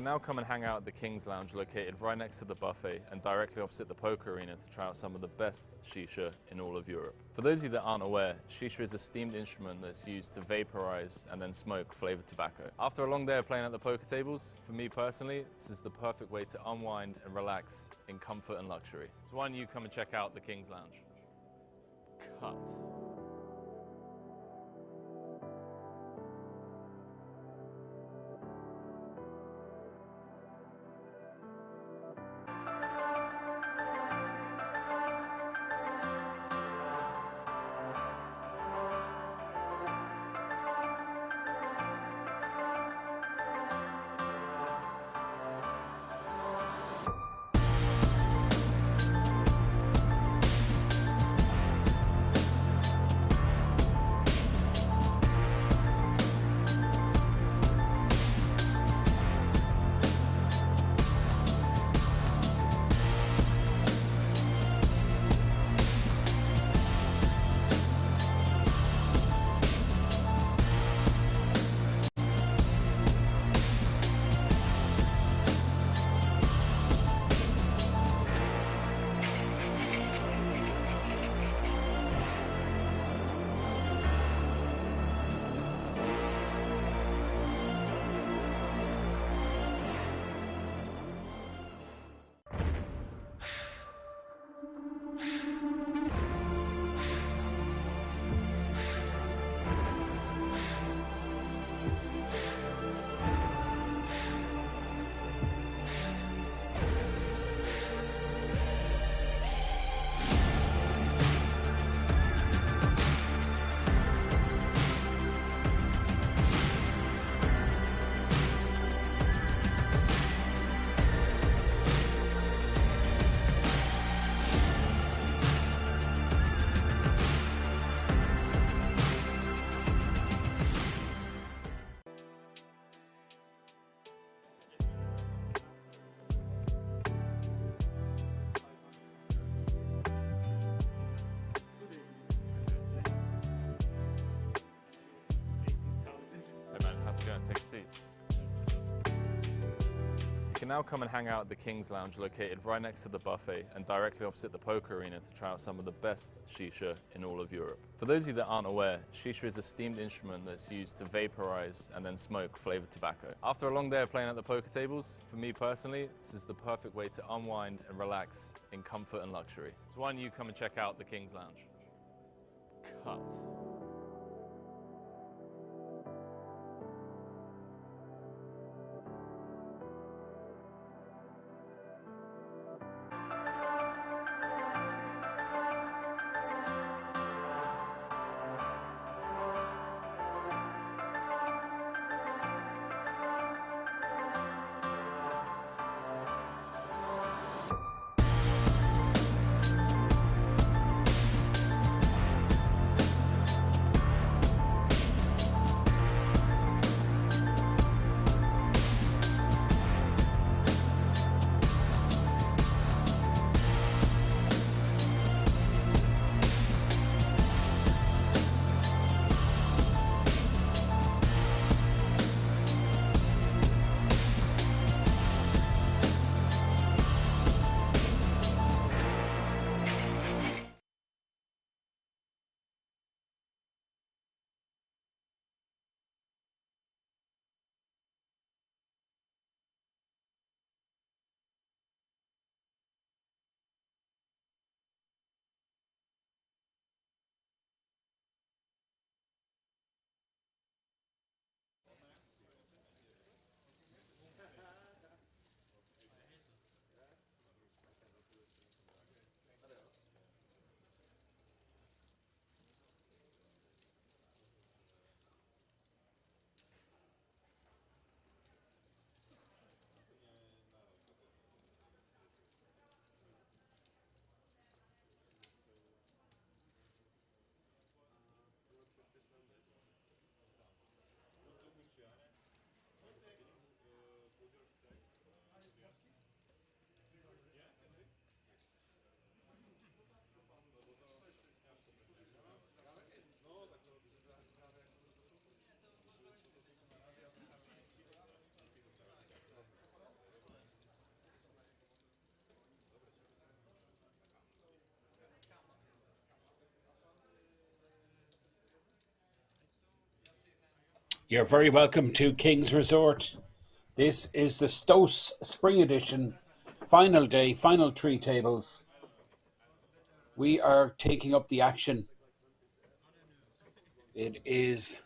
can now come and hang out at the King's Lounge located right next to the buffet and directly opposite the poker arena to try out some of the best shisha in all of Europe. For those of you that aren't aware, shisha is a steamed instrument that's used to vaporize and then smoke flavored tobacco. After a long day of playing at the poker tables, for me personally, this is the perfect way to unwind and relax in comfort and luxury. So why don't you come and check out the King's Lounge? Cut. Take a seat. You can now come and hang out at the King's Lounge located right next to the buffet and directly opposite the poker arena to try out some of the best shisha in all of Europe. For those of you that aren't aware, shisha is a steamed instrument that's used to vaporize and then smoke flavored tobacco. After a long day of playing at the poker tables, for me personally, this is the perfect way to unwind and relax in comfort and luxury. So why don't you come and check out the King's Lounge? Cut. You're very welcome to King's Resort. This is the Stouse Spring Edition, final day, final three tables. We are taking up the action. It is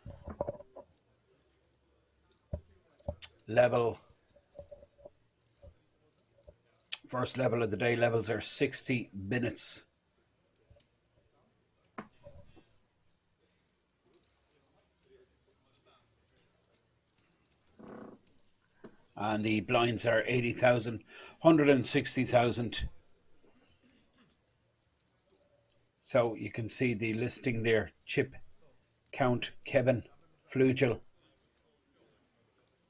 first level of the day. Levels are 60 minutes. And the blinds are 80,000, 160,000. So you can see the listing there. Chip count, Kevin Flugel.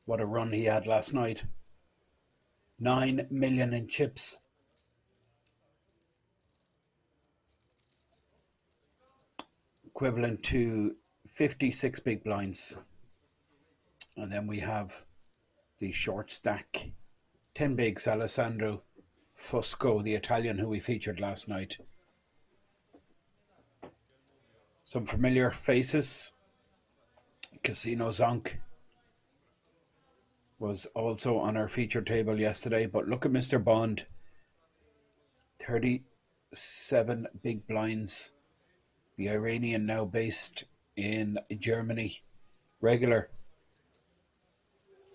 What a run he had last night. 9 million in chips. Equivalent to 56 big blinds. And then we have the short stack. 10 bigs, Alessandro Fusco, the Italian who we featured last night. Some familiar faces. Casino Zonk was also on our feature table yesterday, but look at Mr. Bond. 37 big blinds. The Iranian, now based in Germany. Regular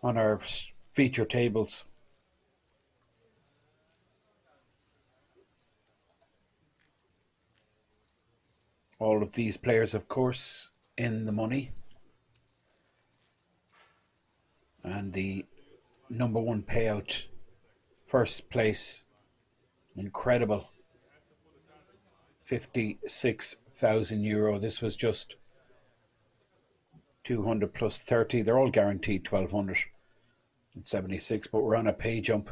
on our feature tables. All of these players, of course, in the money. And the number one payout, first place, incredible, €56,000. This was just 200 plus 30. They're all guaranteed 1,276, but we're on a pay jump.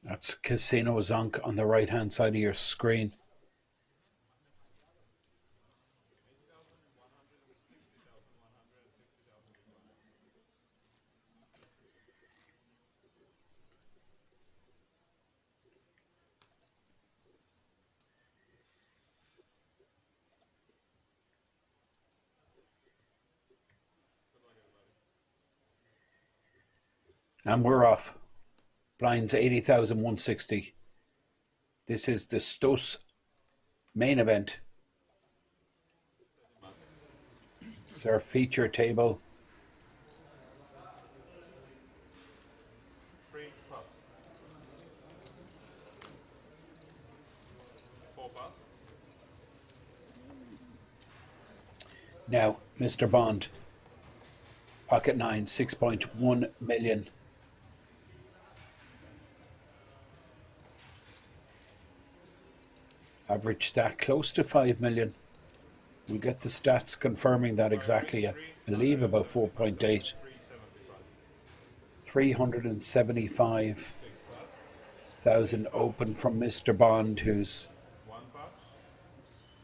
That's Casino Zonk on the right hand side of your screen. And we're off. Blinds 80,160. This is the Stouse Main Event. It's our feature table. 3 plus. 4 plus. Now, Mr. Bond. Pocket 9, 6.1 million. Average stack close to 5 million. We'll get the stats confirming that exactly. I believe about 4.8. 375,000 open from Mr. Bond, who's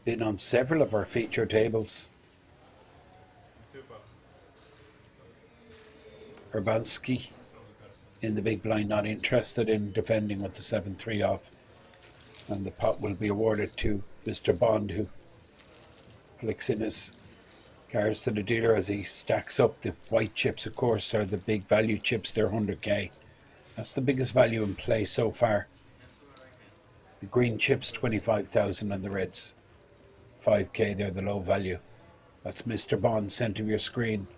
been on several of our feature tables. Urbanski in the big blind, not interested in defending with the 7-3 off. And the pot will be awarded to Mr. Bond, who flicks in his cards to the dealer as he stacks up. The white chips, of course, are the big value chips. They're 100k. That's the biggest value in play so far. The green chips, 25,000, and the reds, 5k. They're the low value. That's Mr. Bond, centre of your screen.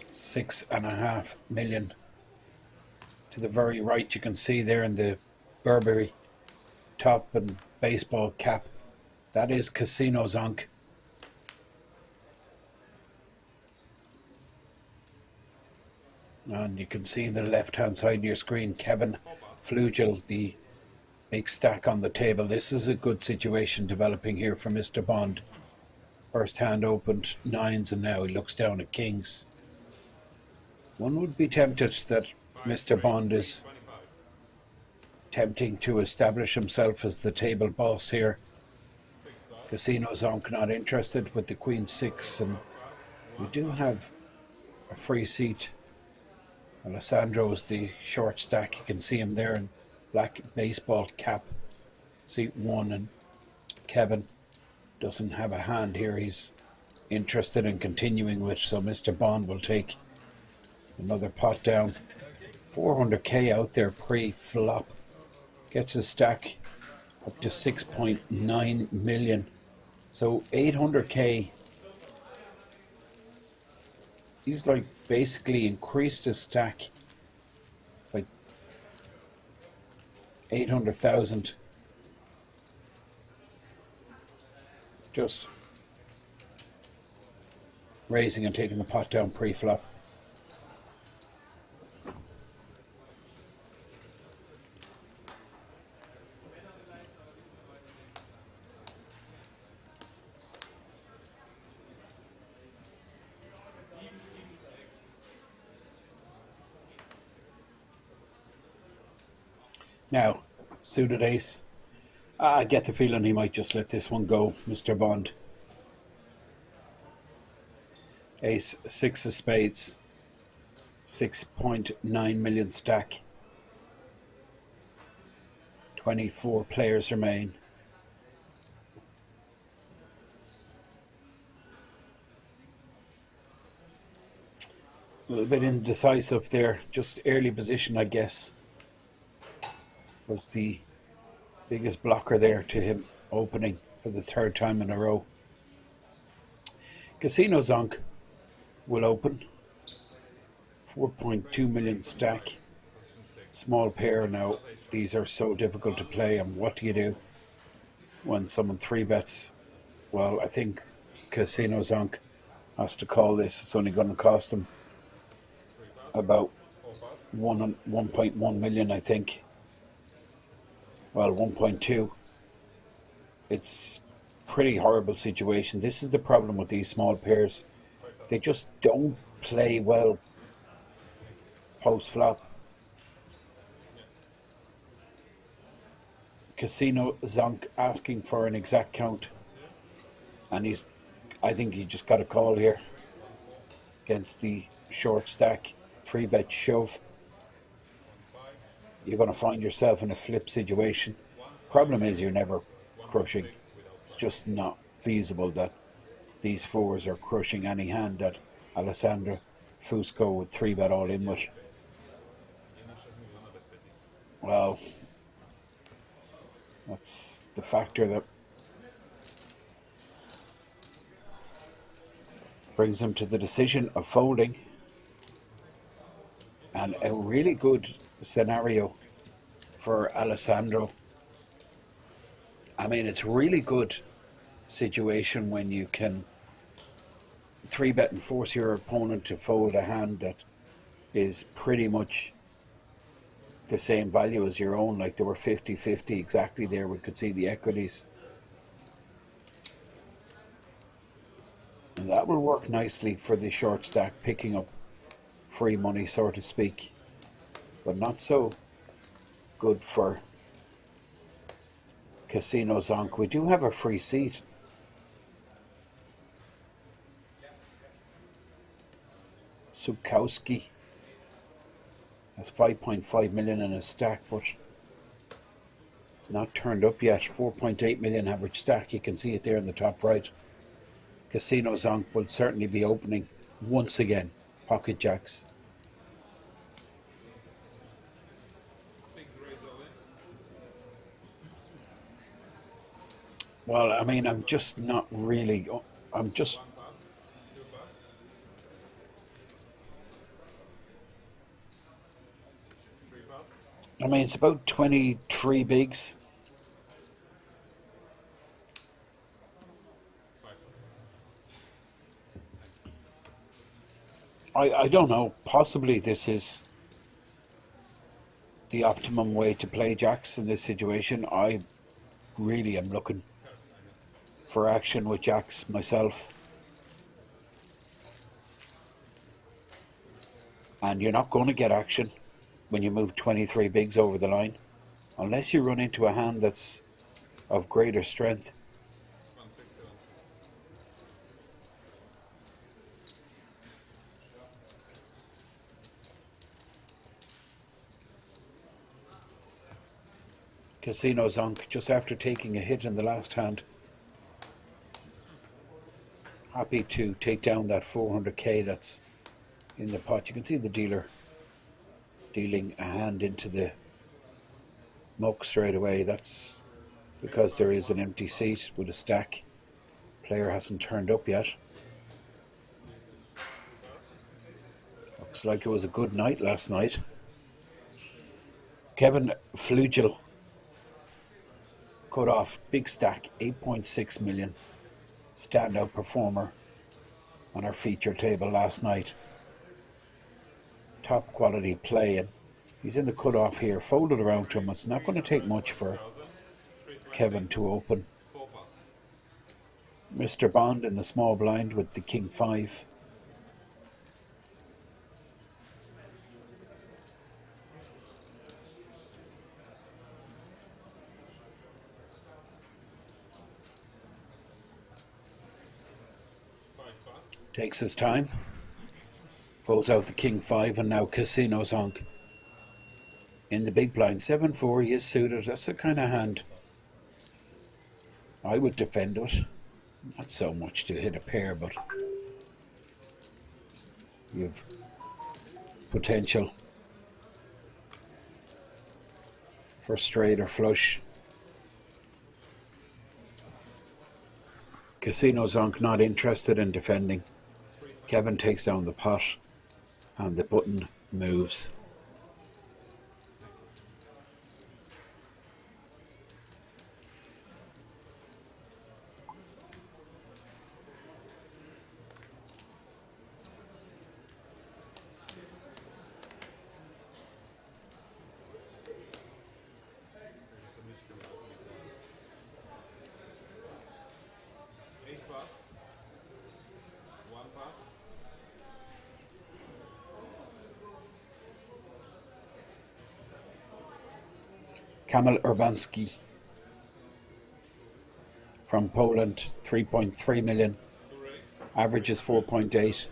6.5 million. To the very right, you can see there in the Burberry top and baseball cap, that is Casino Zonk. And you can see in the left hand side of your screen, Kevin Flugel, the big stack on the table. This is a good situation developing here for Mr. Bond. First hand opened 9s and now he looks down at kings. One would be tempted that Mr. Bond is attempting to establish himself as the table boss here. Casino Zonk not interested with the Queen 6, and we do have a free seat. Alessandro's the short stack, you can see him there in black baseball cap, seat 1, and Kevin doesn't have a hand here. He's interested in continuing with, so Mr. Bond will take another pot down. 400k out there pre-flop, gets a stack up to 6.9 million, so 800k. He's like basically increased his stack by 800,000. Just raising and taking the pot down pre-flop. Now, suited ace. I get the feeling he might just let this one go, Mr. Bond. Ace, 6 of spades, 6.9 million stack. 24 players remain. A little bit indecisive there, just early position, I guess, was the biggest blocker there to him opening for the 3rd time in a row. Casino Zonk will open. 4.2 million stack. Small pair now. These are so difficult to play, and what do you do when someone 3-bets? Well, I think Casino Zonk has to call this. It's only going to cost him about 1.1 million, I think. Well, 1.2. It's pretty horrible situation. This is the problem with these small pairs. They just don't play well post-flop. Casino Zonk asking for an exact count. And I think he just got a call here against the short stack 3-bet shove. You're going to find yourself in a flip situation. Problem is you're never crushing. It's just not feasible that these 4s are crushing any hand that Alessandro Fusco would 3-bet all in with. Well, that's the factor that brings him to the decision of folding. And a really good scenario for Alessandro. I mean, it's really good situation when you can 3-bet and force your opponent to fold a hand that is pretty much the same value as your own. Like they were 50-50 exactly there. We could see the equities. And that will work nicely for the short stack, picking up free money, so to speak, but not so good for Casino Zonk. We do have a free seat. Sukowski has 5.5 million in his stack, but it's not turned up yet. 4.8 million average stack. You can see it there in the top right. Casino Zonk will certainly be opening once again. Pocket jacks. Well, I mean, I'm just not really, I'm just, I mean, it's about 23 bigs. I don't know, possibly this is the optimum way to play jacks in this situation. I really am looking for action with jacks myself. And you're not going to get action when you move 23 bigs over the line, unless you run into a hand that's of greater strength. Casino Zonk, just after taking a hit in the last hand, happy to take down that 400k that's in the pot. You can see the dealer dealing a hand into the muck straight away. That's because there is an empty seat with a stack. Player hasn't turned up yet. Looks like it was a good night last night. Kevin Flugel cut off, big stack, 8.6 million. Standout performer on our feature table last night. Top quality play, and he's in the cutoff here, folded around to him. It's not going to take much for Kevin to open. Mr. Bond in the small blind with the King 5. Takes his time. Folds out the King 5, and now Casino Zonk in the big blind. 7-4, he is suited. That's the kind of hand I would defend it. Not so much to hit a pair, but you've potential for straight or flush. Casino Zonk not interested in defending. Kevin takes down the pot and the button moves. Kamil Urbanski from Poland, 3.3 million, average is 4.8.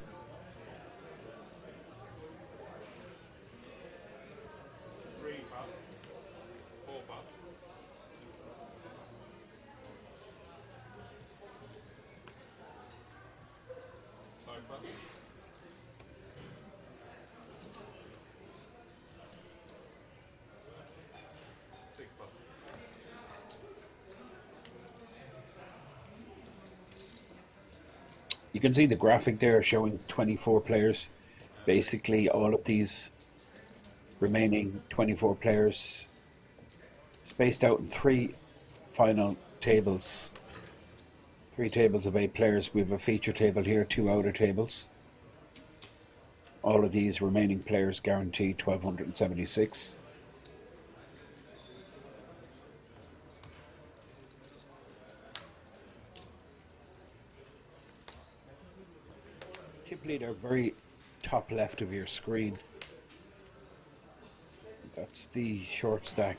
You can see the graphic there showing 24 players. Basically all of these remaining 24 players spaced out in 3 final tables. 3 tables of 8 players. We have a feature table here, 2 outer tables. All of these remaining players guaranteed 1,276. Chip leader, very top left of your screen. That's the short stack.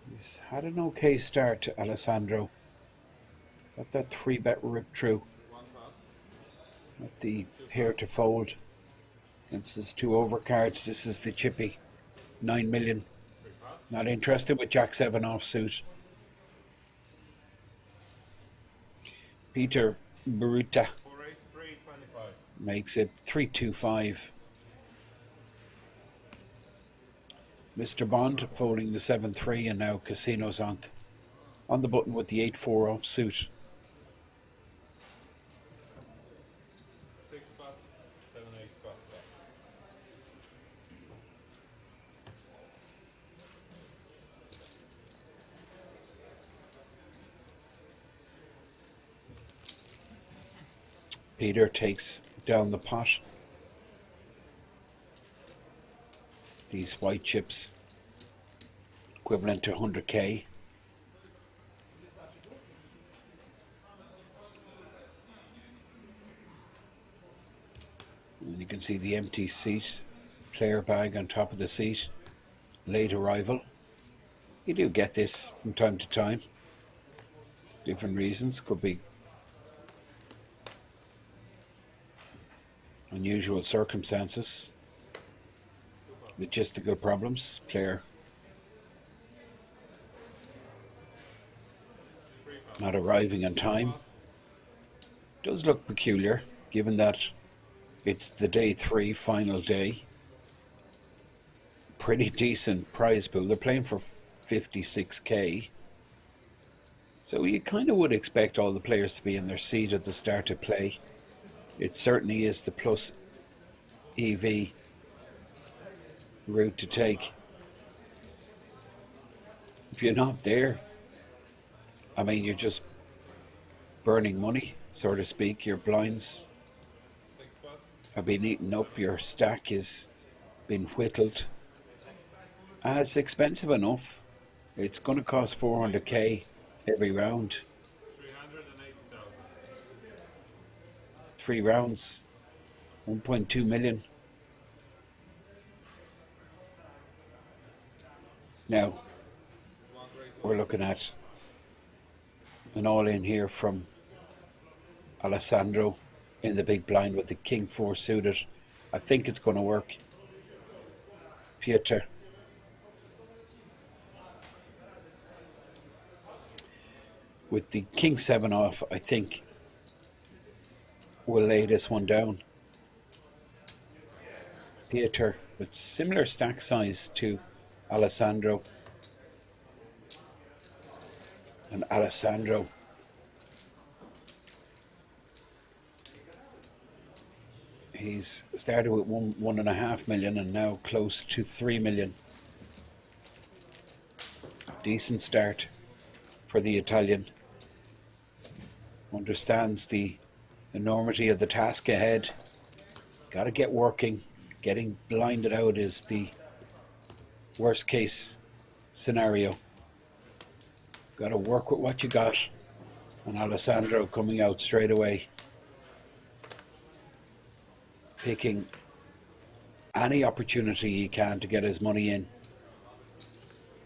He's had an okay start to Alessandro. Got that 3-bet rip through. Got the pair to fold. This is 2 overcards. This is the chippy. 9 million. Not interested with Jack 7 offsuit. Peter Baruta makes it 325. Mr. Bond folding the 7-3, and now Casino Zonk on the button with the 8-4 offsuit. 6 pass, 7-8 pass. Peter takes down the pot. These white chips equivalent to 100k. And you can see the empty seat player bag on top of the seat. Late arrival. You do get this from time to time. Different reasons. Could be unusual circumstances. Logistical problems. Player not arriving on time. Does look peculiar given that it's the day 3 final day. Pretty decent prize pool. They're playing for 56k. So you kind of would expect all the players to be in their seat at the start of play. It certainly is the plus EV route to take. If you're not there, I mean, you're just burning money, so to speak. Your blinds have been eaten up. Your stack has been whittled. It's expensive enough. It's going to cost 400k every round. 3 rounds, 1.2 million. Now, we're looking at an all-in here from Alessandro in the big blind with the King 4 suited. I think it's going to work. Peter. With the King 7 off, I think we'll lay this one down. Peter with similar stack size to Alessandro. And Alessandro he's started with 1.5 million and now close to 3 million. Decent start for the Italian. Understands the enormity of the task ahead. Got to get working. Getting blinded out is the worst case scenario. Got to work with what you got. And Alessandro coming out straight away, picking any opportunity he can to get his money in.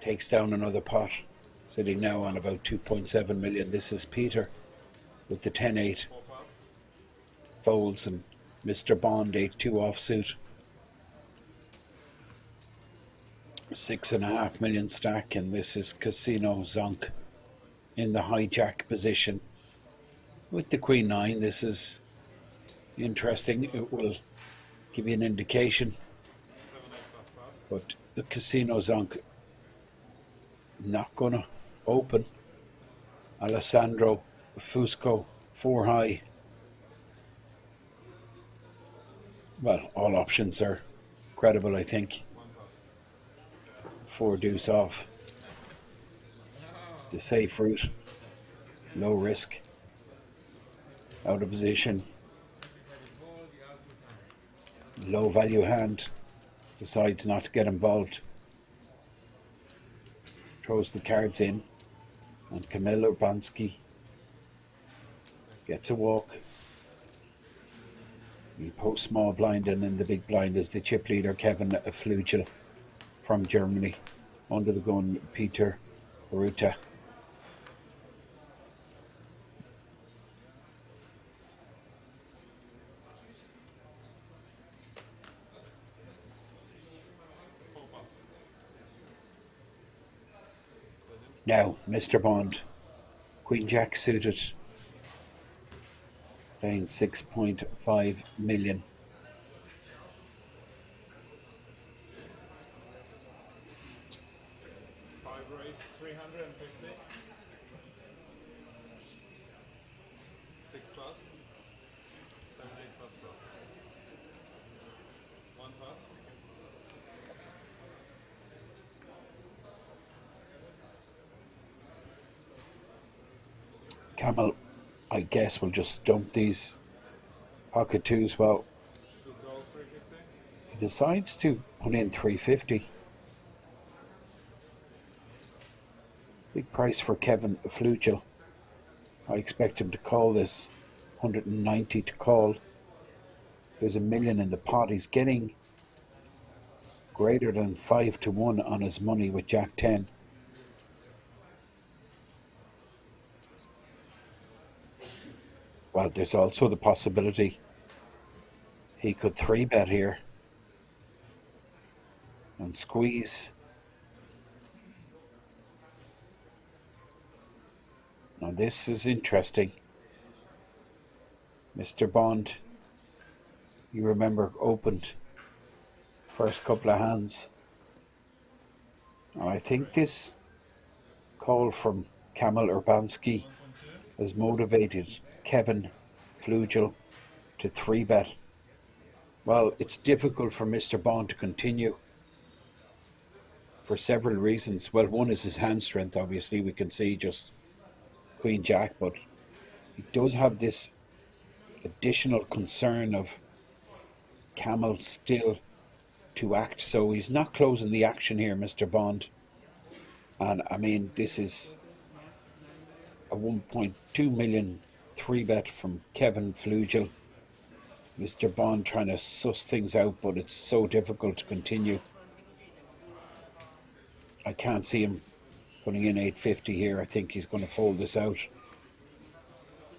Takes down another pot, sitting now on about 2.7 million. This is Peter with the 10-8 folds and Mr. Bond 8-2 offsuit. 6.5 million stack, and this is Casino Zonk in the hijack position with the Queen 9. This is interesting. It will give you an indication, but the Casino Zonk not gonna open. Alessandro Fusco 4 high. Well, all options are credible, I think. 4 deuce off. The safe route. Low risk. Out of position. Low value hand. Decides not to get involved. Throws the cards in. And Camille Urbanski gets a walk. We post small blind, and in the big blind is the chip leader Kevin Flugel from Germany. Under the gun Peter Ruta. Now, Mr. Bond, Queen Jack suited, paying 6.5 million. Raise 350. 6 plus. 7, 8 plus plus. 1 plus. Camel, I guess, will just dump these pocket twos. Well, 2 gold, 350. he decides to put in 350. Big price for Kevin Flugel. I expect him to call this. 190 to call. There's $1 million in the pot. He's getting greater than 5-1 on his money with Jack 10. Well, there's also the possibility he could 3-bet here and squeeze. Now this is interesting. Mr. Bond, you remember, opened first couple of hands. Now I think this call from Kamil Urbanski has motivated Kevin Flugel to 3-bet. Well, it's difficult for Mr. Bond to continue for several reasons. Well, one is his hand strength, obviously. We can see just Queen Jack, but he does have this additional concern of Camel still to act, so he's not closing the action here, Mr. Bond. And I mean, this is a 1.2 million 3-bet from Kevin Flugel. Mr. Bond trying to suss things out, but it's so difficult to continue. I can't see him putting in 850 here. I think he's going to fold this out.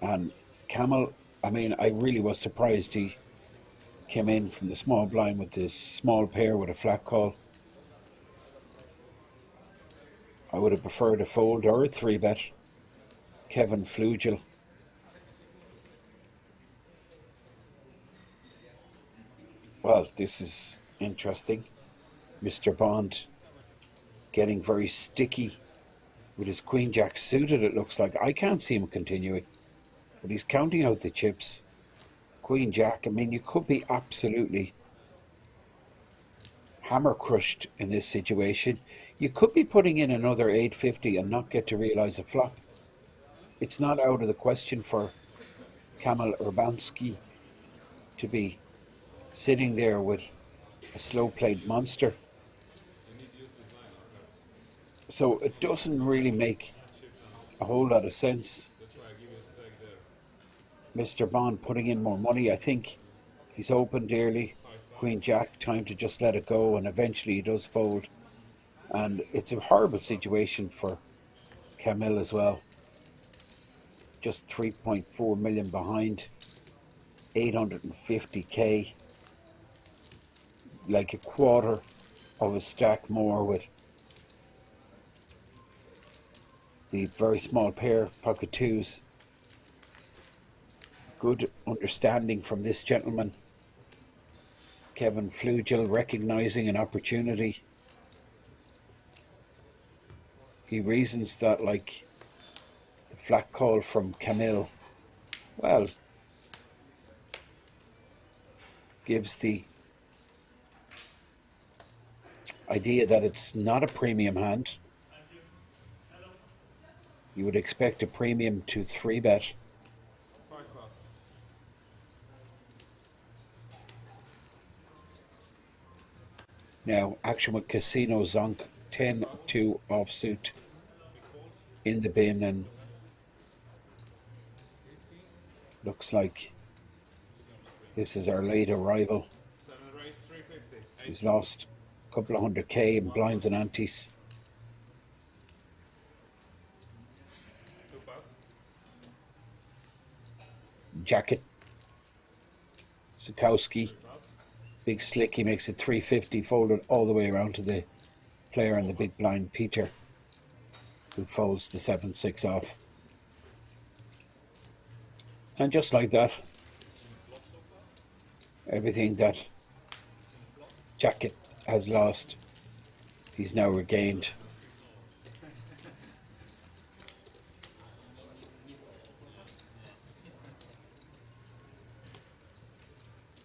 And Camel, I mean, I really was surprised he came in from the small blind with this small pair with a flat call. I would have preferred a fold or a 3-bet. Kevin Flugel. Well, this is interesting. Mr. Bond getting very sticky with his Queen Jack suited, it looks like. I can't see him continuing, but he's counting out the chips. Queen Jack, I mean, you could be absolutely hammer crushed in this situation. You could be putting in another 850 and not get to realise a flop. It's not out of the question for Kamil Urbanski to be sitting there with a slow played monster. So it doesn't really make a whole lot of sense. Mr. Bond putting in more money. I think he's opened early. Queen Jack, time to just let it go, and eventually he does fold. And it's a horrible situation for Camille as well. Just 3.4 million behind. 850k. Like a quarter of a stack more with the very small pair, pocket twos. Good understanding from this gentleman. Kevin Flugel recognising an opportunity. He reasons that, like the flat call from Camille, well, gives the idea that it's not a premium hand. You would expect a premium to 3-bet. Now, action with Casino Zonk, 10-2 offsuit in the bin, and looks like this is our late arrival. He's lost a couple of 100k in blinds and antes. Jacket. Sukowski. Big slick, he makes it 350, folded all the way around to the player in the big blind, Peter, who folds the 7-6 off. And just like that, everything that Jacket has lost, he's now regained.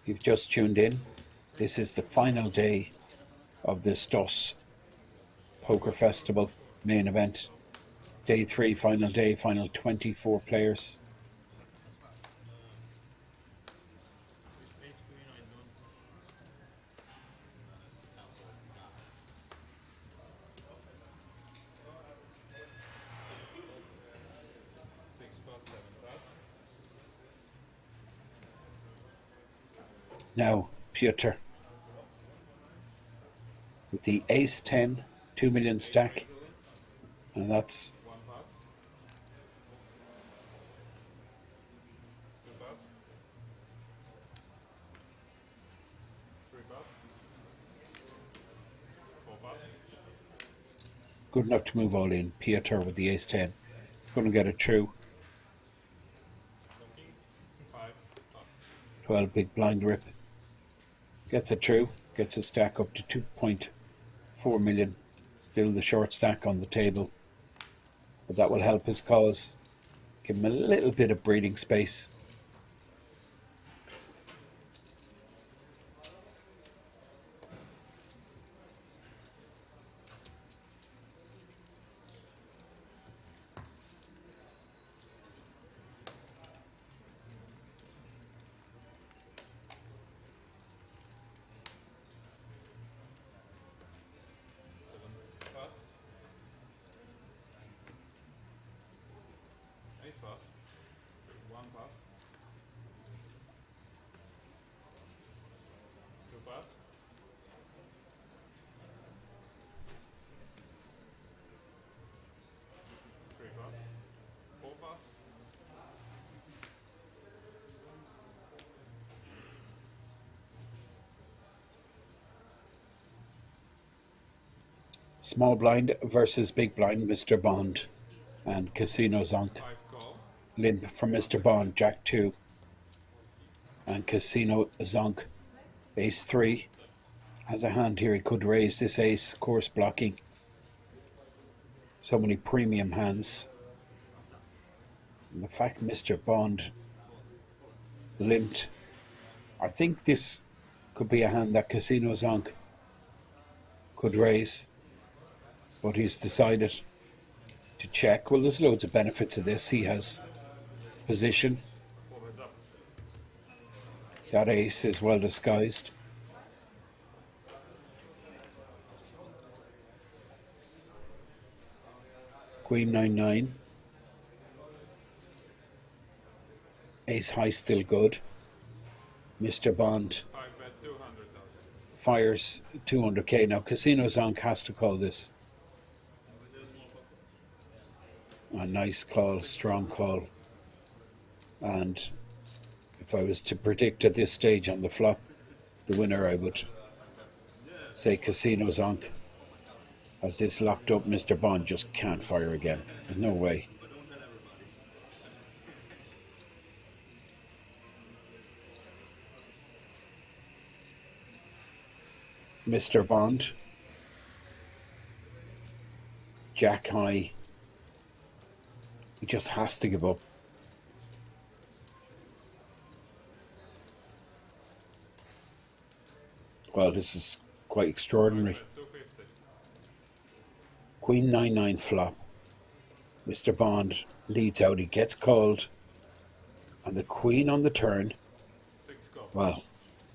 You've just tuned in. This is the final day of the STOS Poker Festival main event. Day 3, final day, final 24 players. Now, Piotr, with the ace 10, 2 million stack, and that's One pass. Two pass. Three pass. Four pass. good enough to move all in. Piotr with the ace 10. It's going to get it through. No kings. Five pass. 12 big blind rip. Gets it through. Gets a stack up to 2.4 million. Still the short stack on the table. But that will help his cause. Give him a little bit of breathing space. Seven pass. Eight pass. One pass. Two pass. Three pass. Four pass. Small blind versus big blind, Mr. Bond and Casino Zonk. Five call. Limp from Mr. Bond, Jack 2. And Casino Zonk, ace 3. Has a hand here, he could raise this ace, course blocking. So many premium hands. And the fact Mr. Bond limped, I think this could be a hand that Casino Zonk could raise. But he's decided to check. Well, there's loads of benefits of this. He has position. Four heads up. That ace is well disguised. Queen 9-9. Ace high still good. Mr. Bond Five bet 200,000. fires 200k. Now Casino Zonk has to call this. A nice call, strong call. And if I was to predict at this stage on the flop, the winner, I would say Casino Zonk. As this locked up, Mr. Bond just can't fire again. There's no way. Mr. Bond. Jack high. He just has to give up. Well, this is quite extraordinary. 250. Queen 9-9 flop. Mr. Bond leads out. He gets called. And the queen on the turn. Six call. Well,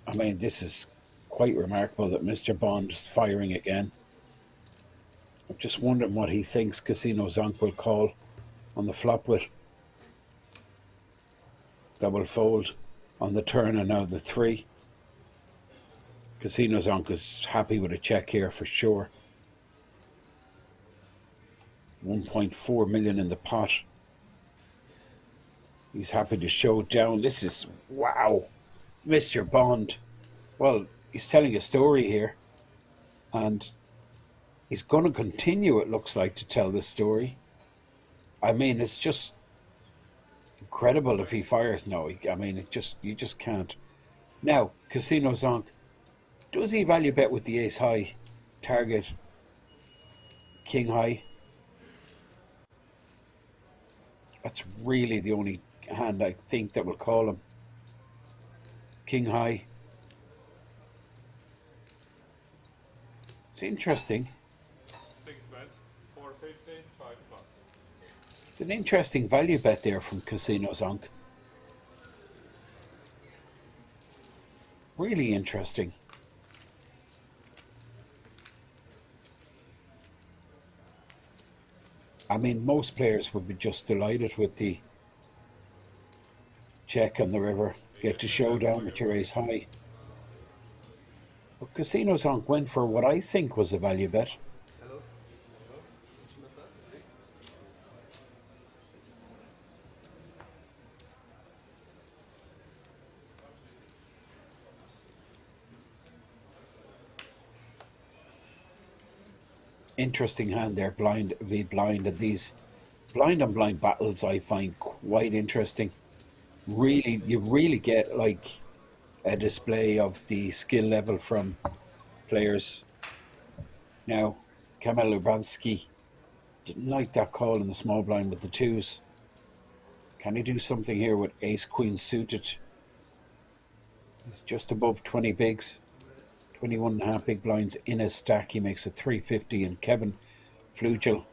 I mean, this is quite remarkable that Mr. Bond is firing again. I'm just wondering what he thinks Casino Zonk will call on the flop with. That will fold on the turn, and now the 3. Casino Zonk is happy with a check here for sure. 1.4 million in the pot. He's happy to show down. This is, wow, Mr. Bond. Well, he's telling a story here, and he's going to continue, it looks like, to tell this story. I mean, it's just incredible if he fires. No, I mean, you just can't. Now, Casino Zonk, does he value bet with the ace high target, king high? That's really the only hand I think that will call him. King high. It's interesting. Six bet 450. Five plus. It's an interesting value bet there from Casino Zonk. Really interesting. I mean, most players would be just delighted with the check on the river. Get to showdown with your ace high. But Casinos on went for what I think was a value bet. Interesting hand there, blind v blind, and these blind on blind battles I find quite interesting. Really, you really get like a display of the skill level from players. Now, Kamil Urbanski didn't like that call in the small blind with the twos. Can he do something here with ace queen suited? He's just above 20 bigs, 21 and a half big blinds in his stack. He makes a 350, and Kevin Flugel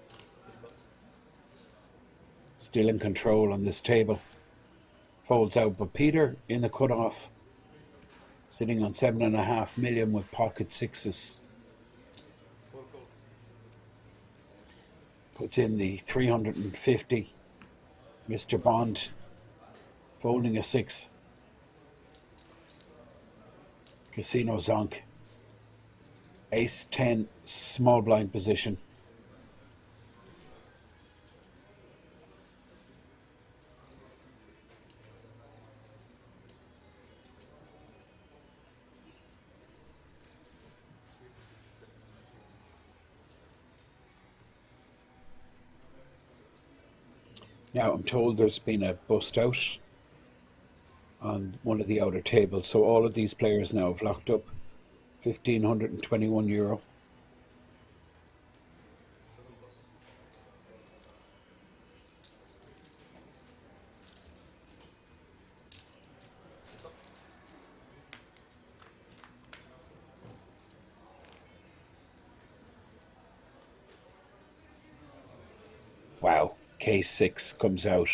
still in control on this table. Folds out, but Peter in the cutoff, sitting on 7.5 million with pocket sixes. Puts in the 350. Mr. Bond folding a six. Casino zonk. Ace 10 small blind position. Now I'm told there's been a bust out on one of the outer tables, so all of these players now have locked up €1,521. Wow, K6 comes out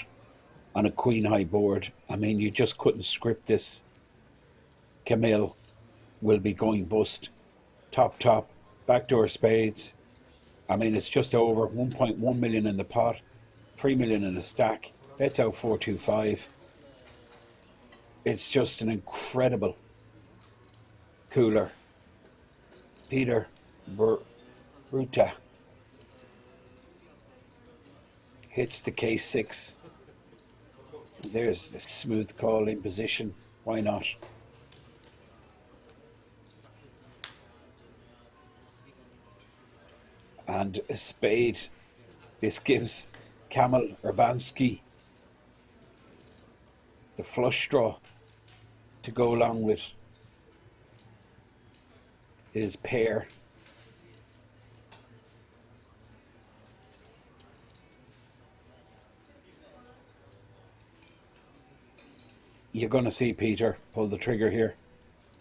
on a queen high board. I mean, you just couldn't script this. Camille will be going bust. Top, backdoor spades. I mean, it's just over 1.1 million in the pot, 3 million in the stack. Bets out 425. It's just an incredible cooler. Peter Bruta hits the K6. There's the smooth call in position. Why not? And a spade. This gives Kamil Urbanski the flush draw to go along with his pair. You're going to see Peter pull the trigger here.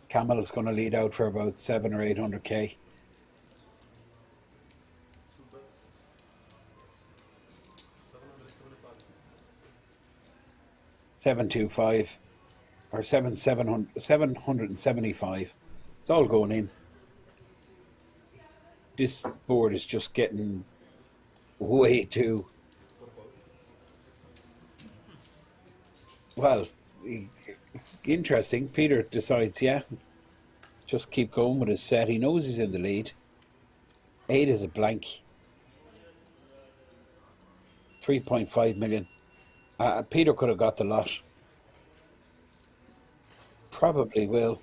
Kamil is going to lead out for about 700 or 800k. $725 or 775. It's all going in. This board is just getting way too well. Interesting. Peter decides, yeah, just keep going with his set. He knows he's in the lead. 8 is a blank. 3.5 million. Peter could have got the lot. Probably will.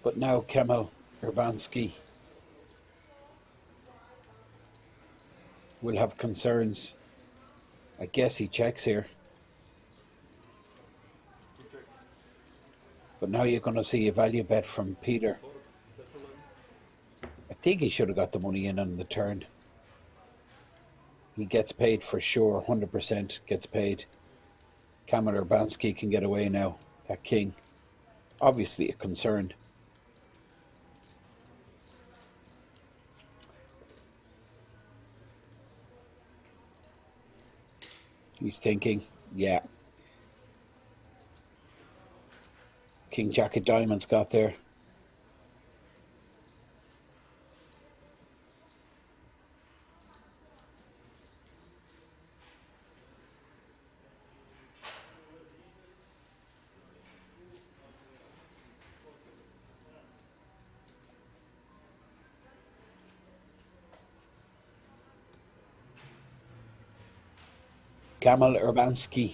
But now Kamil Urbanski will have concerns. I guess he checks here. But now you're going to see a value bet from Peter. I think he should have got the money in on the turn. He gets paid for sure, 100% gets paid. Kamil Urbanski can get away now. That king, obviously a concern. He's thinking, yeah. King Jack of Diamonds got there. Kamil Urbanski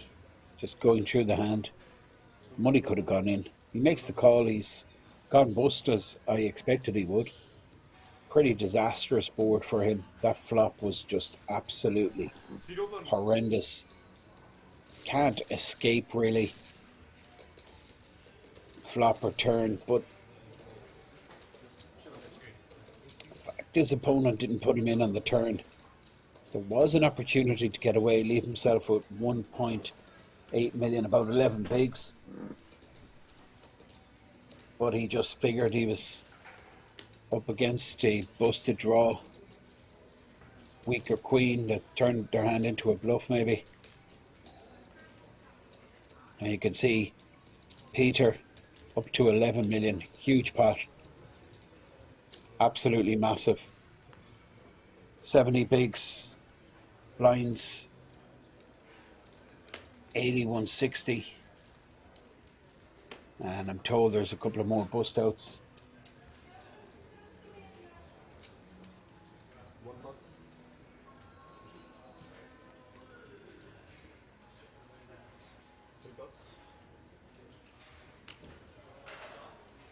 just going through the hand. Money could have gone in. He makes the call. He's gone bust as I expected he would. Pretty disastrous board for him. That flop was just absolutely horrendous. Can't escape really. Flop or turn, but in fact, his opponent didn't put him in on the turn. There was an opportunity to get away, leave himself with 1.8 million, about 11 bigs. But he just figured he was up against a busted draw. Weaker queen that turned their hand into a bluff maybe. And you can see Peter up to 11 million, huge pot. Absolutely massive. 70 bigs, blinds 8160. And I'm told there's a couple of more bust outs.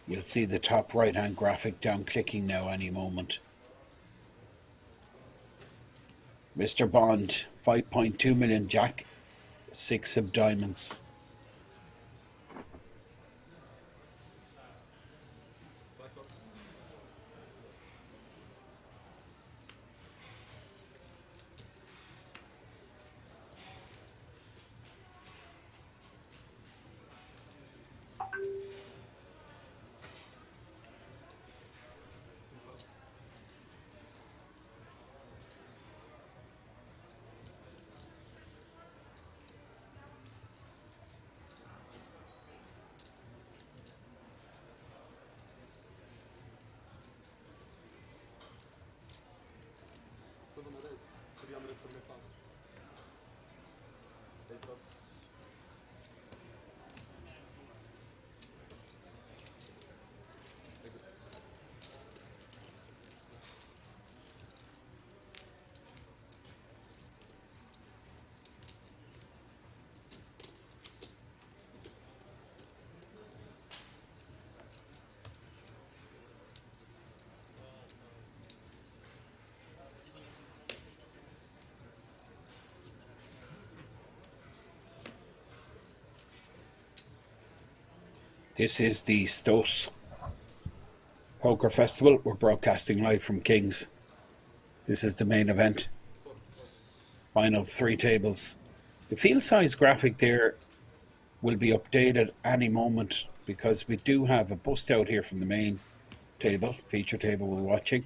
You'll see the top right hand graphic down clicking now any moment. Mr. Bond, 5.2 million jack, 6 of diamonds. This is the Stos Poker Festival. We're broadcasting live from King's. This is the main event. Final 3 tables. The field size graphic there will be updated any moment because we do have a bust out here from the main table, feature table we're watching.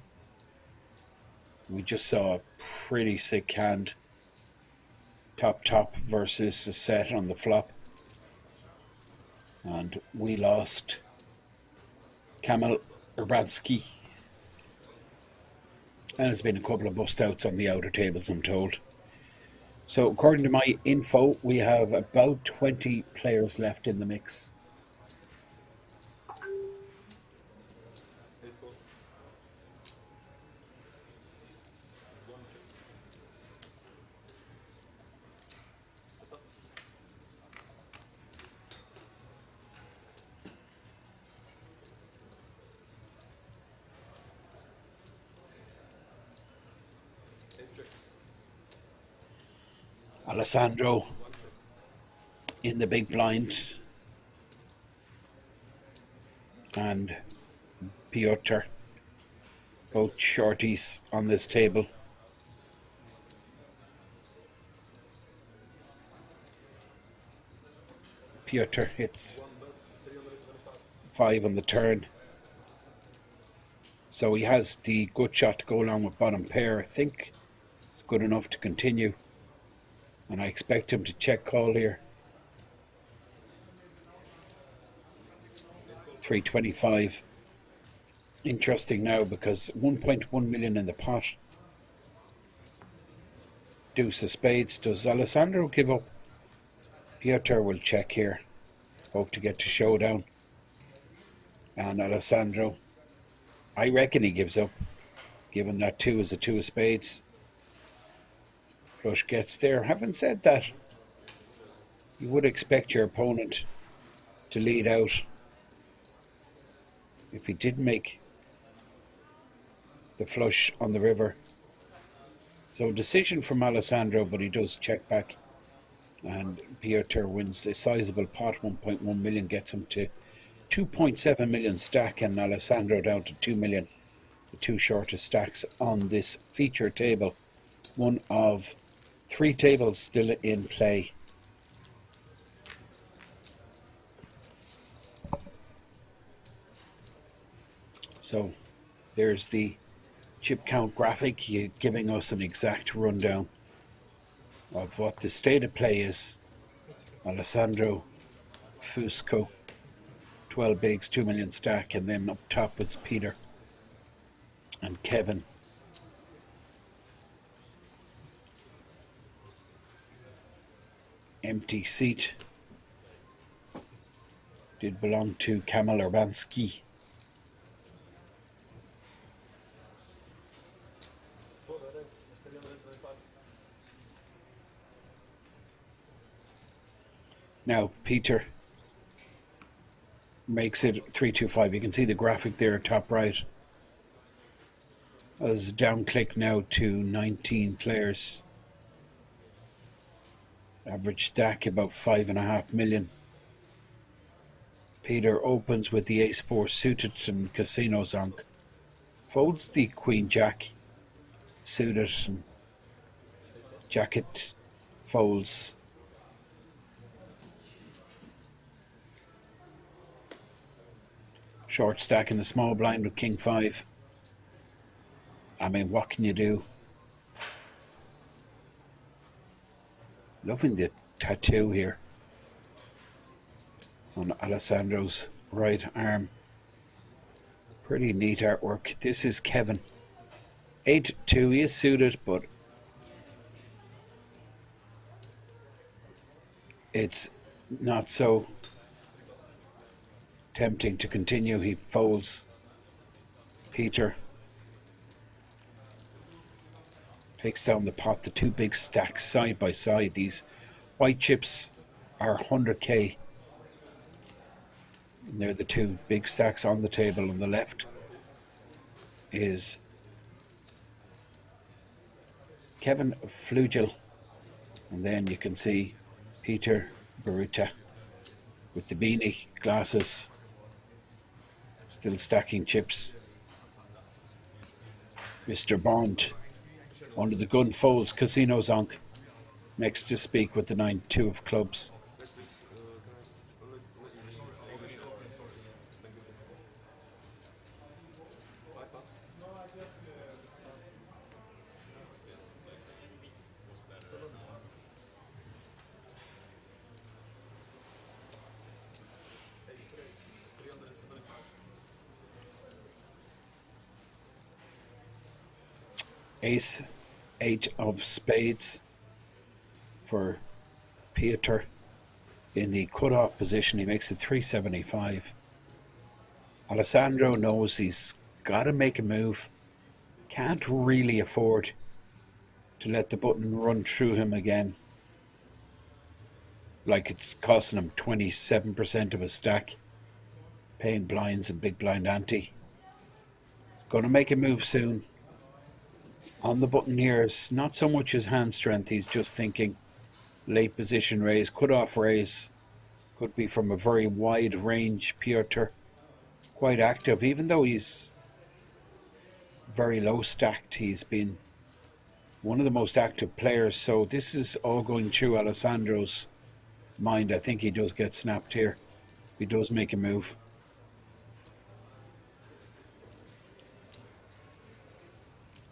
We just saw a pretty sick hand. Top versus a set on the flop. And we lost Kamil Urbanski. And there's been a couple of bust outs on the outer tables, I'm told. So according to my info, we have about 20 players left in the mix. Alessandro in the big blind and Piotr, both shorties on this table. Piotr hits 5 on the turn, so he has the good shot to go along with bottom pair. I think it's good enough to continue. And I expect him to check call here. 325. Interesting now because 1.1 million in the pot. Deuce of spades. Does Alessandro give up? Piotr will check here. Hope to get to showdown. And Alessandro, I reckon he gives up, given that 2 is a 2 of spades. flush gets there. Having said that, you would expect your opponent to lead out if he did make the flush on the river. So decision from Alessandro, but he does check back, and Piotr wins a sizable pot. 1.1 million gets him to 2.7 million stack, and Alessandro down to 2 million. The two shortest stacks on this feature table. One of 3 tables still in play. So there's the chip count graphic giving us an exact rundown of what the state of play is. Alessandro Fusco, 12 bigs, 2 million stack, and then up top it's Peter and Kevin. Empty seat did belong to Kamil Urbanski. Now Peter makes it 3-2-5. You can see the graphic there, top right. As down click now to 19 players. Average stack about 5.5 million. Peter opens with the ace-4 suited and casino zonk. Folds the queen jack suited and jacket folds. Short stack in the small blind with king 5. I mean, what can you do? Loving the tattoo here on Alessandro's right arm. Pretty neat artwork. This is Kevin. 8-2. He is suited, but it's not so tempting to continue. He folds. Peter takes down the pot. The two big stacks side by side. These white chips are 100k. And they're the two big stacks on the table. On the left is Kevin Flugel. And then you can see Peter Baruta with the beanie, glasses, still stacking chips. Mr. Bond under the gun folds casino zonk. Next to speak with the 9-2 of clubs. Ace 8 of spades for Piotr in the cut-off position. He makes it 375. Alessandro knows he's got to make a move. Can't really afford to let the button run through him again. Like it's costing him 27% of a stack. Paying blinds and big blind ante. He's going to make a move soon. On the button here is not so much his hand strength. He's just thinking late position raise, cut-off raise. Could be from a very wide range. Piotr quite active, even though he's very low stacked. He's been one of the most active players. So this is all going through Alessandro's mind. I think he does get snapped here. He does make a move.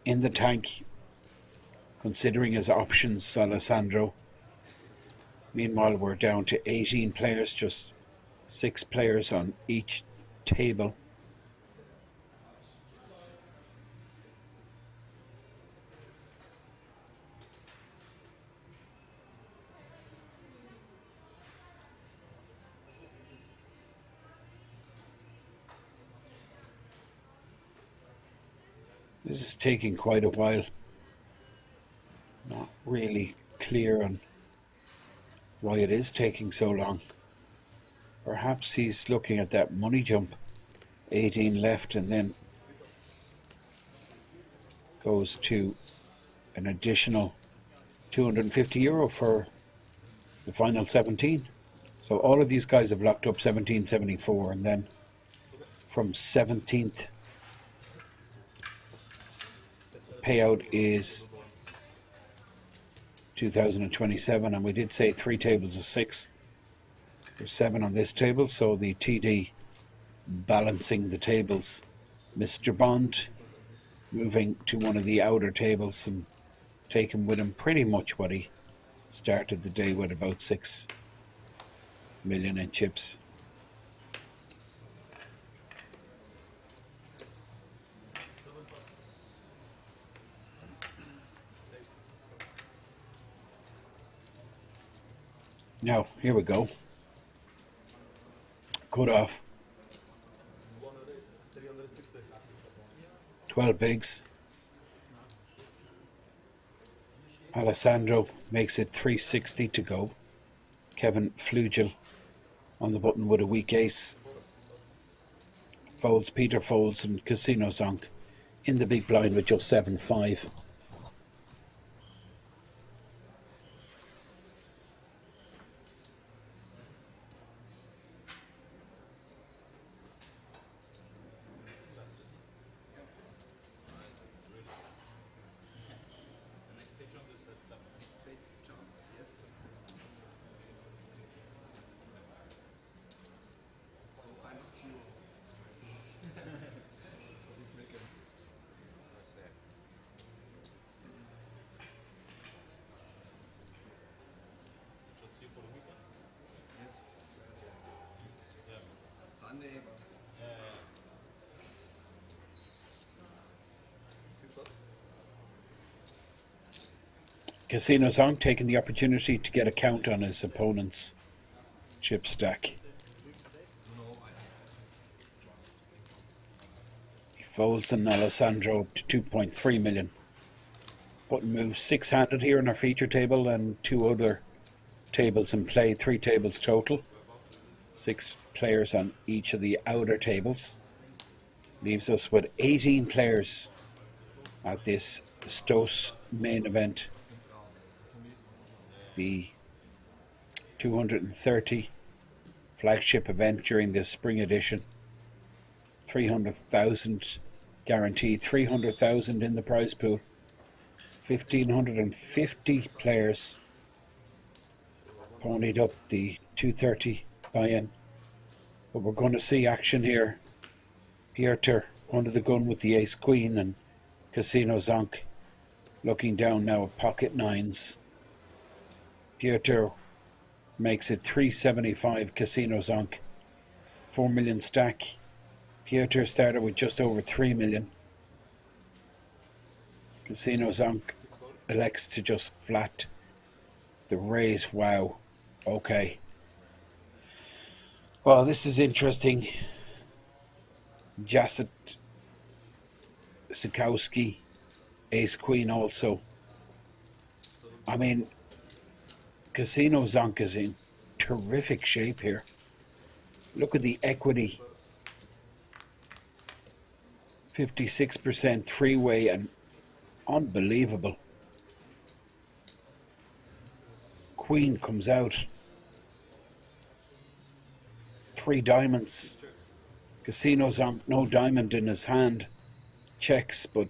In the tank, considering his options, Alessandro. Meanwhile, we're down to 18 players, just 6 players on each table. This is taking quite a while. really clear on why it is taking so long. Perhaps he's looking at that money jump, 18 left, and then goes to an additional €250 for the final 17. So all of these guys have locked up 17.74, and then from 17th payout is 2027, and we did say 3 tables of 6. There's 7 on this table, so the TD balancing the tables. Mr. Bond moving to one of the outer tables and taking with him pretty much what he started the day with, about 6 million in chips. Now, here we go. Cut off. 12 bigs. Alessandro makes it 360 to go. Kevin Flugel on the button with a weak ace. Folds, Peter folds, and Casino Zonk in the big blind with just 7-5. Casino Zonk taking the opportunity to get a count on his opponent's chip stack. He folds an Alessandro up to 2.3 million. Button moves 6-handed here on our feature table, and 2 other tables in play, 3 tables total. 6 players on each of the outer tables. Leaves us with 18 players at this ZTO Main Event. The 230 flagship event during this spring edition. 300,000 guaranteed, 300,000 in the prize pool. 1,550 players ponied up the 230 buy-in. But we're going to see action here. Pieter under the gun with the ace queen, and Casino Zonk looking down now at pocket nines. Pieter makes it 375. Casino Zonk 4 million stack. Pieter started with just over 3 million. Casino Zonk elects to just flat the raise. Wow. Okay. Well, this is interesting. Jacek Sikowski, ace queen also. I mean, Casino Zonk is in terrific shape here. Look at the equity. 56% three-way, and unbelievable. Queen comes out. 3 diamonds. Casino Zonk, no diamond in his hand. Checks, but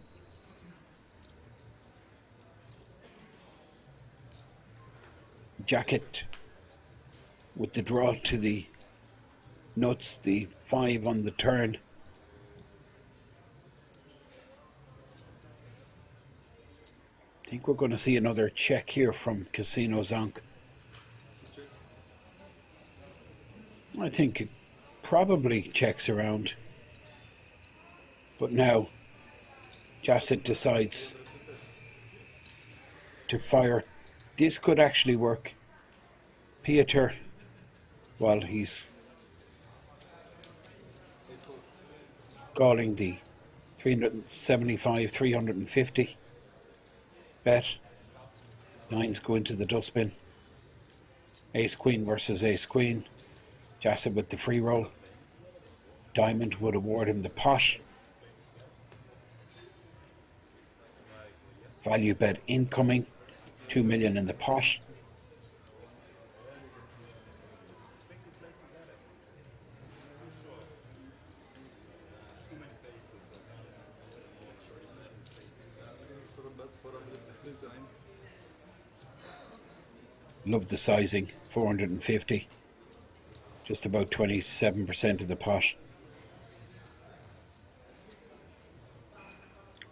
Jacket with the draw to the nuts, the 5 on the turn. I think we're going to see another check here from Casino Zonk. I think it probably checks around. But now Jacek decides to fire. This could actually work. Pieter, while he's calling the 375, 350 bet. Nines go into the dustbin. Ace queen versus ace queen. Jassett with the free roll. Diamond would award him the pot. Value bet incoming. 2 million in the pot. Love the sizing. 450. Just about 27% of the pot.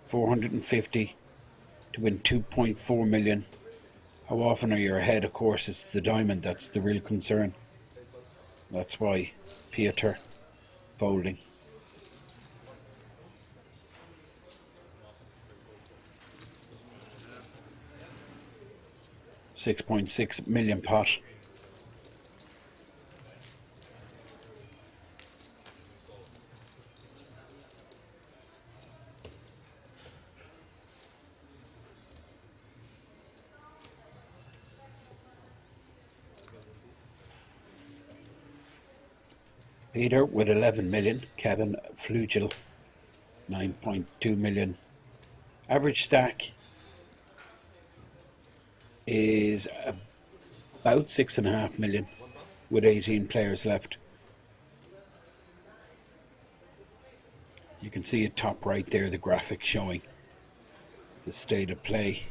450 to win 2.4 million. How often are you ahead? Of course, it's the diamond that's the real concern. That's why Peter folding. $6.6 million pot. Peter with 11 million. Kevin Flugel 9.2 million. Average stack is about 6.5 million with 18 players left. You can see it top right there, the graphic showing the state of play.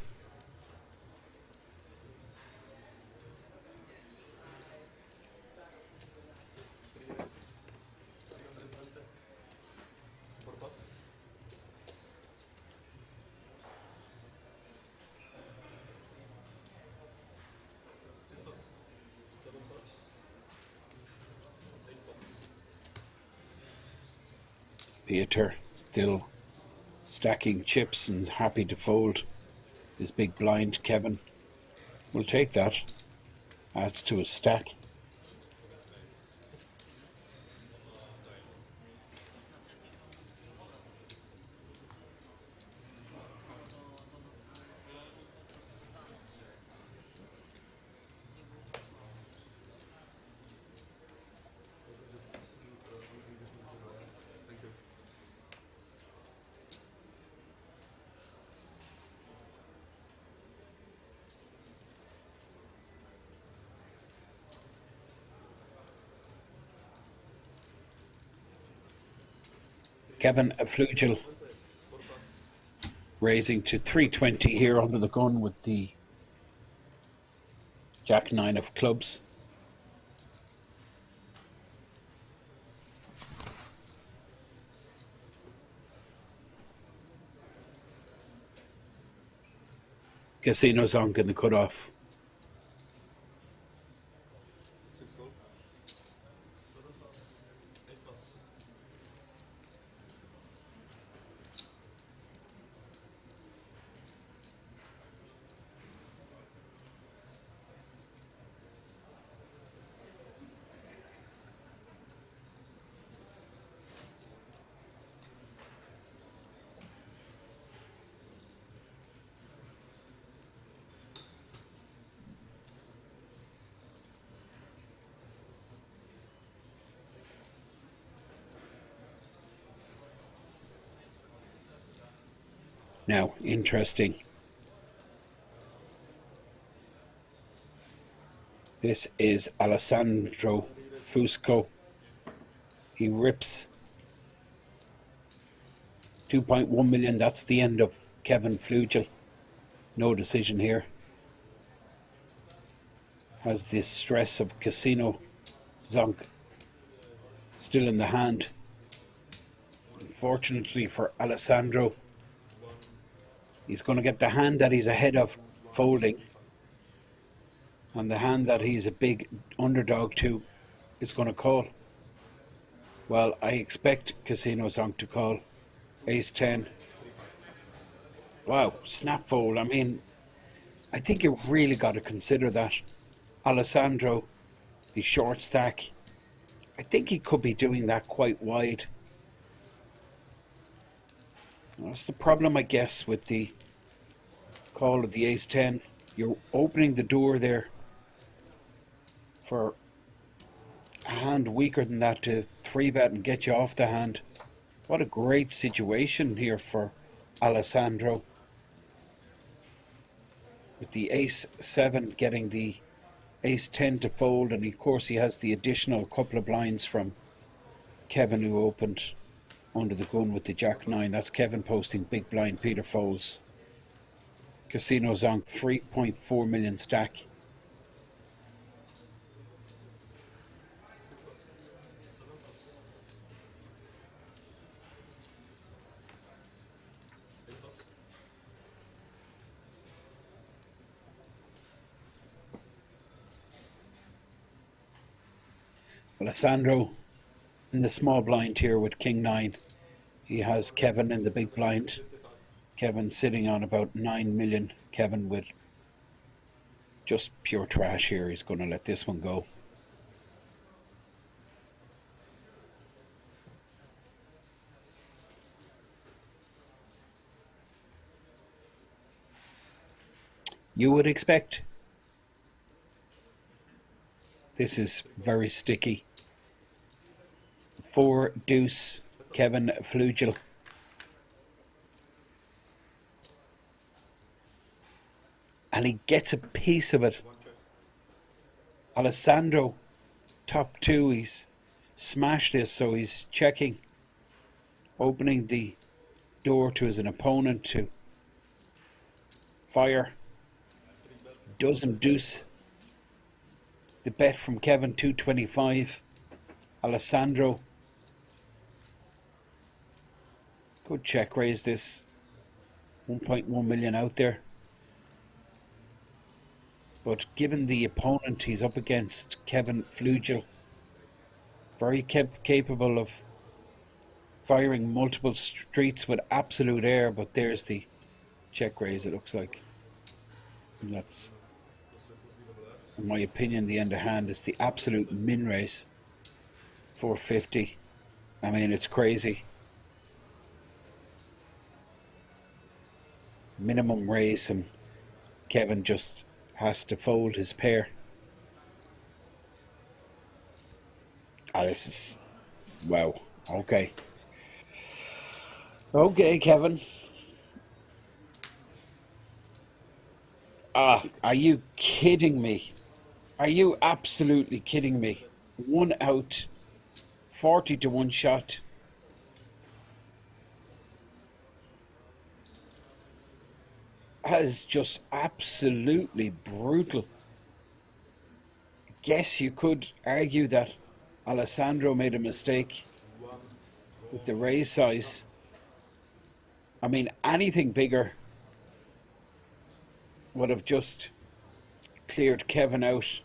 Peter still stacking chips and happy to fold his big blind. Kevin will take that. Adds to his stack. Kevin Flugel raising to 320 here under the gun with the Jack 9 of clubs. Casino's on in the cutoff. Now, interesting. This is Alessandro Fusco. He rips 2.1 million. That's the end of Kevin Flugel. No decision here. Has this stress of Casino Zonk still in the hand. Unfortunately for Alessandro, he's going to get the hand that he's ahead of folding, and the hand that he's a big underdog to is going to call. Well, I expect Casino Zonk to call. Ace 10. Wow, snap fold. I mean, I think you really got to consider that. Alessandro, the short stack, I think he could be doing that quite wide. That's the problem, I guess, with the call of the Ace 10. You're opening the door there for a hand weaker than that to 3-bet and get you off the hand. What a great situation here for Alessandro. With the ace-7 getting the ace-10 to fold, and of course he has the additional couple of blinds from Kevin, who opened under the gun with the jack-9. That's Kevin posting big blind, Peter folds. Casino's on 3.4 million stack. Alessandro in the small blind here with King-9. He has Kevin in the big blind. Kevin sitting on about 9 million. Kevin with just pure trash here. He's going to let this one go. You would expect. This is very sticky. 4 deuce, Kevin Flugel. And he gets a piece of it. Alessandro, top 2, he's smashed this, so he's checking, opening the door to his opponent to fire. Doesn't deuce. The bet from Kevin, 225. Alessandro. Good check raise this. 1.1 million out there. But given the opponent he's up against, Kevin Flugel, very capable of firing multiple streets with absolute air, but there's the check raise, it looks like. And that's, in my opinion, the end of hand is the absolute min raise. 450. I mean, it's crazy. Minimum raise, and Kevin just has to fold his pair. This is, wow. Okay. Okay, Kevin. Are you kidding me? Are you absolutely kidding me? 1 out, 40 to 1 shot. That is just absolutely brutal. Guess you could argue that Alessandro made a mistake with the raise size. I mean, anything bigger would have just cleared Kevin out.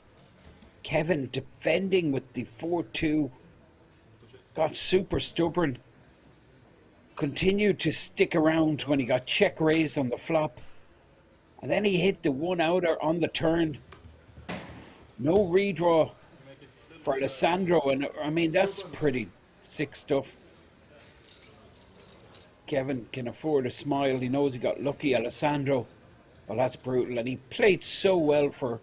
Kevin defending with the 4-2, got super stubborn, continued to stick around when he got check raised on the flop, and then he hit the 1-outer on the turn. No redraw for Alessandro, and I mean, that's pretty sick stuff. Kevin can afford a smile. He knows he got lucky. Alessandro, well, that's brutal. And he played so well for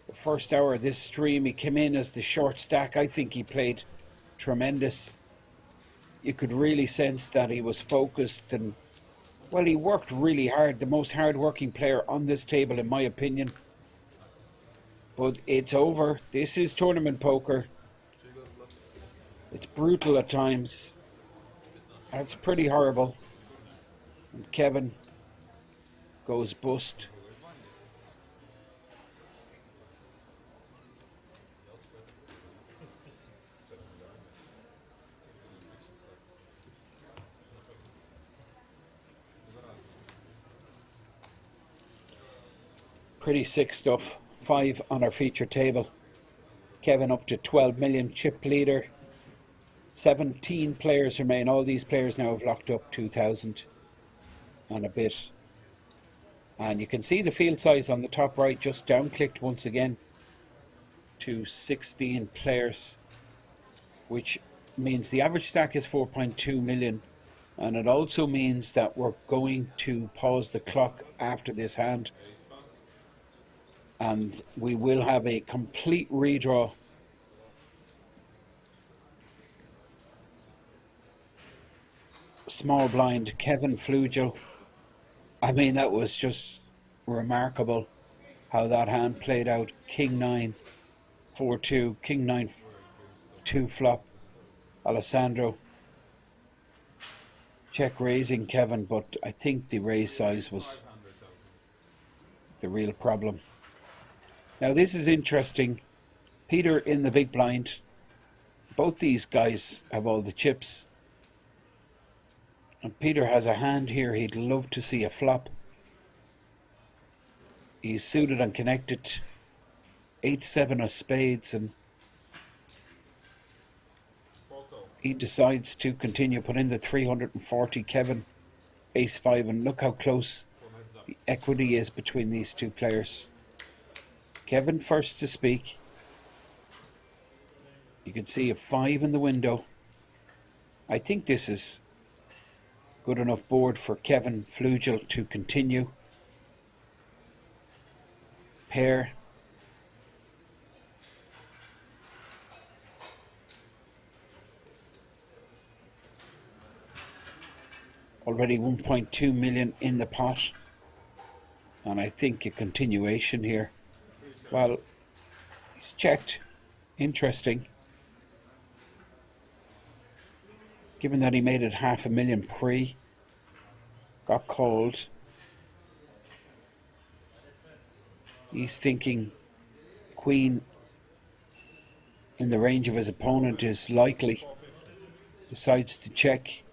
the first hour of this stream. He came in as the short stack. I think he played tremendous. You could really sense that he was focused, and well, he worked really hard. The most hard-working player on this table, in my opinion. But it's over. This is tournament poker. It's brutal at times. That's pretty horrible. And Kevin goes bust. Pretty sick stuff. 5 on our feature table. Kevin up to 12 million chip leader. 17 players remain. All these players now have locked up 2,000 and a bit. And you can see the field size on the top right just down clicked once again to 16 players, which means the average stack is 4.2 million. And it also means that we're going to pause the clock after this hand. And we will have a complete redraw. Small blind, Kevin Flugel. I mean, that was just remarkable how that hand played out. King 9, 4-2, King 9, 2 flop. Alessandro. Check raising Kevin, but I think the raise size was the real problem. Now this is interesting. Peter in the big blind. Both these guys have all the chips. And Peter has a hand here he'd love to see a flop. He's suited and connected. 8-7 of spades, and he decides to continue, put in the 340. Kevin, ace-5, and look how close the equity is between these two players. Kevin first to speak. You can see a 5 in the window. I think this is good enough board for Kevin Flugel to continue. Pair. Already 1.2 million in the pot. And I think a continuation here. Well, he's checked. Interesting. Given that he made it 500,000 pre, got called. He's thinking queen in the range of his opponent is likely. Decides to check.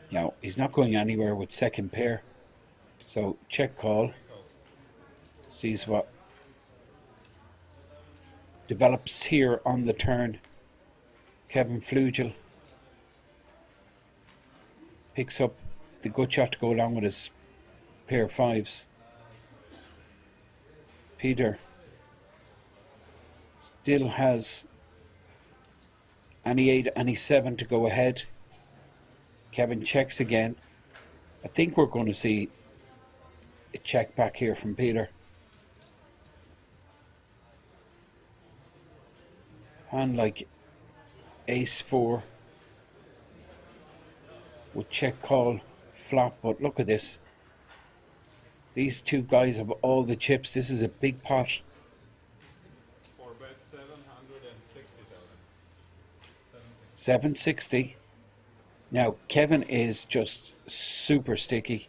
Now, he's not going anywhere with second pair. So, check call. Sees what develops here on the turn. Kevin Flugel picks up the good shot to go along with his pair of 5s. Peter still has any 8, any 7 to go ahead. Kevin checks again. I think we're going to see a check back here from Peter. Hand like ace-4 would check call flop, but look at this. These two guys have all the chips. This is a big pot. 4-bet 760,000. 760. Now Kevin is just super sticky.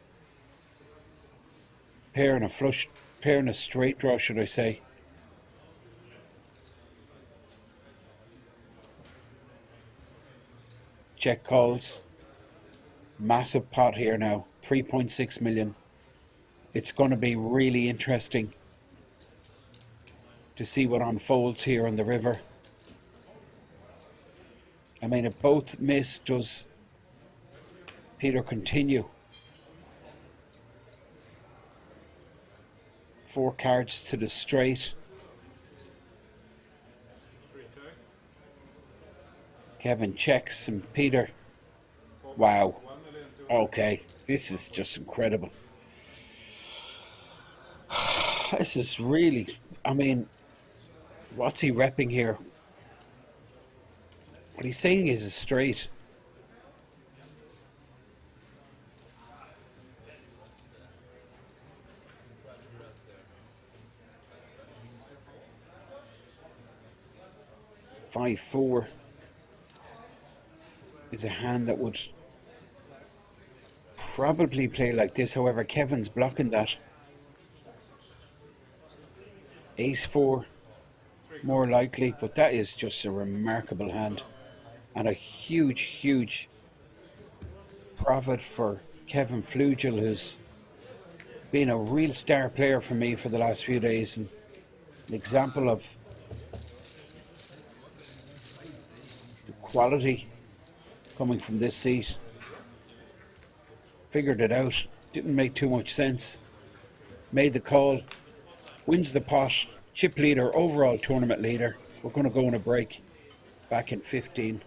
Pair and a flush, pair and a straight draw, should I say. Check calls. Massive pot here now. 3.6 million. It's going to be really interesting to see what unfolds here on the river. I mean, if both miss, does Peter continue? 4 cards to the straight. Kevin checks and Peter. Wow. Okay, this is just incredible. This is really, I mean, what's he repping here? What he's saying is a straight. Five, 4 is a hand that would probably play like this. However, Kevin's blocking that. Ace-4 more likely, but that is just a remarkable hand and a huge profit for Kevin Flugel, who's been a real star player for me for the last few days, and an example of the quality coming from this seat. Figured it out, didn't make too much sense, made the call, wins the pot, chip leader, overall tournament leader. We're going to go on a break. back in 15.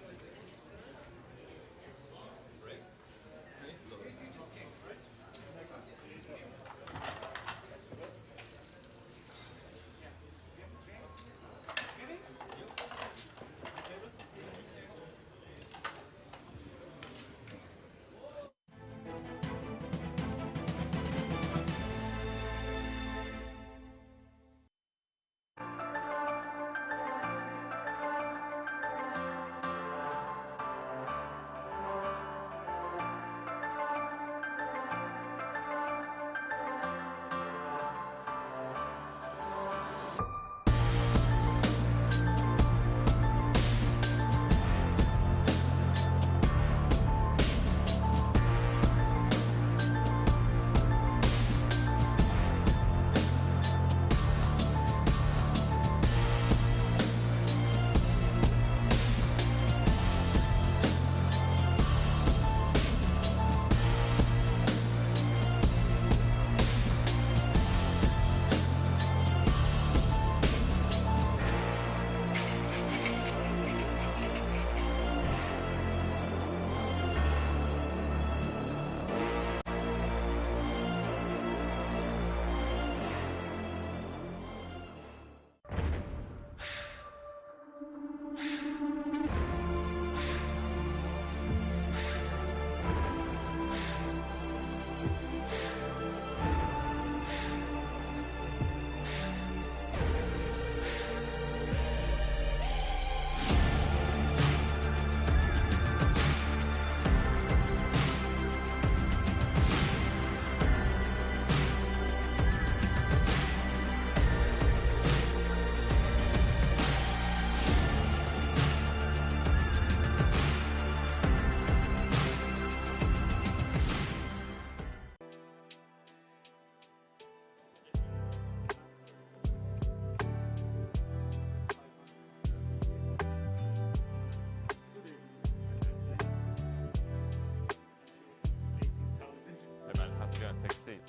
Take a seat.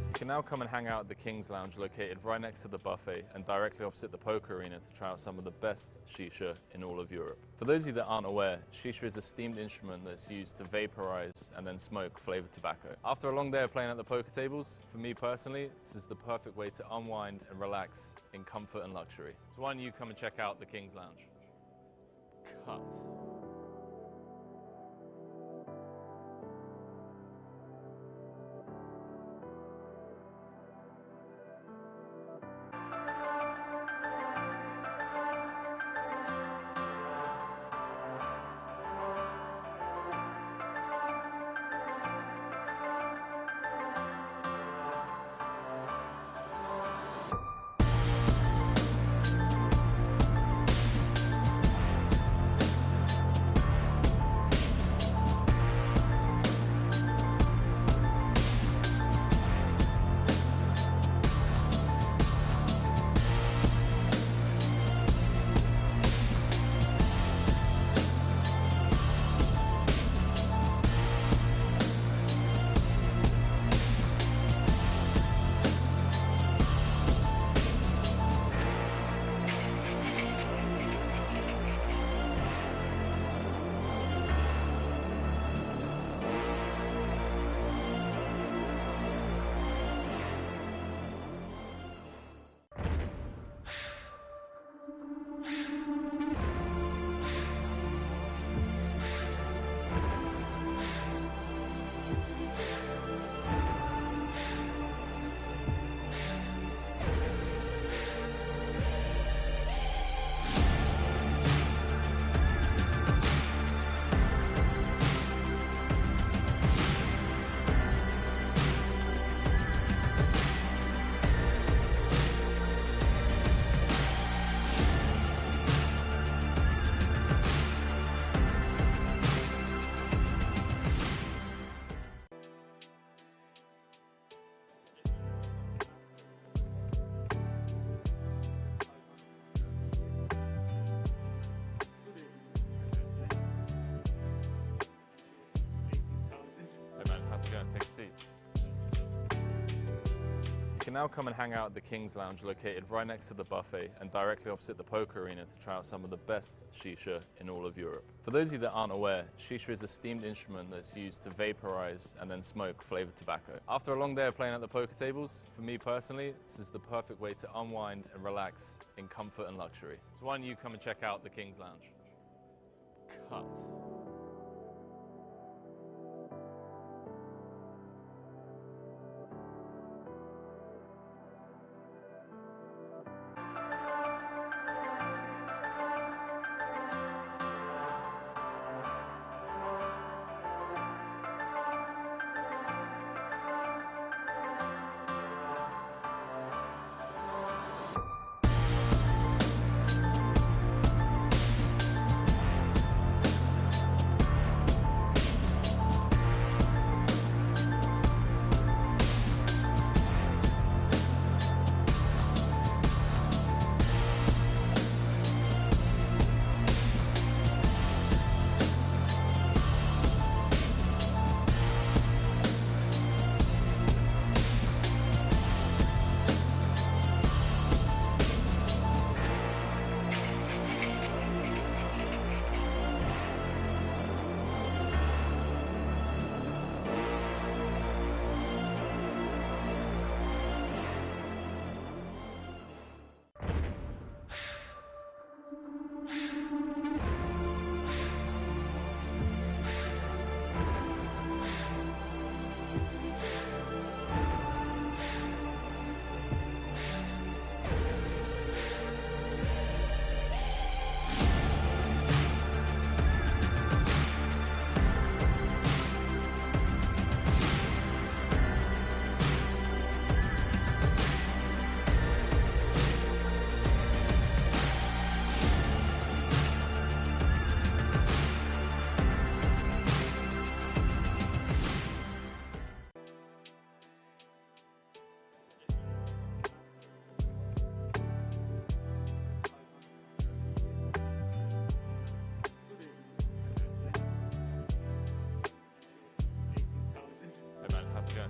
You can now come and hang out at the King's Lounge located right next to the buffet and directly opposite the poker arena to try out some of the best shisha in all of Europe. For those of you that aren't aware, shisha is a steamed instrument that's used to vaporize and then smoke flavored tobacco. After a long day of playing at the poker tables, for me personally, this is the perfect way to unwind and relax in comfort and luxury. So why don't you come and check out the King's Lounge? Cut. You can now come and hang out at the King's Lounge located right next to the buffet and directly opposite the poker arena to try out some of the best shisha in all of Europe. For those of you that aren't aware, shisha is a steamed instrument that's used to vaporize and then smoke flavored tobacco. After a long day of playing at the poker tables, for me personally, this is the perfect way to unwind and relax in comfort and luxury. So why don't you come and check out the King's Lounge? Cut.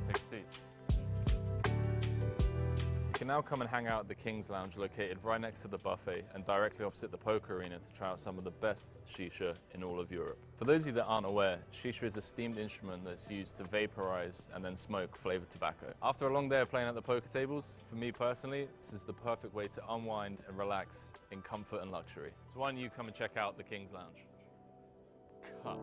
Take a seat. You can now come and hang out at the King's Lounge located right next to the buffet and directly opposite the poker arena to try out some of the best shisha in all of Europe. For those of you that aren't aware, shisha is a steamed instrument that's used to vaporize and then smoke flavored tobacco. After a long day of playing at the poker tables, for me personally, this is the perfect way to unwind and relax in comfort and luxury. So why don't you come and check out the King's Lounge? Cut.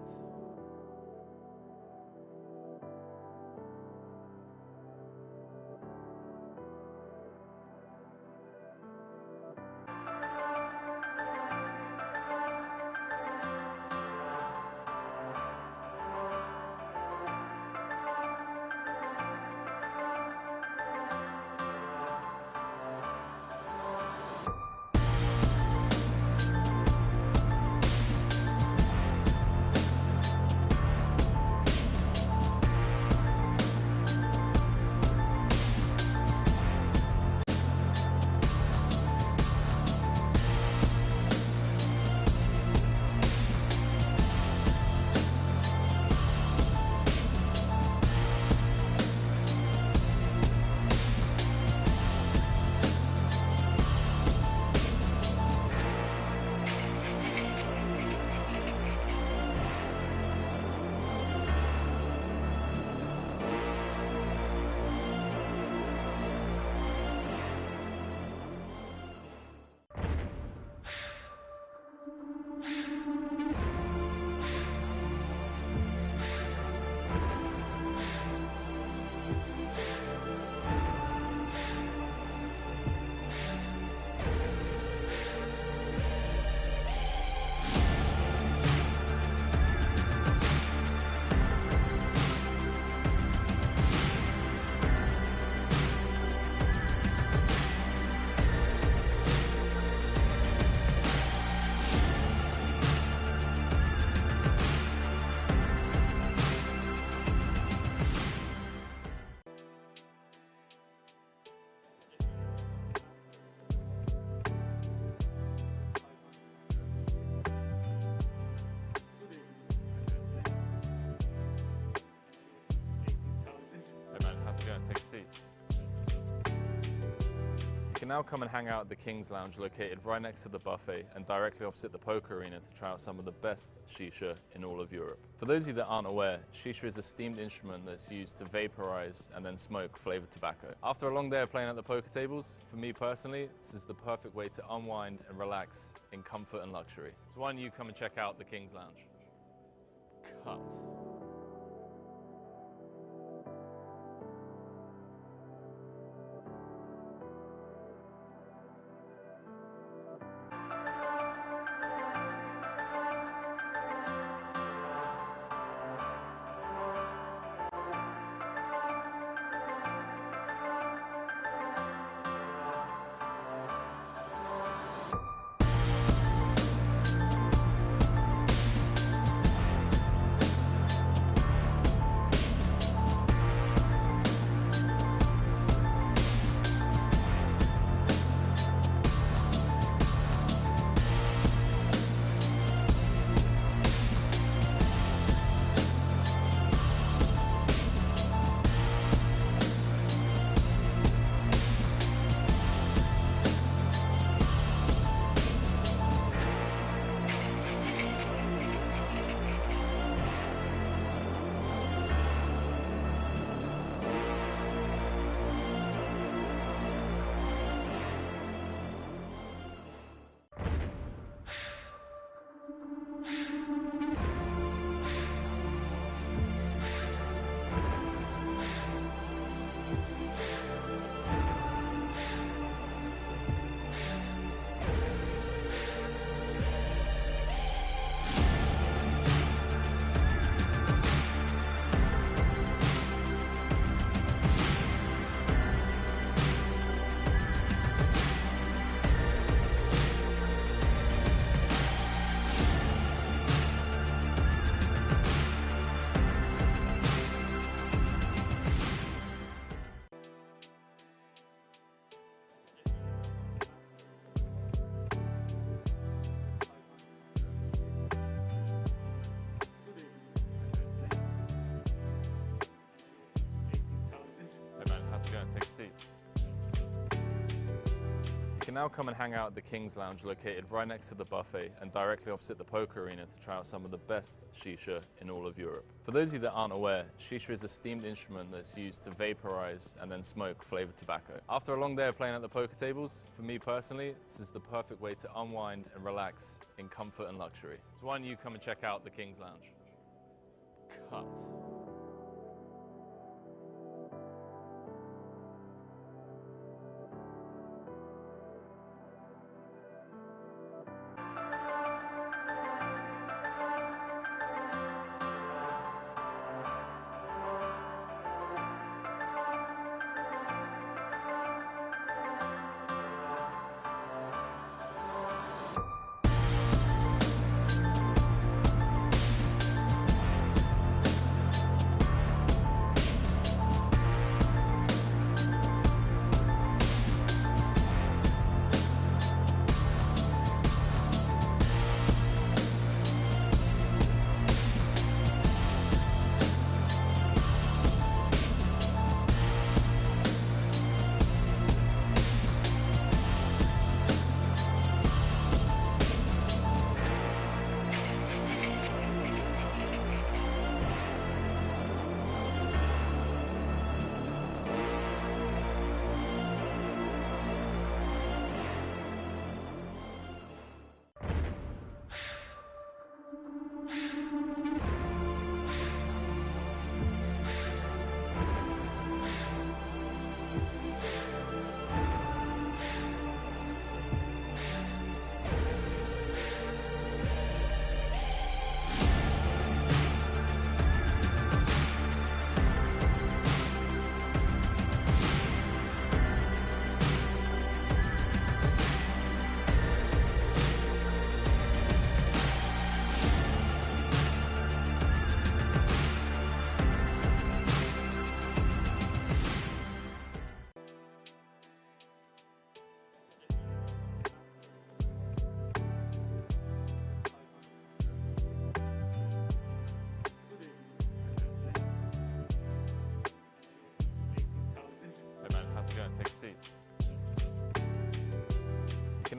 can now come and hang out at the King's Lounge located right next to the buffet and directly opposite the poker arena to try out some of the best shisha in all of Europe. For those of you that aren't aware, shisha is a steamed instrument that's used to vaporize and then smoke flavored tobacco. After a long day of playing at the poker tables, for me personally, this is the perfect way to unwind and relax in comfort and luxury. So why don't you come and check out the King's Lounge? Cut. Take a seat. You can now come and hang out at the King's Lounge located right next to the buffet and directly opposite the poker arena to try out some of the best shisha in all of Europe. For those of you that aren't aware, shisha is a steamed instrument that's used to vaporize and then smoke flavored tobacco. After a long day of playing at the poker tables, for me personally, this is the perfect way to unwind and relax in comfort and luxury. So why don't you come and check out the King's Lounge? Cut.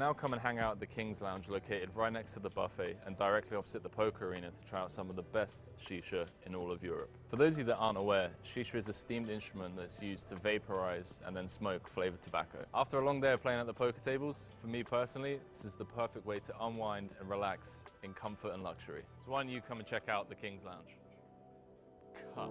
now come and hang out at the King's Lounge located right next to the buffet and directly opposite the poker arena to try out some of the best shisha in all of Europe. For those of you that aren't aware, shisha is a steamed instrument that's used to vaporize and then smoke flavored tobacco. After a long day of playing at the poker tables, for me personally, this is the perfect way to unwind and relax in comfort and luxury. So why don't you come and check out the King's Lounge? Cut.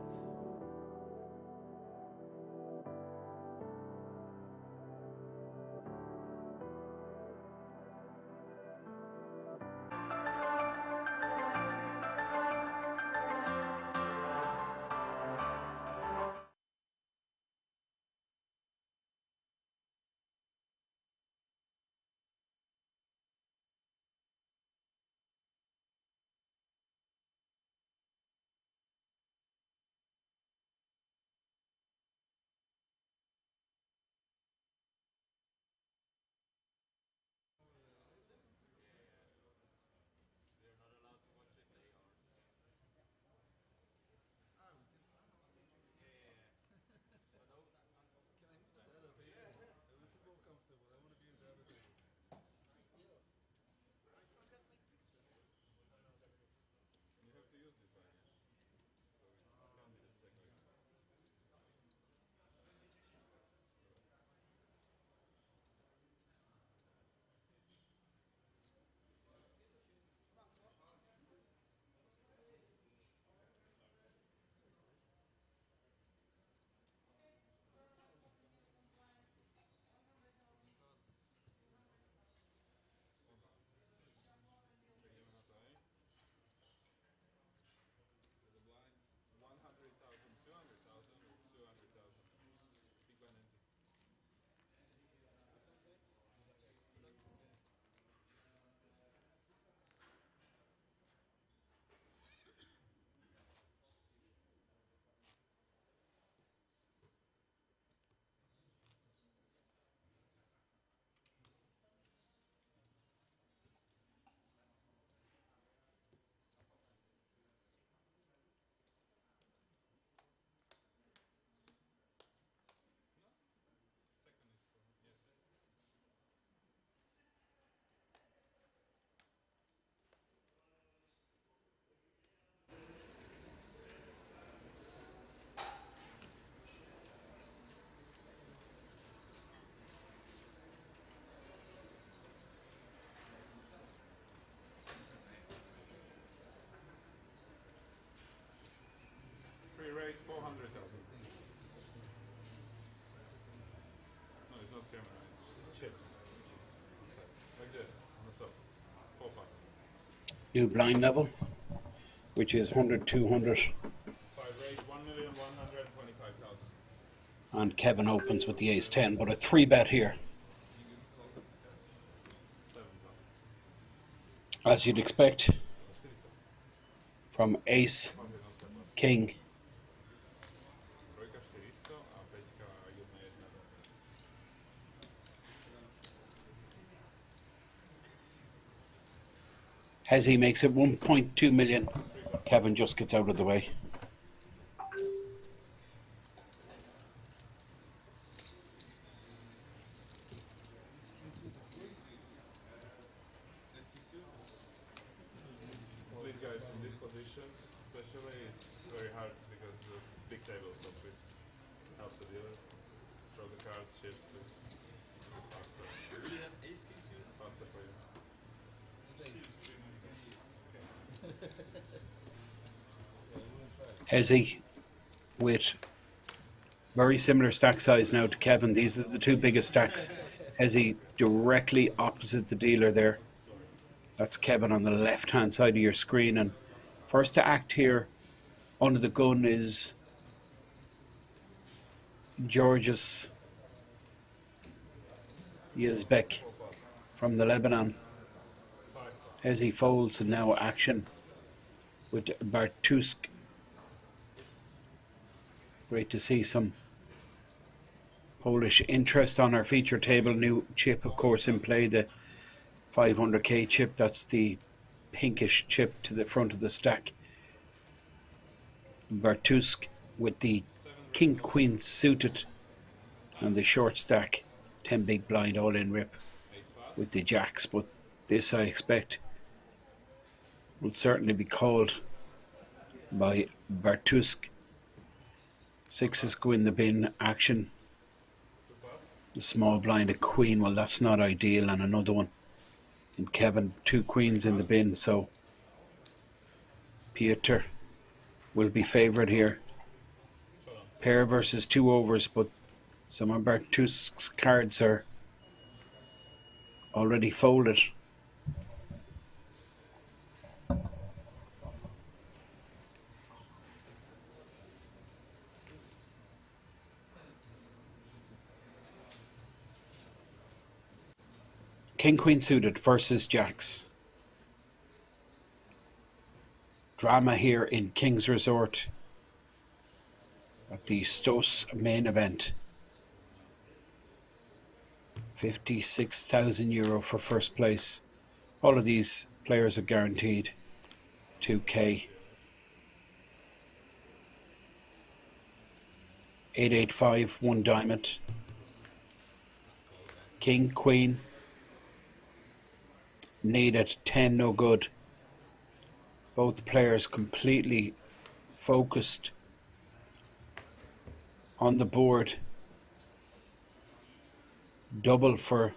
Raise 400,000. No, it's not camera, it's chips. Like this, on the top. 4 pass. New blind level, which is 100, 200. 5 raise 1,125,000. And Kevin opens with the ace 10, but a 3-bet here. 7 plus. As you'd expect from ace, king, Trojka 400, a peťka 1,1. Hezzy makes it 1.2 million. Kevin just gets out of the way. Please guys, from this position, especially, it's very hard because the big table, so please help the dealers. Throw the cards, chips, please. Faster. Faster for you. Hezzy with very similar stack size now to Kevin. These are the two biggest stacks. Hezzy directly opposite the dealer there. That's Kevin on the left hand side of your screen. And first to act here under the gun is Georges Yazbek from the Lebanon. Hezzy folds and now action with Bartusk. Great to see some Polish interest on our feature table. New chip, of course, in play, the 500k chip. That's the pinkish chip to the front of the stack. Bartusk with the king queen suited and the short stack, 10 big blind all in rip. 8 pass. with the jacks, but this I expect will certainly be called by Bartusk. Sixes go in the bin, action. The small blind, a queen, well that's not ideal, and another one. And Kevin, 2 queens in the bin, so Piotr will be favoured here. Pair versus 2 overs, but some of Bartusk's cards are already folded. King Queen suited versus jacks. Drama here in King's Resort at the ZTO Main Event. €56,000 for first place. All of these players are guaranteed 2K. 885, 1 diamond. King, Queen. Need at 10, no good. Both players completely focused on the board. Double for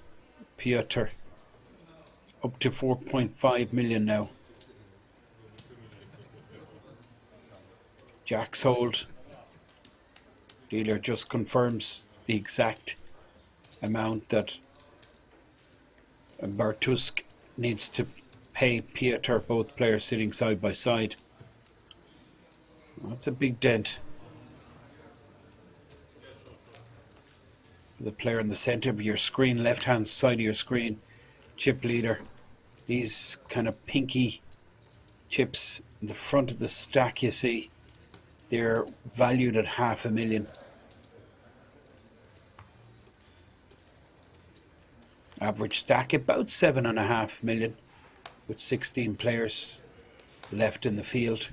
Piotr. Up to 4.5 million now. Jacks hold. Dealer just confirms the exact amount that Bartusk needs to pay Piotr, both players sitting side by side. That's a big dent. The player in the centre of your screen, left hand side of your screen, chip leader. These kind of pinky chips in the front of the stack, you see, they're valued at $500,000. Average stack about 7.5 million, with 16 players left in the field.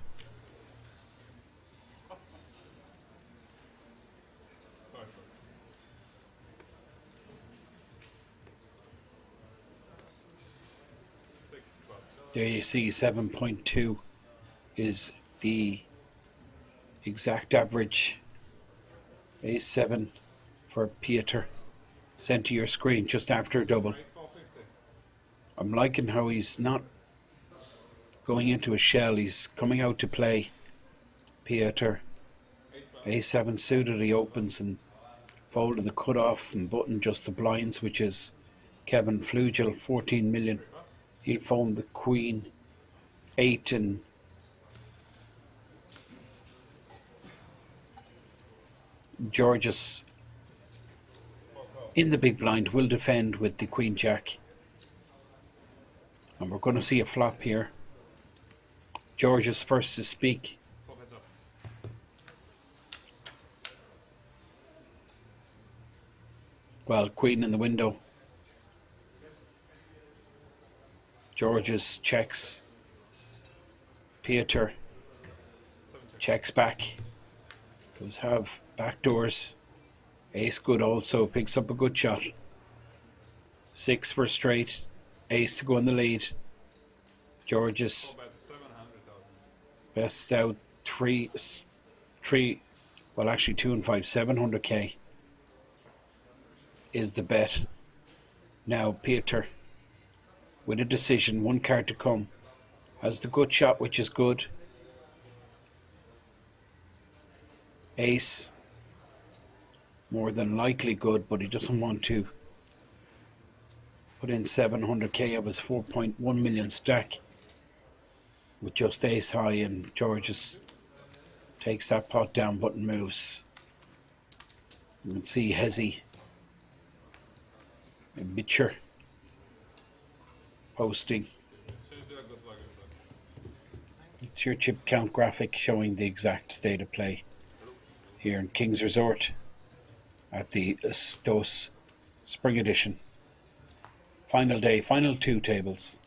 There you see 7.2 is the exact average. A7 for Piotr. Sent to your screen just after a double. I'm liking how he's not going into a shell, he's coming out to play. Piotr. A7 suited, he opens and folded the cut-off and button just the blinds, which is Kevin Flugel, 14 million. He'll fold the Queen, 8, and Georges in the big blind will defend with the Queen Jack. And we're going to see a flop here. Georges first to speak. Well, Queen in the window. Georges checks. Piotr checks back. Does have backdoors. Ace good also, picks up a good shot. 6 for straight. Ace to go in the lead. Georges best out 3, well actually 2 and 5, 700k is the bet. Now Piotr with a decision, 1 card to come. Has the good shot, which is good. Ace, more than likely good, but he doesn't want to put in 700k of his 4.1 million stack with just ace high, and Georges takes that pot down, button moves. You can see Hezi, a Mitcher posting. It's your chip count graphic showing the exact state of play here in King's Resort at the ZTO Spring Edition. Final day, final 2 tables.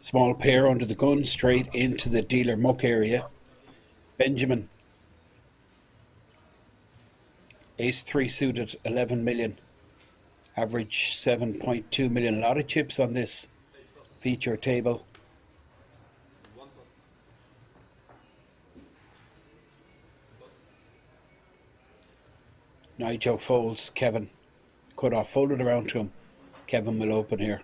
Small pair under the gun, straight into the dealer muck area. Benjamin. Ace 3 suited, 11 million. Average 7.2 million. A lot of chips on this feature table. Nigel folds, Kevin. Cut off, folded around to him. Kevin will open here.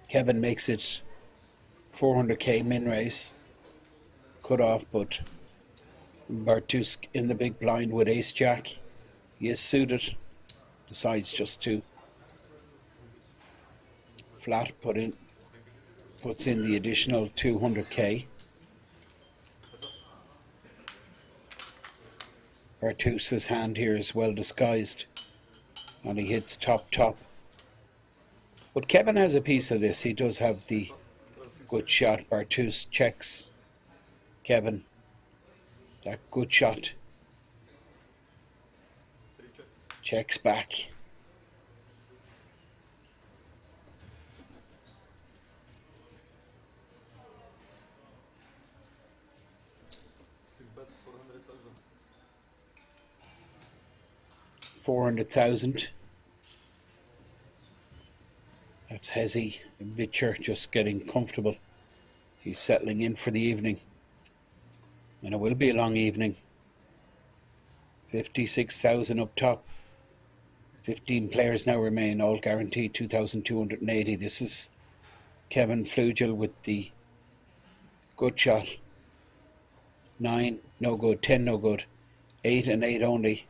Kevin makes it 400k min raise. Cut off, but Bartusk in the big blind with ace jack. He is suited. Decides just to flat, puts in the additional 200k. Bartus's hand here is well disguised, and he hits top. But Kevin has a piece of this. He does have the good shot. Bartus checks Kevin. That good shot. Checks back. $400,000. That's Hezzy Bitcher just getting comfortable. He's settling in for the evening. And it will be a long evening. 56,000 up top. 15 players now remain, all guaranteed 2,280. This is Kevin Flugel with the good shot. 9, no good. 10, no good. 8 and 8 only.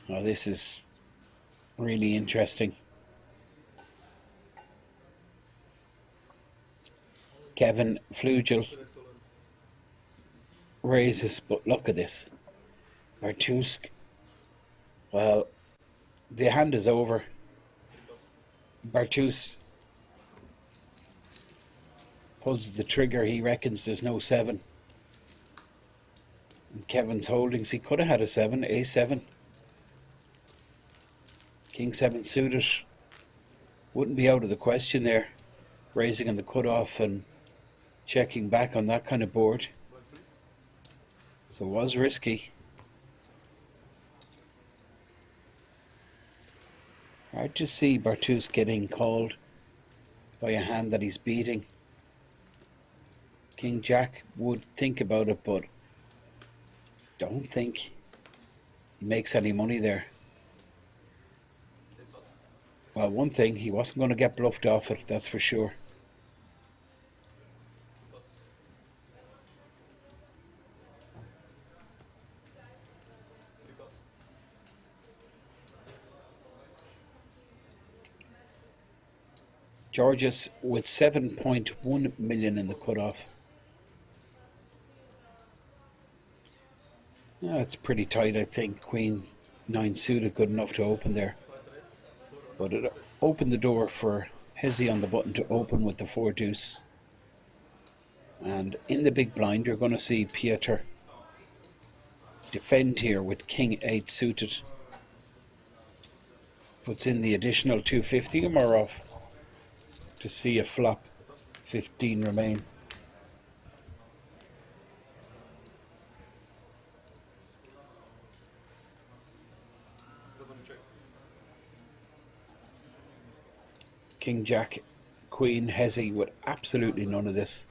Oh, this is really interesting. Kevin Flugel raises, but look at this. Bartusk. Well, the hand is over. Bartus pulls the trigger. He reckons there's no 7. And Kevin's holdings. He could have had a 7, A7. King 7 suited. Wouldn't be out of the question there. Raising on the cutoff and checking back on that kind of board. So it was risky. Hard to see Bartus getting called by a hand that he's beating. King Jack would think about it, but don't think he makes any money there. Well, one thing, he wasn't going to get bluffed off it, that's for sure. Georges with 7.1 million in the cutoff. It's pretty tight, I think. Queen 9 suited, good enough to open there. But it opened the door for Hezzy on the button to open with the 4 deuce. And in the big blind, you're going to see Piotr defend here with King 8 suited. Puts in the additional 250 or more off to see a flop. 15 remain. King Jack, Queen, Hezzy with absolutely none of this.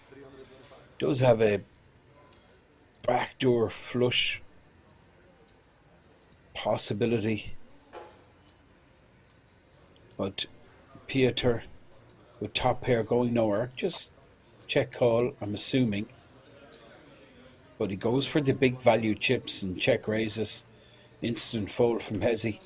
Does have a backdoor flush possibility, but Piotr with top pair going nowhere. Just check call, I'm assuming, but he goes for the big value chips and check raises. Instant fold from Hezzy.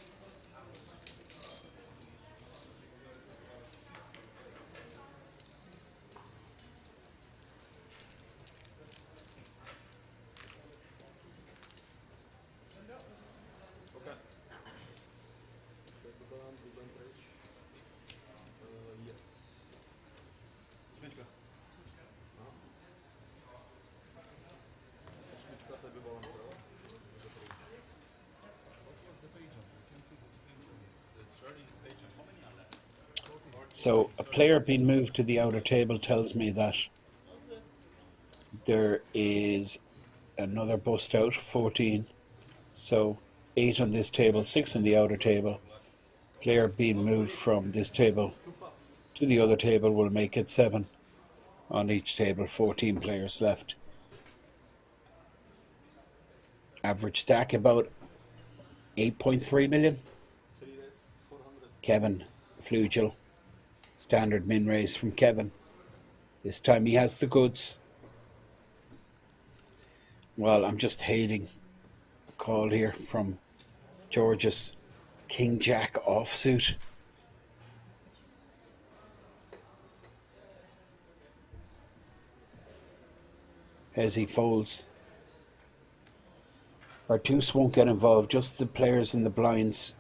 So a player being moved to the outer table tells me that there is another bust out, 14. So 8 on this table, 6 on the outer table. Player being moved from this table to the other table will make it 7 on each table, 14 players left. Average stack about 8.3 million. Kevin Flugel, standard min raise from Kevin. This time he has the goods. Well, I'm just hailing a call here from George's King Jack offsuit. As he folds. Our deuce won't get involved, just the players in the blinds.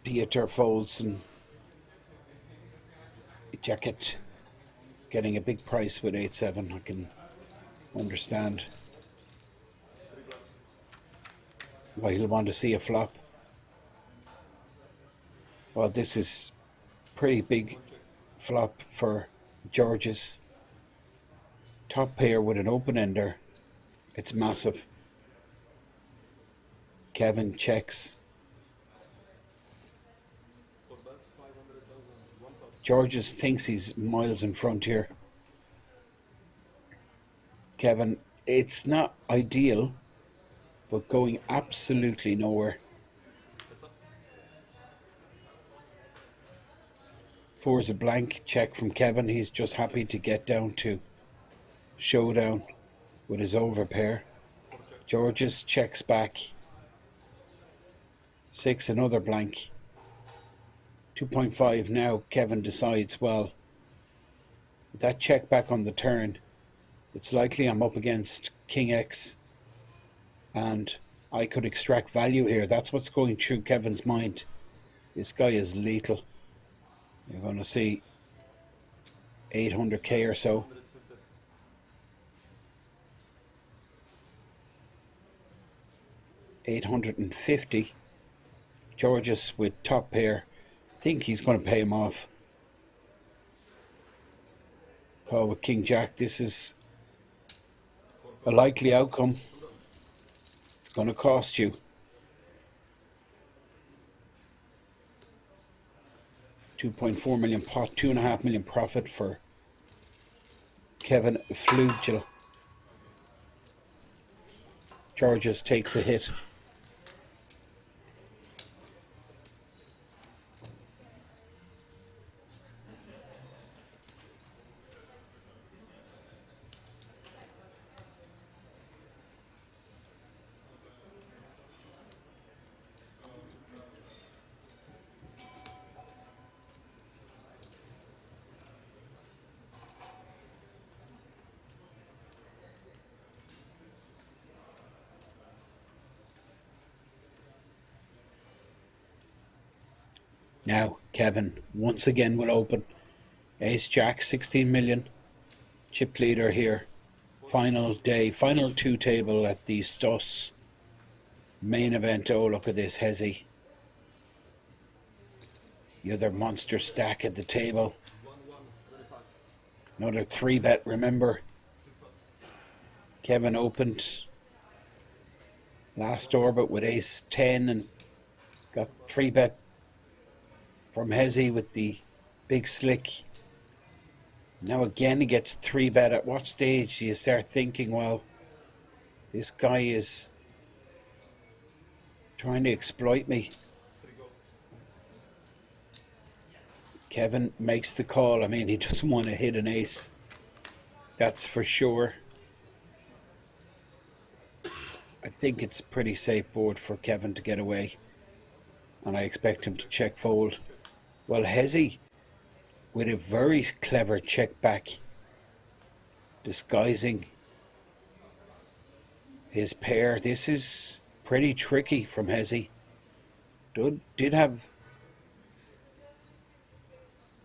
Pieter folds and Jacket getting a big price with 8-7. I can understand why he'll want to see a flop. Well, this is pretty big flop for George's. Top pair with an open ender. It's massive. Kevin checks. George's thinks he's miles in front here. Kevin, it's not ideal, but going absolutely nowhere. 4 is a blank check from Kevin. He's just happy to get down to showdown with his overpair. George's checks back. 6, another blank. 2.5 now. Kevin decides, well, with that check back on the turn, it's likely I'm up against King X and I could extract value here. That's what's going through Kevin's mind. This guy is lethal. You're going to see 800k or so. $850. George's with top pair. I think he's going to pay him off. Call with King Jack. This is a likely outcome. It's going to cost you. 2.4 million pot, 2.5 million profit for Kevin Flugel. Georges takes a hit. Now Kevin once again will open. Ace Jack, 16 million. Chip leader here. Final day, final 2 table at the ZTO Main Event. Oh, look at this Hezzy. The other monster stack at the table. Another 3-bet, remember. Kevin opened last orbit with ace 10 and got 3-bet from Hezzy with the big slick. Now again he gets 3-bet. At what stage do you start thinking, well, this guy is trying to exploit me? Kevin makes the call. I mean, he doesn't want to hit an ace. That's for sure. I think it's pretty safe board for Kevin to get away. And I expect him to check fold. Well, Hezzy with a very clever check back, disguising his pair. This is pretty tricky from Hezzy. Did have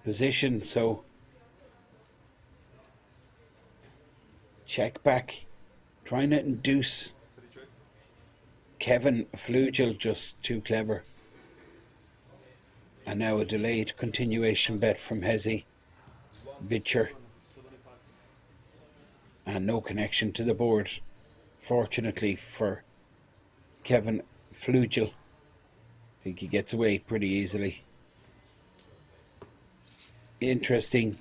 position, so check back, trying to induce Kevin Flugel, just too clever. And now a delayed continuation bet from Hezi, Bitcher, and no connection to the board, fortunately for Kevin Flugel. I think he gets away pretty easily. Interesting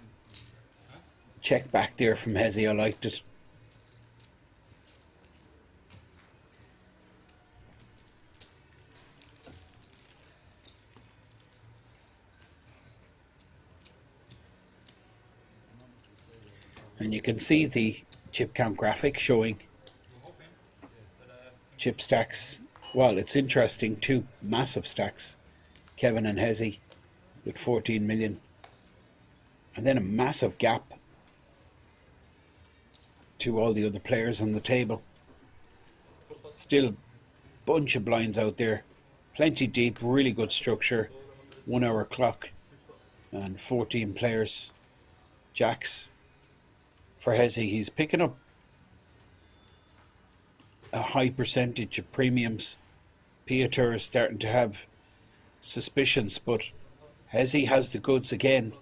check back there from Hezi, I liked it. And you can see the chip count graphic showing chip stacks. Well, it's interesting, two massive stacks, Kevin and Hezi with 14 million, and then a massive gap to all the other players on the table. Still a bunch of blinds out there, plenty deep, really good structure, 1 hour clock, and 14 players. Jacks for Hezi, he's picking up a high percentage of premiums. Piotr is starting to have suspicions, but Hezi has the goods again.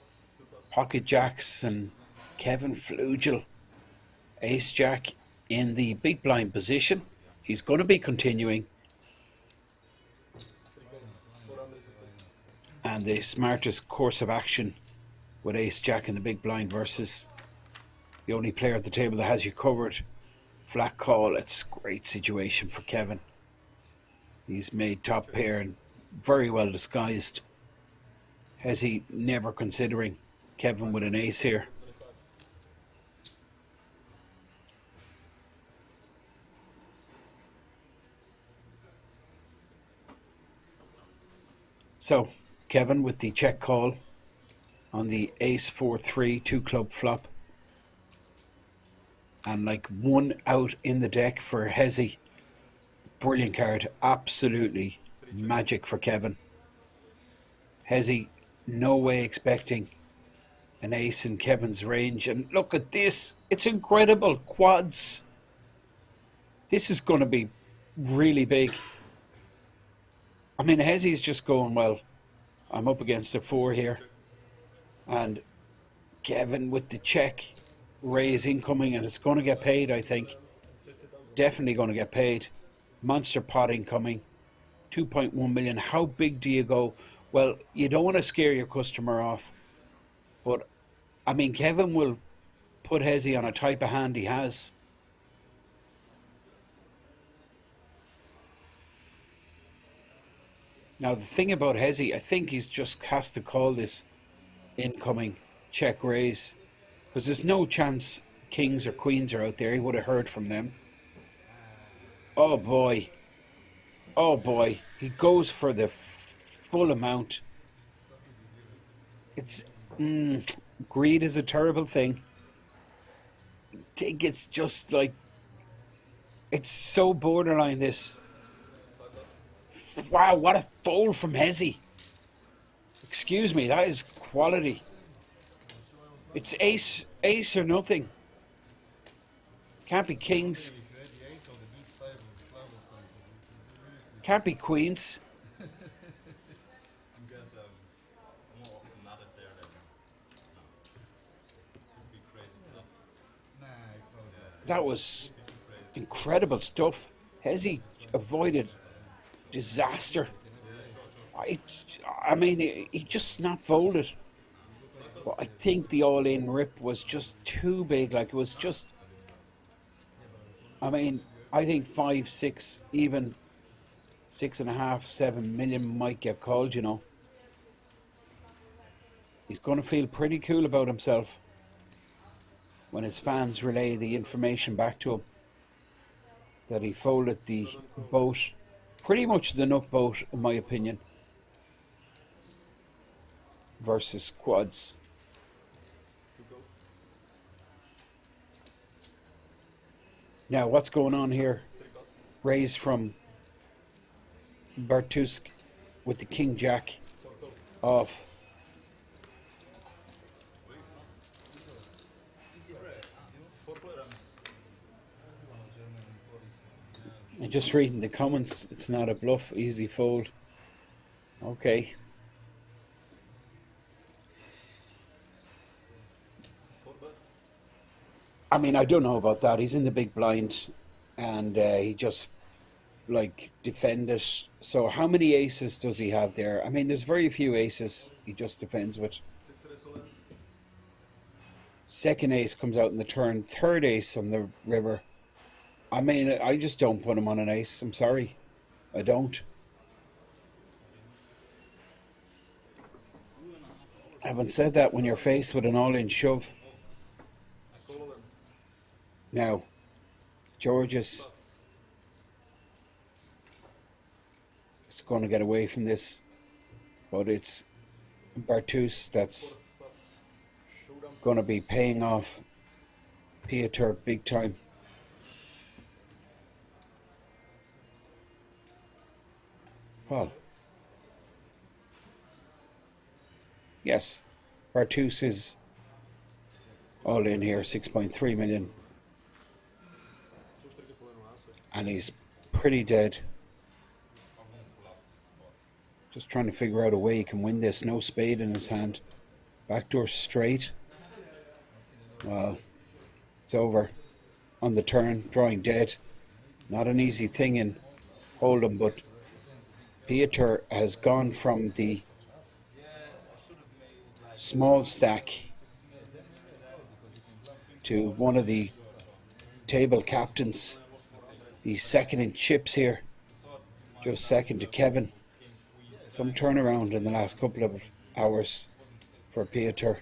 Pocket jacks and Kevin Flugel, ace jack in the big blind position. He's going to be continuing. And the smartest course of action with ace jack in the big blind versus the only player at the table that has you covered. Flat call. It's a great situation for Kevin. He's made top pair and very well disguised. Hezi never considering Kevin with an ace here. So Kevin with the check call on the ace 4-3 2 club flop, and like one out in the deck for Hezi. Brilliant card, absolutely magic for Kevin. Hezi no way expecting an ace in Kevin's range, and look at this, it's incredible. Quads. This is going to be really big. I mean, Hezi's just going, well, I'm up against a 4 here, and Kevin with the check raise incoming, and it's going to get paid. I think definitely going to get paid. Monster pot incoming, 2.1 million. How big do you go? Well, you don't want to scare your customer off, but I mean, Kevin will put Hezi on a type of hand he has. Now the thing about Hezi, I think he's just has to call this incoming check raise, because there's no chance kings or queens are out there. He would have heard from them. Oh boy, oh boy, he goes for the full amount. It's greed is a terrible thing. I think it's just like, it's so borderline, this. Wow, what a fold from Hezi. Excuse me, that is quality. It's ace or nothing. Can't be kings. Can't be queens. That was incredible stuff. Hezi avoided disaster. I mean, he just snap folded. But I think the all-in rip was just too big. Like, it was just, I mean, I think 5, 6, even 6.5, 7 million might get called, you know. He's going to feel pretty cool about himself when his fans relay the information back to him that he folded the boat, pretty much the nut boat in my opinion, versus quads. Now what's going on here? Raise from Bertusk with the king jack off. And just reading the comments, it's not a bluff, easy fold. Okay. I mean, I don't know about that. He's in the big blind, and he just like defend it. So how many aces does he have there? I mean, there's very few aces he just defends with. Second ace comes out in the turn. Third ace on the river. I mean, I just don't put him on an ace. I'm sorry. I don't. Having said that, when you're faced with an all-in shove. Now, George's going to get away from this, but it's Bartus that's going to be paying off Piotr big time. Well, yes, Bartus is all in here, 6.3 million, and he's pretty dead. Just trying to figure out a way he can win this. No spade in his hand. Backdoor straight. Well, it's over on the turn. Drawing dead. Not an easy thing in Hold'em, but Piotr has gone from the small stack to one of the table captains. He's second in chips here. Just second to Kevin. Some turnaround in the last couple of hours for Piotr.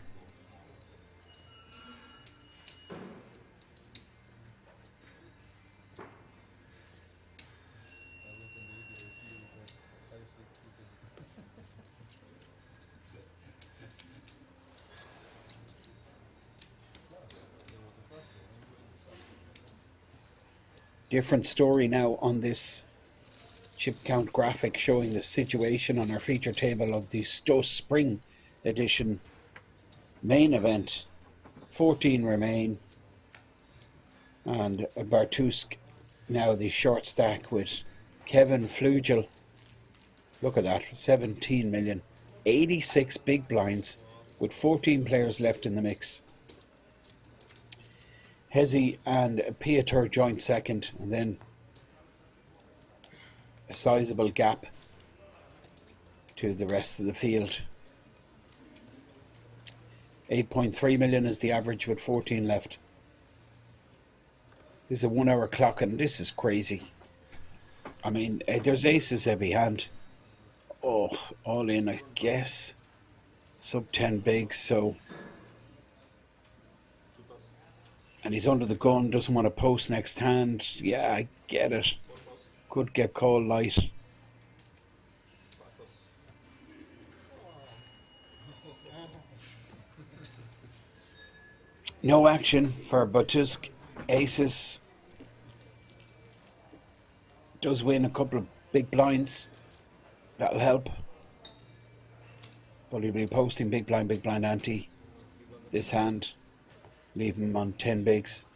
Different story now on this chip count graphic showing the situation on our feature table of the Stowe Spring Edition main event. 14 remain, and Bartusk now the short stack with Kevin Flugel. Look at that, 17 million, 86 big blinds with 14 players left in the mix. Hezi and Piotr joint second, and then a sizable gap to the rest of the field. 8.3 million is the average with 14 left. This is a 1 hour clock, and this is crazy. I mean, there's aces every hand. Oh, all in, I guess. Sub 10 big, so. And he's under the gun, doesn't want to post next hand. Yeah, I get it. Could get called light. No action for Bartusk. Aces. Does win a couple of big blinds. That'll help. But he'll be posting big blind ante. This hand. Leave him on 10 bigs.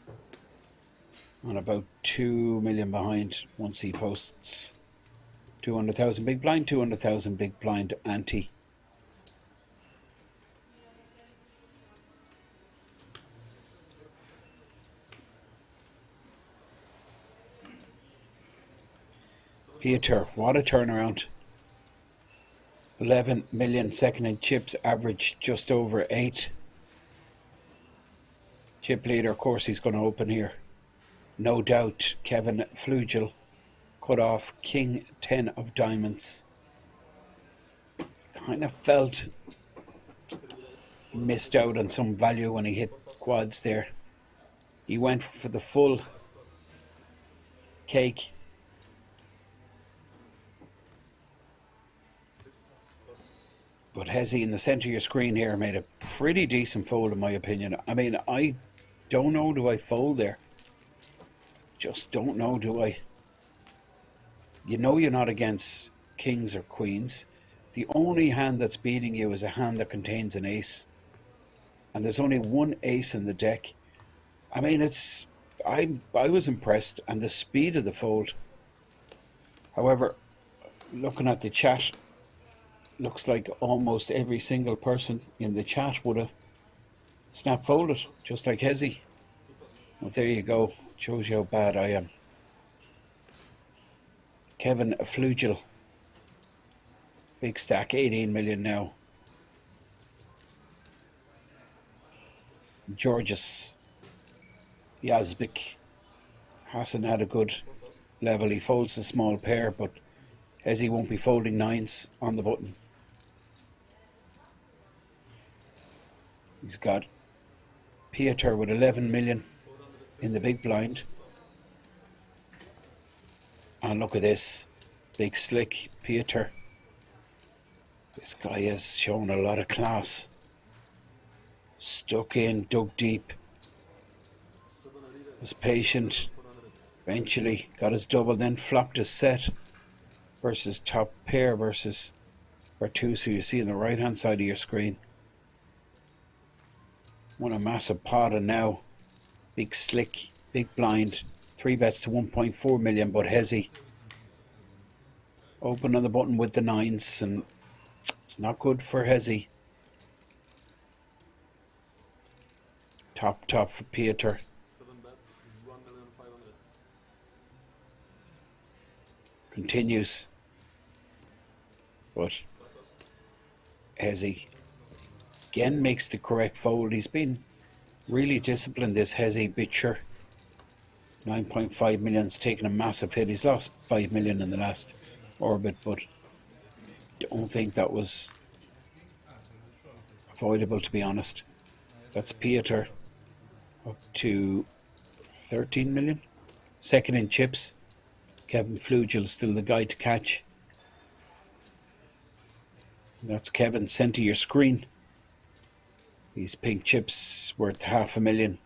On about 2 million behind once he posts 200,000 big blind, 200,000 big blind ante. Piotr, what a turnaround. 11 million second in chips, average just over 8. Chip leader, of course, he's going to open here. No doubt, Kevin Flugel cut off King 10 of diamonds. Kind of felt he missed out on some value when he hit quads there. He went for the full cake. But Hezi in the centre of your screen here made a pretty decent fold in my opinion. I mean, I don't know, do I fold there? Just don't know, do I? You know you're not against kings or queens. The only hand that's beating you is a hand that contains an ace. And there's only one ace in the deck. I mean, I was impressed, and the speed of the fold. However, looking at the chat, looks like almost every single person in the chat would have snap folded, just like Hezi. Well, there you go. Shows you how bad I am. Kevin Flugel. Big stack, 18 million now. Georges Yazbek hasn't had a good level. He folds a small pair, but as he won't be folding nines on the button. He's got Pieter with 11 million in the big blind. And look at this, big slick Pieter. This guy has shown a lot of class. Stuck in, dug deep, was patient, eventually got his double, then flopped his set versus top pair versus Bertuzzi, you see on the right hand side of your screen. Won a massive pot, and now big slick, big blind, 3 bets to 1.4 million, but Hezi open on the button with the nines, and it's not good for Hezi. Top for Pieter. 7 bet, 1,500,000. Continues, but Hezi again makes the correct fold. He's been really disciplined, this Hezi Bitcher. 9.5 million's taken a massive hit. He's lost 5 million in the last orbit, but don't think that was avoidable, to be honest. That's Pieter up to 13 million. Second in chips. Kevin Flugel still the guy to catch. That's Kevin sent to your screen. These pink chips worth 500,000.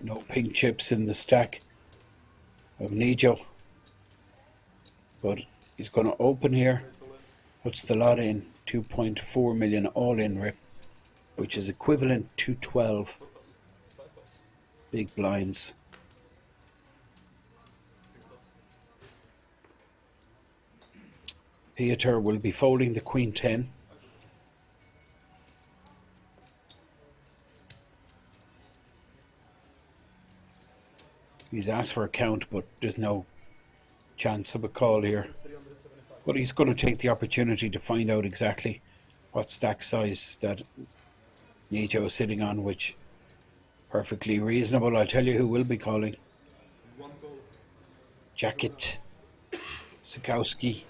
No pink chips in the stack of Nijo. But he's going to open here. Puts the lot in. 2.4 million all in rip, which is equivalent to 12 big blinds. Pieter will be folding the Queen 10. He's asked for a count, but there's no chance of a call here. But he's going to take the opportunity to find out exactly what stack size that Nijo is sitting on, which perfectly reasonable. I'll tell you who will be calling. Jacket Sikowski.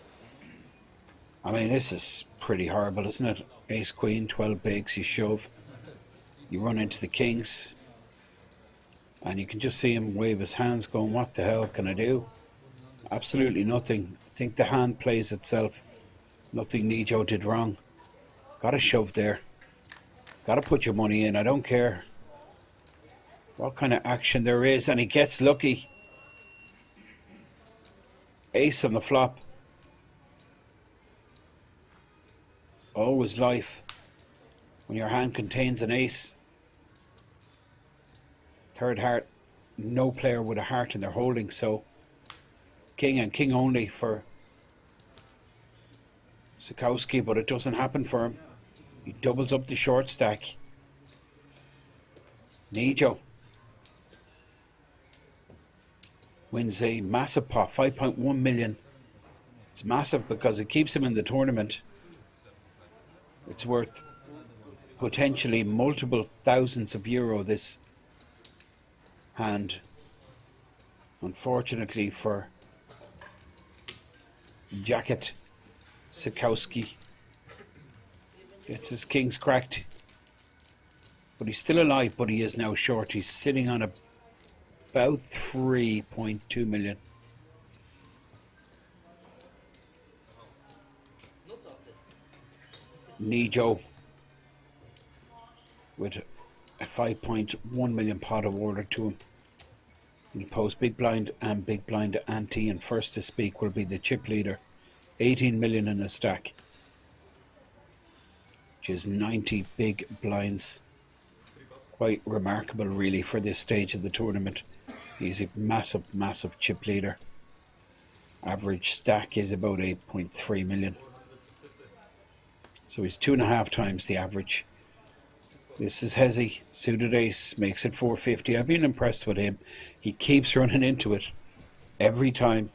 I mean, this is pretty horrible, isn't it? Ace Queen, 12 bigs, you shove. You run into the kings. And you can just see him wave his hands going, what the hell can I do? Absolutely nothing. I think the hand plays itself. Nothing Nijo did wrong. Got to shove there. Got to put your money in. I don't care what kind of action there is. And he gets lucky. Ace on the flop. Always life when your hand contains an ace. Third heart, no player with a heart in their holding, so king and king only for Sikowski, but it doesn't happen for him. He doubles up the short stack. Nijo wins a massive pot, 5.1 million. It's massive because it keeps him in the tournament. It's worth potentially multiple thousands of euro, this hand. Unfortunately for Jacket Sikowski, gets his kings cracked, but he's still alive, but he is now short. He's sitting on about 3.2 million. Nijo with a 5.1 million pot awarded to him. He'll post big blind and big blind ante, and first to speak will be the chip leader. 18 million in a stack, which is 90 big blinds. Quite remarkable really for this stage of the tournament. He's a massive chip leader. Average stack is about 8.3 million. So he's 2.5 times the average. This is Hezzy, suited ace, makes it 450. I've been impressed with him. He keeps running into it every time,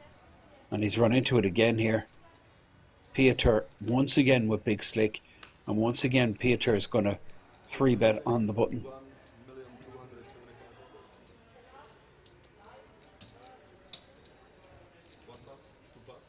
and he's run into it again here. Pieter once again with big slick, and once again Pieter is going to 3-bet on the button. 1,275,000. 1 plus, 2 plus.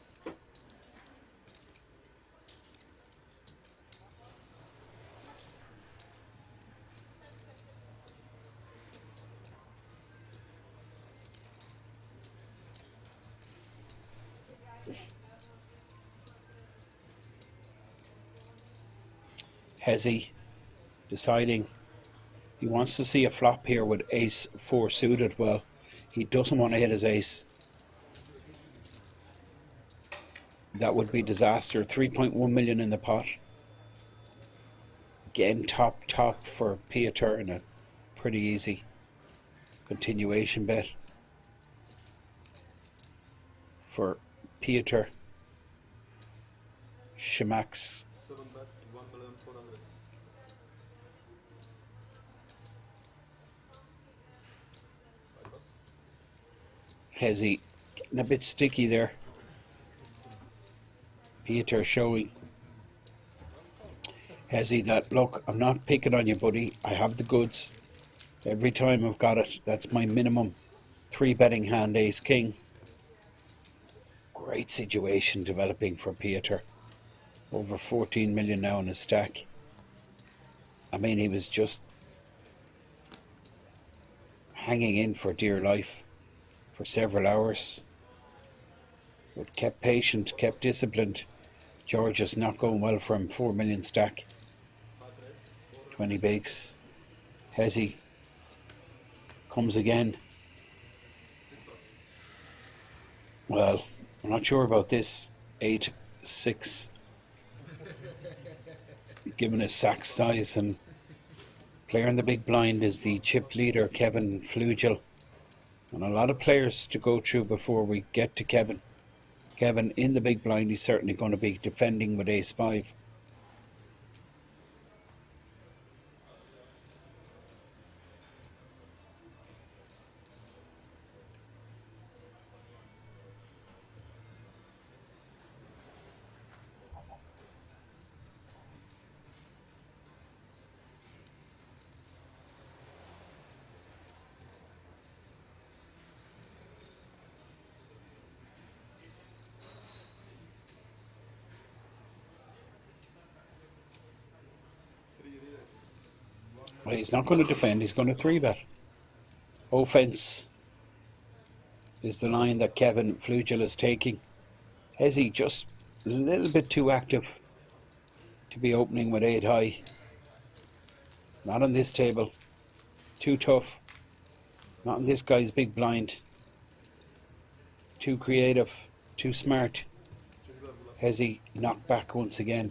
Hezzy deciding he wants to see a flop here with ace 4 suited. Well, he doesn't want to hit his ace. That would be disaster. 3.1 million in the pot. Again, top for Pieter, and a pretty easy continuation bet for Pieter. Shamax 7 bet, 1,400,000. Hezzy getting a bit sticky there. Pieter showing Hezzy that, look, I'm not picking on you, buddy. I have the goods. Every time I've got it, that's my minimum 3-betting hand, ace king. Great situation developing for Pieter. Over 14 million now in his stack. I mean, he was just hanging in for dear life for several hours, but kept patient, kept disciplined. George is not going well for him. 4 million stack, 20 bigs. Hezzy comes again. Well, I'm not sure about this. 8-6. Given his sack size, and player in the big blind is the chip leader, Kevin Flugel. And a lot of players to go through before we get to Kevin. Kevin in the big blind, he's certainly going to be defending with ace 5. Well, he's not going to defend, he's going to 3-bet. Offense is the line that Kevin Flugel is taking. Hezzy just a little bit too active to be opening with 8 high. Not on this table. Too tough. Not on this guy's big blind. Too creative. Too smart. Hezzy knocked back once again.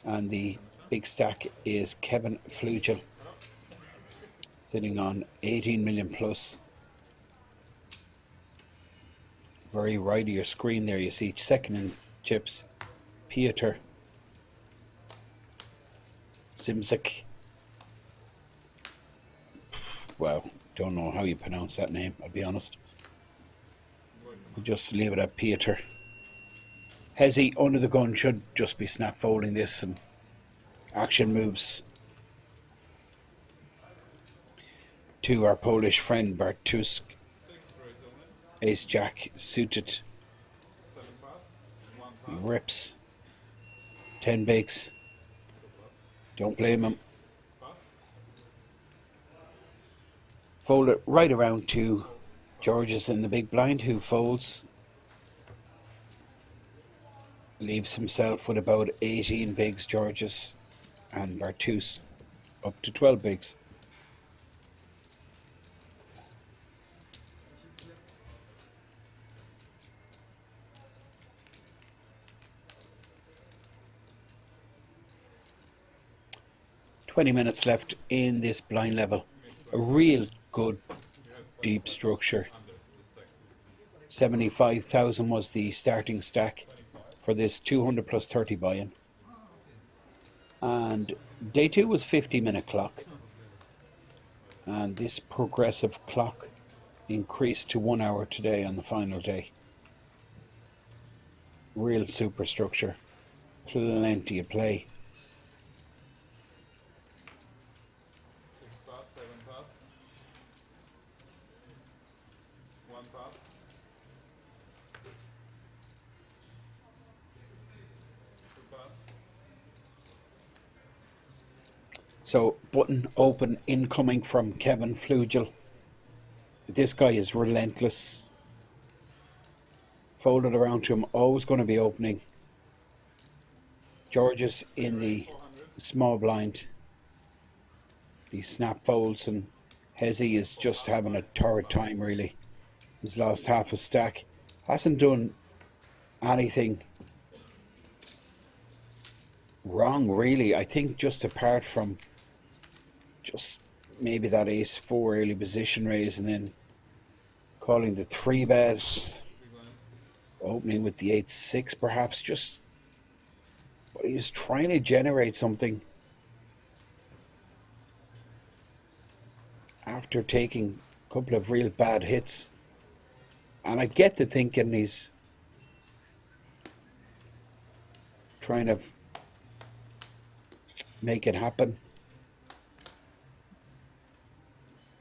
And the big stack is Kevin Flugel, sitting on 18 million plus. Very right of your screen there, you see second in chips, Pieter Simzik. Well, don't know how you pronounce that name, I'll be honest. We'll just leave it at Pieter. Hezzy under the gun should just be snap folding this, and action moves to our Polish friend Bartusk. Ace Jack suited. He rips. 10 bigs. Don't blame him. Fold it right around to George's in the big blind, who folds. Leaves himself with about 18 bigs, George's, and Bartus up to 12 bigs. $20 minutes left in this blind level. A real good deep structure. 75,000 was the starting stack for this 200 plus 30 buy-in. And Day 2 was 50-minute clock, and this progressive clock increased to 1 hour today on the final day. Real superstructure, plenty of play. 6 pass, 7 pass. 1 pass. 2 pass. So button open incoming from Kevin Flugel. This guy is relentless. Folded around to him, always going to be opening. George's in the small blind. He snap folds, and Hezzy is just having a torrid time really. He's lost half a stack. Hasn't done anything wrong really. I think just apart from just maybe that ace-4 early position raise and then calling the 3-bet, opening with the 8-6 perhaps, just but he was trying to generate something after taking a couple of real bad hits. And I get the thinking he's trying to make it happen.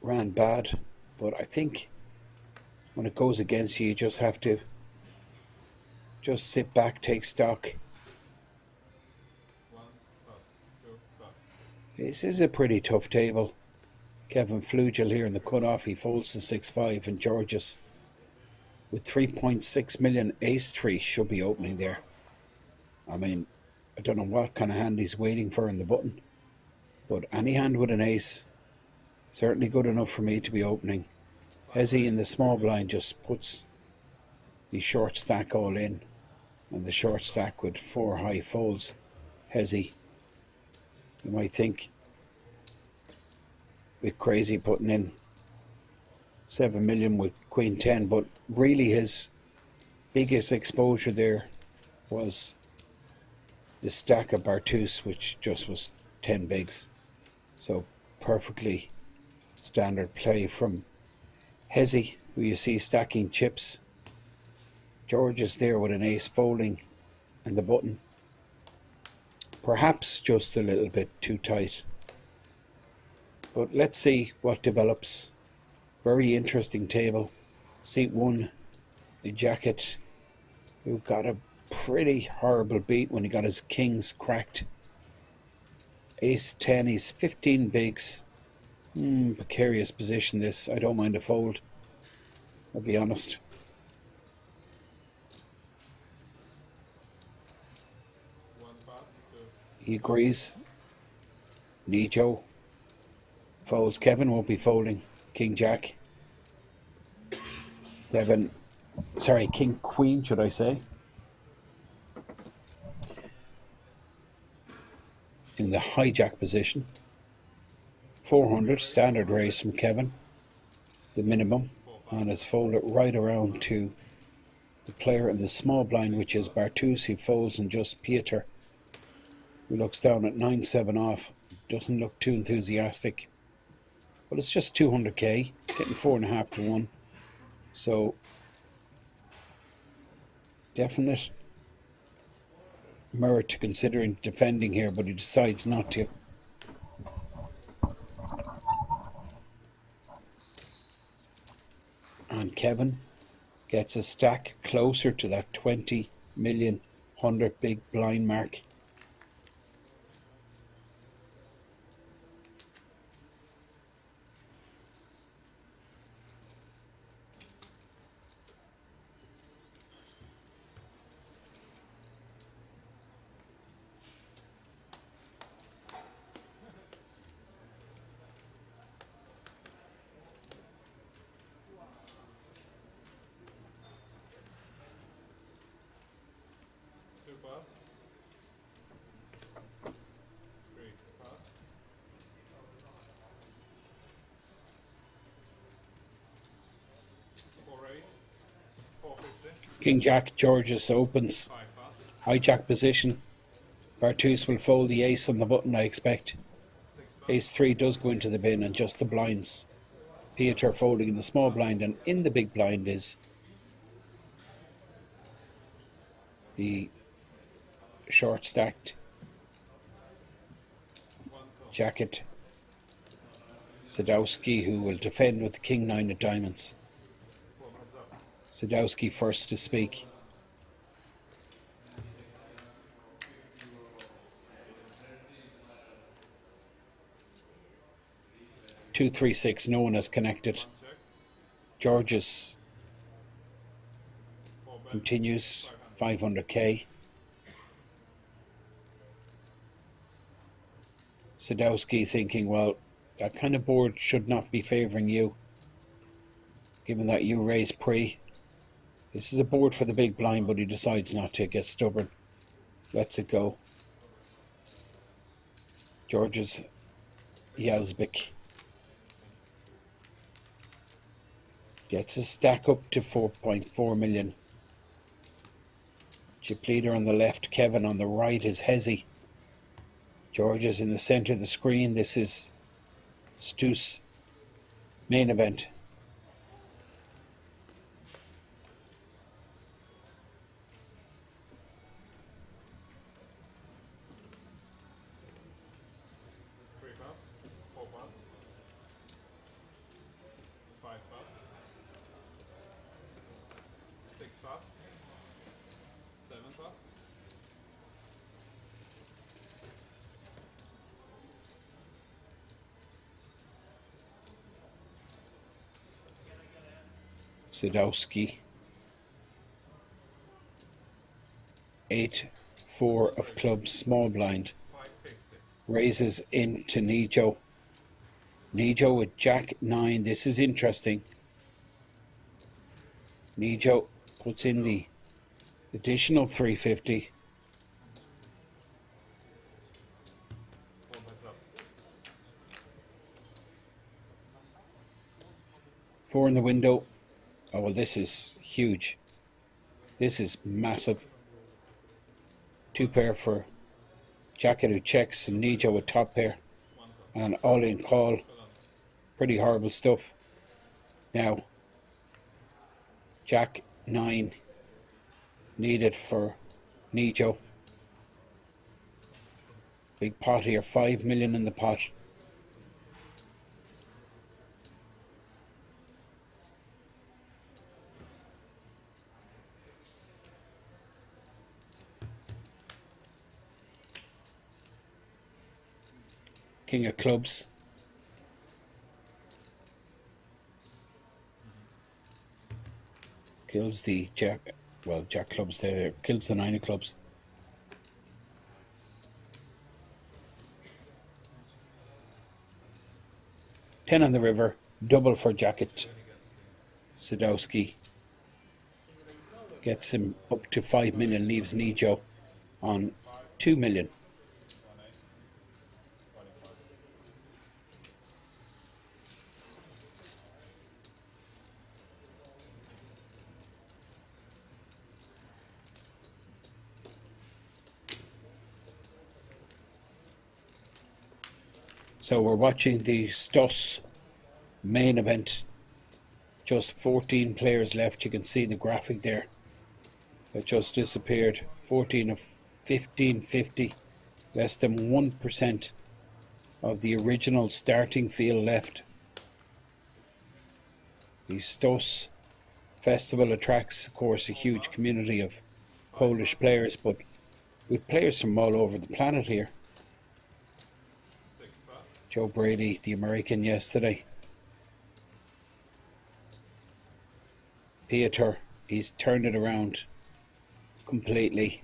Ran bad, but I think when it goes against you, you just have to just sit back, take stock. 1 pass. 2 pass. This is a pretty tough table. Kevin Flugel here in the cutoff, he folds to 6-5, and Georges with 3.6 million ace-3 should be opening there. I mean, I don't know what kind of hand he's waiting for in the button, but any hand with an ace, certainly good enough for me to be opening. Hezzy in the small blind just puts the short stack all in, and the short stack with 4 high folds. Hezzy, you might think, a bit crazy putting in 7 million with Queen 10, but really his biggest exposure there was the stack of Bartus, which just was 10 bigs. So perfectly standard play from Hezzy, who you see stacking chips. George is there with an ace folding and the button. Perhaps just a little bit too tight. But let's see what develops. Very interesting table. Seat 1, the jacket, who got a pretty horrible beat when he got his kings cracked. Ace 10, he's 15 bigs. Precarious position this. I don't mind a fold, I'll be honest. He agrees. Nijo folds. Kevin won't be folding. King Jack. Kevin, sorry, King Queen should I say. In the hijack position. 400 standard raise from Kevin, the minimum, and it's folded right around to the player in the small blind, which is Bartus. He folds, and just Pieter, who looks down at 9-7 off. Doesn't look too enthusiastic, but it's just 200k, getting 4.5 to 1. So definite merit to considering defending here, but he decides not to. And Kevin gets a stack closer to that 20 million 100 big blind mark. King Jack, Georges opens, hijack position, Bartus will fold the ace on the button, I expect. 6 Ace 3 does go into the bin, and just the blinds. Peter folding in the small blind, and in the big blind is the short stacked jacket Sadowski, who will defend with the king 9 of diamonds. 4 heads up. Sadowski first to speak. Two, 3, 6. No one has connected. 1 check. Georges 4 bet. continues 500k. Sadowski thinking, well, that kind of board should not be favouring you, given that you raise pre. This is a board for the big blind, but he decides not to get stubborn. Lets it go. Georges Yazbek gets a stack up to 4.4 million. Chip leader on the left, Kevin on the right is Hezzy. Georges in the centre of the screen. This is Stu's main event. Three pass, 4 pass, 5 pass, 6 pass, 7 pass, Sadowski. 8, 4 of clubs, small blind. 550. Raises into Nijo. Nijo with Jack 9. This is interesting. Nijo puts in the additional 350. 4 bets up. 4 in the window. Oh, well, this is huge. This is massive. 2 pair for Jacket who checks, and Nijo with top pair. 1 top. And all in call. Pretty horrible stuff. Now, Jack 9 needed for Nijo. Big pot here, 5 million in the pot. King of clubs. Kills the jack, well, jack clubs there, kills the 9 of clubs. Ten on the river, double for jacket. Sadowski gets him up to 5 million, leaves Nijo on 2 million. 1 8, 25. So we're watching the Stos main event. Just 14 players left. You can see the graphic there that just disappeared. 14 of 1550. Less than 1% of the original starting field left. The Stos festival attracts, of course, a huge community of Polish players, but with players from all over the planet here. 6 pass, Joe Brady, the American yesterday. Peter, he's turned it around completely.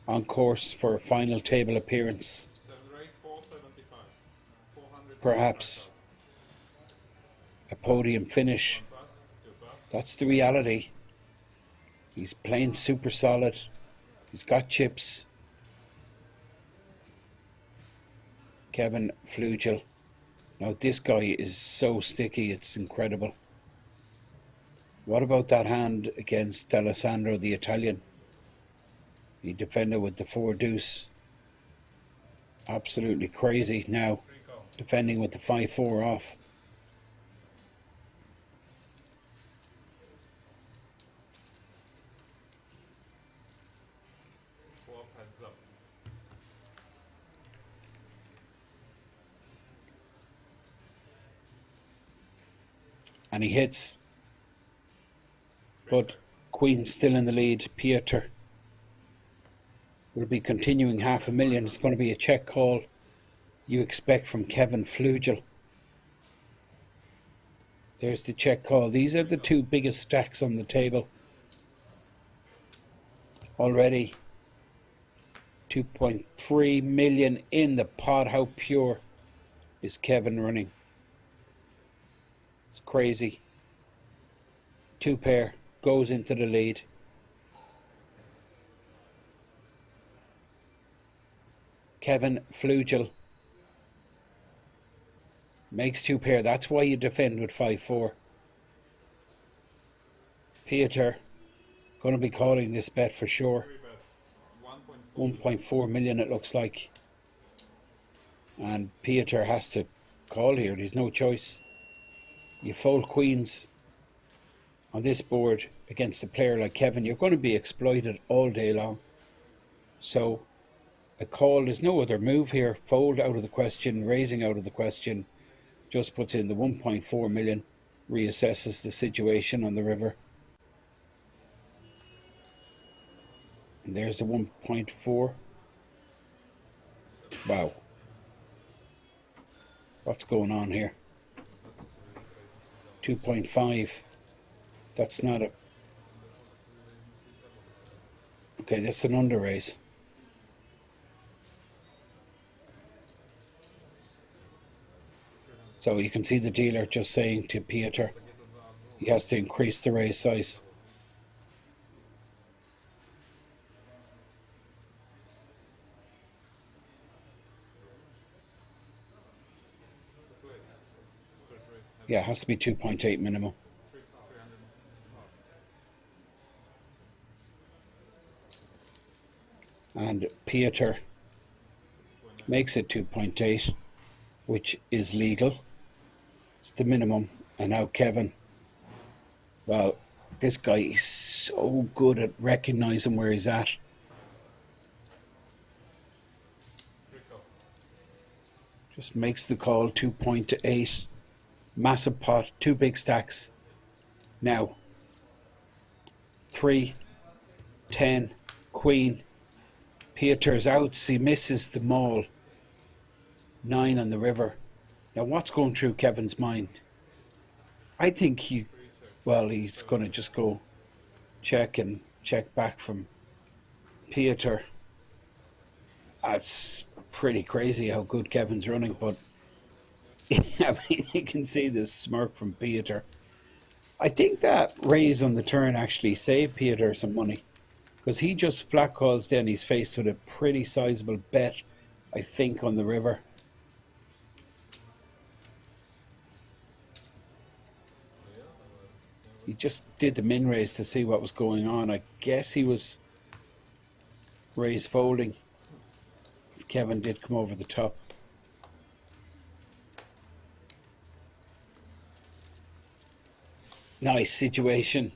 On course for a final table appearance. 7 race, 475. 400. Perhaps a podium finish. 1 pass, 2 pass, That's the reality. He's playing super solid. He's got chips. Kevin Flugel. Now this guy is so sticky, it's incredible. What about that hand against Alessandro, the Italian? He defended with the 4 deuce. Absolutely crazy now, Free call. defending with the 5-4 off. Flop heads up. And he hits. But Queen's still in the lead. Piotr will be continuing 500,000. It's going to be a check call you expect from Kevin Flugel. There's the check call. These are the two biggest stacks on the table. Already 2.3 million in the pot. How pure is Kevin running? It's crazy. Two pair goes into the lead. Kevin Flugel makes two pair. That's why you defend with 5-4. Piotr going to be calling this bet for sure. Free bet. 1.4 million it looks like. And Piotr has to call here. There's no choice. You fold queens on this board against a player like Kevin, you're going to be exploited all day long. So a call, there's no other move here. Fold out of the question, raising out of the question. Just puts in the 1.4 million, reassesses the situation on the river. And there's the 1.4. Wow. What's going on here? 2.5. That's not a... Okay, that's an under raise. So you can see the dealer just saying to Piotr he has to increase the raise size. First raise. Yeah, it has to be 2.8 minimum. 300. And Piotr makes it 2.8, which is legal. It's the minimum. And now Kevin, well, this guy is so good at recognizing where he's at. Free call. Just makes the call. 2.8, massive pot, two big stacks. Now 3, 10, queen. Piotr's outs, he misses the maul. 9 on the river. Now what's going through Kevin's mind? I think he's going to just go check and check back from Piotr. That's pretty crazy how good Kevin's running, but I mean, you can see this smirk from Piotr. I think that raise on the turn actually saved Piotr some money, because he just flat calls, then he's faced with a pretty sizable bet, I think, on the river. He just did the min raise to see what was going on. I guess he was raise folding if Kevin did come over the top. Nice situation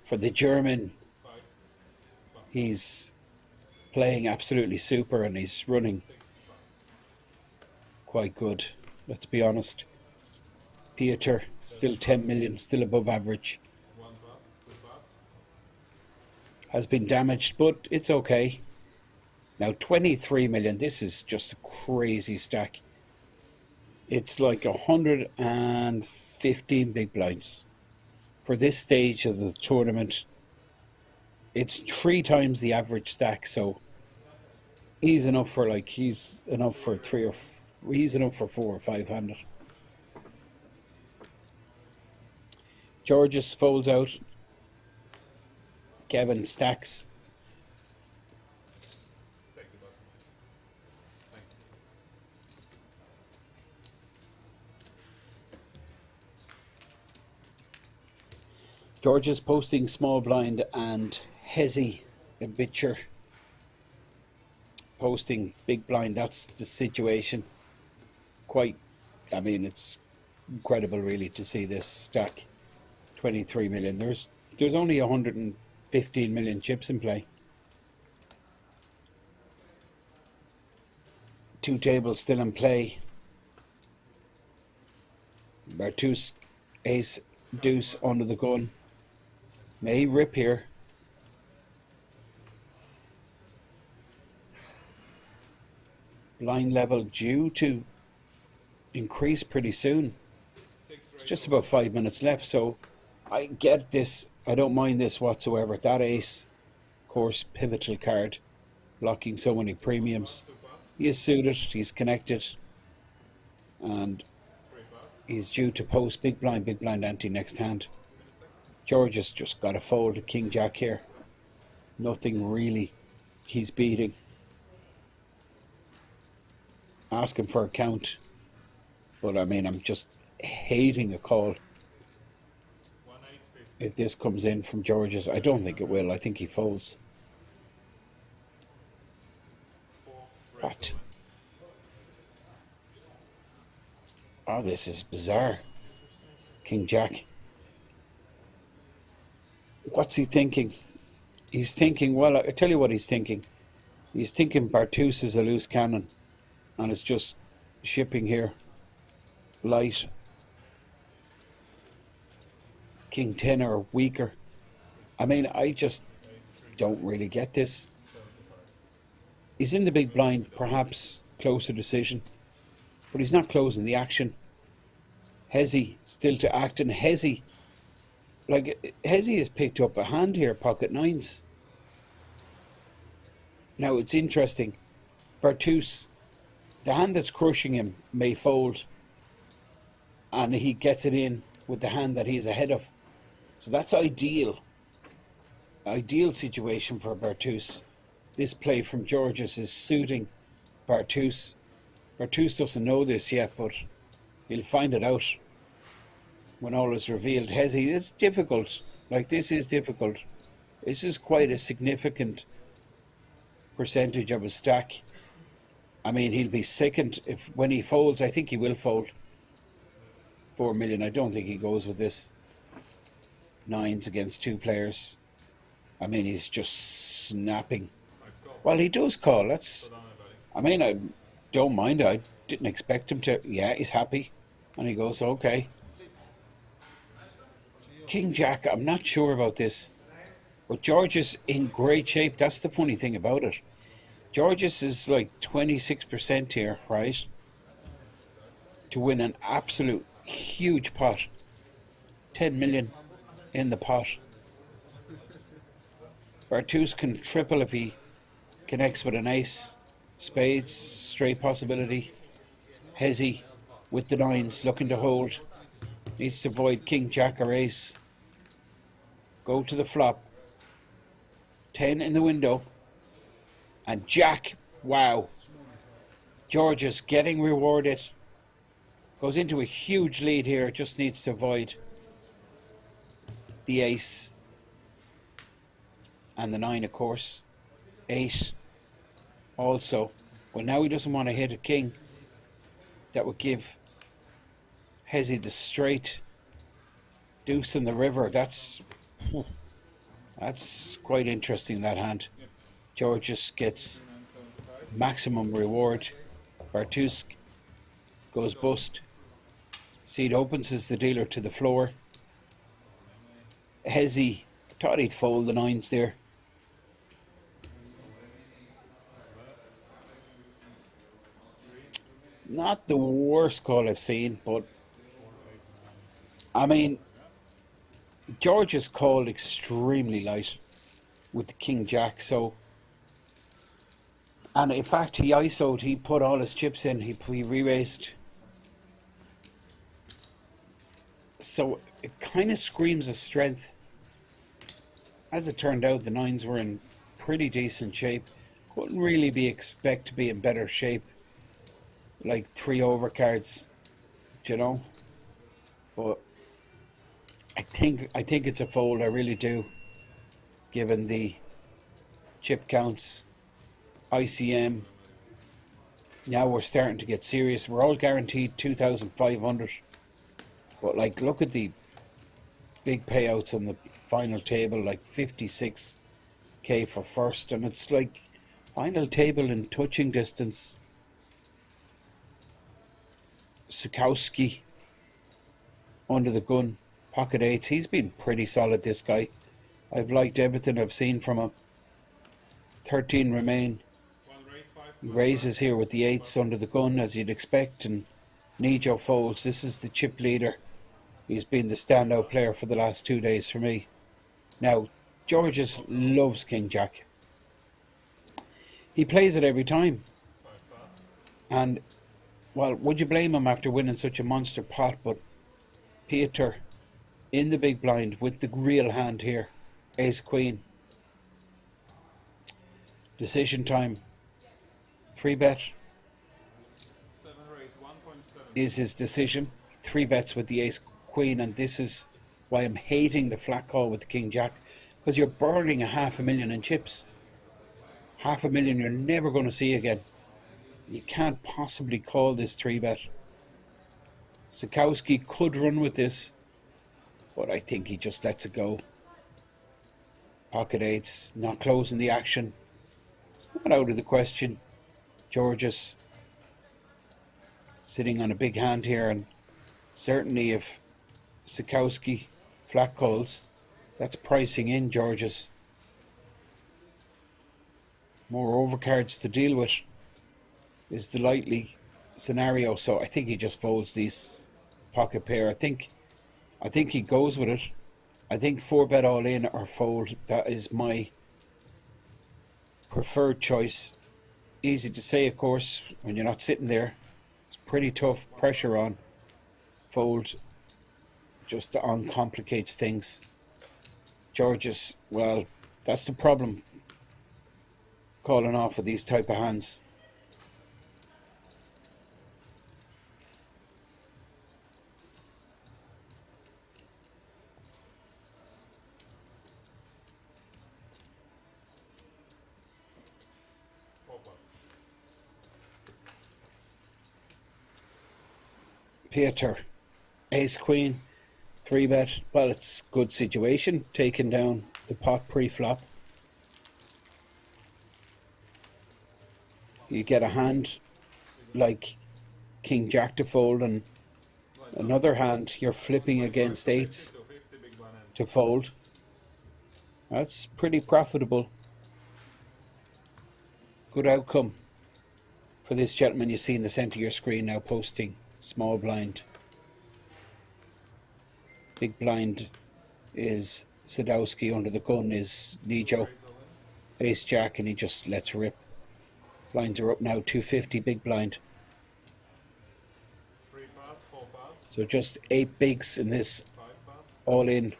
for the German. He's playing absolutely super and he's running quite good, let's be honest. Piotr still 10 million, still above average. One pass, good pass. Has been damaged, but it's okay. Now 23 million, this is just a crazy stack. It's like 115 big blinds. For this stage of the tournament, it's 3 times the average stack, so he's enough for 4 or 5 handed. Georges folds out. Kevin stacks. Take the button. Thank you. Georges posting small blind and Hezi a bitcher. posting big blind. That's the situation. Quite, I mean, it's incredible really to see this stack. 23 million. There's only 115 million chips in play. Two tables still in play. Bartus, ace, deuce under the gun. May rip here. Blind level due to increase pretty soon. It's just about 5 minutes left, so I get this. I don't mind this whatsoever. That ace, of course, pivotal card, blocking so many premiums. He is suited, he's connected, and he's due to post big blind ante next hand. George has just got to fold a king jack here. Nothing really he's beating. Asking for a count, but I mean, I'm just hating a call. If this comes in from George's, I don't think it will. I think he folds. What? Oh, this is bizarre. King Jack. What's he thinking? He's thinking, well, I tell you what he's thinking. He's thinking Bartus is a loose cannon and it's just shipping here. Light. King 10 or weaker. I mean, I just don't really get this. He's in the big blind, perhaps closer decision, but he's not closing the action. Hezi still to act, and Hezi has picked up a hand here, pocket nines. Now it's interesting. Bartus, the hand that's crushing him may fold, and he gets it in with the hand that he's ahead of. So that's ideal. Ideal situation for Bartus. This play from Georges is suiting Bartus. Bartus doesn't know this yet, but he'll find it out when all is revealed. Hezi, it's difficult. Like, this is difficult. This is quite a significant percentage of his stack. I mean, he'll be second if when he folds. I think he will fold. 4 million. I don't think he goes with this. Nines against two players. I mean, he's just snapping. Well, he does call. That's. I mean, I don't mind. I didn't expect him to. Yeah, he's happy, and he goes, okay. King Jack. I'm not sure about this, but Georges in great shape. That's the funny thing about it. Georges is like 26% here, right? To win an absolute huge pot. 10 million in the pot. Bartus can triple if he connects with an ace. Spades, straight possibility. Hezi with the nines, looking to hold. Needs to avoid king, jack or ace. Go to the flop. 10 in the window. And jack, wow. Georges getting rewarded. Goes into a huge lead here, just needs to avoid the ace. And the 9, of course. 8 also. Well, now he doesn't want to hit a king. That would give Hezi the straight. Deuce in the river. That's quite interesting, that hand. Georges gets maximum reward. Bartus goes bust. Seed opens as the dealer to the floor. Hezi thought he'd fold the nines there. Not the worst call I've seen, but I mean, Georges called extremely light with the king jack, so, and in fact he ISO'd, he put all his chips in, he re-raised. So it kind of screams of strength. As it turned out, the nines were in pretty decent shape. Couldn't really be expect to be in better shape. Like 3 overcards, you know. But I think it's a fold. I really do, given the chip counts. ICM. Now we're starting to get serious. We're all guaranteed 2,500. But like, look at the big payouts on the final table, like 56k for first, and it's like final table in touching distance. Sikowski under the gun, pocket eights. He's been pretty solid, this guy. I've liked everything I've seen from him. 13 remain. He raises here with the eights under the gun, as you'd expect, and Nijo folds. This is the chip leader. He's been the standout player for the last 2 days for me. Now, Georges loves King Jack. He plays it every time. And, well, would you blame him after winning such a monster pot? But Peter in the big blind with the real hand here. Ace Queen. Decision time. Free bet is his decision. 3 bets with the Ace Queen, and this is why I'm hating the flat call with the King Jack, because you're burning $500,000 in chips. $500,000 you're never going to see again. You can't possibly call this 3 bet. Sikowski could run with this, but I think he just lets it go. Pocket eights, not closing the action. It's not out of the question. Georges sitting on a big hand here, and certainly if Sikowski flat calls, that's pricing in Georges. More overcards to deal with is the likely scenario, so I think he just folds these pocket pair. I think he goes with it. I think 4 bet all in or fold. That is my preferred choice. Easy to say, of course, when you're not sitting there. It's pretty tough, pressure on. Fold just uncomplicates things. Georges, well, that's the problem. Calling off of these type of hands. Peter, Ace Queen, 3 bet. Well, it's good situation, taking down the pot pre-flop. You get a hand like King Jack to fold, and another hand you're flipping against eights to fold. That's pretty profitable. Good outcome for this gentleman you see in the centre of your screen now, posting small blind. Big blind is Sadowski, under the gun is Nijo. Ace Jack, and he just lets rip. Blinds are up now, 250 big blind. So just 8 bigs in this all-in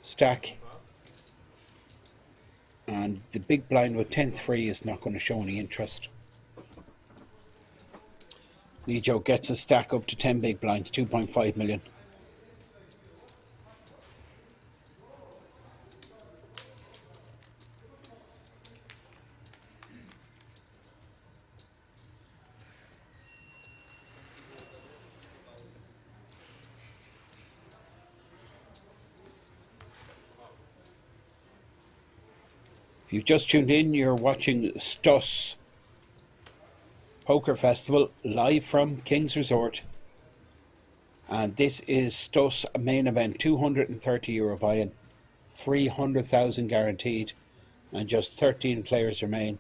stack. And the big blind with 10th free is not going to show any interest. Nijo gets a stack up to 10 big blinds, 2.5 million. If you've just tuned in, you're watching Stuss Poker Festival live from King's Resort, and this is Stuss Main Event. €230 buy-in, 300,000 guaranteed, and just 13 players remain.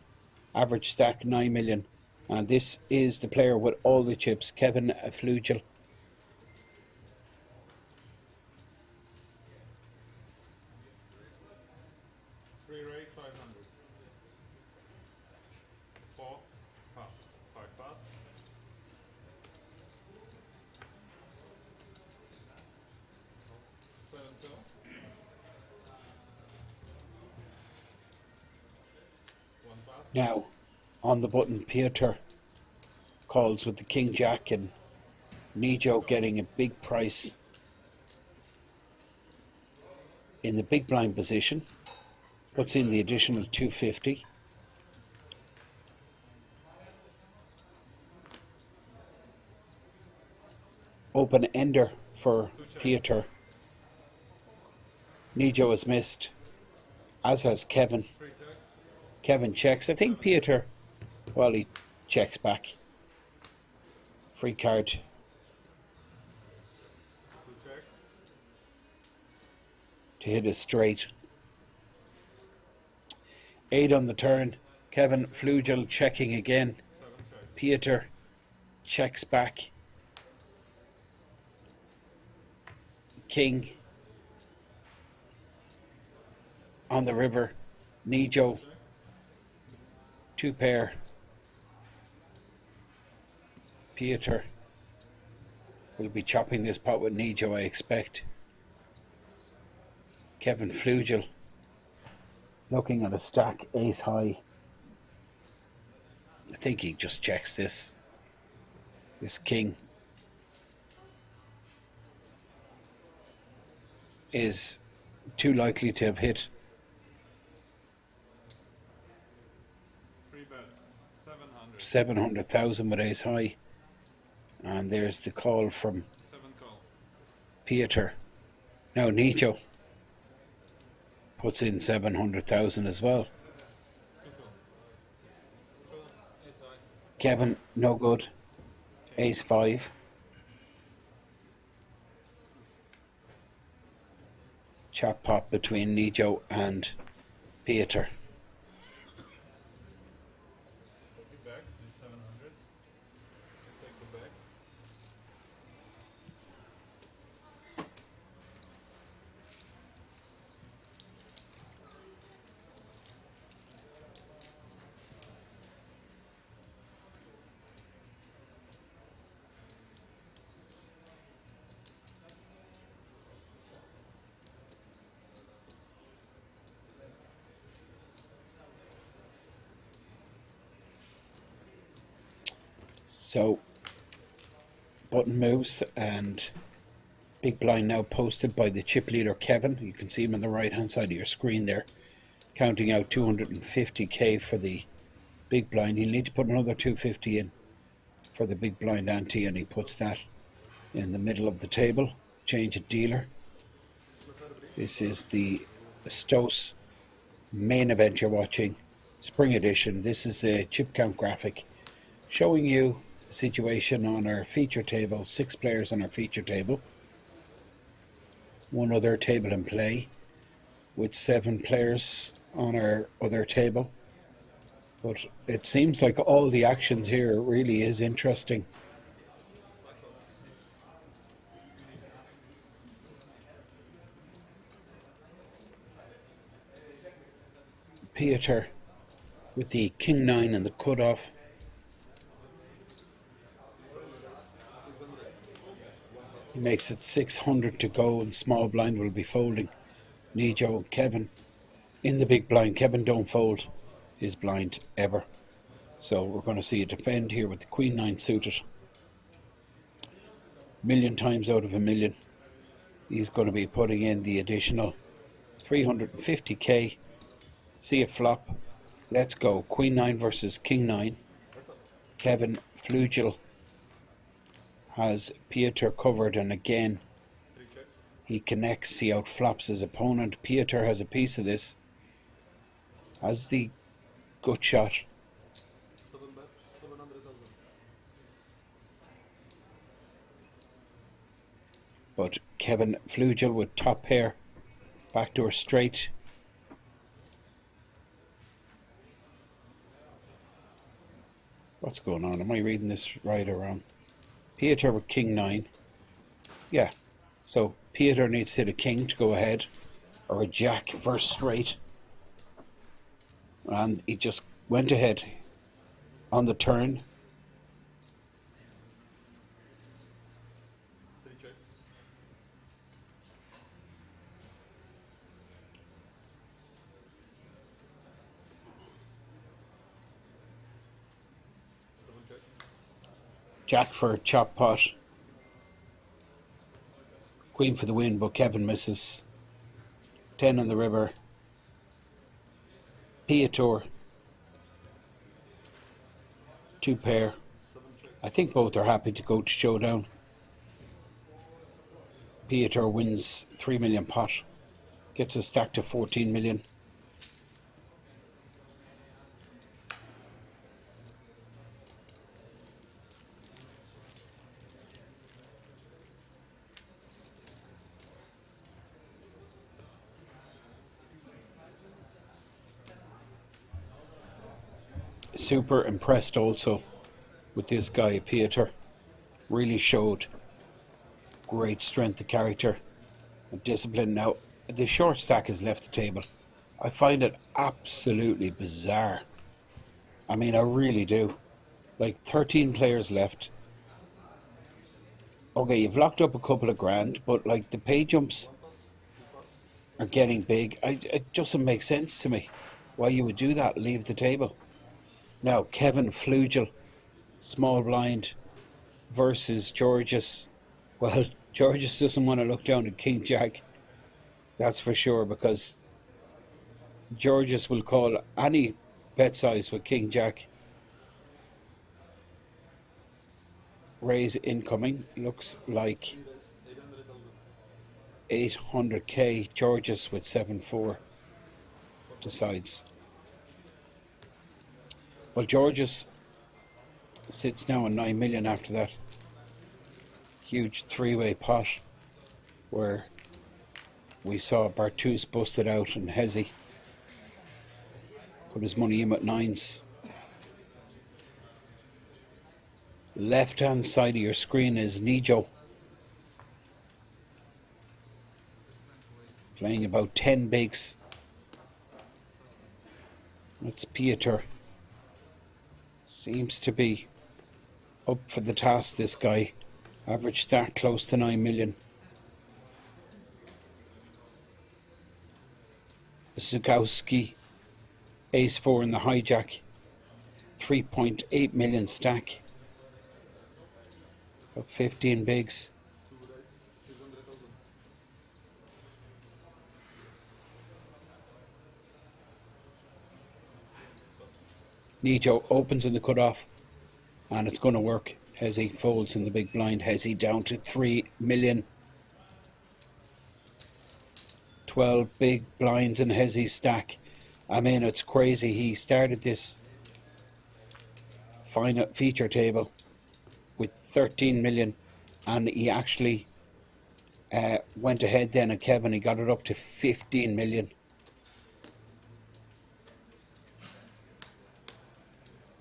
Average stack 9 million, and this is the player with all the chips, Kevin Flugel. Now, on the button, Peter calls with the King Jack, and Nijo getting a big price in the big blind position. Puts in the additional 250. open ender for Peter. Nijo has missed, as has Kevin. Free check. Kevin checks. I think Peter, well, he checks back. Free card. 2 check. To hit a straight. 8 on the turn. Kevin Flugel checking again. 7 check. Peter checks back. King on the river. Nijo. 2 pair. Peter will be chopping this pot with Nijo, I expect. Kevin Flugel looking at a stack ace high. I think he just checks this. This king is too likely to have hit. Free bet. 700. 700,000 with ace high. And there's the call from 7 call. Peter. Now Nijo puts in 700,000 as well. 2 call. Ace high. Kevin, no good. Ace 5. Chop pot between Nijo and Peter. Take it back. This 700. Take the back. So button moves and big blind now posted by the chip leader Kevin. You can see him on the right hand side of your screen there, counting out 250k for the big blind. He'll need to put another 250 in for the big blind ante, and he puts that in the middle of the table. Change of dealer. This is the ZTO Main Event you're watching, Spring Edition. This is a chip count graphic showing you the situation on our feature table. 6 players on our feature table. 1 other table in play with 7 players on our other table. But it seems like all the actions here really is interesting. Peter with the king 9 and the cutoff. He makes it 600 to go, and small blind will be folding. Nijo and Kevin in the big blind. Kevin don't fold his blind ever. So we're going to see a defend here with the queen 9 suited. Million times out of a million. He's going to be putting in the additional 350k. See a flop. Let's go. Queen 9 versus King 9. Kevin Flugel has Peter covered, and again he connects. He outflops his opponent. Peter has a piece of this. Has the gut shot. 700,000. But Kevin Flugel with top pair. Backdoor straight. What's going on? Am I reading this right or wrong? Peter with king 9. Yeah. So Peter needs to hit a king to go ahead, or a jack first straight. And he just went ahead on the turn. Jack for chop pot. Queen for the win, but Kevin misses. 10 on the river. Peter. 2 pair. I think both are happy to go to showdown. Peter wins 3 million pot, gets a stack to 14 million. Super impressed also with this guy, Peter. Really showed great strength of character and discipline. Now, the short stack has left the table. I find it absolutely bizarre. I mean, I really do. Like 13 players left. Okay, you've locked up a couple of grand, but like the pay jumps are getting big. It doesn't make sense to me why you would do that, leave the table. Now, Kevin Flugel, small blind, versus Georges. Well, Georges doesn't want to look down at King Jack, that's for sure, because Georges will call any bet size with King Jack. Raise incoming, looks like 800k. Georges with 7-4 decides. Well, Georges sits now on 9 million after that huge three-way pot where we saw Bartus busted out and Hezi put his money in at nines. Left hand side of your screen is Nijo playing about 10 bigs. That's Peter. Seems to be up for the task, this guy. Average stack close to 9 million. Zukowski, ace 4 in the hijack. 3.8 million stack. About 15 bigs. Nijo opens in the cutoff, and it's going to work. Hezi folds in the big blind. Hezi down to 3 million. 12 big blinds in Hezi's stack. I mean, it's crazy. He started this final feature table with 13 million, and he actually went ahead then at Kevin. He got it up to 15 million.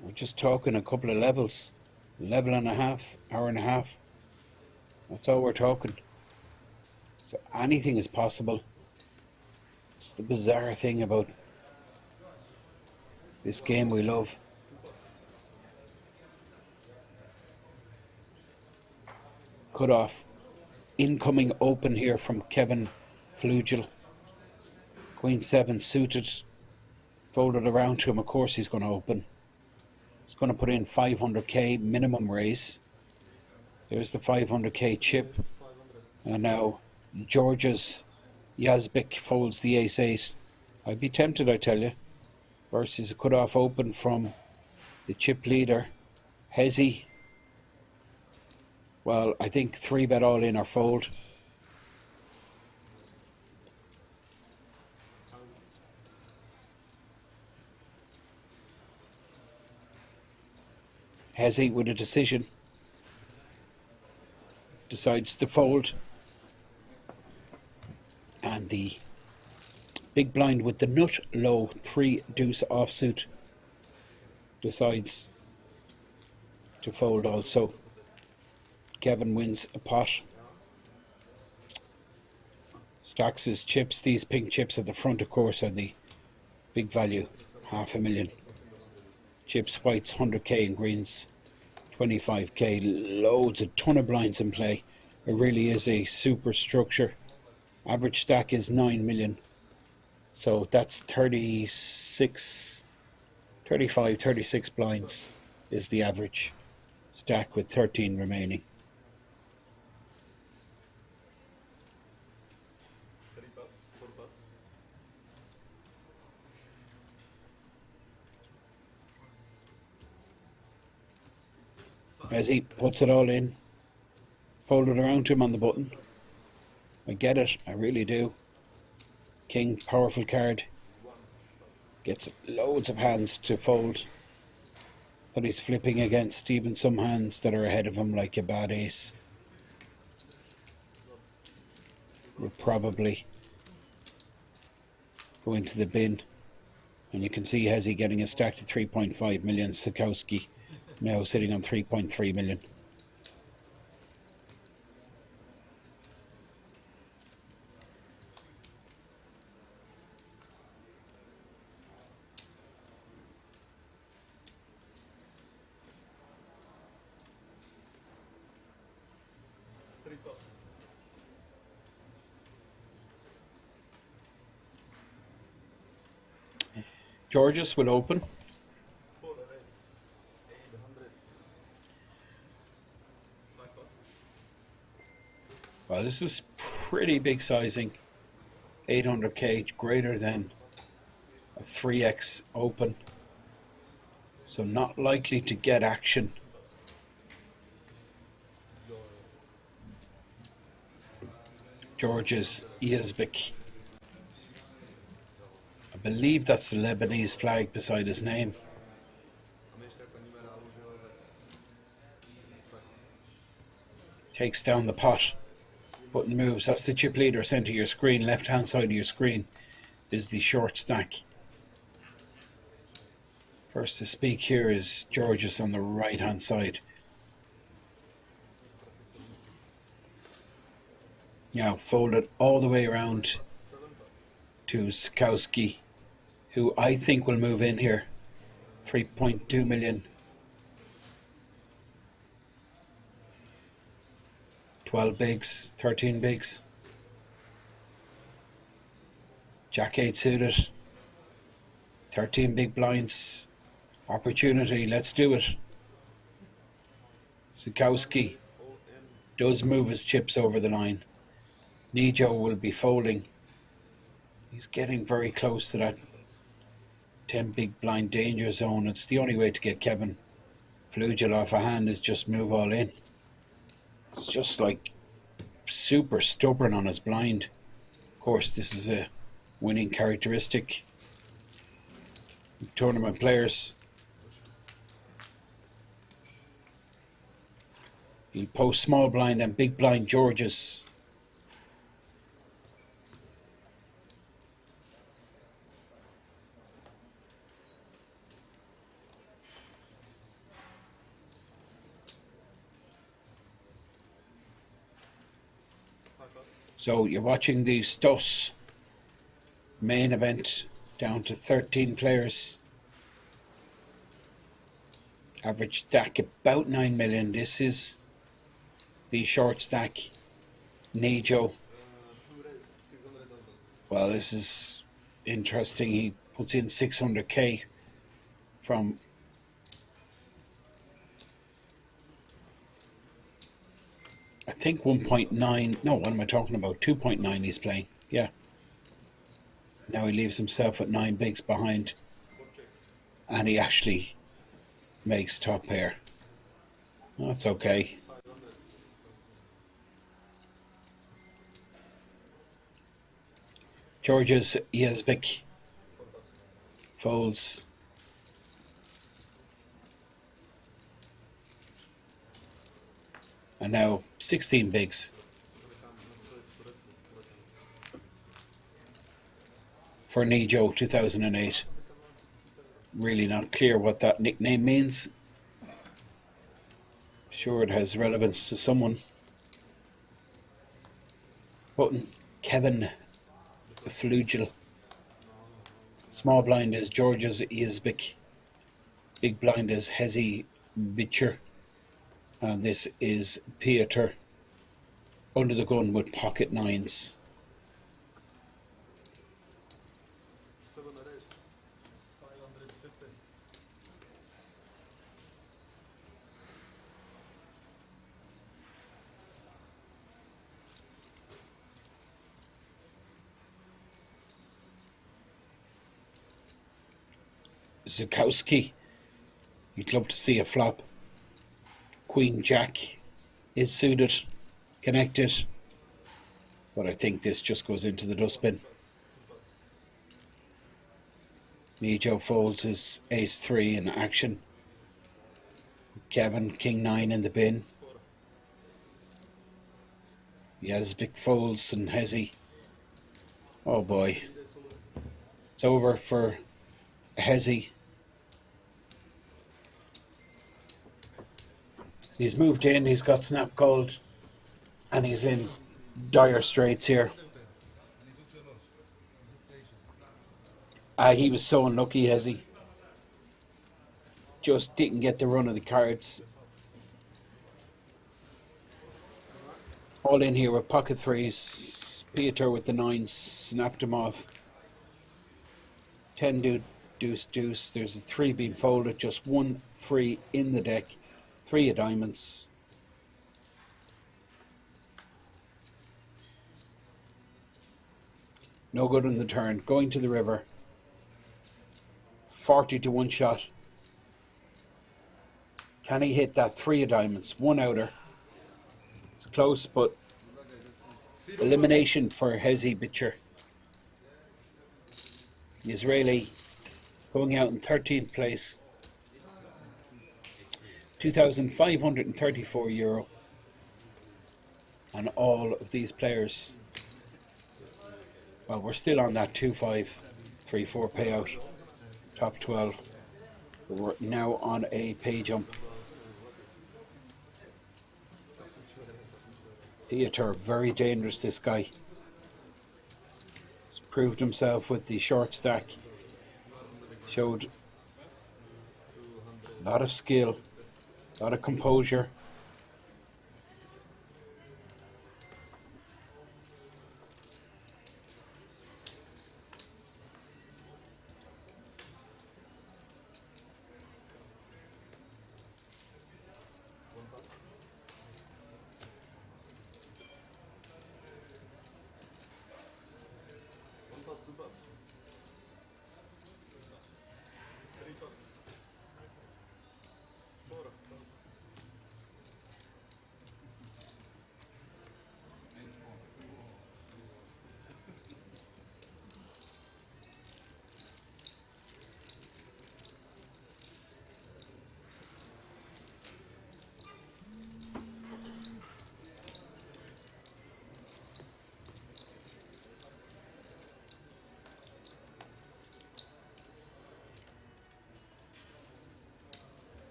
We're just talking a couple of levels, level and a half, hour and a half. That's all we're talking. So anything is possible. It's the bizarre thing about this game we love. Cut off. Incoming open here from Kevin Flugel. Queen 7 suited. Folded around to him. Of course he's going to open. He's going to put in 500k minimum raise. There's the 500k chip. And now Georges Yazbek folds the ace 8. I'd be tempted, I tell you. Versus a cut-off open from the chip leader, Hezi. Well, I think 3-bet all in or fold. Hezi with a decision. Decides to fold. And the big blind with the nut low 3 deuce offsuit decides to fold also. Kevin wins a pot. Stacks his chips. These pink chips at the front, of course, are the big value, 500,000. Chips, whites, 100k, and greens, 25k. Loads, a ton of blinds in play. It really is a super structure. Average stack is 9 million. So that's 36, 35, 36 blinds is the average stack with 13 remaining. As he puts it all in, folded around to him on the button. I get it, I really do. King, powerful card. Gets loads of hands to fold. But he's flipping against even some hands that are ahead of him, like a bad ace. Will probably go into the bin. And you can see Hezzy getting a stack to 3.5 million. Sikowski now sitting on 3.3 million. Georges will open. Well, this is pretty big sizing. 800k, greater than a 3x open. So not likely to get action. Georges Iazbek. I believe that's the Lebanese flag beside his name. Takes down the pot. Button moves. That's the chip leader center of your screen. Left hand side of your screen is the short stack. First to speak here is Georges on the right hand side. Now folded all the way around to Sikowski, who I think will move in here. 3.2 million. 12 bigs, 13 bigs. Jack 8 suited. 13 big blinds. Opportunity, let's do it. Sikowski does move his chips over the line. Nijo will be folding. He's getting very close to that 10 big blind danger zone. It's the only way to get Kevin Flugel off a hand is just move all in. It's just like super stubborn on his blind. Of course, this is a winning characteristic. Tournament players. He posts small blind and big blind Georges. So you're watching the ZTO main event, down to 13 players. Average stack about 9 million. This is the short stack. Nijo. Well, this is interesting. He puts in 600k from I think 1.9, no, what am I talking about? 2.9 he's playing, yeah. Now he leaves himself at 9 bigs behind. And he actually makes top pair. That's okay. Georges Iazbek folds. And now 16 bigs. For Nijo 2008. Really not clear what that nickname means. Sure it has relevance to someone. Button Kevin Flugel. Small blind is Georges Iazbek. Big blind is Hezzy Bicher. And this is Peter under the gun with pocket nines. Sikowski, you'd love to see a flop. Queen Jack is suited, connected. But I think this just goes into the dustbin. Mijo folds his ace 3 in action. Kevin, king 9 in the bin. He has big folds and Hezzy. Oh boy. It's over for Hezzy. He's moved in, he's got snap called, and he's in dire straits here. He was so unlucky, Hezzy. Just didn't get the run of the cards. All in here with pocket threes. Peter with the 9s snapped him off. 10 deuce deuce. There's a 3 being folded. Just 1 free in the deck. 3 of diamonds. No good on the turn. Going to the river. 40 to 1 shot. Can he hit that 3 of diamonds? 1 outer. It's close, but elimination for Hezzy Bitcher. The Israeli going out in 13th place. €2,534. And all of these players, well, we're still on that 2,534 payout, top 12. But we're now on a pay jump. Theatre, very dangerous, this guy. He's proved himself with the short stack. Showed a lot of skill, a lot of composure.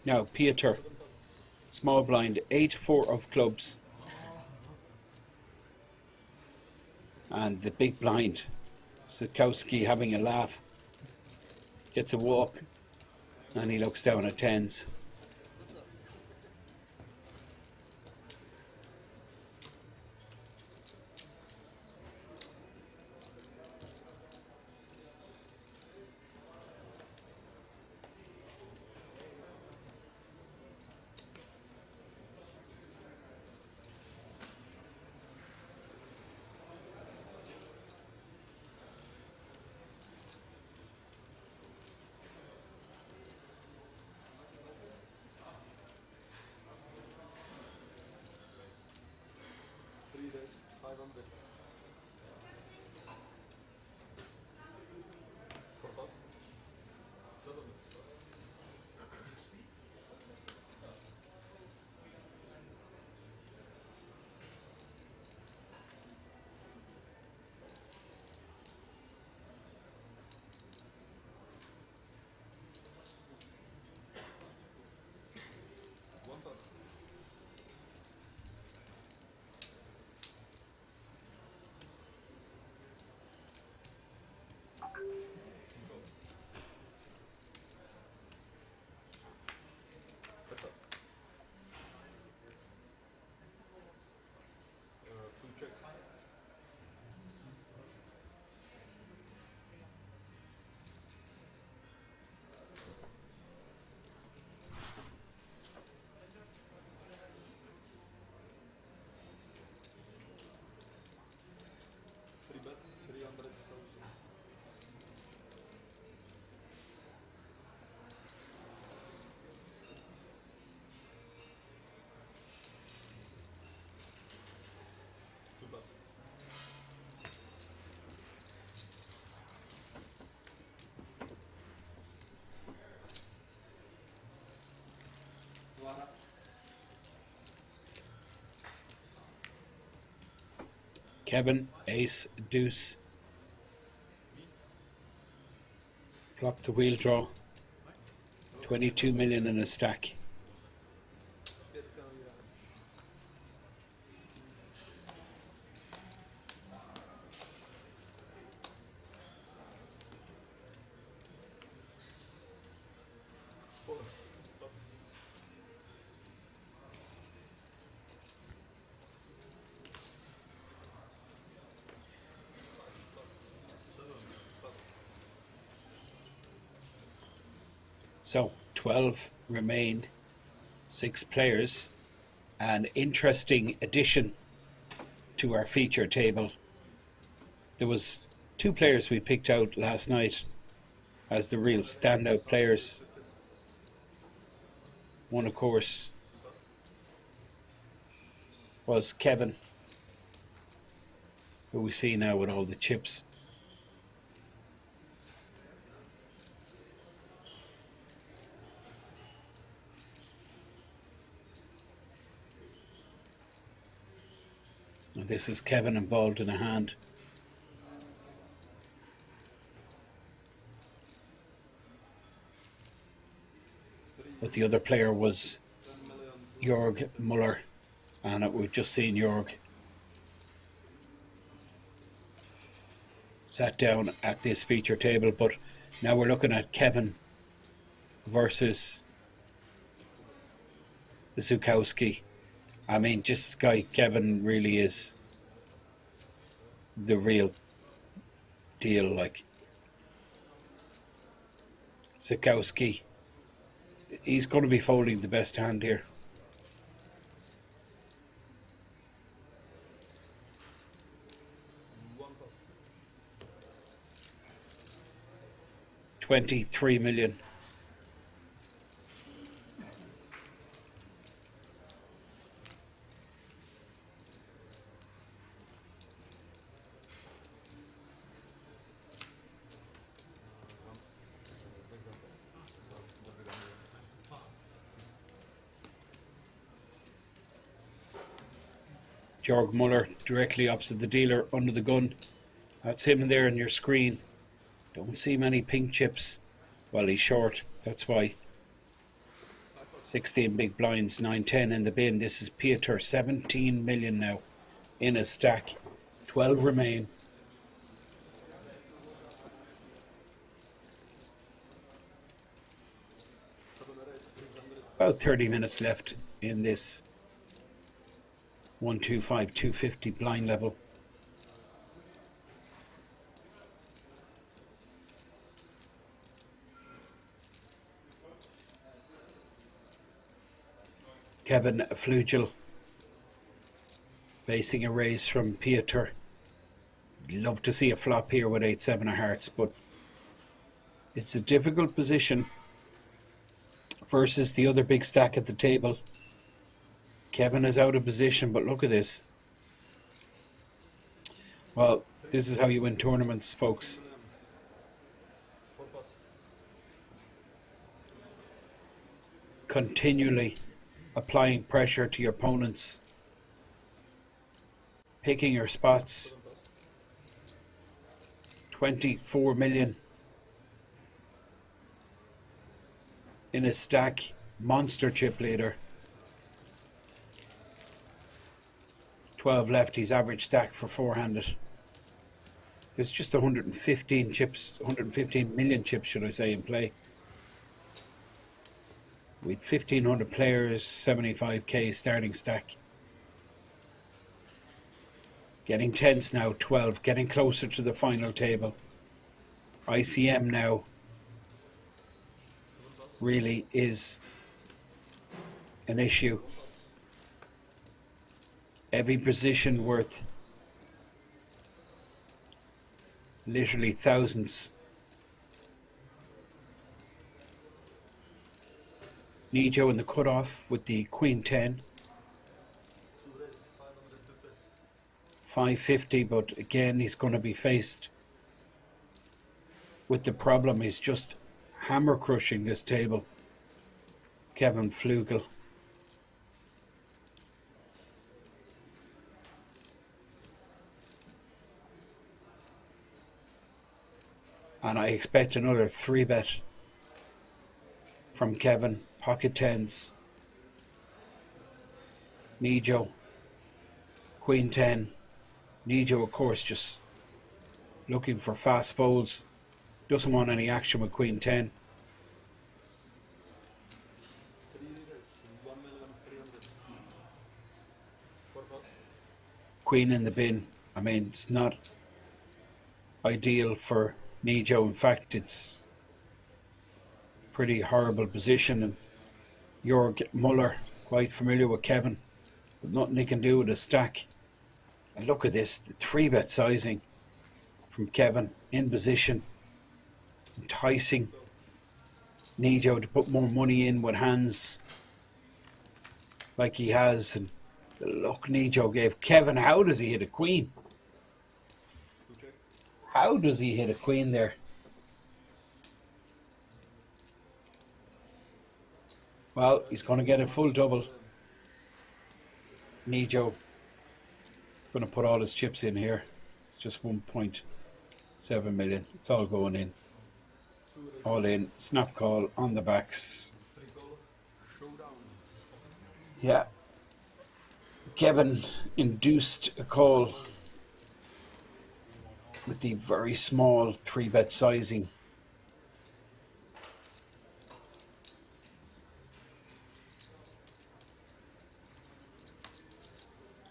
Now, Peter, small blind, 8-4 of clubs. And the big blind, Sikowski having a laugh. Gets a walk, and he looks down at 10s. Kevin, ace, deuce. Flop the wheel draw. 22 million in a stack. So 12 remain, 6 players. An interesting addition to our feature table. There was 2 players we picked out last night as the real standout players. One, of course, was Kevin, who we see now with all the chips. And this is Kevin involved in a hand. But the other player was Jörg Muller, and we've just seen Jörg sat down at this feature table, but now we're looking at Kevin versus Zukowski. I mean, just guy Kevin really is the real deal. Like Zukowski, he's going to be folding the best hand here. $23 million. Jörg Muller directly opposite the dealer under the gun. That's him there on your screen. Don't see many pink chips. Well, he's short, that's why. 16 big blinds, 9-10 in the bin. This is Piotr, 17 million now in a stack. 12 remain. About 30 minutes left in this 125, 250 blind level. Kevin Flugel facing a raise from Piotr. Love to see a flop here with 8-7 of hearts, but it's a difficult position versus the other big stack at the table. Kevin is out of position, but look at this. Well, this is how you win tournaments, folks. Continually applying pressure to your opponents, picking your spots. 24 million in a stack, monster chip leader. 12 left, his average stack for four-handed. There's just 115 chips, 115 million chips, should I say, in play. With 1,500 players, 75k starting stack. Getting tense now, 12, getting closer to the final table. ICM now really is an issue. Every position worth literally thousands. Nijo in the cutoff with the Queen 10. 550, but again he's going to be faced with the problem. He's just hammer crushing this table. Kevin Flugel. And I expect another 3-bet from Kevin. Pocket tens. Nijo. Queen 10. Nijo, of course, just looking for fast folds. Doesn't want any action with Queen 10. Queen in the bin. I mean, it's not ideal for Nijo. In fact, it's pretty horrible position. And Jörg Muller, quite familiar with Kevin, but nothing he can do with a stack. And look at this, the 3-bet sizing from Kevin in position, enticing Nijo to put more money in with hands like he has. And the look Nijo gave Kevin. How does he hit a queen? How does he hit a queen there? Well, he's going to get a full double. Nijo going to put all his chips in here. It's just 1.7 million. It's all going in. All in. Snap call on the backs. Yeah. Kevin induced a call with the very small 3-bet sizing.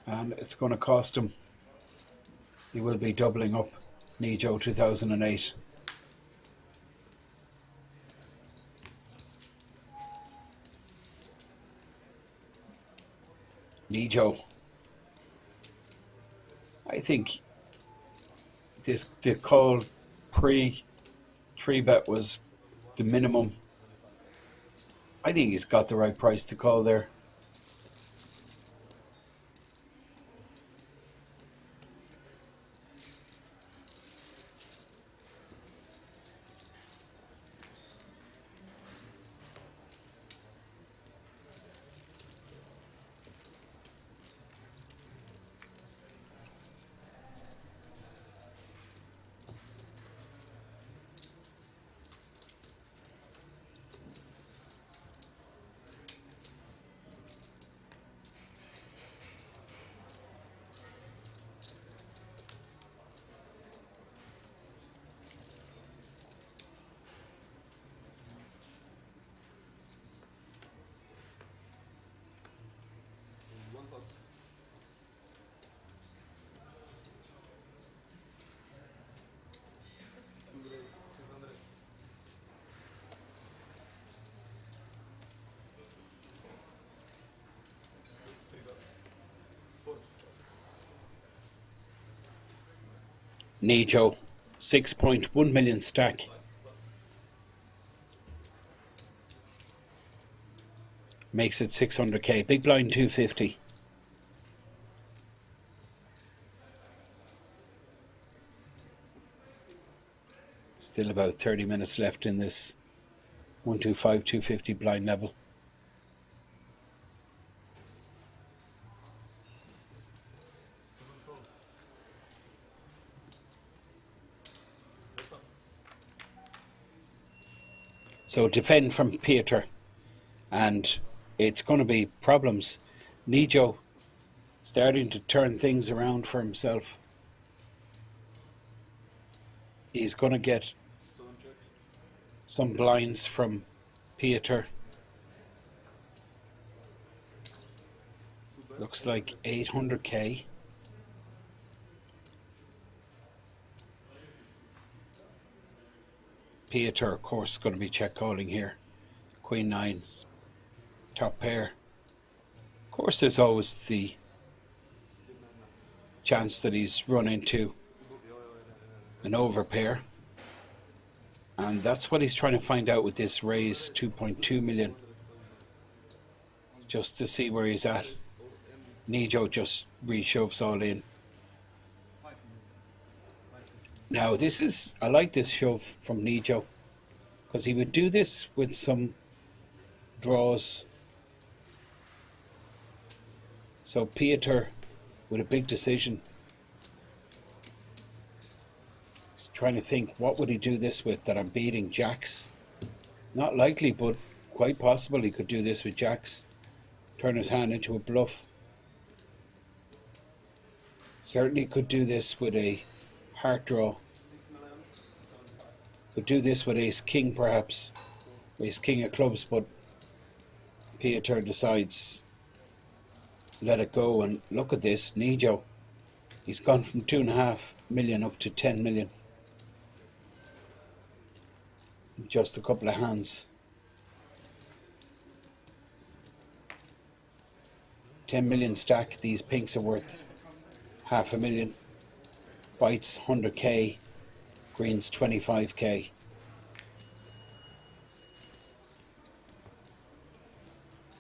And it's going to cost him. He will be doubling up Nijo 2008. Nijo. I think the call pre 3-bet was the minimum. I think he's got the right price to call there. Nijo, 6.1 million stack. Makes it 600k. Big blind 250. Still about 30 minutes left in this 125, 250 blind level. So defend from Peter, and it's going to be problems. Nijo starting to turn things around for himself. He's going to get some blinds from Peter. Looks like 800k. Peter, of course, going to be check calling here. Queen 9, top pair. Of course, there's always the chance that he's run into an overpair. And that's what he's trying to find out with this raise 2.2 million. Just to see where he's at. Nijo just reshoves all in. Now this is, I like this shove from Nijo, because he would do this with some draws. So Peter with a big decision. He's trying to think, what would he do this with that I'm beating? Jacks? Not likely, but quite possible he could do this with jacks. Turn his hand into a bluff. Certainly could do this with a heart draw. Could do this with ace king perhaps. Ace king of clubs, but Piotr decides to let it go. And look at this, Nijo. He's gone from 2.5 million up to 10 million. Just a couple of hands. 10 million stack. These pinks are worth 500,000. Whites 100k. Greens 25k.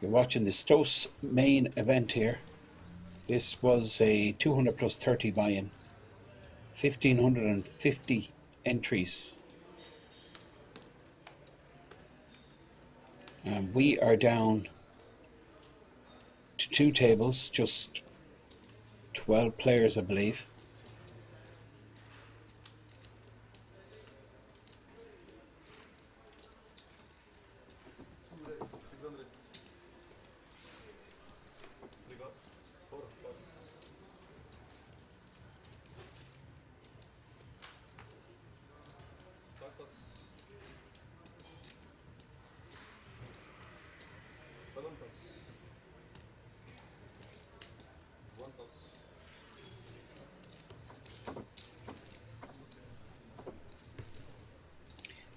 You're watching the ZTO main event here. This was a 200 plus 30 buy-in. 1,550 entries. And we are down to 2 tables, just 12 players, I believe.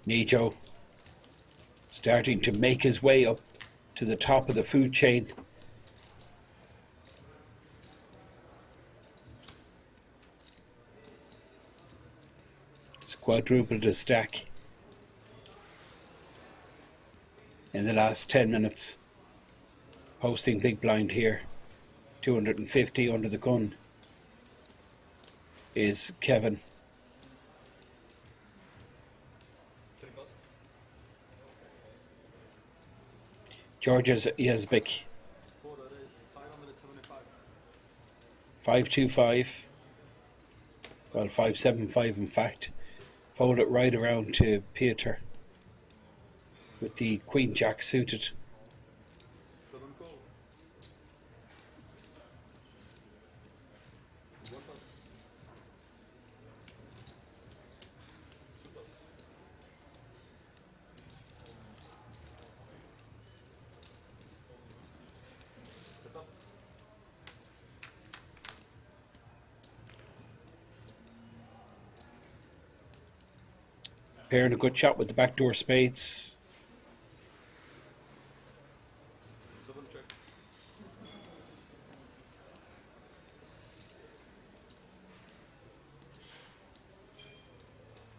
Nijo starting to make his way up to the top of the food chain. It's quadrupled his stack in the last 10 minutes. Posting big blind here. 250 under the gun is Kevin. Georgia's Yazbek. 525. Well, 575 in fact. Fold it right around to Piotr with the Queen Jack suited. Pairing a good shot with the backdoor spades.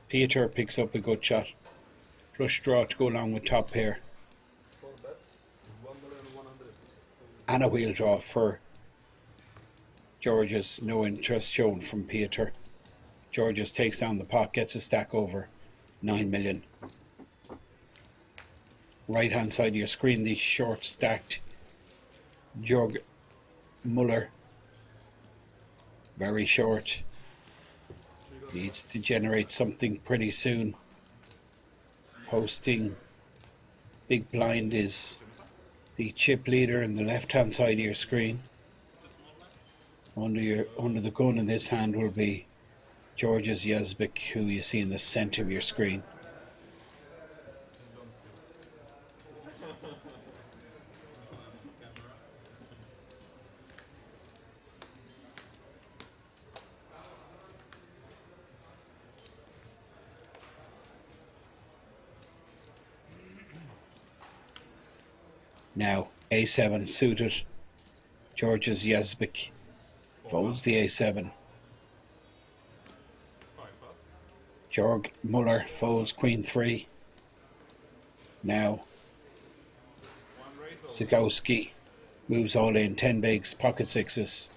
Piotr picks up a good shot. Flush draw to go along with top pair. And a wheel draw for Georges. No interest shown from Piotr. Georges takes down the pot, gets a stack over 9 million. Right hand side of your screen, the short stacked Jörg Muller. Very short. Needs to generate something pretty soon. Posting big blind is the chip leader in the left hand side of your screen. Under the gun in this hand will be Georgia's Yazbek, who you see in the center of your screen. Now A7 suited. Georgia's Yazbek folds the A7. Jörg Muller folds Queen 3. Now Zagowski moves all in, 10 bigs, pocket sixes.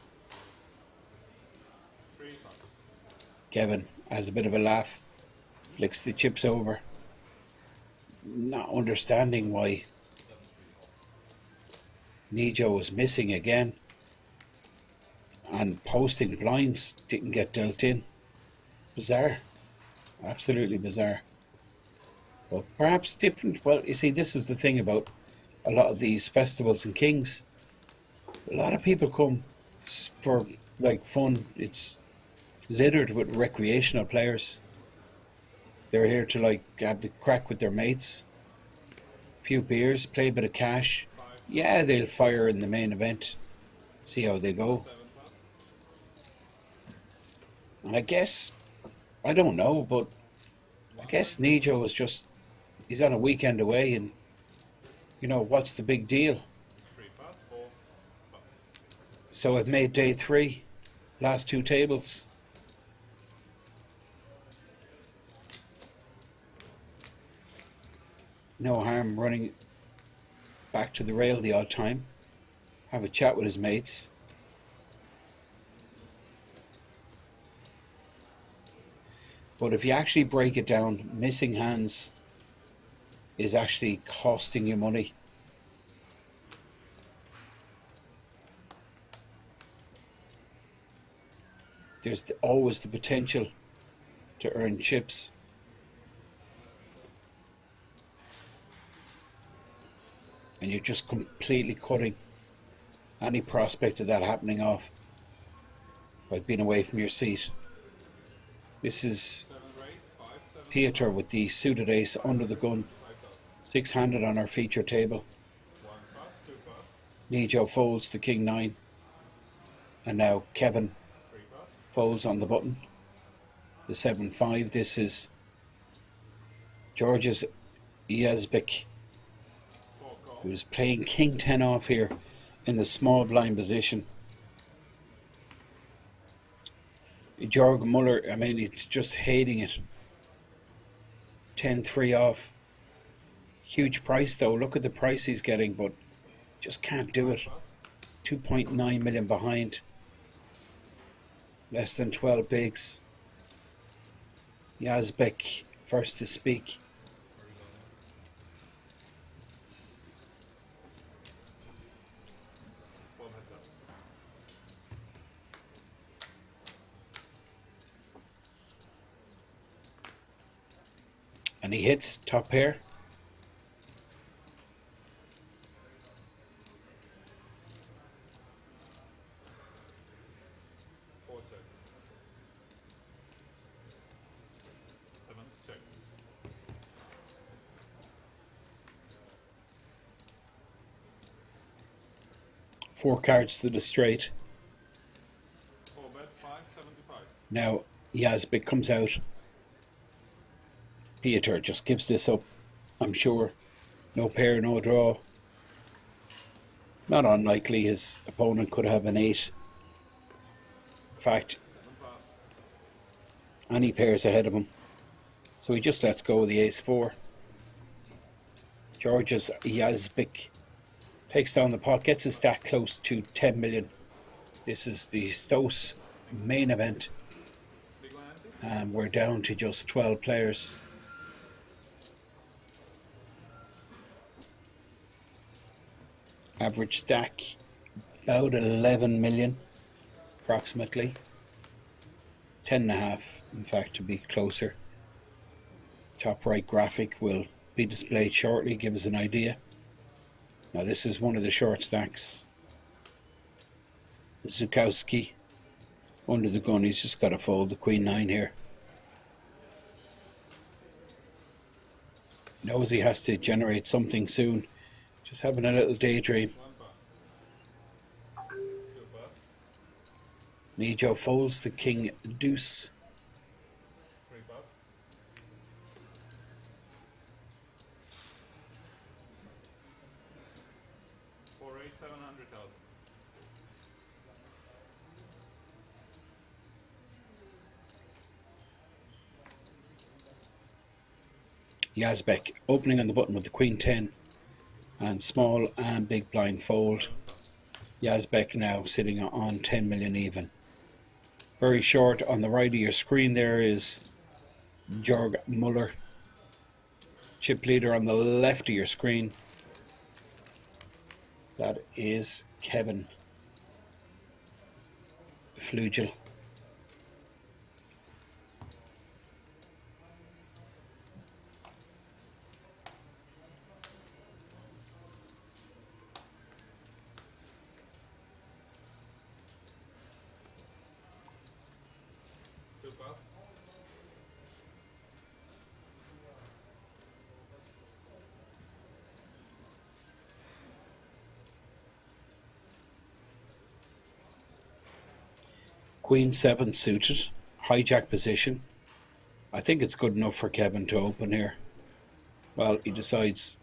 Kevin has a bit of a laugh, flicks the chips over, not understanding why Nijo was missing again, and posting blinds didn't get dealt in. Bizarre. Absolutely bizarre. But perhaps different. Well, you see, this is the thing about a lot of these festivals and kings. A lot of people come for like fun. It's littered with recreational players. They're here to like have the crack with their mates, a few beers, play a bit of cash. Yeah, they'll fire in the main event, see how they go. 7 pass. And I guess, I don't know, but I guess Nijo is just, he's on a weekend away, and what's the big deal? 3 pass, 4 pass. So I've made day 3, last 2 tables. No harm running back to the rail the odd time, have a chat with his mates. But if you actually break it down, missing hands is actually costing you money. There's always the potential to earn chips. And you're just completely cutting any prospect of that happening off by being away from your seat. This is 7 raise, 5, 7. Peter with the suited ace under the gun, 6-handed on our feature table. 1 pass, 2 pass, Nijo folds the king 9, and now Kevin 3 pass, folds on the button, the 7-5. This is George's Yazbek, 4 call. who's playing king 10 off here in the small blind position. Jorg Muller, I mean, he's just hating it. 10-3 off. Huge price though. Look at the price he's getting, but just can't do it. 2.9 million behind. Less than 12 bigs. Yazbek first to speak. And he hits top pair. Check. 7 check. Four cards to the straight. 4 bet, 575. Now Yazbek comes out. Peter just gives this up, I'm sure. No pair, no draw. Not unlikely his opponent could have an 8. In fact, 7 pass. any pairs ahead of him. So he just lets go of the ace-4. George's Yazbek takes down the pot, gets his stack close to 10 million. This is the ZTO main event, Big line empty. and we're down to just 12 players. Average stack about 11 million approximately. 10.5 in fact, to be closer. Top right graphic will be displayed shortly, give us an idea. Now this is one of the short stacks. Zukowski under the gun, he's just got to fold the queen 9 here. Knows he has to generate something soon. Just having a little daydream. 1 pass. 2 pass. Nijo folds the king deuce. 3 pass. 4 raise, 700,000. Yazbek opening on the button with the queen 10 and small and big blind fold. Yazbek now sitting on 10 million even. Very short on the right of your screen there is Jorg Muller. Chip leader on the left of your screen, that is Kevin Flugel. Queen 7 suited, hijack position. I think it's good enough for Kevin to open here. Well, he decides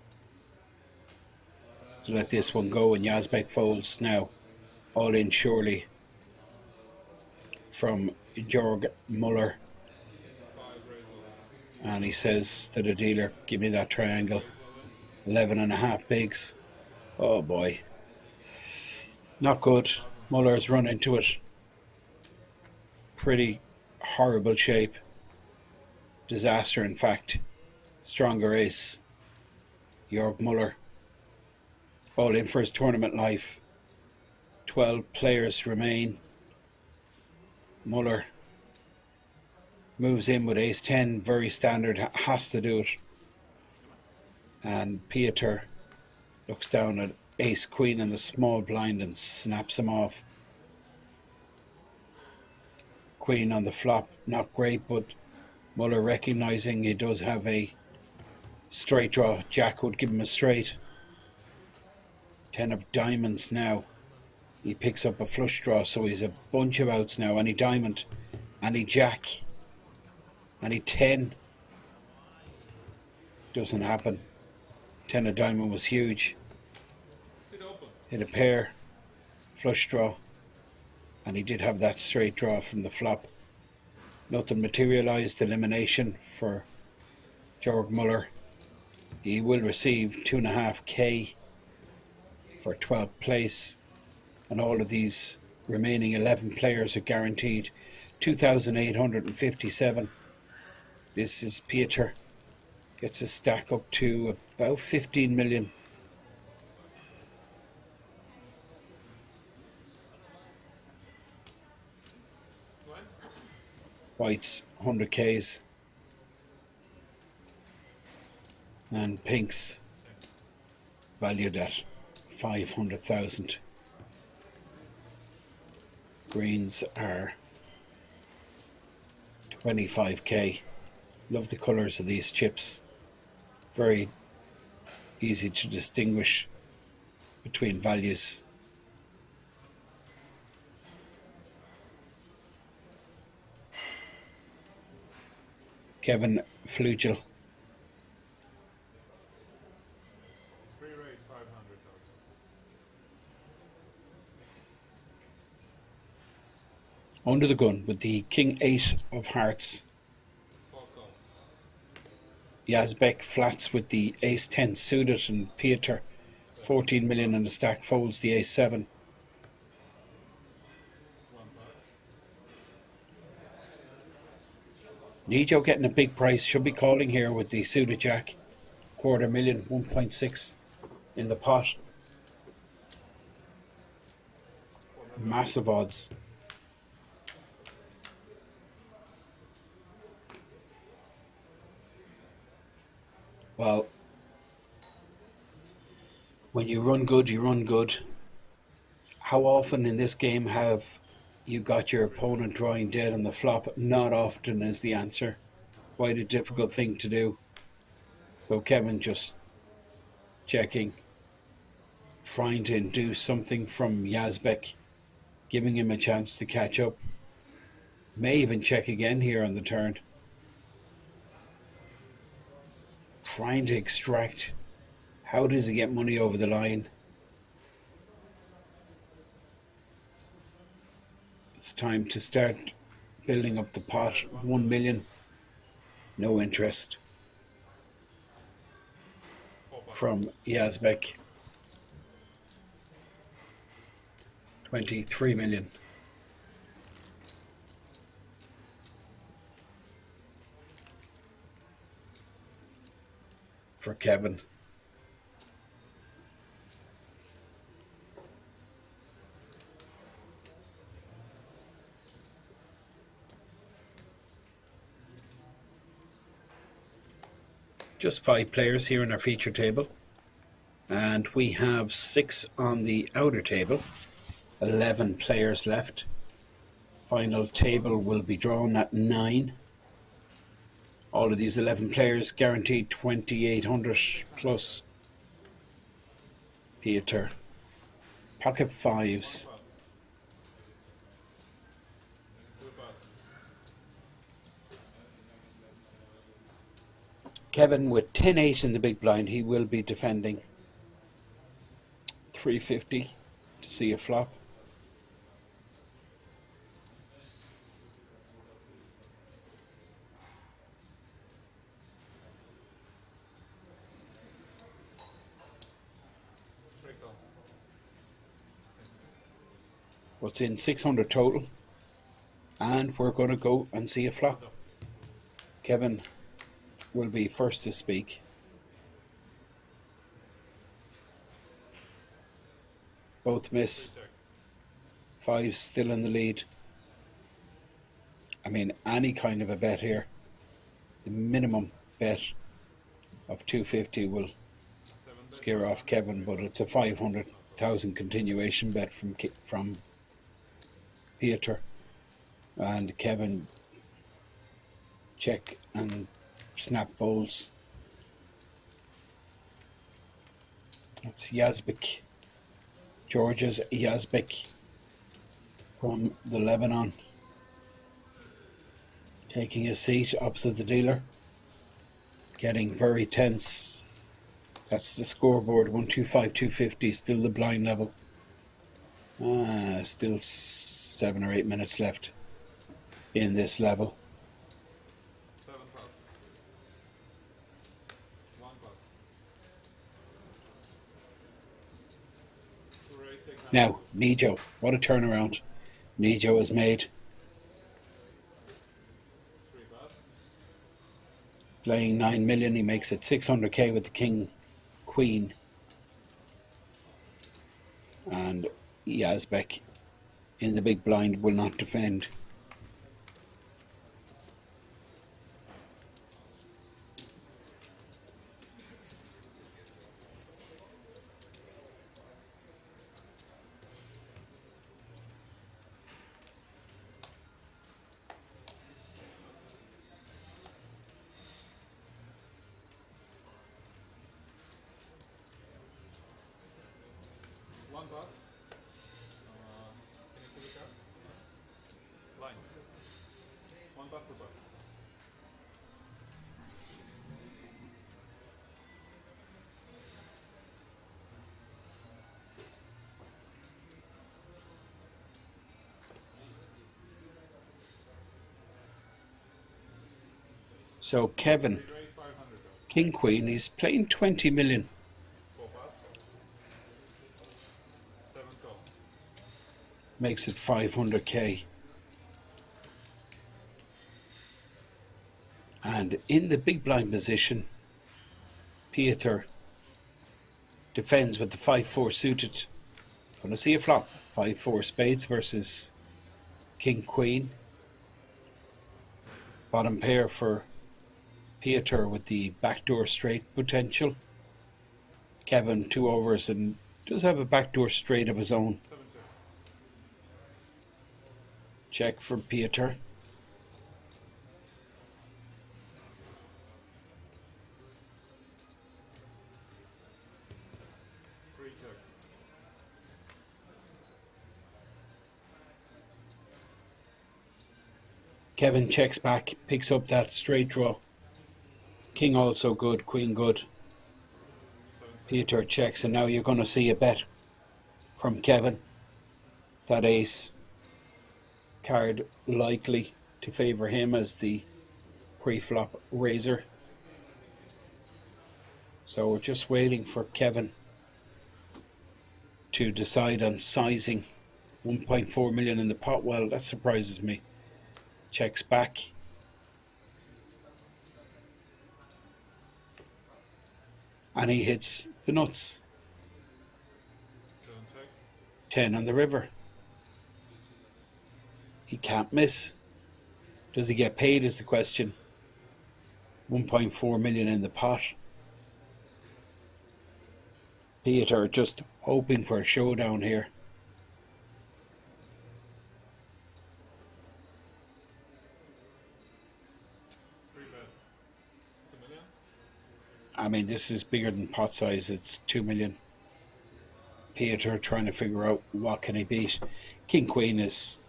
to let this one go, and Yazbek folds now. All in surely from Jörg Muller. And he says to the dealer, give me that triangle. 11.5 bigs. Oh boy. Not good. Muller's run into it. Pretty horrible shape. Disaster, in fact. Stronger ace. Jörg Muller. All in for his tournament life. 12 players remain. Muller moves in with ace 10. Very standard. Has to do it. And Peter looks down at ace queen in the small blind and snaps him off. Queen on the flop, not great, but Muller recognizing he does have a straight draw. Jack would give him a straight. 10 of diamonds now. He picks up a flush draw, so he's a bunch of outs now. Any diamond, any jack, any 10. Doesn't happen. 10 of diamond was huge. Hit a pair, flush draw, and he did have that straight draw from the flop. Nothing materialized. Elimination for Jörg Muller. He will receive 2.5k for 12th place, and all of these remaining 11 players are guaranteed 2,857. This is Peter. Gets a stack up to about 15 million. White's 100k's and Pink's valued at 500,000. Greens are 25k. Love the colours of these chips. Very easy to distinguish between values. Kevin Flugel. Free raise 500,000. Under the gun with the King 8 of hearts. Yazbek flats with the ace 10 suited, and Peter 14 million in the stack folds the ace 7. Nijo getting a big price, should be calling here with the suited jack. 250,000, 1.6 in the pot. Massive odds. Well, when you run good, you run good. How often in this game have you got your opponent drawing dead on the flop? Not often is the answer. Quite a difficult thing to do. So Kevin just checking, trying to induce something from Yazbek, giving him a chance to catch up. May even check again here on the turn. Trying to extract. How does he get money over the line? It's time to start building up the pot. 1 million. No interest from Yazbek. 23 million. For Kevin. Just 5 players here in our feature table, and we have 6 on the outer table. 11 players left. Final table will be drawn at 9. All of these 11 players guaranteed 2,800 plus. Peter. Pocket 5s. Kevin with 10-8 in the big blind. He will be defending 350 to see a flop. What's in 600 total, and we're going to go and see a flop. Kevin will be first to speak. Both miss. 5 still in the lead. I mean, any kind of a bet here, the minimum bet of 250 will scare off Kevin, but it's a 500,000 continuation bet from Peter, and Kevin check and snap folds. That's Yazbek, Georgia's Yazbek from the Lebanon, taking a seat opposite the dealer, getting very tense. That's the scoreboard, 125, 250, still the blind level. Still 7 or 8 minutes left in this level. 7 plus. 1 plus. Now, Nijo, what a turnaround Nijo has made. 3 plus. Playing 9 million, he makes it 600k with the King Queen. And Yazbek in the big blind will not defend. One plus. Can you pull the cards? Lines. 1 plus, 2 plus. So Kevin, Raise 500. King Queen, he's playing 20 million. 4 plus. 7 call. Makes it 500k. And in the big blind position, Peter defends with the 5-4 suited. Gonna see a flop. 5-4 spades versus King Queen. Bottom pair for Peter with the backdoor straight potential. Kevin 2 overs and does have a backdoor straight of his own. 7 check. Check from Peter. Three check. Kevin checks back, picks up that straight draw. King also good, Queen good. 7 check. Peter checks, and now you're going to see a bet from Kevin. That ace card likely to favour him as the pre-flop raiser. So we're just waiting for Kevin to decide on sizing. 1.4 million in the pot. Well, that surprises me. Checks back. And he hits the nuts. 7 check. 10 on the river. He can't miss. Does he get paid is the question. 1.4 million in the pot. Peter just hoping for a showdown here. Free bet. 2 million. I mean, this is bigger than pot size. It's 2 million. Peter trying to figure out what can he beat. King Queen is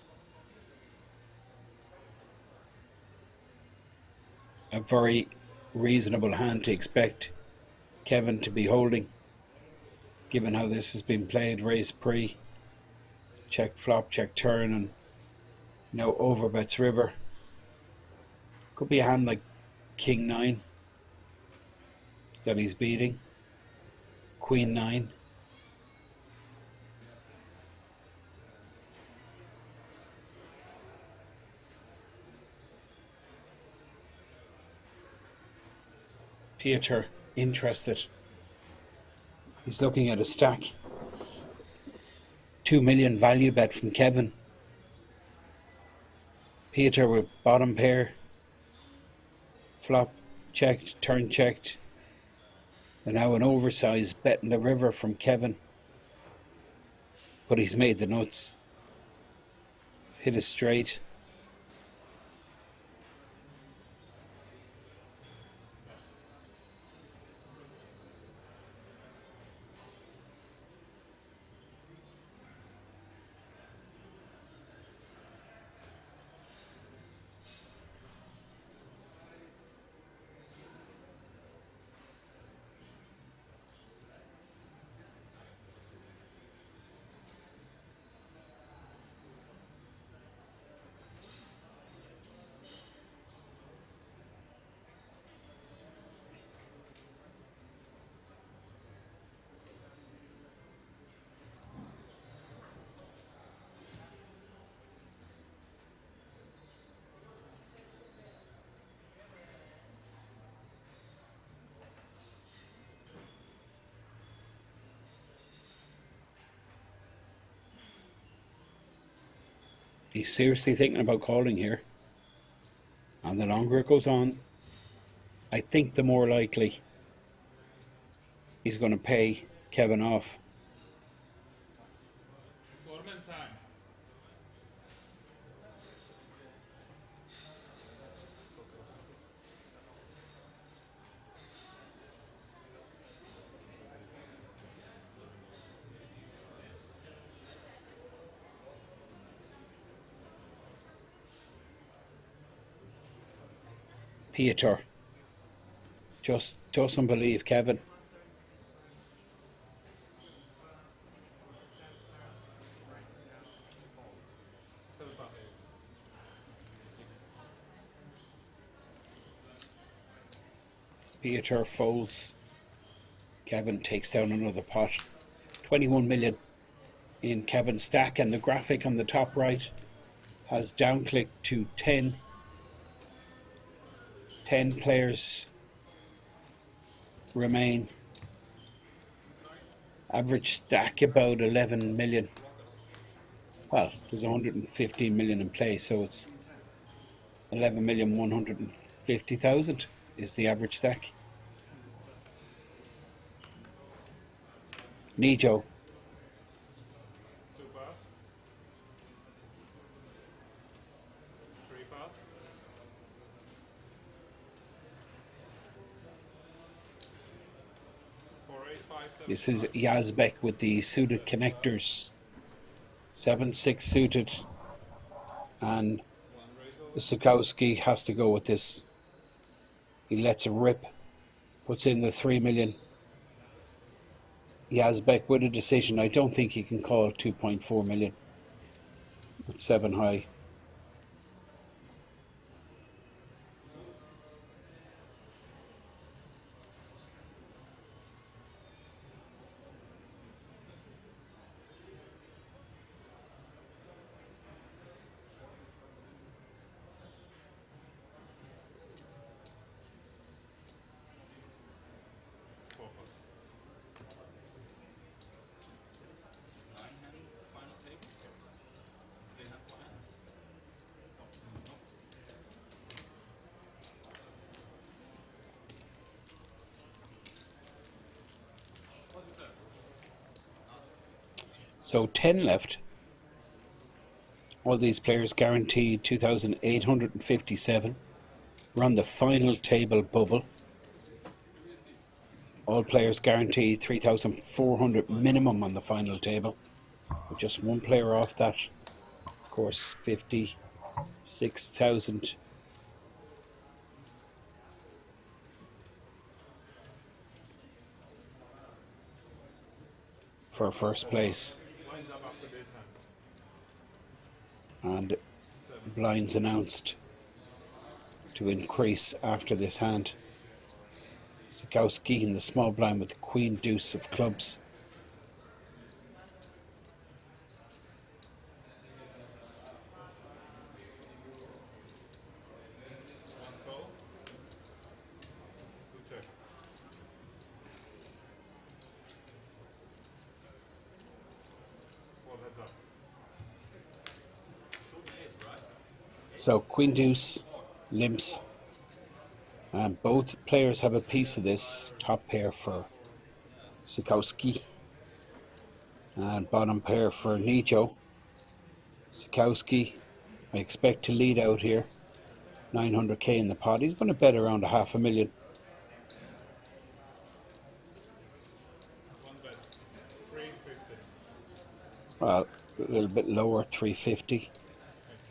a very reasonable hand to expect Kevin to be holding, given how this has been played. Raise pre, check flop, check turn, and now overbets river. Could be a hand like King 9 that he's beating, Queen 9. Peter interested. He's looking at a stack. 2 million value bet from Kevin. Peter with bottom pair. Flop checked, turn checked. And now an oversized bet in the river from Kevin. But he's made the nuts. Hit it straight. He's seriously thinking about calling here. And the longer it goes on, I think the more likely he's going to pay Kevin off. Peter just doesn't believe Kevin. Peter folds. Kevin takes down another pot. 21 million in Kevin's stack, and the graphic on the top right has downclicked to 10. 10 players remain. Average stack about 11 million. Well, there's 115 million in play, so it's 11,150,000 is the average stack. Nijo. This is Yazbek with the suited connectors. 7-6 suited. And Sukowski has to go with this. He lets it rip. Puts in the 3 million. Yazbek with a decision. I don't think he can call 2.4 million. With 7 high. So 10 left. All these players guaranteed 2,857. We're on the final table bubble. All players guaranteed 3,400 minimum on the final table. With just one player off that. Of course, 56,000. for first place. Lines up after this hand. And blinds announced to increase after this hand. Sikowski in the small blind with the queen deuce of clubs. One call. Two check. Four heads up. So queen deuce limps, and both players have a piece of this. Top pair for Sikowski and bottom pair for Nijo. Sikowski, I expect to lead out here. 900k in the pot. He's going to bet around a $500,000. One bet. 350. Well, a little bit lower, 350.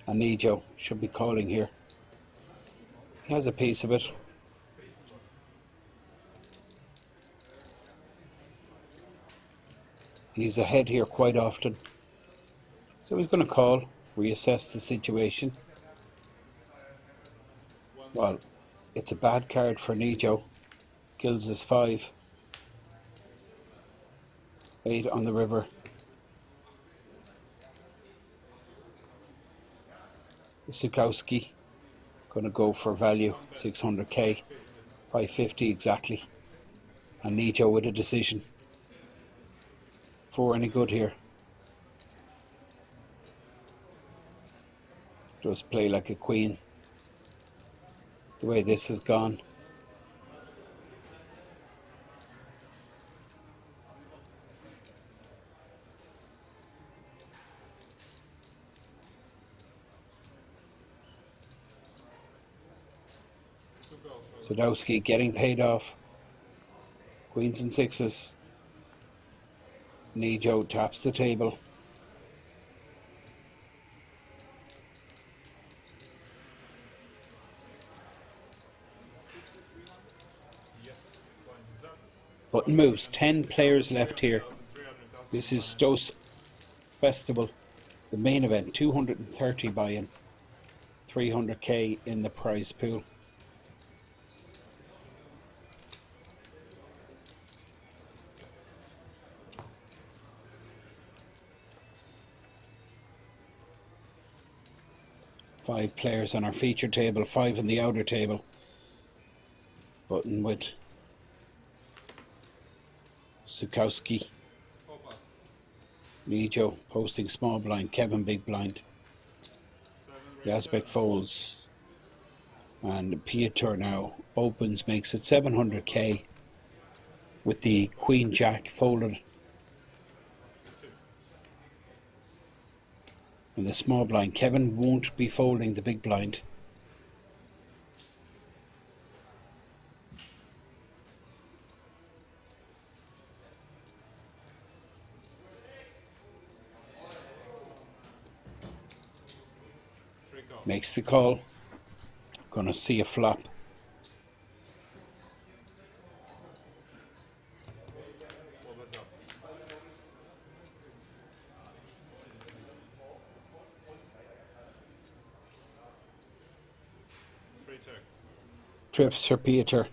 And Nijo should be calling here. He has a piece of it. He's ahead here quite often. So he's going to call, reassess the situation. Well, it's a bad card for Nijo. Kills his 5. 8 on the river. Sikowski going to go for value, 600k, 550 exactly. And Nijo with a decision. 4 any good here. Does play like a queen. The way this has gone. Sadowski getting paid off. Queens and sixes. Nijo taps the table. Button moves. 10 players left here. This is Stos Festival, the main event. 230 buy-in. 300k in the prize pool. Five players on our feature table, 5 on the outer table. Button with Sikowski. Nijo posting small blind, Kevin big blind. Yazbek folds. And Piotr now opens, makes it 700k with the Queen Jack folded. And the small blind. Kevin won't be folding the big blind. Makes the call. Gonna see a flop. Trips for Peter.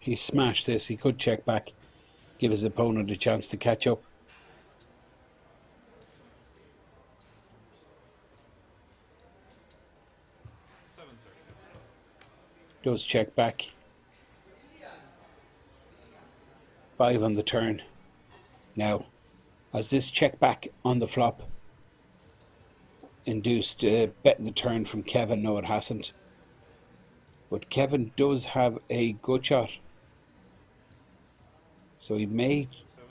He smashed this. He could check back, give his opponent a chance to catch up. Does check back. 5 on the turn. Now, has this check back on the flop induced bet the turn from Kevin? No, it hasn't. But Kevin does have a good shot. So he may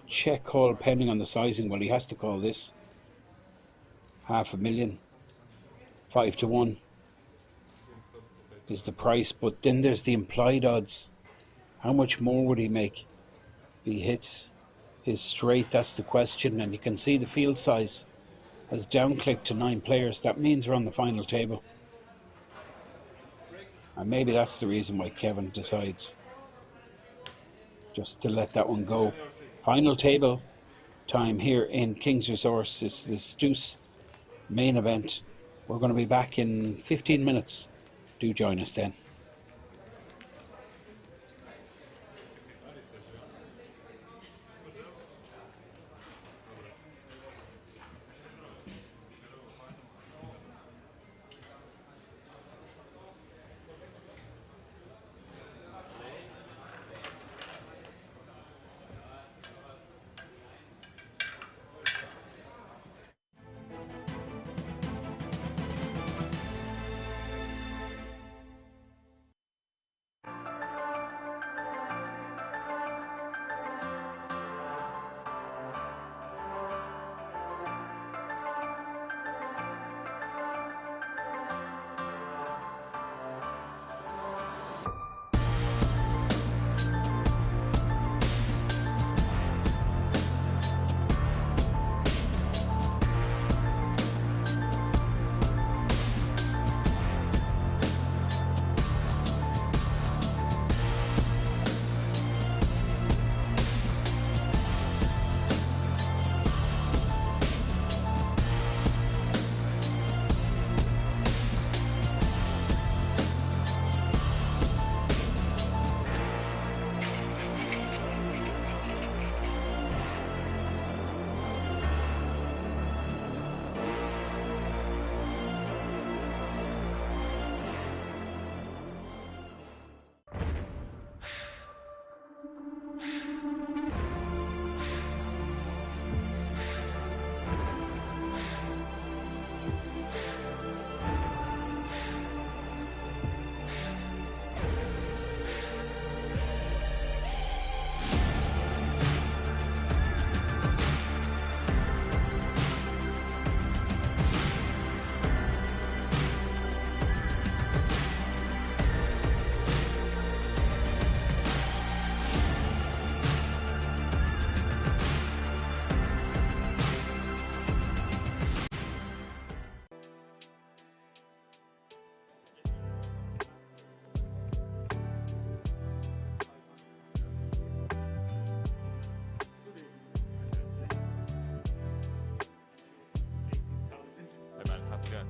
check call depending on the sizing. Well, he has to call this. $500,000. 5 to 1 is the price. But then there's the implied odds. How much more would he make? If he hits his straight, that's the question. And you can see the field size has downclicked to 9 players. That means we're on the final table. And maybe that's the reason why Kevin decides just to let that one go. Final table, time here in King's Resource. It's the ZTO Main Event. We're going to be back in 15 minutes. Do join us then.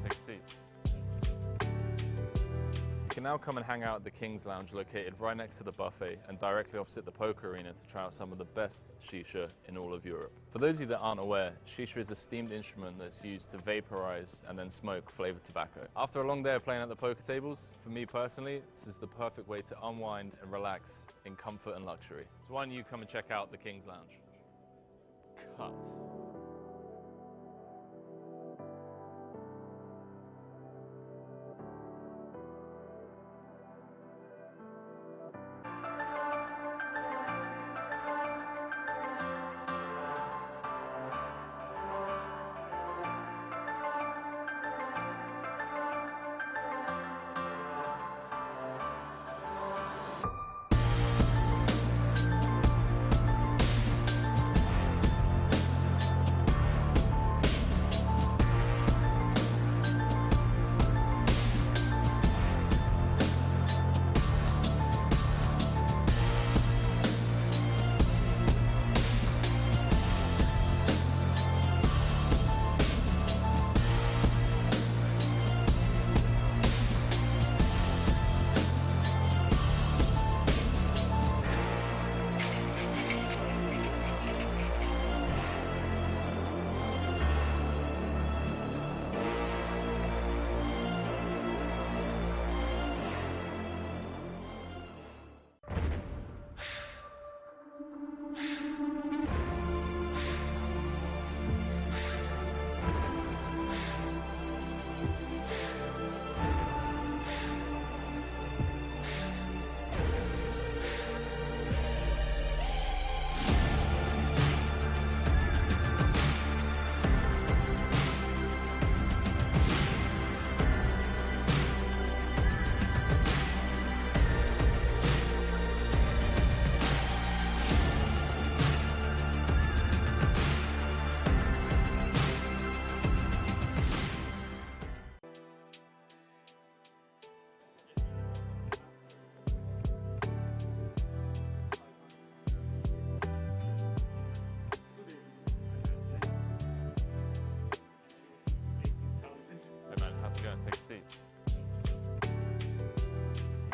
Take a seat. You can now come and hang out at the King's Lounge located right next to the buffet and directly opposite the poker arena to try out some of the best shisha in all of Europe. For those of you that aren't aware, shisha is a steamed instrument that's used to vaporize and then smoke flavored tobacco. After a long day of playing at the poker tables, for me personally, this is the perfect way to unwind and relax in comfort and luxury. So why don't you come and check out the King's Lounge? Cut.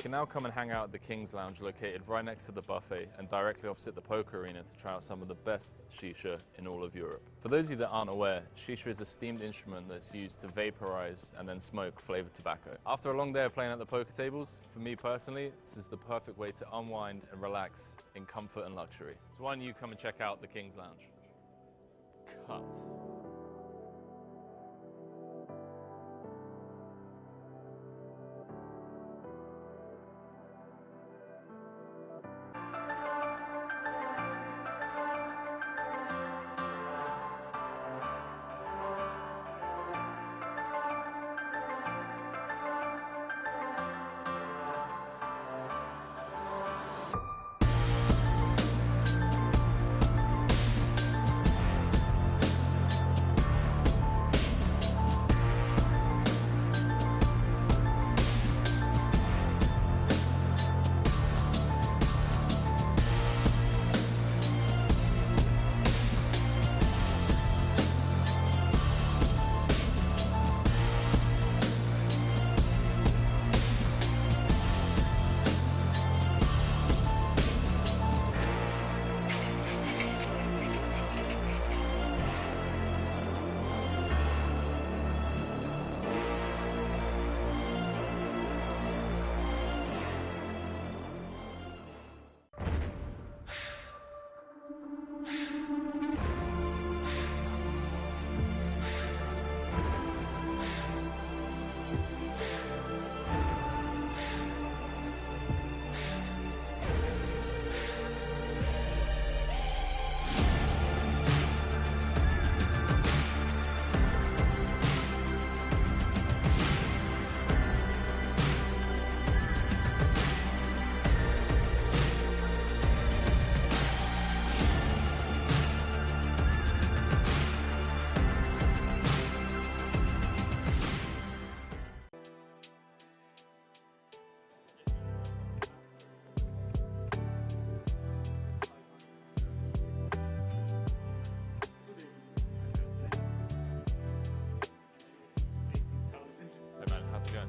can now come and hang out at the King's Lounge located right next to the buffet and directly opposite the poker arena to try out some of the best shisha in all of Europe. For those of you that aren't aware, shisha is a steamed instrument that's used to vaporize and then smoke flavored tobacco. After a long day of playing at the poker tables, for me personally, this is the perfect way to unwind and relax in comfort and luxury. So why don't you come and check out the King's Lounge? Cut.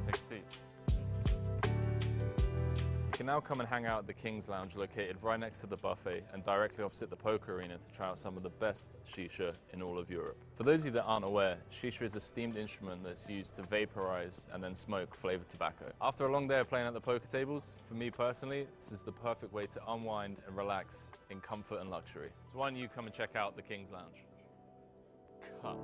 Take a seat. You can now come and hang out at the King's Lounge located right next to the buffet and directly opposite the poker arena to try out some of the best shisha in all of Europe. For those of you that aren't aware, shisha is a steamed instrument that's used to vaporize and then smoke flavored tobacco. After a long day of playing at the poker tables, for me personally, this is the perfect way to unwind and relax in comfort and luxury. So why don't you come and check out the King's Lounge? Cut.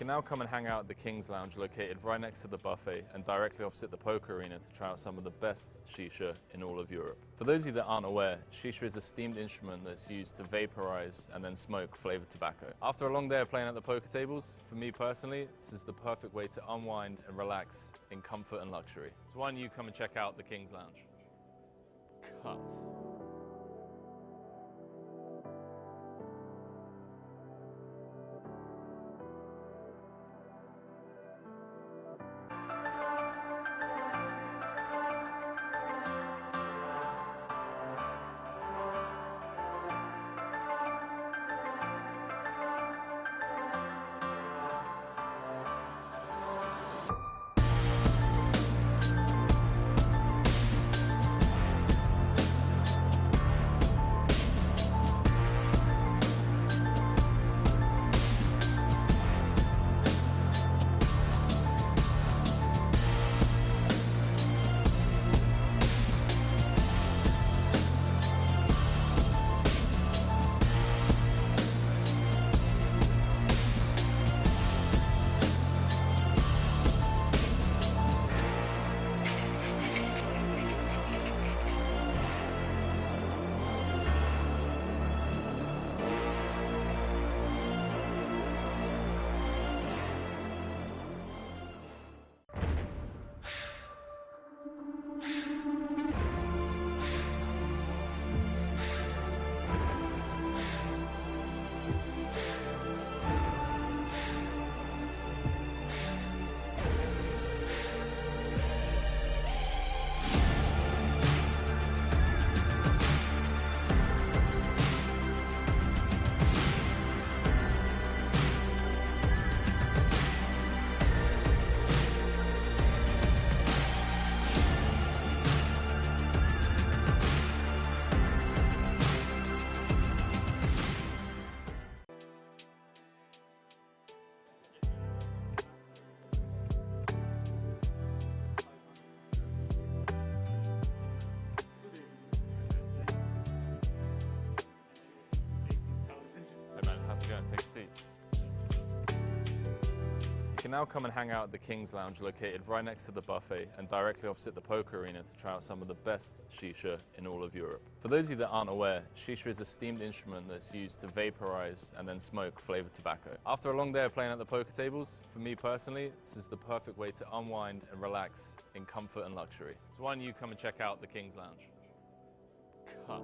can now come and hang out at the King's Lounge located right next to the buffet and directly opposite the poker arena to try out some of the best shisha in all of Europe. For those of you that aren't aware, shisha is a steamed instrument that's used to vaporize and then smoke flavored tobacco. After a long day of playing at the poker tables, for me personally, this is the perfect way to unwind and relax in comfort and luxury. So why don't you come and check out the King's Lounge? Cut. You can now come and hang out at the King's Lounge located right next to the buffet and directly opposite the poker arena to try out some of the best shisha in all of Europe. For those of you that aren't aware, shisha is a steamed instrument that's used to vaporize and then smoke flavored tobacco. After a long day of playing at the poker tables, for me personally, this is the perfect way to unwind and relax in comfort and luxury. So why don't you come and check out the King's Lounge? Cut.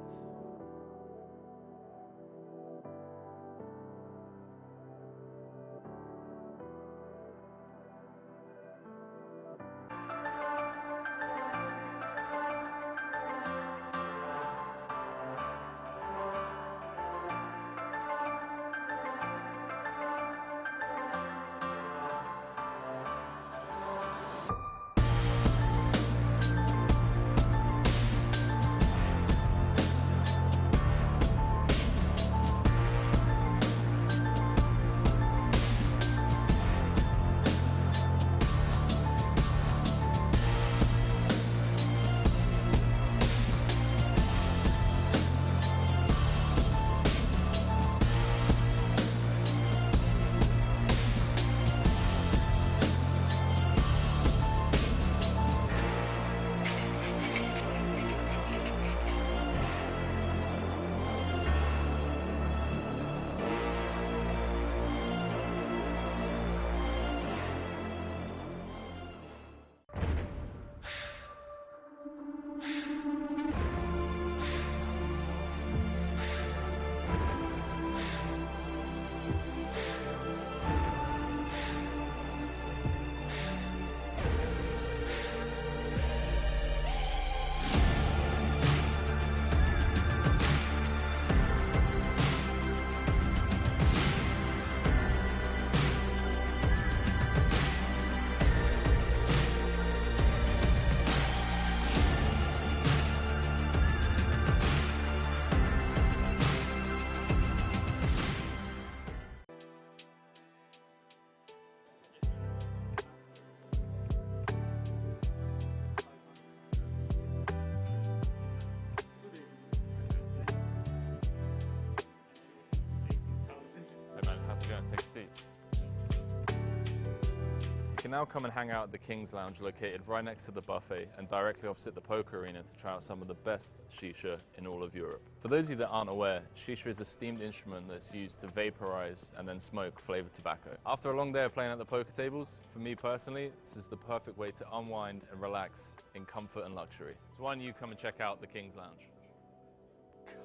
can now come and hang out at the King's Lounge located right next to the buffet and directly opposite the poker arena to try out some of the best shisha in all of Europe. For those of you that aren't aware, shisha is a steamed instrument that's used to vaporize and then smoke flavored tobacco. After a long day of playing at the poker tables, for me personally, this is the perfect way to unwind and relax in comfort and luxury. So why don't you come and check out the King's Lounge?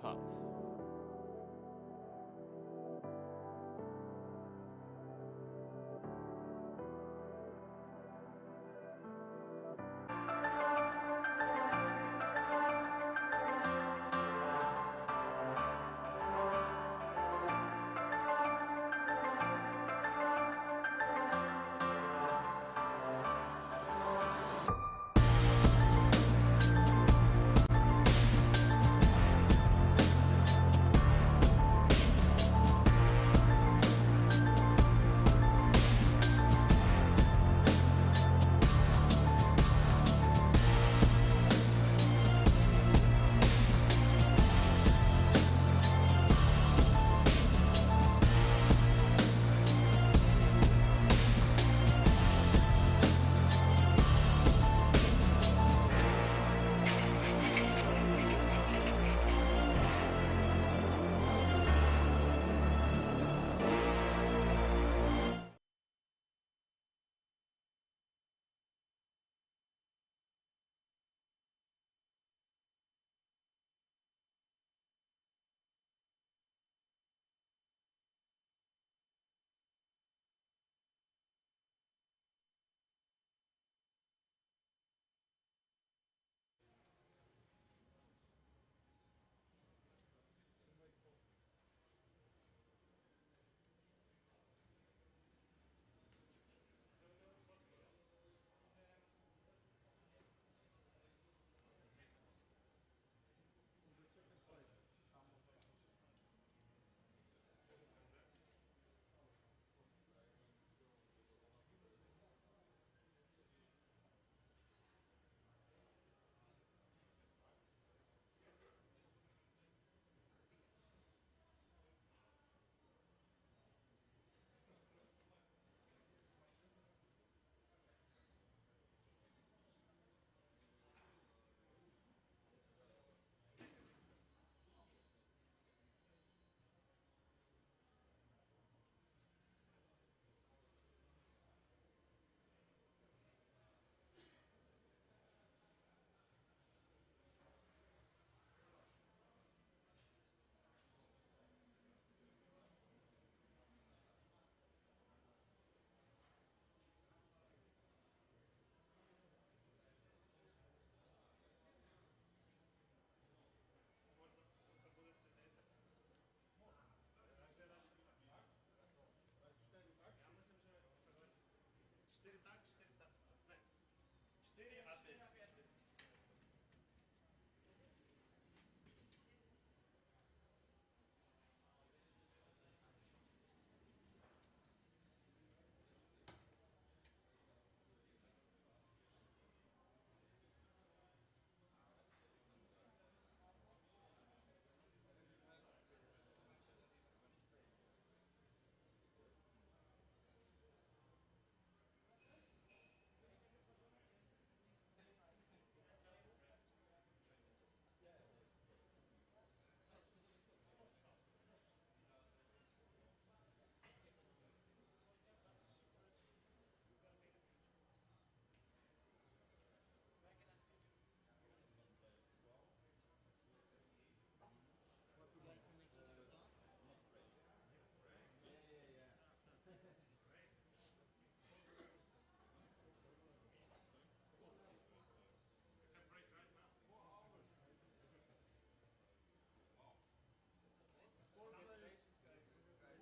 Cut.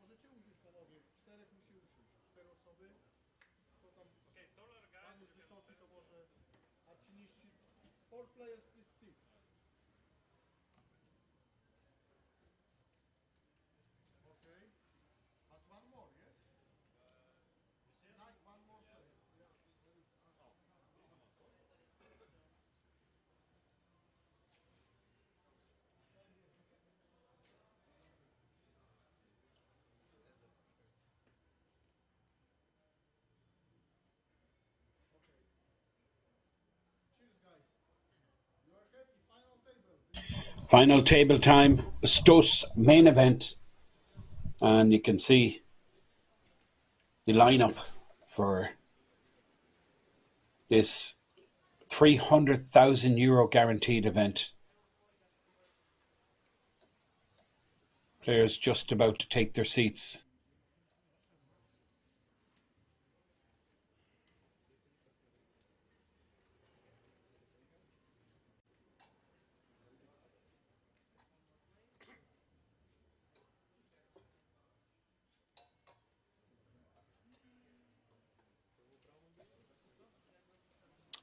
Możecie usiąść panowie, 4 musi usiąść, 4 osoby, to tam pan jest wysoki to może, a ci niżsi, 4 players please sit. Okay, but one more, yes? Tonight one more player. Final table time, ZTO Main Event, and you can see the lineup for this €300,000 guaranteed event. Players just about to take their seats.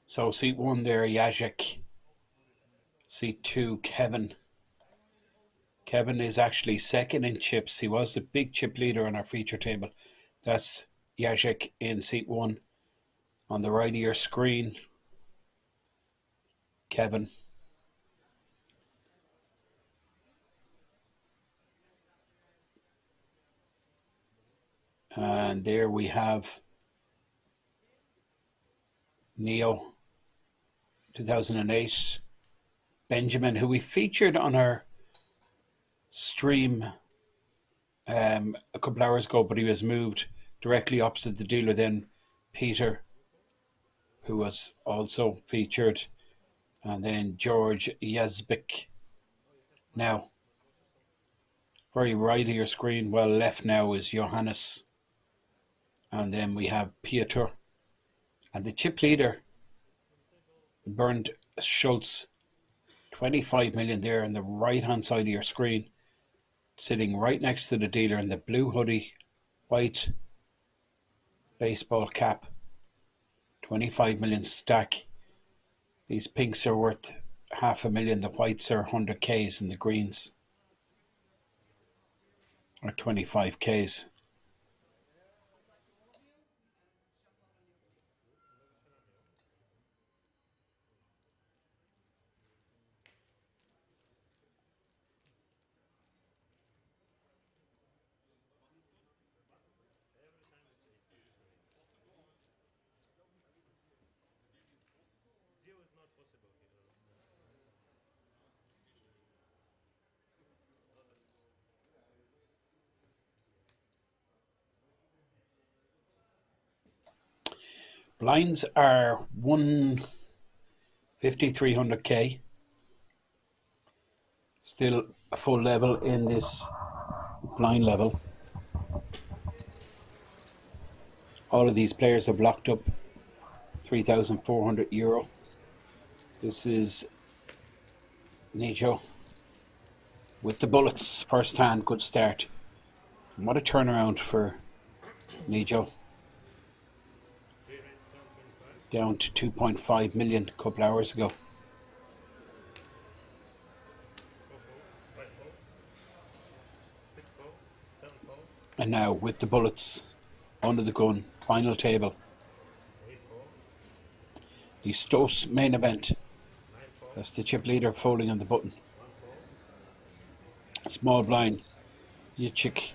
So seat 1 there, Jacek. Seat 2, Kevin. Kevin is actually second in chips. He was the big chip leader on our feature table. That's Jacek in seat 1. On the right of your screen, Kevin. And there we have Neo 2008. Benjamin, who we featured on our stream a couple hours ago, but he was moved directly opposite the dealer. Then Peter, who was also featured, and then George Yazbek. Now, very right of your screen, well left now is Johannes, and then we have Peter, and the chip leader, Bernd Schultz, 25 million there on the right hand side of your screen, sitting right next to the dealer in the blue hoodie, white baseball cap, 25 million stack. These pinks are worth $500,000, the whites are 100Ks, and the greens are 25Ks. Blinds are 150, 300K. Still a full level in this blind level. All of these players have locked up €3,400. This is Nijo with the bullets. First hand, good start. And what a turnaround for Nijo. Down to 2.5 million a couple hours ago. And now with the bullets under the gun, final table. The ZTO Main Event. That's the chip leader folding on the button. Small blind, Jacek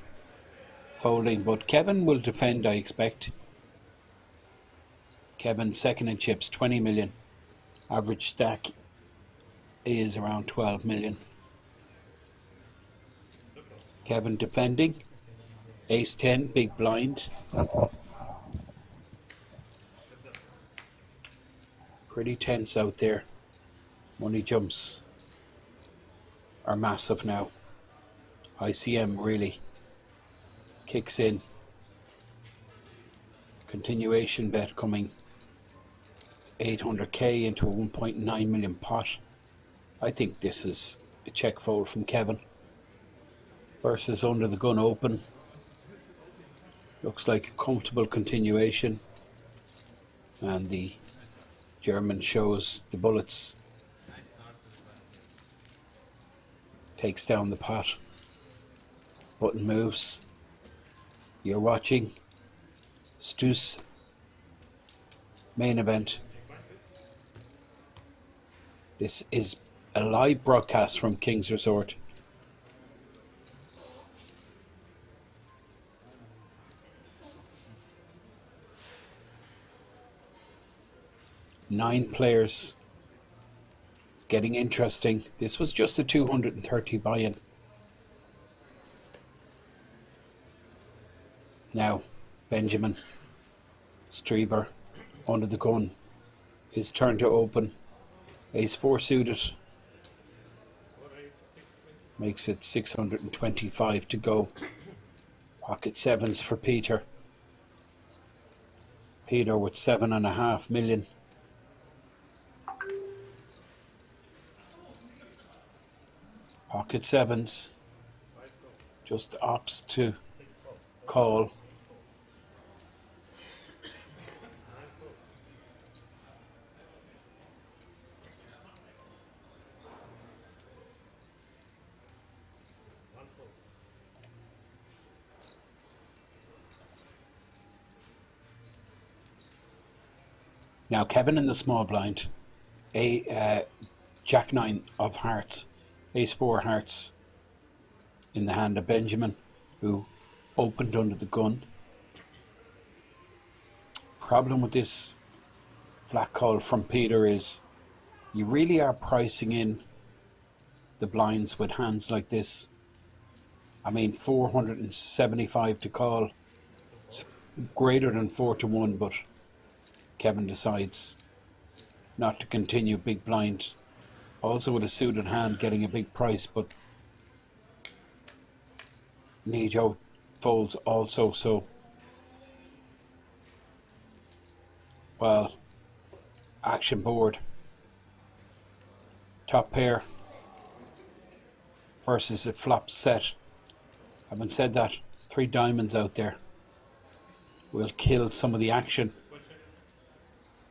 folding, but Kevin will defend, I expect. Kevin second in chips, 20 million. Average stack is around 12 million. Kevin defending. Ace 10, big blind. Pretty tense out there. Money jumps are massive now. ICM really kicks in. Continuation bet coming. 800K into a 1.9 million pot. I think this is a check fold from Kevin. Versus under the gun open. Looks like a comfortable continuation. And the German shows the bullets. Takes down the pot. Button moves. You're watching ZTO Main Event. This is a live broadcast from King's Resort. Nine players getting interesting. This was just a 230 buy-in. Now, Benjamin Strieber under the gun. His turn to open. Ace 4 suited. Makes it 625 to go. Pocket sevens for Peter. Peter with 7.5 million. Pocket sevens. Just opts to call. Now Kevin in the small blind, Jack 9 of hearts, Ace 4 hearts in the hand of Benjamin, who opened under the gun. Problem with this flat call from Peter is you really are pricing in the blinds with hands like this. I mean, 475 to call, it's greater than 4-1, but Kevin decides not to continue big blind. Also with a suited hand getting a big price, but Nijo folds also, so well, action board, top pair versus a flop set. Having said that, 3 diamonds out there will kill some of the action.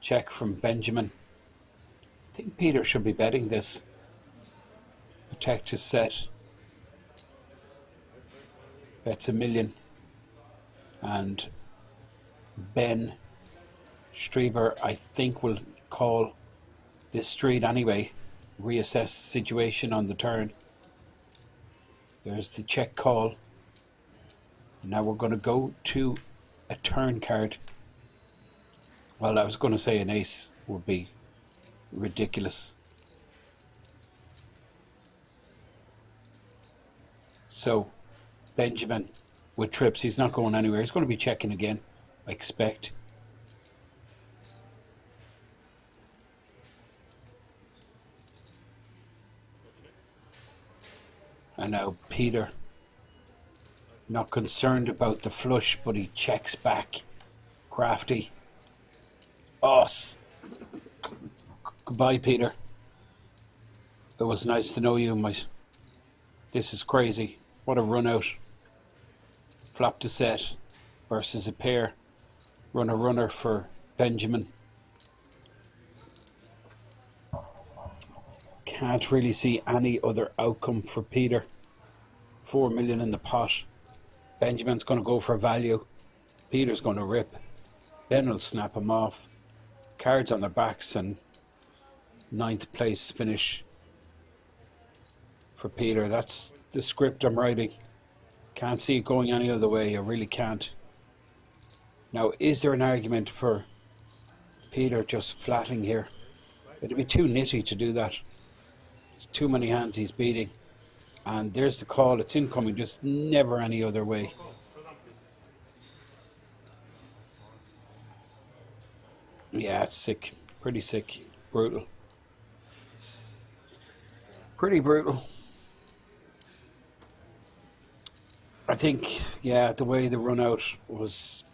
Check from Benjamin. I think Peter should be betting this. Protect his set. Bets $1 million. And Ben Strieber, I think, will call this street anyway. Reassess situation on the turn. There's the check call. And now we're going to go to a turn card. Well, I was going to say an ace would be ridiculous. So, Benjamin with trips, he's not going anywhere. He's going to be checking again, I expect. And now Peter, not concerned about the flush, but he checks back. Crafty. Oh, goodbye, Peter. It was nice to know you, mate. This is crazy. What a run out. Flop to set versus a pair. Runner for Benjamin. Can't really see any other outcome for Peter. 4 million in the pot. Benjamin's going to go for value. Peter's going to rip. Ben will snap him off. Cards on their backs and 9th place finish for Peter. That's the script I'm writing. Can't see it going any other way. I really can't. Now, is there an argument for Peter just flatting here? It'd be too nitty to do that. It's too many hands he's beating. And there's the call. It's incoming. Just never any other way. Yeah, it's sick. Pretty sick. Brutal. Pretty brutal. I think, yeah, the way the run out was,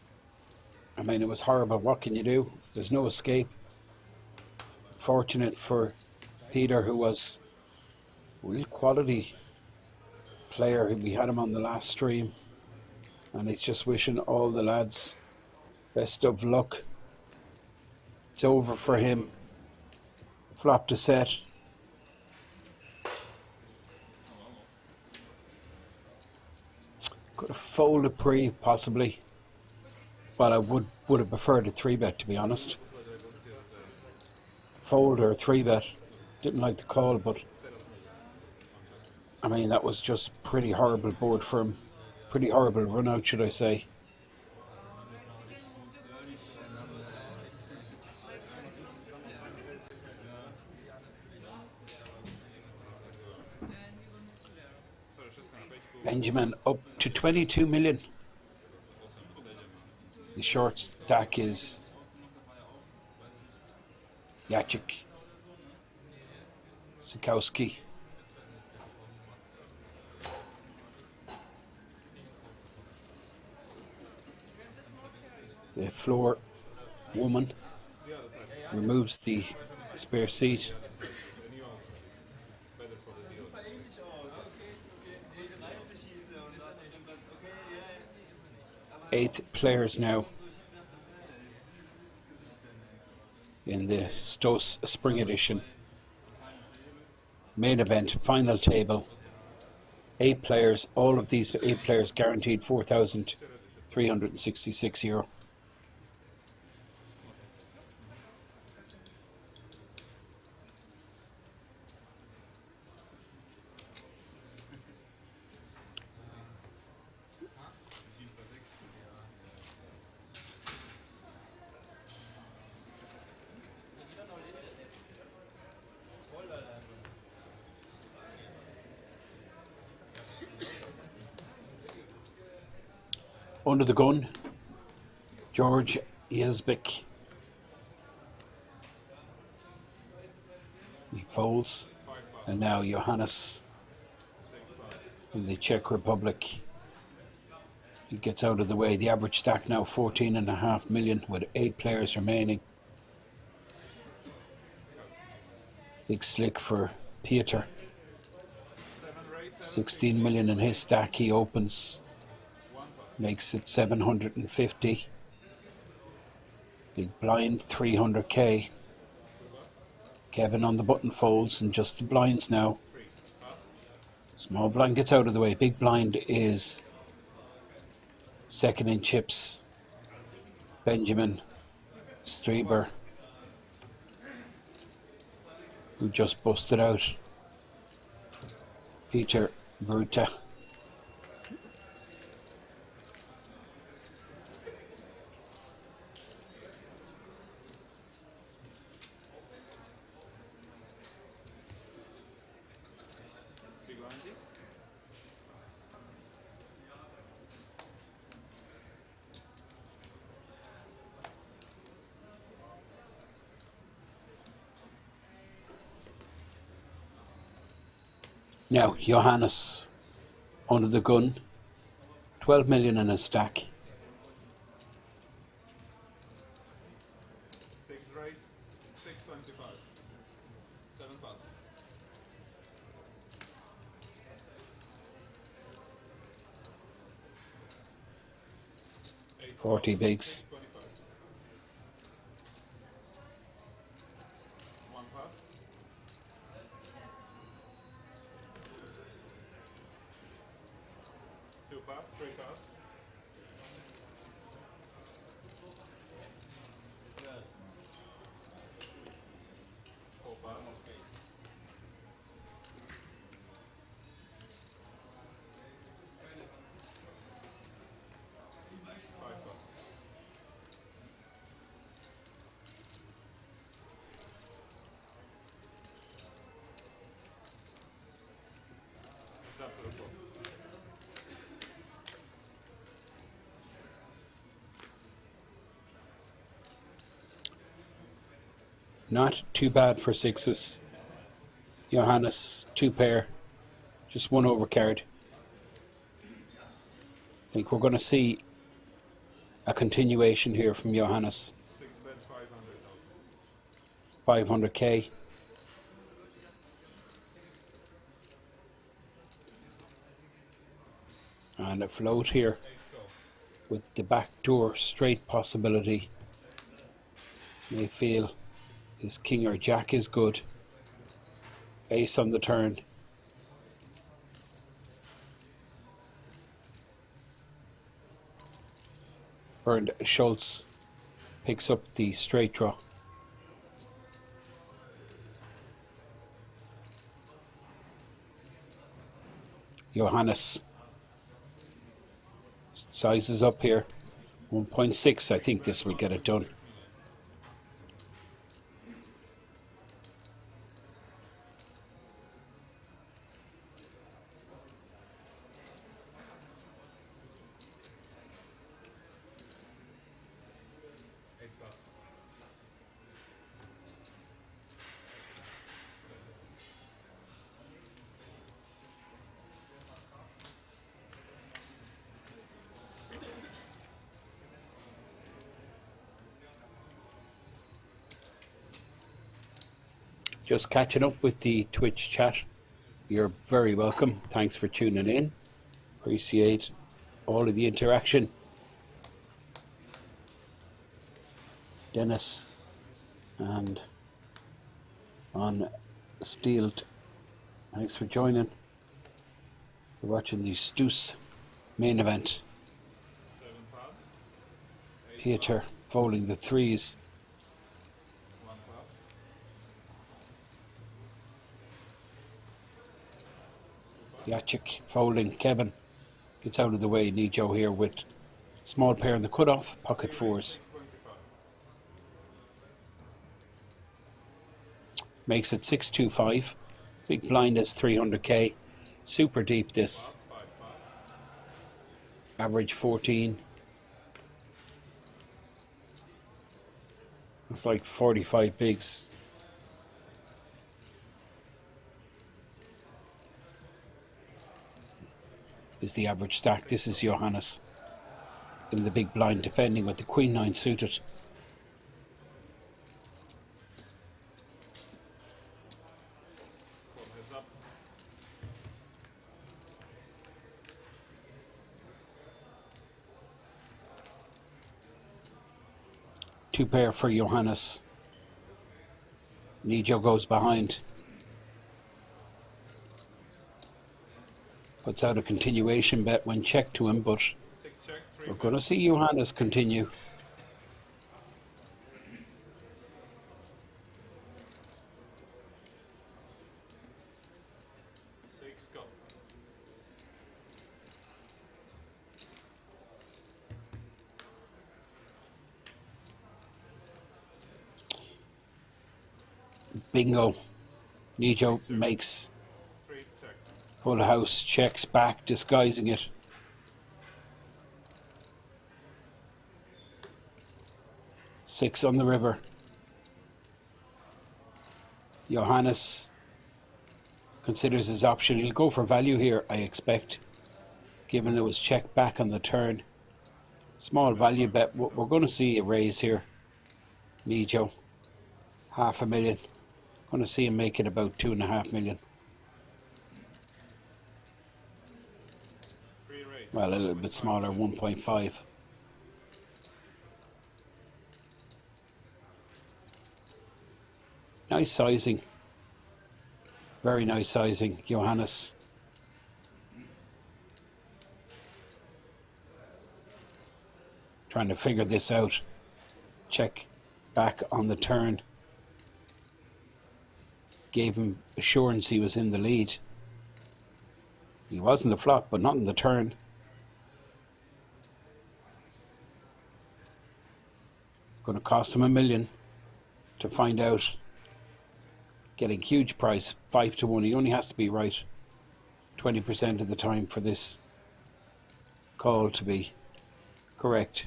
I mean, it was horrible. What can you do? There's no escape. Fortunate for Peter, who was a real quality player. We had him on the last stream, and he's just wishing all the lads best of luck. It's over for him. Flop to set. Could have folded pre, possibly, but I would have preferred a 3-bet, to be honest. Fold or 3-bet. Didn't like the call, but I mean, that was just pretty horrible board for him. Pretty horrible run out, should I say. Benjamin up to 22 million. The short stack is Jacek, Sikowski, the floor woman removes the spare seat. Eight players now in the Stos Spring Edition main event final table. 8 players, all of these 8 players guaranteed €4,366. Under the gun, George Yezbek. He folds. And now Johannes in the Czech Republic. He gets out of the way. The average stack now 14.5 million with 8 players remaining. Big slick for Peter. 16 million in his stack. He opens. Makes it 750. Big blind 300k. Kevin on the button folds and just the blinds now. Small blind gets out of the way. Big blind is second in chips. Benjamin Strieber, who just busted out. Peter Bruta. Now, Johannes under the gun, 12 million in a stack. 6 race, 625. 7 pass. 40 bigs. 1 pass. 2 pass, 3 pass. 4 pass. 5 pass. It's up to the floor. Not too bad for sixes. Johannes, 2 pair, just 1 overcard. I think we're going to see a continuation here from Johannes. 6 bet 500 also. 500k. And a float here 8 go. with the backdoor straight possibility. May feel his king or jack is good. Ace on the turn. Bernd Schultz picks up the straight draw. Johannes sizes up here. 1.6, I think this will get it done. Just catching up with the Twitch chat. You're very welcome. Thanks for tuning in. Appreciate all of the interaction. Dennis and on Steeled, thanks for joining. We're watching the ZTO Main Event. 7 pass. 8 Peter pass. folding the threes. 1 pass. Jacek folding. Kevin gets out of the way. Nijo here with small pair in the cutoff. Pocket fours. 625. Makes it 625. Big blind is 300k. Super deep this. Pass. 5 pass. Average 14. It's like 45 bigs. Is the average stack. This is Johannes in the big blind defending with the Queen 9 suited. Call heads up. Two pair for Johannes. Nijo goes behind. Puts out a continuation bet when checked to him, but 6 check. 3 we're going to see Johannes continue. Six go. Bingo. Nijo makes 3 check. full house, checks back, disguising it. Six on the river. Johannes considers his option. He'll go for value here, I expect, given it was checked back on the turn. Small value bet. We're going to see a raise here. Nijo, 500,000. Going to see him make it about 2.5 million. 3 raise. Well, a little bit smaller, 1.5. Nice sizing. Very nice sizing, Johannes. Trying to figure this out. Check back on the turn. Gave him assurance he was in the lead. He was in the flop, but not in the turn. It's going to cost him $1 million to find out. Getting huge price, 5-1. He only has to be right 20% of the time for this call to be correct.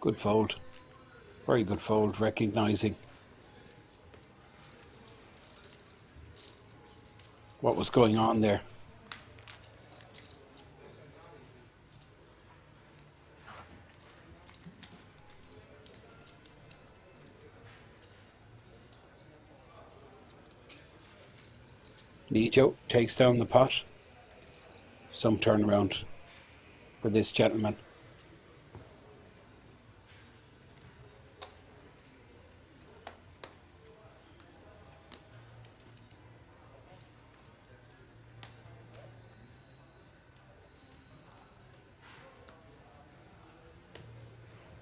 Good fold. Very good fold, recognizing what was going on there. Nijo takes down the pot. Some turnaround for this gentleman.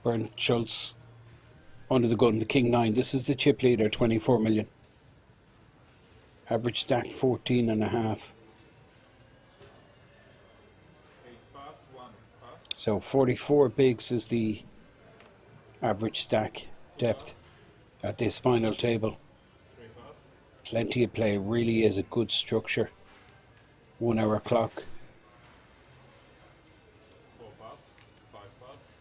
Bernd Schultz under the gun, the King 9. This is the chip leader, 24 million. Average stack 14.5. 8 pass. 1 pass. So 44 bigs is the average stack depth at this final table. 3 pass. Plenty of play, really is a good structure. 1 hour clock. 4 pass. 5 pass.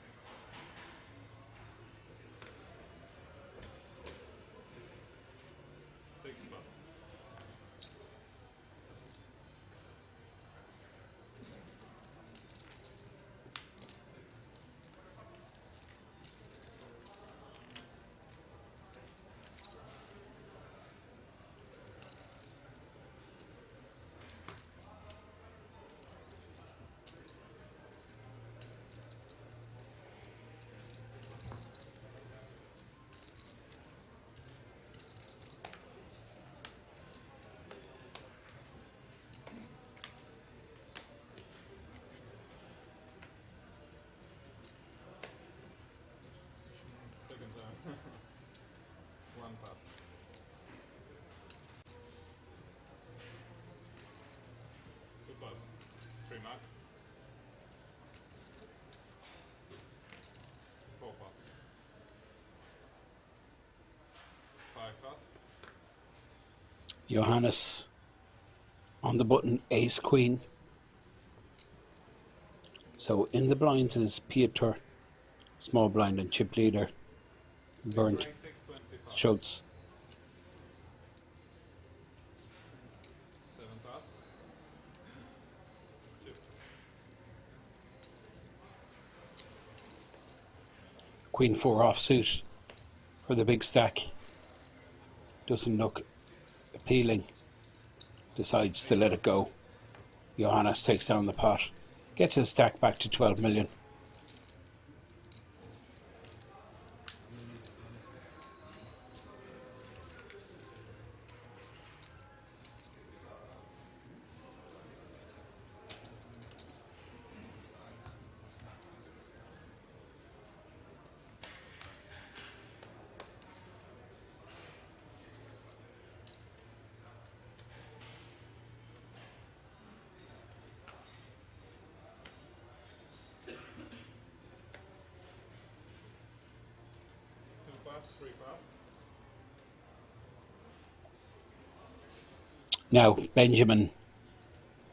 6 pass. Johannes on the button, ace queen. So in the blinds is Piotr, small blind and chip leader, Bernd 625. Schultz. 7 pass. Chip. Queen 4 offsuit for the big stack. Doesn't look appealing. Decides to let it go. Johannes takes down the pot. Gets his stack back to 12 million. Pass, 3 pass. Now Benjamin,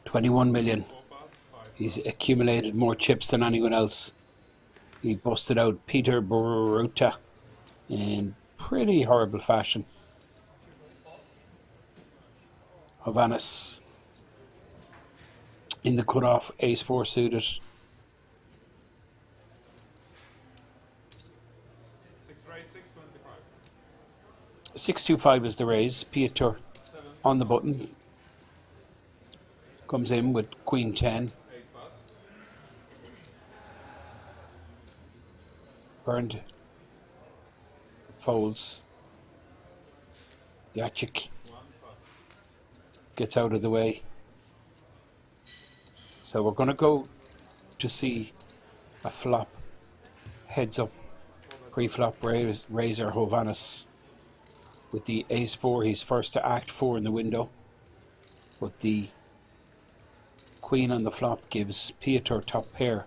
21 million. 4 pass, 5 He's accumulated more chips than anyone else. He busted out Peter Bruta in pretty horrible fashion. Hovannes in the cutoff, ace 4 suited. 6 raise, 625. 625 is the raise. Piotr 7 on the button. Comes in with queen 10. 8 pass. Bernd folds. Jacek 1 pass. gets out of the way. So we're going to go to see a flop. Heads up. Pre-flop razor Hovannes. With the ace 4, he's first to act 4 in the window. But the queen on the flop gives Piotr top pair.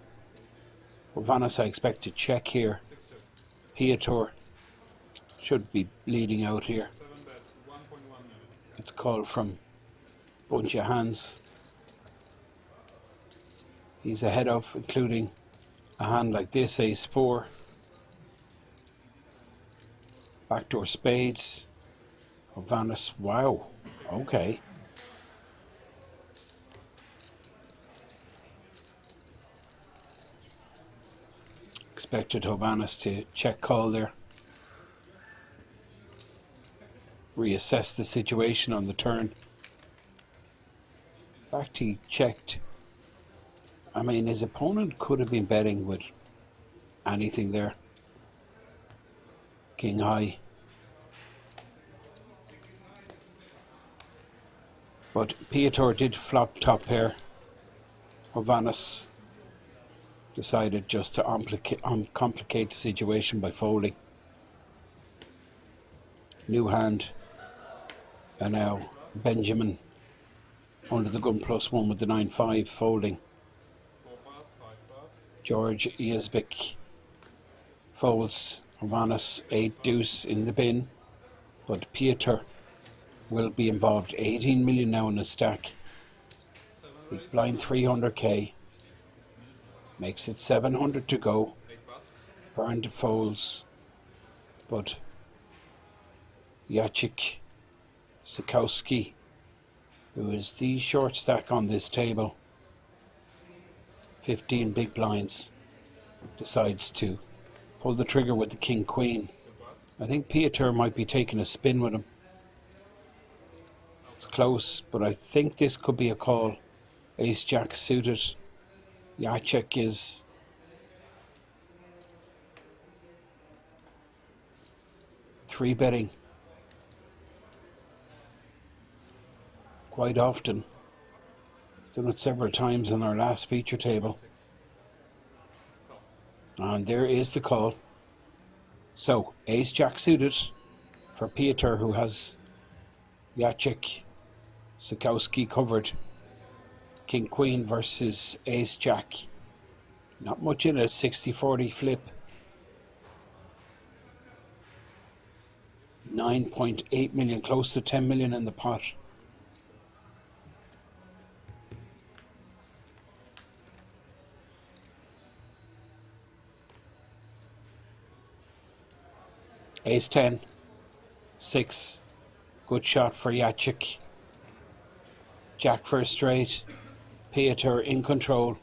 Hovannes I expect to check here. 6 Piotr should be leading out here. 7 bet, 1.1 million. It's called from bunch of hands. He's ahead of, including a hand like this, ace 4. Backdoor spades. Hovannes, wow, okay. Expected Hovannes to check call there. Reassess the situation on the turn. In fact, he checked. I mean, his opponent could have been betting with anything there. King high. But Piotr did flop top pair. Hovannes decided just to complicate the situation by folding. New hand. And now Benjamin under the gun +1 with the 9-5 folding. 4 pass, 5 pass. George Iezbik folds. Hovannes 8 deuce in the bin. But Piotr will be involved. 18 million now in the stack. 7 Big raise, blind 300k. Makes it 700 to go. 8 pass. Bernd folds. But Jacek Sikowski, who is the short stack on this table, 15 big blinds, decides to pull the trigger with the king queen. 2 pass. I think Piotr might be taking a spin with him. It's close, but I think this could be a call. Ace jack suited. Jacek is three betting quite often. Done it several times on our last feature table. And there is the call. So ace jack suited for Piotr, who has Jacek Sikowski covered. King queen versus ace jack. Not much in it. 60-40 flip. 9.8 million, close to 10 million in the pot. Ace 10. 6. Good shot for Jacek. Jack first straight. Peter in control.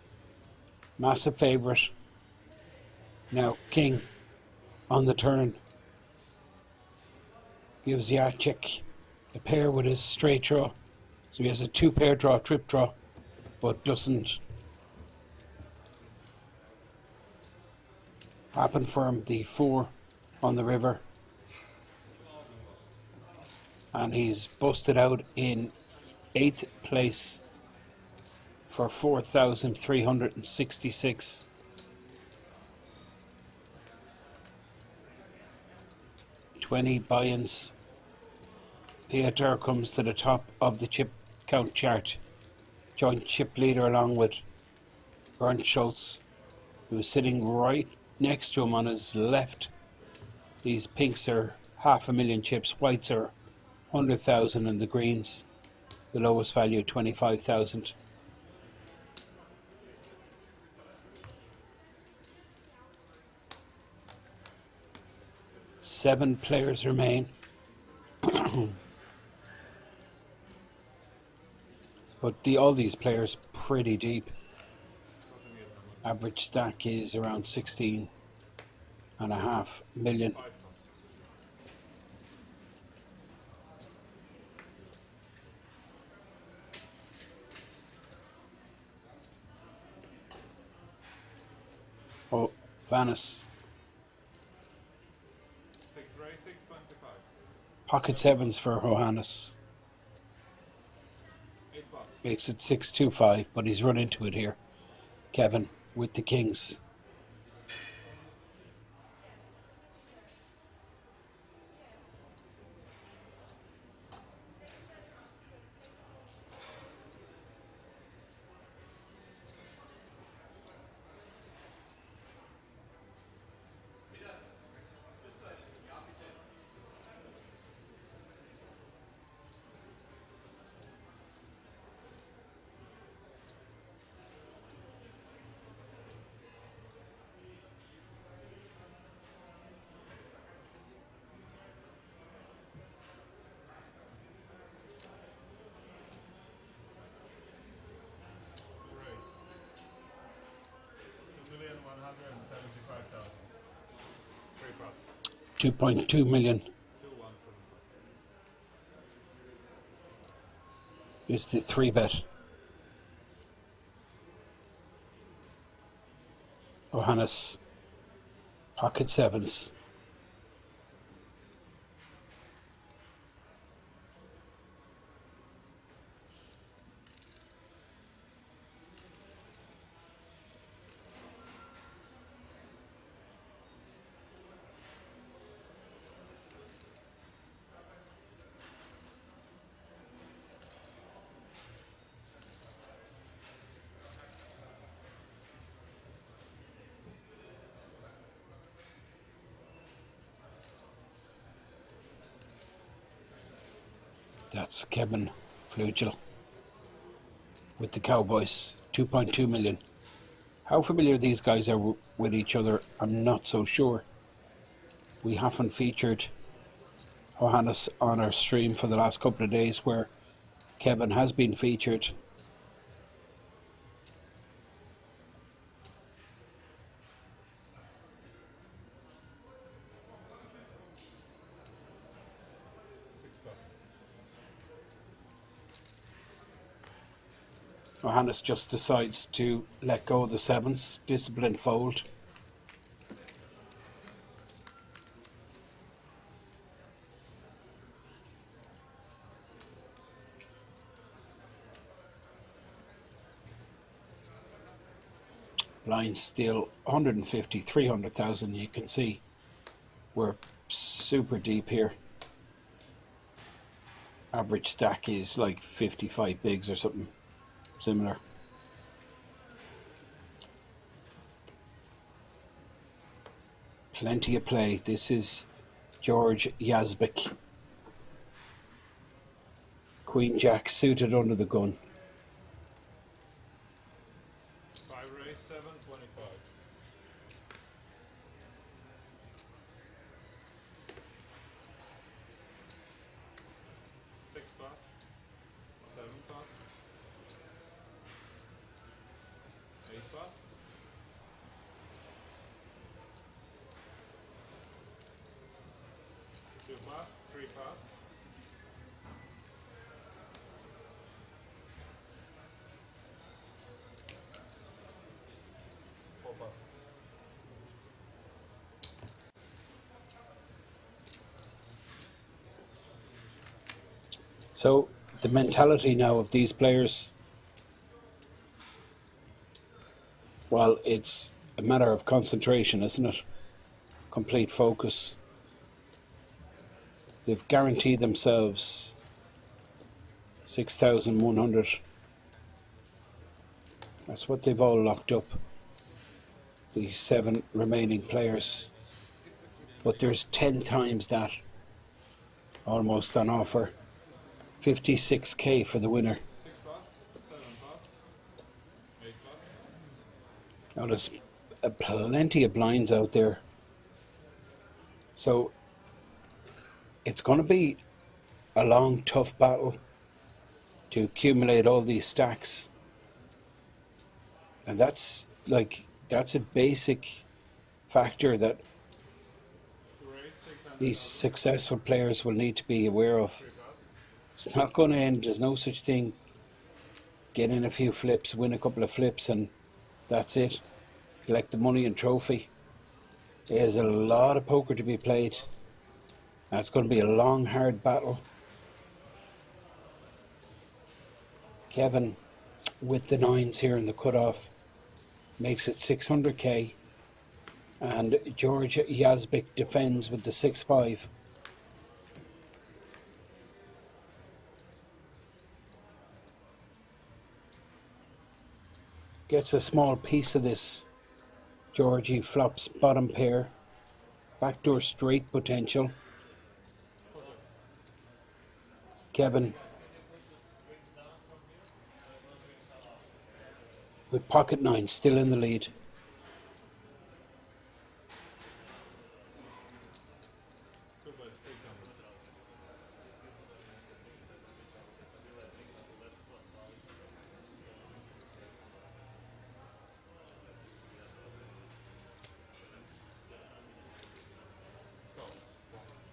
Massive favourite. Now King on the turn. Gives Jacek a pair with his straight draw. So he has a 2-pair draw, trip draw, but doesn't happen for him. The 4 on the river. And he's busted out in 8th place for 4,366. $20 buy-ins. Peter comes to the top of the chip count chart. Joint chip leader along with Bernd Schultz, who's sitting right next to him on his left. These pinks are 500,000 chips, whites are 100,000, and the greens, the lowest value, 25,000. Seven players remain. But all these players pretty deep. Average stack is around 16.5 million. Oh, Vanis. 6 race, 625. Pocket 7s for Johannes. 8 plus. Makes it 625, but he's run into it here. Kevin with the kings. Three plus. 2.2 million 2175. is the 3-bet. Johannes. Pocket 7s. That's Kevin Flugel with the Cowboys. 2.2 million. How familiar these guys are with each other, I'm not so sure. We haven't featured Johannes on our stream for the last couple of days, where Kevin has been featured. Johannes just decides to let go of the 7s, disciplined fold. Line still 150, 300,000. You can see we're super deep here. Average stack is like 55 bigs or something similar. Plenty of play. This is George Yazbek. Queen Jack suited under the gun. 5 race, 725. 3 pass. 4 pass. So the mentality now of these players, well, it's a matter of concentration, isn't it? Complete focus. They've guaranteed themselves 6,100. That's what they've all locked up, the 7 remaining players. But there's 10 times that almost on offer. 56k for the winner. 6 pass, 7 pass, 8 pass. Now there's plenty of blinds out there. So it's going to be a long, tough battle to accumulate all these stacks. And that's a basic factor that To raise 600. these successful players will need to be aware of. 3 pass. It's not going to end. There's no such thing. Get in a few flips, win a couple of flips, and that's it. Collect the money and trophy. There's a lot of poker to be played. And it's going to be a long, hard battle. Kevin, with the 9s here in the cutoff, makes it 600k. And George Yazbek defends with the 6-5. Gets a small piece of this. Georgie flops bottom pair. Backdoor straight potential. Kevin with pocket 9 still in the lead. Two bet 600.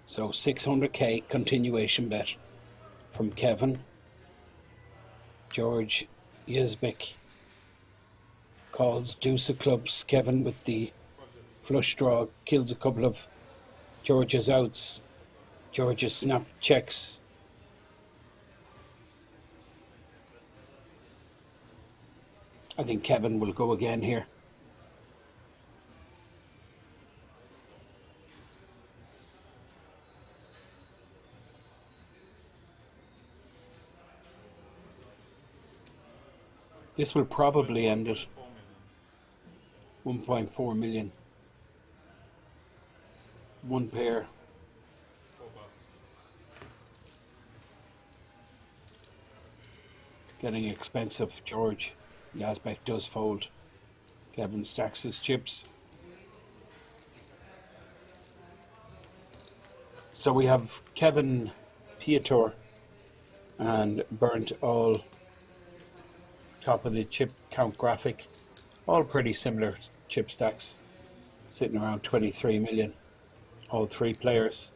So 600k continuation bet from Kevin. George Yazbek calls deuce of clubs. Kevin with the flush draw kills a couple of George's outs. George's snap checks. I think Kevin will go again here. This will probably end at 4 million. 1.4 million. One pair. 4 pass. Getting expensive. George Yazbek does fold. Kevin stacks his chips. So we have Kevin, Piotr and Burnt all top of the chip count graphic. All pretty similar chip stacks. Sitting around 23 million. All 3 players.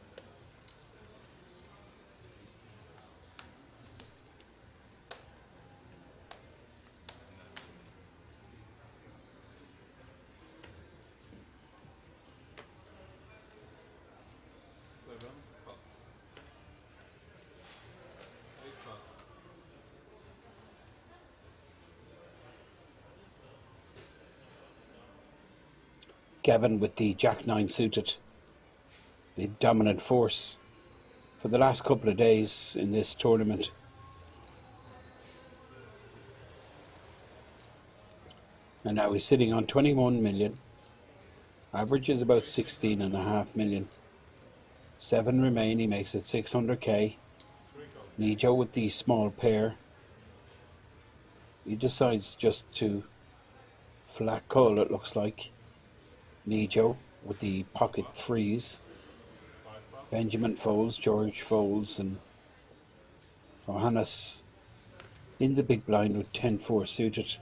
Seven pass. 8 pass. Kevin with the Jack 9 suited, the dominant force for the last couple of days in this tournament. And now he's sitting on 21 million. Average is about 16.5 million. 7 remain, he makes it 600k. Nijo with the small pair. He decides just to flat call, it looks like. Nijo with the pocket 3s. Benjamin folds, George folds, and Johannes in the big blind with 10-4 suited.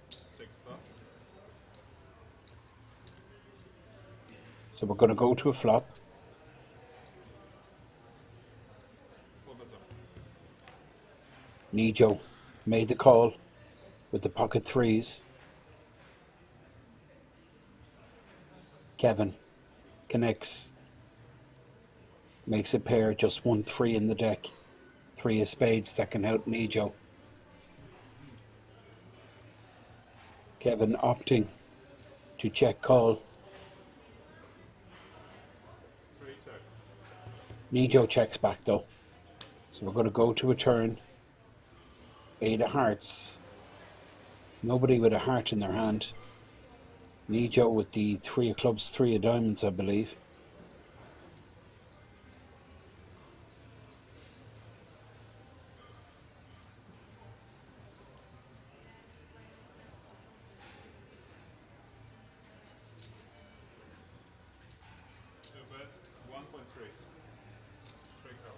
6 pass. So we're going to go to a flop. Full bets up. Nijo made the call with the pocket threes. Kevin connects, makes a pair, just 1-3 in the deck. 3 of spades that can help Nijo. Kevin opting to check call. 3 check. Nijo checks back though. So we're going to go to a turn. 8 of hearts. Nobody with a heart in their hand. Nijo with the 3 of clubs, 3 of diamonds, I believe. Two bet. 1.3. Straight call.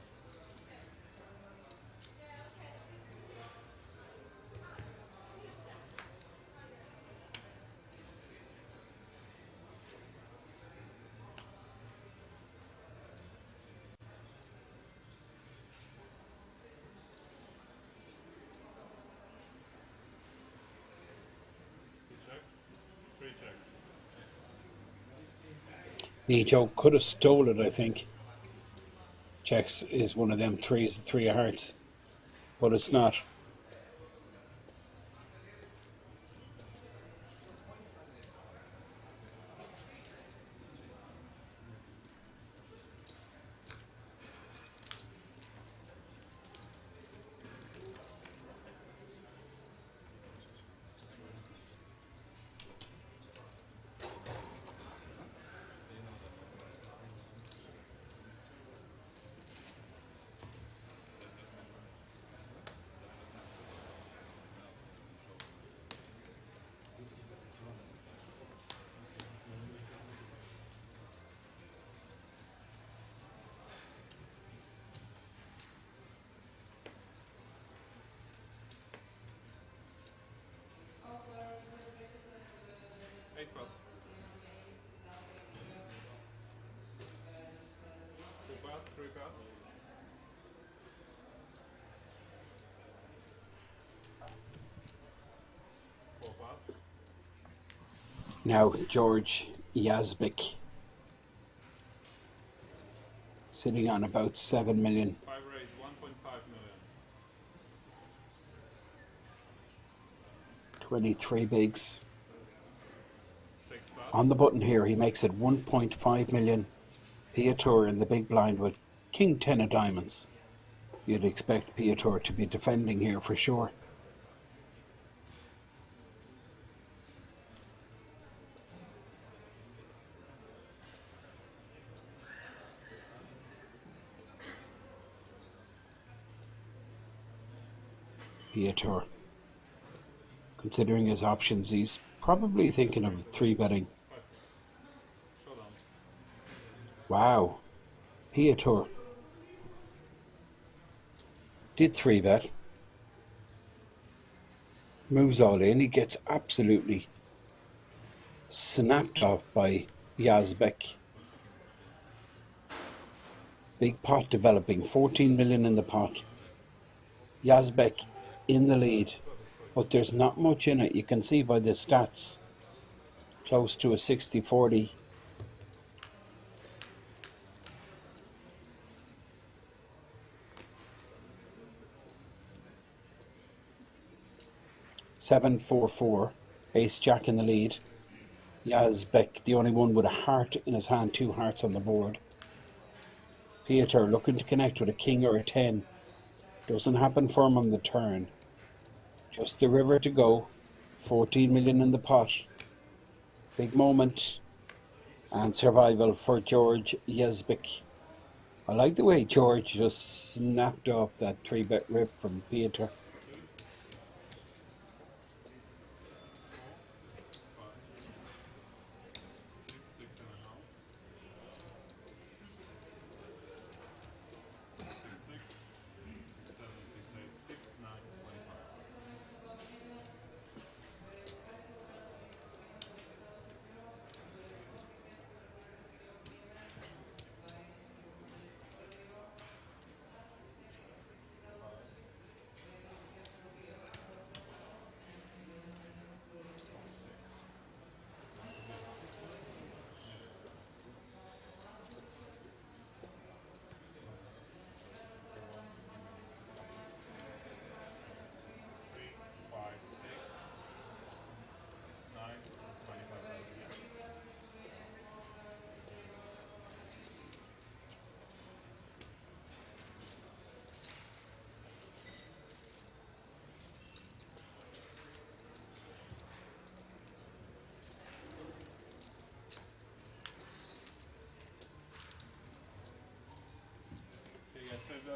Two check. 3 check. Nijo could have stole it, I think. Checks is one of them 3s, the 3 of hearts. But it's not. Eight pass. Two pass. 3 pass. Four pass. Now George Yazbek sitting on about 7 million. 5 raise. 1.5 million. 23 bigs. 6 pass. On the button here, he makes it 1.5 million. Piotr in the big blind with King 10 of diamonds. You'd expect Piotr to be defending here for sure. Piotr, considering his options, he's probably thinking of 3-betting. Showdown. Wow, Piotr did 3-bet. Moves all in. He gets absolutely snapped off by Yazbek. Big pot developing. 14 million in the pot. Yazbek in the lead. But there's not much in it. You can see by the stats. Close to a 60-40. Seven, 4-4. Ace Jack in the lead. Yazbek, the only one with a heart in his hand, 2 hearts on the board. Piotr looking to connect with a king or a 10. Doesn't happen for him on the turn. Just the river to go. 14 million in the pot. Big moment. And survival for George Yazbek. I like the way George just snapped off that 3-bet rip from Piotr. 6, 7, 6, 8, 6, 9, 25.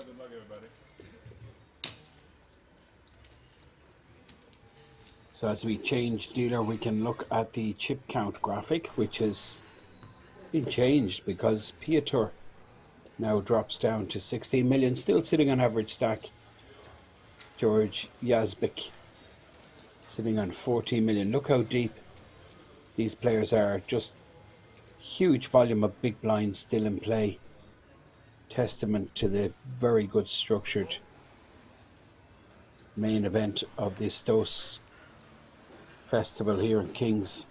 good luck, everybody. So as we change dealer, we can look at the chip count graphic, which has been changed because Piotr now drops down to 16 million, still sitting on average stack. George Yazbek sitting on 14 million. Look how deep these players are. Just huge volume of big blinds still in play. Testament to the very good structured main event of the Stos Festival here in Kings.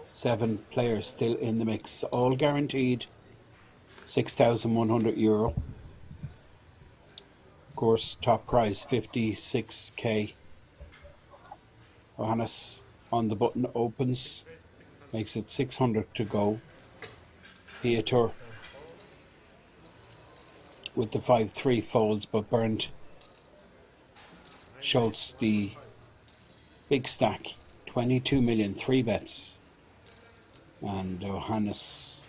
7 players still in the mix, all guaranteed €6,100. Of course, top prize 56k. Johannes on the button opens, makes it 600 to go. Piotr with the 5-3 folds, but Bernd Schultz, the big stack, 22 million, 3 bets. And Johannes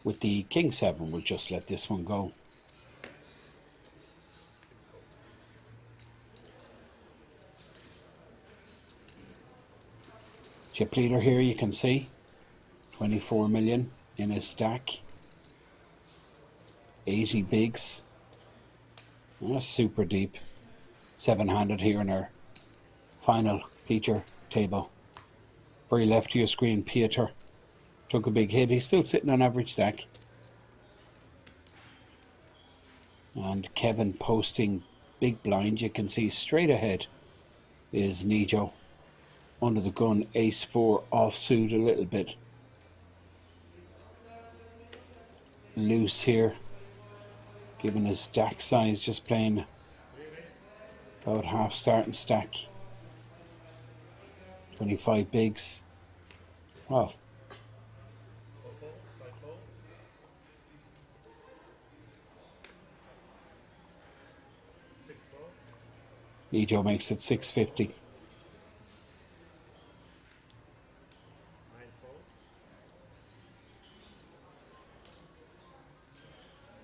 with the King 7 will just let this one go. Chip leader here, you can see 24 million in his stack. 80 bigs. That's super deep. 7-handed here in our final feature table. Very left of your screen, Piotr took a big hit. He's still sitting on average stack. And Kevin posting big blind. You can see straight ahead is Nijo. Under the gun, ace 4 offsuit a little bit loose here, given his stack size, just playing about half starting stack. 25 bigs. Well, Nijo makes it 650.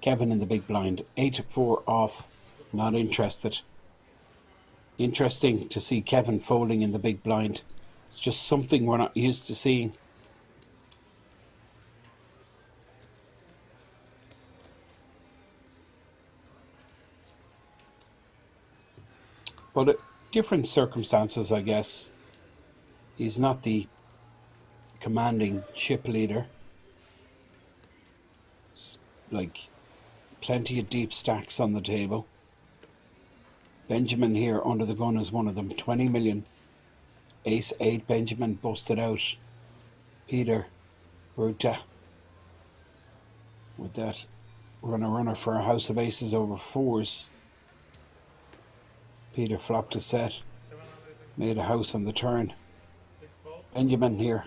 Kevin in the big blind, 8-4 off, not interested. Interesting to see Kevin folding in the big blind. It's just something we're not used to seeing. But different circumstances, I guess. He's not the commanding chip leader. It's like plenty of deep stacks on the table. Benjamin here under the gun is one of them. 20 million. Ace 8 Benjamin busted out. Peter Ruta with that runner for a house of aces over 4s. Peter flopped a set. Made a house on the turn. Benjamin here.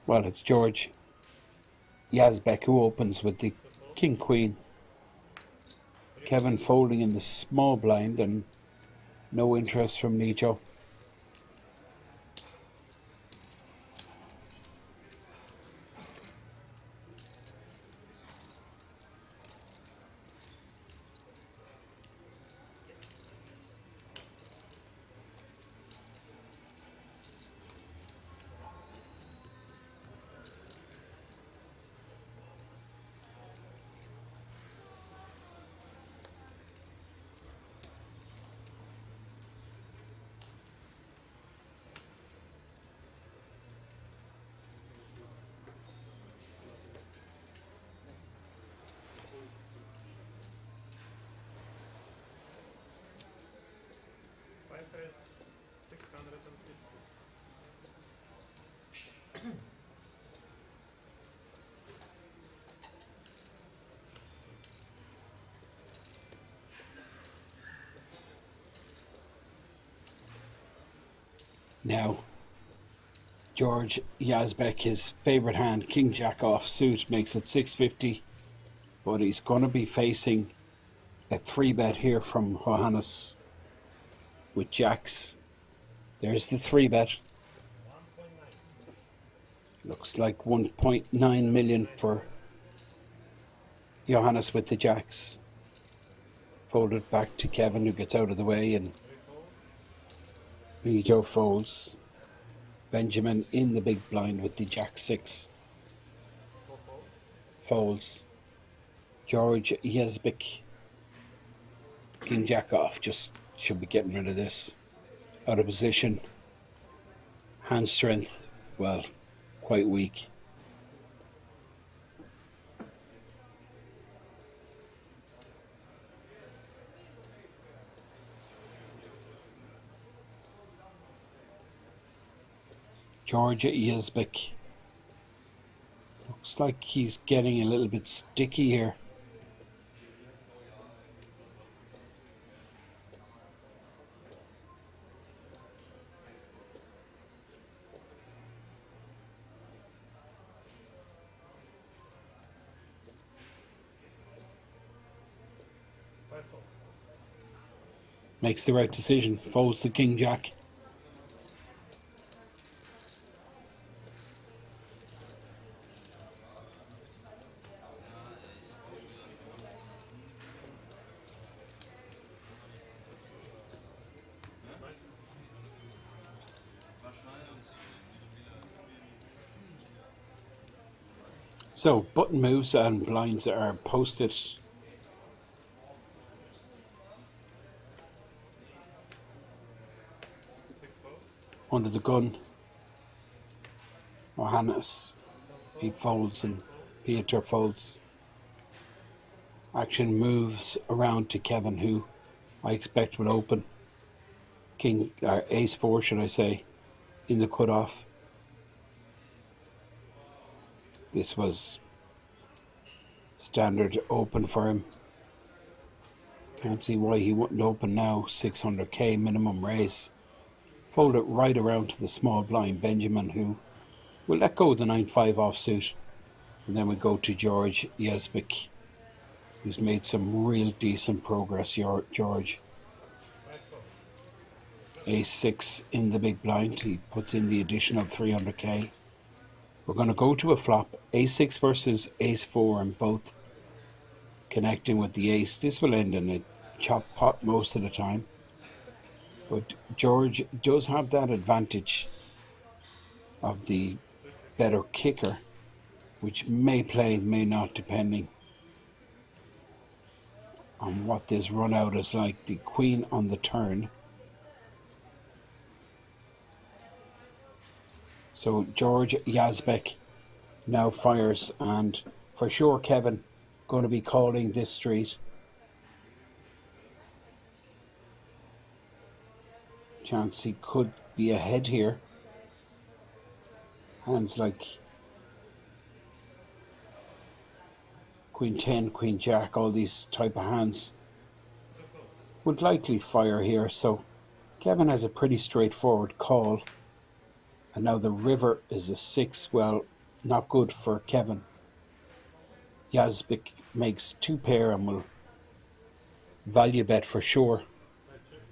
Well, it's George Yazbek who opens with the King Queen. Kevin folding in the small blind and no interest from Nijo. Now, George Yazbek, his favourite hand, King Jack off suit, makes it 650, but he's going to be facing a 3-bet here from Johannes. with jacks. There's the 3-bet. Looks like 1.9 million for Johannes with the jacks. Folded back to Kevin, who gets out of the way, and Joe folds. Benjamin in the big blind with the jack 6. Folds. George Yezbik. King jack off. Just should be getting rid of this. Out of position. Hand strength, well, quite weak. George Yezbik. Looks like he's getting a little bit sticky here. Makes the right decision. Folds the king jack. So button moves and blinds are posted. Under the gun, Johannes, he folds and Peter folds. Action moves around to Kevin, who I expect will open. Ace 4, should I say, in the cutoff. This was standard open for him. Can't see why he wouldn't open now. 600k minimum raise. Fold it right around to the small blind Benjamin, who will let go of the 9-5 offsuit. And then we go to George Yezbik, who's made some real decent progress. George. Ace-6 in the big blind. He puts in the additional 300k. We're going to go to a flop. Ace-6 versus Ace-4, and both connecting with the ace. This will end in a chop pot most of the time. But George does have that advantage of the better kicker, which may play, may not, depending on what this run out is like. The queen on the turn. So George Yazbek now fires, and for sure Kevin going to be calling this street. Chance he could be ahead here. Hands like Queen 10, Queen Jack, all these type of hands would likely fire here. So Kevin has a pretty straightforward call. And now the river is a 6. Well, not good for Kevin. Yazbek makes 2 pair and will value bet for sure.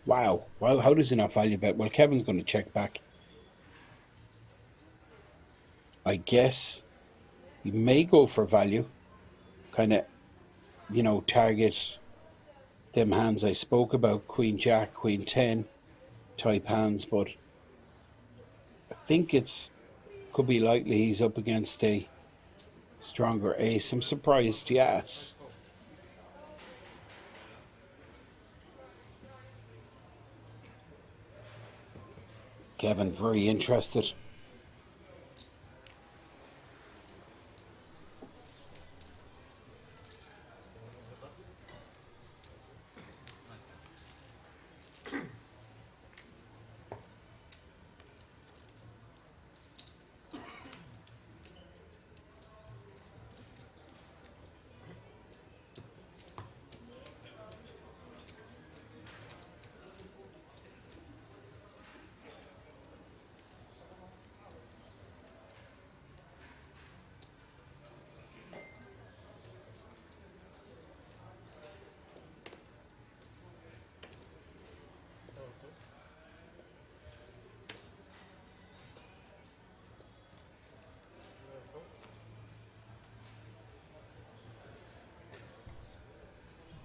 Wow. Well, how does he not value bet? Well, Kevin's going to check back. I guess he may go for value. Kind of, you know, target them hands I spoke about. Queen Jack, Queen 10 type hands. But I think could be likely he's up against a stronger ace. I'm surprised, yes. Kevin very interested.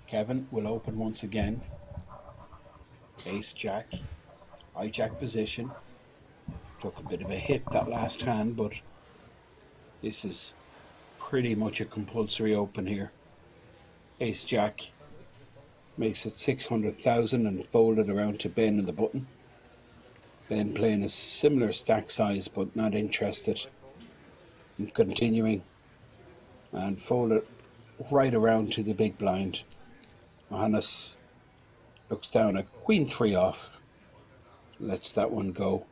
Kevin will open once again. Ace Jack, hijack position. Took a bit of a hit that last hand, but this is pretty much a compulsory open here. Ace Jack makes it 600,000 and folded around to Ben in the button. Ben playing a similar stack size but not interested in continuing, and folded right around to the big blind. Johannes looks down at Queen 3 off, lets that one go.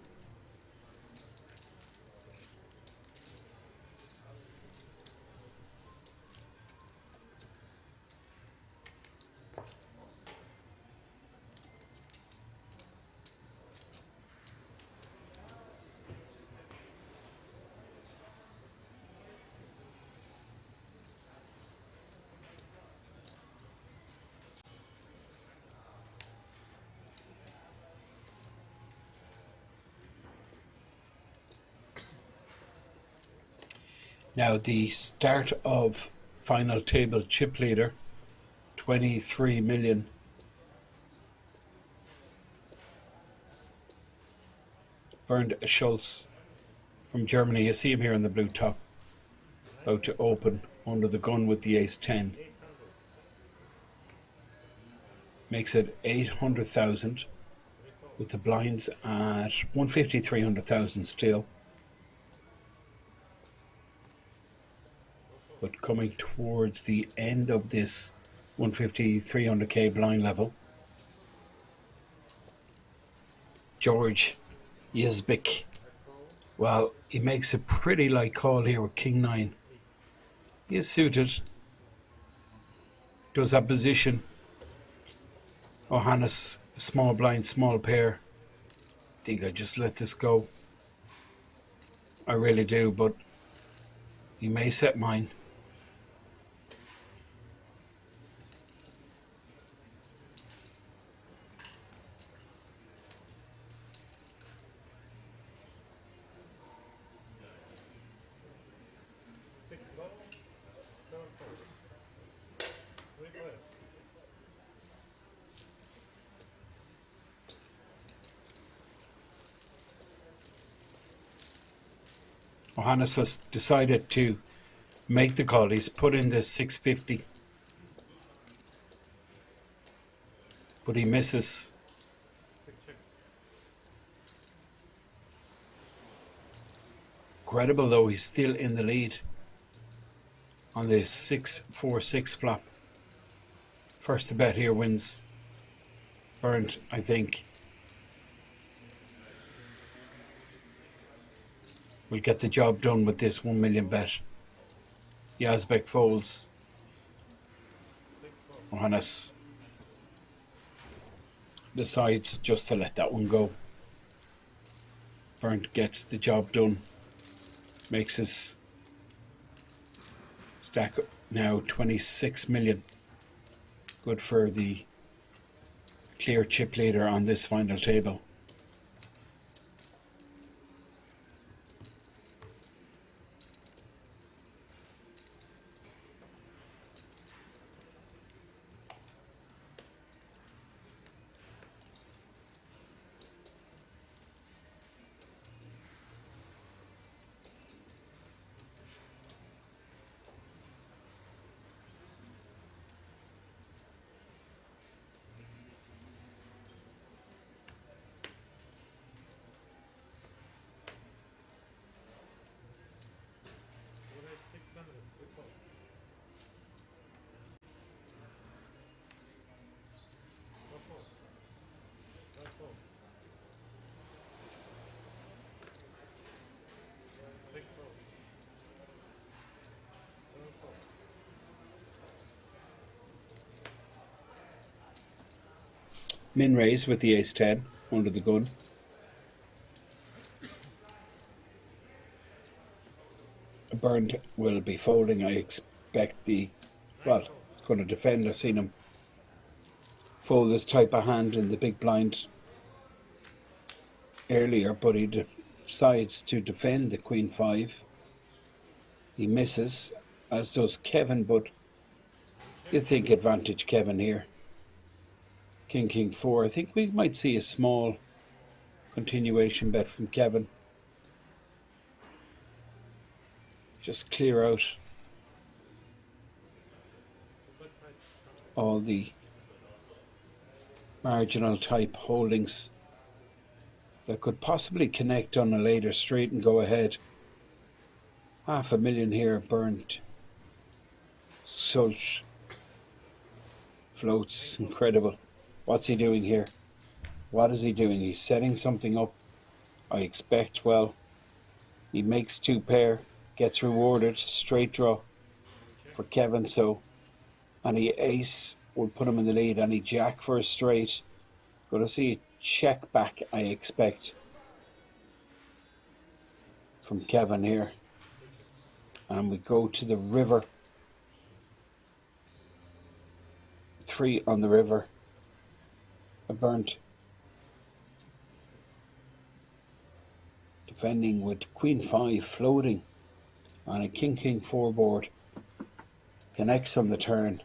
Now the start of final table chip leader, 23 million. Bernd Schulz from Germany. You see him here in the blue top, about to open under the gun with the ace 10. Makes it 800,000 with the blinds at 150, 300,000 still. But coming towards the end of this 150, 300k blind level. George Yezbik. Well, he makes a pretty light call here with King 9. He is suited. Does have position. Johannes, small blind, small pair. I think I just let this go. I really do, but he may set mine. Johannes has decided to make the call. He's put in the 650, but he misses. Incredible though, he's still in the lead on the 6-4-6 flop. First to bet here wins. Bernd, I think, will get the job done with this 1 million bet. Yazbek folds. Johannes decides just to let that one go. Bernd gets the job done. Makes his stack now 26 million. Good for the clear chip leader on this final table. Min raise with the ace 10 under the gun. Bernd will be folding. I expect he's going to defend. I've seen him fold this type of hand in the big blind earlier, but he decides to defend the Queen 5. He misses, as does Kevin, but You think advantage Kevin here. King, King 4. I think we might see a small continuation bet from Kevin. Just clear out all the marginal type holdings that could possibly connect on a later straight and go ahead. $500,000 here burnt. Such floats, incredible. What's he doing here? What is he doing? He's setting something up. I expect, well, he makes 2 pair, gets rewarded, straight draw for Kevin, so any ace would put him in the lead, any jack for a straight. Going to see a check back, I expect, from Kevin here. And we go to the river. 3 on the river. A burnt. Defending with Queen 5 floating on a King King 4 board. Connects on the turn.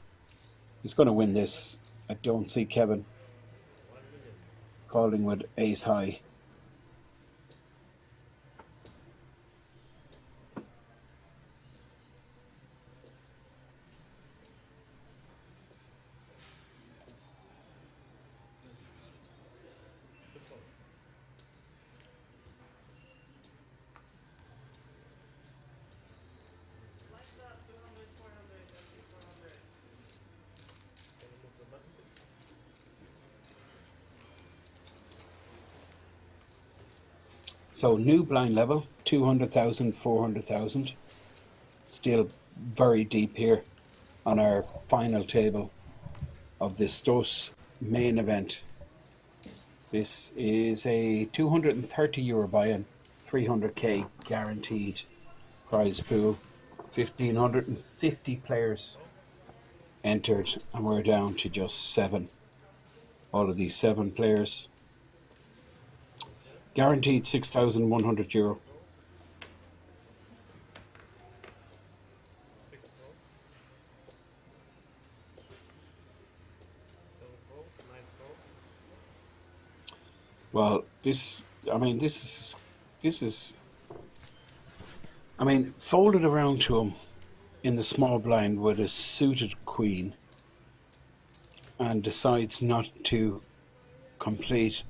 He's going to win this. I don't see Kevin calling with ace high. So new blind level, 200,000, 400,000. Still very deep here on our final table of the ZTO main event. This is a €230 buy-in, 300k guaranteed prize pool, 1,550 players entered, and we're down to just 7. All of these 7 players. Guaranteed €6,100. Well, this is, folded around to him in the small blind with a suited queen and decides not to complete.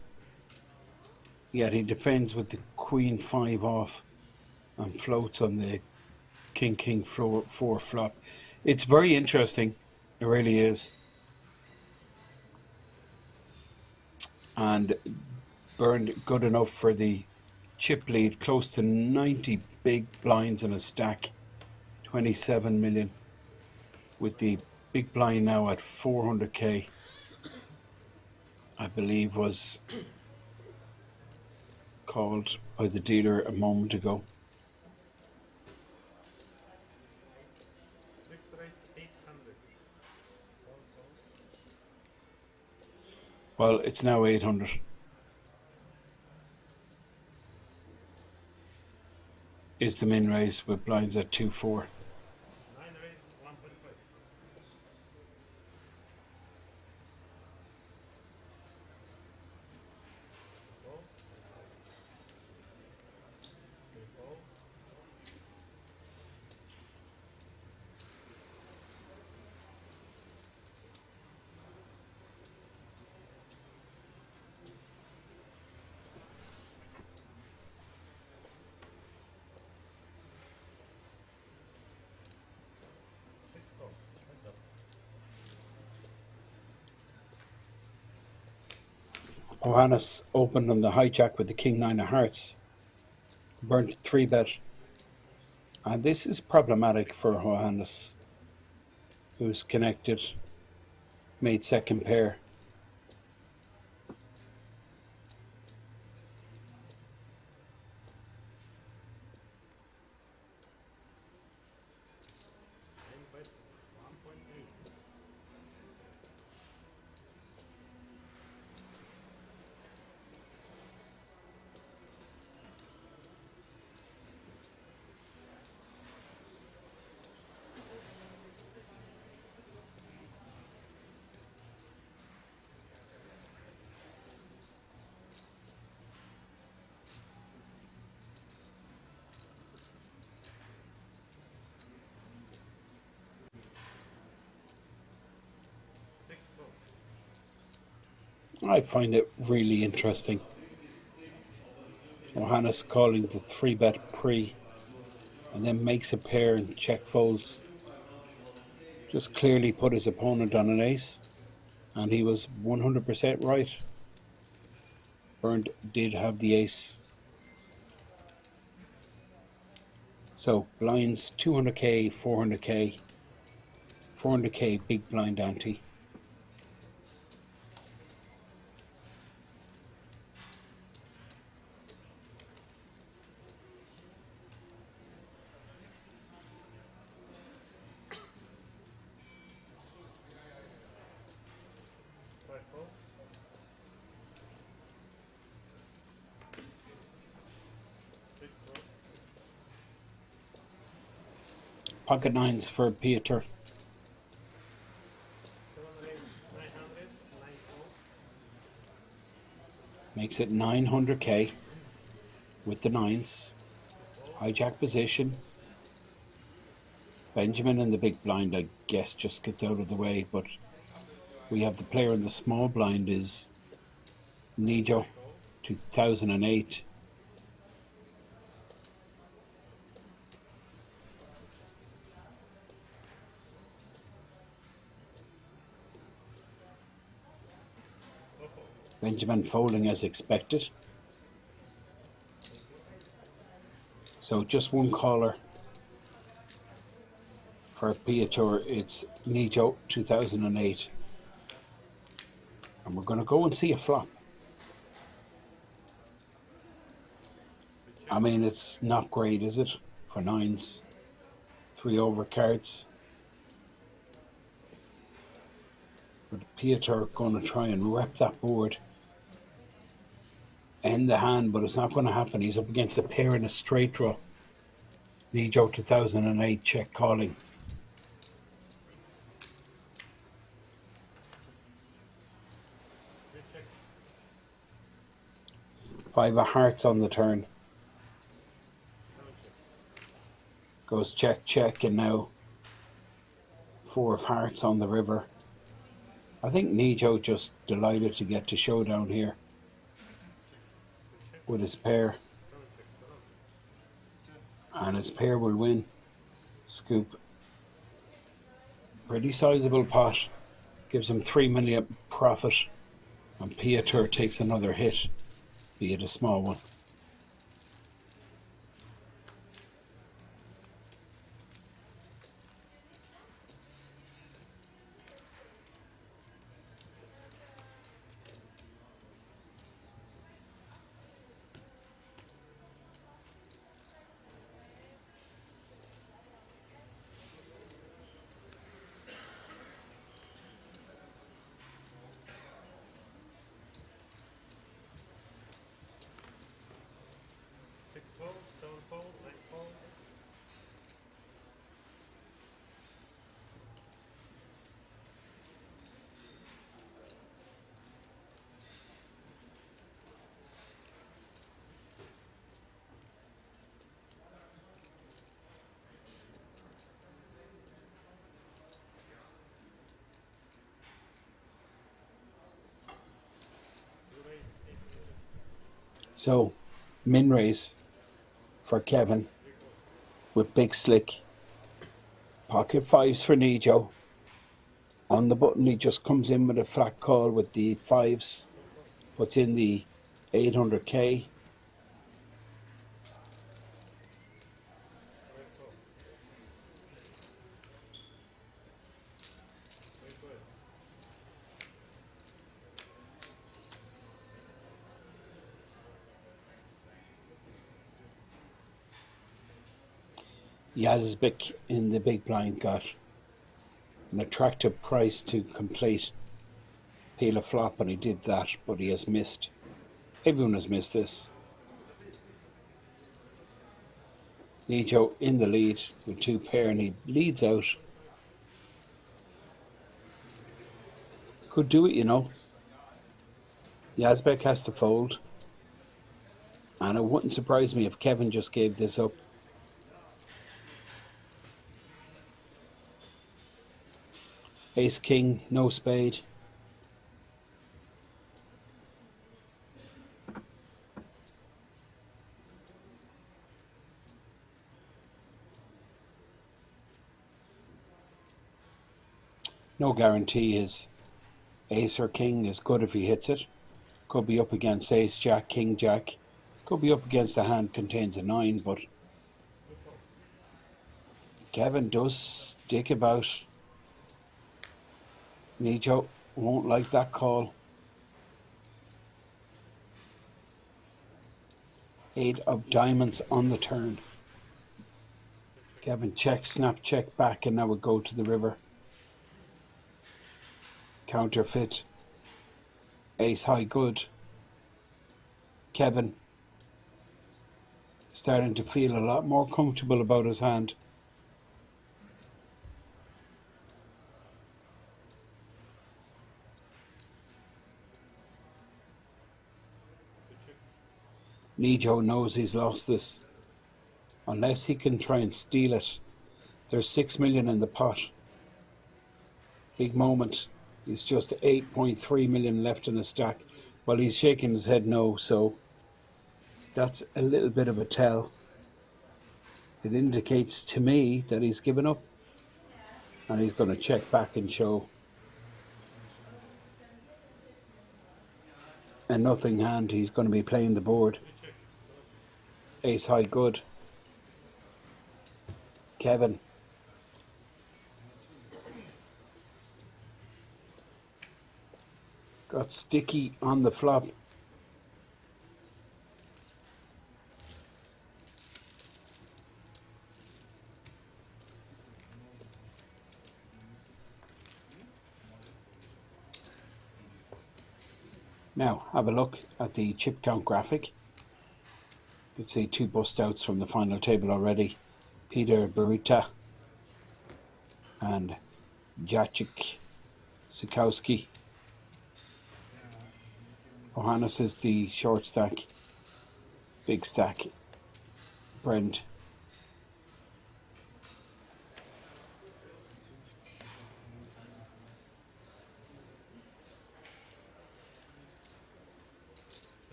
Yet he defends with the Queen 5 off and floats on the King King 4 flop. It's very interesting. It really is. And burned good enough for the chip lead. Close to 90 big blinds in a stack. 27 million. With the big blind now at 400k. I believe was called by the dealer a moment ago. Well, it's now 800. Is the min raise with blinds at 2-4. Johannes opened on the hijack with the King 9 of Hearts. Burnt 3 bet. And this is problematic for Johannes, who's connected, made second pair. I find it really interesting. Johannes calling the 3-bet pre and then makes a pair and check folds. Just clearly put his opponent on an ace, and he was 100% right. Bernd did have the ace. So blinds 200k, 400k, 400k big blind ante. Five four. Six four. Pocket nines for Peter. 7 8 900 94. Makes it 900k with the nines. Hijack position. Benjamin in the big blind, I guess, just gets out of the way, but we have the player in the small blind is Nijo, 2008. Benjamin folding as expected. So just one caller for Piotr. It's Nijo 2008. And we're going to go and see a flop. I mean, it's not great, is it? For nines. 3 over cards. But Piotr going to try and rep that board. End the hand, but it's not going to happen. He's up against a pair in a straight draw. Nijo 2008 check calling. Five of hearts on the turn. Goes check, check, and now 4 of hearts on the river. I think Nijo just delighted to get to showdown here with his pair. And his pair will win. Scoop. Pretty sizable pot. Gives him 3 million profit. And Piotr takes another hit, be it a small one. Six fold, 7 fold, 9 fold. So, min raise for Kevin with big slick. Pocket fives for Nijo. On the button, he just comes in with a flat call with the fives. Puts in the 800k. Yazbek in the big blind got an attractive price to complete peel a flop, and he did that, but he has missed. Everyone has missed this. Nijo in the lead with 2 pair, and he leads out. Could do it, you know. Yazbek has to fold, and it wouldn't surprise me if Kevin just gave this up. Ace king, no spade. No guarantee his ace or king is good if he hits it. Could be up against ace, jack, king, jack. Could be up against a hand contains a 9, but Kevin does stick about. Nijo won't like that call. 8 of diamonds on the turn. Kevin checks, snap, check back, and now we go to the river. Counterfeit. Ace high good. Kevin starting to feel a lot more comfortable about his hand. Nijo knows he's lost this. Unless he can try and steal it. There's 6 million in the pot. Big moment. He's just 8.3 million left in the stack. Well, he's shaking his head no, so that's a little bit of a tell. It indicates to me that he's given up. And he's going to check back and show a nothing hand. He's going to be playing the board. Ace high good. Kevin. Got sticky on the flop. Now, have a look at the chip count graphic. You can see 2 bust outs from the final table already. Peter Barita and Jacek Sikowski. Johannes is the short stack. Big stack. Brent.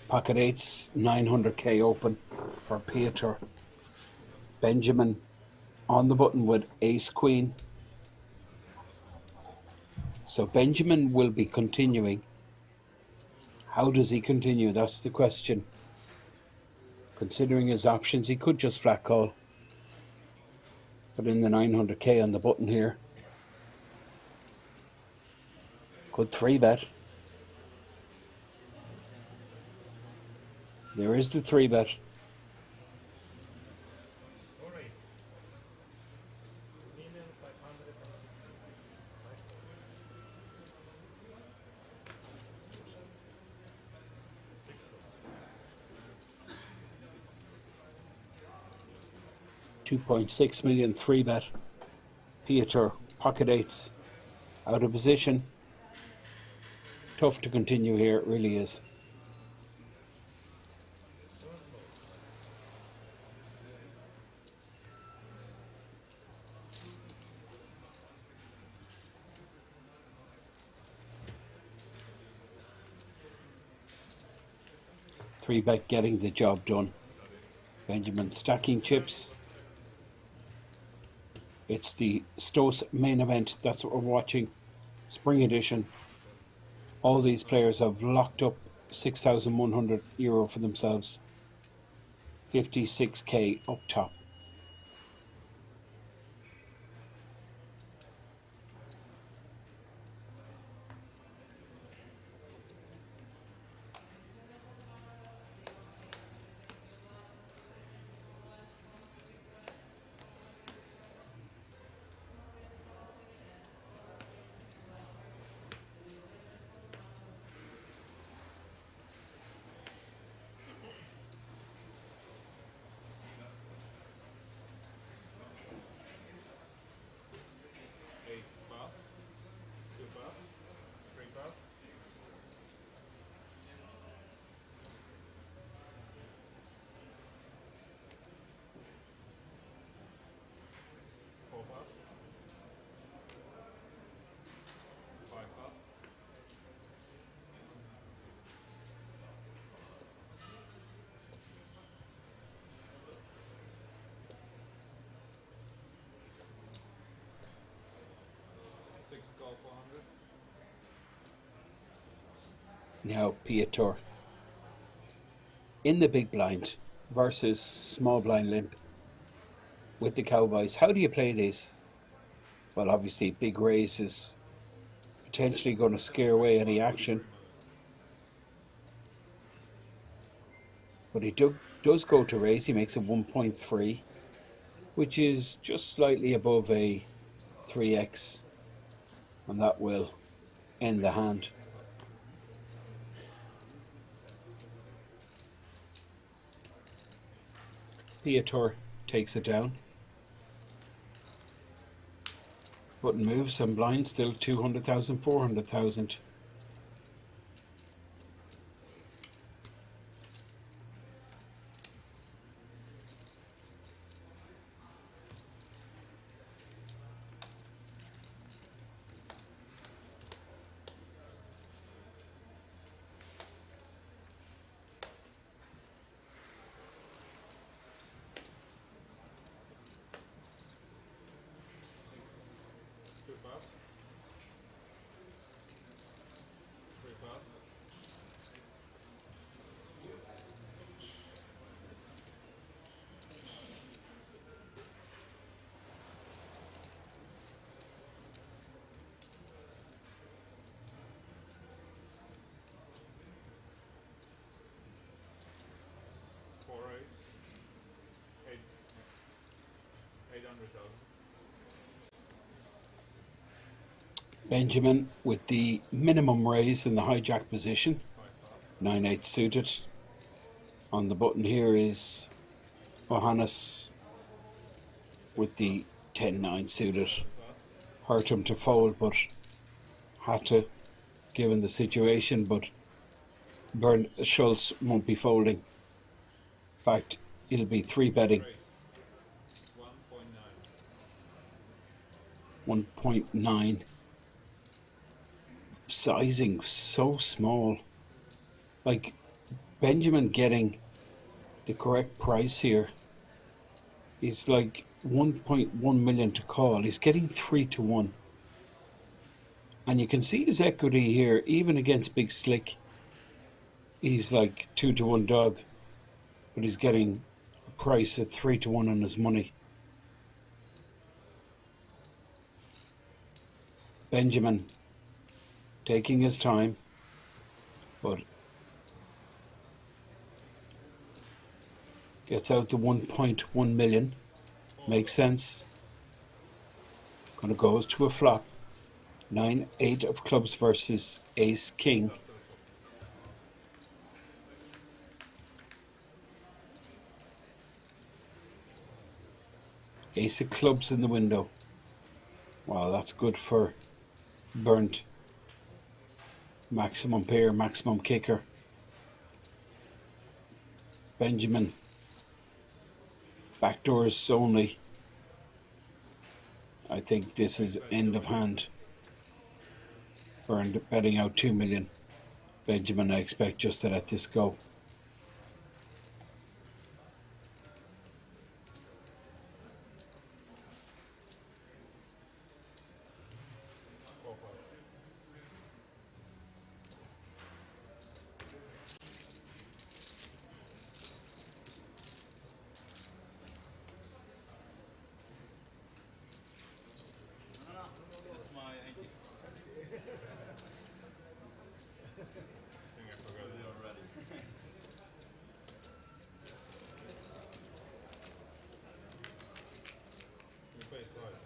Pocket 8's 900k open for Peter. Benjamin on the button with ace queen. So Benjamin will be continuing. How does he continue? That's the question. Considering his options, he could just flat call. Put in the 900k on the button here. Could 3-bet. There is the 3-bet. $2.6 million 3-bet. Peter, pocket 8s. Out of position. Tough to continue here, it really is. Three-bet getting the job done. Benjamin stacking chips. It's the ZTO Main Event. That's what we're watching. Spring edition. All these players have locked up €6,100 for themselves. 56k up top. 6 call 400. Now Piotr in the big blind versus small blind limp with the Cowboys. How do you play these? Well, obviously big raise is potentially going to scare away any action, but he does go to raise. He makes a 1.3, which is just slightly above a 3x, and that will end the hand. Piotr takes it down. Button moves and blind still 200,000, 400,000. Two pass. Three pass. Four eights. 800,000. Benjamin with the minimum raise in the hijack position, 5 pass. 9-8 suited. On the button here is Johannes with the 10-9 suited. Pass. Hurt him to fold, but had to, given the situation. But Schultz won't be folding. In fact, it'll be 3-betting. Raise. 1.9. 1.9. Sizing so small. Like Benjamin getting the correct price here is like 1.1 million to call. He's getting 3-1. And you can see his equity here, even against Big Slick. He's like 2-1 dog, but he's getting a price at 3-1 on his money. Benjamin taking his time, but gets out to 1.1 million. Makes sense. Gonna go to a flop. 9-8 of clubs versus Ace King. Ace of clubs in the window. Wow, that's good for Burnt. Maximum pair, maximum kicker. Benjamin. Backdoors only. I think this is end of hand. Burnt betting out 2 million. Benjamin, I expect just to let this go. Four pass. That's my auntie. I think I forgot it. You're ready. You paid twice.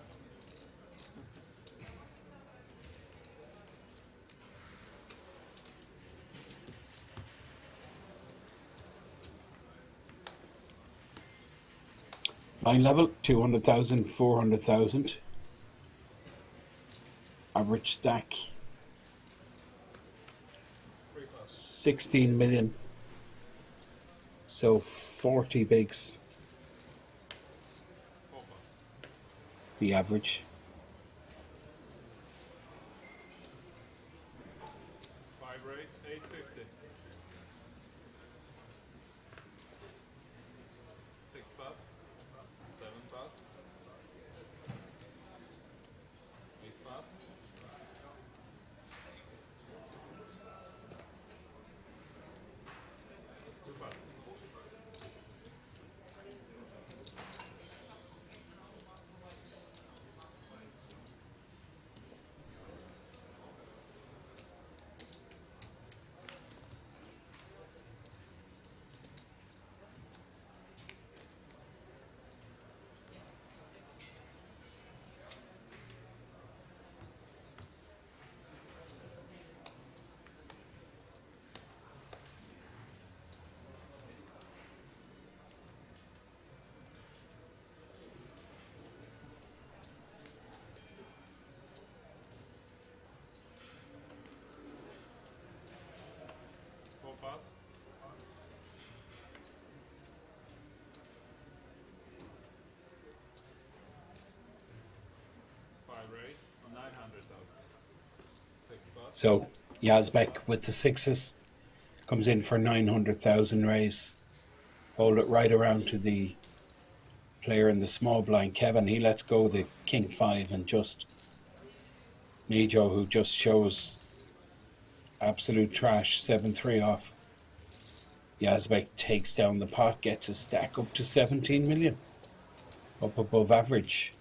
Line level 200,000, 400,000. Average stack 3 pass. 16 million. So 40 bigs, 4 pass. the average. 5 raise. 850. 6 pass. 7 pass. 8 pass. pass. 5 raise. 900,000. 6 pass. So Yazbek with the sixes comes in for 900,000 raise. Hold it right around to the player in the small blind, Kevin. He lets go the king five, and just Nijo, who just shows absolute trash, 7-3 off. Yazbek takes down the pot, gets a stack up to 17 million, up above average.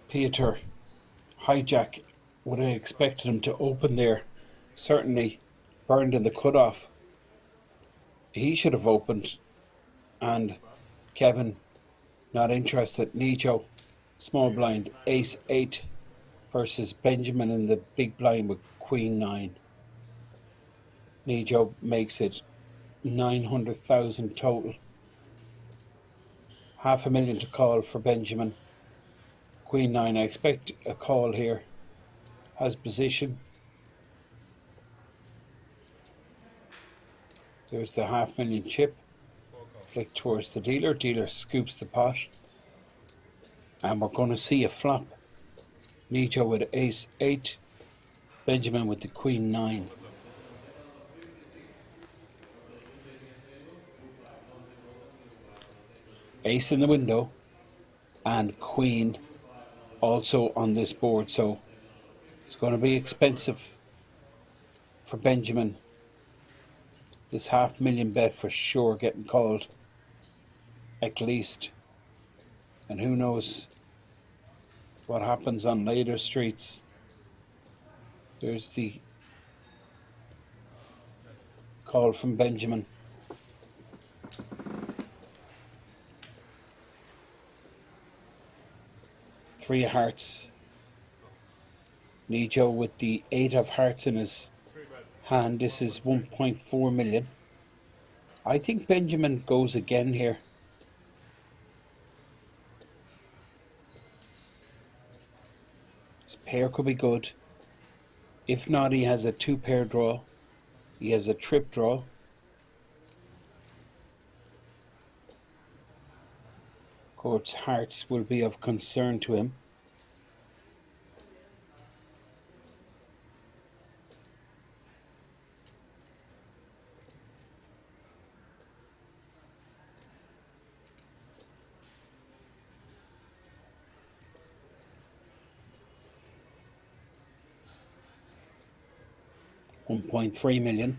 Peter hijack, would I expected him to open there? Certainly burned in the cutoff. He should have opened, and Kevin not interested. Nijo, small blind, ace 8 versus Benjamin in the big blind with queen 9. Nijo makes it 900,000 total. 500,000 to call for Benjamin. Queen 9, I expect a call here. Has position. There's the 500,000 chip. Flick towards the dealer. Dealer scoops the pot. And we're going to see a flop. Nijo with ace 8. Benjamin with the queen 9. Ace in the window. And queen also on this board. So it's going to be expensive for Benjamin. This 500,000 bet for sure getting called, at least. And who knows what happens on later streets. There's the call from Benjamin. Three of hearts. Nijo with the 8 of hearts in his hand. This is 1.4 million. I think Benjamin goes again here. His pair could be good. If not, he has a 2-pair draw. He has a trip draw. Court's hearts will be of concern to him. $1.3 million.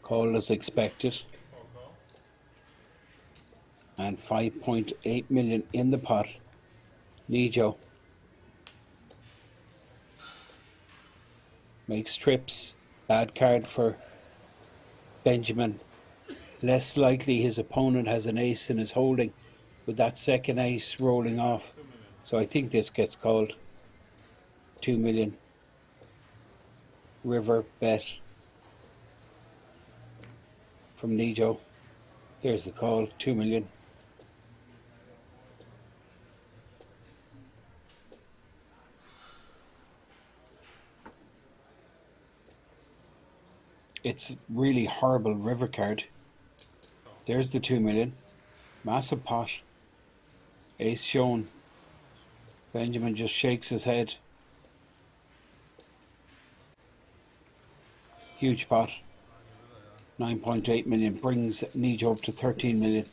Call as expected. And 5.8 million in the pot. Nijo makes trips. Bad card for Benjamin. Less likely his opponent has an ace in his holding, with that second ace rolling off. So I think this gets called. 2 million. River bet from Nijo. There's the call. 2 million. It's really horrible river card. There's the 2 million. Massive pot. Ace shown. Benjamin just shakes his head. Huge pot. 9.8 million brings Nijo up to 13 million.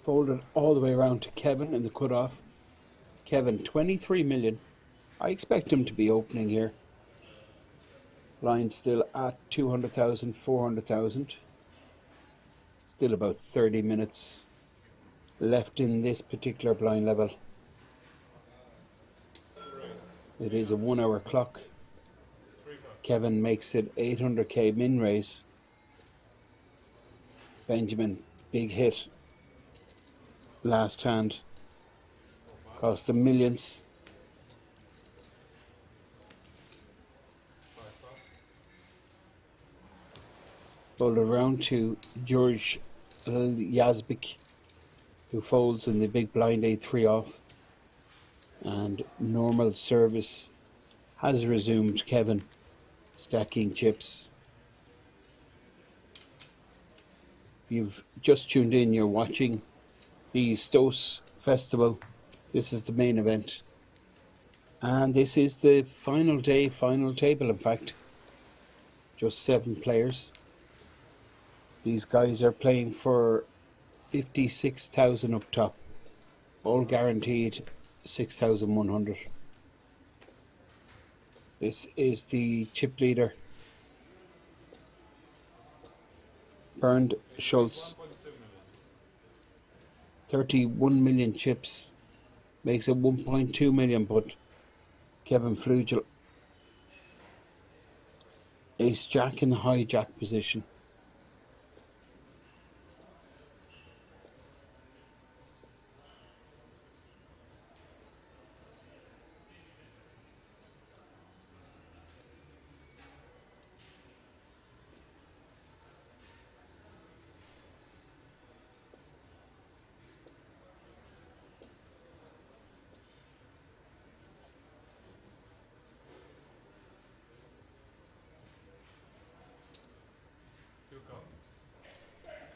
Folded all the way around to Kevin in the cutoff. Kevin, 23 million. I expect him to be opening here. Blind still at 200,000, 400,000. Still about 30 minutes left in this particular blind level. It is a 1 hour clock. Kevin makes it 800k min raise. Benjamin, big hit last hand. Cost him millions. Folded around to George Yazbek, who folds in the big blind 8-3 off. And normal service has resumed. Kevin stacking chips. If you've just tuned in, you're watching the Stos Festival. This is the main event. And this is the final day, final table, in fact. Just 7 players. These guys are playing for 56,000 up top. All guaranteed 6,100. This is the chip leader. Bernd Schultz. 31 million chips. Makes it 1.2 million, but Kevin Flugel. Ace Jack in the high jack position.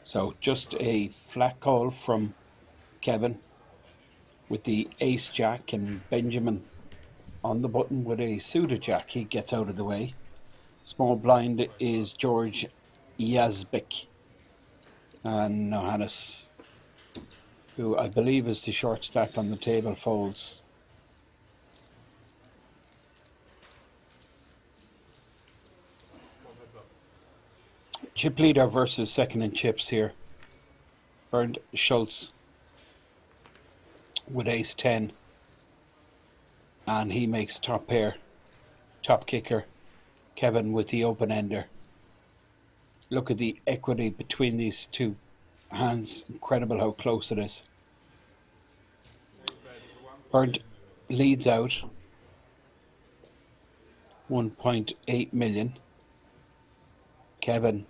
So just a flat call from Kevin with the ace jack, and Benjamin on the button with a suited jack. He gets out of the way. Small blind is George Yazbek, and Johannes, who I believe is the short stack on the table, folds. Chip leader versus second in chips here. Bernd Schultz with ace 10, and he makes top pair, top kicker. Kevin with the open ender. Look at the equity between these two hands. Incredible how close it is. Bernd leads out 1.8 million. Kevin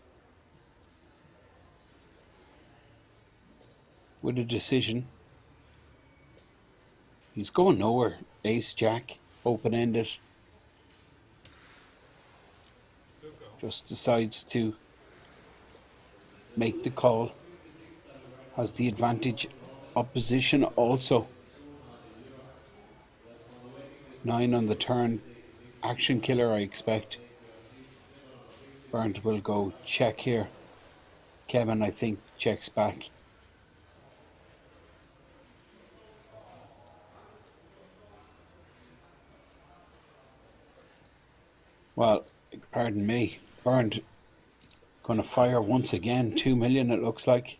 with a decision. He's going nowhere. Ace Jack, open-ended. Just decides to make the call. Has the advantage of position also. 9 on the turn. Action killer, I expect. Bernd will go check here. Kevin, I think, checks back. Well, pardon me, Bernd going to fire once again. 2 million it looks like.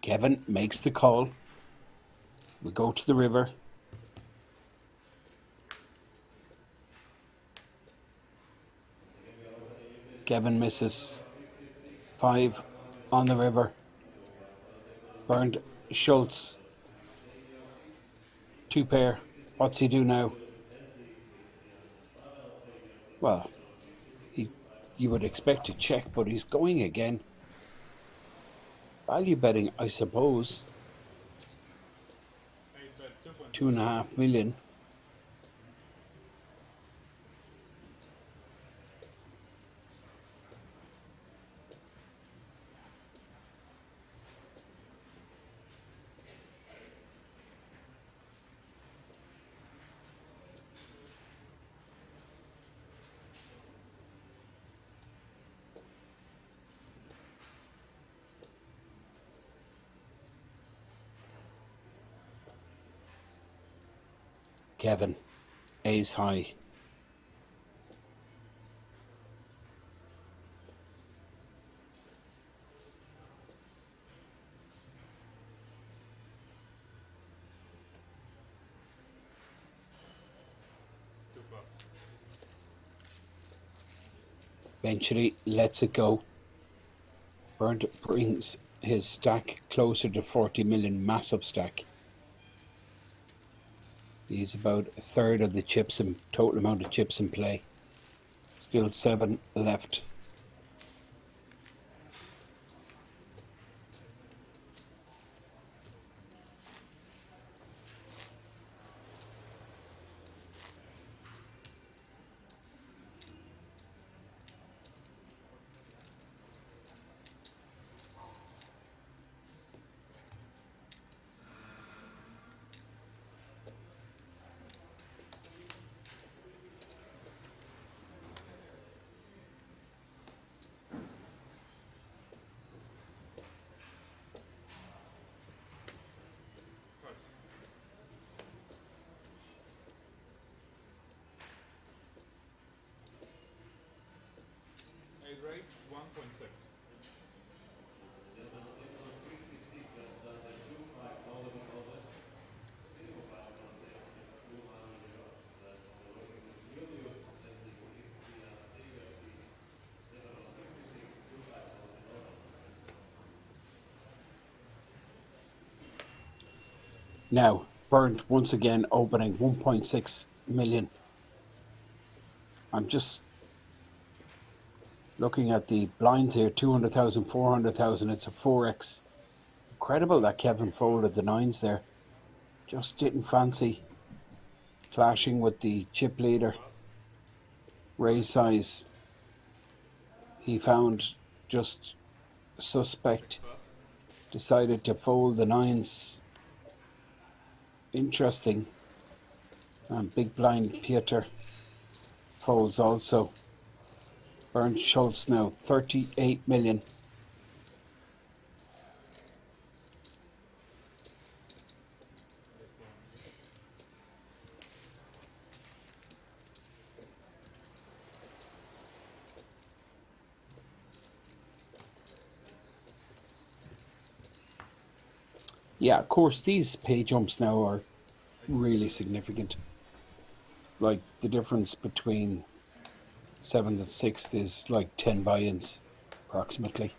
Kevin makes the call. We go to the river. Kevin misses. 5 on the river. Bernd Schultz. 2 pair. What's he do now? Well, you would expect to check, but he's going again. Value betting, I suppose. 2.5 million. Kevin, ace high. Eventually lets it go. Bernd brings his stack closer to 40 million, massive stack. He's about a third of the chips in total amount of chips in play. Still 7 left. Raised 1.6. Now, Bernd once again opening 1.6 million. I'm just looking at the blinds here, 200,000, 400,000, it's a 4x. Incredible that Kevin folded the 9s there. Just didn't fancy clashing with the chip leader. Raise size, he found just suspect. Decided to fold the 9s. Interesting. And big blind Peter folds also. Bernd Schultz now 38 million. Yeah, of course, these pay jumps now are really significant. Like the difference between 7th and 6th is like 10 buy-ins approximately.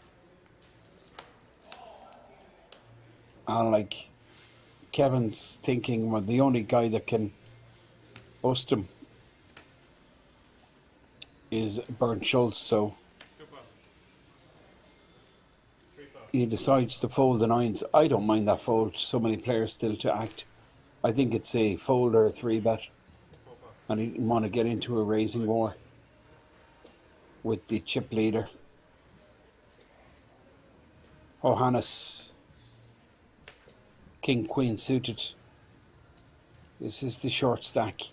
And like Kevin's thinking, well, the only guy that can bust him is Bernd Schultz, so he decides to fold the 9s. I don't mind that fold. So many players still to act. I think it's a fold or a 3-bet. And he didn't want to get into a raising war with the chip leader. Johannes. King, Queen suited. This is the short stack.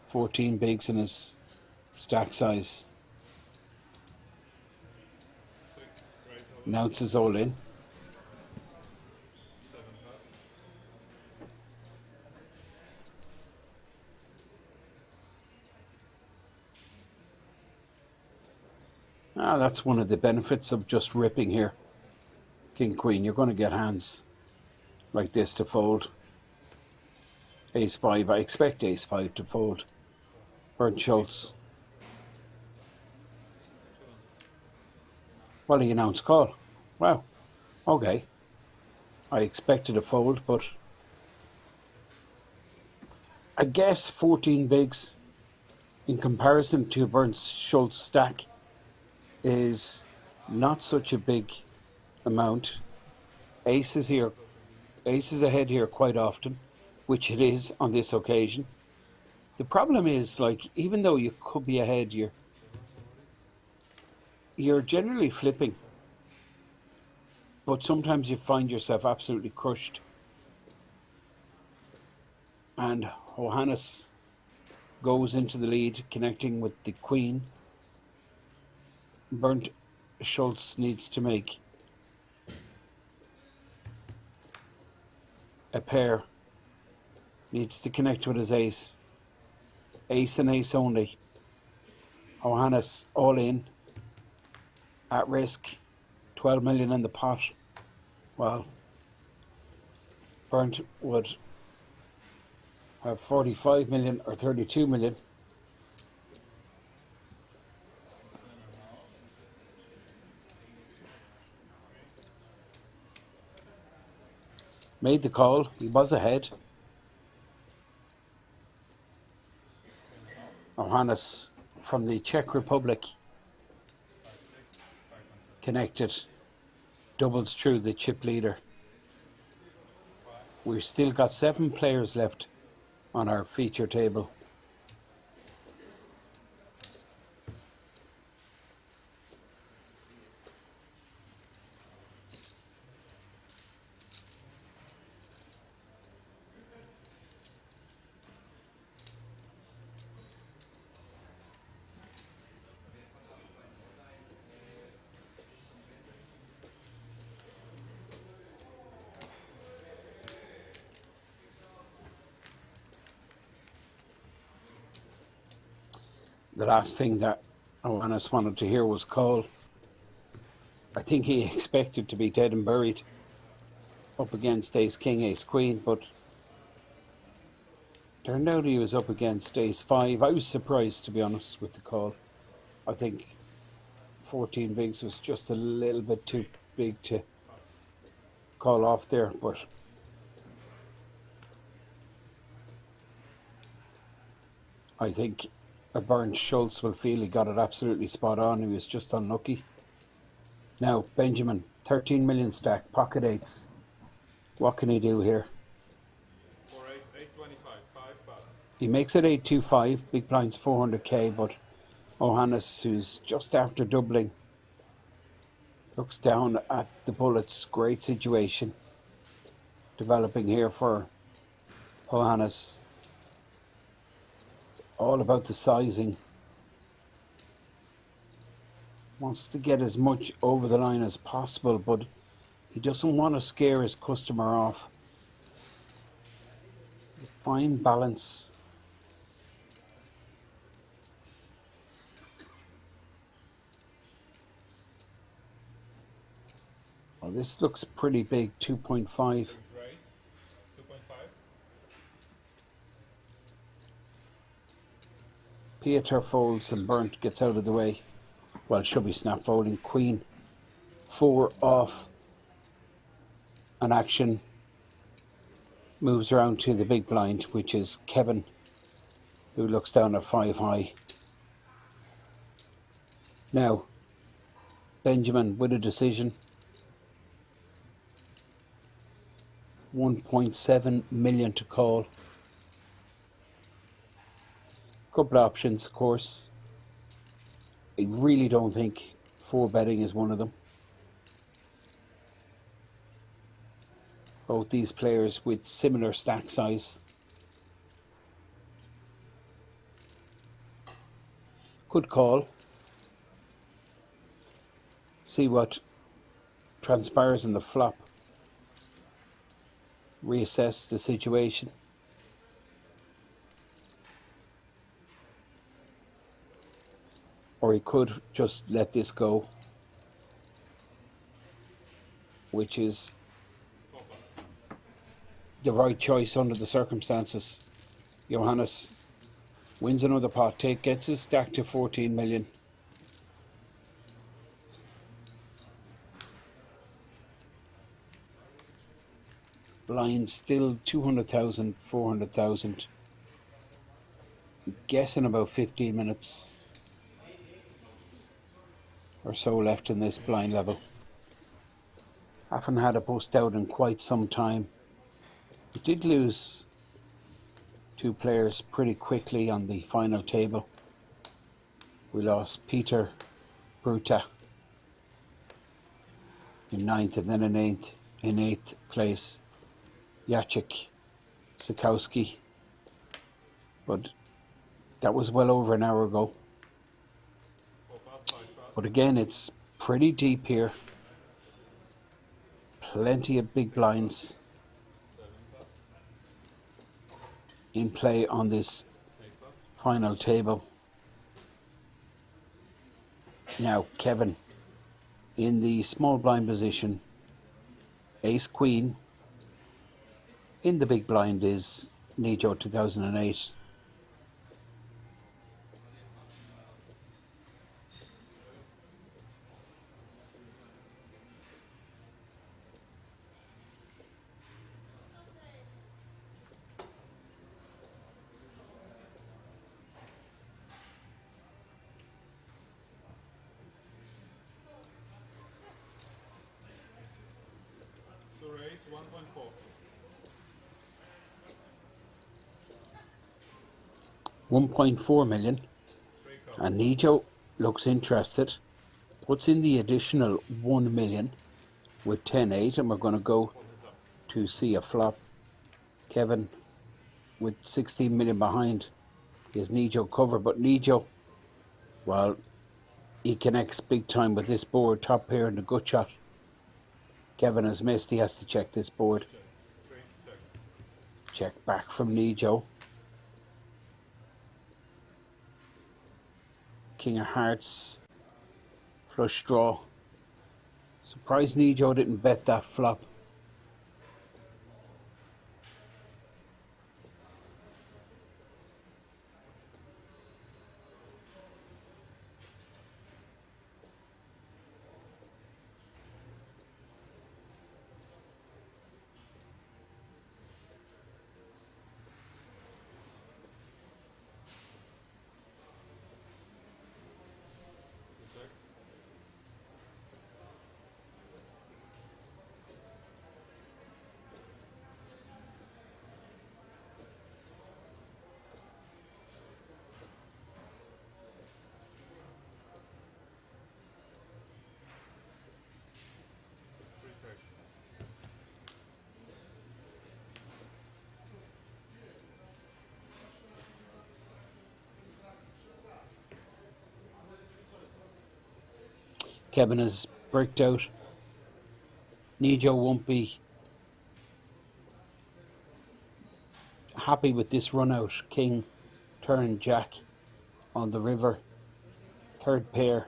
14 bigs in his stack size. Announces all in. 7 plus. That's one of the benefits of just ripping here. King, Queen, you're going to get hands like this to fold. Ace 5, I expect Ace 5 to fold. Bernd Schultz. Well, he announced call. Wow. Okay. I expected a fold, but I guess 14 bigs in comparison to Burns Schultz stack is not such a big amount. Ace is here. Ace is ahead here quite often, which it is on this occasion. The problem is, like, even though you could be ahead, you're generally flipping, but sometimes you find yourself absolutely crushed. And Johannes goes into the lead, connecting with the queen. Bernd Schultz needs to make a pair, needs to connect with his ace. Ace and ace only. Johannes all in, at risk, 12 million in the pot. Well, Bernd would have 45 million or 32 million. Made the call, he was ahead. Johannes from the Czech Republic connected, doubles through the chip leader. We've still got 7 players left on our feature table. The last thing that Johannes wanted to hear was call. I think he expected to be dead and buried up against ace king, ace queen, but turned out he was up against ace 5. I was surprised, to be honest, with the call. I think 14 bigs was just a little bit too big to call off there, but I think Bernd Schultz will feel he got it absolutely spot on. He was just unlucky. Now, Benjamin, 13 million stack, pocket eights. What can he do here? For ace, 825, 5 pass. He makes it 825, big blinds 400k, but Johannes, who's just after doubling, looks down at the bullets. Great situation developing here for Johannes. All about the sizing. Wants to get as much over the line as possible, but he doesn't want to scare his customer off. Fine balance. Well, this looks pretty big, 2.5. Raise, 2.5. Pieter folds and Burnt gets out of the way. Well, it should be snap folding. Queen 4 off. An action moves around to the big blind, which is Kevin, who looks down at 5 high. Now, Benjamin with a decision. 1.7 million to call. Couple of options, of course. I really don't think 4 betting is one of them. Both these players with similar stack size. Could call. See what transpires in the flop. Reassess the situation. Or he could just let this go, which is the right choice under the circumstances. Johannes wins another pot, gets his stack to 14 million. blind still 200,000, 400,000. Guessing about 15 minutes or so left in this blind level. Haven't had a post out in quite some time. We did lose 2 players pretty quickly on the final table. We lost Peter Bruta in 9th, and then in 8th place Jacek Sikowski, but that was well over an hour ago. 4 pass, 5 pass. But again, it's pretty deep here. Plenty of big blinds 7 pass, in play on this 8 pass. final table. Now Kevin in the small blind position, ace queen. In the big blind is Nijo 2008. To raise 1.4. 1.4 million. 3 call. And Nijo looks interested. Puts in the additional 1 million with 10-8, and we're going to go to see a flop. Kevin with 16 million behind is Nijo cover, but Nijo, well, he connects big time with this board, top pair in the gut shot. Kevin has missed, he has to check this board. 3 check. Check back from Nijo. King of Hearts, flush draw. Surprised Nijo didn't bet that flop. Check. Check. Kevin has bricked out. Nijo won't be happy with this run out. King, turn, jack on the river. Third pair.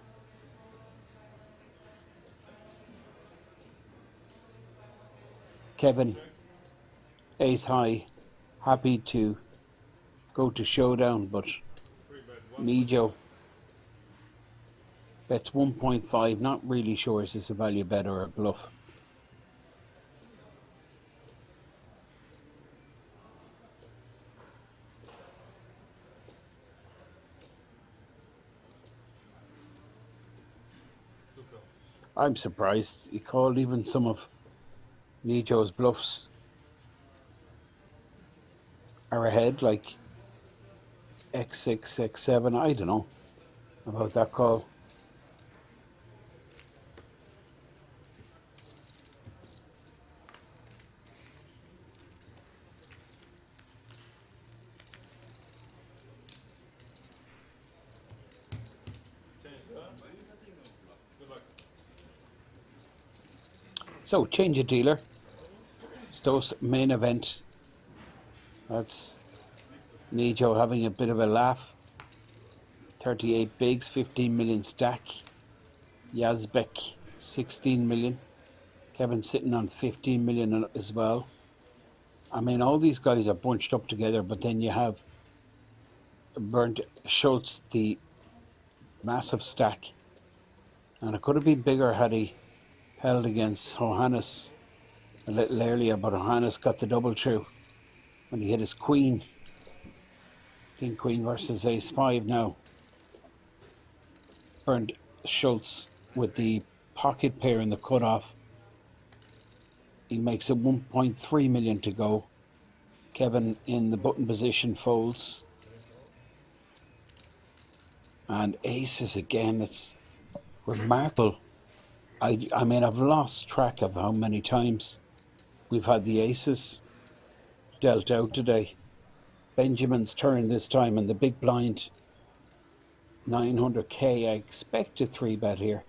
Kevin, ace high, happy to go to showdown, but 3 bet 1. Nijo bets 1.5, not really sure is this a value bet or a bluff. I'm surprised he called even some of Nijo's bluffs are ahead, like X6, X7, I don't know about that call. Change that. Good luck. So, change of dealer. ZTO Main Event. That's Nijo having a bit of a laugh. 38 bigs, 15 million stack. Yazbek, 16 million. Kevin sitting on 15 million as well. I mean, all these guys are bunched up together, but then you have Bernd Schultz, the massive stack. And it could have been bigger had he held against Johannes a little earlier, but Johannes got the double through when he hit his queen. King queen versus ace 5 now. Bernd Schultz with the pocket pair in the cutoff. He makes it 1.3 million to go. Kevin in the button position folds. And aces again. It's remarkable. I mean, I've lost track of how many times we've had the aces dealt out today. Benjamin's turn this time in the big blind. 900k. I expect a 3-bet here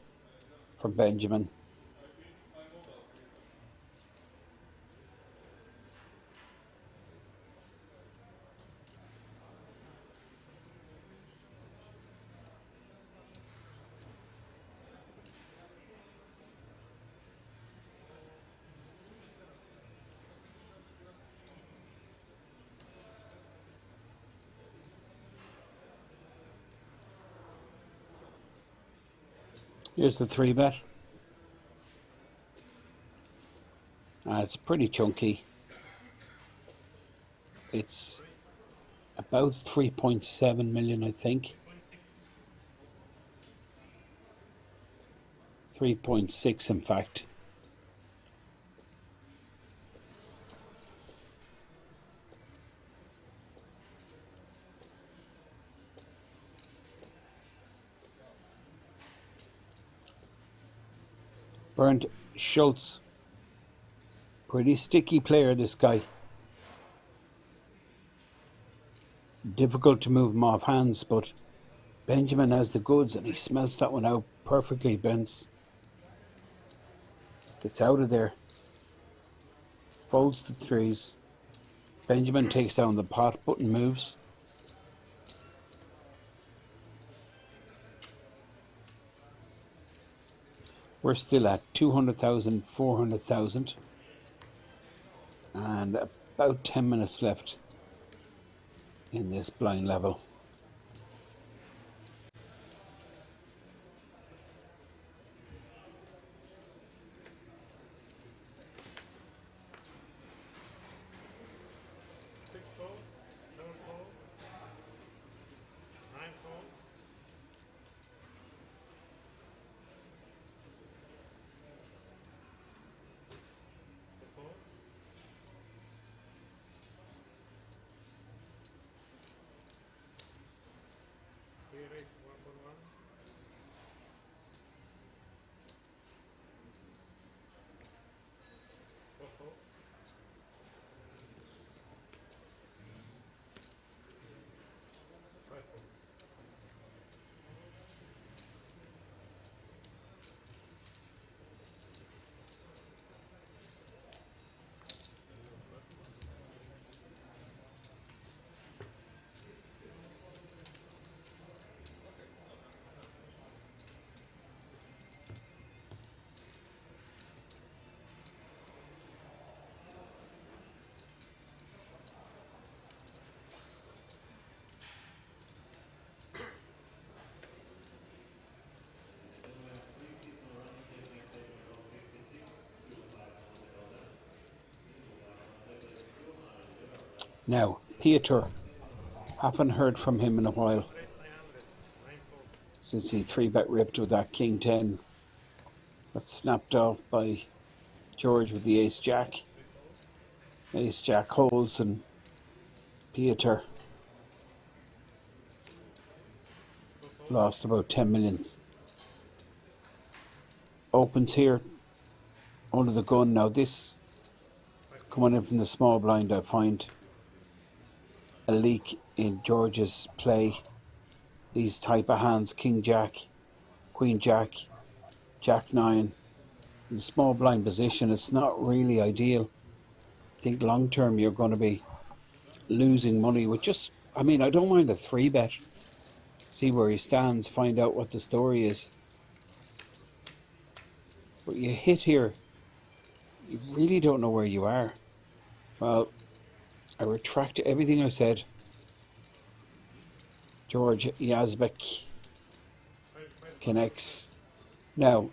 from Benjamin. Here's the 3-bet. It's pretty chunky. It's about 3.7 million, I think. 3.6 in fact. Bernd Schultz, pretty sticky player, this guy. Difficult to move him off hands, but Benjamin has the goods and he smelts that one out perfectly. Benz gets out of there, folds the threes. Benjamin takes down the pot, button moves. We're still at 200,000, 400,000, and about 10 minutes left in this blind level. Now, Peter, haven't heard from him in a while since he 3-bet ripped with that King 10. Got snapped off by George with the Ace Jack. Ace Jack holds and Peter lost about 10 million. Opens here under the gun. Now this coming in from the small blind, I find a leak in George's play. These type of hands, King Jack, Queen Jack, Jack 9, in the small blind position, it's not really ideal. I think long term you're going to be losing money with just, I mean, I don't mind a 3-bet. See where he stands, find out what the story is. But you hit here, you really don't know where you are. Well, I retract everything I said. George Yazbek connects. Now,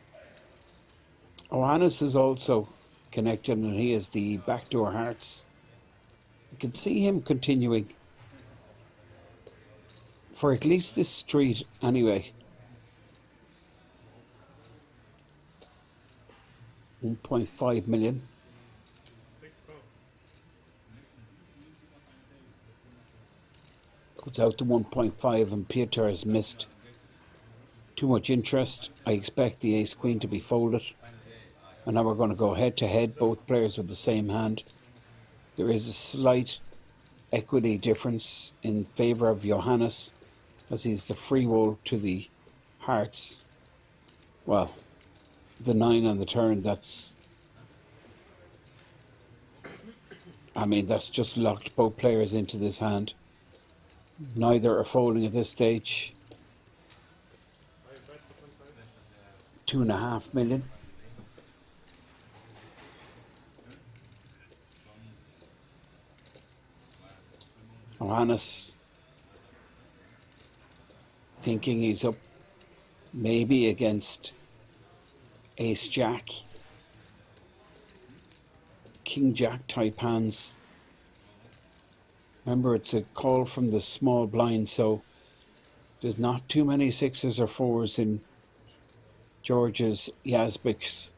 Johannes has also connected, and he has the backdoor hearts. You can see him continuing for at least this street anyway. 1.5 million. Goes out to 1.5, and Piotr has missed. Too much interest. I expect the ace queen to be folded. And now we're going to go head to head, both players with the same hand. There is a slight equity difference in favour of Johannes, as he's the free roll to the hearts. Well, the 9 on the turn, that's just locked both players into this hand. Neither are folding at this stage. 2.5 million. Johannes thinking he's up maybe against ace jack, king jack type hands. Remember, it's a call from the small blind, so there's not too many 6s or 4s in George's Yazbek's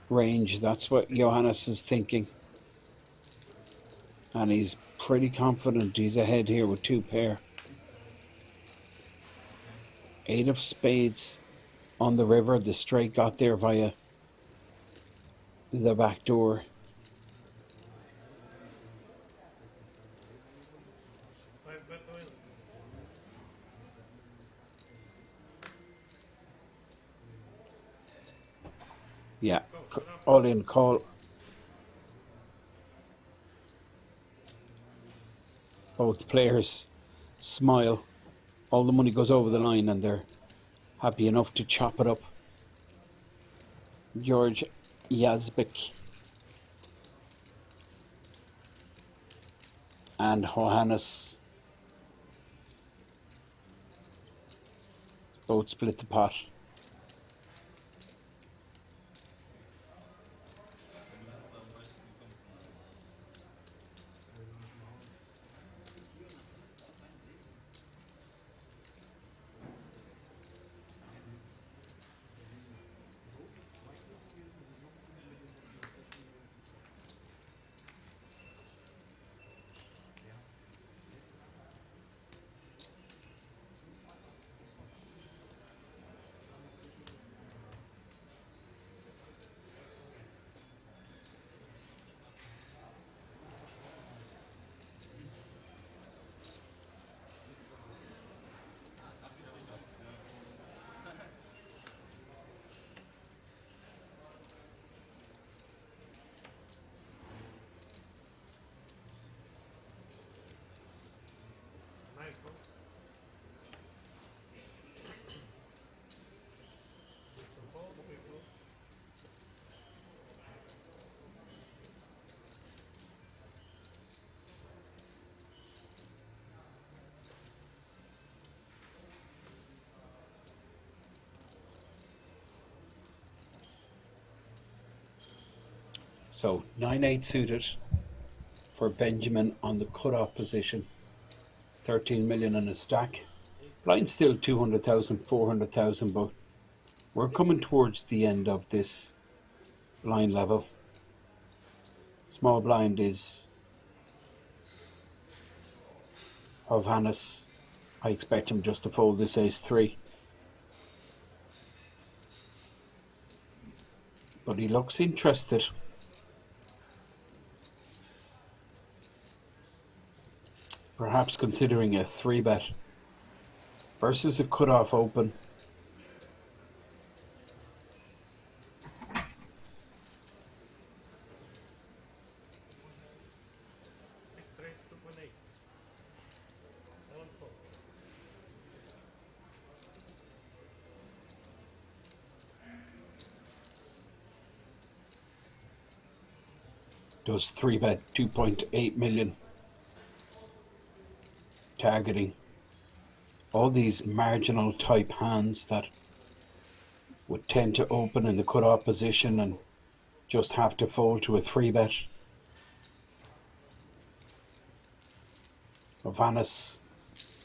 range. That's what Johannes is thinking. And he's pretty confident he's ahead here with 2 pair. 8 of spades on the river. The straight got there via the back door. Yeah, all in call. Both players smile. All the money goes over the line and they're happy enough to chop it up. George Yazbek and Johannes both split the pot. So 9-8 suited for Benjamin on the cutoff position. 13 million in a stack. Blind still 200,000, 400,000, but we're coming towards the end of this blind level. Small blind is of Hannes. I expect him just to fold this ace-3. But he looks interested. Perhaps considering a 3-bet versus a cutoff open. Does 3-bet 2.8 million. Targeting all these marginal type hands that would tend to open in the cutoff position and just have to fold to a 3-bet. Ovanes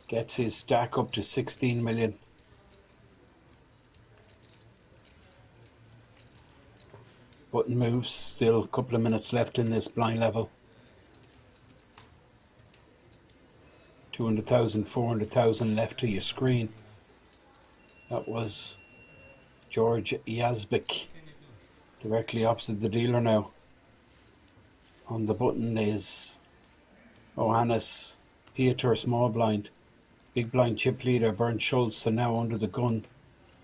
gets his stack up to 16 million. Button moves, still a couple of minutes left in this blind level. 200,000, 400,000 left to your screen. That was George Yazbek, directly opposite the dealer now. On the button is Johannes Pieter, small blind. Big blind chip leader Bernd Schultz, and now under the gun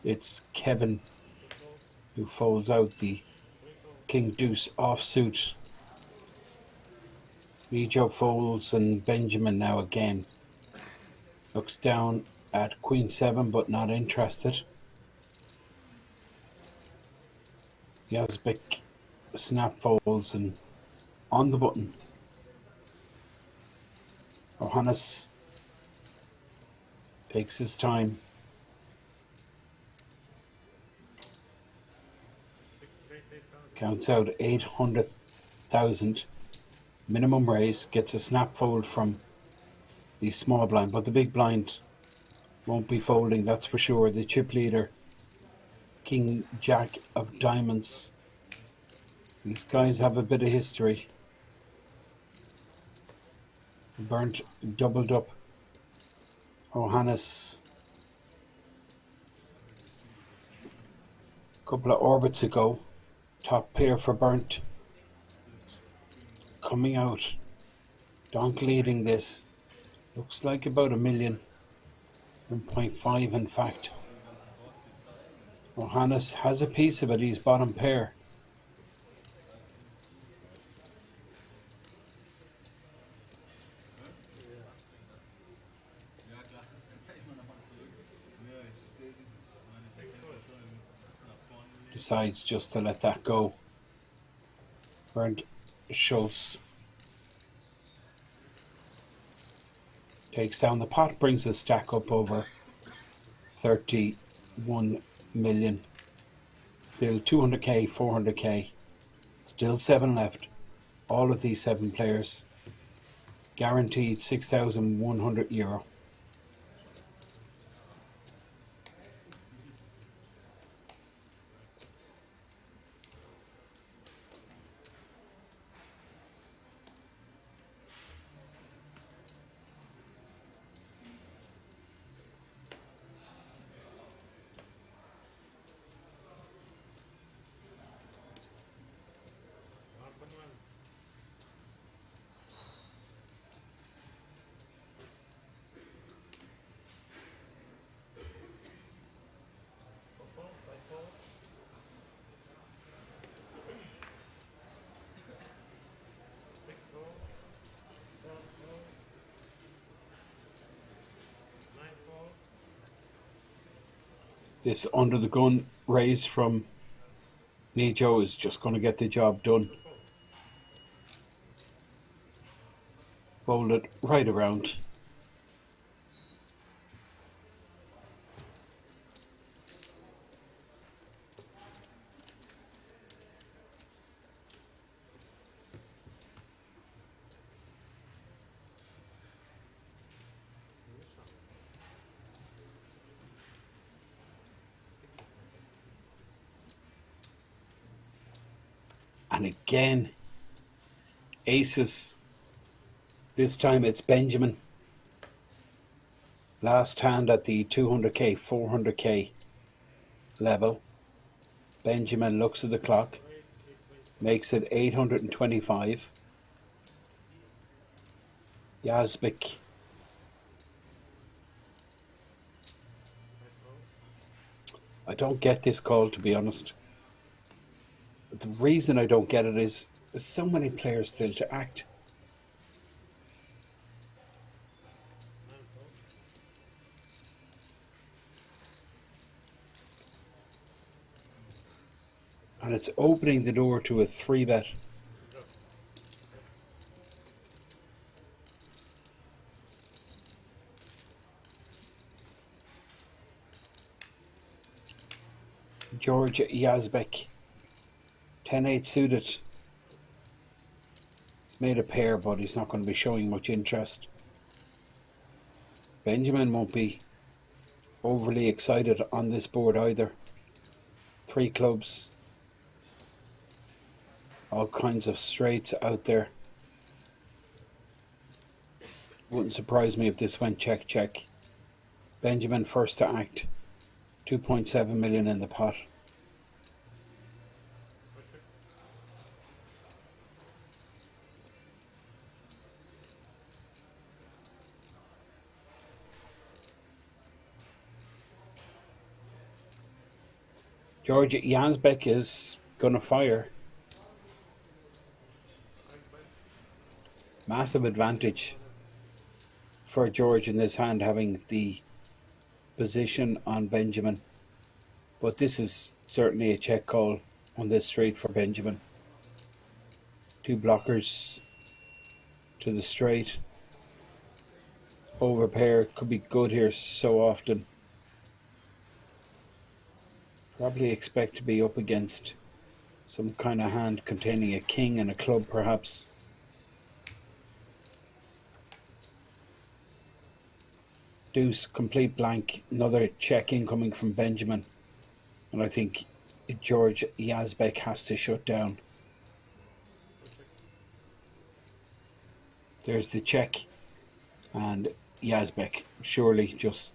it's Kevin who folds out the King Deuce offsuit. Mijo folds and Benjamin now again. Looks down at Queen 7 but not interested. Yazbek snap folds and on the button. Johannes takes his time. Counts out 800,000. Minimum raise, gets a snap fold from the small blind, but the big blind won't be folding, that's for sure. The chip leader, King Jack of Diamonds. These guys have a bit of history. Burnt doubled up. Johannes, a couple of orbits ago, top pair for Burnt. Coming out, Donk leading this. Looks like about $1 million, 1.5 in fact. Johannes has a piece of it, he's bottom pair. Decides just to let that go. Bernd Schultz takes down the pot, brings the stack up over 31 million. Still 200k, 400k, still 7 left. All of these 7 players guaranteed €6,100. This under the gun raise from Nijo is just going to get the job done. Fold it right around. And again, aces. This time it's Benjamin. Last hand at the 200k, 400k level. Benjamin looks at the clock, makes it 825. Yazbek I don't get this call, to be honest. The reason I don't get it is there's so many players still to act. And it's opening the door to a 3-bet. George Yazbek 10-8 suited. He's made a pair, but he's not going to be showing much interest. Benjamin won't be overly excited on this board either. 3 clubs. All kinds of straights out there. Wouldn't surprise me if this went check, check. Benjamin first to act. 2.7 million in the pot. George Jansbeck is gonna fire. Massive advantage for George in this hand, having the position on Benjamin. But this is certainly a check call on this straight for Benjamin. 2 blockers to the straight. Over pair could be good here so often. Probably expect to be up against some kind of hand containing a king and a club perhaps. Deuce, complete blank, another check incoming from Benjamin, and I think George Yazbek has to shut down. There's the check, and Yazbek surely just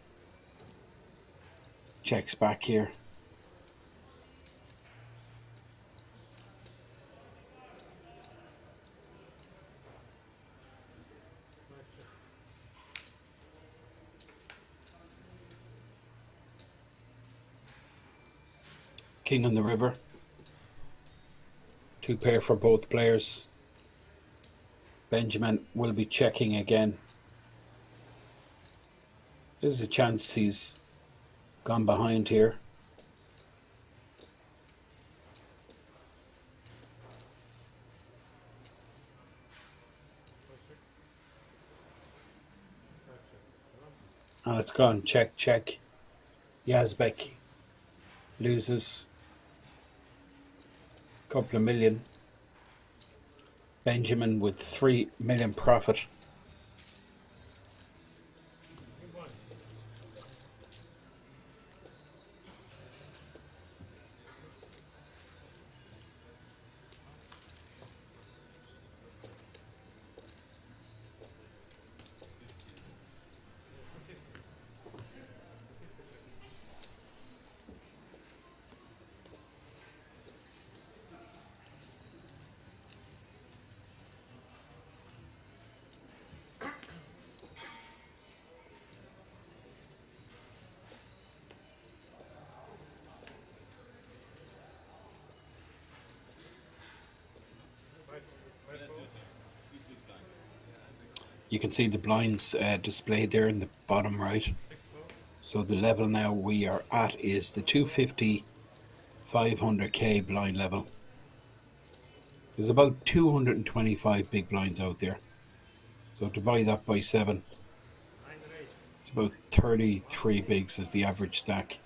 checks back here. King on the river. 2 pair for both players. Benjamin will be checking again. There's a chance he's gone behind here. And it's gone check, check. Yazbek loses a couple of million. Benjamin with 3 million profit. You can see the blinds displayed there in the bottom right. So the level now we are at is the 250 500k blind level. There's about 225 big blinds out there. So divide that by 7. It's about 33 bigs is the average stack.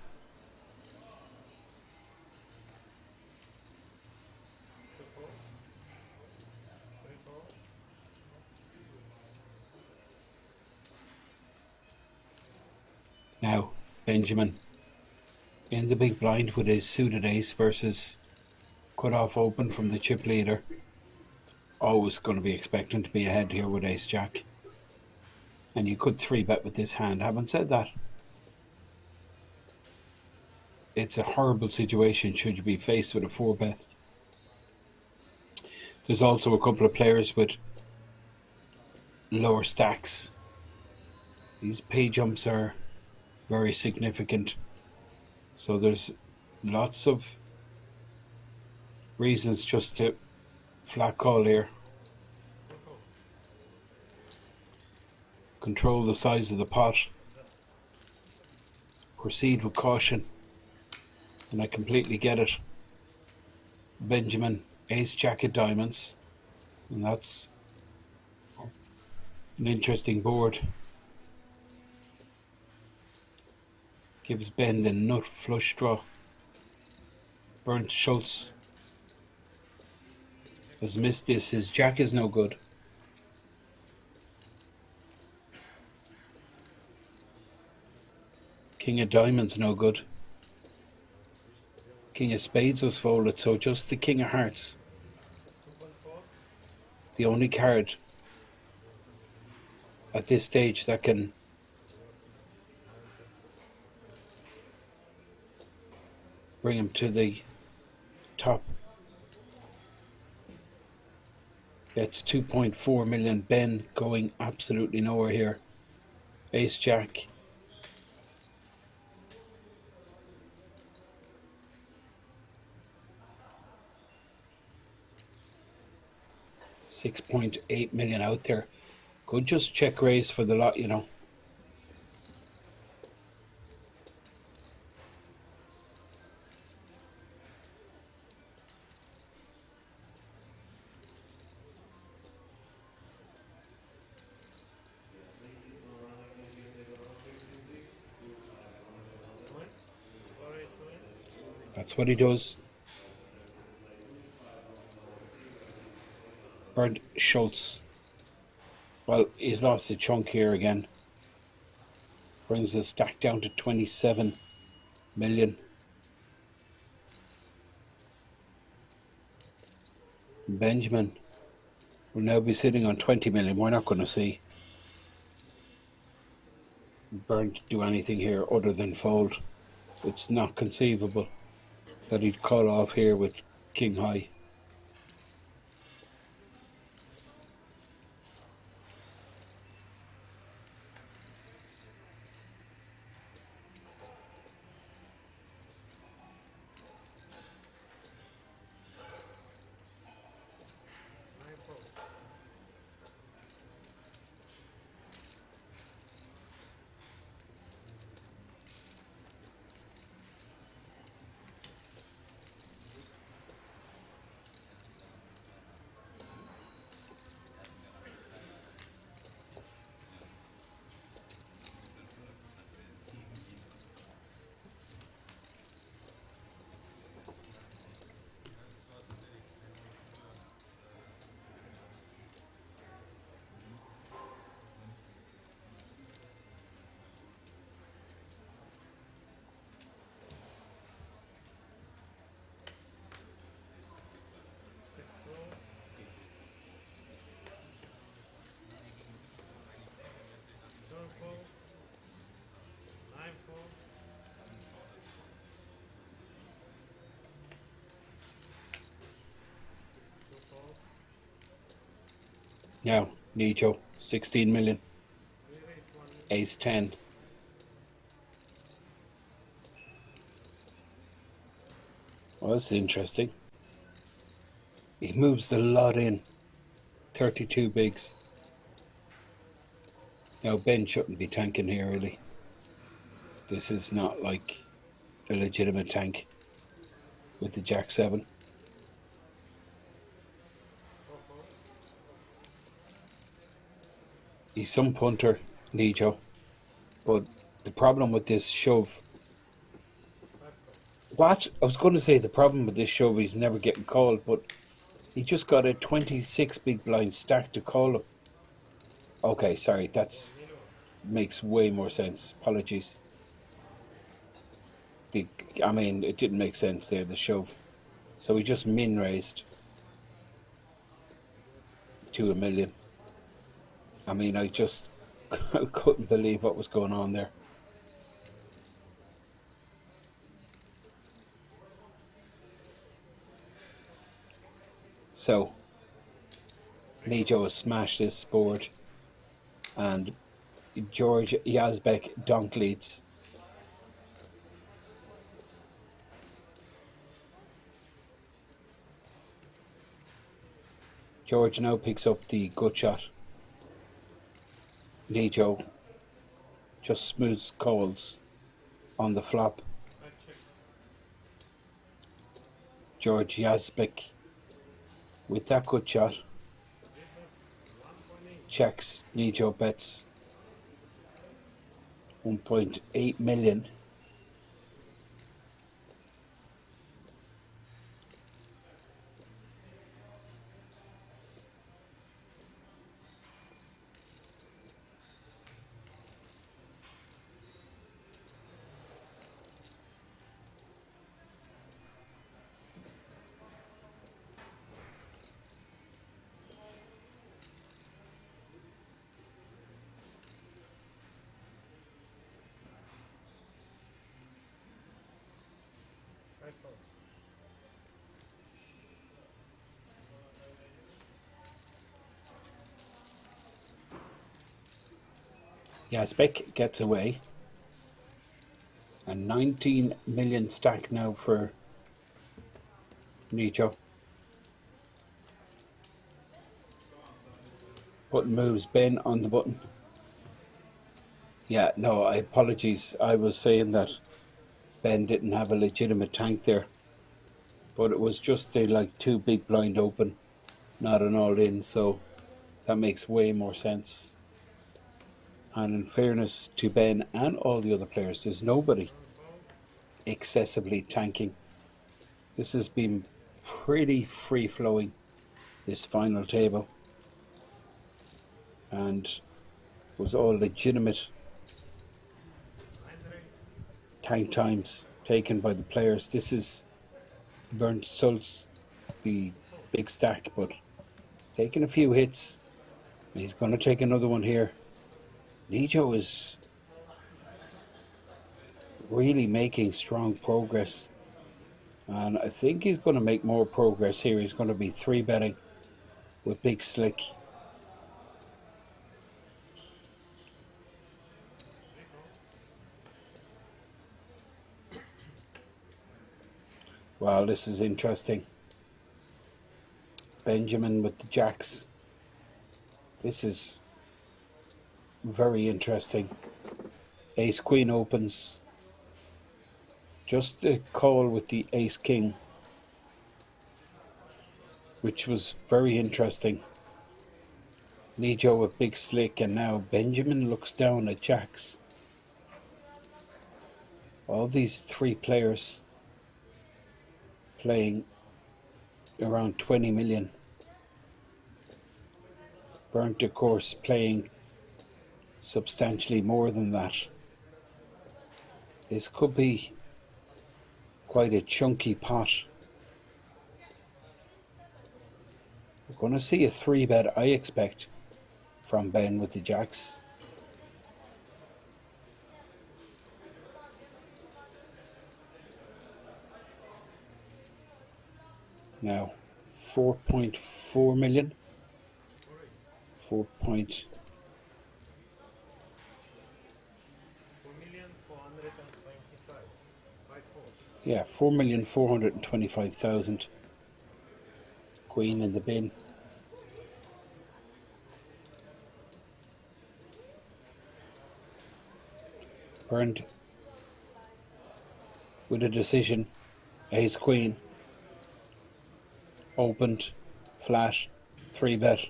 Now, Benjamin in the big blind with his suited ace versus cut off open from the chip leader. Always going to be expecting to be ahead here with ace jack. And you could 3-bet with this hand. Having said that, it's a horrible situation should you be faced with a 4-bet. There's also a couple of players with lower stacks. These pay jumps are very significant, so there's lots of reasons just to flat call here. Control the size of the pot, proceed with caution, and I completely get it. Benjamin ace jack of diamonds, and that's an interesting board. Gives Ben the nut flush draw. Bernd Schultz has missed this. His jack is no good. King of diamonds no good. King of spades was folded, so just the king of hearts. The only card at this stage that can bring him to the top. It's 2.4 million. Ben going absolutely nowhere here. Ace jack. $6.8 million out there. Could just check raise for the lot, you know. That's what he does. Bernd Schultz. Well, he's lost a chunk here again. Brings the stack down to 27 million. Benjamin will now be sitting on 20 million. We're not going to see Bernd do anything here other than fold. It's not conceivable that he'd call off here with king high. Now, Nijo, 16 million. Ace 10. Well, that's interesting. He moves a lot in. 32 bigs. Now, Ben shouldn't be tanking here, really. This is not like a legitimate tank with the Jack 7. He's some punter, Nijo. But the problem with this shove... What? I was going to say the problem with this shove, he's never getting called, but he just got a 26 big blind stack to call him. Okay, sorry, that's makes way more sense. Apologies. I mean, it didn't make sense there, the shove. So he just min raised to $1 million. I mean, I just couldn't believe what was going on there. So, Nijo has smashed this board, and George Yazbek donk leads. George now picks up the gut shot. Nijo just smooths calls on the flop. George Yazbek with that good shot checks. Nijo bets 1.8 million. Yeah, Spec gets away. A 19 million stack now for Nicho. Button moves, Ben on the button. Yeah, no, I apologies. I was saying that Ben didn't have a legitimate tank there. But it was just a like two big blind open, not an all in, so that makes way more sense. And in fairness to Ben and all the other players, there's nobody excessively tanking. This has been pretty free flowing, this final table, and was all legitimate tank times taken by the players. This is Bernd Sulz, the big stack, but he's taken a few hits. He's going to take another one here. Nijo is really making strong progress, and I think he's going to make more progress here. He's going to be 3-betting with Big Slick. Wow, this is interesting. Benjamin with the jacks. This is very interesting. Ace Queen opens. Just a call with the Ace King, which was very interesting. Nijo with Big Slick, and now Benjamin looks down at jacks. All these three players playing around 20 million. Burnt, of course, playing substantially more than that. This could be quite a chunky pot. We're going to see a 3-bet, I expect, from Ben with the jacks. Now 4.4 million. 4. Yeah, 4,425,000. Queen in the bin. Burned with a decision. Ace Queen. Opened. Flat. 3-bet.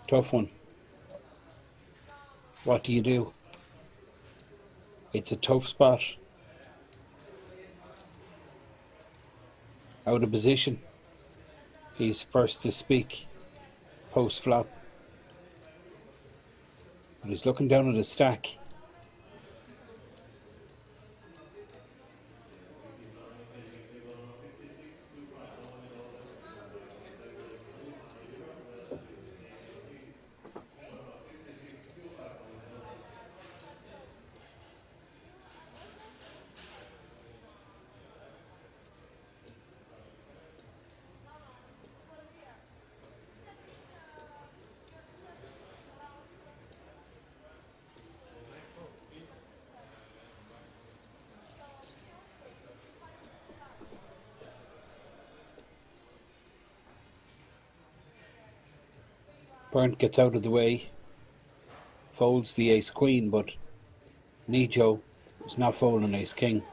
Tough one. What do you do? It's a tough spot. Out of position. He's first to speak. Post flop. But he's looking down at the stack. Burnt gets out of the way, folds the Ace Queen, but Nijo is not folding Ace King.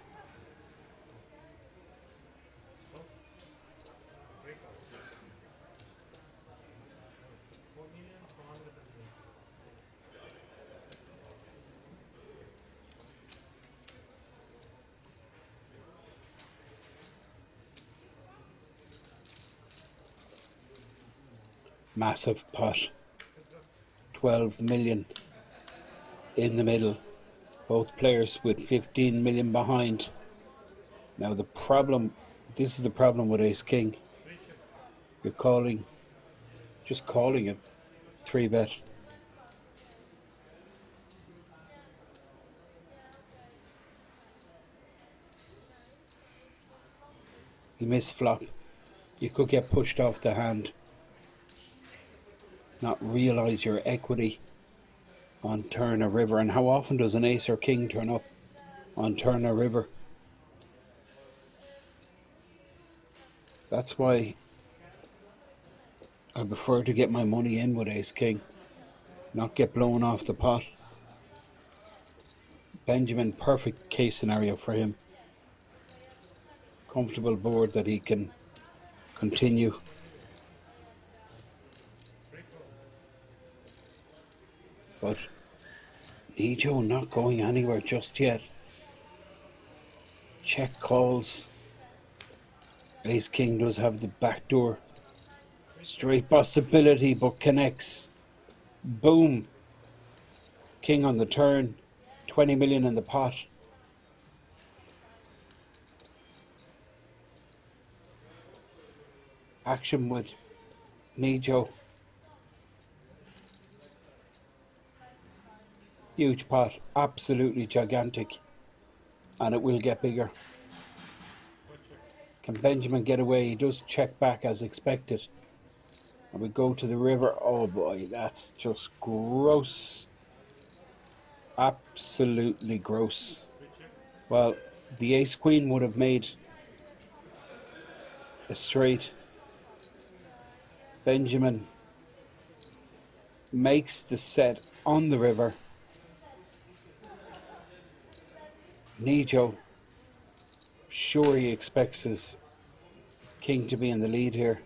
Massive pot. 12 million in the middle. Both players with 15 million behind. Now the problem, this is the problem with Ace King. You're calling, just calling it 3-bet. You miss flop. You could get pushed off the hand. Not realise your equity on turn or river. And how often does an ace or king turn up on turn or river? That's why I prefer to get my money in with ace king, not get blown off the pot. Benjamin, perfect case scenario for him. Comfortable board that he can continue. But Nijo not going anywhere just yet. Check calls. Ace king does have the back door. Straight possibility, but connects. Boom. King on the turn. 20 million in the pot. Action with Nijo. Huge pot. Absolutely gigantic. And it will get bigger. Can Benjamin get away? He does check back as expected. And we go to the river. Oh boy, that's just gross. Absolutely gross. Well, the ace queen would have made a straight. Benjamin makes the set on the river. Nijo, sure he expects his king to be in the lead here.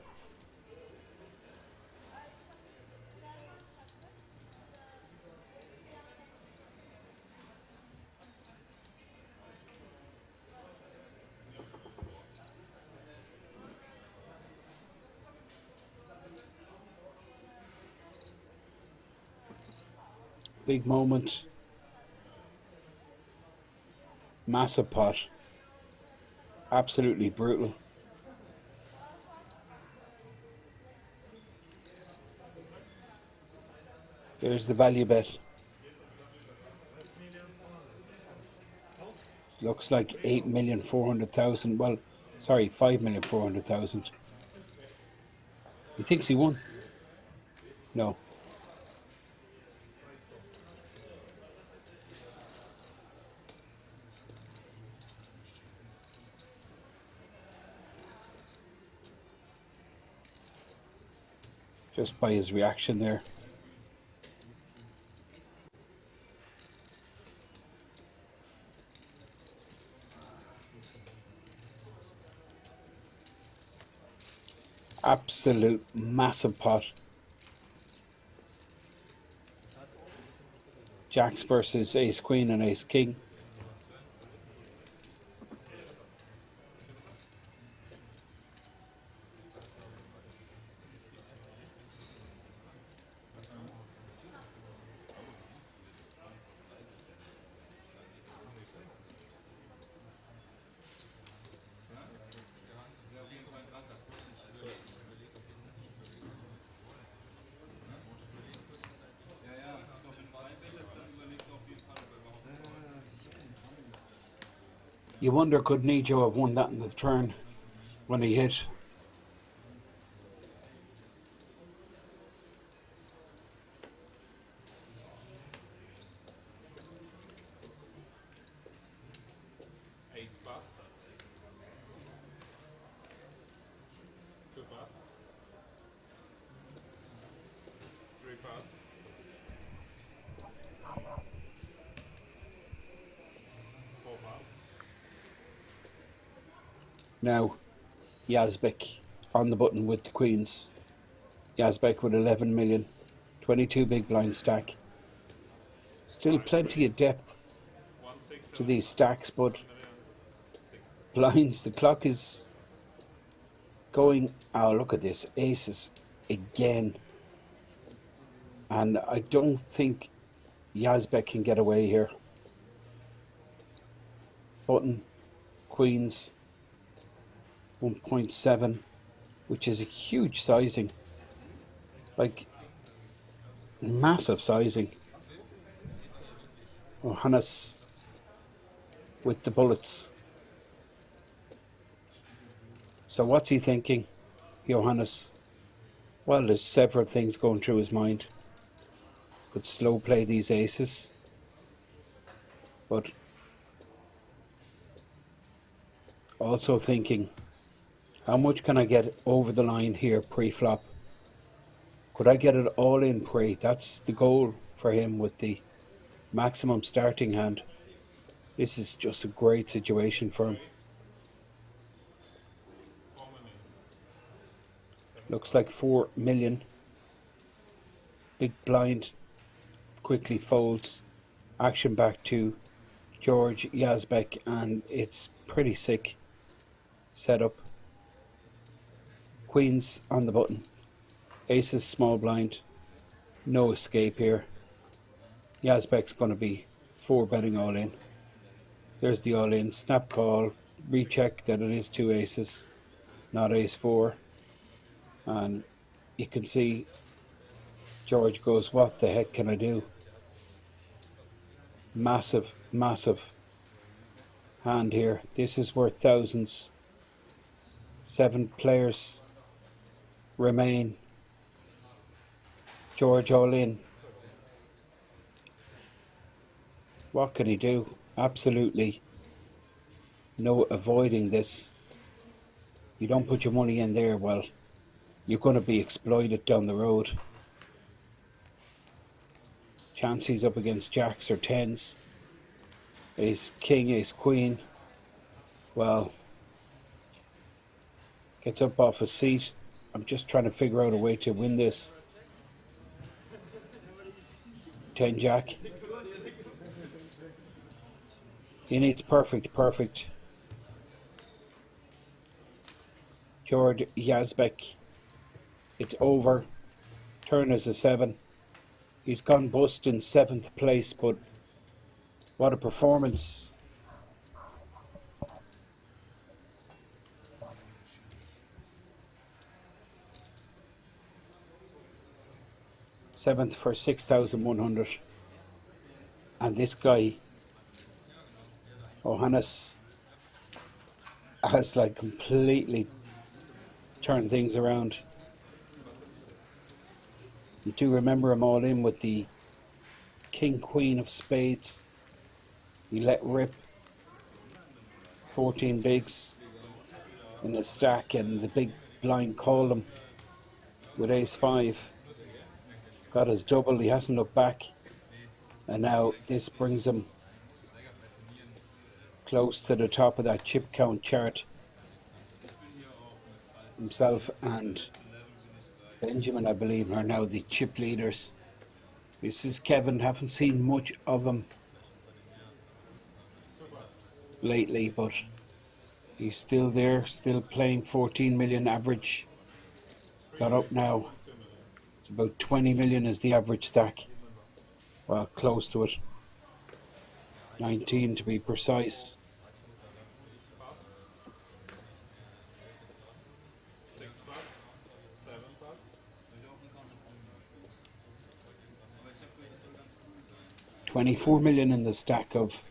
Big moment. Massive pot. Absolutely brutal. There's the value bet. Looks like 8,400,000. Well, sorry, 5,400,000. He thinks he won. No. Just by his reaction there. Absolute massive pot. Jacks versus ace queen and ace king. You wonder, could Nijo have won that in the turn when he hit? Eight pass. 2 pass. 3 pass. 4 pass. Now, Yazbek on the button with the queens. Yazbek with 11 million. 22 big blind stack. Still plenty of depth 1 6 to these stacks, but blinds, the clock is going. Oh, look at this. Aces again. And I don't think Yazbek can get away here. Button, queens, 1.7, which is a huge sizing. Like, massive sizing. Oh, Hannes with the bullets. So what's he thinking, Johannes? Well, there's several things going through his mind. Could slow play these aces, but also thinking, how much can I get over the line here pre-flop? Could I get it all in pre? That's the goal for him with the maximum starting hand. This is just a great situation for him. Looks like 4 million. Big blind quickly folds. Action back to George Yazbek, and it's pretty sick setup. Queens on the button. Aces small blind. No escape here. Yazbek's going to be 4 betting all in. There's the all in. Snap call. Recheck that it is 2 aces, not ace 4. And you can see George goes, what the heck can I do? Massive, massive hand here. This is worth thousands. 7 players remain. George all in. What can he do? Absolutely no avoiding this. You don't put your money in there, well, you're going to be exploited down the road. Chances up against jacks or tens. Ace king, ace queen. Well, gets up off his seat. I'm just trying to figure out a way to win this. 10 jack. He needs perfect. George Yazbek. It's over. Turn is a 7. He's gone bust in 7th place, but what a performance. Seventh for 6,100. And this guy, Johannes, has like completely turned things around. You do remember him all in with the king queen of spades. He let rip 14 bigs in the stack, and the big blind called him with ace 5. Got his double, he hasn't looked back, and now this brings him close to the top of that chip count chart. Himself and Benjamin, I believe, are now the chip leaders. This is Kevin. Haven't seen much of him lately, but he's still there, still playing. 14 million average. Got up now. It's about 20 million is the average stack. Well, close to it. 19 to be precise. $24 million in the stack of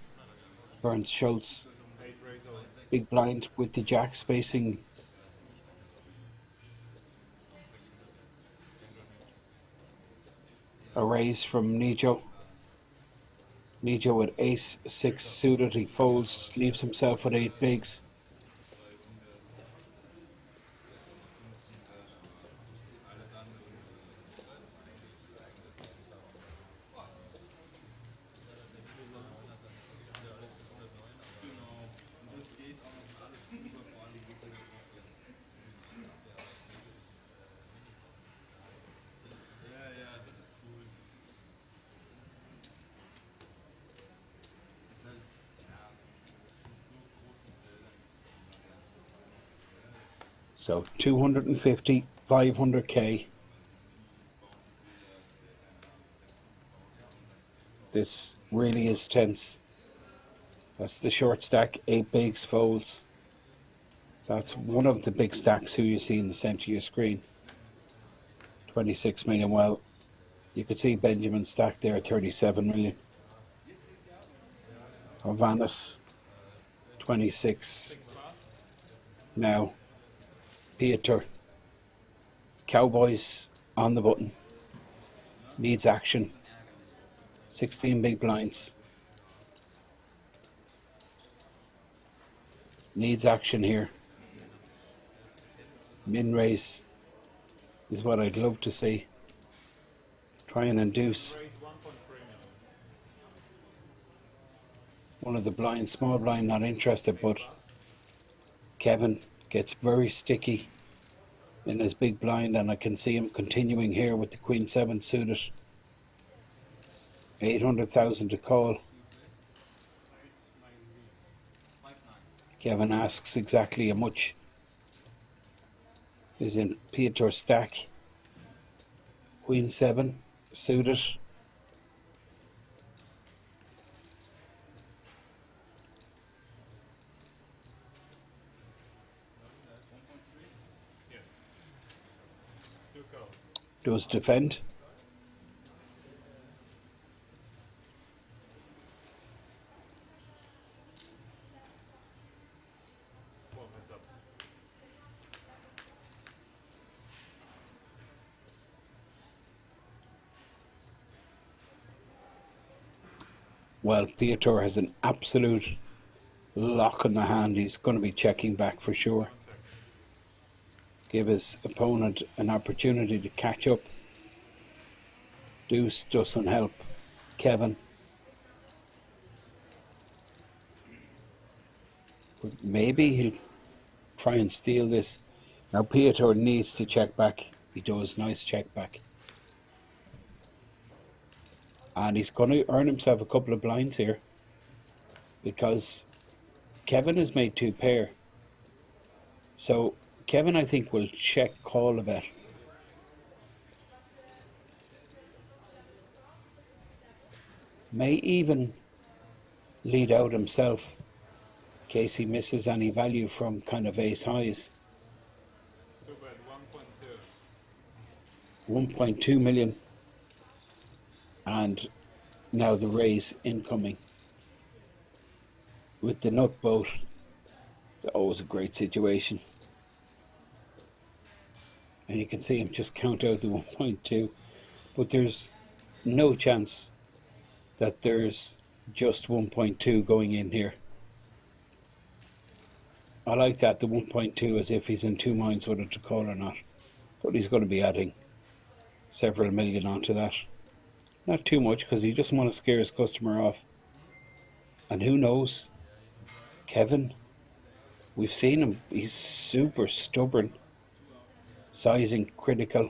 Bernd Schultz. Big blind with the jack spacing. A raise from Nijo. Nijo with ace 6 suited. He folds, leaves himself with 8 bigs. So 250, 500k. This really is tense. That's the short stack, 8 bigs folds. That's one of the big stacks who you see in the center of your screen. 26 million. Well, you could see Benjamin's stack there, 37 million. Ovanis, 26. Now, Peter. Cowboys on the button. Needs action. 16 big blinds. Needs action here. Min raise is what I'd love to see. Try and induce Raise 1.3 million. one of the blind, small blind, not interested, but Kevin gets very sticky in his big blind, and I can see him continuing here with the Queen 7 suited. 800,000 to call. Kevin asks exactly how much is in Peter's stack. Queen 7 suited. Yes. Two call. Does defend. One heads up. Well, Piotr has an absolute lock in the hand. He's going to be checking back for sure. Give his opponent an opportunity to catch up. Deuce doesn't help Kevin. But maybe he'll try and steal this. Now Piotr needs to check back. He does. Nice check back. And he's going to earn himself a couple of blinds here, because Kevin has made two pair. So Kevin, I think, will check call a bet. May even lead out himself in case he misses any value from kind of ace highs. Too bad. 1.2. 1.2 million. And now the raise incoming with the nut boat. It's always a great situation. And you can see him just count out the 1.2, but there's no chance that there's just 1.2 going in here. I like that, the 1.2, as if he's in two minds whether to call or not, but he's going to be adding several million onto that. Not too much, because he doesn't want to scare his customer off. And who knows, Kevin, we've seen him, he's super stubborn, sizing critical.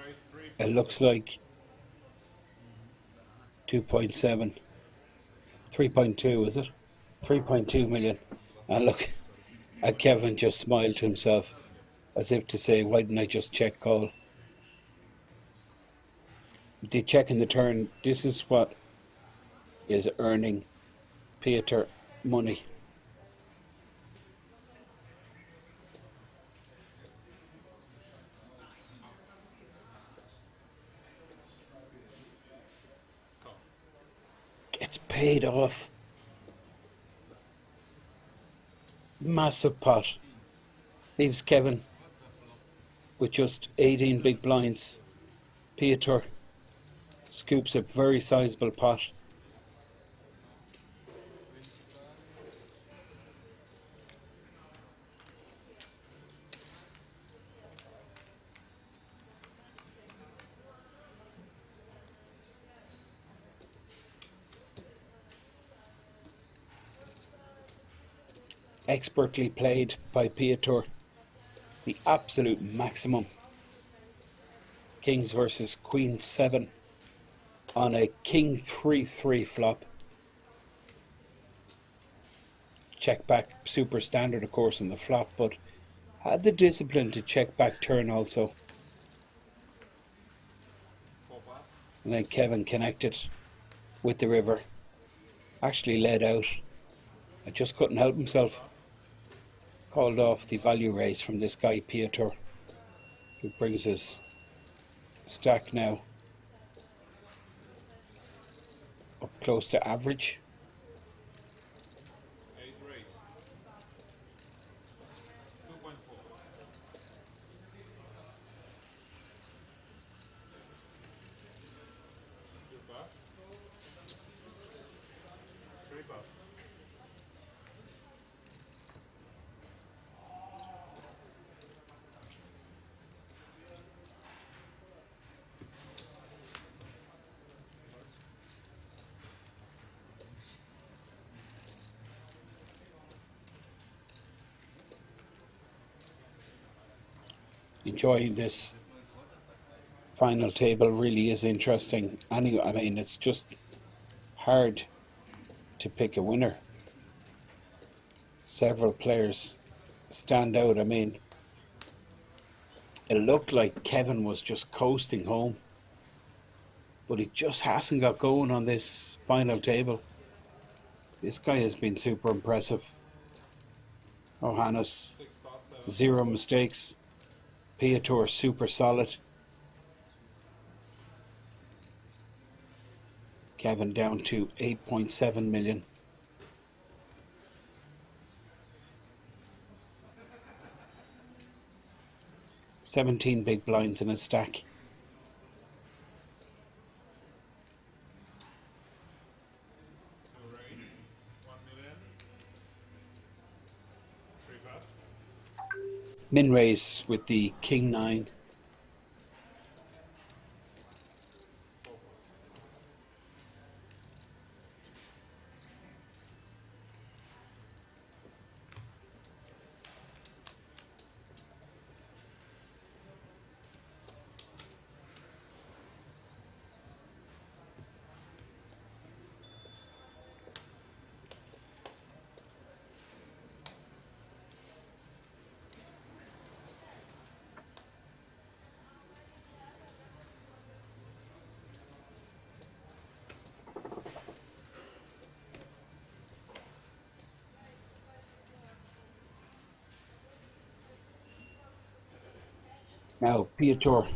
Raise 3. It looks like 2.7, 3.2 is it? 3.2 million. And look, and Kevin just smiled to himself as if to say, why didn't I just check call? The check in the turn, this is what is earning Peter money. Gets paid off. Massive pot. Leaves Kevin with just 18 big blinds. Peter scoops a very sizable pot. Expertly played by Piotr, the absolute maximum. Kings versus Queen 7 on a King 3-3 flop. Check back, super standard of course in the flop, but had the discipline to check back turn also. 4+. And then Kevin connected with the river. Actually led out. I just couldn't help himself. called off the value raise from this guy Piotr, who brings his stack now up close to average. 8 raise. 2.4. Two pass. 3 pass. Enjoying this final table, really is interesting. Anyway, I mean, it's just hard to pick a winner. Several players stand out. I mean, it looked like Kevin was just coasting home, but he just hasn't got going on this final table. This guy has been super impressive. Johannes, 6 pass, 7 0 pass. mistakes. Piotr, super solid. Kevin down to 8.7 million. $17 big blinds in a stack. Two raise. 1 million. 3 pass. Min raise with the King 9. 4 pass. Now Piotr, 7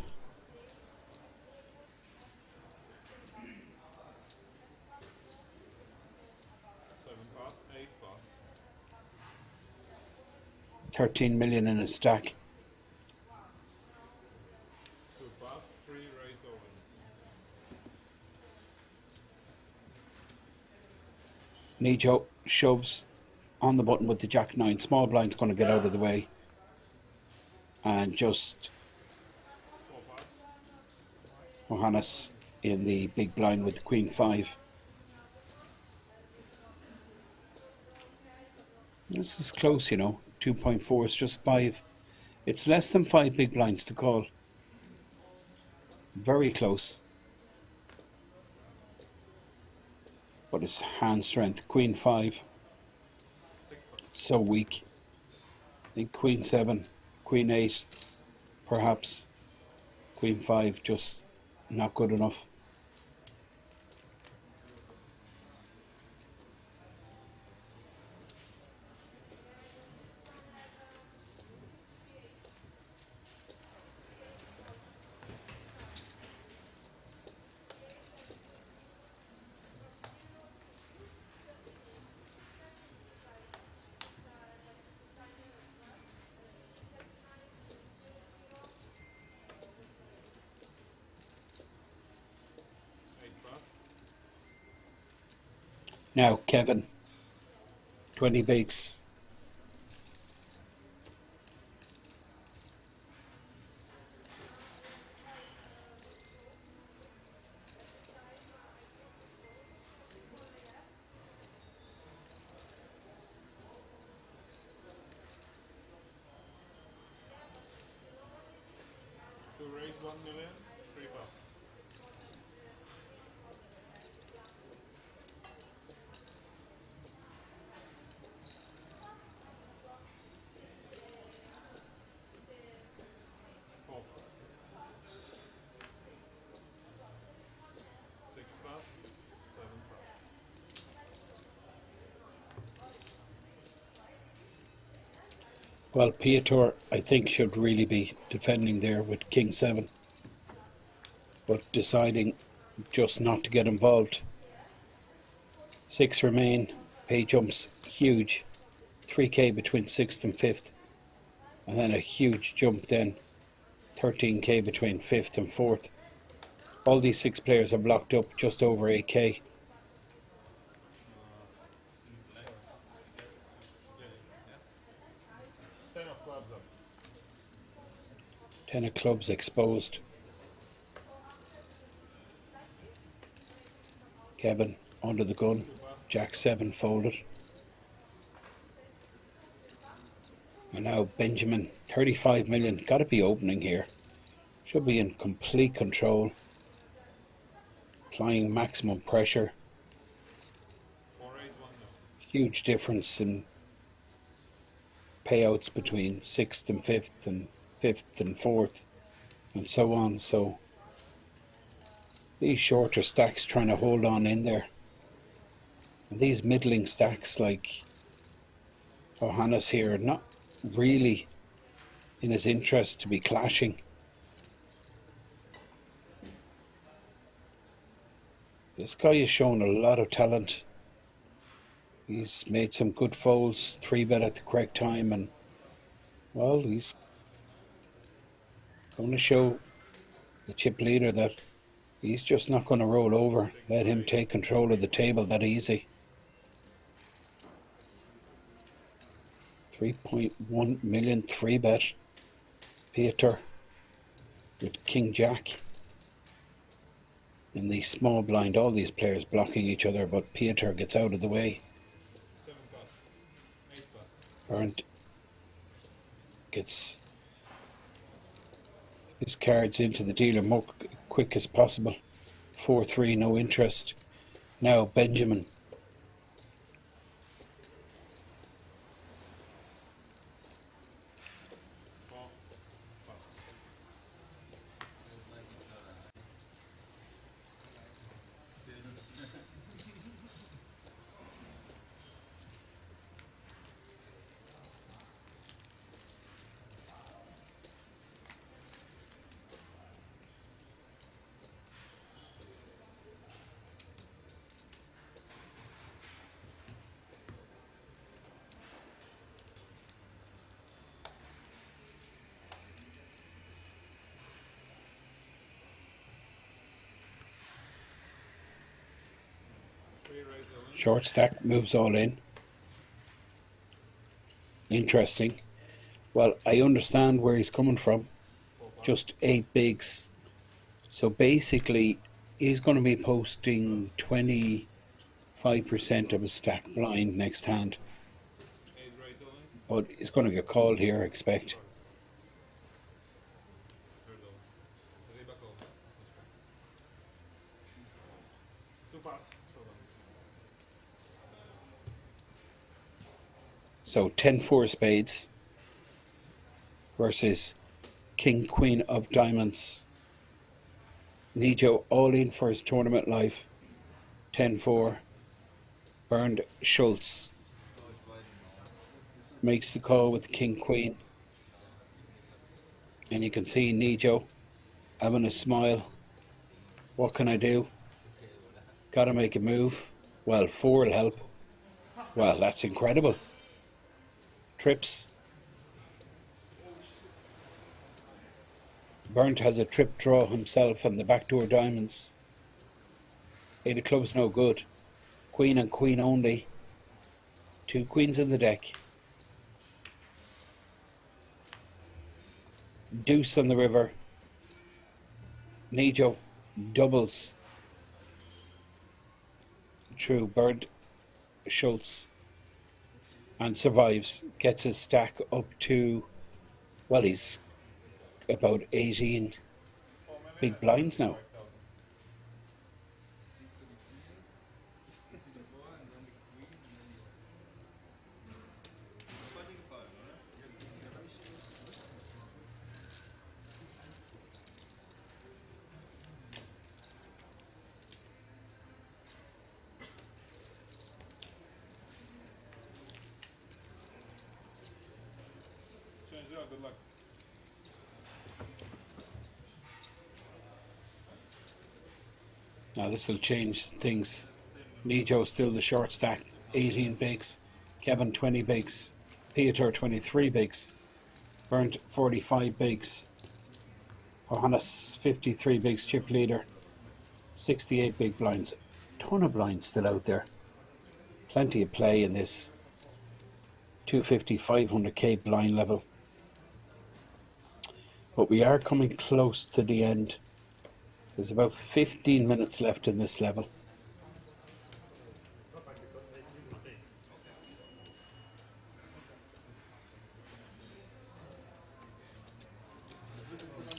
pass. 8 pass. 13 million in a stack. 2 pass. 3 raise all in. Nijo shoves on the button with the Jack 9. Small blind's going to get out of the way. And just 4 pass. Johannes in the big blind with the Queen 5. This is close, you know. 2.4 is just 5. It's less than 5 big blinds to call. Very close. But it's hand strength. Queen 5. 6 pass. So weak. I think Queen 7, Queen 8, perhaps. Queen 5 just not good enough. Now Kevin, 20 bigs. To raise 1 million. 3 pass. 4 pass. 6 pass. 7 pass. Well, Piotr, I think, should really be defending there with King 7, but deciding just not to get involved. 6 remain, pay jumps huge, 3k between 6th and 5th, and then a huge jump then, 13k between 5th and 4th. All these 6 players have locked up just over 8k. Ten of clubs up. 10 of clubs exposed. Kevin under the gun, Jack 7 folded. And now Benjamin, 35 million, got to be opening here. Should be in complete control. Applying maximum pressure. 4 raise, 1 no. Huge difference in payouts between 6th and 5th and 5th and 4th and so on. So these shorter stacks trying to hold on in there. And these middling stacks like Johannes here are not really in his interest to be clashing. This guy is showing a lot of talent. He's made some good folds, 3-bet at the correct time, and well, he's going to show the chip leader that he's just not going to roll over, let him take control of the table that easy. 3.1 million 3-bet. Peter with King Jack in the small blind. All these players blocking each other, but Peter gets out of the way. 7 plus. 8 plus. Bernd gets his cards into the dealer more quick as possible. 4-3, no interest. Now Benjamin. Short stack moves all in. Interesting. Well, I understand where he's coming from. Just 8 bigs. So basically, he's going to be posting 25% of his stack blind next hand. 8 raise only. But he's going to get called here, I expect. Third over. Riba call. 2 pass. Showdown. So 10-4 spades versus King Queen of Diamonds. Nijo all in for his tournament life. 10-4. Bernd Schultz makes the call with the King Queen. And you can see Nijo having a smile. What can I do? Gotta make a move. Well, 4 will help. Well, that's incredible. Trips. Bernd has a trip draw himself and the backdoor diamonds. 8 of clubs no good. Queen and queen only. 2 queens in the deck. Deuce on the river. Nijo doubles. True, Bernd Schultz. And survives. Gets his stack up to, well, he's about 18 big blinds now. Good luck. Now this will change things. Nijo still the short stack, 18 bigs. Kevin 20 bigs. Peter 23 bigs. Bernd 45 bigs. Johannes 53 bigs chip leader. 68 big blinds. Ton of blinds still out there. Plenty of play in this 250, 500k blind level. But we are coming close to the end. There's about 15 minutes left in this level.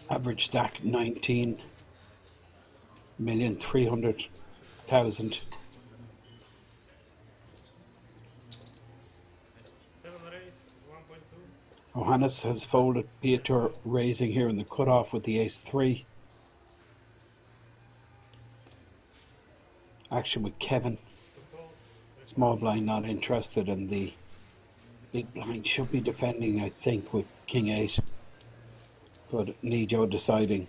Average stack 19,300,000. Johannes has folded. Peter raising here in the cutoff with the ace-3. Action with Kevin. Small blind not interested, and the big blind should be defending, I think, with king-8. But Nijo deciding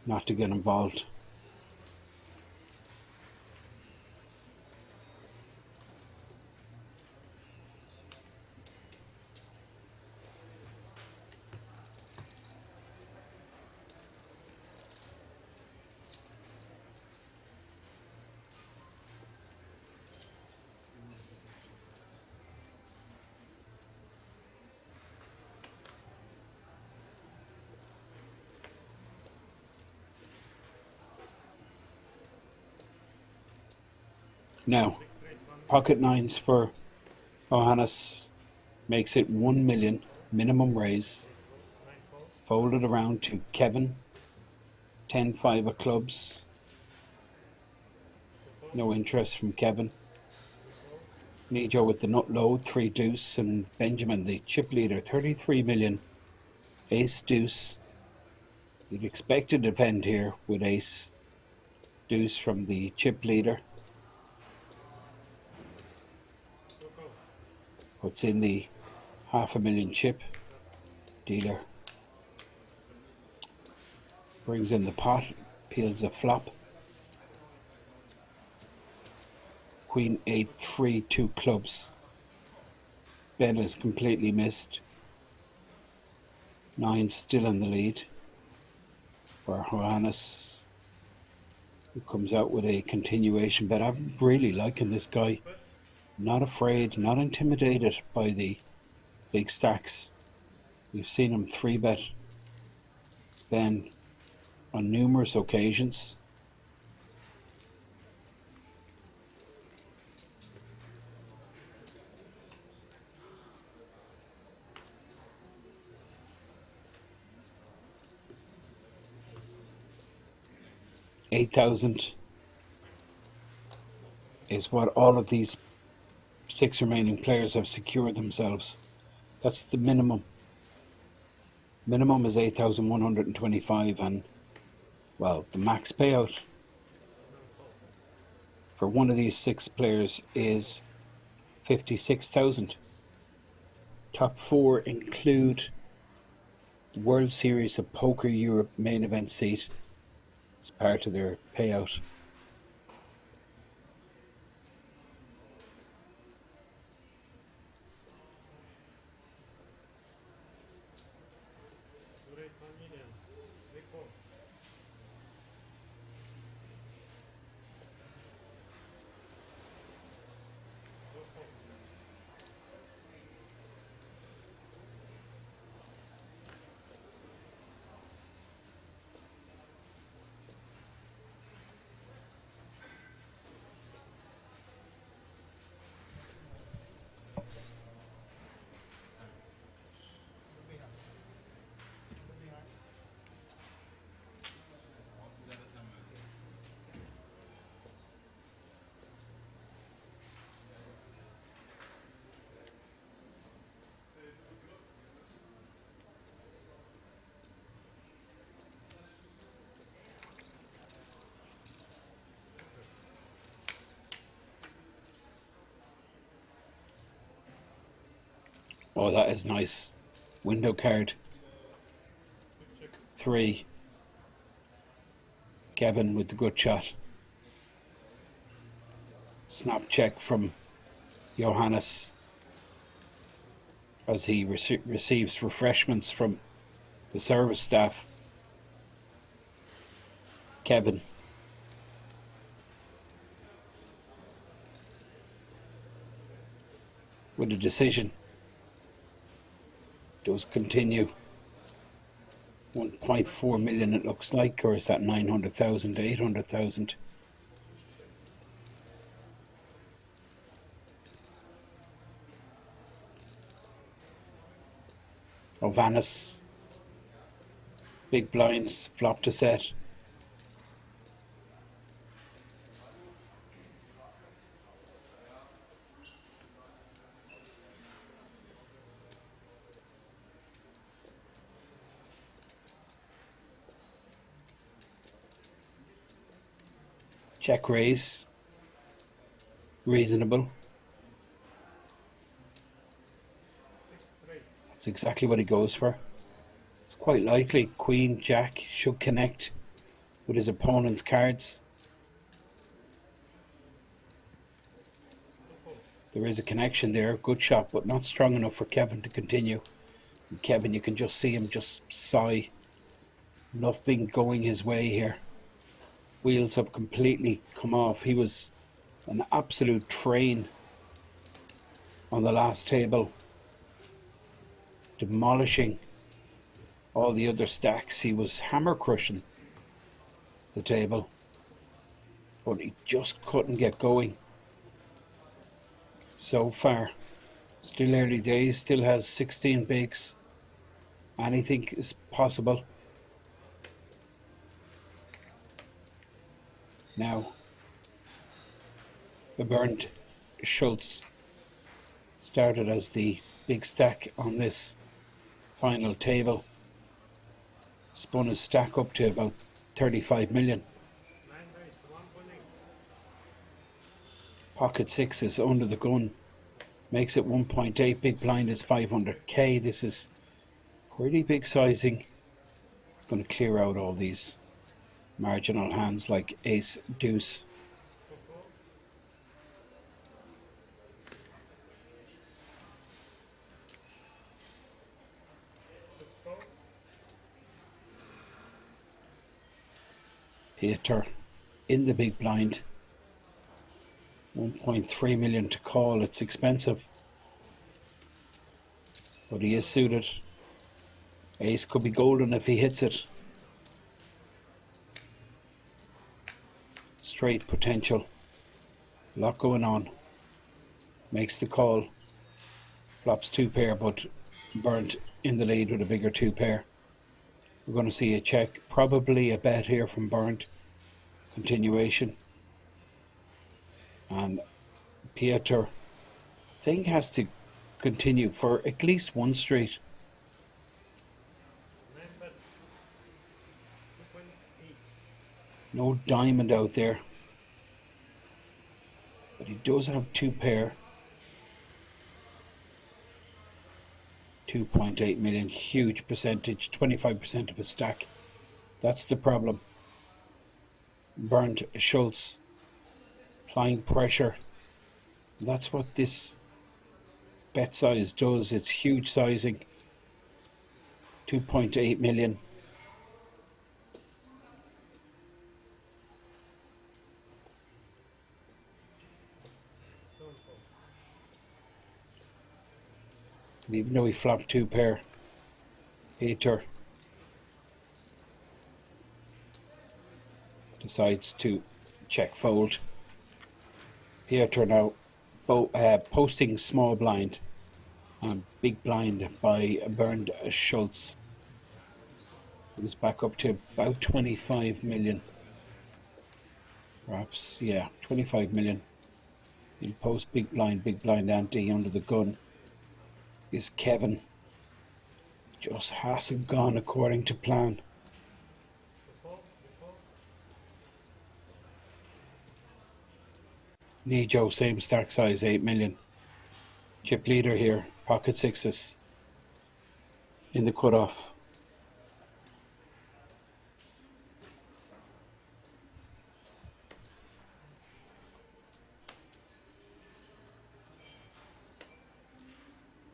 not to get involved. Now, pocket nines for Johannes makes it 1 million minimum raise. Folded around to Kevin. 10-5 of clubs. No interest from Kevin. Nijo with the nut load, 3 deuce, and Benjamin the chip leader, 33 million. Ace deuce. You'd expect to defend here with ace deuce from the chip leader. Puts in the 500,000 chip. Dealer brings in the pot, peels a flop. Queen 8-3, 2 clubs. Ben is completely missed. 9 still in the lead for Johannes, who comes out with a continuation bet. I'm really liking this guy. Not afraid, not intimidated by the big stacks. We've seen him 3-bet Ben on numerous occasions. $8,000 is what all of these 6 remaining players have secured themselves. That's the minimum. Minimum is 8,125, and well, the max payout for one of these 6 players is 56,000. Top 4 include the World Series of Poker Europe main event seat as part of their payout. Oh, that is nice. Window card 3. Kevin with the good shot. Snap check from Johannes as he receives refreshments from the service staff. Kevin. With a decision. Does continue. 1.4 million it looks like, or is that 900,000, 800,000? Ovanis. Big blinds, flop to set. Check raise. Reasonable. That's exactly what he goes for. It's quite likely Queen Jack should connect with his opponent's cards. There is a connection there, good shot, but not strong enough for Kevin to continue. And Kevin, you can just see him just sigh. Nothing going his way here. Wheels have completely come off. He was an absolute train on the last table, demolishing all the other stacks. He was hammer crushing the table, but he just couldn't get going so far. Still early days, still has 16 bigs. Anything is possible. Now, the Bernd Schultz started as the big stack on this final table. Spun his stack up to about 35 million. Pocket sixes under the gun makes it 1.8. Big blind is 500k. This is pretty big sizing. It's going to clear out all these marginal hands like ace, deuce. Peter in the big blind. 1.3 million to call. It's expensive, but he is suited. Ace could be golden if he hits it. Straight potential. A lot going on. Makes the call. Flops two pair, but Burnt in the lead with a bigger two pair. We're going to see a check, probably a bet here from Burnt. Continuation. And Pieter, I think, has to continue for at least one straight. No diamond out there, but he does have two pair. 2.8 million, huge percentage, 25% of his stack. That's the problem. Bernd Schultz, applying pressure. That's what this bet size does. It's huge sizing. 2.8 million. And even though he flopped two pair, Peter decides to check fold. Peter now posting small blind and big blind by Bernd Schultz. It was back up to about 25 million. Perhaps, yeah, 25 million. He'll post big blind ante under the gun. Is Kevin. Just hasn't gone according to plan. Nijo, same stack size, 8 million. Chip leader here, pocket sixes. in the cutoff.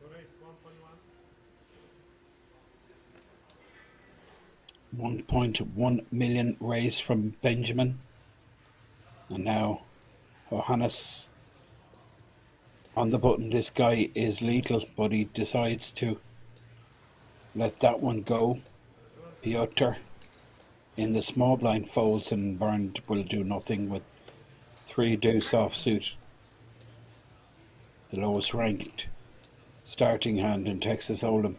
Race 1.1. 1.1 million raised from Benjamin, and now Johannes on the button. This guy is lethal, but he decides to let that one go. Piotr in the small blind folds, and Bernd will do nothing with 3 deuce offsuit, the lowest ranked starting hand in Texas Hold'em.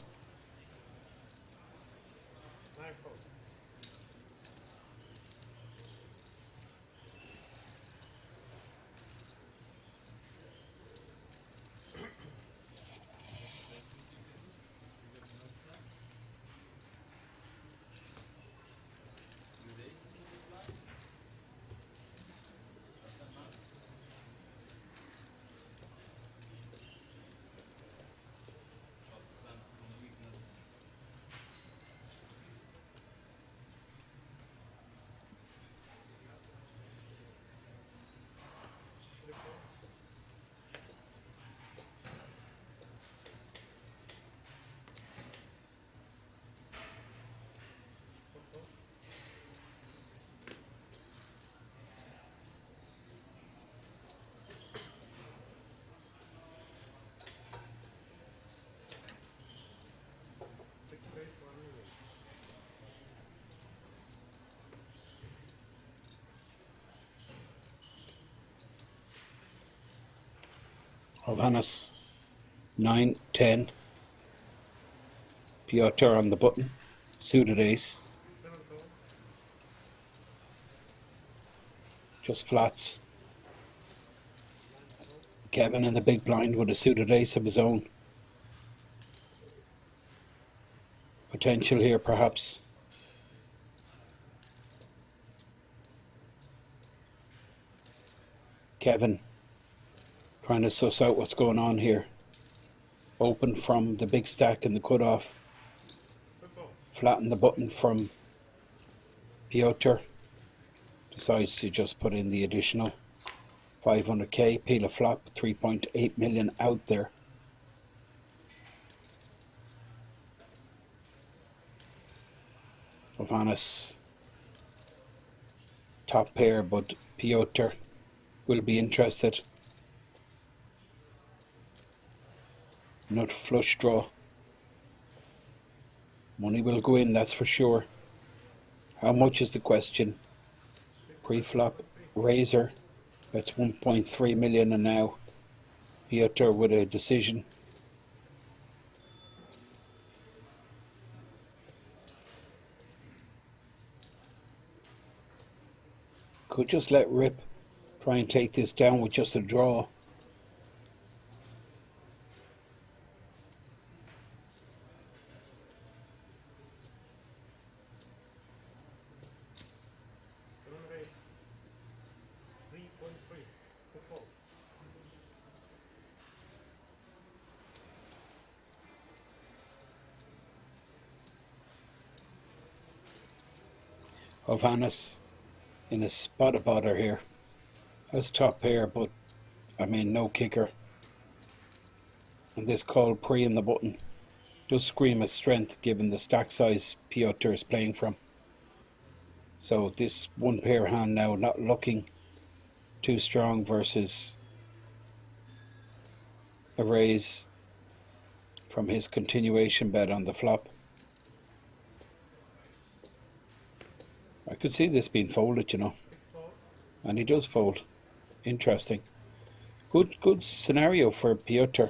9-4. With aces in the big blind? Last time not? Just sense some weakness. Race 1 million. Johannes 9, 10. Piotr on the button, suited ace, 7 call. just flats. Kevin in the big blind with a suited ace of his own. Potential here perhaps. Kevin trying to suss out what's going on here. Open from the big stack in the cutoff. Football. Flatten the button from Piotr. Decides to just put in the additional 500k, peel a flop, 3.8 million out there. Johannes top pair, but Piotr will be interested. Nut flush draw. Money will go in, that's for sure. How much is the question? Pre-flop razor, that's 1.3 million, and now Piotr with a decision. Could just let rip, try and take this down with just a draw. Race 3.3 to fold. Johannes in a spot of bother here. Has top pair, but I mean no kicker. And this call pre in the button does scream at strength given the stack size Piotr is playing from. So this one pair hand now not looking too strong versus a raise from his continuation bet on the flop. I could see this being folded, you know, and he does fold. Interesting. Good scenario for Piotr.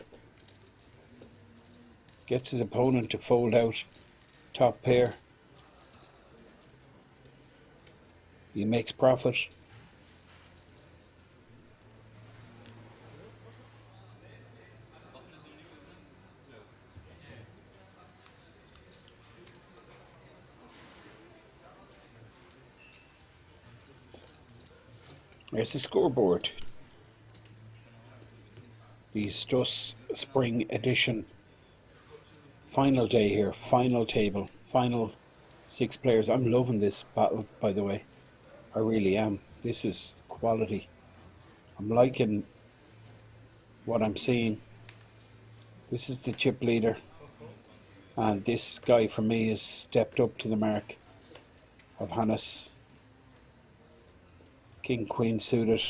Gets his opponent to fold out top pair. He makes profit. Button is on you, isn't it? No. There's the scoreboard. The Stuss Spring Edition Final day here, final table, final 6 players. I'm loving this battle, by the way. I really am. This is quality. I'm liking what I'm seeing. This is the chip leader, and this guy for me has stepped up to the mark of Hannes. King Queen suited.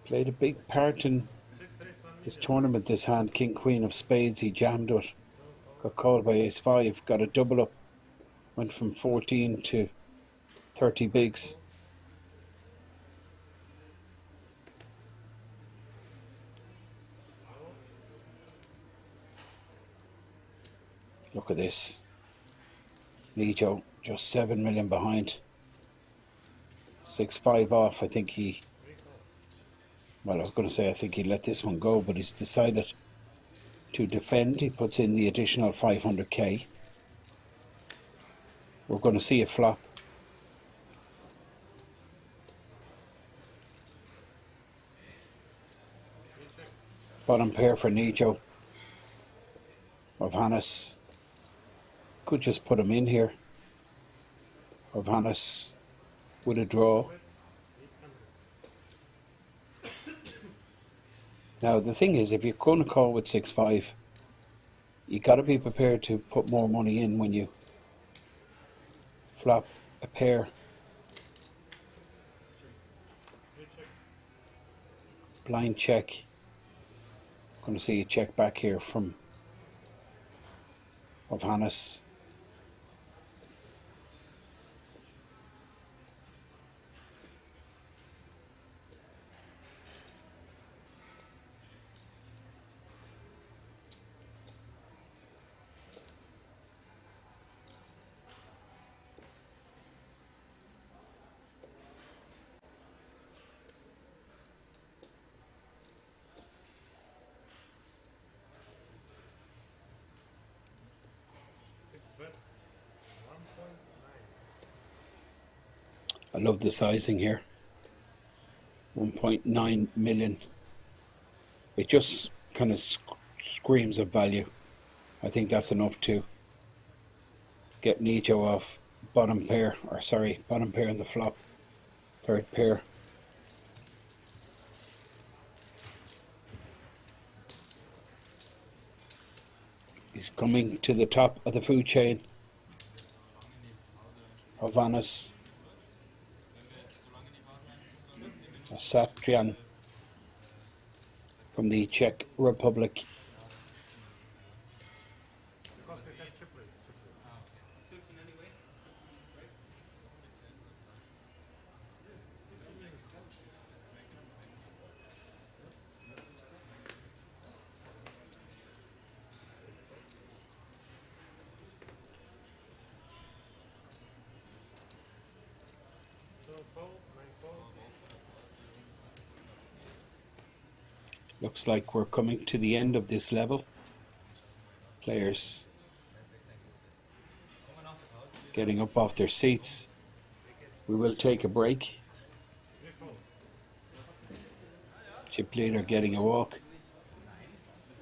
Played a big part in this tournament, this hand. King Queen of Spades, he jammed it. Got called by Ace 5, got a double up. Went from 14 to 30 bigs. Look at this. Nijo just 7 million behind. 6-5 off. I think he, well, I was going to say I think he let this one go, but he's decided to defend. He puts in the additional 500k. We're going to see a flop. Bottom pair for Nijo of Hannes. Could just put him in here. Of Hannes with a draw. Now the thing is, if you're going to call with 6-5, you got to be prepared to put more money in when you flop a pair. Blind check. Going to see a check back here from of Hannes. I love the sizing here. 1.9 million. It just kind of screams of value. I think that's enough to get Nijo off bottom pair, or sorry, bottom pair in the flop. Third pair. He's coming to the top of the food chain. Hovannes. Satrian from the Czech Republic. Looks like we're coming to the end of this level. Players getting up off their seats. We will take a break. Chip leader getting a walk.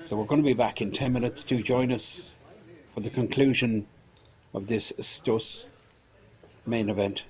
So we're going to be back in 10 minutes. To join us for the conclusion of this ZTO main event.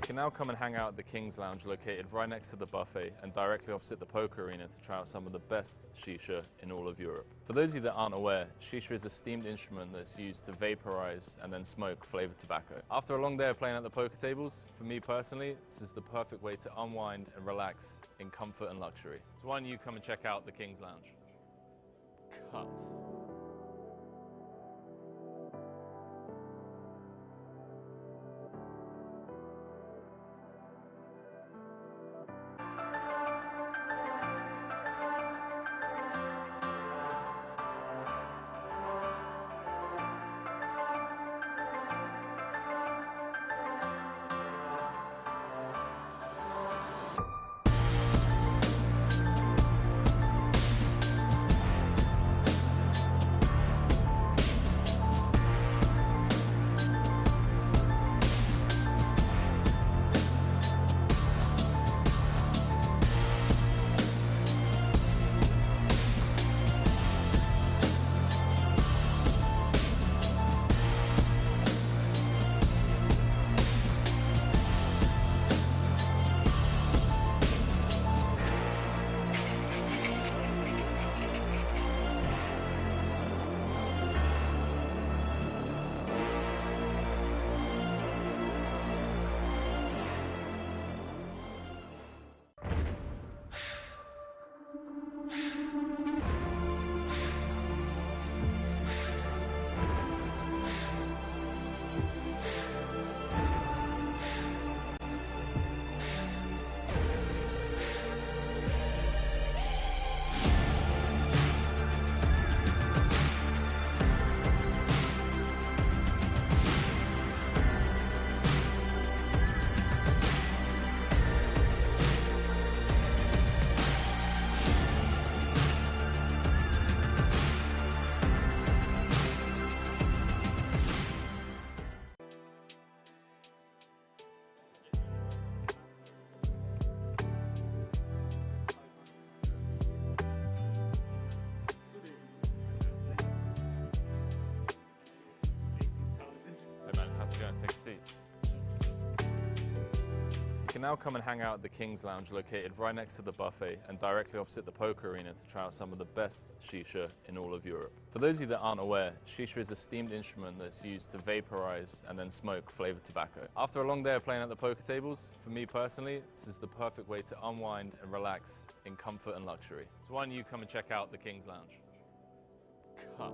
You can now come and hang out at the King's Lounge located right next to the buffet and directly opposite the poker arena to try out some of the best shisha in all of Europe. For those of you that aren't aware, shisha is a steamed instrument that's used to vaporize and then smoke flavored tobacco. After a long day of playing at the poker tables, for me personally, this is the perfect way to unwind and relax in comfort and luxury. So why don't you come and check out the King's Lounge? Cut. Take a seat. You can now come and hang out at the King's Lounge located right next to the buffet and directly opposite the poker arena to try out some of the best shisha in all of Europe. For those of you that aren't aware, shisha is a steamed instrument that's used to vaporize and then smoke flavored tobacco. After a long day of playing at the poker tables, for me personally, this is the perfect way to unwind and relax in comfort and luxury. So why don't you come and check out the King's Lounge? Cut.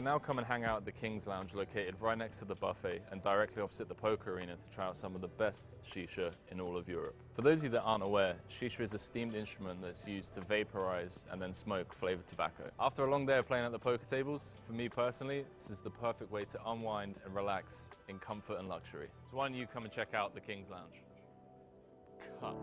can now come and hang out at the King's Lounge located right next to the buffet and directly opposite the poker arena to try out some of the best shisha in all of Europe. For those of you that aren't aware, shisha is a steamed instrument that's used to vaporize and then smoke flavored tobacco. After a long day of playing at the poker tables, for me personally, this is the perfect way to unwind and relax in comfort and luxury. So why don't you come and check out the King's Lounge? Cut.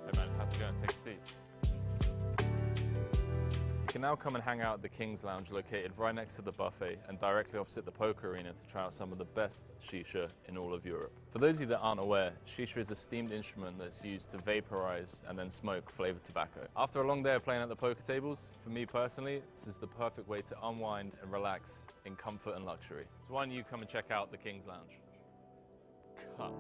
Hey man, have to go and take a seat. You can now come and hang out at the King's Lounge located right next to the buffet and directly opposite the poker arena to try out some of the best shisha in all of Europe. For those of you that aren't aware, shisha is a steamed instrument that's used to vaporize and then smoke flavored tobacco. After a long day of playing at the poker tables, for me personally, this is the perfect way to unwind and relax in comfort and luxury. So why don't you come and check out the King's Lounge? Cut.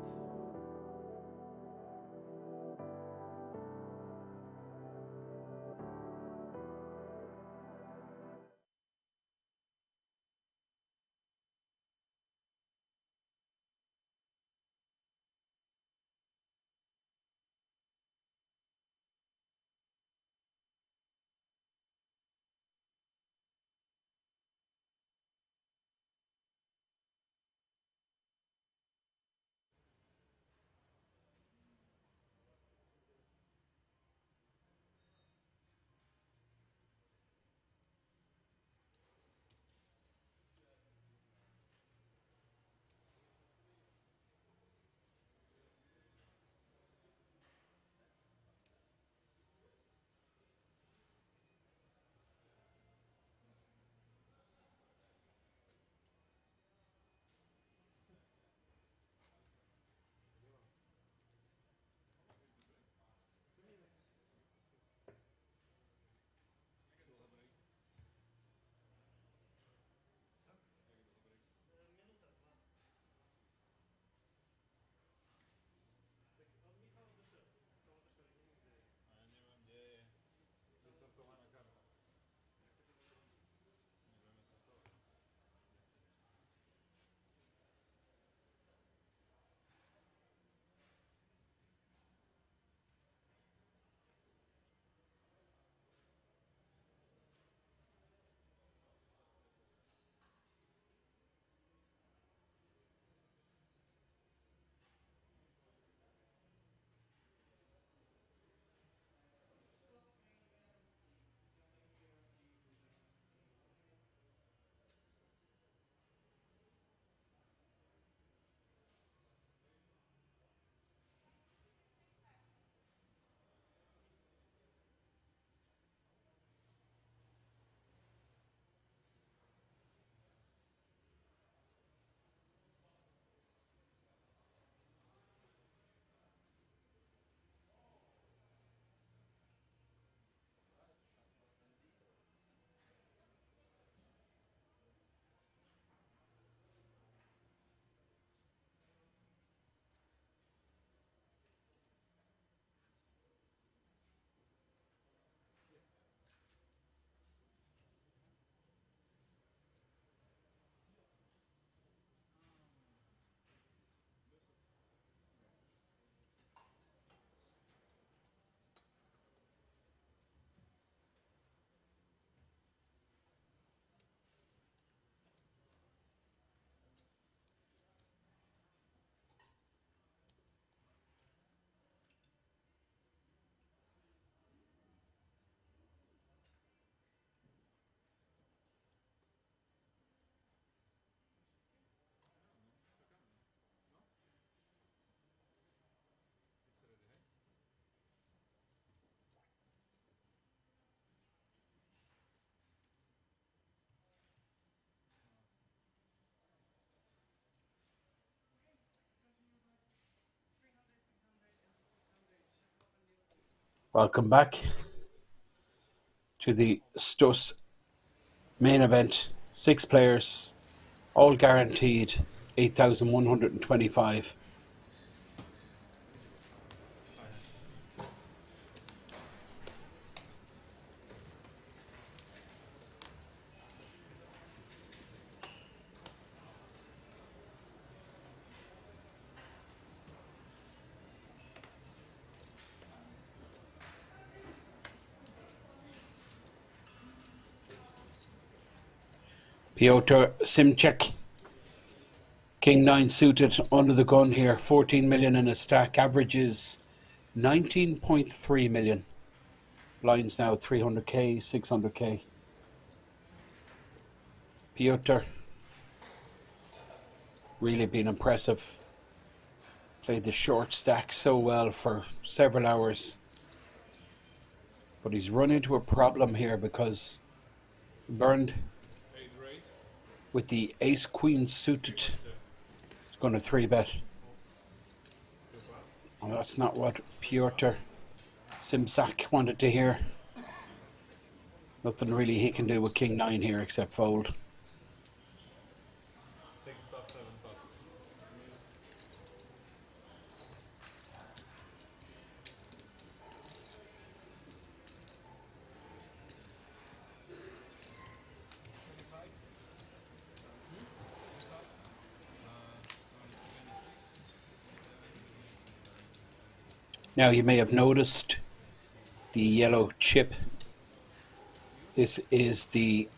Welcome back to the ZTO main event. 6 players, all guaranteed 8,125. Piotr Simchek, King 9 suited under the gun here, 14 million in a stack, averages 19.3 million. Blinds now 300k, 600k. Piotr, really been impressive. Played the short stack so well for several hours. But he's run into a problem here because Burned with the ace queen suited. It's going to 3-bet. Well, that's not what Piotr Simsak wanted to hear. Nothing really he can do with King 9 here except fold. 6 plus 7 plus. Now you may have noticed the yellow chip. This is the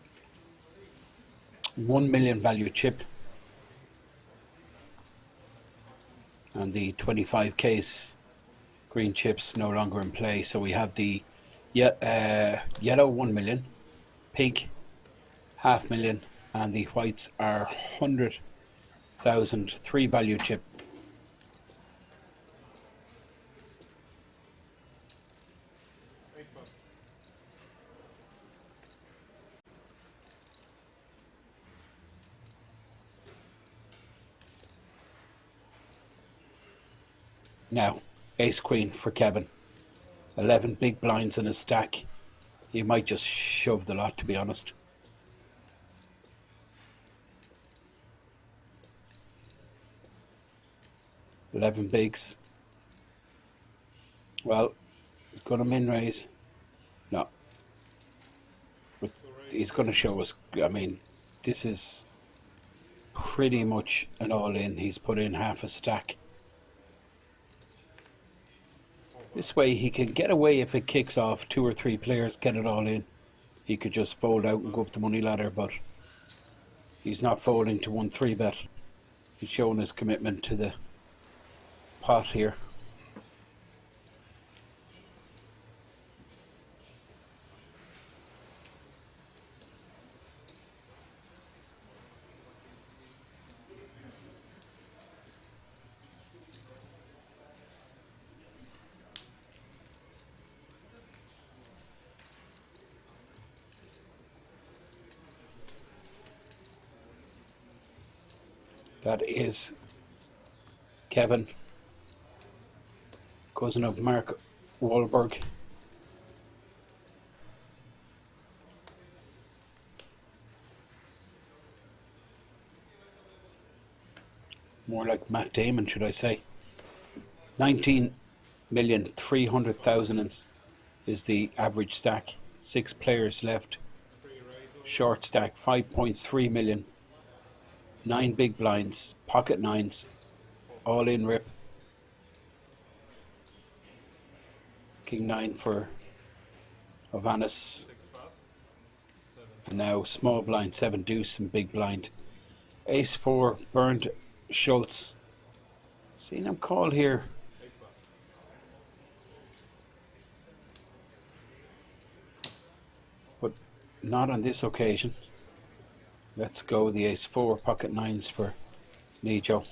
1 million value chip. And the 25 case green chips no longer in play. So we have the yellow 1 million, pink 500,000, and the whites are 100,000, 3 value chip. Now, ace queen for Kevin. 11 big blinds in a stack. He might just shove the lot, to be honest. $11 bigs. Well, he's going to min raise. No. But he's going to show us. I mean, this is pretty much an all-in. He's put in half a stack. This way he can get away if it kicks off 2 or 3 players, get it all in. He could just fold out and go up the money ladder, but he's not folding to 1 3-bet. He's showing his commitment to the pot here. That is Kevin, cousin of Mark Wahlberg. More like Matt Damon, should I say. 19,300,000 is the average stack. 6 players left. Short stack 5.3 million. 9 big blinds, pocket 9s, all in rip. King 9 for Ovanis. And now small blind, 7 deuce and big blind. Ace 4, Bernd Schultz. Seen him call here. But not on this occasion. Let's go the ace 4, pocket 9s for Nijo.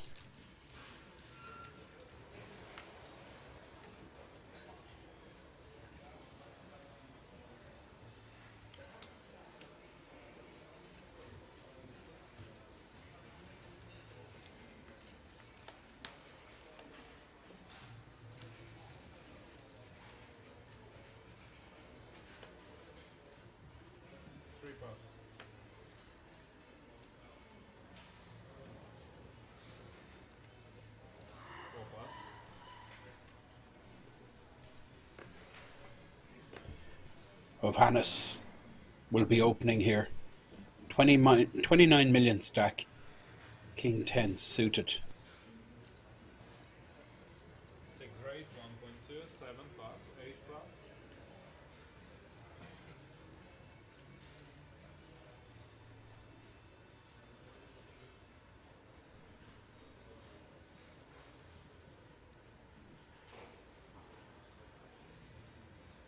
pass. 4 pass. Of Hannes will be opening here. 29 million stack. King 10 suited. 6 raise, 1.2, 7 pass, 8 pass.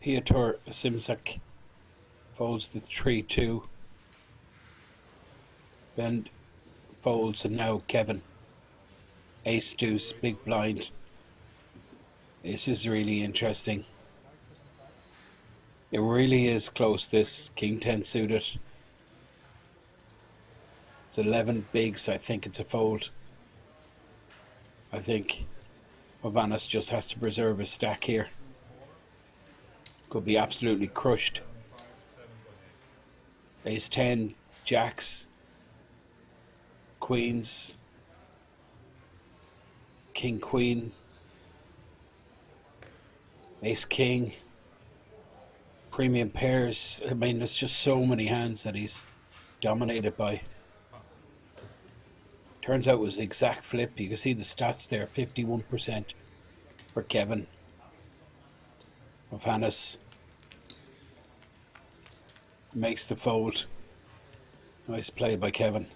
Piotr Simsak folds the 3-2. Ben folds, and now Kevin. Ace deuce, big blind. This is really interesting. It really is close, this. King 10 suited. It's 11 bigs. I think it's a fold. I think Ovanas just has to preserve his stack here. Could be absolutely crushed. 7.8. Ace 10, jacks, queens, king queen, ace king, premium pairs. I mean, there's just so many hands that he's dominated by. Pass. Turns out it was the exact flip. You can see the stats there, 51% for Kevin. Of Hannes makes the fold. Nice play by Kevin.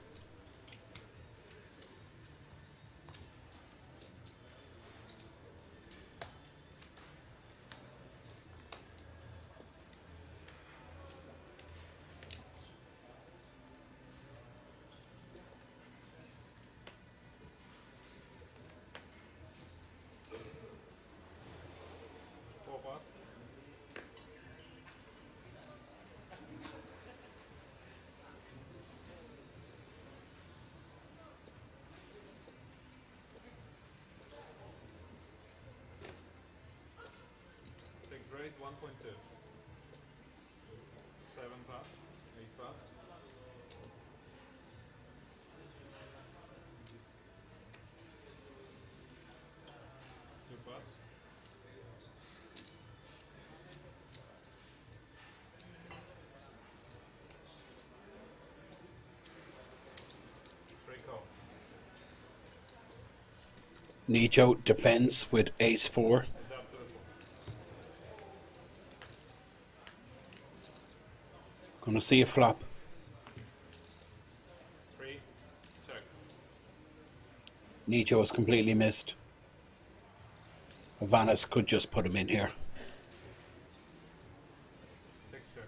Four pass. Six raise, 1.2. 7 pass, 8 pass. Two pass. Three call. Nijo defends with ace 4. It's up to the 4. Gonna see a flop. 3, check. Nijo is completely missed. Ovanas could just put him in here. 6, check.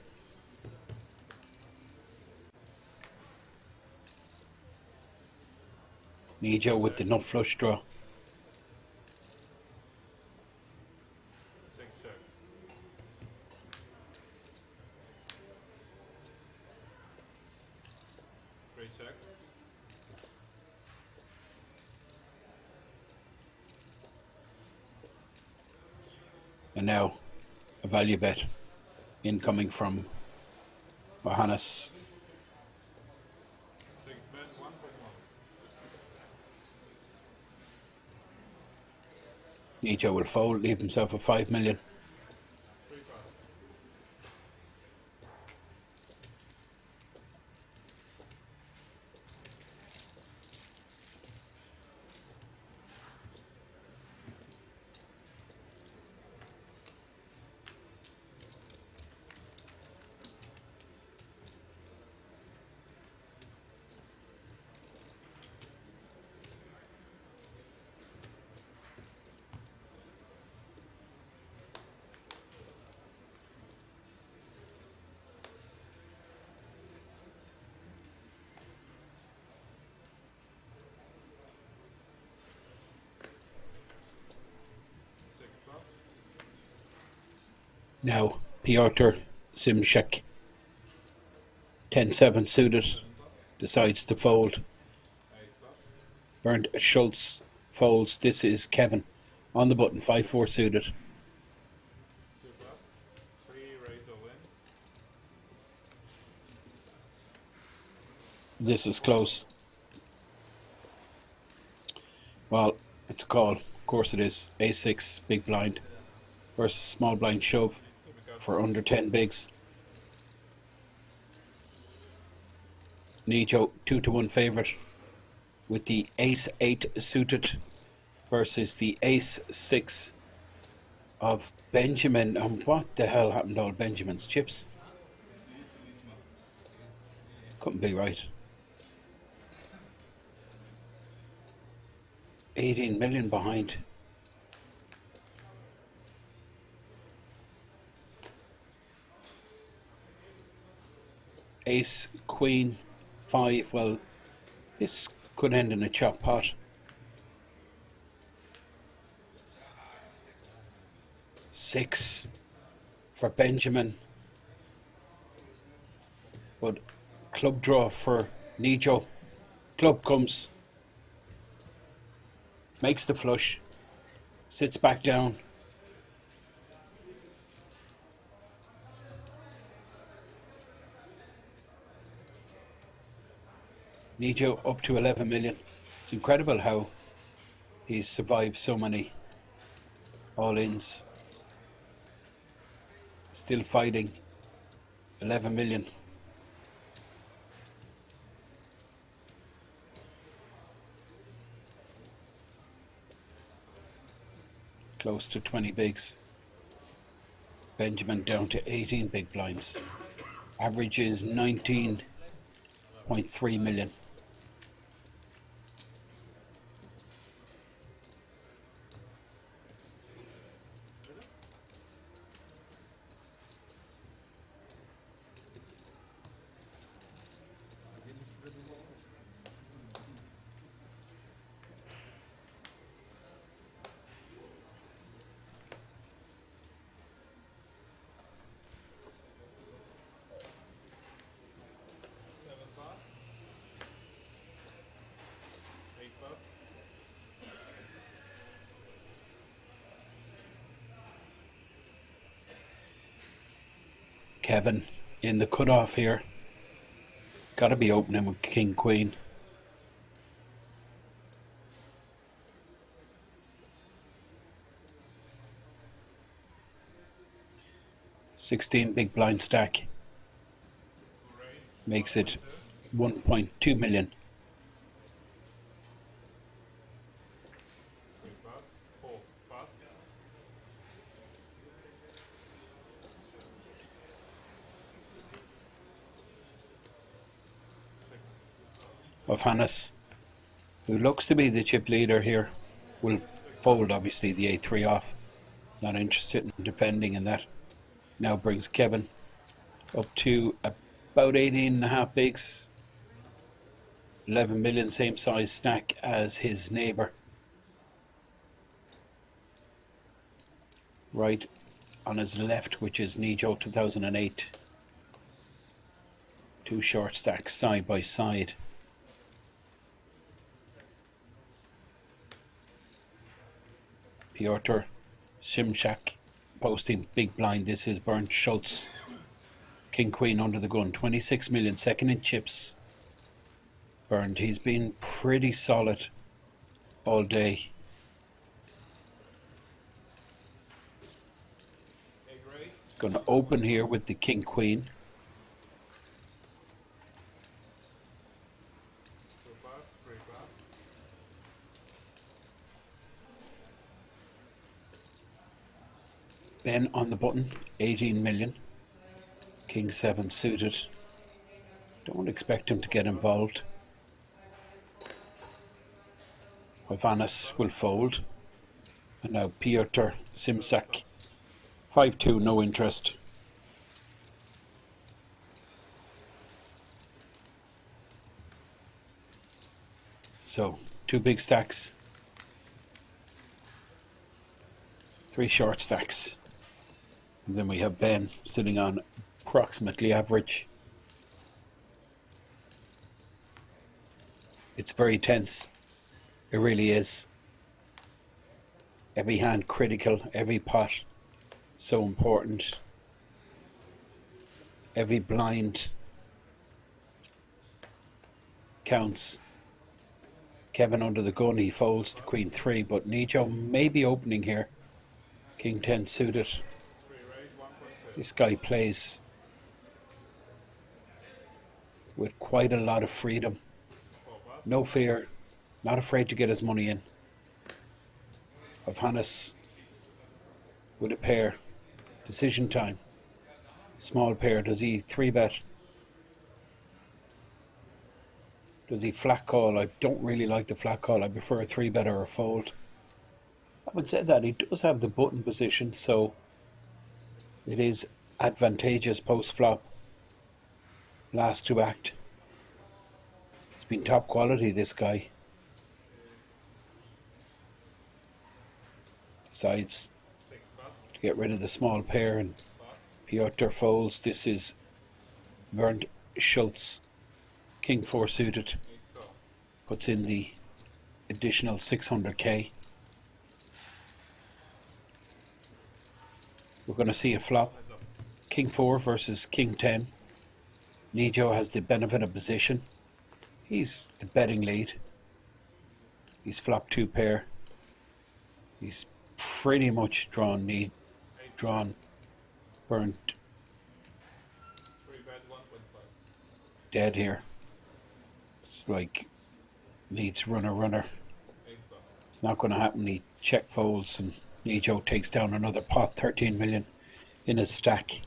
Nijo with the nut flush draw. 6, check. Three, check. And now a value bet incoming from Hannes. 6 bet, 1.1. Nijo will fold, leave himself with 5 million. 3 pass. Six pass. Now Piotr Simshek, 10-7 suited, 7 pass. decides to fold. 8 pass. Bernd Schultz folds. This is Kevin on the button, 5-4 suited. 2 pass. 3 raise all in. This is close. Well, it's a call. Of course it is. A6 big blind versus small blind shove for under 10 bigs. Nijo 2-1 favourite with the Ace-8 suited versus the Ace-6 of Benjamin. And what the hell happened to all Benjamin's chips? Couldn't be right. 18 million behind. Ace, Queen, 5. Well, this could end in a chop pot. 6 for Benjamin. But club draw for Nijo. Club comes. Makes the flush. Sits back down. Nijo up to 11 million. It's incredible how he's survived so many all-ins. Still fighting. 11 million. Close to 20 bigs. Benjamin down to 18 big blinds. Average is 19.3 million. Kevin in the cutoff here. Got to be opening with King Queen. $16 big blind stack. Makes it 1.2 million. Of Hannes, who looks to be the chip leader here, will fold obviously the A3 off. Not interested in defending in that. Now brings Kevin up to about 18.5 bigs. 11 million, same size stack as his neighbour. Right on his left, which is Nijo 2008. Two short stacks side by side. Piotr Simchak posting big blind. This is Bernd Schultz. King Queen under the gun. 26 million, second in chips. Bernd, he's been pretty solid all day. He's going to open here with the King Queen. Ben on the button, 18 million. King 7 suited. Don't expect him to get involved. Hovannes will fold. And now Piotr Simsak, 5-2, no interest. So, two big stacks. Three short stacks. And then we have Ben sitting on approximately average. It's very tense. It really is. Every hand critical, every pot so important. Every blind counts. Kevin under the gun, he folds the queen 3, but Nijo may be opening here. King 10 suited. 3 raise 1.2. This guy plays with quite a lot of freedom. 4 pass. No fear, not afraid to get his money in. Of Hannes with a pair. Decision time. Small pair. Does he 3-bet? Does he flat call? I don't really like the flat call. I prefer a 3-bet or a fold. Having said that, he does have the button position, so it is advantageous post flop. Last to act. It's been top quality, this guy. Decides 6 pass. to get rid of the small pair, and Pass. Piotr folds. This is Bernd Schultz. King 4 suited. 8 call. Puts in the additional 600k. We're going to see a flop. Heads up. King 4 versus King 10. Nijo has the benefit of position. He's the betting lead. He's flopped 2 pair. He's pretty much drawn burnt 3 bet 1.5. dead here. It's like leads runner. 8 pass. It's not going to happen. He check folds and Nijo takes down another pot. 13 million in his stack.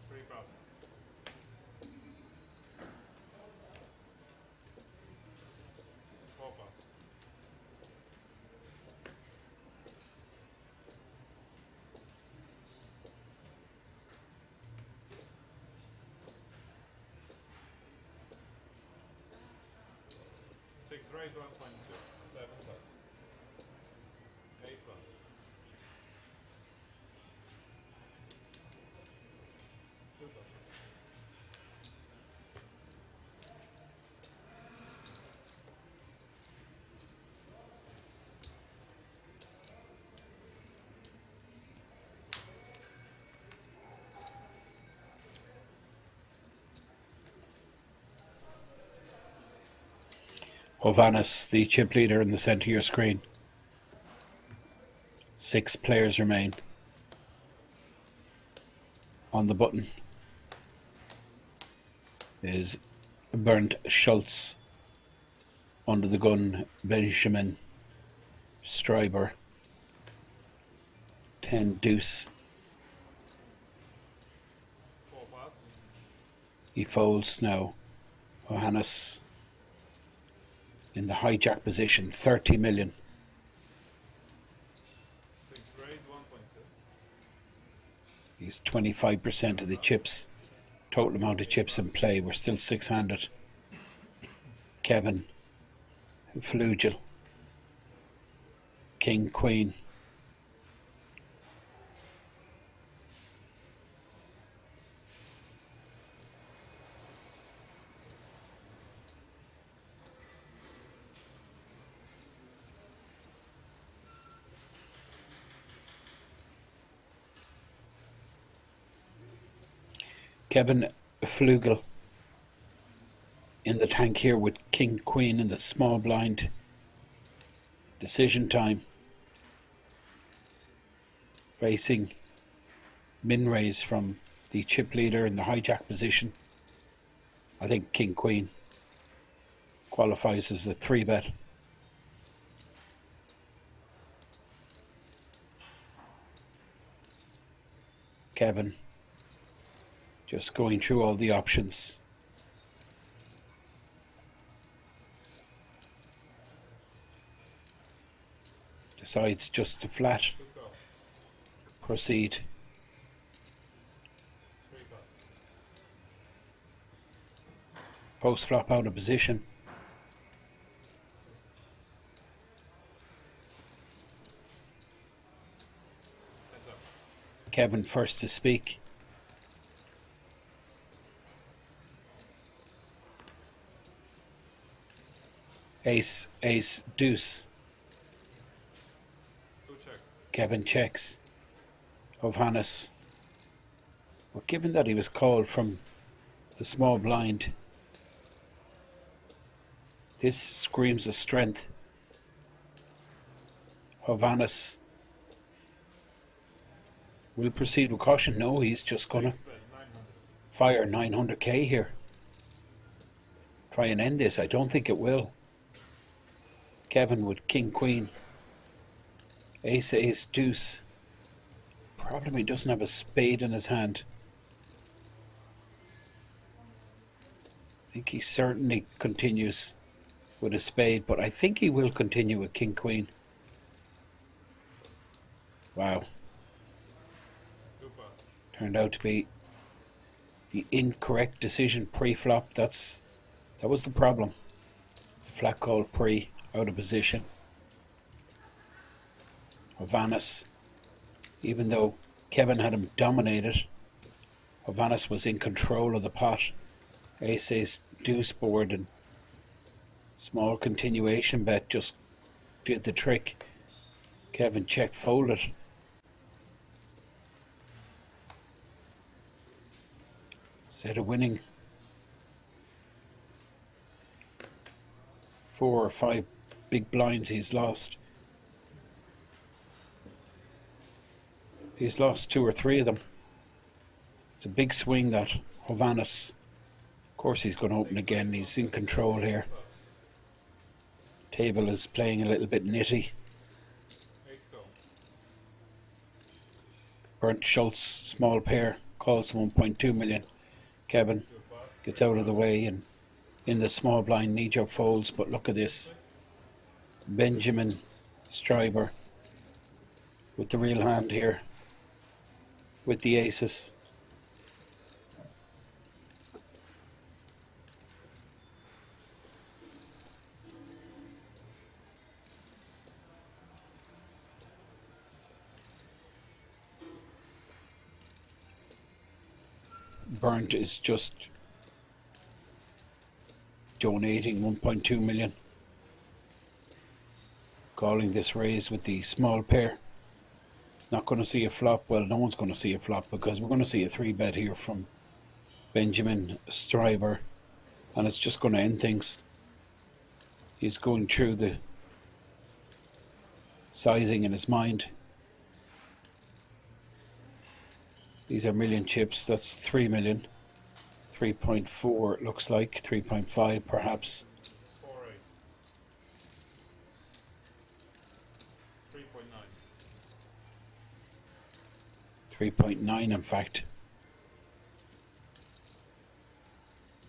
Three pass. 4 pass. 6 raise 1.2. 7 pass. 8 pass. 2 pass. Hovannes, the chip leader, in the centre of your screen. 6 players remain. On the button is Bernd Schultz. Under the gun, Benjamin Streiber. 10 deuce. 4 pass. He folds now. Hovannes in the hijack position, 30 million. 6 raise 1.2. He's 25% of the chips. Total amount of chips in play. We're still 6-handed. Kevin Flugel. King, Queen. Kevin Flugel in the tank here with King, Queen in the small blind. Decision time. Facing min raise from the chip leader in the hijack position. I think King, Queen qualifies as a 3-bet. Kevin just going through all the options. Decides just to flat. 2 call. Proceed. 3 pass. Post flop out of position. Kevin first to speak. Ace, ace, deuce. Two check. Kevin checks. Hovhannes. Well, given that he was called from the small blind, this screams of strength. Hovhannes will proceed with caution. No, he's just gonna Bet 900. fire 900k here. Try and end this. I don't think it will. Kevin with king queen. Ace, ace, deuce. Problem, he doesn't have a spade in his hand. I think he certainly continues with a spade, but I think he will continue with king queen. Wow. Two pass. Turned out to be the incorrect decision pre-flop. That was the problem. Flat call pre, out of position. Hovhannes, even though Kevin had him dominated, Hovhannes was in control of the pot. Ace ace deuce board, and small continuation bet just did the trick. Kevin check folded. Instead of winning 4 or 5 big blinds, he's lost. He's lost 2 or 3 of them. It's a big swing, that. Hovhannes. Of course he's going to open again. He's in control here. Table is playing a little bit nitty. 8 go. Bernd Schultz, small pair, calls 1.2 million. Kevin Two pass. gets out of the way and in the small blind knee-jerk folds, but look at this. Benjamin Stryber with the real hand here, with the aces. Bernd is just donating 1.2 million, calling this raise with the small pair. Not going to see a flop. Well, no one's going to see a flop because we're going to see a 3-bet here from Benjamin Stryber, and it's just going to end things. He's going through the sizing in his mind. These are million chips. That's 3 million. 3.4 it looks like. 3.5 perhaps. 4 ace. 3.9. 3.9 in fact.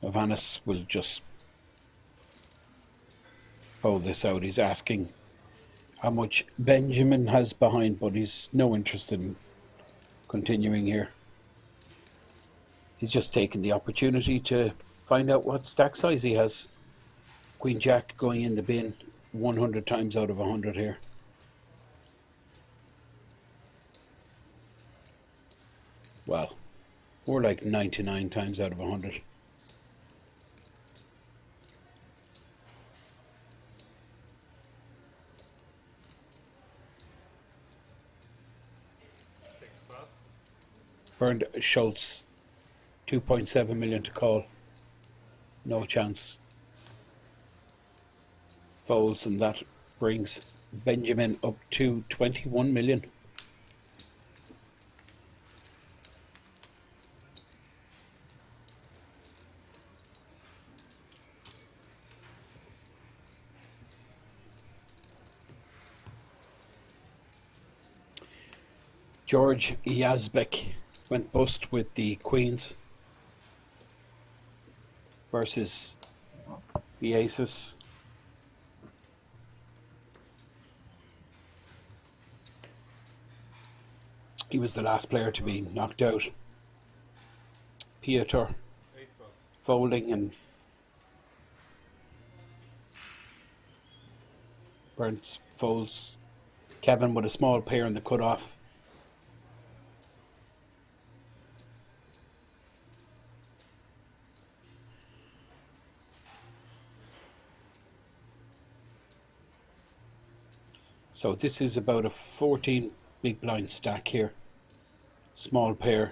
Hovhannes will just fold this out. He's asking how much Benjamin has behind, but he's no interest in continuing here. He's just taking the opportunity to find out what stack size he has. Queen Jack going in the bin 100 times out of 100 here. Well, more like 99 times out of 100. 6 pass. Bernd Schultz, 2.7 million to call. No chance. Folds, and that brings Benjamin up to 21 million. George Yazbek went bust with the queens versus the aces. He was the last player to be knocked out. Piotr 8 pass. folding, and Burns folds. Kevin with a small pair in the cutoff. So this is about a 14 big blind stack here. Small pair.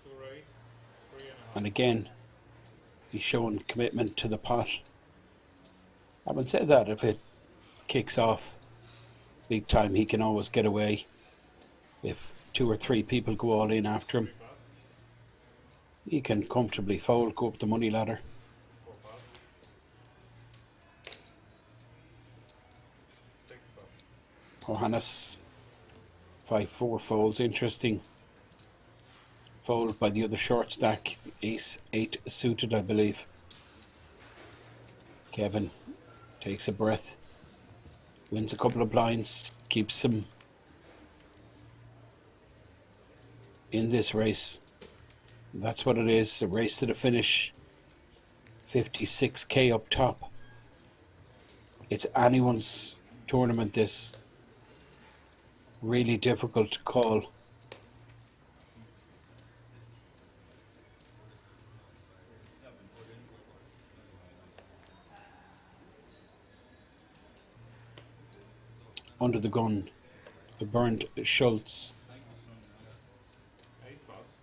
Two raise, 3.5. And again, he's showing commitment to the pot. I would say that if it kicks off big time, he can always get away. If 2 or 3 people go all in after him, Pass, he can comfortably fold, go up the money ladder. 4 pass, 6 pass. Johannes 5-4 folds. Interesting fold by the other short stack. Ace 8 suited, I believe. Kevin takes a breath, wins a couple of blinds, keeps him in this race. That's what it is, a race to the finish. 56k up top. It's anyone's tournament, this. Really difficult to call. Under the gun, a Bernd Schultz. 8 pass,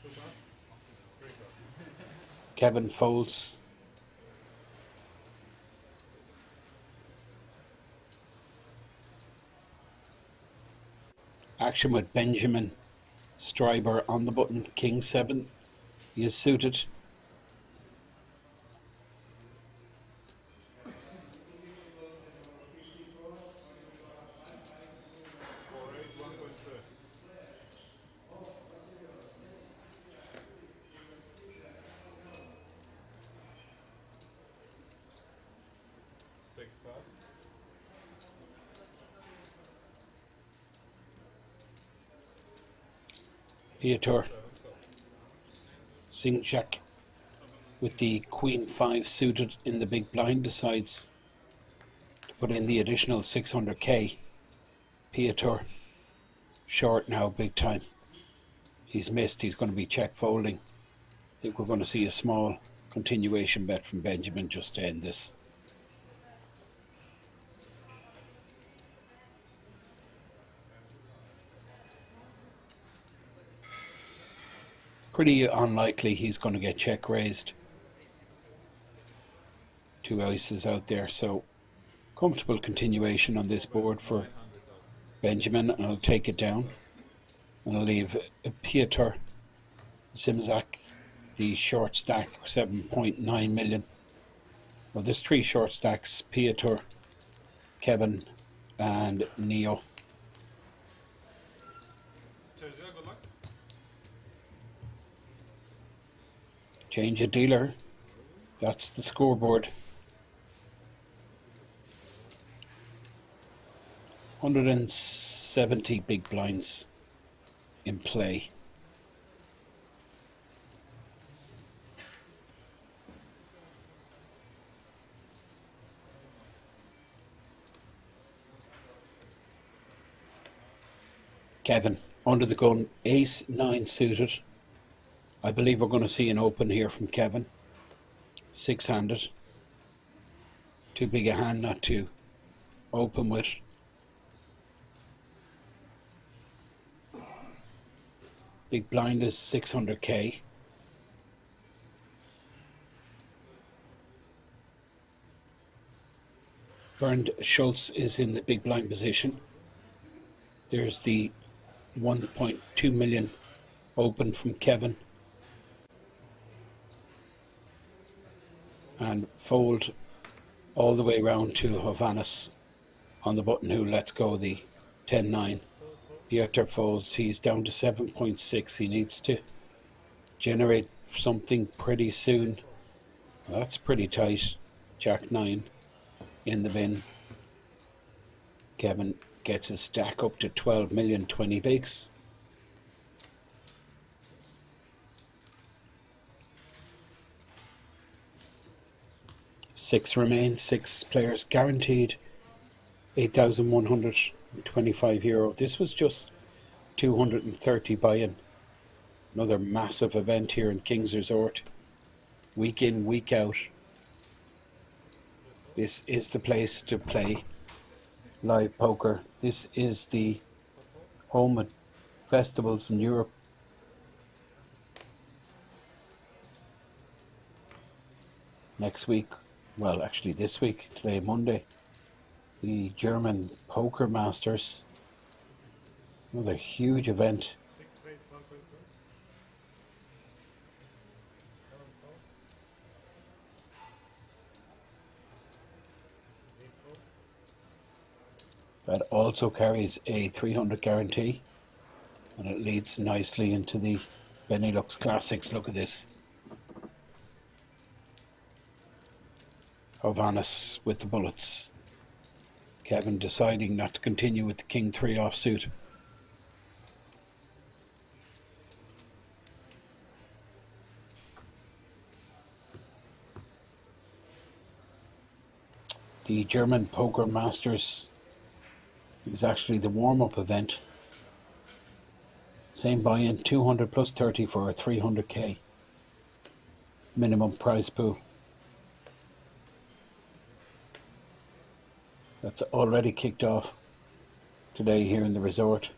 2 pass, 3 pass. Kevin folds. Action with Benjamin Stryber on the button. King 7. He is suited. Four raise, 1.2. Six pass, Piotr 7 call. Sinchak with the Queen 5 suited in the big blind decides to put in the additional 600k. Piotr short now big time. He's missed, he's going to be check folding. I think we're going to see a small continuation bet from Benjamin just to end this. Pretty unlikely he's going to get check raised. 2 aces out there, so comfortable continuation on this board for Benjamin, and I'll take it down. And I'll leave Piotr Simzak, the short stack, 7.9 million. Well, there's 3 short stacks: Piotr, Kevin, and Neo. Cheers, yeah, good luck. Change a dealer. That's the scoreboard. 170 big blinds in play. Kevin under the gun, ace 9 suited. I believe we're going to see an open here from Kevin. 6-handed. Too big a hand not to open with. Big blind is 600k. Bernd Schultz is in the big blind position. There's the 1.2 million open from Kevin. And fold all the way around to Hovannes on the button, who lets go the 10-9. Piotr folds. He's down to 7.6. He needs to generate something pretty soon. That's pretty tight. Jack 9 in the bin. Kevin gets his stack up to 12 million, 20 bigs. Six remain, 6 players guaranteed, €8,125. This was just 230 buy-in. Another massive event here in King's Resort. Week in, week out. This is the place to play live poker. This is the home of festivals in Europe. Next week, well actually this week, today Monday, the German Poker Masters. Another huge event. 6 raise 1.2. 7 4. 8 4. That also carries a 300 guarantee, and it leads nicely into the Benelux Classics. Look at this. Hovannes with the bullets. Kevin deciding not to continue with the King 3 offsuit. The German Poker Masters is actually the warm-up event. Same buy-in, 200 plus 30 for a 300k minimum prize pool. That's already kicked off today here in the resort.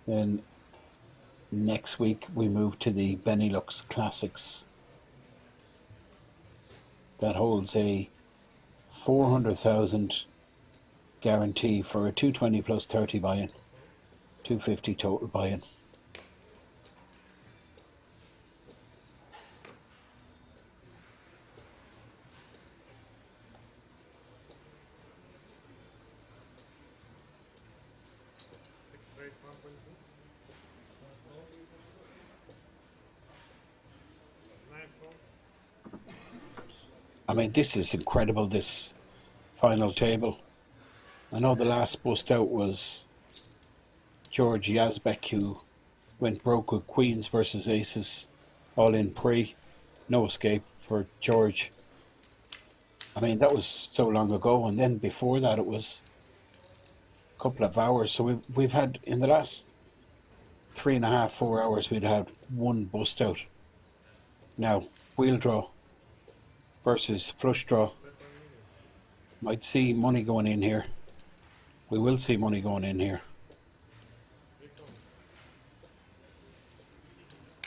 Then next week we move to the Benelux Classics. That holds a 400,000 guarantee for a 220 plus 30 buy-in. 250 total buy-in. Raise 1.2. 9 4. I mean, this is incredible, this final table. I know the last bust out was George Yazbek, who went broke with queens versus aces, all in pre. No escape for George. I mean, that was so long ago, and then before that it was a couple of hours. So we've had, in the last 3.5, 4 hours, we'd had one bust out. Now, wheel draw versus flush draw. Might see money going in here. We will see money going in here.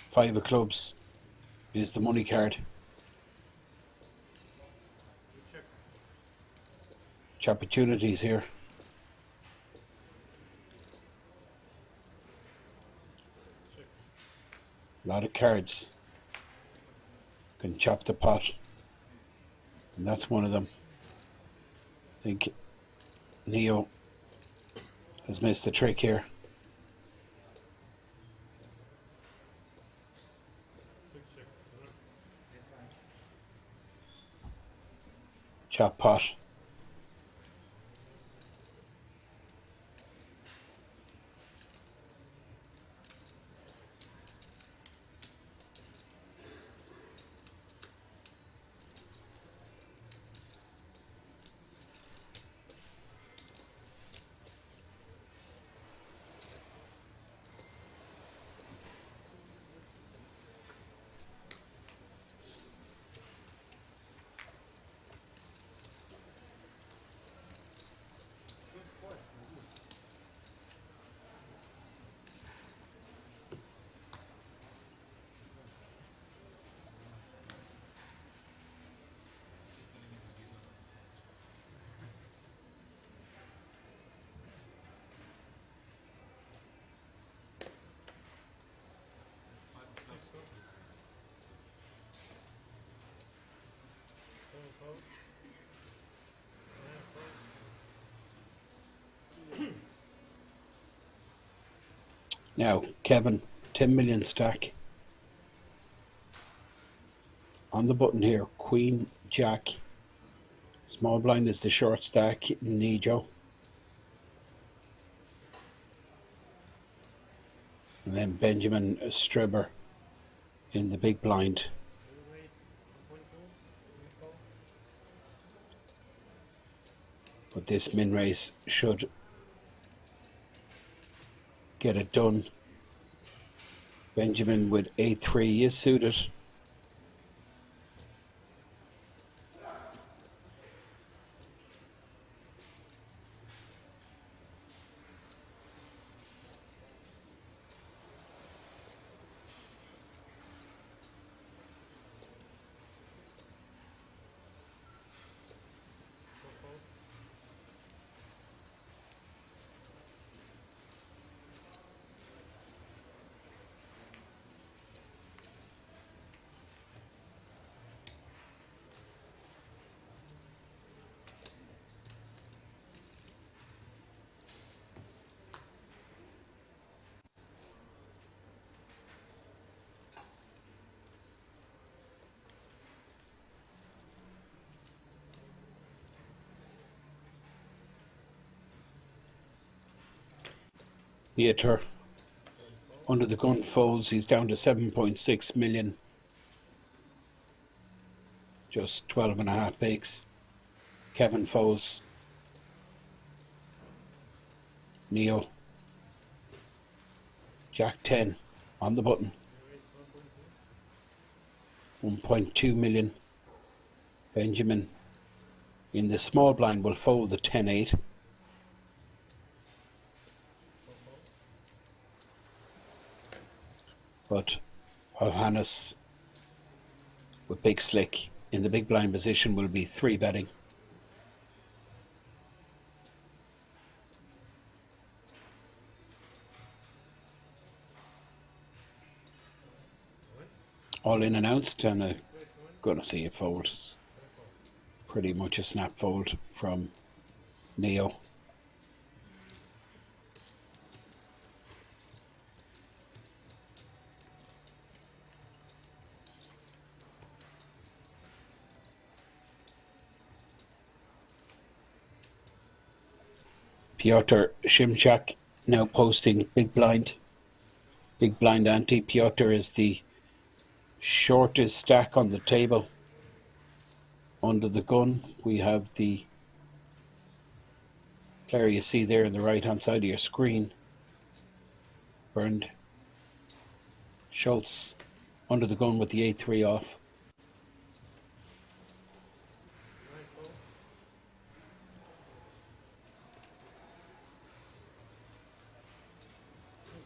5 of clubs is the money card. Opportunities here. A lot of cards. Can chop the pot. And that's one of them. I think Neo has missed the trick here. Chop pot. Now, Kevin, 10 million stack. On the button here, Queen, Jack. Small blind is the short stack, Nijo. And then Benjamin Strebber in the big blind. But this min raise should get it done. Benjamin with A3 is suited. Theatre under the gun folds. He's down to 7.6 million. Just 12.5 bigs. Kevin folds. Neo. Jack 10 on the button. 1.2 million. Benjamin in the small blind will fold the 10-8. But Johannes with Big Slick in the big blind position will be 3 betting. All in announced, and gonna see it fold. It's pretty much a snap fold from Neo. Piotr Szymczak now posting big blind. Big blind ante. Piotr is the shortest stack on the table. Under the gun, we have the player you see there on the right hand side of your screen. Bernd Schultz under the gun with the A3 off.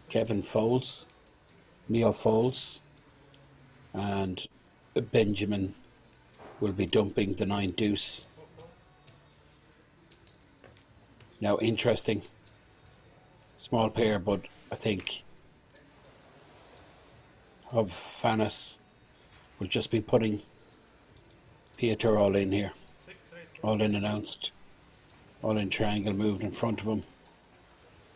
Kevin folds, Neo folds, and Benjamin will be dumping the 9 deuce. Now interesting, small pair, but I think Fanas will just be putting Piotr all in here. All in announced, all in triangle moved in front of him.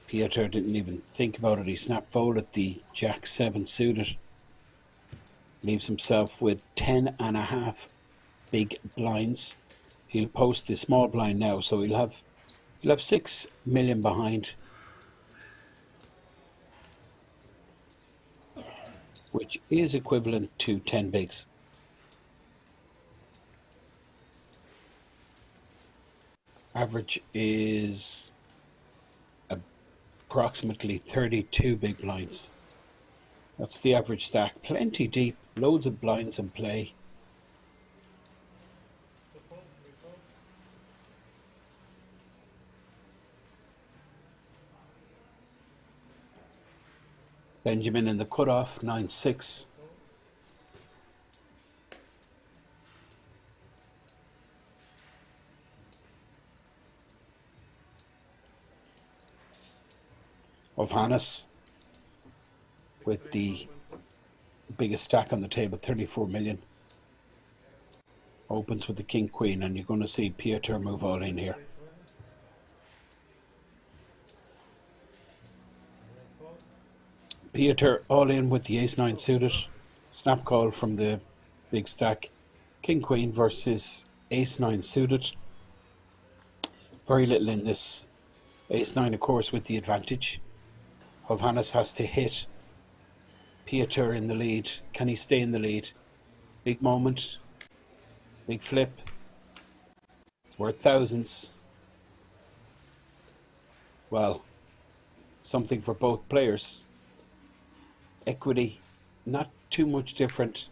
Piotr didn't even think about it. He snap folded the Jack 7 suited. Leaves himself with 10.5 big blinds. He'll post the small blind now, so he'll have 6 million behind, which is equivalent to 10 bigs. Average is approximately 32 big blinds. That's the average stack. Plenty deep, loads of blinds in play. Benjamin in the cutoff, 9-6. Of Hannes with the biggest stack on the table, 34 million. Opens with the King Queen, and you're going to see Piotr move all in here. Piotr all in with the Ace-9 suited. Snap call from the big stack. King Queen versus Ace-9 suited. Very little in this. Ace-9 of course with the advantage. Hannes has to hit Piotr in the lead. Can he stay in the lead? Big moment. Big flip. It's worth thousands. Well, something for both players. Equity, not too much different.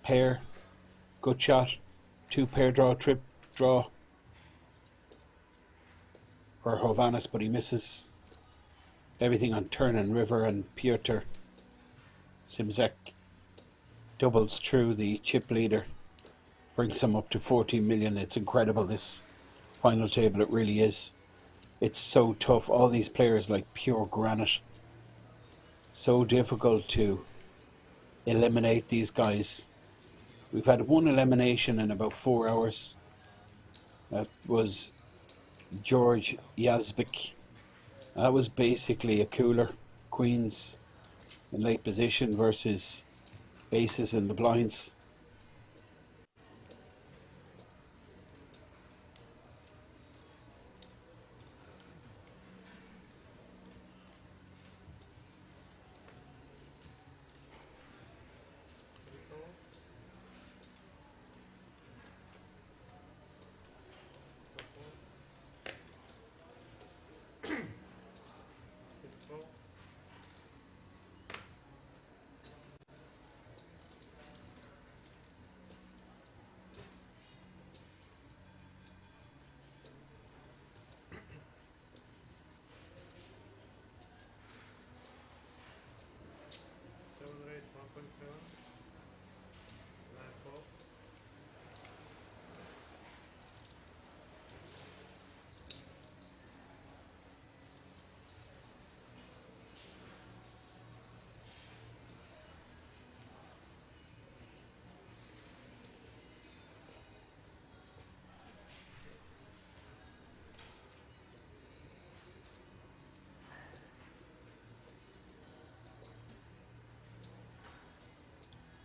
Pair, good shot. 2 pair draw, trip draw for Hovhannes, but he misses. Everything on turn and river, and Piotr Simzek doubles through the chip leader, brings him up to 14 million. It's incredible, this final table, it really is. It's so tough. All these players like pure granite. So difficult to eliminate these guys. We've had one elimination in about 4 hours. That was George Yazbek. That was basically a cooler. Queens in late position versus aces in the blinds.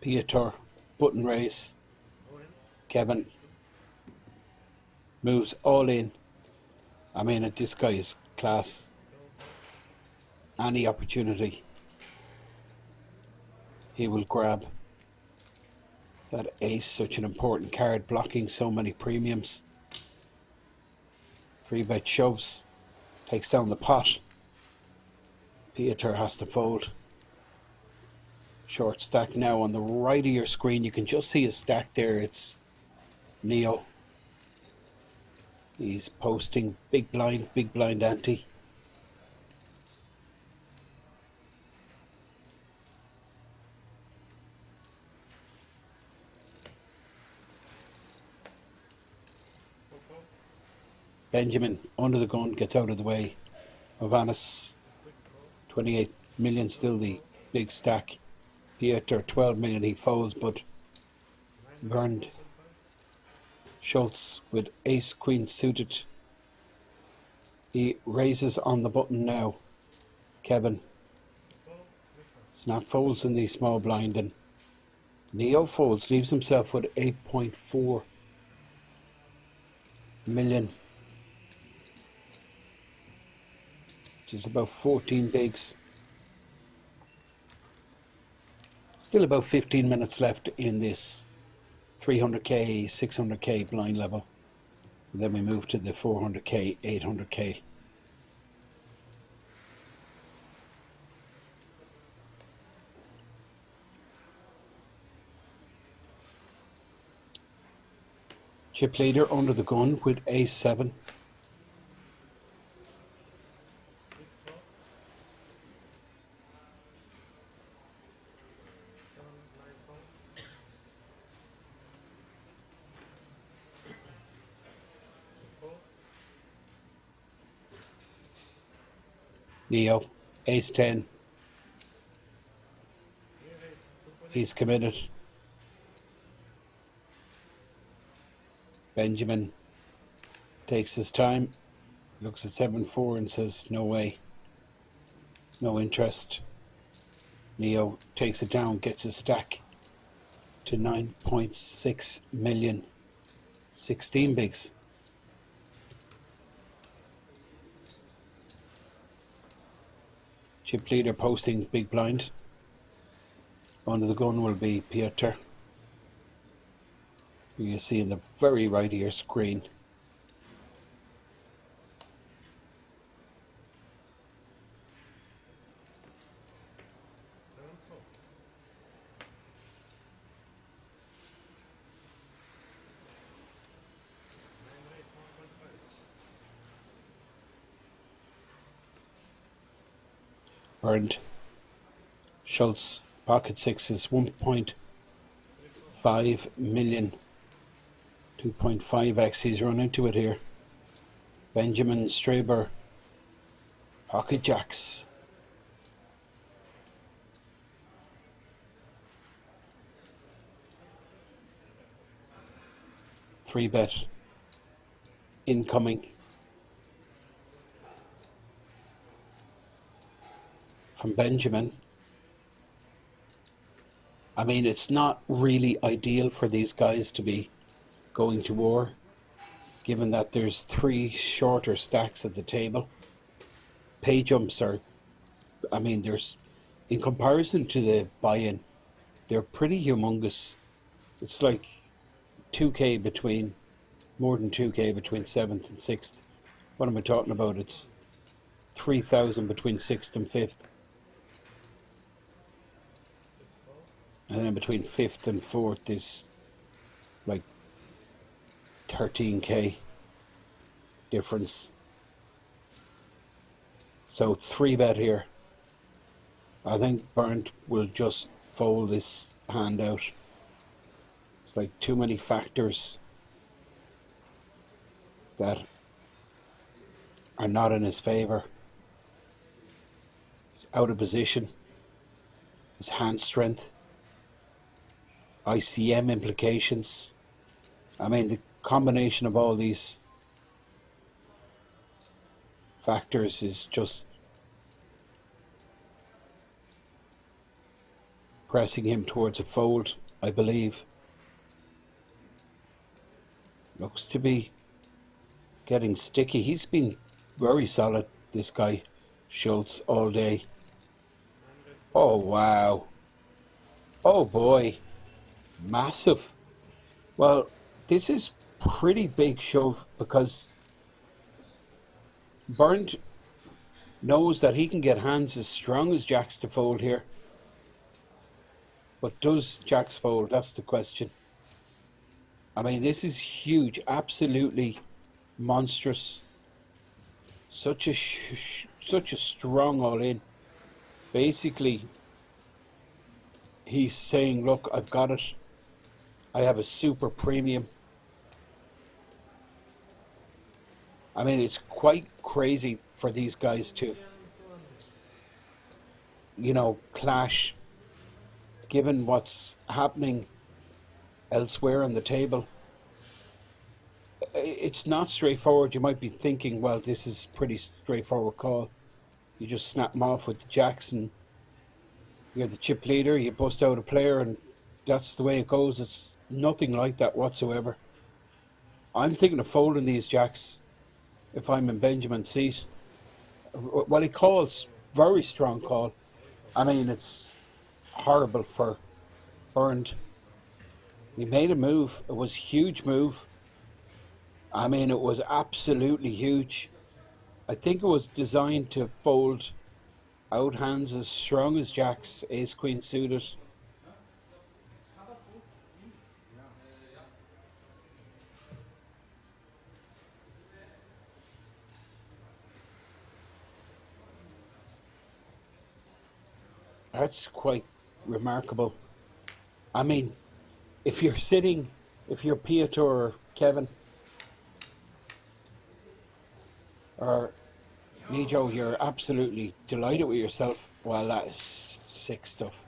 Piotr, button race. Kevin moves all in. I mean, this guy is class. Any opportunity he will grab. That ace, such an important card, blocking so many premiums. 3-bet shoves, takes down the pot. Piotr has to fold. Short stack now on the right of your screen. You can just see a stack there. It's Neo. He's posting big blind ante. Benjamin under the gun, gets out of the way. Hovhannes, 28 million, still the big stack. Piotr, 12 million, he folds, but Bernd Schultz with ace queen suited. He raises on the button now. Kevin. Snap folds in the small blind, and Neo folds, leaves himself with 8.4 million. Which is about 14 bigs. Still about 15 minutes left in this 300k, 600k blind level. And then we move to the 400k, 800k. Chip leader under the gun with ace 7. Neo, ace 10. He's committed. Benjamin takes his time, looks at 7-4 and says no way, no interest. Neo takes it down, gets his stack to 9.6 million, 16 bigs. Chip leader posting big blind. Under the gun will be Piotr, who you see in the very right of your screen. earned. Schultz pocket sixes 1.5 million, 2.5x. He's run into it here. Benjamin Straber pocket jacks. Three bet incoming from Benjamin. I mean, it's not really ideal for these guys to be going to war, given that there's three shorter stacks at the table. Pay jumps are, I mean, there's, in comparison to the buy-in, they're pretty humongous. It's like 2k between, more than 2k between 7th and 6th. What am I talking about? It's 3,000 between 6th and 5th. And then between 5th and 4th is like 13k difference. So 3 bet here. I think Burnt will just fold this hand out. It's like too many factors that are not in his favor. He's out of position. His hand strength. ICM implications. I mean, the combination of all these factors is just pressing him towards a fold, I believe. Looks to be getting sticky. He's been very solid, this guy, Schultz, all day. Oh, wow. Oh, boy. Massive. Well, this is pretty big shove because Burnt knows that he can get hands as strong as jacks to fold here. But does jacks fold? That's the question. I mean, this is huge. Absolutely monstrous. Such a strong all-in. Basically, he's saying, look, I've got it. I have a super premium. I mean, it's quite crazy for these guys to, you know, clash, given what's happening elsewhere on the table. It's not straightforward. You might be thinking, well, this is pretty straightforward call. You just snap them off with the jacks and you're the chip leader, you bust out a player and that's the way it goes. It's nothing like that whatsoever. I'm thinking of folding these jacks if I'm in Benjamin's seat. Well, he calls, very strong call. I mean, it's horrible for Burnt. He made a move. It was a huge move. I mean, it was absolutely huge. I think it was designed to fold out hands as strong as jacks, ace queen suited. That's quite remarkable. I mean, if you're Piotr or Kevin or Nijo, you're absolutely delighted with yourself. Well, that is sick stuff.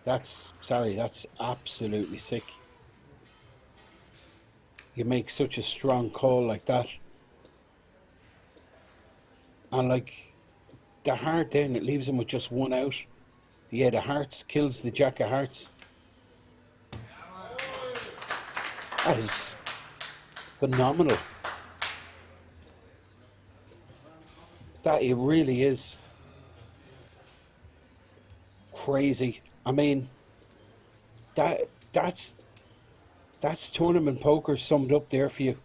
That's absolutely sick. You make such a strong call like that. And like the heart then, it leaves him with just one out. Yeah, the hearts kills the jack of hearts. That is phenomenal. That it really is crazy. I mean, that's tournament poker summed up there for you.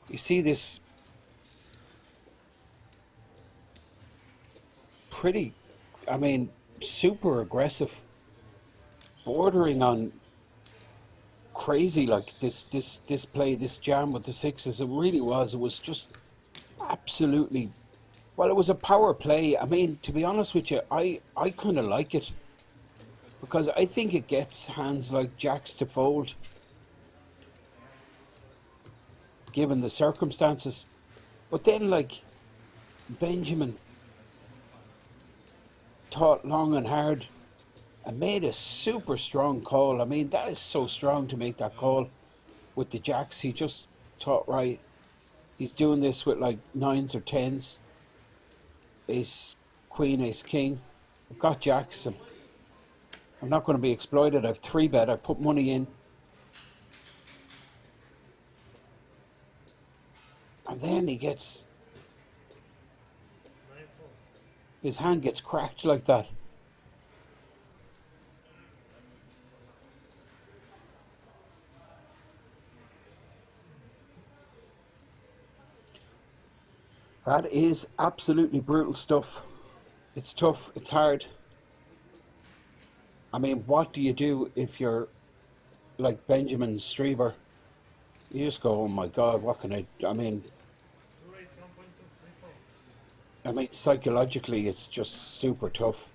You see this pretty, I mean, super aggressive, bordering on crazy, like this play, this jam with the sixes. It really was. It was just absolutely, well, it was a power play. I mean, to be honest with you, I kind of like it, because I think it gets hands like Jack's to fold, given the circumstances. But then, like, Benjamin thought long and hard and made a super strong call. I mean, that is so strong to make that call with the Jacks. He just thought, right, he's doing this with like 9s or 10s. Ace Queen, Ace King. I've got Jacks. I'm not going to be exploited. I've 3-bet. I put money in. And then he gets... his hand gets cracked like that. That is absolutely brutal stuff. It's tough. It's hard. I mean, what do you do if you're like Benjamin Strieber? You just go, oh my God, what can I... I mean, psychologically, it's just super tough.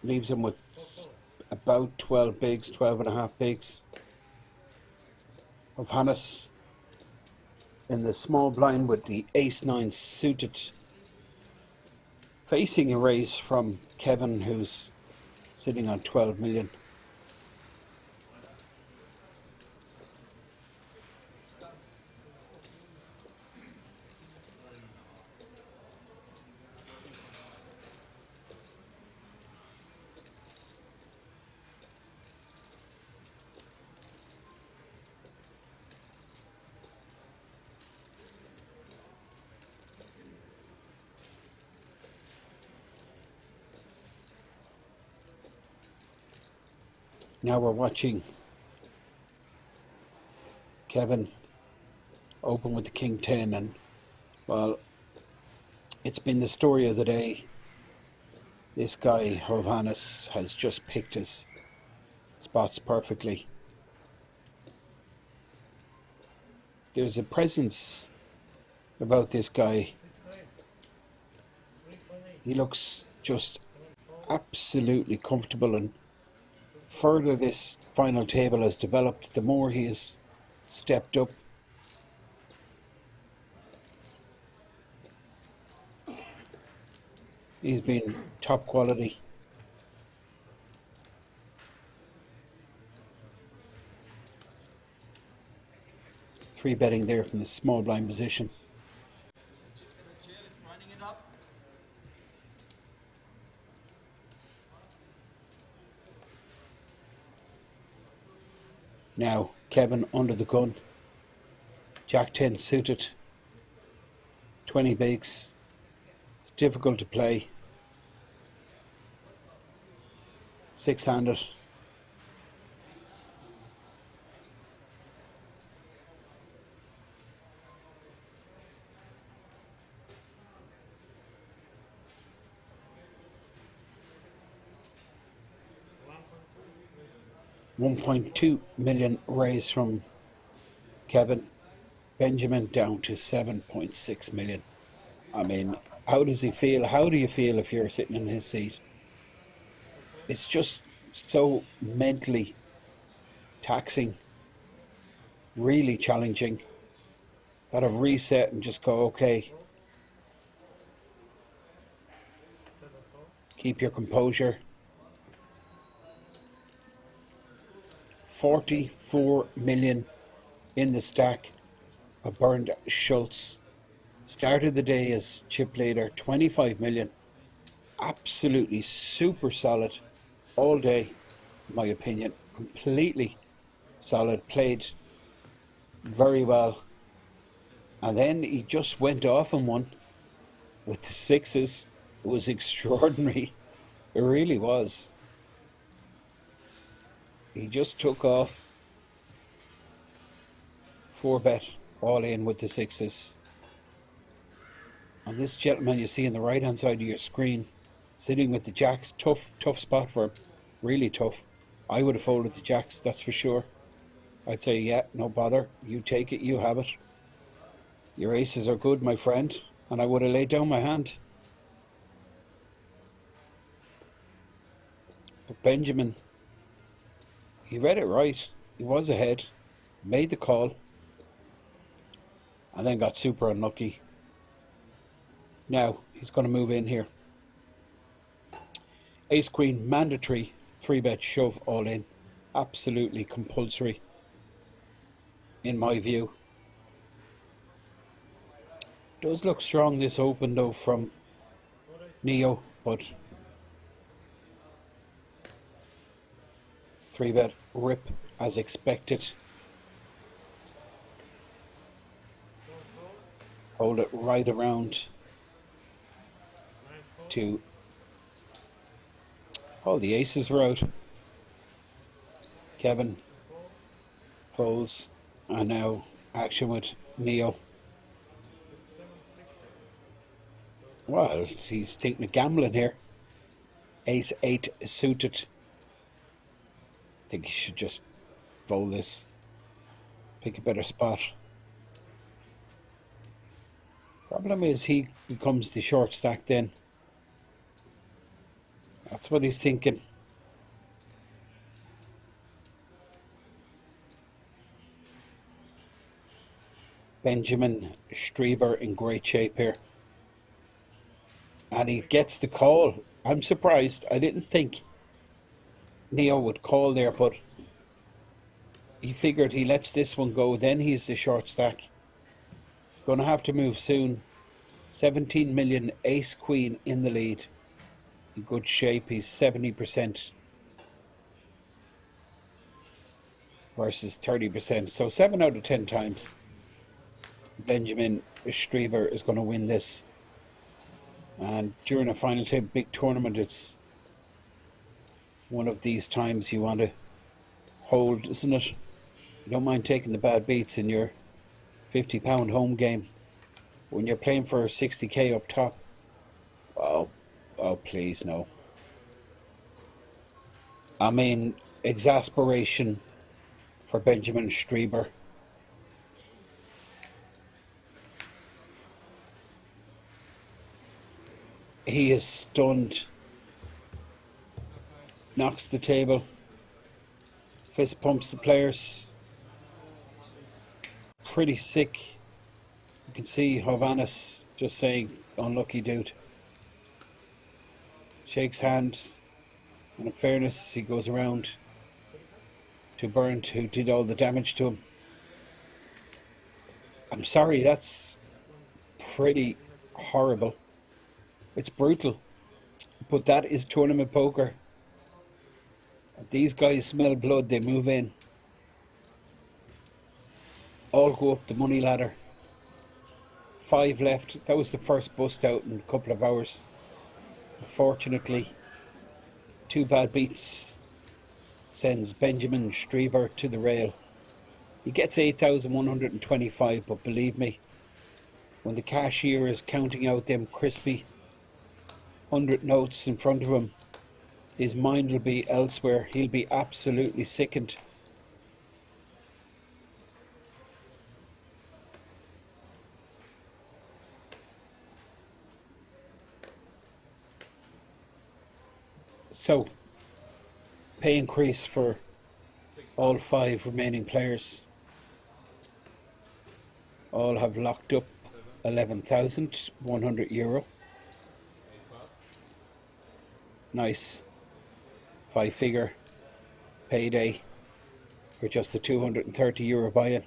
Leaves him with about 12 bigs, 12 and a half bigs. Of Hannes in the small blind with the ace-9 suited, facing a raise from Kevin, who's sitting on 12 million. Now we're watching Kevin open with the King 10, and well, it's been the story of the day. This guy, Hovannes, has just picked his spots perfectly. There's a presence about this guy. He looks just absolutely comfortable, and further this final table has developed, the more he has stepped up. He's been top quality. Three betting there from the small blind position. Now Kevin under the gun. Jack 10 suited. 20 bigs. It's difficult to play. Six-handed. $1.2 million raise from Kevin. Benjamin down to 7.6 million. I mean, how does he feel? How do you feel if you're sitting in his seat? It's just so mentally taxing, really challenging. Got to reset and just go, okay. Keep your composure. 44 million in the stack. A burned Schultz. Started the day as chip leader, 25 million. Absolutely super solid all day, in my opinion. Completely solid. Played very well. And then he just went off on one with the sixes. It was extraordinary. It really was. He just took off. 4-bet all in with the sixes. And this gentleman you see on the right hand side of your screen, sitting with the jacks, tough spot for him, really tough. I would have folded the jacks, that's for sure. I'd say, yeah, no bother, you take it, you have it. Your aces are good, my friend, and I would have laid down my hand. But Benjamin, he read it right. He was ahead, made the call, and then got super unlucky. Now he's going to move in here. Ace Queen, mandatory 3-bet shove all in. Absolutely compulsory, in my view. Does look strong this open though from Neo, but 3-bet rip as expected. Hold it right around to... Oh, the aces were out. Kevin folds, and now action with Neo. Well, he's thinking of gambling here. Ace 8 is suited. I think he should just fold this. Pick a better spot. Problem is he becomes the short stack then. That's what he's thinking. Benjamin Strieber in great shape here. And he gets the call. I'm surprised. I didn't think Neo would call there, but he figured he lets this one go, then he's the short stack. He's going to have to move soon. 17 million, ace queen in the lead. In good shape, he's 70% versus 30%. So 7 out of 10 times Benjamin Strieber is going to win this. And during a final table big tournament, it's one of these times you want to hold, isn't it? You don't mind taking the bad beats in your £50 home game. When you're playing for 60k up top, oh please no. I mean, exasperation for Benjamin Strieber. He is stunned. Knocks the table. Fist pumps the players. Pretty sick. You can see Hovannes just saying, unlucky dude. Shakes hands. And in fairness, he goes around to Bernd, who did all the damage to him. I'm sorry, that's pretty horrible. It's brutal. But that is tournament poker. These guys smell blood, they move in. All go up the money ladder. 5 left. That was the first bust out in a couple of hours. Unfortunately, 2 bad beats sends Benjamin Strieber to the rail. He gets 8,125, but believe me, when the cashier is counting out them crispy 100 notes in front of him, his mind will be elsewhere. He'll be absolutely sickened. So, pay increase for all 5 remaining players. All have locked up €11,100. Nice 5-figure payday for just the €230 buy-in.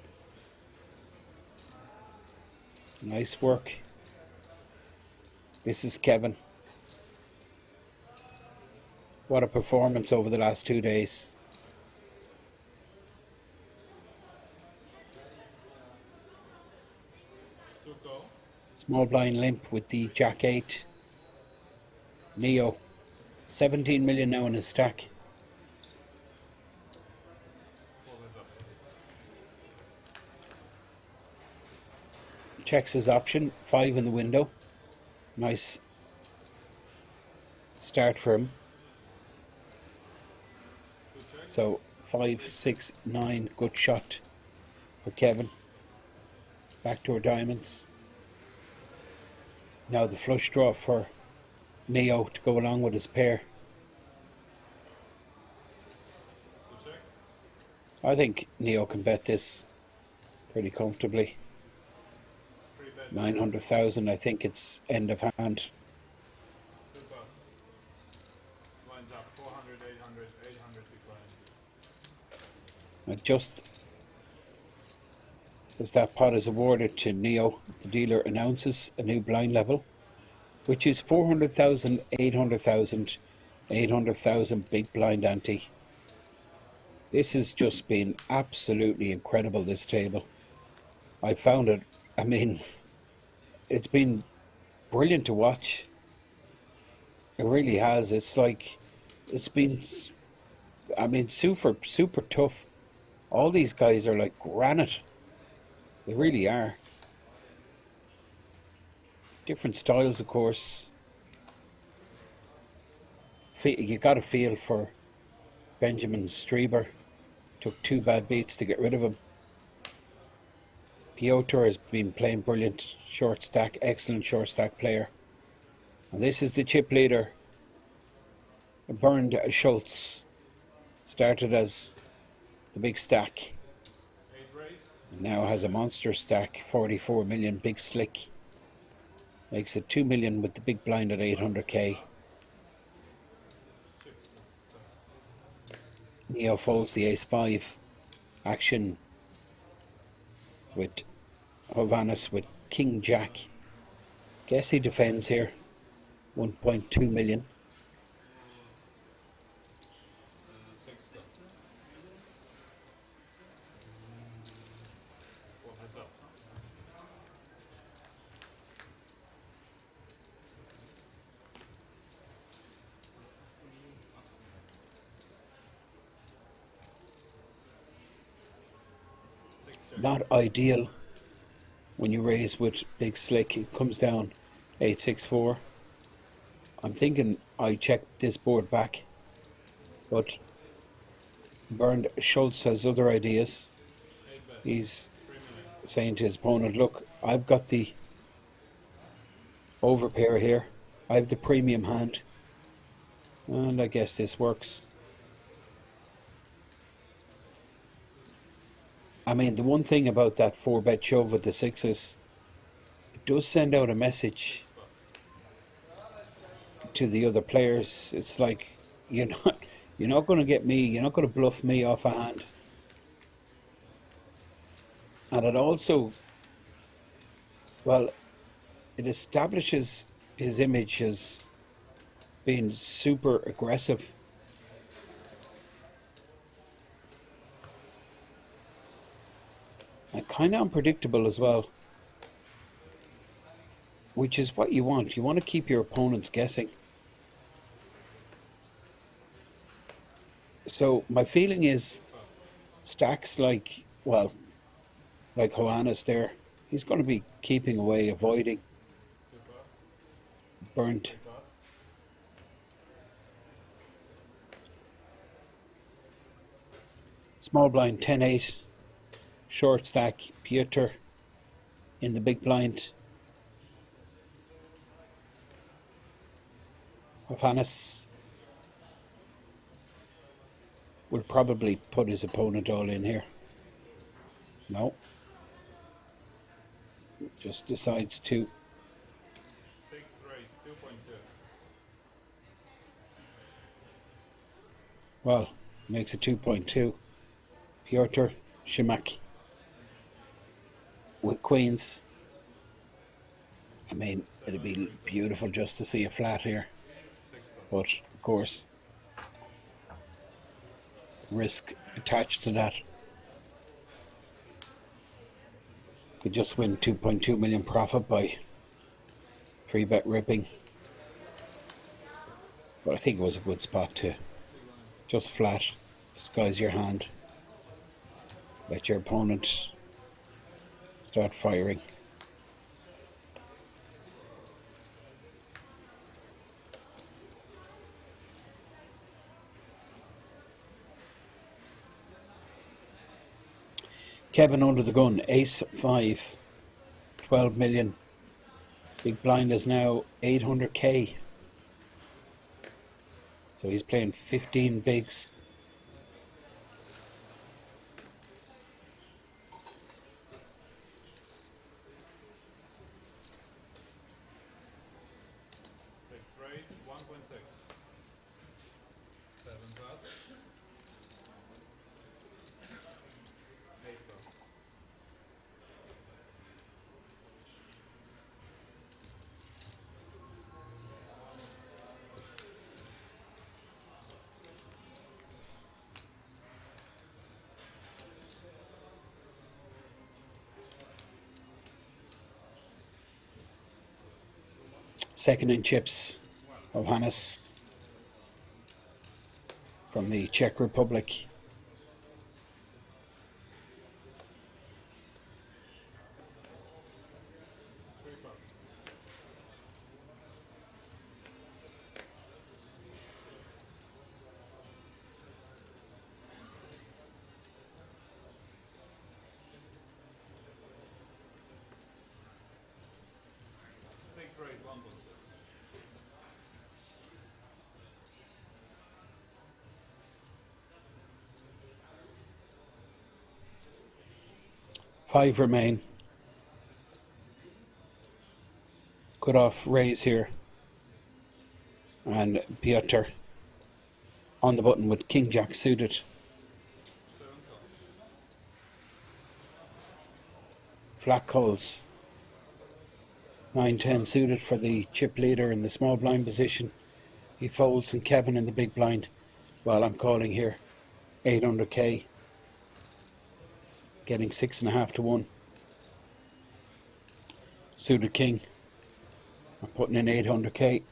Nice work. This is Kevin. What a performance over the last 2 days. Small blind limp with the Jack 8. Neo. 17 million now in his stack. Checks his option. 5 in the window. Nice start for him. So 5, 6, 9. Good shot for Kevin. backdoor diamonds. Now the flush draw for Neo to go along with his pair. To check. I think Neo can bet this pretty comfortably. 3-bet. 900,000, I think it's end of hand. 2 pass. Lines up 400, 800, 800 decline. And just as that pot is awarded to Neo, the dealer announces a new blind level, which is 400,000, 800,000, 800,000 big blind ante. This has just been absolutely incredible, this table. I found it, I mean, it's been brilliant to watch. It really has. It's like, it's been, I mean, super, super tough. All these guys are like granite. They really are. Different styles, of course. You got a feel for Benjamin Strieber. Took 2 bad beats to get rid of him. Piotr has been playing brilliant short stack, excellent short stack player. And this is the chip leader, Bernd Schultz. Started as the big stack. 8 raise. Now has a monster stack, 44 million, big slick. Makes it 2 million with the big blind at 800k. Chip. Neo folds the ace-5. Action with Hovannes with king jack. Guess he defends here. 1.2 million. 6 done. 4 heads up. Not ideal when you raise with big slick. It comes down 8-6-4. I'm thinking I check this board back, but Bernd Schultz has other ideas. 8 bet. He's 3 million. saying to his opponent, look, I've got the overpair here. I have the premium hand, and I guess this works. I mean, the one thing about that 4-bet shove with the 6s, it does send out a message to the other players. It's like, you're not going to get me, you're not going to bluff me off a hand. And it also, well, it establishes his image as being super aggressive. And kind of unpredictable as well, which is what you want. You want to keep your opponents guessing. So my feeling is stacks like, well, like Johannes there, he's going to be keeping away, avoiding 2 pass. burnt. Pass. Small blind 10-8, short stack Piotr in the big blind. Hovannes will probably put his opponent all in here. No. Just decides to. 6 raise. 2.2. Well, makes it 2.2. Piotr Shimak with queens. I mean, it'd be beautiful just to see a flat here. 6 pass. But, of course, risk attached to that. Could just win 2.2 million profit by 3-bet ripping. But I think it was a good spot to just flat, disguise your hand, let your opponent start firing. Kevin under the gun, ace 5. 12 million. Big blind is now 800k. So he's playing 15 bigs. Six raise, 1.6. 7 plus. 8 plus. Second in chips of Hannes from the Czech Republic. Six raise, 1.6. Five remain. Cut off raise here. And Piotr on the button with King Jack suited. 7 calls. Flat calls. 9-10 suited for the chip leader in the small blind position. He folds and Kevin in the big blind. Well, I'm calling here 800k. Getting 6.5 to 1. Suited king. I'm putting in 800k.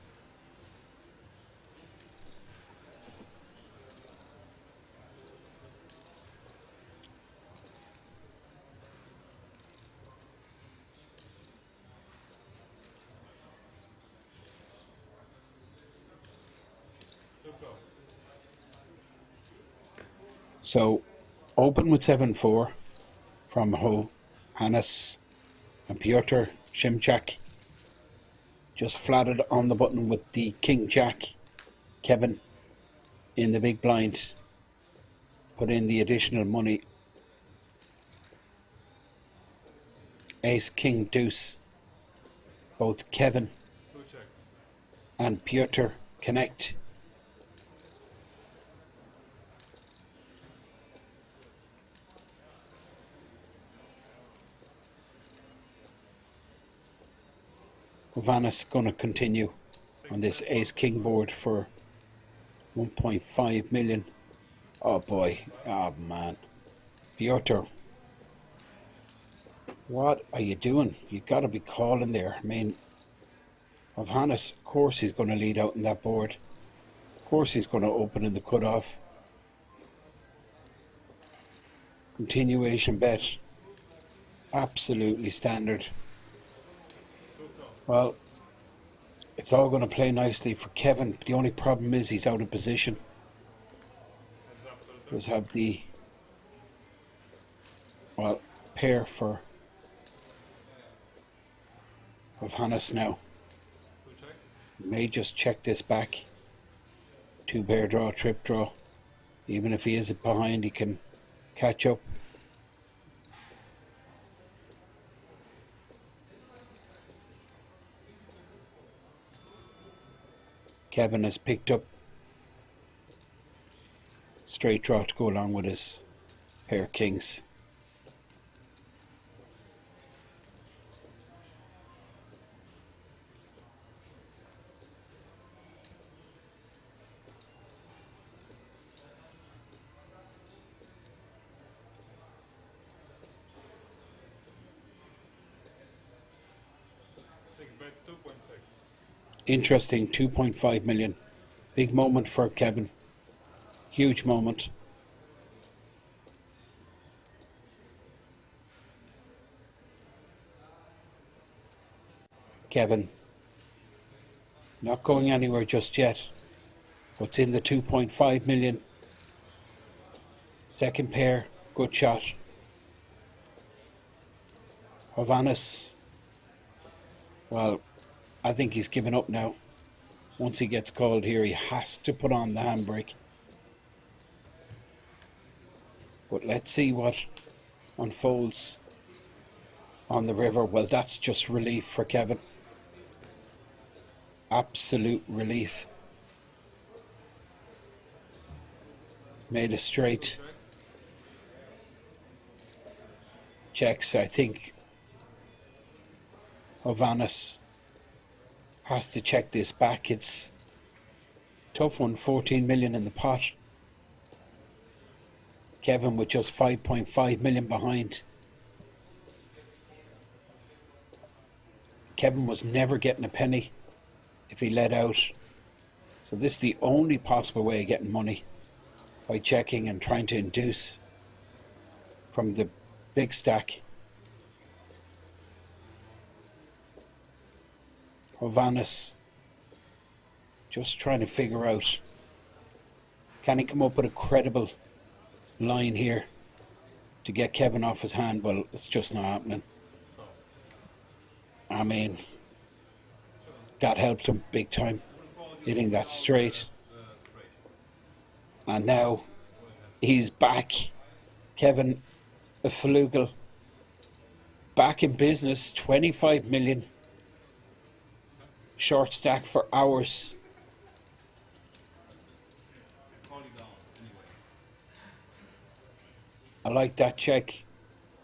So open with 7-4 from Hannes and Piotr Szymczak. Just flatted on the button with the King Jack. Kevin in the big blind. Put in the additional money. Ace, King, Deuce. Both Kevin and Piotr connect. Vanna's going to continue on this Ace King board for 1.5 million. Oh boy, oh man. Piotr, what are you doing? You got to be calling there. I mean, of Hannes, of course he's going to lead out in that board. Of course he's going to open in the cutoff. Continuation bet. Absolutely standard. Well, it's all going to play nicely for Kevin. The only problem is he's out of position. Let's have the pair for of Hannes now. May just check this back. 2 pair draw, trip draw. Even if he is behind, he can catch up. Kevin has picked up straight draw to go along with his pair kings. Interesting, 2.5 million. Big moment for Kevin. Huge moment. Kevin not going anywhere just yet. What's in the 2.5 million? Second pair, good shot. Hovannes Well, I think he's given up now. Once he gets called here, he has to put on the handbrake. But let's see what unfolds on the river. Well, that's just relief for Kevin. Absolute relief. Made a straight. Checks, I think Hovannes has to check this back. It's tough one, 14 million in the pot. Kevin with just 5.5 million behind. Kevin was never getting a penny if he let out. So this is the only possible way of getting money, by checking and trying to induce from the big stack. Hovannes just trying to figure out, can he come up with a credible line here to get Kevin off his hand? Well, it's just not happening. I mean, that helped him big time, hitting that straight. And now he's back. Kevin Flugel back in business, 25 million. Short stack for hours. I like that check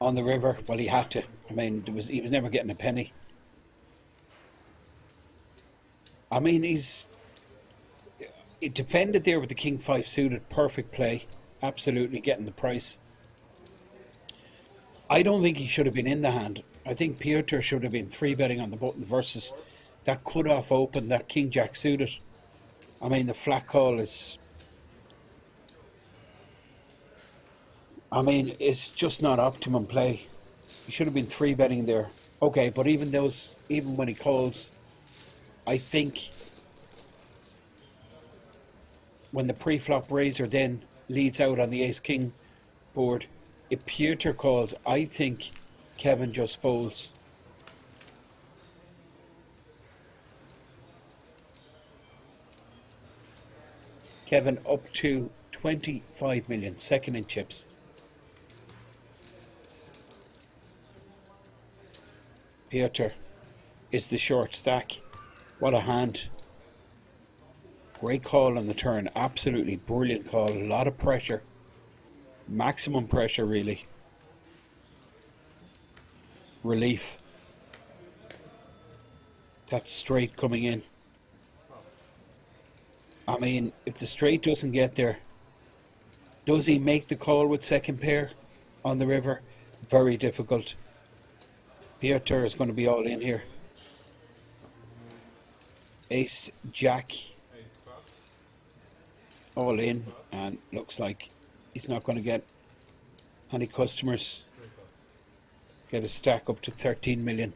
on the river. Well, he had to. I mean, he was never getting a penny. I mean, he defended there with the King 5 suited. Perfect play. Absolutely getting the price. I don't think he should have been in the hand. I think Piotr should have been 3-betting on the button versus that cut-off open, that King Jack suited. I mean, the flat call is... I mean, it's just not optimum play. He should have been 3-betting there. Okay, but even when he calls, I think when the pre-flop raiser then leads out on the ace-king board, if Piotr calls, I think Kevin just folds. Kevin up to 25 million, second in chips. Piotr is the short stack. What a hand. Great call on the turn, absolutely brilliant call, a lot of pressure. Maximum pressure, really. Relief. That straight coming in. I mean, if the straight doesn't get there, does he make the call with second pair on the river? Very difficult. Piotr is going to be all in here. Ace, Jack, all in, and looks like he's not going to get any customers. Get a stack up to 13 million.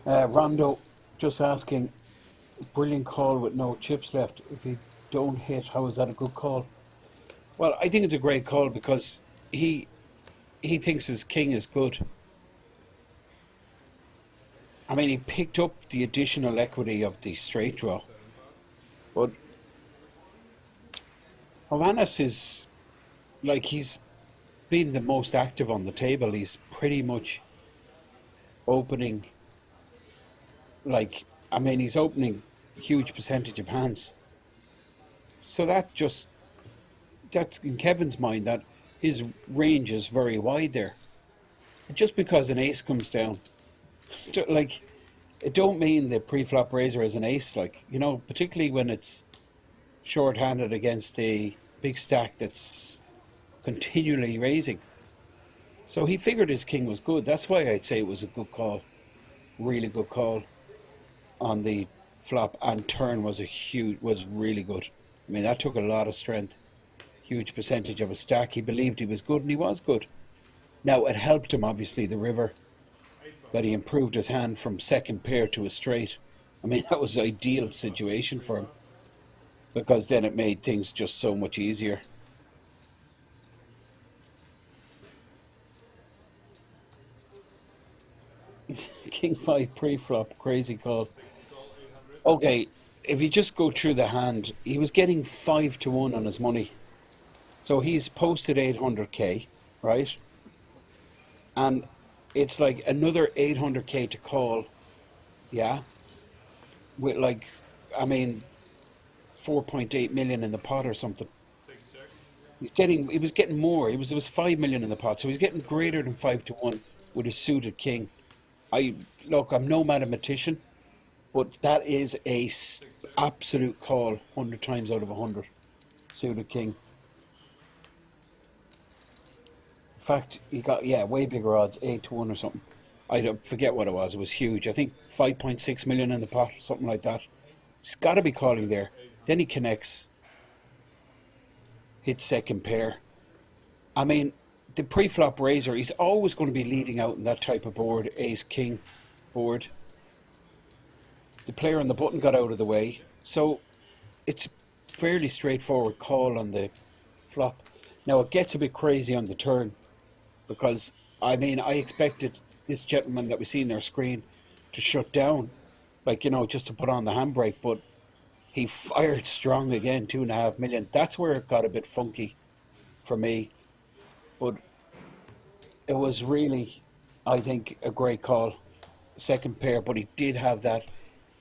Rondo just asking, brilliant call with no chips left. If he don't hit, how is that a good call? Well, I think it's a great call because he thinks his king is good. I mean, he picked up the additional equity of the straight draw. But Hovannes is, like, he's been the most active on the table. He's pretty much opening, like, I mean, he's opening a huge percentage of hands. So that's in Kevin's mind, that his range is very wide there. And just because an ace comes down, like, it don't mean the pre-flop raiser is an ace, like, you know, particularly when it's short-handed against a big stack that's continually raising. So he figured his king was good. That's why I'd say it was a good call. Really good call on the flop, and turn was really good. I mean, that took a lot of strength. huge percentage of his stack. He believed he was good, and he was good. Now, it helped him, obviously, the river, that he improved his hand from second pair to a straight. I mean, that was an ideal situation for him, because then it made things just so much easier. King 5 pre-flop, crazy call. Okay, if you just go through the hand, he was getting 5 to 1 on his money. So he's posted 800k, right? And it's like another 800k to call, yeah? With like, I mean, 4.8 million in the pot or something. He was getting more. There was 5 million in the pot, so he's getting greater than 5 to 1 with a suited king. Look, I'm no mathematician, but that is a absolute call, 100 times out of 100. Suited king. In fact, he got, yeah, way bigger odds, 8 to 1 or something. I don't forget what it was. It was huge. I think 5.6 million in the pot, something like that. He's got to be calling there. Then he connects, hits second pair. I mean, the pre-flop raiser, he's always going to be leading out in that type of board, ace-king board. The player on the button got out of the way, so it's fairly straightforward call on the flop. Now, it gets a bit crazy on the turn, because, I mean, I expected this gentleman that we see on our screen to shut down, like, you know, just to put on the handbrake, but he fired strong again, 2.5 million. That's where it got a bit funky for me. But it was really, I think, a great call. Second pair, but he did have that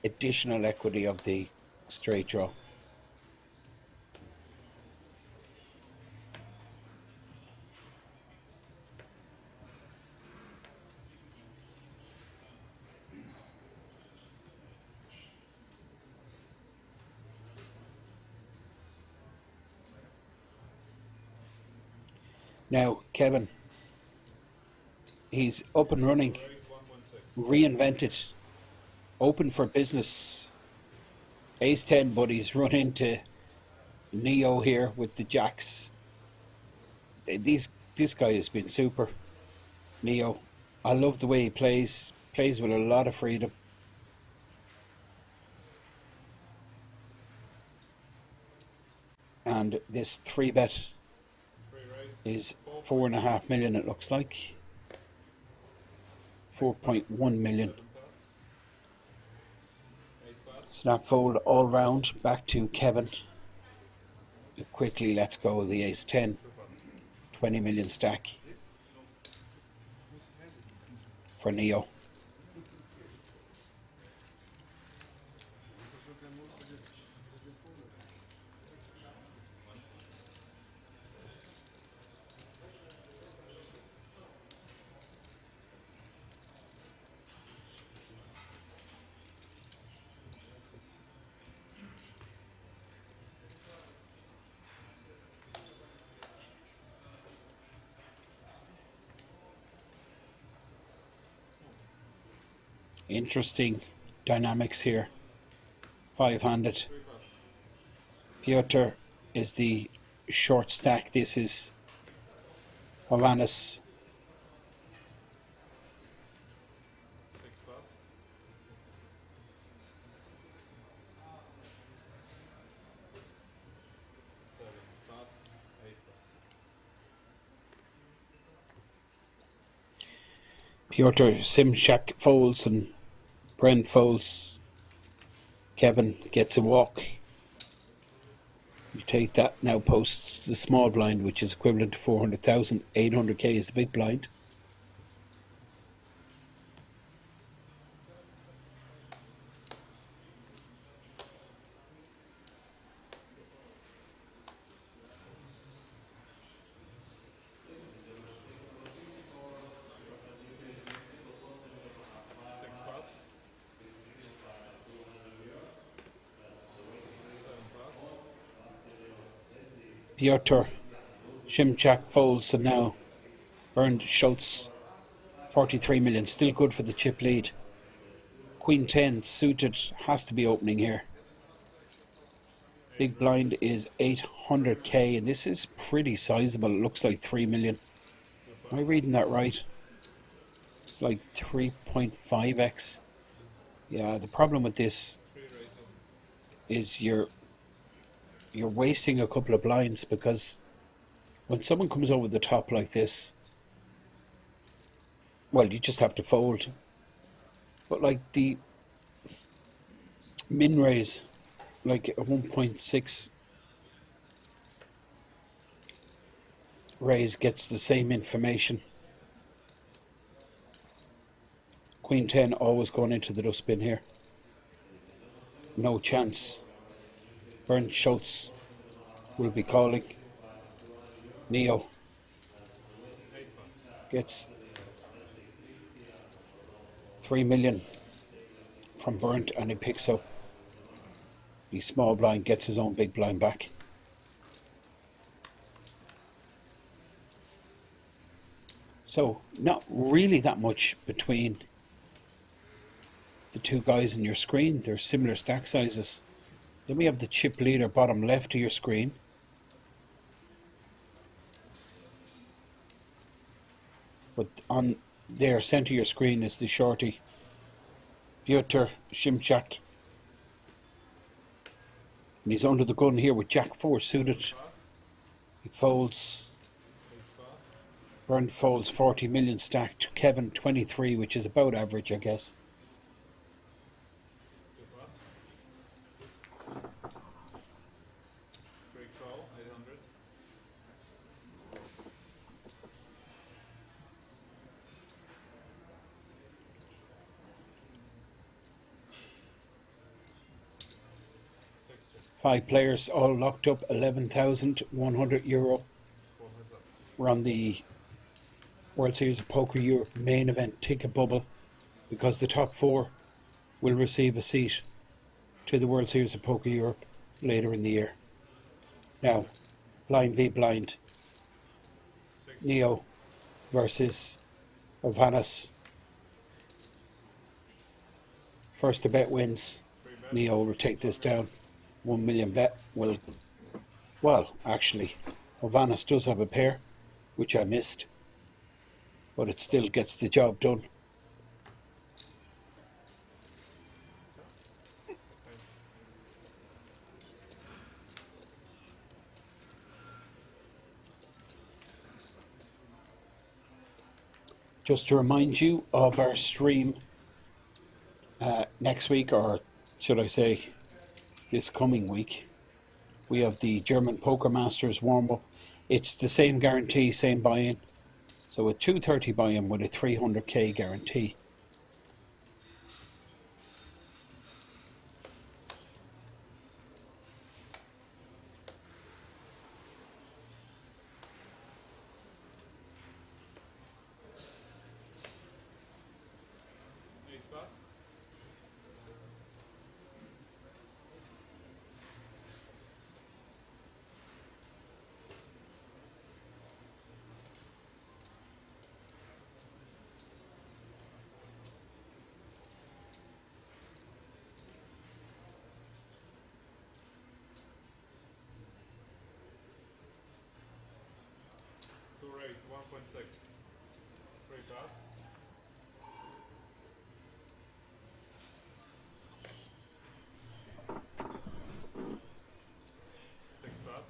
additional equity of the straight draw. Now, Kevin, he's up and running, reinvented, open for business. Ace 10, but he's run into Neo here with the jacks. This guy has been super. Neo, I love the way he plays with a lot of freedom. And this 3-bet is 4.5 million, it looks like. 4.1 million. Snap fold all round, back to Kevin. Quickly, let's go the ace 10. 20 million stack for Neo. Interesting dynamics here. 5-handed. Piotr is the short stack. This is Hovannes. Piotr Simchak folds and Brent folds. Kevin gets a walk. You take that, now posts the small blind, which is equivalent to 400,000. 800k is the big blind. Piotr Simchak folds, and now Bernd Schultz, 43 million, still good for the chip lead. Queen 10 suited has to be opening here. Big blind is 800k, and this is pretty sizable. It looks like 3 million. Am I reading that right? It's like 3.5x. Yeah, the problem with this is you're wasting a couple of blinds, because when someone comes over the top like this, well, you just have to fold. But like the min raise, like a 1.6 raise gets the same information. Queen 10 always going into the dustbin here. No chance. Bernd Schultz will be calling. Neo gets 3 million from Bernd, and he picks up the small blind, gets his own big blind back. So not really that much between the two guys on your screen. They're similar stack sizes. Then we have the chip leader bottom left of your screen. But on their center of your screen is the shorty, Piotr Szymczak. And he's under the gun here with Jack 4 suited. He folds. Bernd folds 40 million stacked. Kevin 23, which is about average, I guess. Break call, 800. Five players all locked up, 11,100 euro. We're on the World Series of Poker Europe main event ticket bubble, because the top four will receive a seat to the World Series of Poker Europe later in the year. Now, blind v blind. Neo versus Ovanas. First to bet wins. Neo will take this down. 1 million bet will, well, actually, Ovanas does have a pair, which I missed, but it still gets the job done. Just to remind you of our stream next week, or should I say this coming week, we have the German Poker Masters warm-up. It's the same guarantee, same buy-in. So a 230 buy-in with a 300k guarantee. Two raise, 1.6. Three pass. Six pass.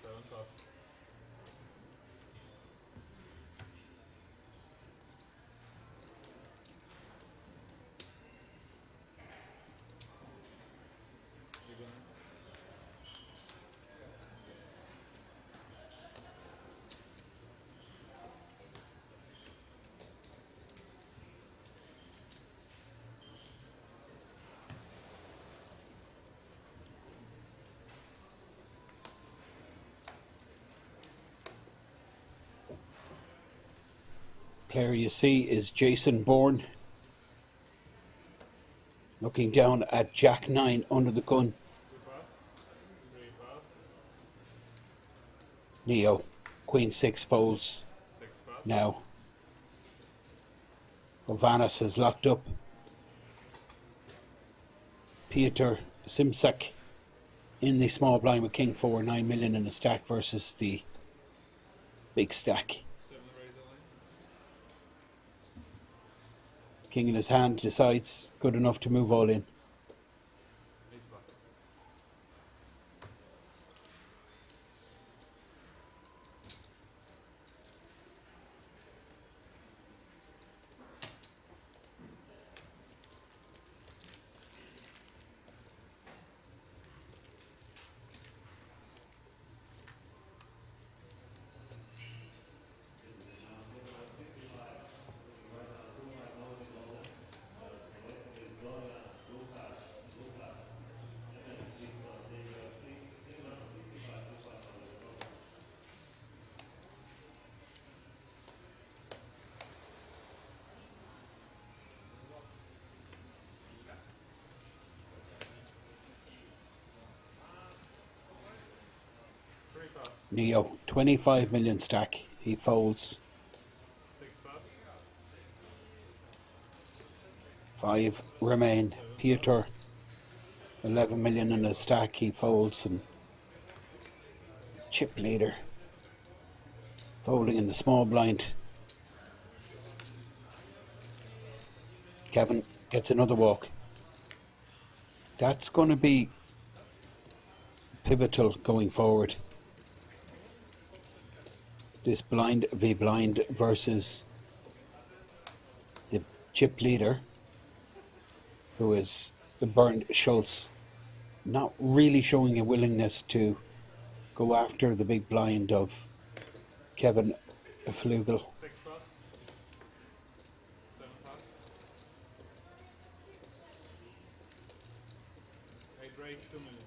Seven pass. Even. Player you see is Jason Bourne, looking down at Jack 9 under the gun. Two pass. Three pass. Neo, Queen 6 folds. Six pass. Now, Ovanas is locked up. Peter Simsak in the small blind with king 4, 9 million in a stack versus the big stack. 7 raise only. King in his hand decides good enough to move all in. 8 plus. Neo, 25 million stack. He folds. 6 plus. 5 remain. Peter, 11 million in a stack. He folds. And chip leader, folding in the small blind. Kevin gets another walk. That's going to be pivotal going forward. This blind v blind versus the chip leader, who is the Bernd Schultz, not really showing a willingness to go after the big blind of Kevin Flugel. 6 plus. 7 plus. 8 raise 2 million.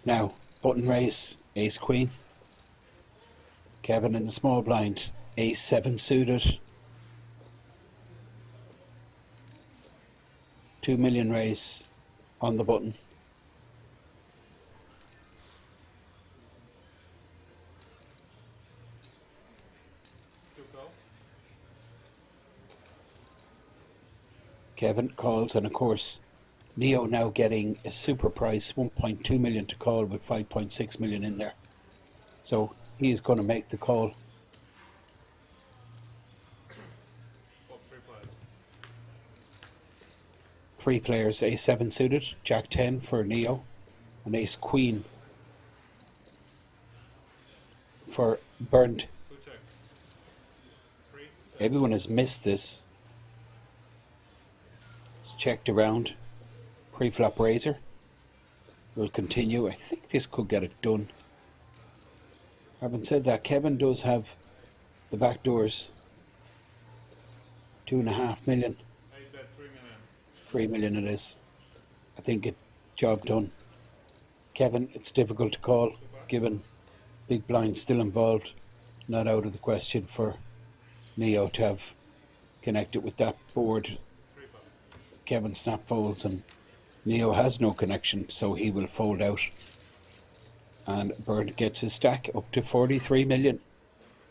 Now, button raise, ace queen. Kevin in the small blind, ace 7 suited. 2 million raise on the button. Kevin calls, and of course Neo now getting a super price, 1.2 million to call with 5.6 million in there. So he is going to make the call. Pop 3 players. 3 players, ace 7 suited, jack 10 for Neo, and ace queen for Bernd. 2 check. 3 check. Everyone has missed this. It's checked around. Pre-flop razor will continue. I think this could get it done. Having said that, Kevin does have the back doors. 2.5 million. 8 bet 3 million. 3 million it is. I think it job done. Kevin, it's difficult to call given big blind still involved. Not out of the question for Neo to have connected with that board. 3 plus. Kevin snap folds and Neo has no connection, so he will fold out. And Bernd gets his stack up to 43 million.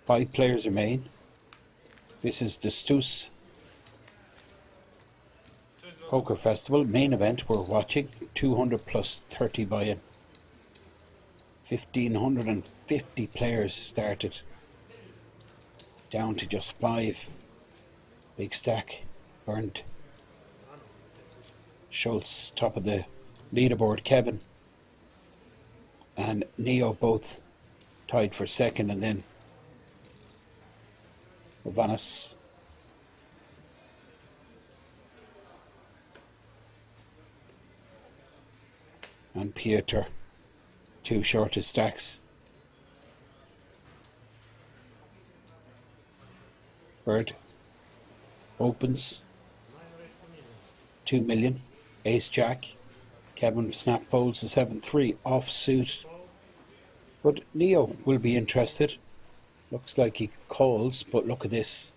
5 players remain. This is the Stoos Poker Festival main event we're watching. 200 plus 30 buy-in. 1,550 players started. Down to just 5. Big stack. Bernd Schultz, top of the leaderboard. Kevin and Neo both tied for second, and then Vanas and Pieter, 2 shortest stacks. Bird opens 2 million. Ace Jack. Kevin snap folds the 7-3 offsuit. But Neo will be interested. Looks like he calls, but look at this.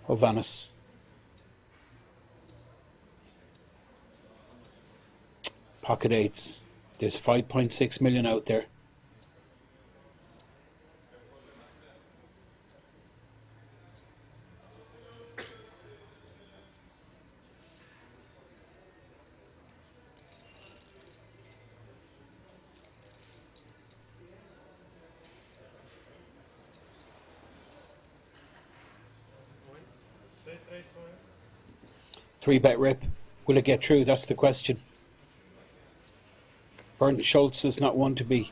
Hovannes. Pocket eights. There's 5.6 million out there. Three bet rip. Will it get through? That's the question. Bernd Schultz is not one to be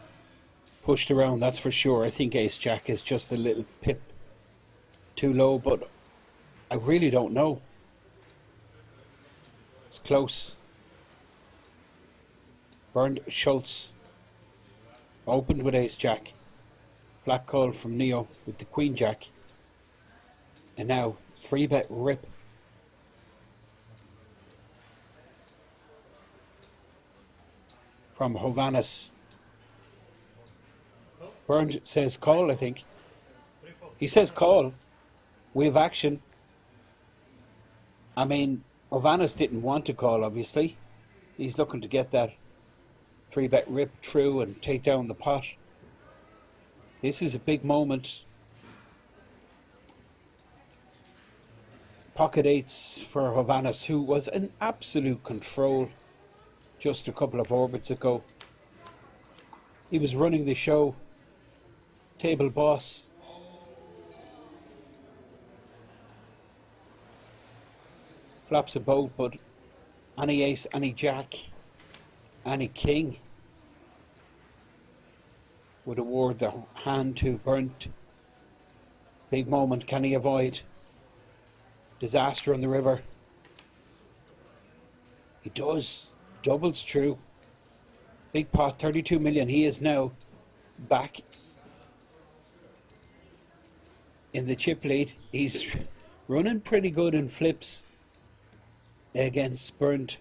pushed around, that's for sure. I think Ace Jack is just a little pip too low, but I really don't know. It's close. Bernd Schultz opened with Ace Jack. Flat call from Neo with the Queen Jack. And now three bet rip. From Hovannes. Bernd says call, I think. He says call. We have action. I mean, Hovannes didn't want to call, obviously. He's looking to get that three bet rip through and take down the pot. This is a big moment. Pocket eights for Hovannes, who was in absolute control just a couple of orbits ago. He was running the show. Table boss. Flops a boat, but any ace, any jack, any king would award the hand to Bernd. Big moment, can he avoid disaster on the river? He does. Doubles true. Big pot, 32 million. He is now back in the chip lead. He's running pretty good in flips against Bernd.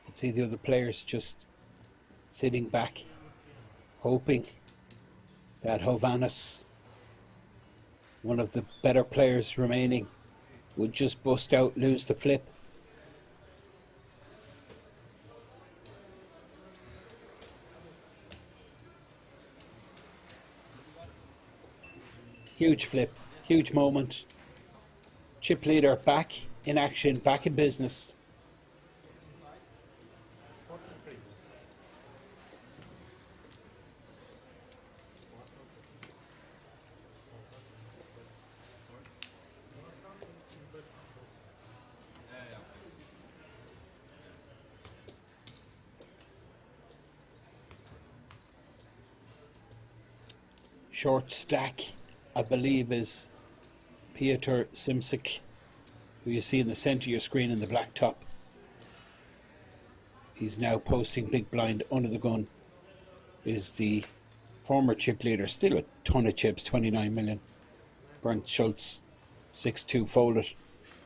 Let's see the other players just sitting back, hoping that Hovannes, one of the better players remaining, would just bust out, lose the flip. Huge flip, huge moment. Chip leader back in action, back in business. Short stack, I believe, is Piotr Simsik, who you see in the centre of your screen in the black top. He's now posting big blind under the gun. Is the former chip leader, still a ton of chips, 29 million. Bernd Schultz, 6-2 folded.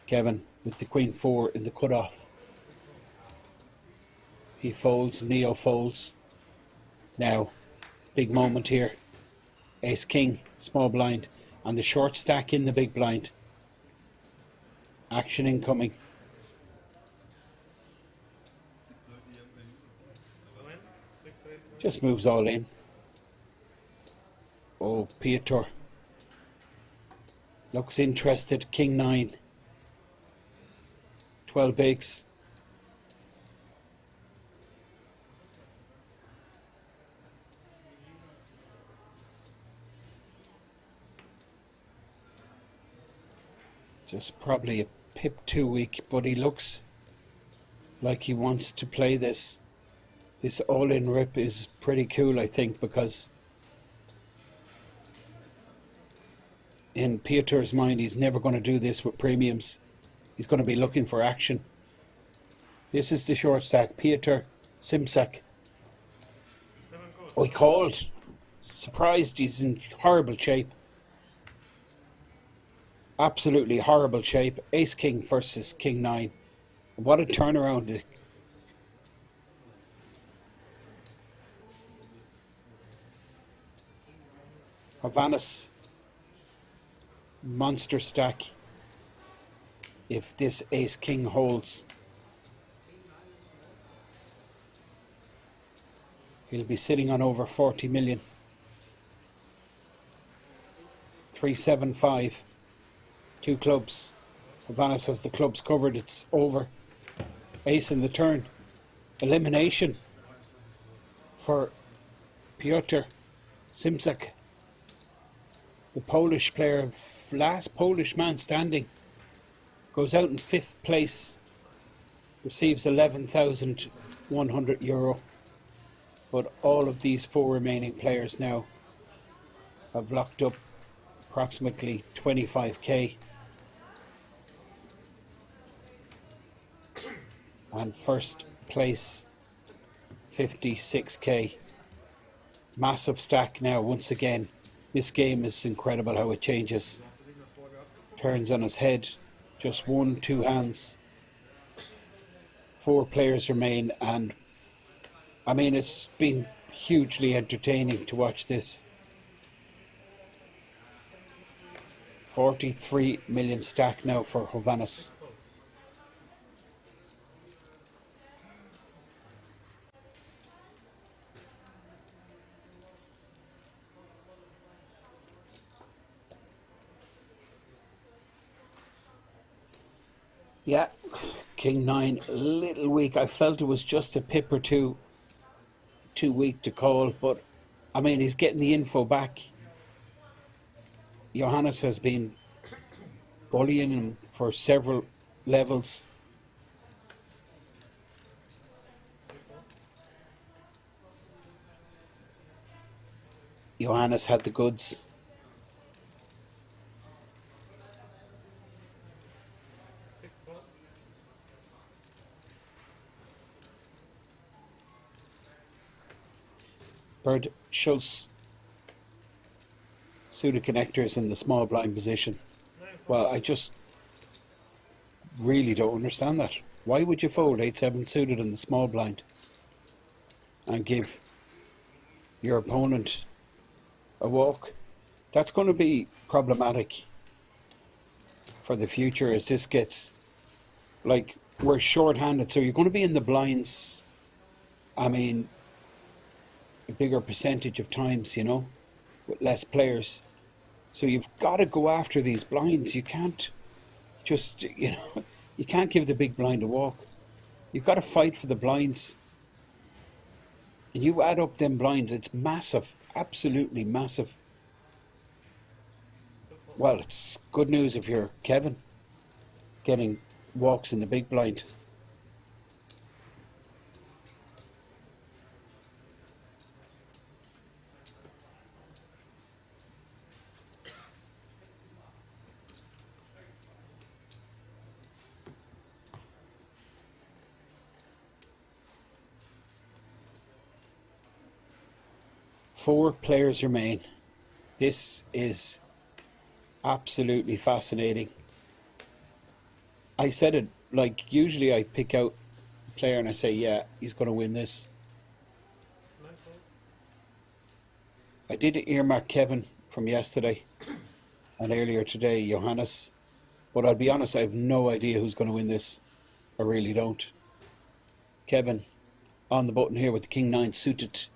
Kevin with the Queen 4 in the cutoff. He folds, Neo folds. Now, big moment here. Ace King, small blind, and the short stack in the big blind. Action incoming. Just moves all in. Oh, Piotr looks interested. King 9. 12 bigs. Just probably a pip too weak, but he looks like he wants to play this. This all-in rip is pretty cool, I think, because in Piotr's mind, he's never going to do this with premiums. He's going to be looking for action. This is the short stack. Piotr Simsak. Oh, he called. Surprised, he's in horrible shape. Absolutely horrible shape. Ace King versus King 9. What a turnaround. Havanas, monster stack. If this ace king holds, he'll be sitting on over 40 million. 375, two clubs. Havanas has the clubs covered, it's over. Ace in the turn. Elimination for Piotr Simczak, the Polish player, last Polish man standing. Goes out in 5th place, receives €11,100. But all of these 4 remaining players now have locked up approximately 25k. And first place 56k. Massive stack now once again. This game is incredible how it changes. Turns on its head. Just 1-2 hands. 4 players remain, and I mean, it's been hugely entertaining to watch this. 43 million stack now for Hovanes. Yeah, King 9, a little weak. I felt it was just a pip or two too weak to call, but I mean, he's getting the info back. Johannes has been bullying him for several levels. Johannes had the goods. Bird Schultz suited connectors in the small blind position. Well, I just really don't understand that. Why would you fold 8-7 suited in the small blind and give your opponent a walk? That's going to be problematic for the future as this gets, like, we're short-handed, so you're going to be in the blinds, I mean, a bigger percentage of times, you know, with less players. So you've got to go after these blinds. You can't just, you know, you can't give the big blind a walk. You've got to fight for the blinds. And you add up them blinds, it's massive, absolutely massive. Well, it's good news if you're Kevin, getting walks in the big blind. Four players remain. This is absolutely fascinating. I said it, like, usually I pick out a player and I say, yeah, he's going to win this. I did earmark Kevin from yesterday and earlier today, Johannes. But I'll be honest, I have no idea who's going to win this. I really don't. Kevin on the button here with the King 9 suited.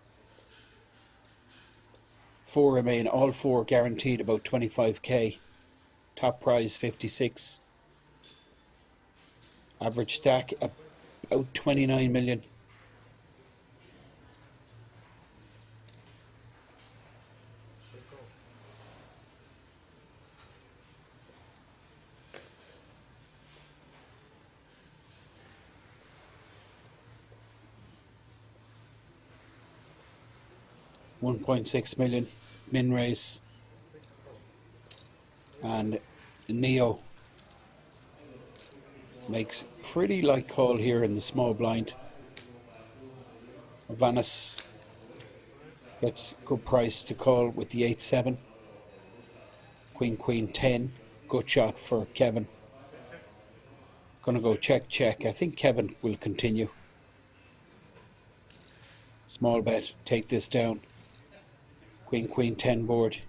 4 remain, all 4 guaranteed about 25k. Top prize 56. Average stack about 29 million. $1.6 million min raise, and Neo makes pretty light call here in the small blind. Vanis gets good price to call with the 8-7. Queen 10, good shot for Kevin. Gonna go check. I think Kevin will continue. Small bet, take this down. Queen 10 board.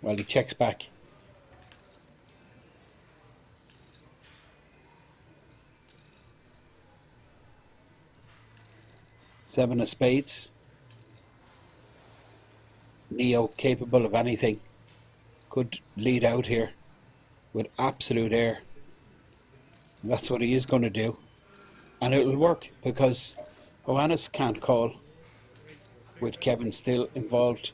while he checks back. Seven of spades. Neo capable of anything. Could lead out here with absolute air. And that's what he is going to do. And it will work because Johannes can't call with Kevin still involved.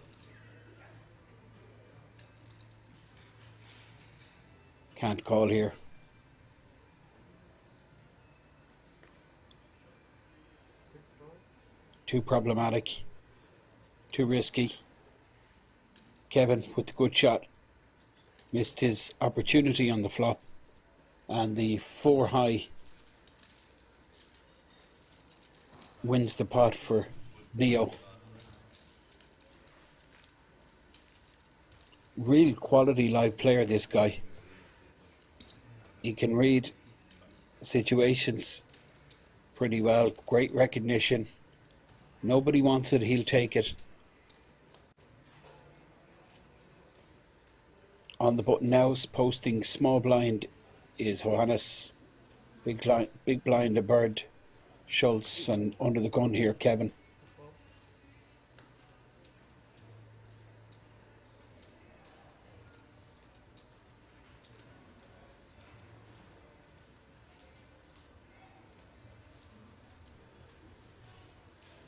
Can't call here. Too problematic. Too risky. Kevin with the good shot. Missed his opportunity on the flop. And the 4 high wins the pot for Neo. Real quality live player, this guy. He can read situations pretty well. Great recognition. Nobody wants it, he'll take it. On the button now, posting small blind is Johannes. Big blind a bird. Schultz, and under the gun here, Kevin.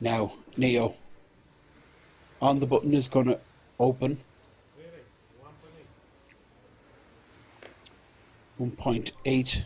Now, Neo. On the button is going to open. 1.8.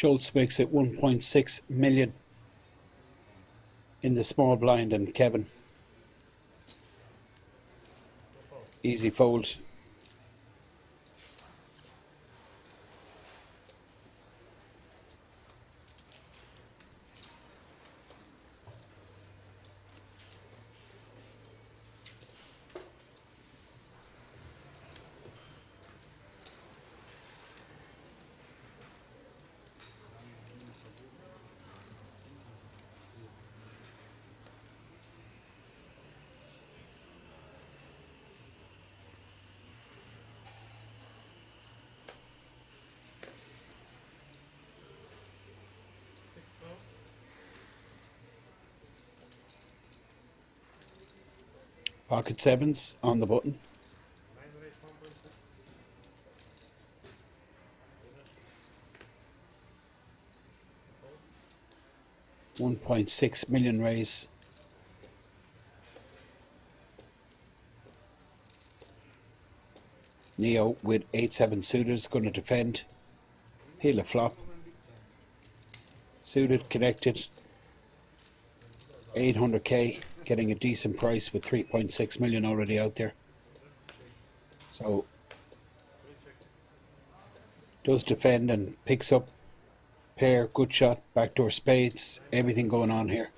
Schultz makes it 1.6 million in the small blind, and Kevin. Easy fold. Pocket sevens on the button. $1.6 million raise. Neo with 8-7 suitors going to defend. He'll a flop. Suited, connected. 800k, getting a decent price with 3.6 million already out there. So does defend and picks up pair, good shot, backdoor spades, everything going on here.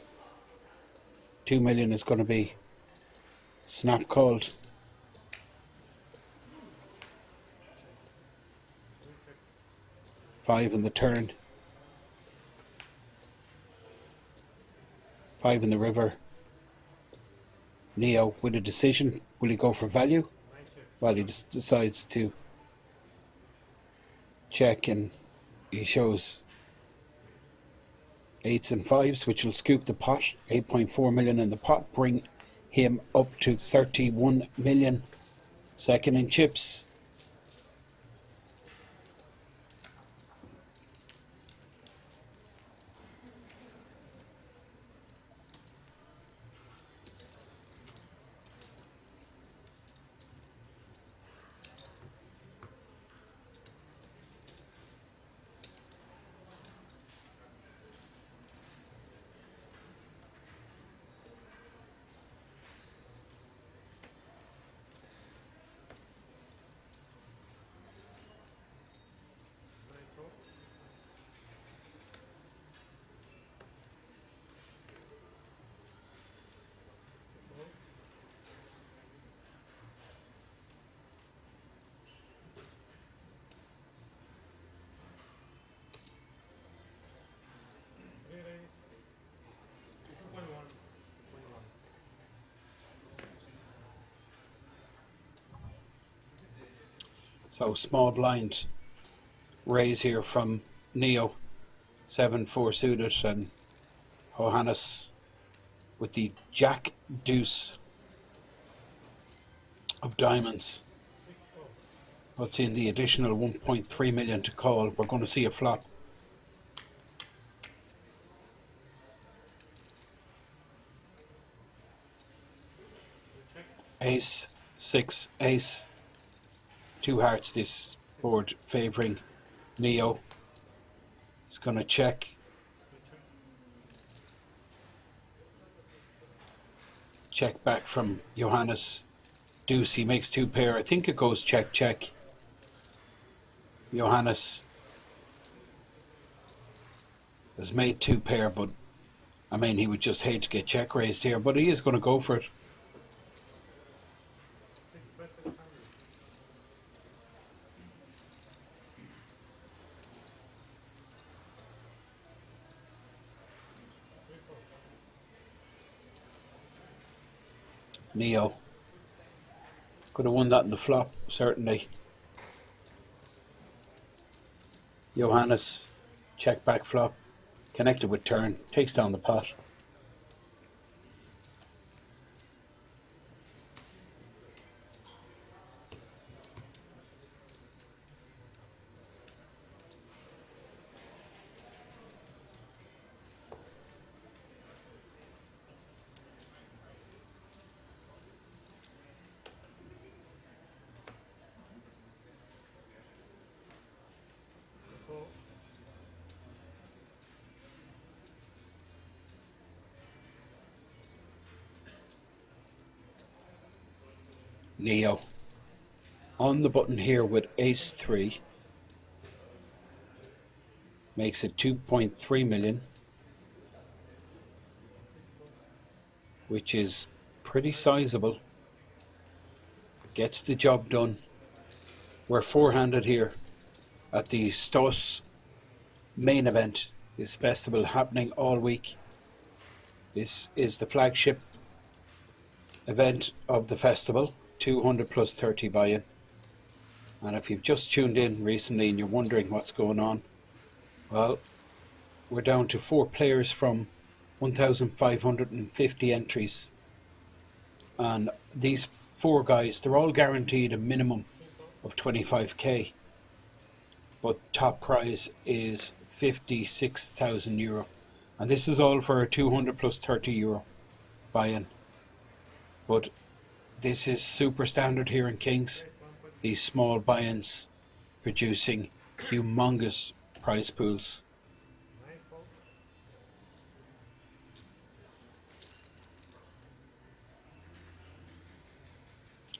2 million is going to be snap called. Five in the turn. 5 in the river. Neo with a decision. Will he go for value? Well, he just decides to check, and he shows 8s and 5s, which will scoop the pot. 8.4 million in the pot, bring him up to 31 million. Second in chips. So small blind raise here from Neo, 7-4 suited, and Johannes with the Jack Deuce of diamonds. What's in the additional 1.3 million to call? We're going to see a flop. Ace, 6, ace. 2 hearts this board favouring Neo. He's going to check. Check back from Johannes. Deuce, he makes 2 pair. I think it goes check, check. Johannes has made 2 pair, but I mean, he would just hate to get check raised here, but he is going to go for it. Neo could have won that in the flop, certainly. Johannes, check back flop, connected with turn, takes down the pot. Neo on the button here with ace 3, makes it 2.3 million, which is pretty sizable. Gets the job done. We're 4-handed here at the ZTO Main Event, this festival happening all week. This is the flagship event of the festival. 200 plus 30 buy-in, and if you've just tuned in recently and you're wondering what's going on, well, we're down to 4 players from 1,550 entries, and these 4 guys, they're all guaranteed a minimum of 25k, but top prize is 56,000 euro, and this is all for a 200 plus 30 euro buy-in. But this is super standard here in Kings, these small buy-ins producing humongous prize pools.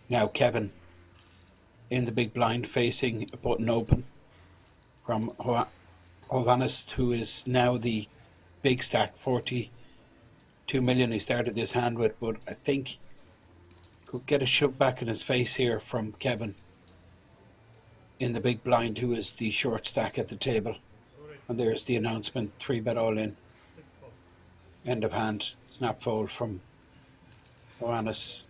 Now Kevin in the big blind facing a button open from Johannes, who is now the big stack, 42 million he started this hand with, but I think could get a shove back in his face here from Kevin in the big blind, who is the short stack at the table. And there's the announcement, 3-bet all in. End of hand, snap fold from Johannes.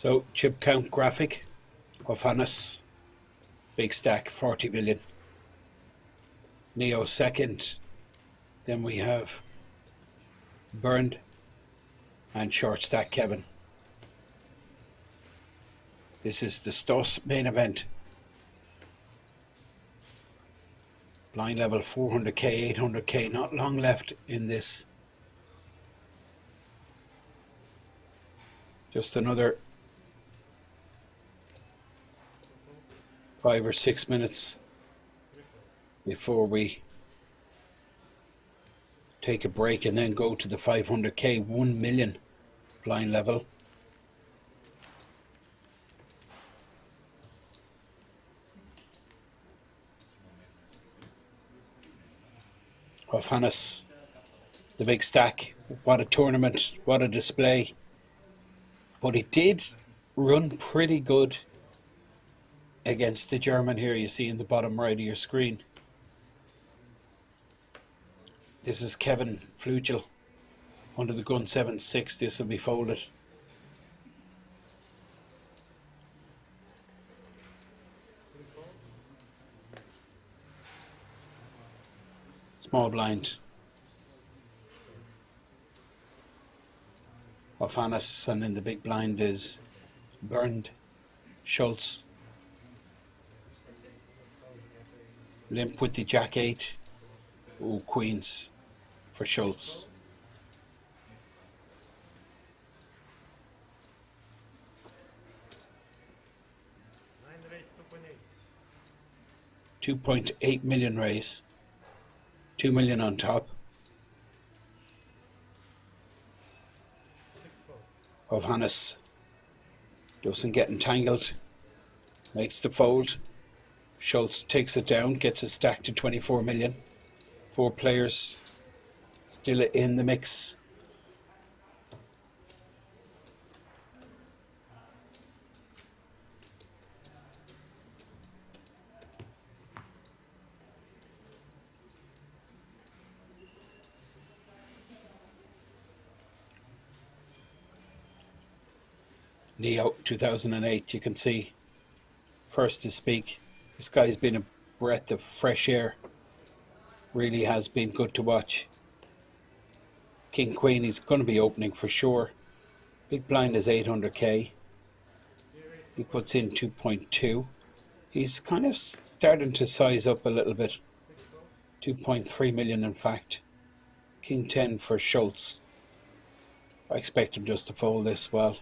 So chip count graphic of Hannes, big stack 40 million. Neo second, then we have Burned and short stack Kevin. This is the ZTO main event. Blind level 400k, 800k, not long left in this. Just another 5 or 6 minutes before we take a break and then go to the 500k, 1 million blind level. Of Hannes, the big stack. What a tournament, what a display. But he did run pretty good against the German here, you see in the bottom right of your screen. This is Kevin Flugel, under the gun 7-6, this will be folded. Small blind of Hannes, and in the big blind is Burned, Schultz, limp with the Jack 8, ooh, Queens for Schultz. $2.8 million raise, 2 million on top. Of Hannes, doesn't get entangled, makes the fold. Schultz takes it down, gets it stacked to 24 million. 4 players still in the mix. Neo 2008, you can see, first to speak. This guy's been a breath of fresh air. Really has been good to watch. King Queen, he's going to be opening for sure. Big blind is 800k. He puts in 2.2. He's kind of starting to size up a little bit. 2.3 million in fact. King 10 for Schultz. I expect him just to fold this well.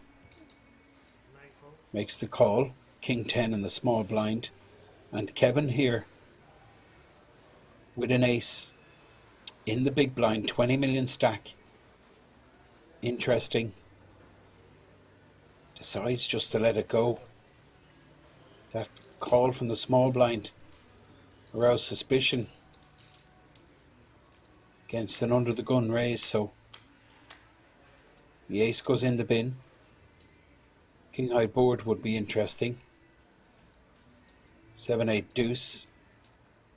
Makes the call. King 10 in the small blind. And Kevin here with an ace in the big blind, 20 million stack. Interesting. Decides just to let it go. That call from the small blind aroused suspicion against an under the gun raise, so the ace goes in the bin. King high board would be interesting. 7-8 deuce.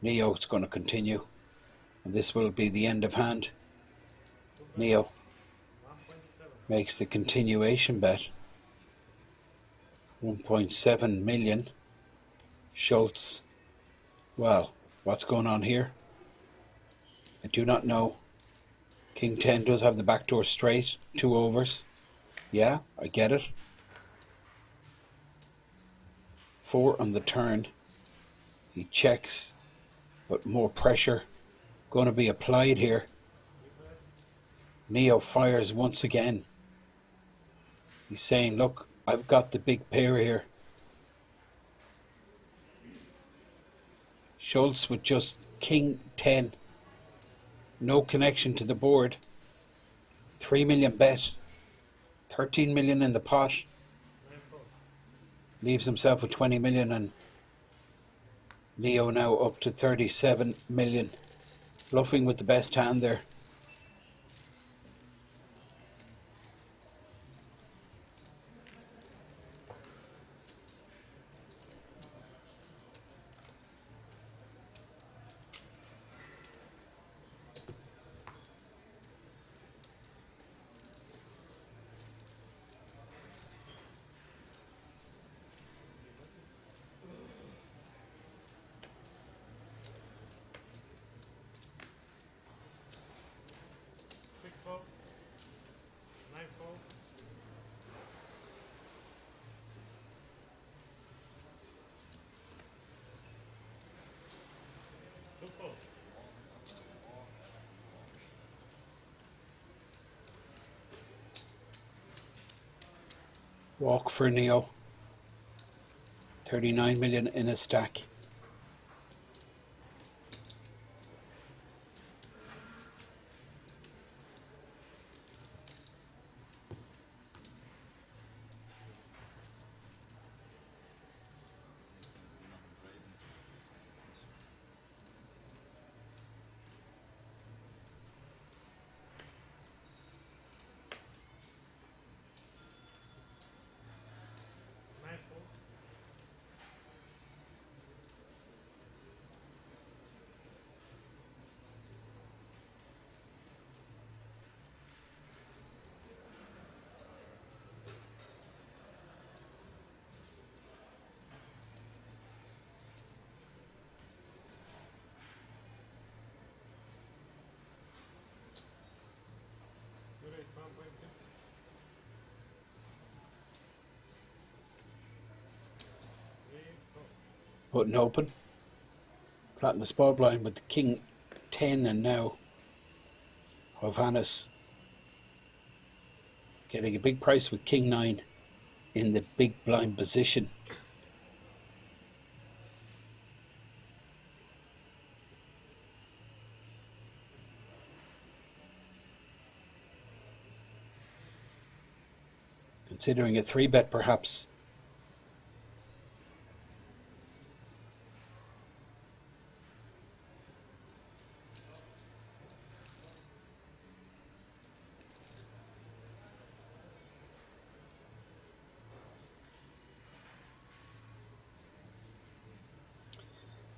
Neo is going to continue, and this will be the end of hand. Neo makes the continuation bet. 1.7 million. Schultz, well, what's going on here? I do not know. King 10 does have the backdoor straight, 2 overs. Yeah, I get it. 4 on the turn. He checks, but more pressure going to be applied here. Neo fires once again. He's saying, look, I've got the big pair here. Schultz with just King 10. No connection to the board. 3 million bet. 13 million in the pot. Leaves himself with 20 million, and Neo now up to 37 million. Bluffing with the best hand there. Walk for Neo. 39 million in a stack. Button open. Flatten the small blind with the king 10, and now Hovannes getting a big price with king 9 in the big blind position. Considering a 3-bet perhaps.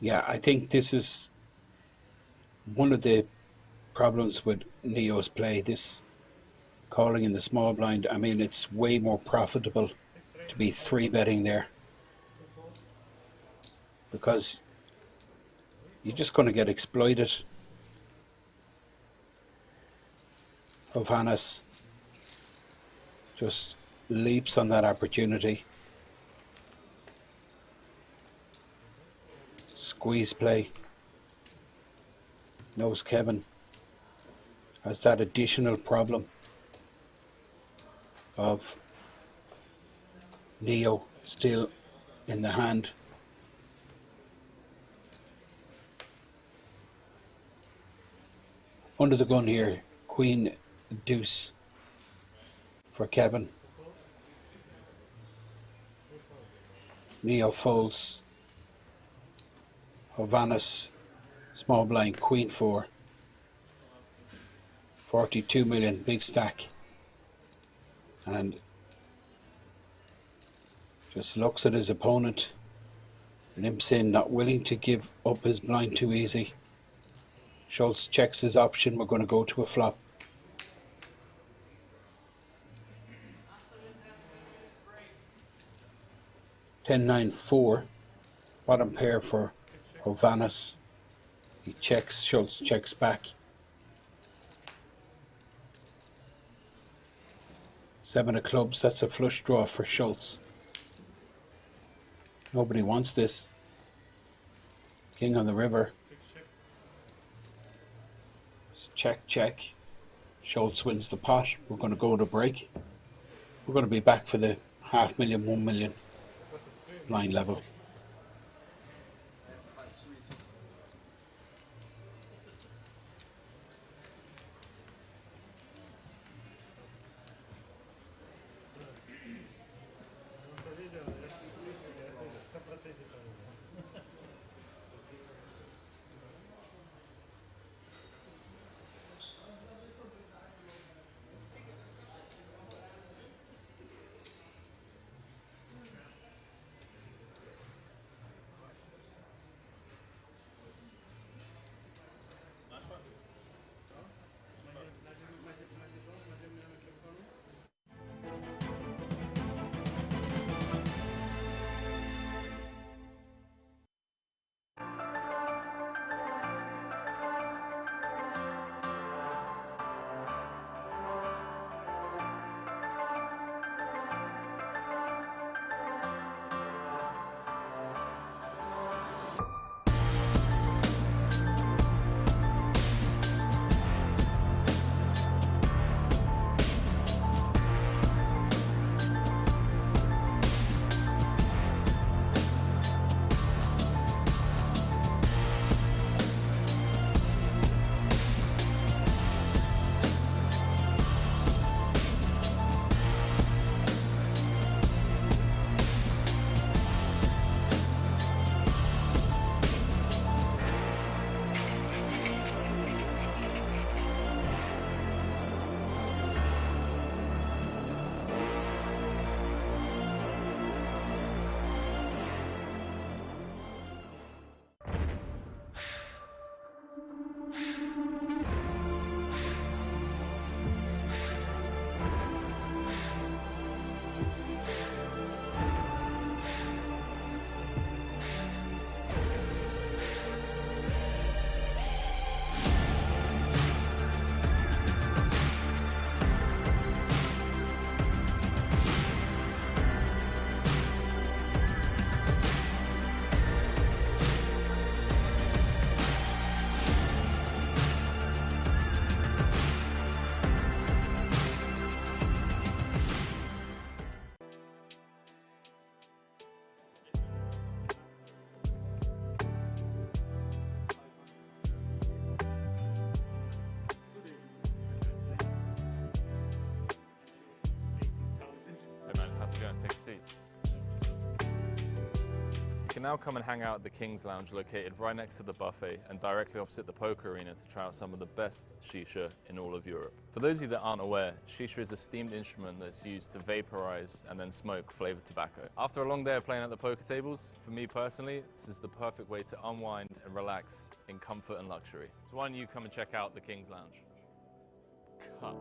Yeah, I think this is one of the problems with Neo's play. This calling in the small blind, I mean, it's way more profitable to be 3-betting there, because you're just going to get exploited. Hovannes just leaps on that opportunity. Squeeze play. Knows Kevin has that additional problem of Neo still in the hand. Under the gun here, Queen Deuce for Kevin. Neo folds. Hovannes, small blind, Queen 4. 42 million, big stack. And just looks at his opponent, limps in, not willing to give up his blind too easy. Schultz checks his option. We're going to go to a flop. Ten, 9, 4. Bottom pair for Hovannes. He checks. Schultz checks back. 7 of clubs. That's a flush draw for Schultz. Nobody wants this. King on the river. Check, check. Schultz wins the pot. We're going to go to break. We're going to be back for the 500,000, 1 million blind level. can now come and hang out at the King's Lounge located right next to the buffet and directly opposite the poker arena to try out some of the best shisha in all of Europe. For those of you that aren't aware, shisha is a steamed instrument that's used to vaporize and then smoke flavored tobacco. After a long day of playing at the poker tables, for me personally, this is the perfect way to unwind and relax in comfort and luxury. So why don't you come and check out the King's Lounge? Cut.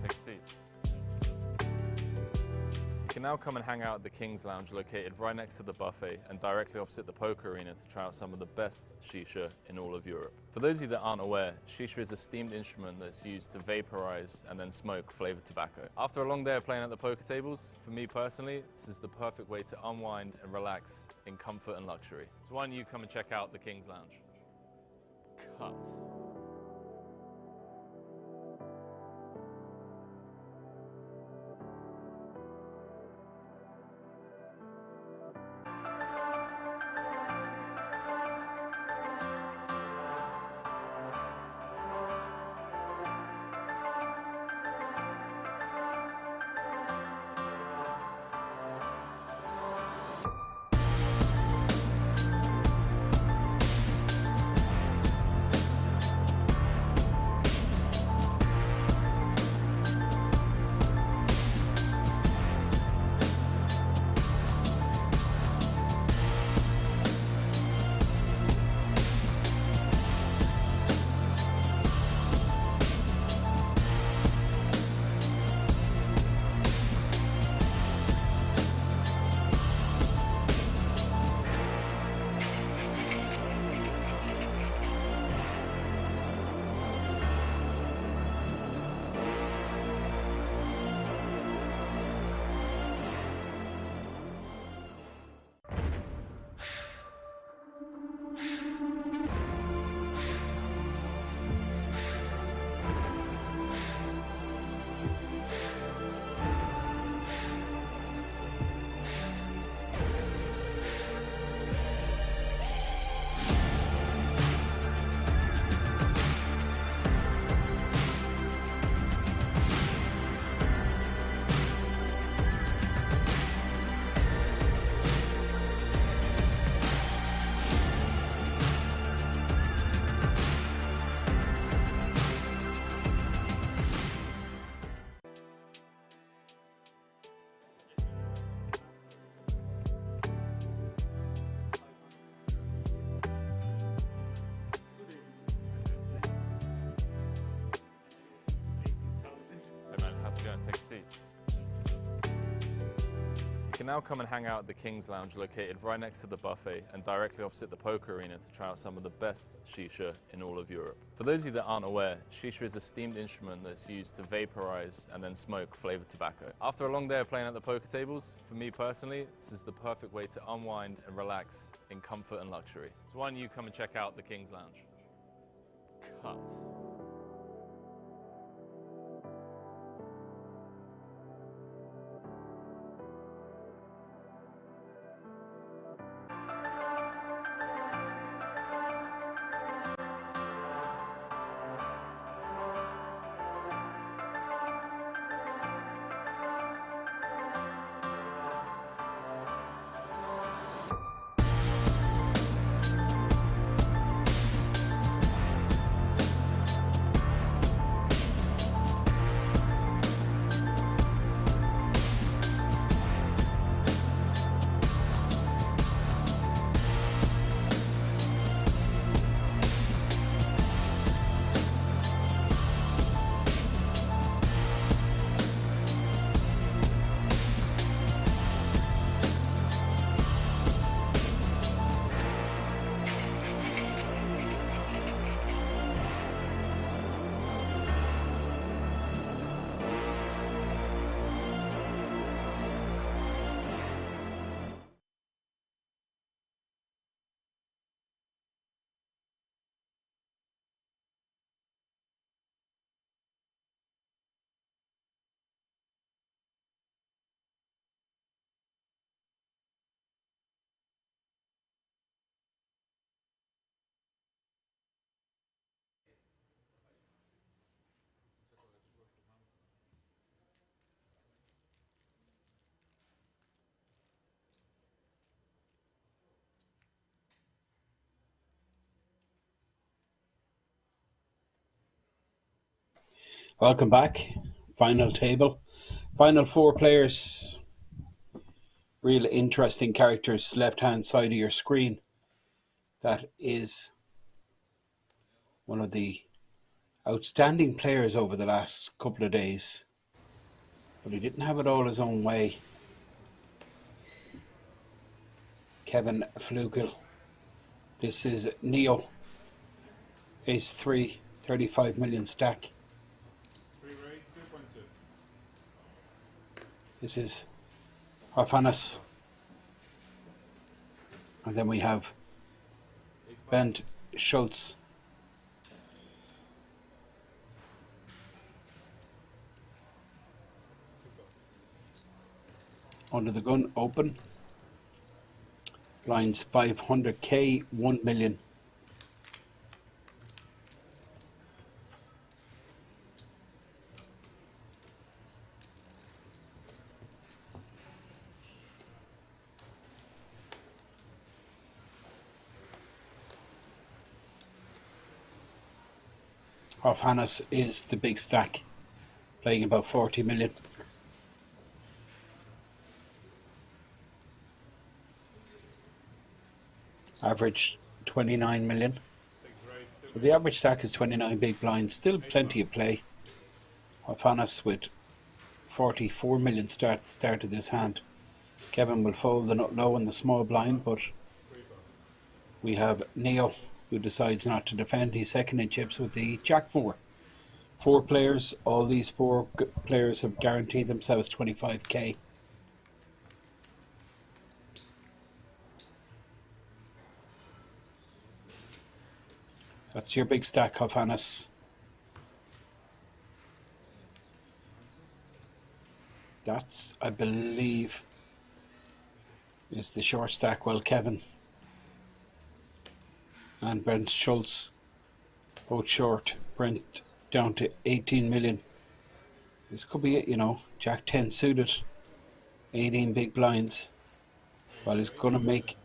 Take a seat. You can now come and hang out at the King's Lounge located right next to the buffet and directly opposite the poker arena to try out some of the best shisha in all of Europe. For those of you that aren't aware, shisha is a steamed instrument that's used to vaporize and then smoke flavored tobacco. After a long day of playing at the poker tables, for me personally, this is the perfect way to unwind and relax in comfort and luxury. So why don't you come and check out the King's Lounge? Cut. can now come and hang out at the King's Lounge located right next to the buffet and directly opposite the poker arena to try out some of the best shisha in all of Europe. For those of you that aren't aware, shisha is a steamed instrument that's used to vaporize and then smoke flavored tobacco. After a long day of playing at the poker tables, for me personally, this is the perfect way to unwind and relax in comfort and luxury. So why don't you come and check out the King's Lounge? Cut. Welcome back. Final table. Final four players. Real interesting characters. Left hand side of your screen. That is one of the outstanding players over the last couple of days. But he didn't have it all his own way. Kevin Flugel. This is Neo. Ace 3, 35 million stack. Free raise 2.2. This is Harfanas. And then we have Ben Schultz. Under the gun, open. Blinds 500k, 1 million. Harfanas is the big stack, playing about 40 million. Average 29 million. So the average stack is 29 big blinds. Still plenty of play. Harfanas with 44 million started this hand. Kevin will fold the nut low in the small blind, but we have Neo, who decides not to defend. He's second in chips with the Jack 4. 4 players. All these 4 players have guaranteed themselves 25k. That's your big stack, Harfanas. That's, I believe, is the short stack. Well, Kevin and Brent Schultz both short. Brent down to 18 million. This could be it, you know. Jack 10 suited, 18 big blinds. Well, he's going to make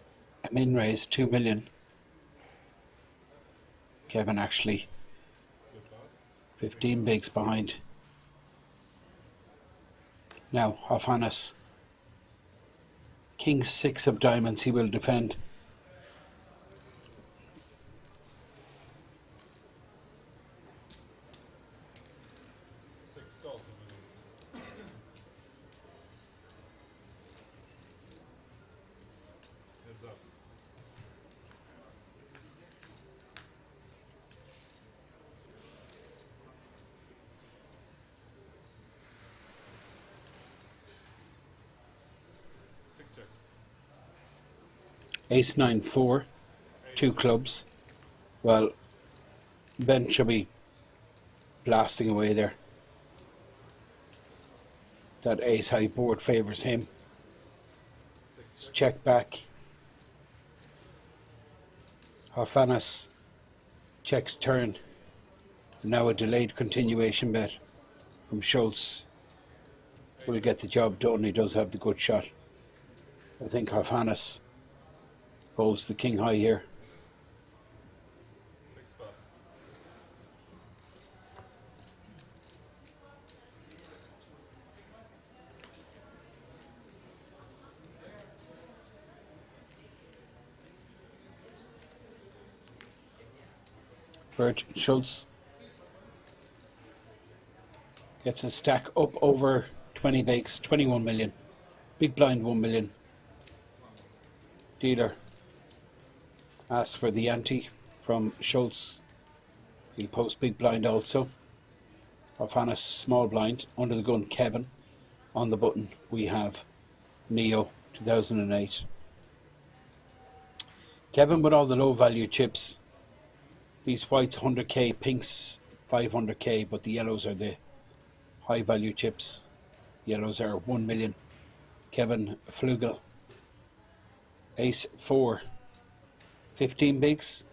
a min raise 2 million. Kevin actually 15 bigs behind. Now, Harfanas. King 6 of diamonds he will defend. up. Six check. Ace 9 4, two clubs. Well, Ben should be blasting away there. That ace high board favours him. Six check. Check back. Harfanas checks turn. Now a delayed continuation bet from Schultz will get the job done. He does have the good shot. I think Harfanas holds the king high here. Six pass. Bert Schultz gets a stack up over 20 bigs, 21 million. Big blind 1 million. Dealer asks for the ante from Schultz. He'll post big blind also. Harfanas small blind. Under the gun Kevin. On the button we have Neo 2008. Kevin with all the low value chips. These whites 100k, pinks 500k, but the yellows are the high value chips. Yellows are 1 million. Kevin Flugel. Ace 4. 15 bigs.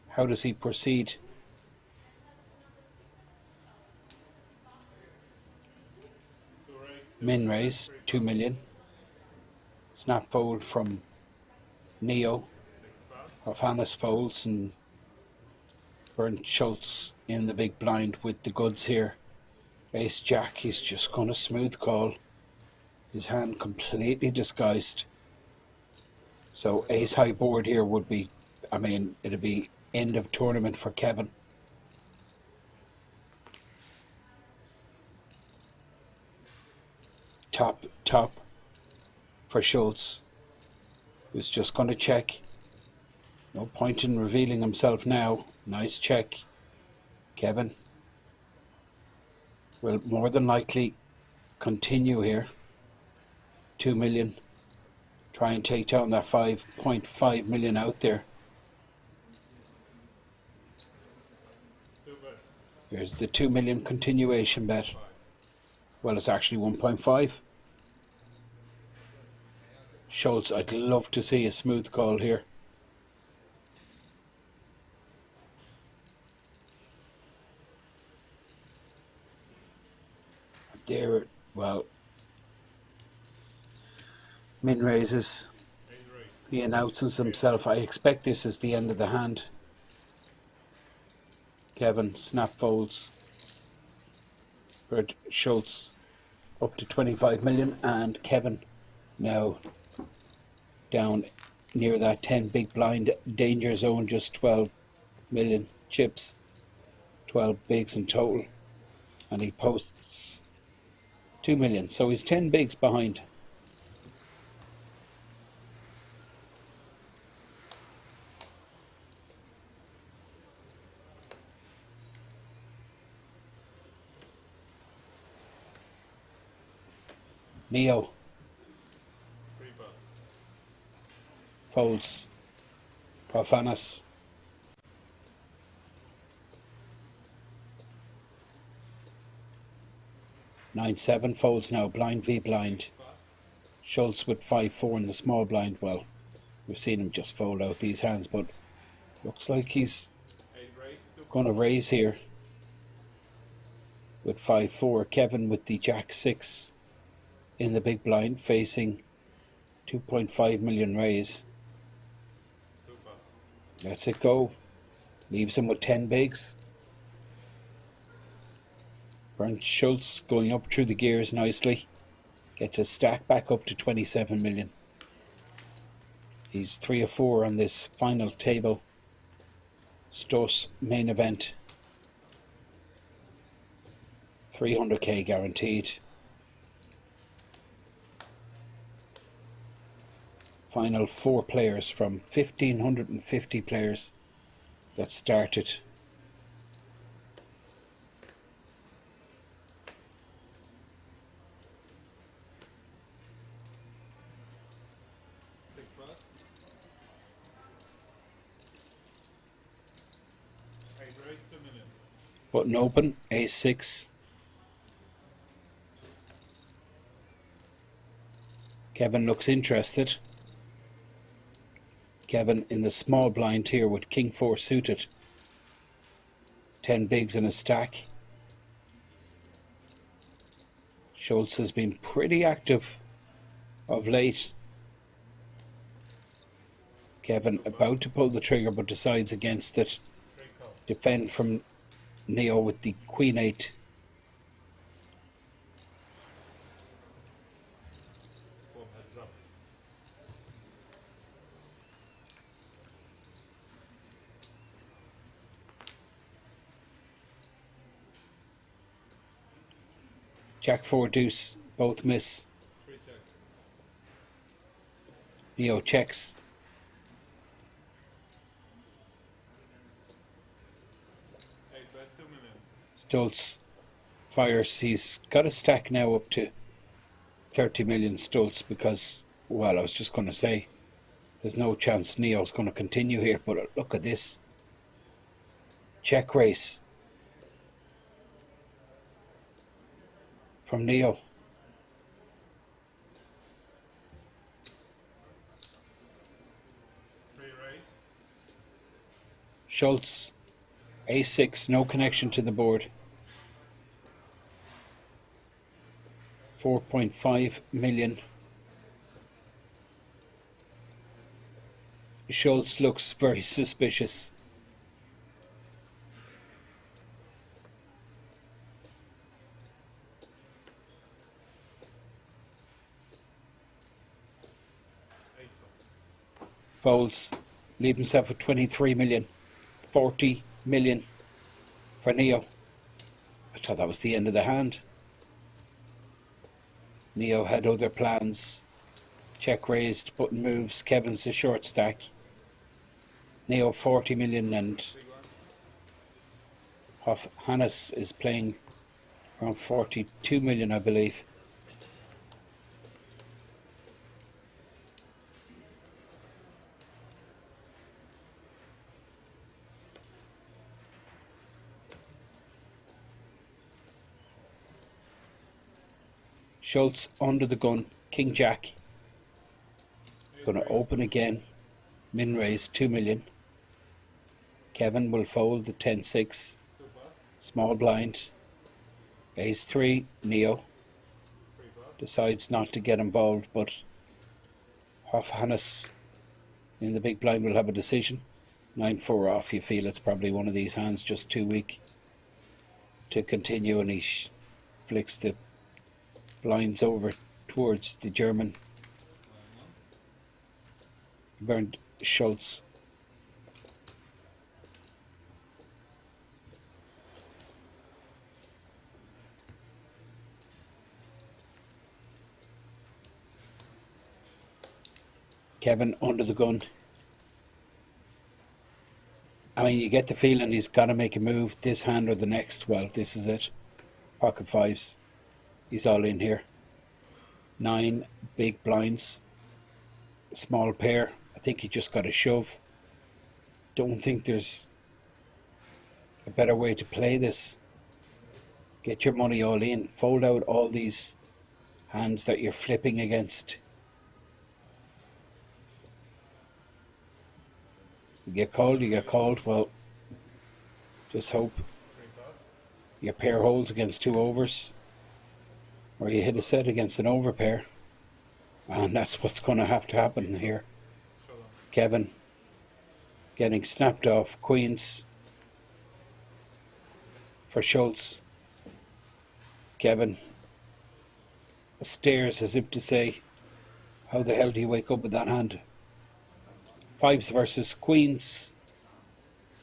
How does he proceed? Min raise 2 million. Snap fold from Neo. Harfanas folds and Bernd Schultz in the big blind with the goods here. Ace Jack, he's just going to smooth call. His hand completely disguised. So ace high board here would be, I mean, it'd be end of tournament for Kevin. Top for Schultz, who's just going to check. No point in revealing himself now. Nice check. Kevin will more than likely continue here. 2 million. Try and take down that 5.5 million out there. Here's the 2 million continuation bet. Well, it's actually 1.5. Schultz, I'd love to see a smooth call here. There, well, min raises. He announces himself. I expect this is the end of the hand. Kevin snap folds. Bert Schultz up to 25 million, and Kevin now down near that 10 big blind danger zone, just 12 million chips, 12 bigs in total, and he posts 2 million, so he's 10 bigs behind. Neo folds. Profanas. Nine 7 folds now. Blind v blind. Schultz with 5-4 in the small blind. Well, we've seen him just fold out these hands, but looks like he's going to raise here with 5-4. Kevin with the Jack 6 in the big blind, facing 2.5 million raise. Lets it go. Leaves him with 10 bigs. Bernd Schultz going up through the gears nicely. Gets his stack back up to 27 million. He's 3 or 4 on this final table. ZTO Main Event. 300k guaranteed. Final 4 players from 1,550 players that started. Six plus. 8 raise 2 million. Button open, A6. Kevin looks interested. Kevin in the small blind here with King 4 suited. 10 bigs in a stack. Schultz has been pretty active of late. Kevin about to pull the trigger but decides against it. Free call. Defend from Neo with the Queen 8. Boom, heads up. Jack 4 deuce, both miss. Free check. Neo checks. 8 bet 2 million. Stoltz fires. He's got a stack now up to 30 million Stoltz because, well, I was just going to say, there's no chance Neo's going to continue here, but look at this. Check raise from Neo. Free raise. Schultz, A6, no connection to the board. 4.5 million. Schultz looks very suspicious. Folds, leave himself with 23 million. 40 million for Neo. I thought that was the end of the hand. Neo had other plans. Check raised, button moves. Kevin's a short stack. Neo 40 million and Hannes is playing around 42 million, I believe. Schultz under the gun, King Jack. Gonna open again. Min raise 2 million. Kevin will fold the 10-6. 2 plus. Small blind. Ace 3, Neo. 3 plus. Decides not to get involved, but Hannes in the big blind will have a decision. 9-4 off, you feel it's probably one of these hands just too weak to continue, and he flicks the blinds over towards the German. Bernd Schultz. Kevin under the gun. I mean, you get the feeling he's got to make a move this hand or the next. Well, this is it. Pocket fives. He's all in here. 9 big blinds. Small pair. I think he just got a shove. Don't think there's a better way to play this. Get your money all in. Fold out all these hands that you're flipping against. You get called, you get called. Well, just hope 3 plus. your pair holds against 2 overs, or you hit a set against an over pair, and that's what's going to have to happen here. Showdown. Kevin getting snapped off. Queens for Schultz. Kevin stares as if to say, how the hell do you wake up with that hand? Fives versus queens.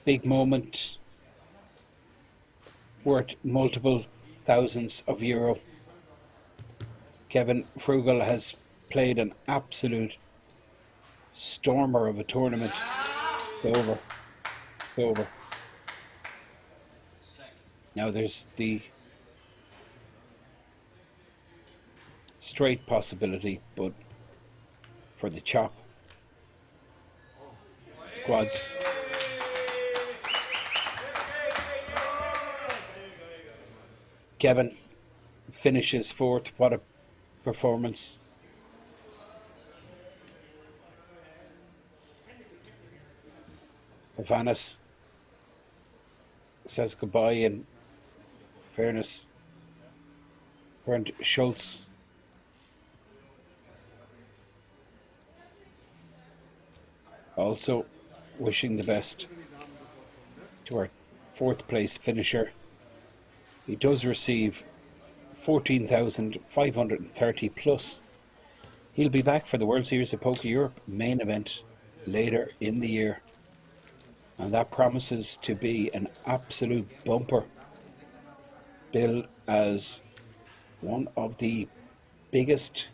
Big moment. Worth multiple thousands of euro. Kevin Frugal has played an absolute stormer of a tournament. Go over. Go over. Now there's the straight possibility, but for the chop. Quads. Kevin finishes fourth. What a performance. Vanis says goodbye in fairness. Bernd Schultz also wishing the best to our fourth place finisher. He does receive 14,530 plus. He'll be back for the World Series of Poker Europe main event later in the year, and that promises to be an absolute bumper bill as one of the biggest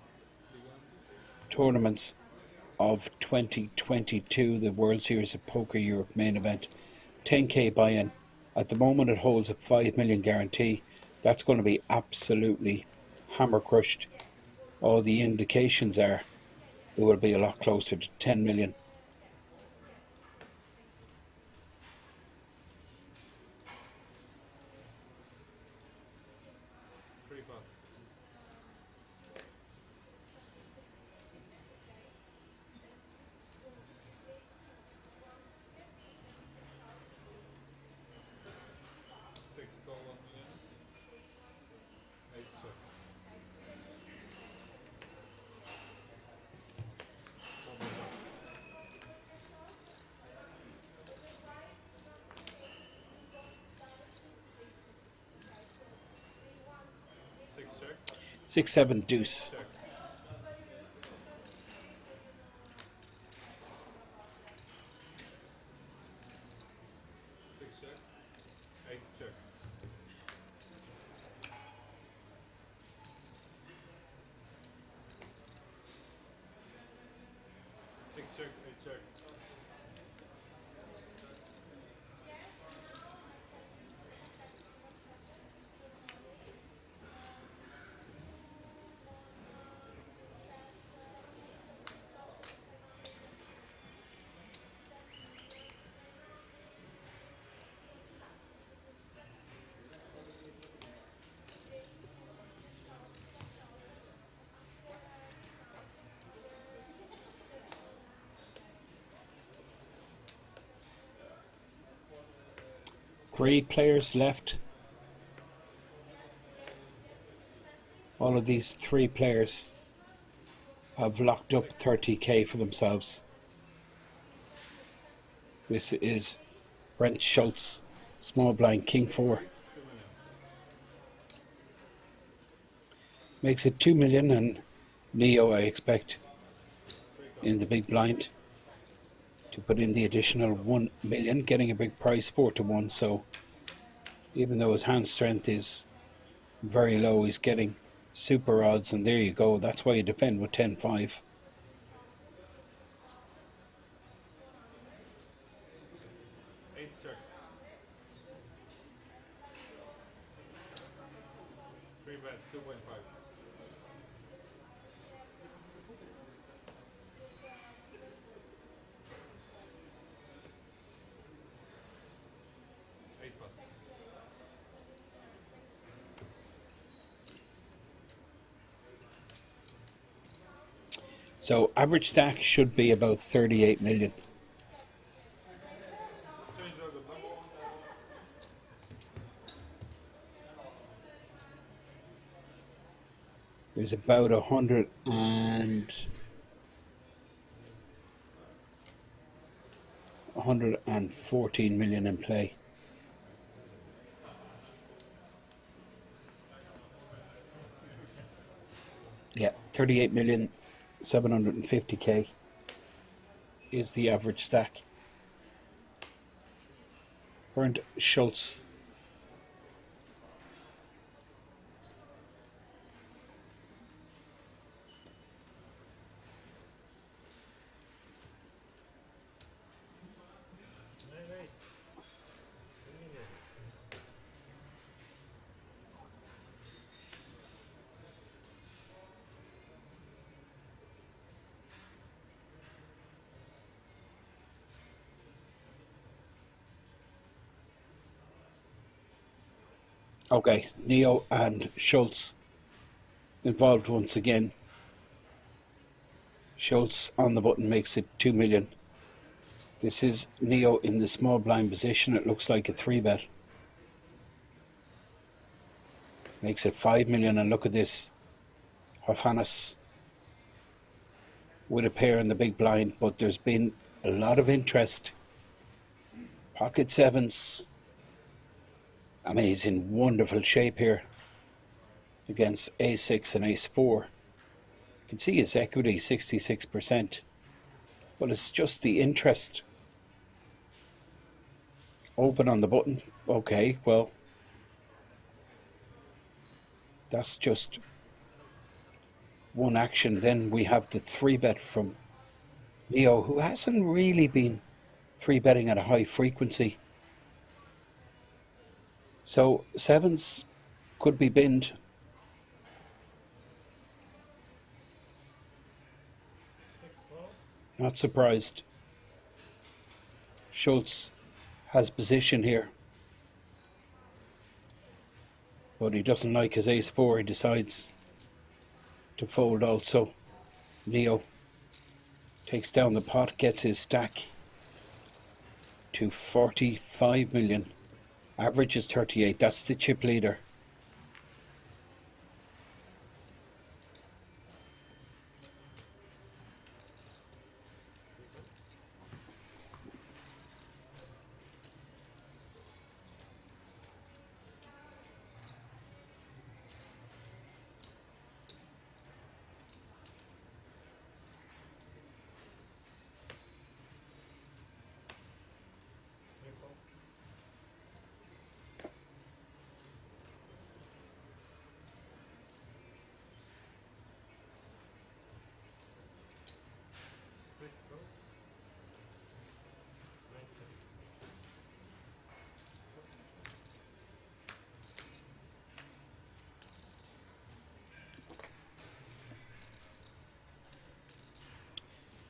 tournaments of 2022, the World Series of Poker Europe main event. 10k buy-in. At the moment it holds a 5 million guarantee. That's going to be absolutely hammer crushed. All the indications are it will be a lot closer to 10 million. Free pass. Six call 1 million. 8 check. 4 more check. 6 check. 6-7 deuce. Check. 6 check. 8 check. 6 check. 8 check. Three players left. All of these three players have locked up 30k for themselves. This is Brent Schultz, small blind, king 4. Makes it 2 million, and Neo, I expect, in the big blind to put in the additional 1 million, getting a big price, 4-1. So even though his hand strength is very low, he's getting super odds, and there you go. That's why you defend with 10-5. Check. 3 bet, 2.5. 8 pass. So average stack should be about 38 million. Change the other box. There's about 114 million in play. Yeah, 38,750,000 is the average stack. Bernd Schultz. Okay, Neo and Schultz involved once again. Schultz on the button makes it 2 million. This is Neo in the small blind position. It looks like a 3-bet. Makes it 5 million, and look at this. Hofanis with a pair in the big blind, but there's been a lot of interest. Pocket sevens. I mean, he's in wonderful shape here against A6 and Ace4. You can see his equity, 66%. But it's just the interest. Open on the button. Okay, well, that's just one action. Then we have the 3-bet from Neo, who hasn't really been 3-betting at a high frequency. So sevens could be binned. Not surprised. Schultz has position here, but he doesn't like his Ace4. He decides to fold also. Neo takes down the pot, gets his stack to 45 million. Average is 38. That's the chip leader.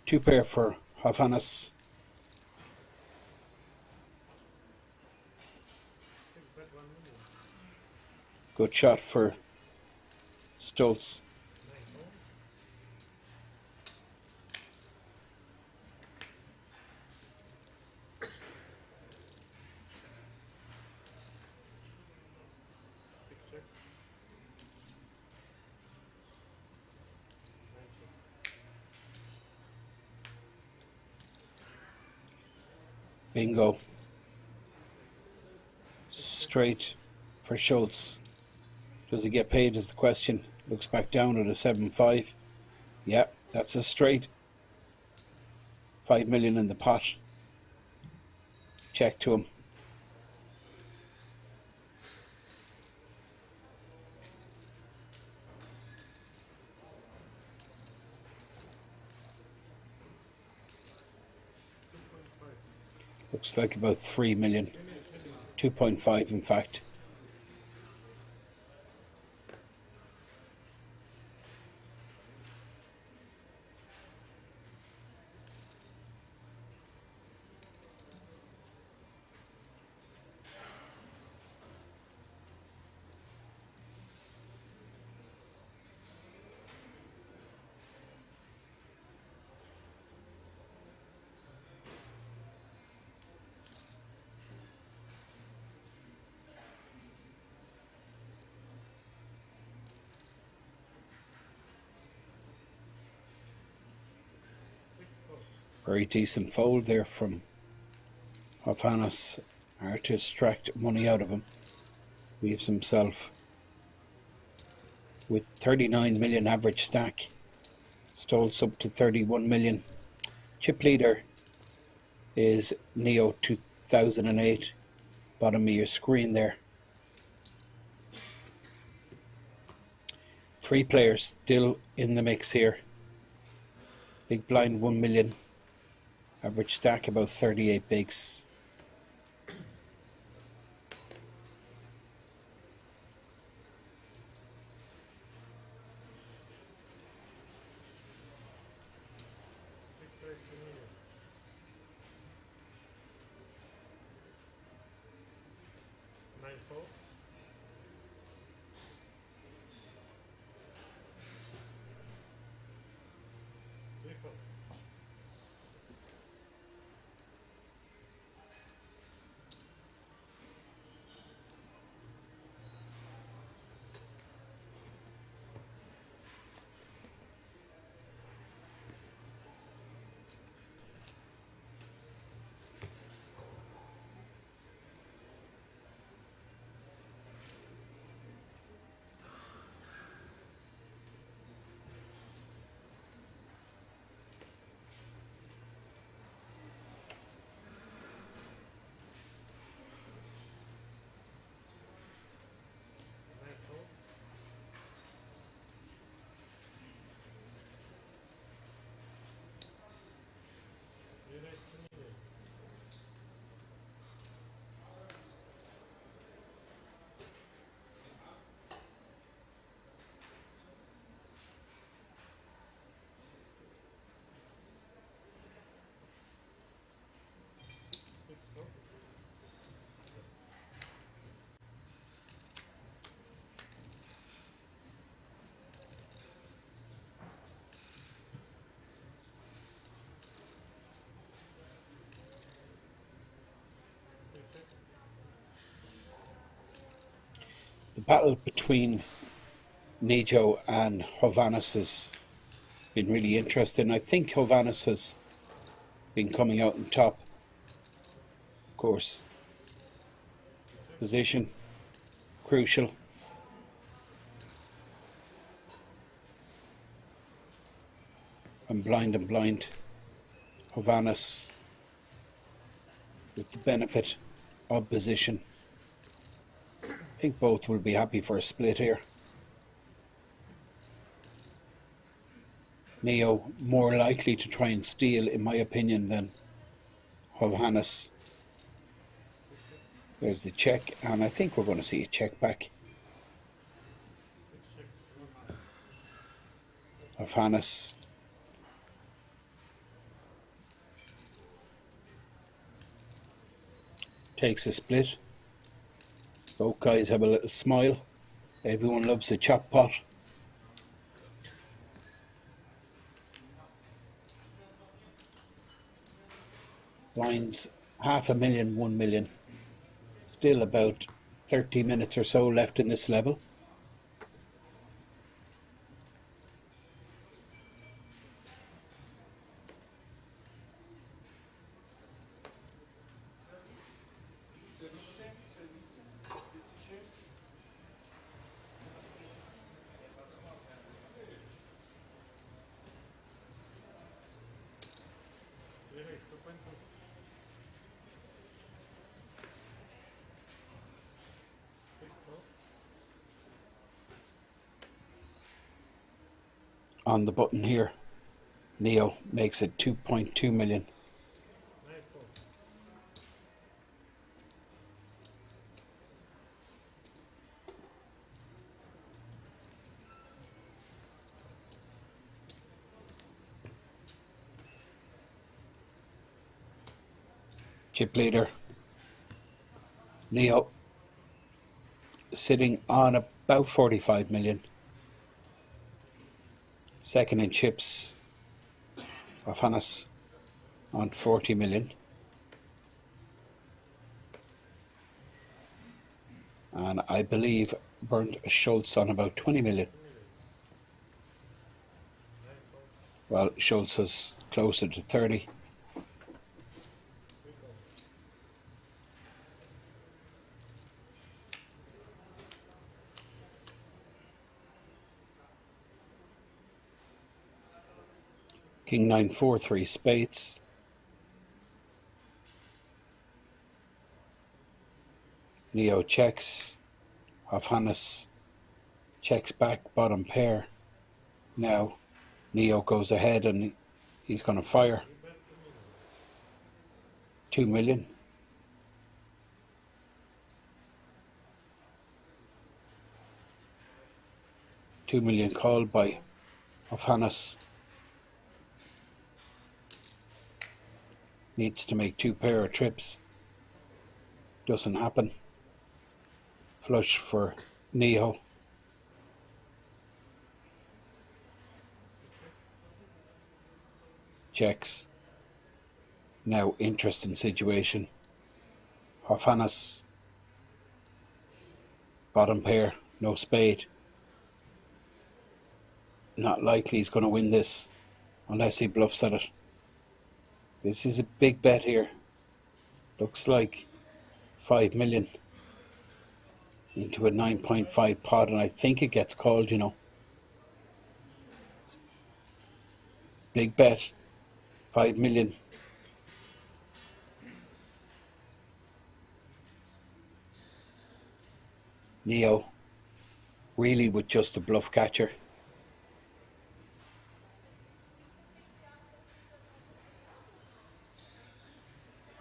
Two pair for Hofanis. Good shot for Stoltz. Bingo. Straight for Schultz. Does he get paid is the question. Looks back down at a 7-5. Yeah, that's a straight. 5 million in the pot. Check to him. Looks like about 3 million. 2.5 in fact. Very decent fold there from Hofanis. Hard to extract money out of him. Leaves himself with 39 million average stack. Stoltz up to 31 million. Chip leader is Neo 2008. Bottom of your screen there. 3 players still in the mix here. Big blind 1 million. Average stack about 38 bigs. battle between Nijo and Hovannes has been really interesting. I think Hovannes has been coming out on top. Of course, position crucial. And blind. Hovannes with the benefit of position. I think both will be happy for a split here. Neo more likely to try and steal, in my opinion, than Hovannes. There's the check, and I think we're going to see a check back. Hovannes takes a split. Both guys have a little smile. Everyone loves a chop pot. Blinds 500,000, 1 million. Still about 30 minutes or so left in this level. On the button here, Neo makes it 2.2 million. Chip leader, Neo, sitting on about 45 million. Second in chips, Hovannes on 40 million. And I believe Bernd Schultz on about 20 million. Well, Schultz is closer to 30. King 9 4 3 spades. Neo checks. Hovannes checks back, bottom pair. Now Neo goes ahead and he's going to fire. 2 million. $2 million called by Hovannes. Needs to make 2 pair of trips. Doesn't happen. Flush for Neo. Checks. Now interesting situation. Hovannes. Bottom pair. No spade. Not likely he's going to win this unless he bluffs at it. This is a big bet here. Looks like 5 million into a 9.5 pot, and I think it gets called, you know. Big bet. 5 million. Neo really with just a bluff catcher.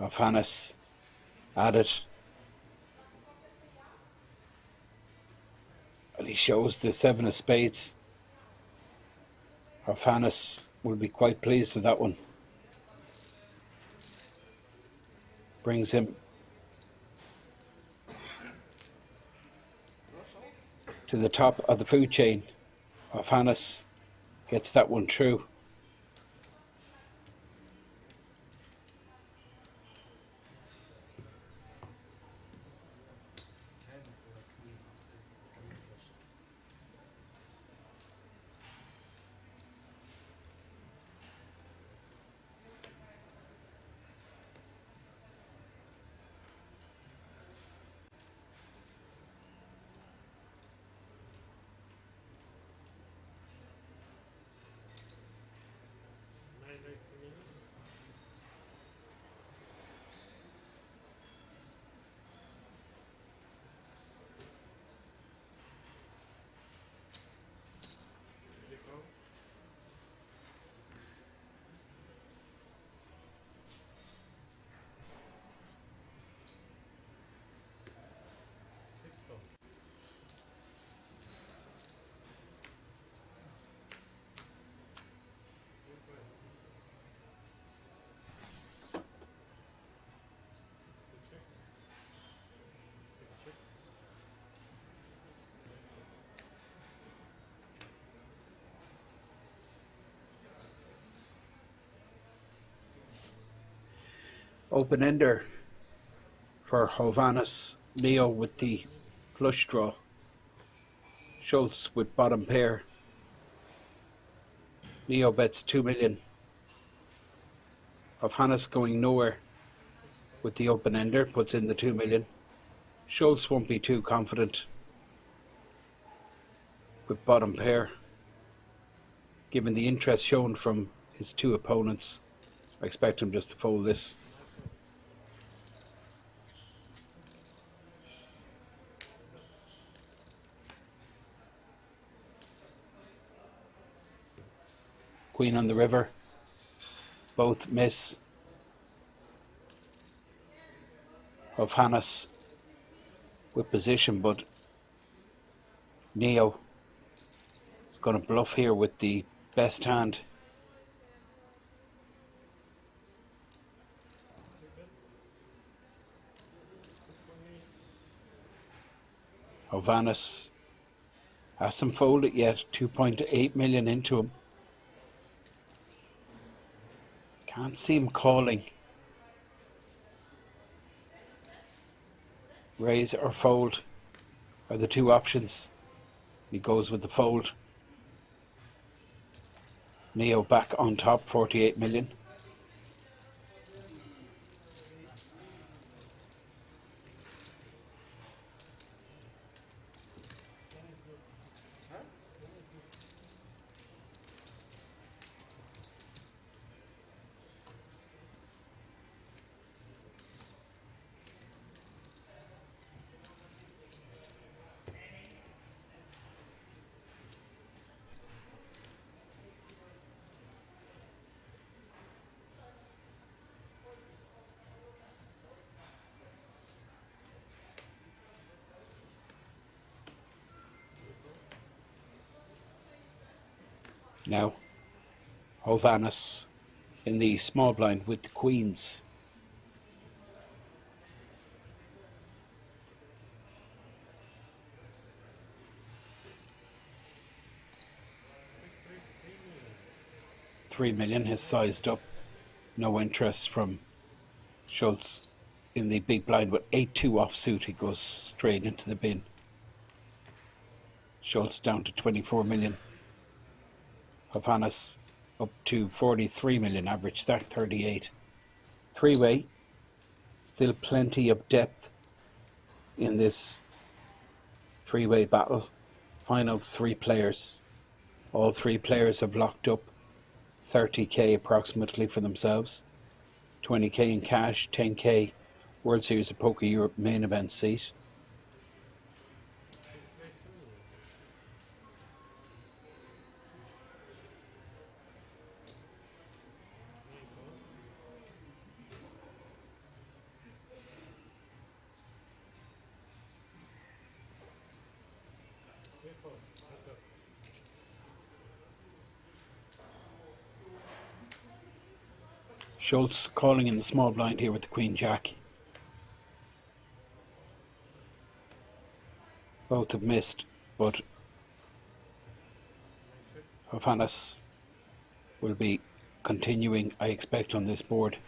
Hovannes added, and he shows the 7 of spades. Hovannes will be quite pleased with that one. Brings him to the top of the food chain. Hovannes gets that one through. Open ender for Hovannes. Neo with the flush draw. Schultz with bottom pair. Neo bets 2 million. Hovannes going nowhere with the open ender, puts in the 2 million. Schultz won't be too confident with bottom pair. Given the interest shown from his two opponents, I expect him just to fold this. Queen on the river, both miss. Hovannes with position, but Neo is going to bluff here with the best hand. Hovannes hasn't folded yet, 2.8 million into him. Can't see him calling. Raise or fold are the two options. He goes with the fold. Neo back on top, 48 million. Now, Hovannes in the small blind with the queens. $3 million has sized up. No interest from Schultz in the big blind with 8-2 offsuit. He goes straight into the bin. Schultz down to 24 million. Hovannes up to 43 million, average stack 38. Three-way, still plenty of depth in this three-way battle. Final three players. All three players have locked up 30k approximately for themselves. 20k in cash, 10k World Series of Poker Europe main event seat. Schultz calling in the small blind here with the Queen Jack. Both have missed, but Hovannes will be continuing, I expect, on this board.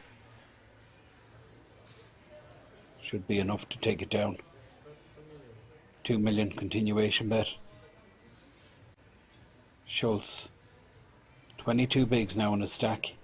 Should be enough to take it down. 2 million continuation bet. Schultz, 22 bigs now in a stack.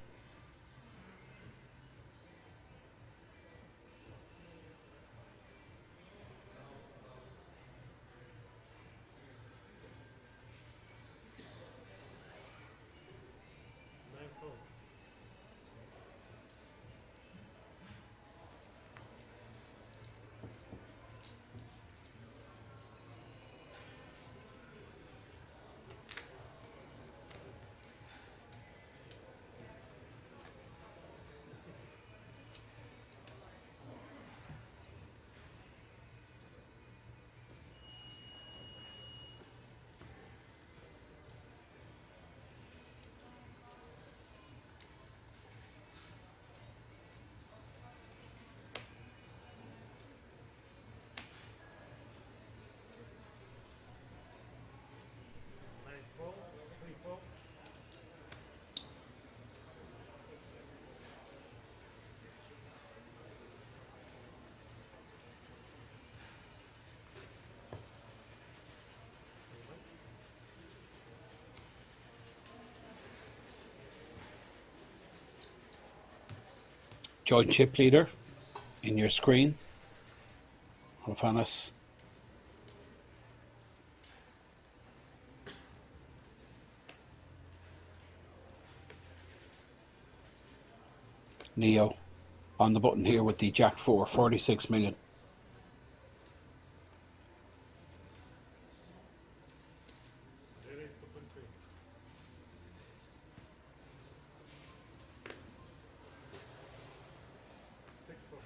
joint chip leader in your screen. Hofhannes. Neo on the button here with the Jack 4, 46 million. Ready? 2.3. Six four.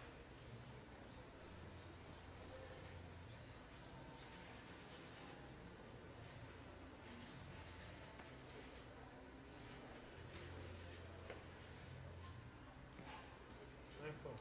Nine four.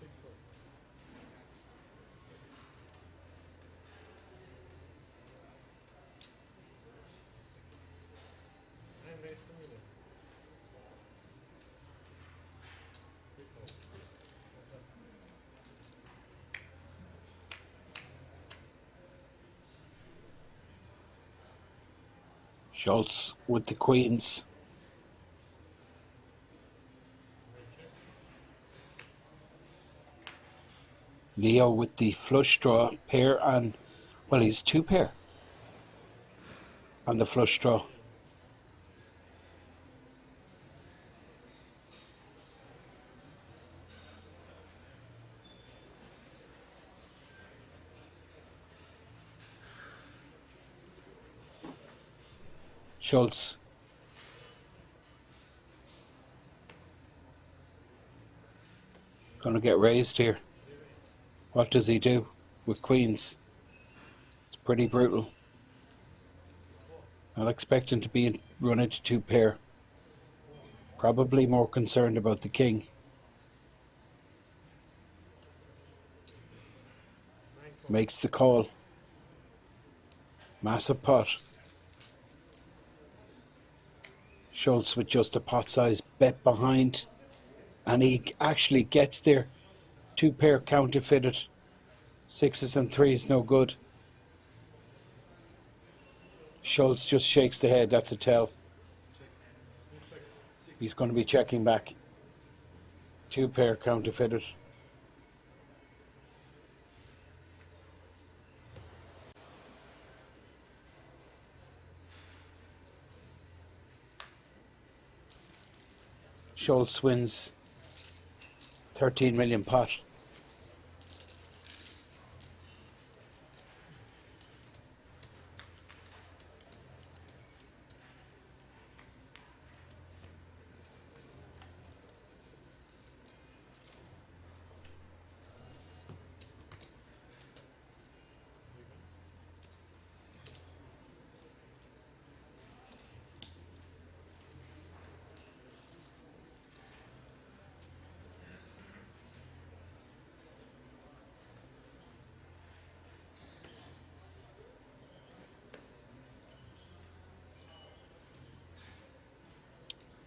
Six four. Nine raised to middle. Three four. Schultz with the queens. Leo with the flush draw pair, and well, he's two pair on the flush draw. Schultz. Going to get raised here. What does he do with queens? It's pretty brutal. Not expecting to be run into two pair. Probably more concerned about the king. Makes the call. Massive pot. Schultz with just a pot size bet behind, and he actually gets there. Two pair counterfeited. Sixes and threes no good. Schultz just shakes the head. That's a tell. He's going to be checking back. Two pair counterfeited. Schultz wins 13 million pot.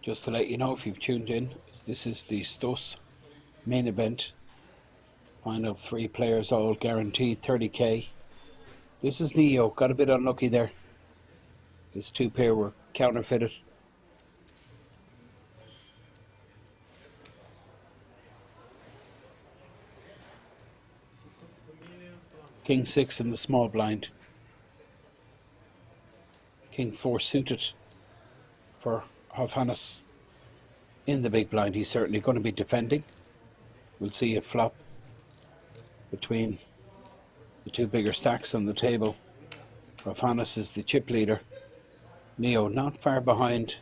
Just to let you know, if you've tuned in, this is the ZTO Main Event. Final three players, all guaranteed 30k. This is Neo, got a bit unlucky there. His two pair were counterfeited. King 6 in the small blind. King 4 suited for Hofhannes. In the big blind, he's certainly going to be defending. We'll see it flop between the two bigger stacks on the table. Hofhannes is the chip leader. Neo not far behind.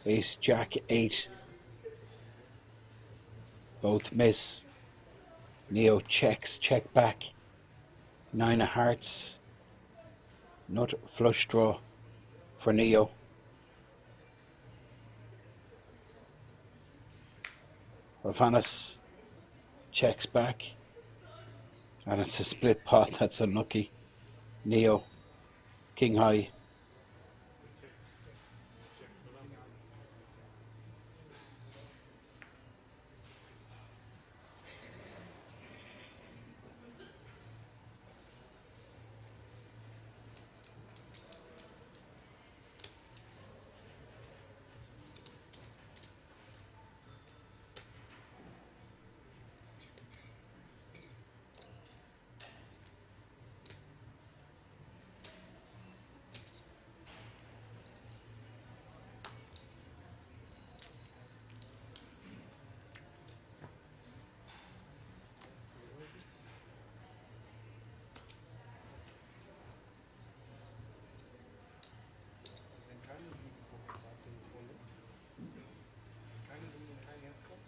Ace, Jack, 8. Both miss. Neo checks, check back. 9 of hearts. Nut flush draw for Neo. Hovannes checks back, and it's a split pot. That's unlucky. Neo, king high. Wenn keine 7 Poker zahlst du eine Runde. Keine 7 und kein Herz kommt.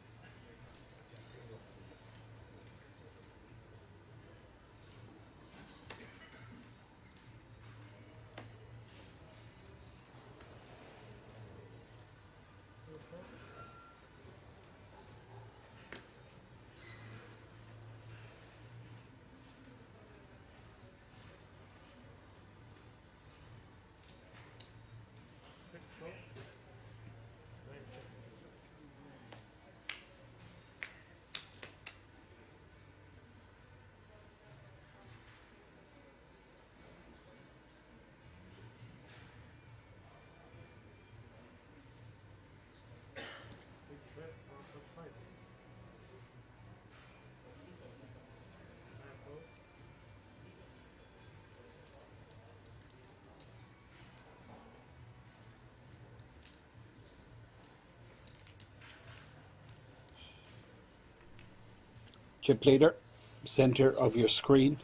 Chip leader, center of your screen.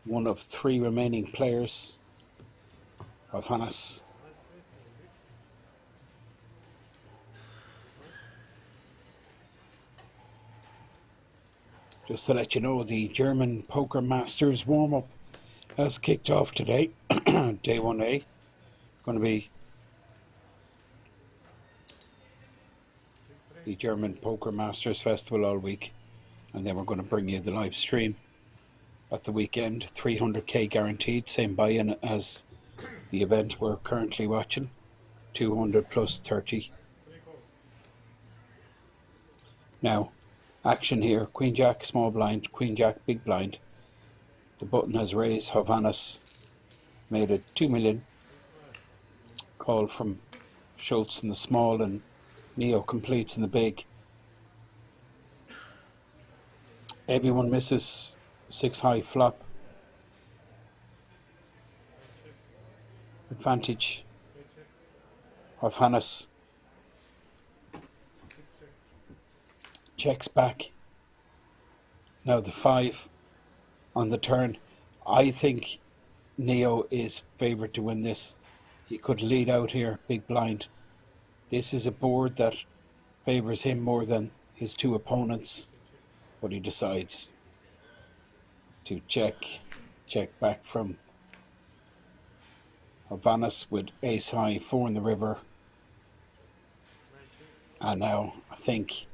One of 3 remaining players. Hovannes. Just to let you know, the German Poker Masters warm-up has kicked off today. Day 1A. Going to be the German Poker Masters Festival all week. And then we're going to bring you the live stream at the weekend. 300k guaranteed, same buy-in as the event we're currently watching. 200 plus 30. Now, action here. Queen Jack, small blind. Queen Jack, big blind. The button has raised. Hovannes made it 2 million. Call from Schultz in the small, and Neo completes in the big. Everyone misses 6 high flop. Advantage. Hovannes checks back. Now the 5 on the turn. I think Neo is favoured to win this. He could lead out here, big blind. This is a board that favours him more than his 2 opponents. But he decides to check back from Hovannes with ace high, 4 in the river. And now I think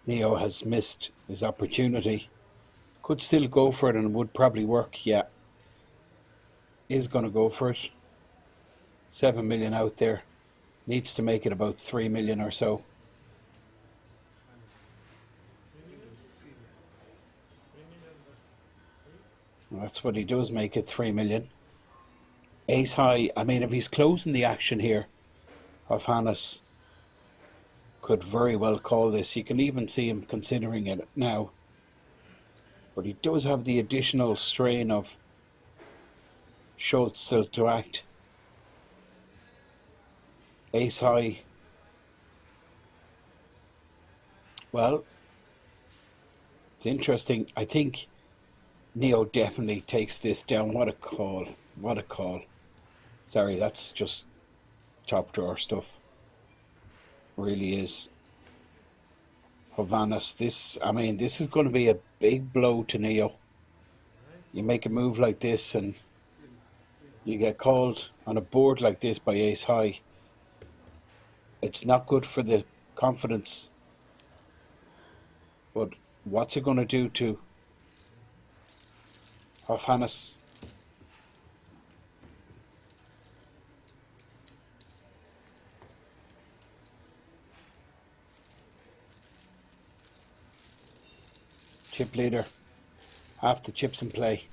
Neo has missed his opportunity. Could still go for it and would probably work, yeah. Is going to go for it. 7 million out there. Needs to make it about 3 million or so. Well, that's what he does, make it 3 million. Ace high, I mean, if he's closing the action here, Hovannes could very well call this. You can even see him considering it now. But he does have the additional strain of Schultz still to act. Ace high. Well, it's interesting. I think Neo definitely takes this down. What a call. What a call. Sorry, that's just top drawer stuff. Really is. Hovannes, this is going to be a big blow to Neo. You make a move like this and you get called on a board like this by ace high. It's not good for the confidence But what's it going to do to Hofhannes? Chip leader, half the chips in play.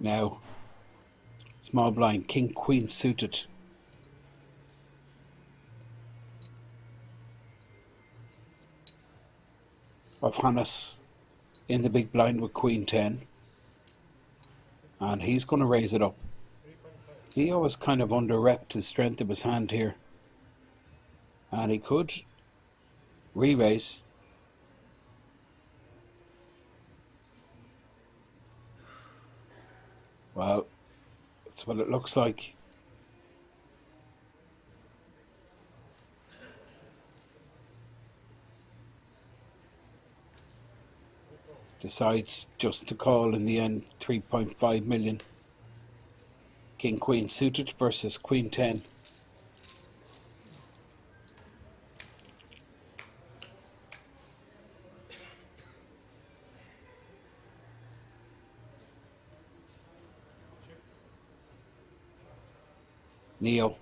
Now, small blind, king, queen suited. Hofhannes in the big blind with queen 10. And he's going to raise it up. Leo was kind of under-repped the strength of his hand here. And he could re-raise. Well, that's what it looks like. Decides just to call in the end. 3.5 million. King queen suited versus queen 10. Neo,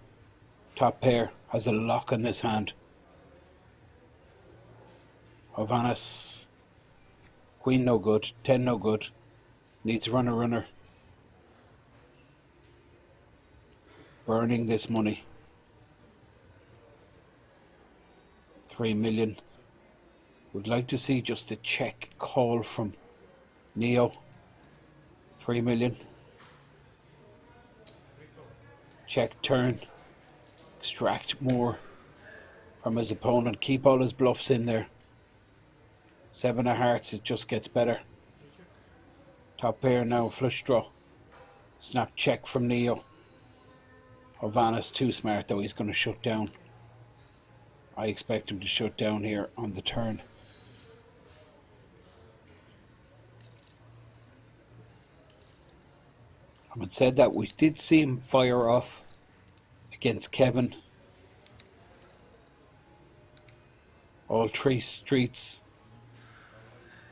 top pair, has a lock in this hand. Hofhannes, queen no good, 10 no good, needs runner. Burning this money. 3 million. Would like to see just a check call from Neo. 3 million. Check turn. Extract more from his opponent. Keep all his bluffs in there. 7 of hearts, it just gets better. Top pair now, flush draw. Snap check from Neo. Hofhannes too smart though, he's going to shut down. I expect him to shut down here on the turn. Having said that, we did see him fire off against Kevin. All 3 streets.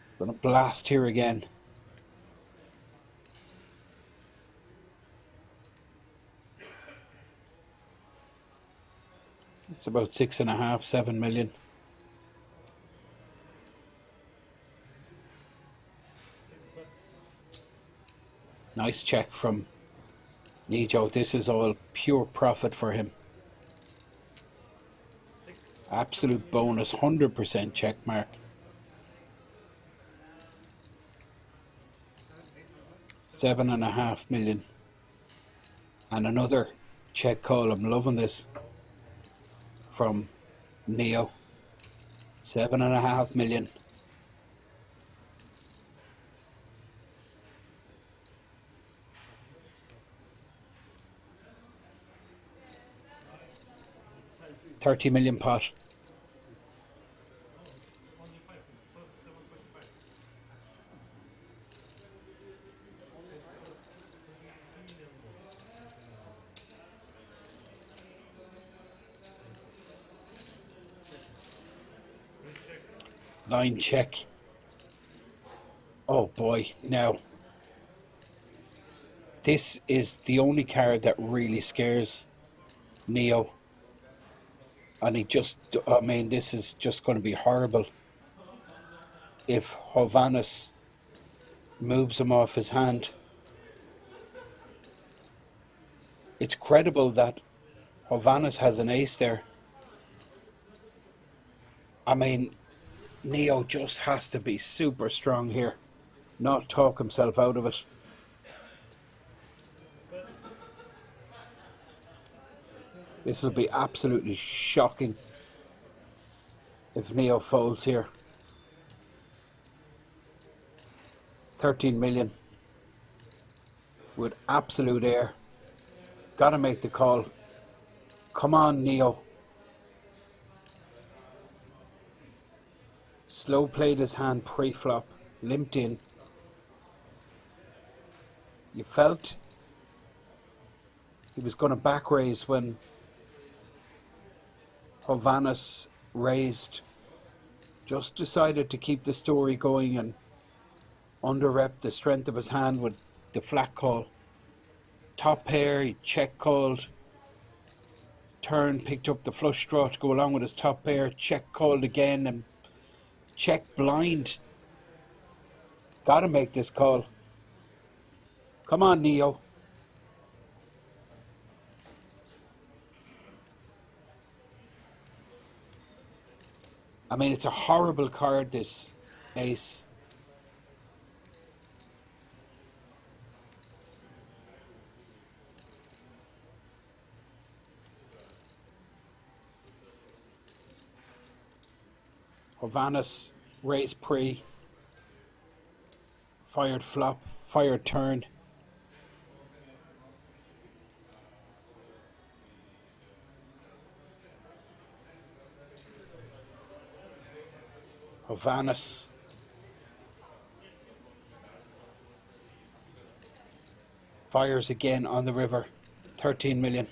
He's going to blast here again. It's about 6.5, 7 million. Nice check from Nijo. This is all pure profit for him. Absolute bonus, 100% check mark. 7.5 million. And another check call. I'm loving this. From Neo. 7.5 million. $30 million pot. Line check. Oh boy, now this is the only card that really scares Neo. And he just, I mean, this is just going to be horrible if Hofhannes moves him off his hand. It's credible that Hofhannes has an ace there. I mean, Neo just has to be super strong here, not talk himself out of it. This will be absolutely shocking if Neo folds here. 13 million with absolute air. Gotta make the call. Come on, Neo. Slow played his hand pre-flop, limped in. You felt he was going to back raise when Hovannes raised. Just decided to keep the story going and under-rep the strength of his hand with the flat call. Top pair, he check called. Turn, picked up the flush draw to go along with his top pair. Check called again and check blind. Gotta make this call. Come on, Neo. I mean, it's a horrible card, this ace. Hovannes raised pre. Fired flop, fired turn. Hovannes. Fires again on the river. 13 million.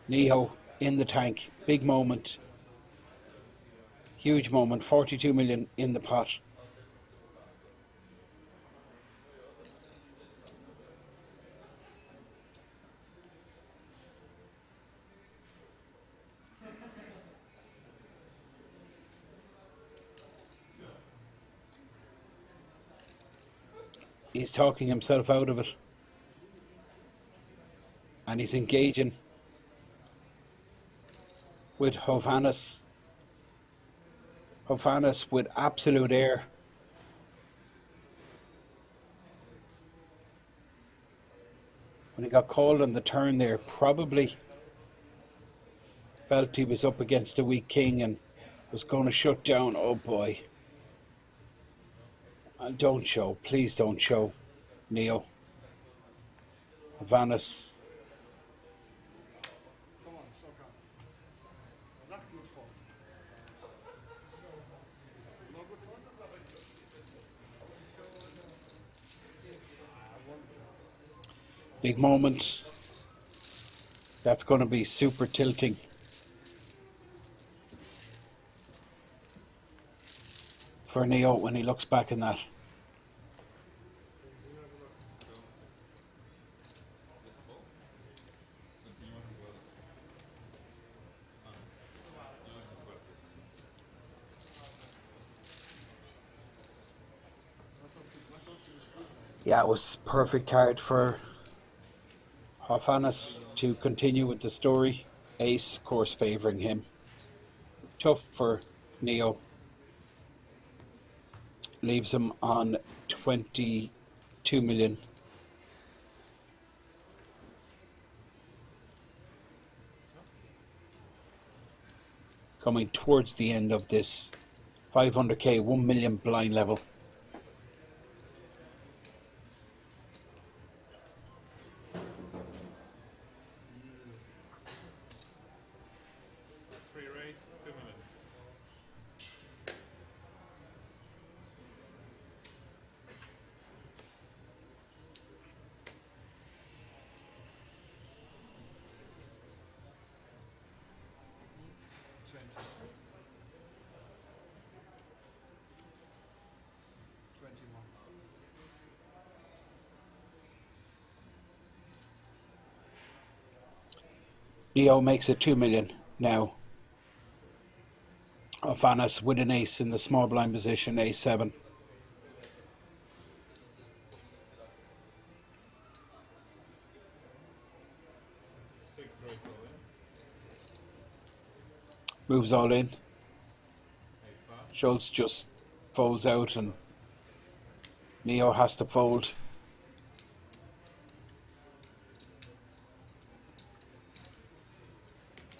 Neo in the tank. Big moment. Huge moment. 42 million in the pot. He's talking himself out of it. And he's engaging with Hovannes. Hovannes with absolute air. When he got called on the turn there, probably felt he was up against a weak king and was going to shut down. Oh boy. And don't show. Please don't show, Neo. Hovannes. Come on, show cards. That's good fun. No good fun? Big moment. That's going to be super tilting. For Neo when he looks back in that. Yeah, it was perfect card for Hovannes to continue with the story. Ace, of course, favouring him. Tough for Neo. Leaves him on 22 million. Coming towards the end of this 500k, 1 million blind level. Free race, 2 million. Neo makes it 2 million now. Hovannes with an ace in the small blind position, A7. moves all in. 8 pass. Schultz just folds out and Neo has to fold.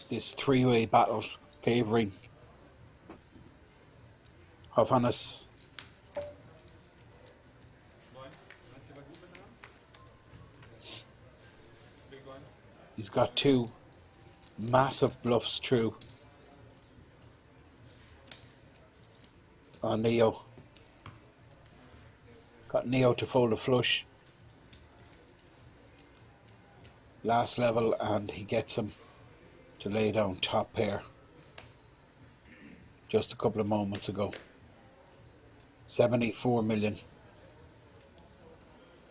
This three-way battle favouring Hovannes. Blind. Big blind. He's got two massive bluffs through on Neo. Got Neo to fold a flush. Last level, and he gets him to lay down top pair just a couple of moments ago. 74 million.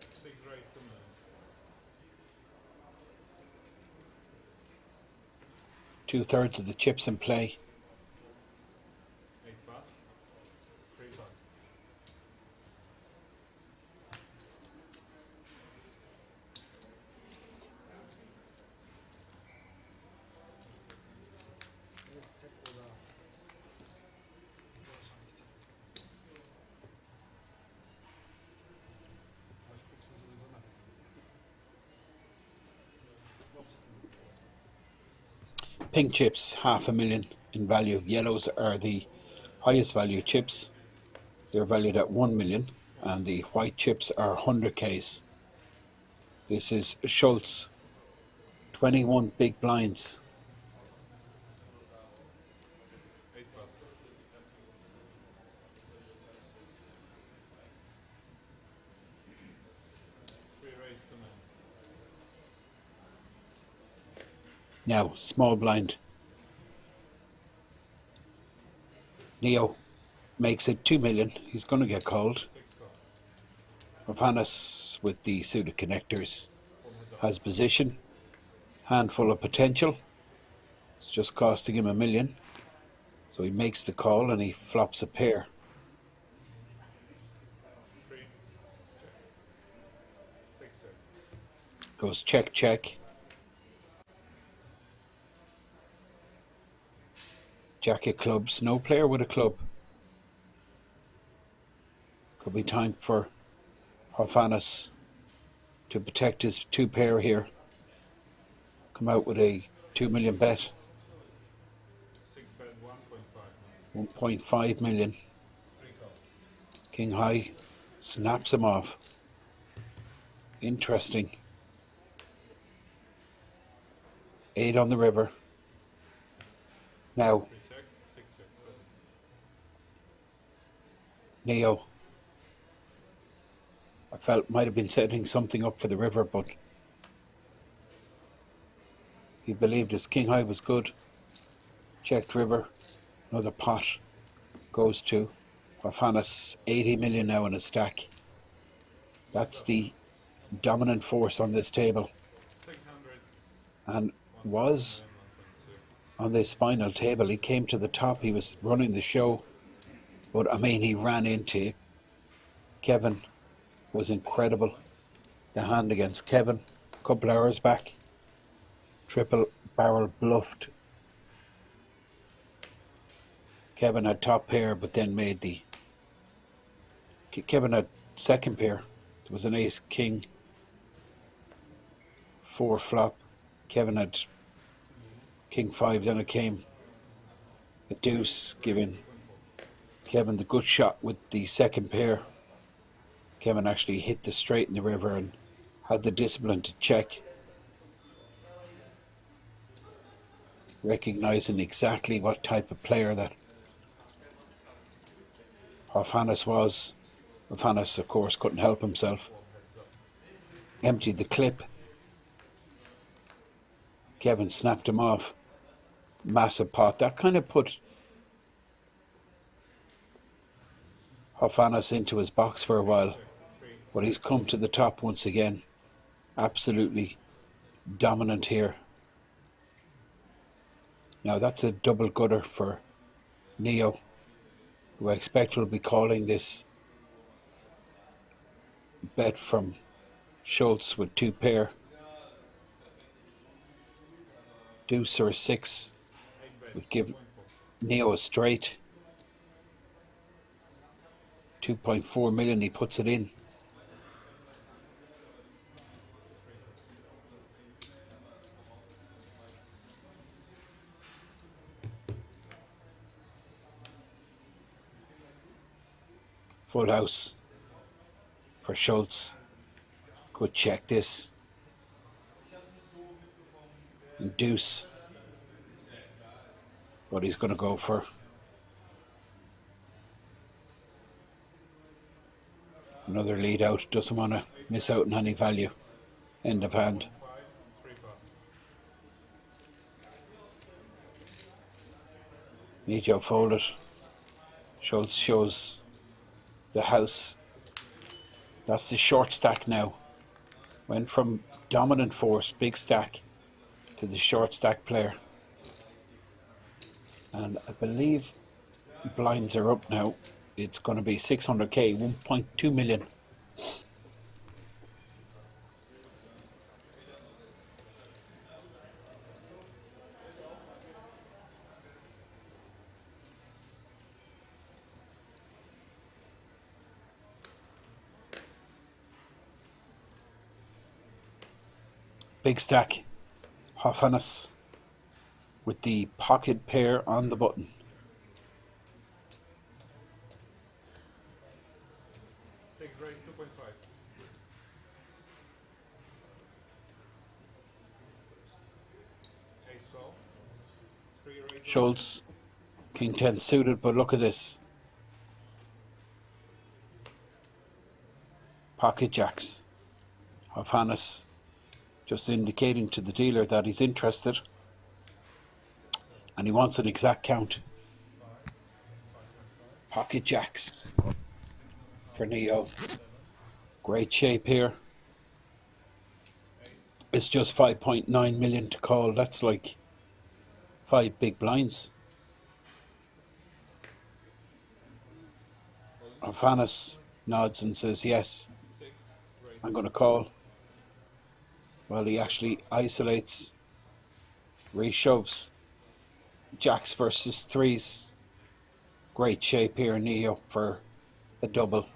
6 raised to man. 2/3 of the chips in play. 8 pass. 3 pass. Pink chips, 500,000 in value. Yellows are the highest value chips. They're valued at 1 million, and the white chips are 100Ks. This is Schultz. 21 big blinds. 8 pass. 3 raised to man. Now, small blind. Neo makes it 2 million. He's going to get called. 6 call. Hovannes with the suited connectors 4 heads up. has position. Handful of potential. It's just costing him 1 million. So he makes the call and he flops a pair. 3. Check. 6 check. Goes check, check. Jack of clubs. No player with a club. Could be time for Hovannes to protect his two pair here. Come out with a 2 million bet. 6 bet 1.5. 1.5 million. 3 call. King high snaps him off. Interesting. 8 on the river. Now 3 check. 6 check. Neo, I felt might have been setting something up for the river, but he believed his king high was good. Checked river. Another pot goes to Hovannes. 80 million now in a stack. That's the dominant force on this table, 600. and was 1.2. on this final table. He came to the top. He was running the show, but I mean, he ran into Kevin. Was incredible. The hand against Kevin a couple hours back. Triple barrel bluffed. Kevin had top pair, but then made the Kevin had second pair. There was an ace king 4 flop. Kevin had king 5, then it came a deuce, giving Kevin the good shot with the second pair. Kevin actually hit the straight in the river and had the discipline to check, recognizing exactly what type of player that Hovannes was. Hovannes, of course, couldn't help himself. Emptied the clip. Kevin snapped him off. Massive pot. That kind of put Hovannes into his box for a while, but he's come to the top once again. Absolutely dominant here. Now that's a double gutter for Neo, who I expect will be calling this bet from Schultz with 2 pair. Deuce or a 6 would give Neo is straight. 2.4 million, he puts it in. Full house for Schultz. Could check this. And deuce. But he's going to go for another lead out. Doesn't want to miss out on any value. End of hand. 3 pass. Nijo folded. Schultz shows the house. That's the short stack now. Went from dominant force, big stack, to the short stack player. And I believe blinds are up now. It's going to be 600k, 1.2 million. Big stack. Hofhannes with the pocket pair on the button. 6 raise 2.5. 8 sol. 3 raise. Schultz, King 10 suited, but look at this. Pocket jacks. Hofhannes just indicating to the dealer that he's interested. And he wants an exact count. Pocket jacks for Neo. Great shape here. It's just 5.9 million to call. That's like 5 big blinds. Hofhannes nods and says, yes, 6 raise. I'm going to call. Well, he actually isolates, reshoves. Jacks versus threes. Great shape here, Neo, for a double.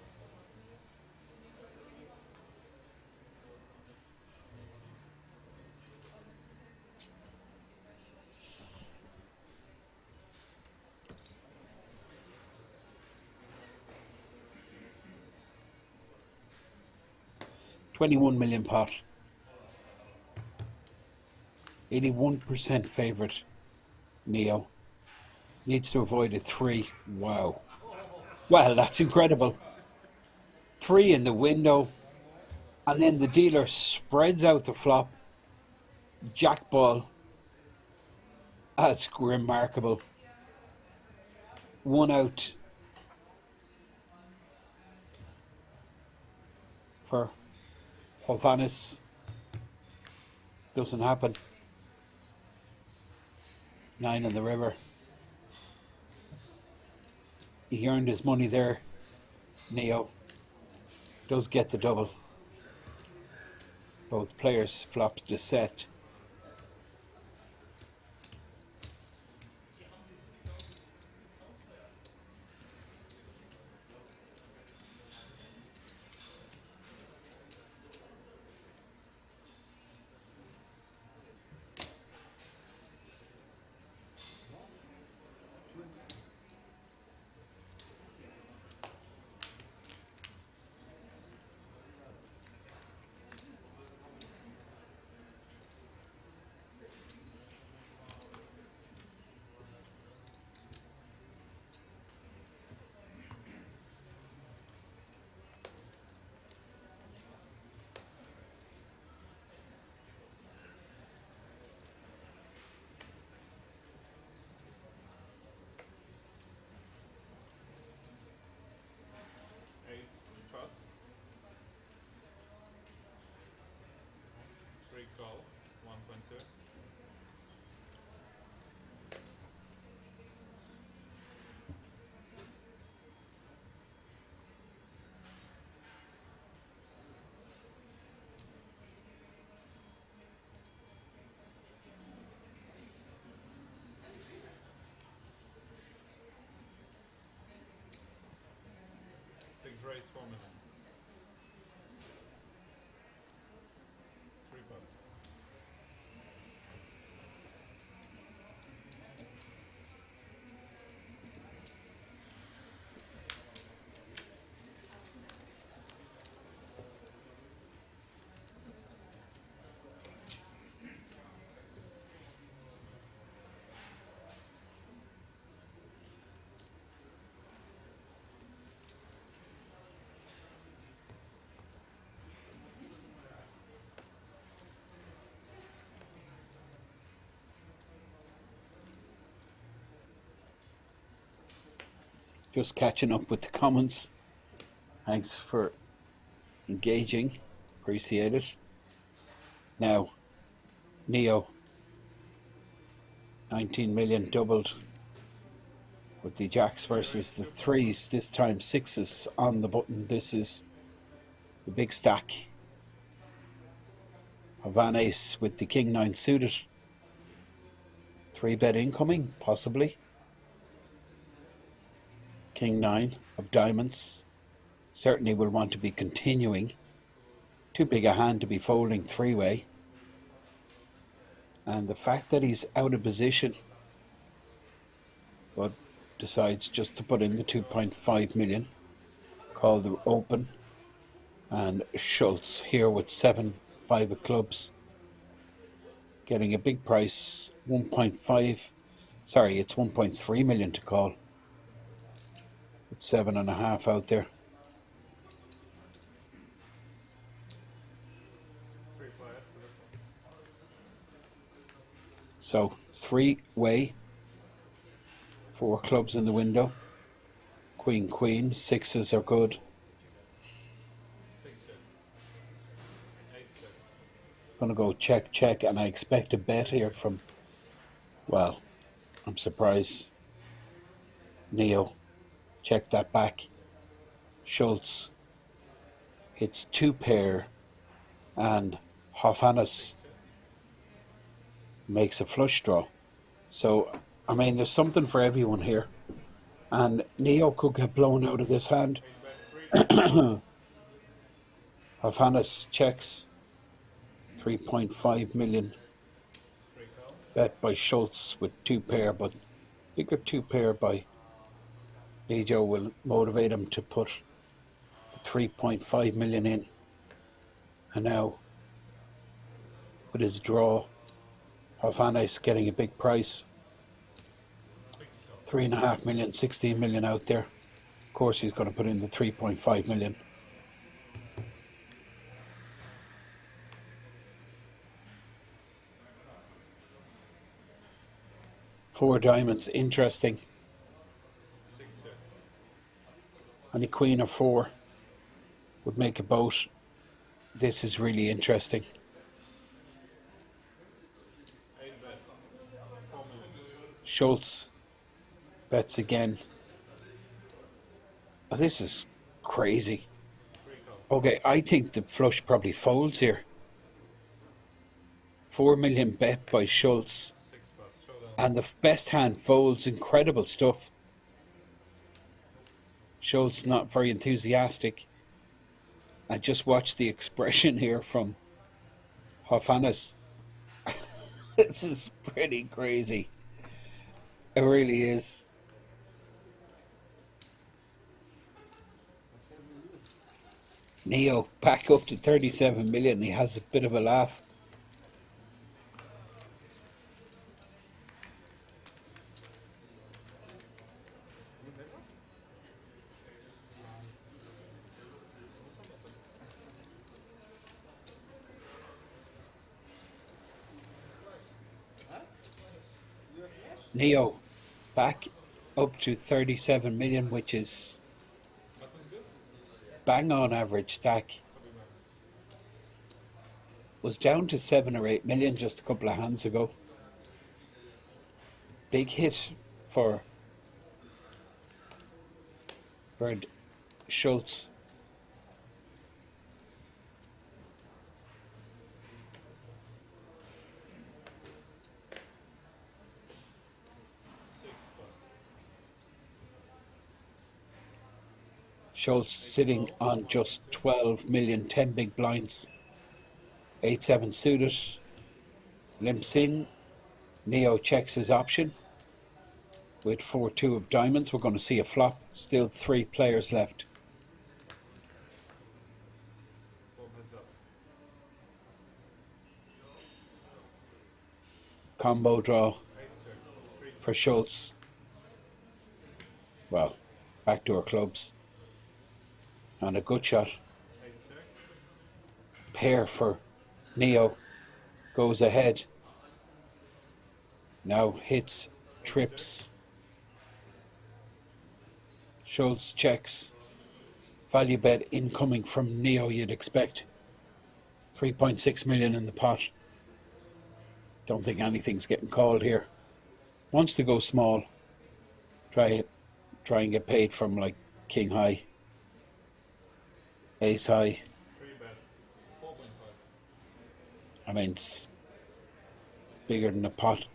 $21 million pot. 81% favourite. Neo needs to avoid a 3. Wow. Well, that's incredible. 3 in the window, and then the dealer spreads out the flop. Jack ball. That's remarkable. 1 out for Hofhannes. Doesn't happen. 9 on the river. He earned his money there. Neo does get the double. Both players flopped the set. Pass. 3 call. 1.2. Raise 4 million. 3 pass. Just catching up with the comments. Thanks for engaging. Appreciate it. Now, Neo, 19 million doubled with the jacks versus the threes. This time sixes on the button. This is the big stack. Van Ace with the King 9 suited. 3-bet incoming, possibly. King 9 of diamonds. Certainly will want to be continuing. Too big a hand to be folding three-way. And the fact that he's out of position, but decides just to put in the 2.5 million. Call the open. And Schultz here with 7-5 of clubs. Getting a big price, 1.5. Sorry, it's 1.3 million to call. It's 7.5 out there. 3 players to the So 3-way. 4 clubs in the window. Queen, queen. Sixes are good. 6 check. 8 check. Gonna go check, check, and I expect a bet here from, well, I'm surprised. Neo, check that back. Schultz, it's 2-pair, and Hofhannes makes a flush draw. So, I mean, there's something for everyone here. And Neo could get blown out of this hand. 8 bet 3. Hofhannes checks. 3.5 million 3 call. bet by Schultz with 2-pair, but bigger 2-pair by Lijo will motivate him to put 3.5 million in. And now, with his draw, Hofhannes getting a big price. 6 call. 3.5 million, 16 million out there. Of course, he's going to put in the 3.5 million. Four diamonds, interesting. 6 check. And the queen of 4 would make a boat. This is really interesting. 8 bet 4 million. Schultz bets again. Oh, this is crazy. 3 call. Okay, I think the flush probably folds here. 4 million bet by Schultz. 6 pass. Showdown. And the best hand folds. Incredible stuff. Schultz not very enthusiastic. I just watched the expression here from Hofhannes. This is pretty crazy. It really is. Neo back up to 37 million. He has a bit of a laugh. Neo back up to 37 million, which is That was good. bang on average stack. Was down to 7 or 8 million just a couple of hands ago. Big hit for Bernd Schultz. Schultz sitting on just 12 million, 10 big blinds. 8-7 suited. Limps in. Neo checks his option with 4-2 of diamonds. We're going to see a flop. Still 3 players left. Bomb heads up. Combo draw 8 check. 3 for Schultz. Well, backdoor clubs. And a good shot. 8 check. Pair for Neo. Goes ahead. Now hits, trips. Schultz checks. Value bet incoming from Neo, you'd expect. 3.6 million in the pot. Don't think anything's getting called here. Wants to go small. Try and get paid from like king high, ace high. 3 bet. 4.5. I mean, it's bigger than a pot.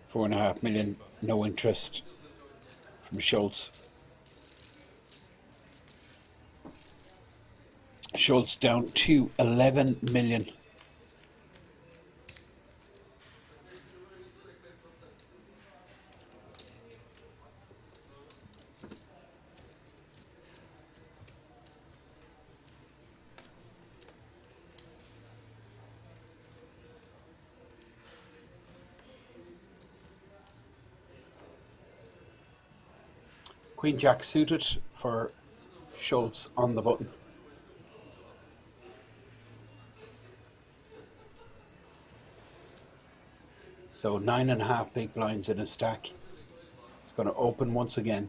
4.5 million, no interest from Schultz. Schultz down to 11 million. Queen Jack suited for Schultz on the button. So 9.5 big blinds in a stack. It's going to open once again.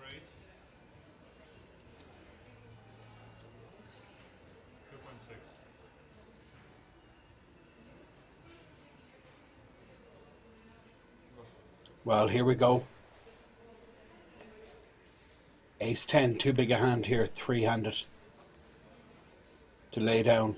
Raise. 2.6. Well, here we go. Ace 10, too big a hand here, 3-handed to lay down.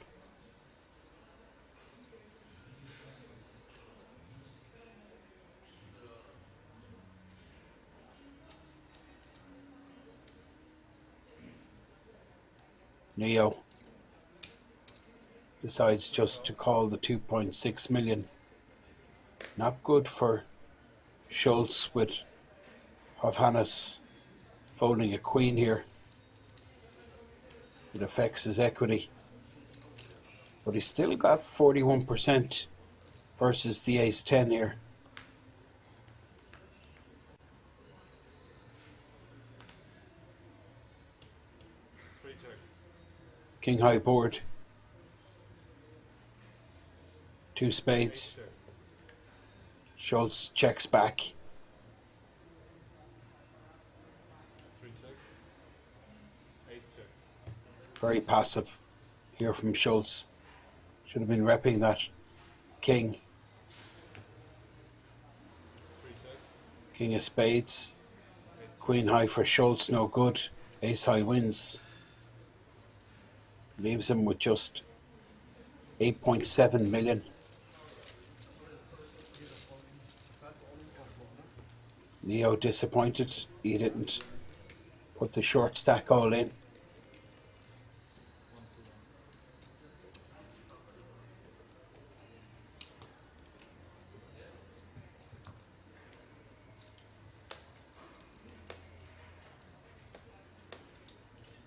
Neo decides just to call the 2.6 million. Not good for Schultz with Hovannes folding a queen here. It affects his equity. But he's still got 41% versus the ace 10 here. King high board. 2 spades. Schultz checks back. 3 check. 8 check. Very passive here from Schultz. Should have been repping that king. 3 check. King of spades. Queen high for Schultz, no good. Ace high wins. Leaves him with just 8.7 million. Neo disappointed. He didn't put the short stack all in.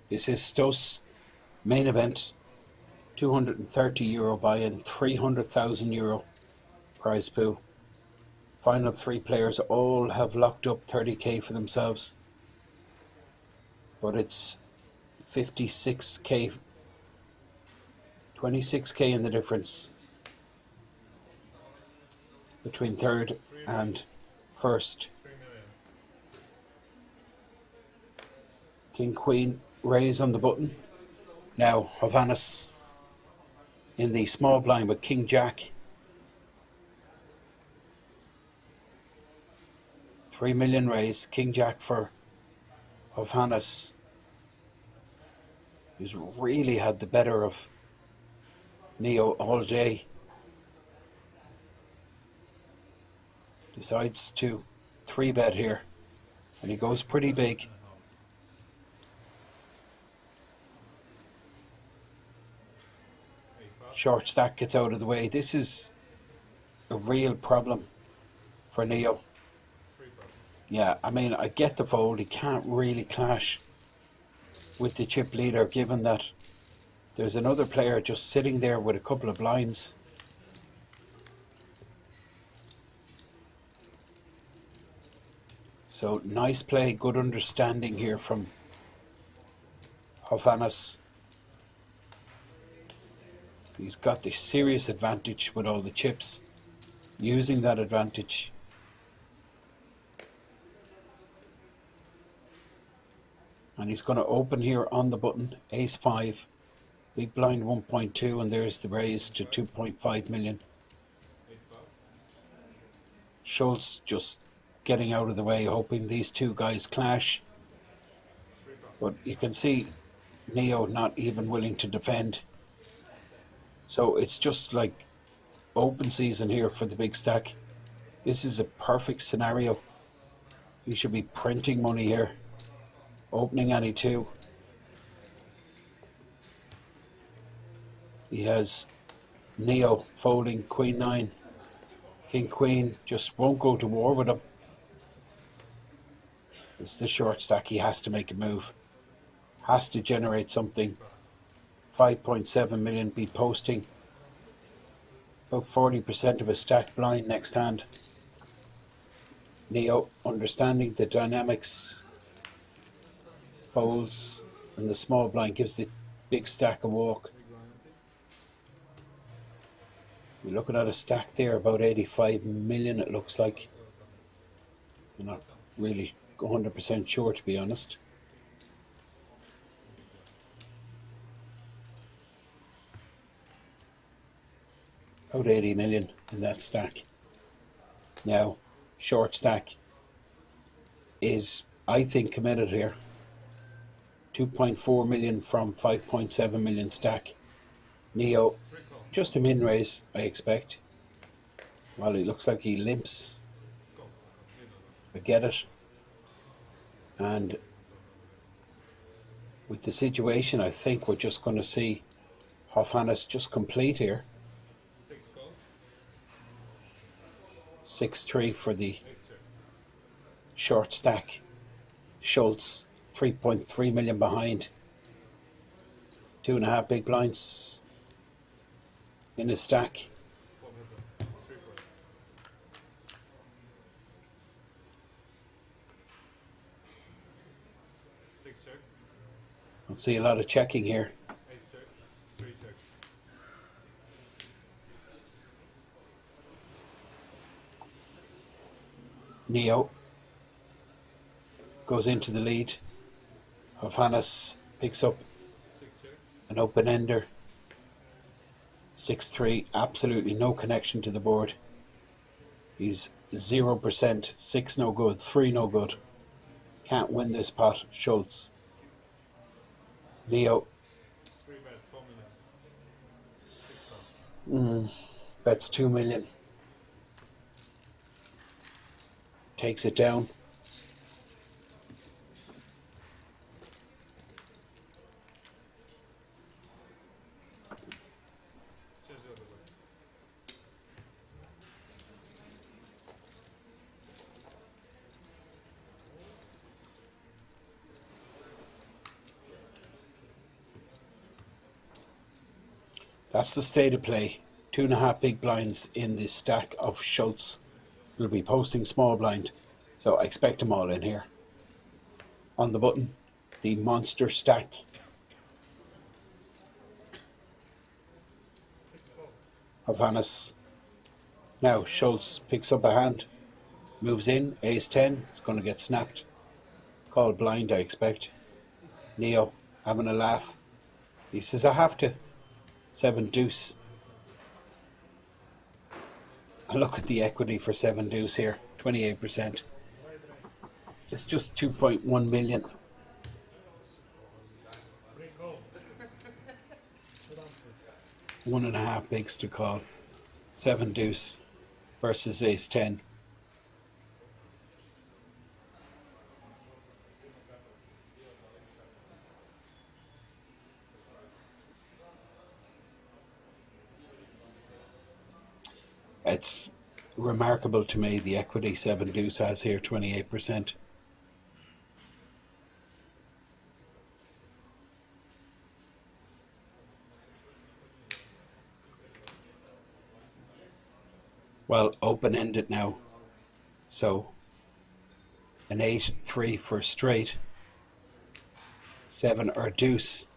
This is ZTO's main event. €230 buy-in, €300,000 prize pool. Final 3 players all have locked up 30k for themselves. But it's 56k, 26k in the difference between third and first. 3 million. King Queen raise on the button. Now Hovannes in the small blind with King Jack. 3 million raise, King Jack for Hofhannes, who's really had the better of Neo all day. Decides to 3-bet here, and he goes pretty big. Short stack gets out of the way. This is a real problem for Neo. Yeah, I mean, I get the fold. He can't really clash with the chip leader, given that there's another player just sitting there with a couple of blinds. So nice play, good understanding here from Hofhannes. He's got the serious advantage with all the chips, using that advantage. And he's going to open here on the button, ace-5, big blind 1.2, and there's the raise to 2.5 million. Schultz just getting out of the way, hoping these two guys clash. But you can see Neo not even willing to defend. So it's just like open season here for the big stack. This is a perfect scenario. He should be printing money here. Opening any two. He has Neo folding Queen 9. King Queen just won't go to war with him. It's the short stack. He has to make a move. Has to generate something. 5.7 million, be posting about 40% of his stack blind next hand. Neo understanding the dynamics, folds, and the small blind gives the big stack a walk. We're looking at a stack there about 85 million, it looks like. I'm not really 100% sure, to be honest. About 80 million in that stack. Now, short stack is, I think, committed here. 2.4 million from 5.7 million stack. Neo, just a min raise, I expect. Well, he looks like he limps. I get it. And with the situation, I think we're just going to see Hofhannes just complete here. 6-3 for the short stack. Schultz 3.3 million behind. 2.5 big blinds in his stack. I'll see a lot of checking here. Neo goes into the lead. Hofhannes picks up an open ender. 6-3, absolutely no connection to the board. He's 0%, 6 no good, 3 no good. Can't win this pot, Schultz. Neo bets 2 million. Takes it down. That's the state of play. 2.5 big blinds in the stack of Schultz. Will be posting small blind, so I expect them all in here. On the button, the monster stack. Hofhannes. Now Schultz picks up a hand, moves in, ace-10, it's going to get snapped. Call blind, I expect. Neo having a laugh. He says, I have to. 7 deuce. And look at the equity for 7 deuce here, 28%. It's just 2.1 million. One and a half bigs to call. 7 deuce versus ace 10. It's remarkable to me the equity 7 deuce has here, 28%. Well, open-ended now. So an 8-3 for straight, 7 or deuce,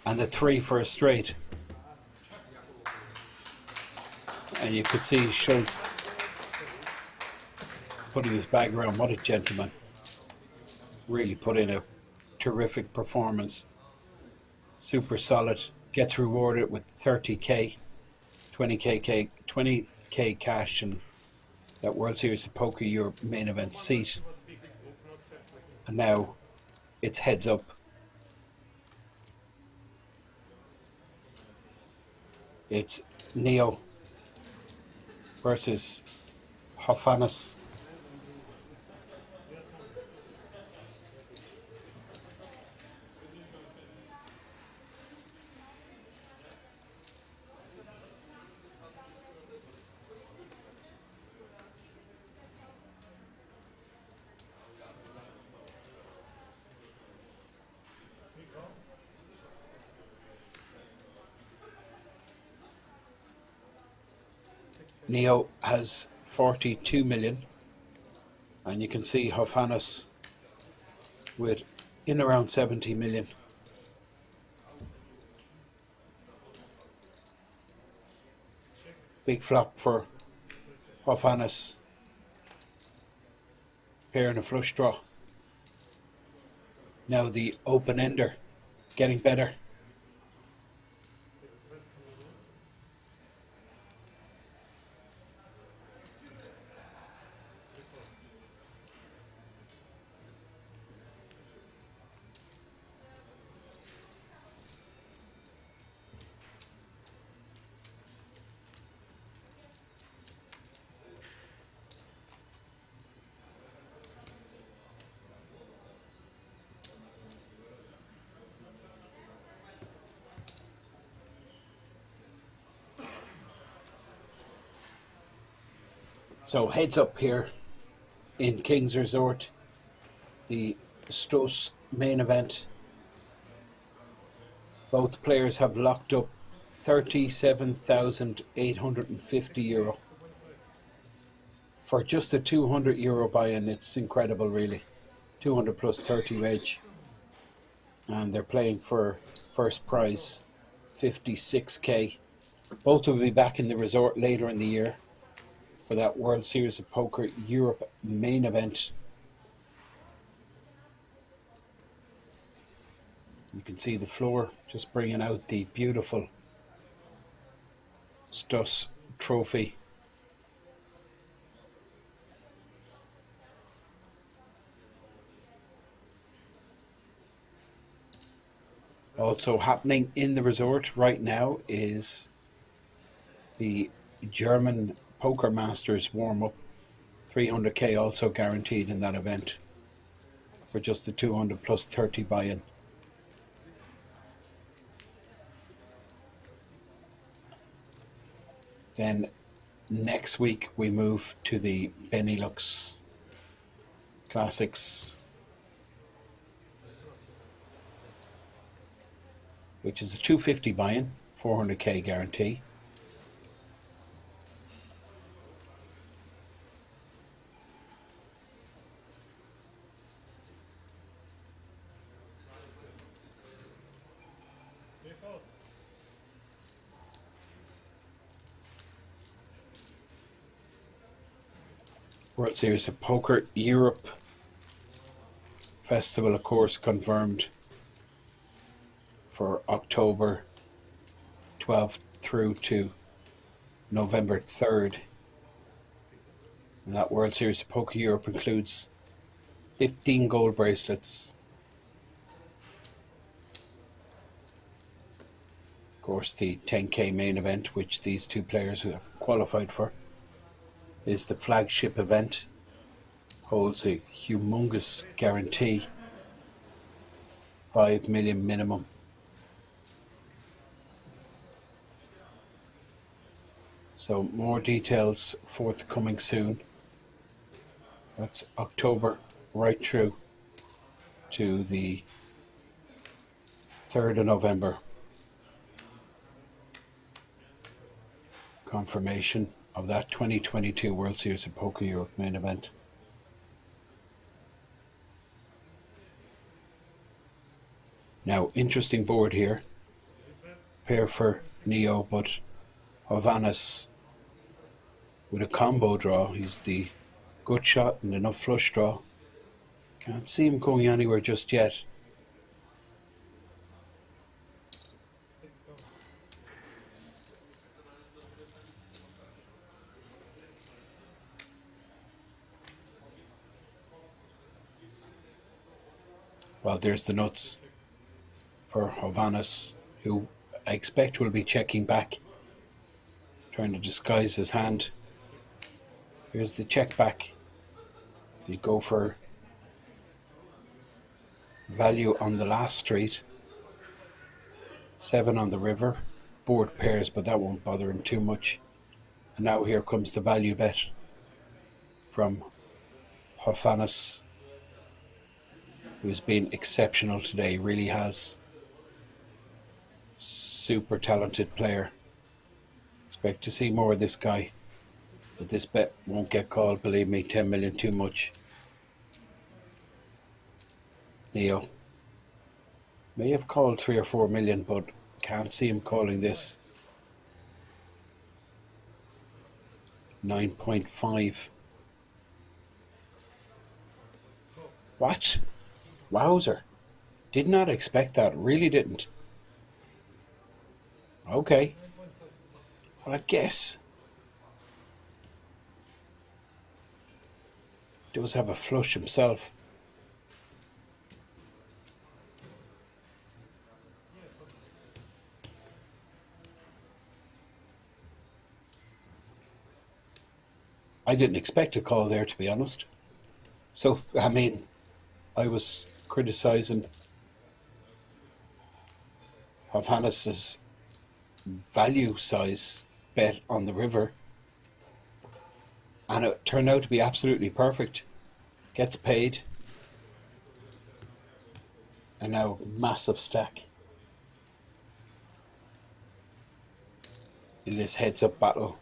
and the 3 for a straight. And you could see Schultz putting his bag around. What a gentleman. Really put in a terrific performance. Super solid. Gets rewarded with 30k, 20k cash, and that World Series of Poker Europe main event seat. And now it's heads up. It's Neo versus Hofanis. Neo has 42 million, and you can see Hofanis with in around 70 million. Big flop for Hofanis. Pair and a flush draw. Now the open ender getting better. So heads up here in King's Resort, the ZTO main event. Both players have locked up €37,850 for just a €200 buy-in. It's incredible, really. 200 plus 30 wedge, and they're playing for first prize 56k. Both will be back in the resort later in the year for that World Series of Poker Europe main event. You can see the floor just bringing out the beautiful ZTO trophy. Also happening in the resort right now is the German Poker Masters warm-up. 300k also guaranteed in that event for just the 200 plus 30 buy-in. Then next week we move to the Benelux Classics, which is a 250 buy-in, 400k guarantee. World Series of Poker Europe Festival, of course, confirmed for October 12th through to November 3rd. And that World Series of Poker Europe includes 15 gold bracelets. Of course, the 10k main event, which these two players have qualified for, is the flagship event. Holds a humongous guarantee, 5 million minimum. So more details forthcoming soon. That's October right through to the 3rd of November. Confirmation of that 2022 World Series of Poker Europe main event. Now, interesting board here. Pair for Neo, but Hovannes with a combo draw. He's the good shot and enough flush draw. Can't see him going anywhere just yet. Well, there's the nuts for Hovannes, who I expect will be checking back, trying to disguise his hand. Here's the check back. He'll go for value on the last street. 7 on the river. Board pairs, but that won't bother him too much. And now here comes the value bet from Hovannes, who's been exceptional today. Really has. Super talented player. Expect to see more of this guy. But this bet won't get called, believe me. 10 million too much. Neo may have called 3 or 4 million, but can't see him calling this. 9.5. What? Wowzer. Did not expect that. Really didn't. Okay. Well, I guess. Does have a flush himself. I didn't expect a call there, to be honest. So, I mean, I was criticising Hovannes' value size bet on the river, and it turned out to be absolutely perfect. Gets paid, and now massive stack in this heads-up battle.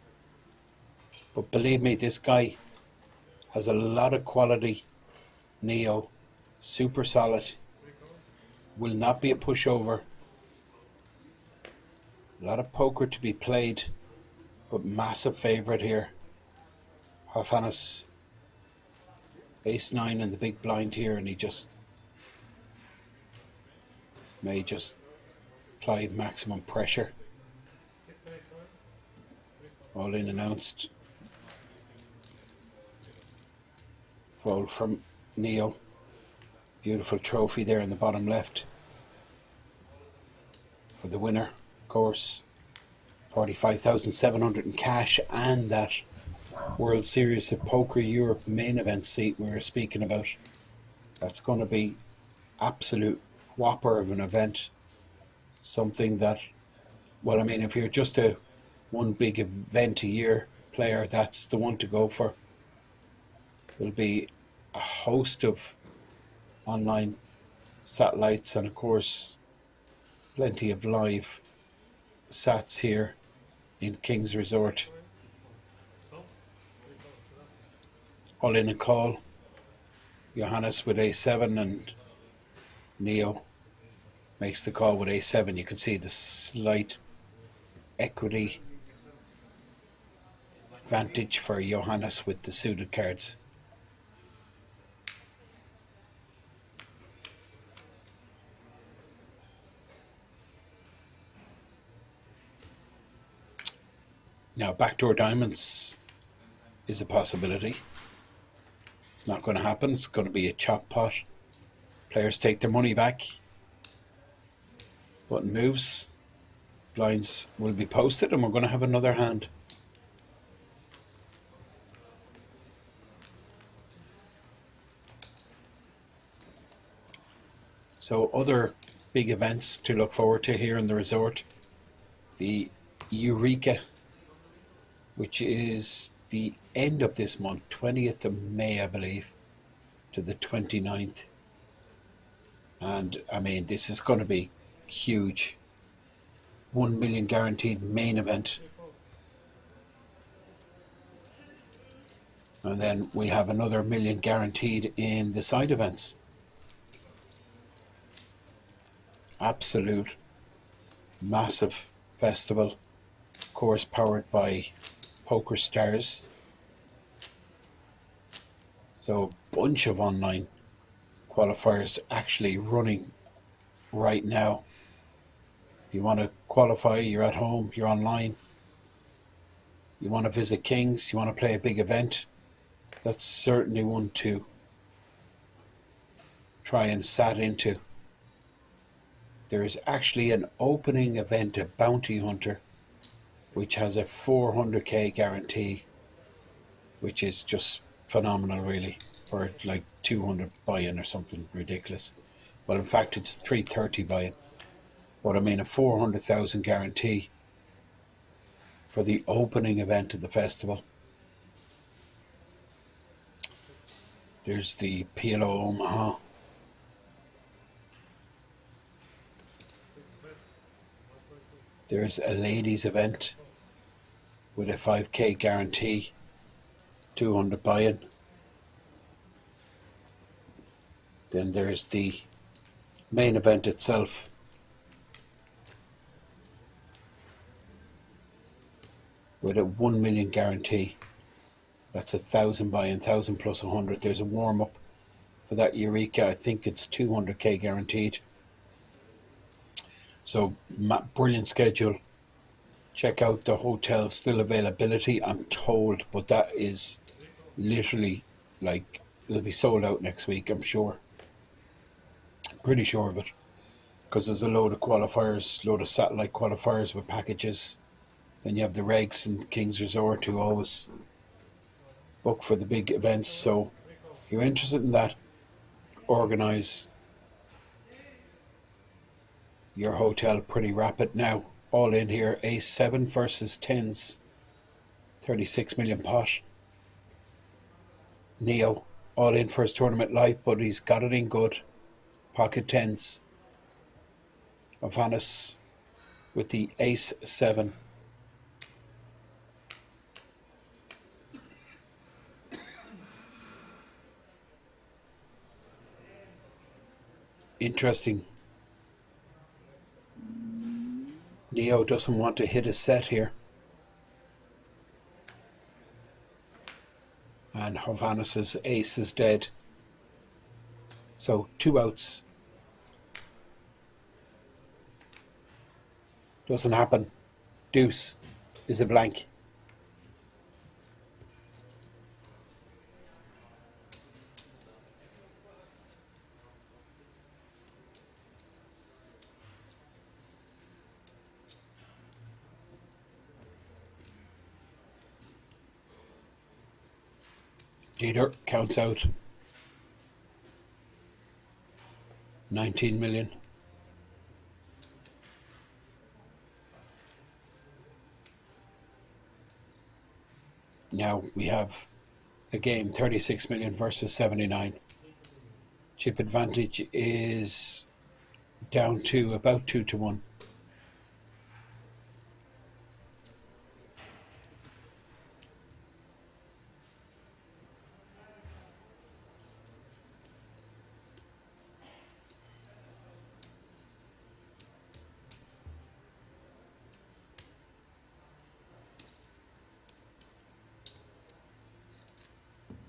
But believe me, this guy has a lot of quality. Neo, super solid, will not be a pushover. A lot of poker to be played, but massive favourite here. Hovannes, ace-9 in the big blind here, and he just may just apply maximum pressure. All in announced. Fold from Neo. Beautiful trophy there in the bottom left for the winner, of course. 45,700 in cash, and that World Series of Poker Europe main event seat we were speaking about. That's going to be absolute whopper of an event. Something that, well, I mean, if you're just a one big event a year player, that's the one to go for. There'll be a host of online satellites and, of course, plenty of live sats here in King's Resort. All in a call. Johannes with a7, and Neo makes the call with a7. You can see the slight equity advantage for Johannes with the suited cards. Now, backdoor diamonds is a possibility. It's not going to happen. It's going to be a chop pot. Players take their money back. Button moves. Blinds will be posted and we're going to have another hand. So other big events to look forward to here in the resort. The Eureka, which is the end of this month, 20th of May, I believe, to the 29th. And I mean, this is going to be huge. 1 million guaranteed main event. And then we have another million guaranteed in the side events. Absolute massive festival, of course, powered by Poker Stars. So a bunch of online qualifiers actually running right now. If you want to qualify, you're at home, you're online, you want to visit Kings, you want to play a big event, that's certainly one to try and sat into. There is actually an opening event, a Bounty Hunter, which has a 400k guarantee, which is just phenomenal really, for like 200 buy-in or something ridiculous. Well, in fact, it's 330 buy-in, but I mean a 400,000 guarantee for the opening event of the festival. There's the PLO Omaha. There's a ladies event with a 5k guarantee, 200 buy-in. Then there's the main event itself. With a 1 million guarantee. That's 1,000 buy-in, 1,000 plus 100. There's a warm-up for that Eureka. I think it's 200k guaranteed. So brilliant schedule. Check out the hotel still availability, I'm told, but that is literally like it'll be sold out next week, I'm sure. Pretty sure of it, because there's a load of qualifiers, load of satellite qualifiers with packages. Then you have the regs and Kings Resort who always book for the big events. So if you're interested in that, organise your hotel pretty rapid now. All in here, Ace 7 versus 10s, 36 million pot. Neo, all in for his tournament life, but he's got it in good. Pocket 10s. Ovanis with the Ace 7. Interesting. Neo doesn't want to hit a set here. And Hovanes's ace is dead. So 2 outs. Doesn't happen. Deuce is a blank. Dieter counts out 19 million. Now we have a game 36 million versus 79. Chip advantage is down to about 2-1.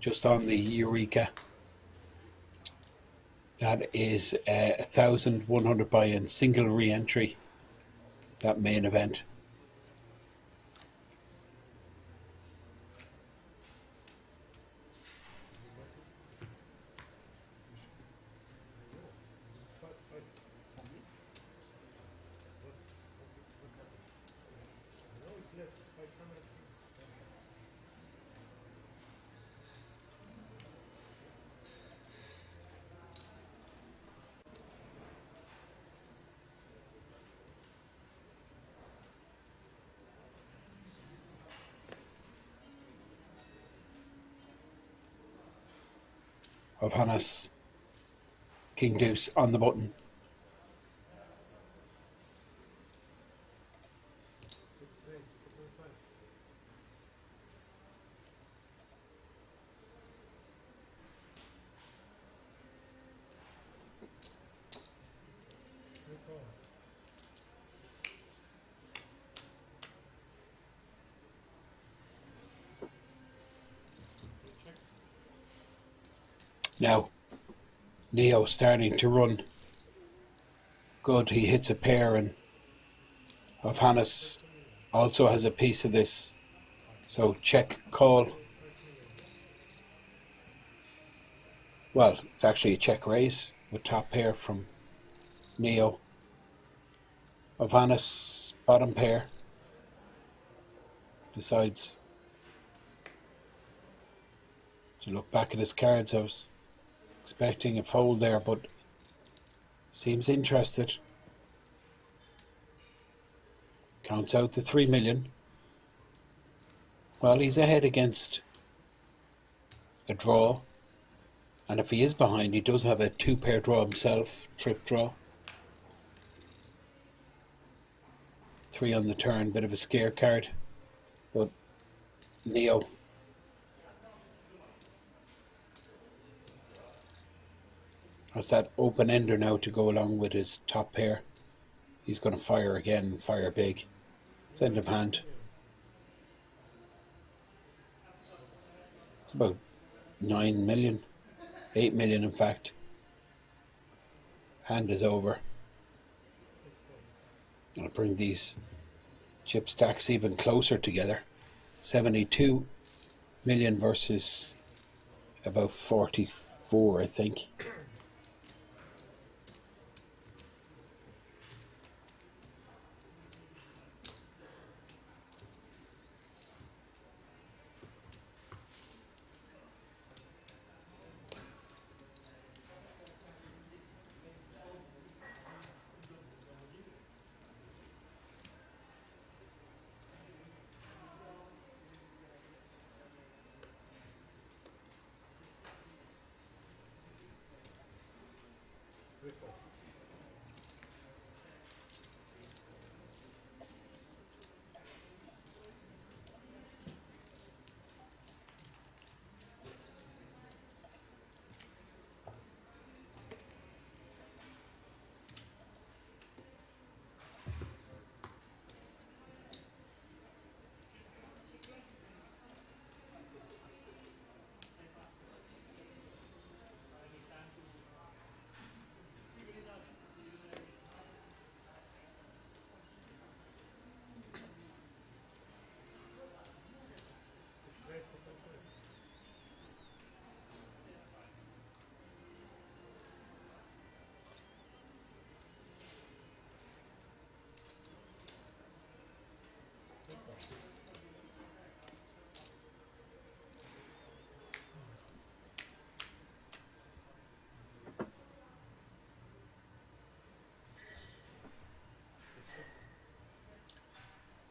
Just on the Eureka, that is 1,100 buy-in, single re-entry, that main event. of Hannes. King Deuce on the button. Now, Neo starting to run. Good, he hits a pair, and of Hannes also has a piece of this. So check call. Well, it's actually a check raise with top pair from Neo. Of Hannes, bottom pair, decides to look back at his cards. I was expecting a fold there, but seems interested. Counts out the 3 million. Well, he's ahead against a draw, and if he is behind, he does have a 2-pair draw himself, trip draw. 3 on the turn, bit of a scare card, but Neo has that open ender now to go along with his top pair. He's going to fire again, fire big. It's end of hand. It's about 9 million, 8 million in fact. Hand is over. I'll bring these chip stacks even closer together. 72 million versus about 44, I think.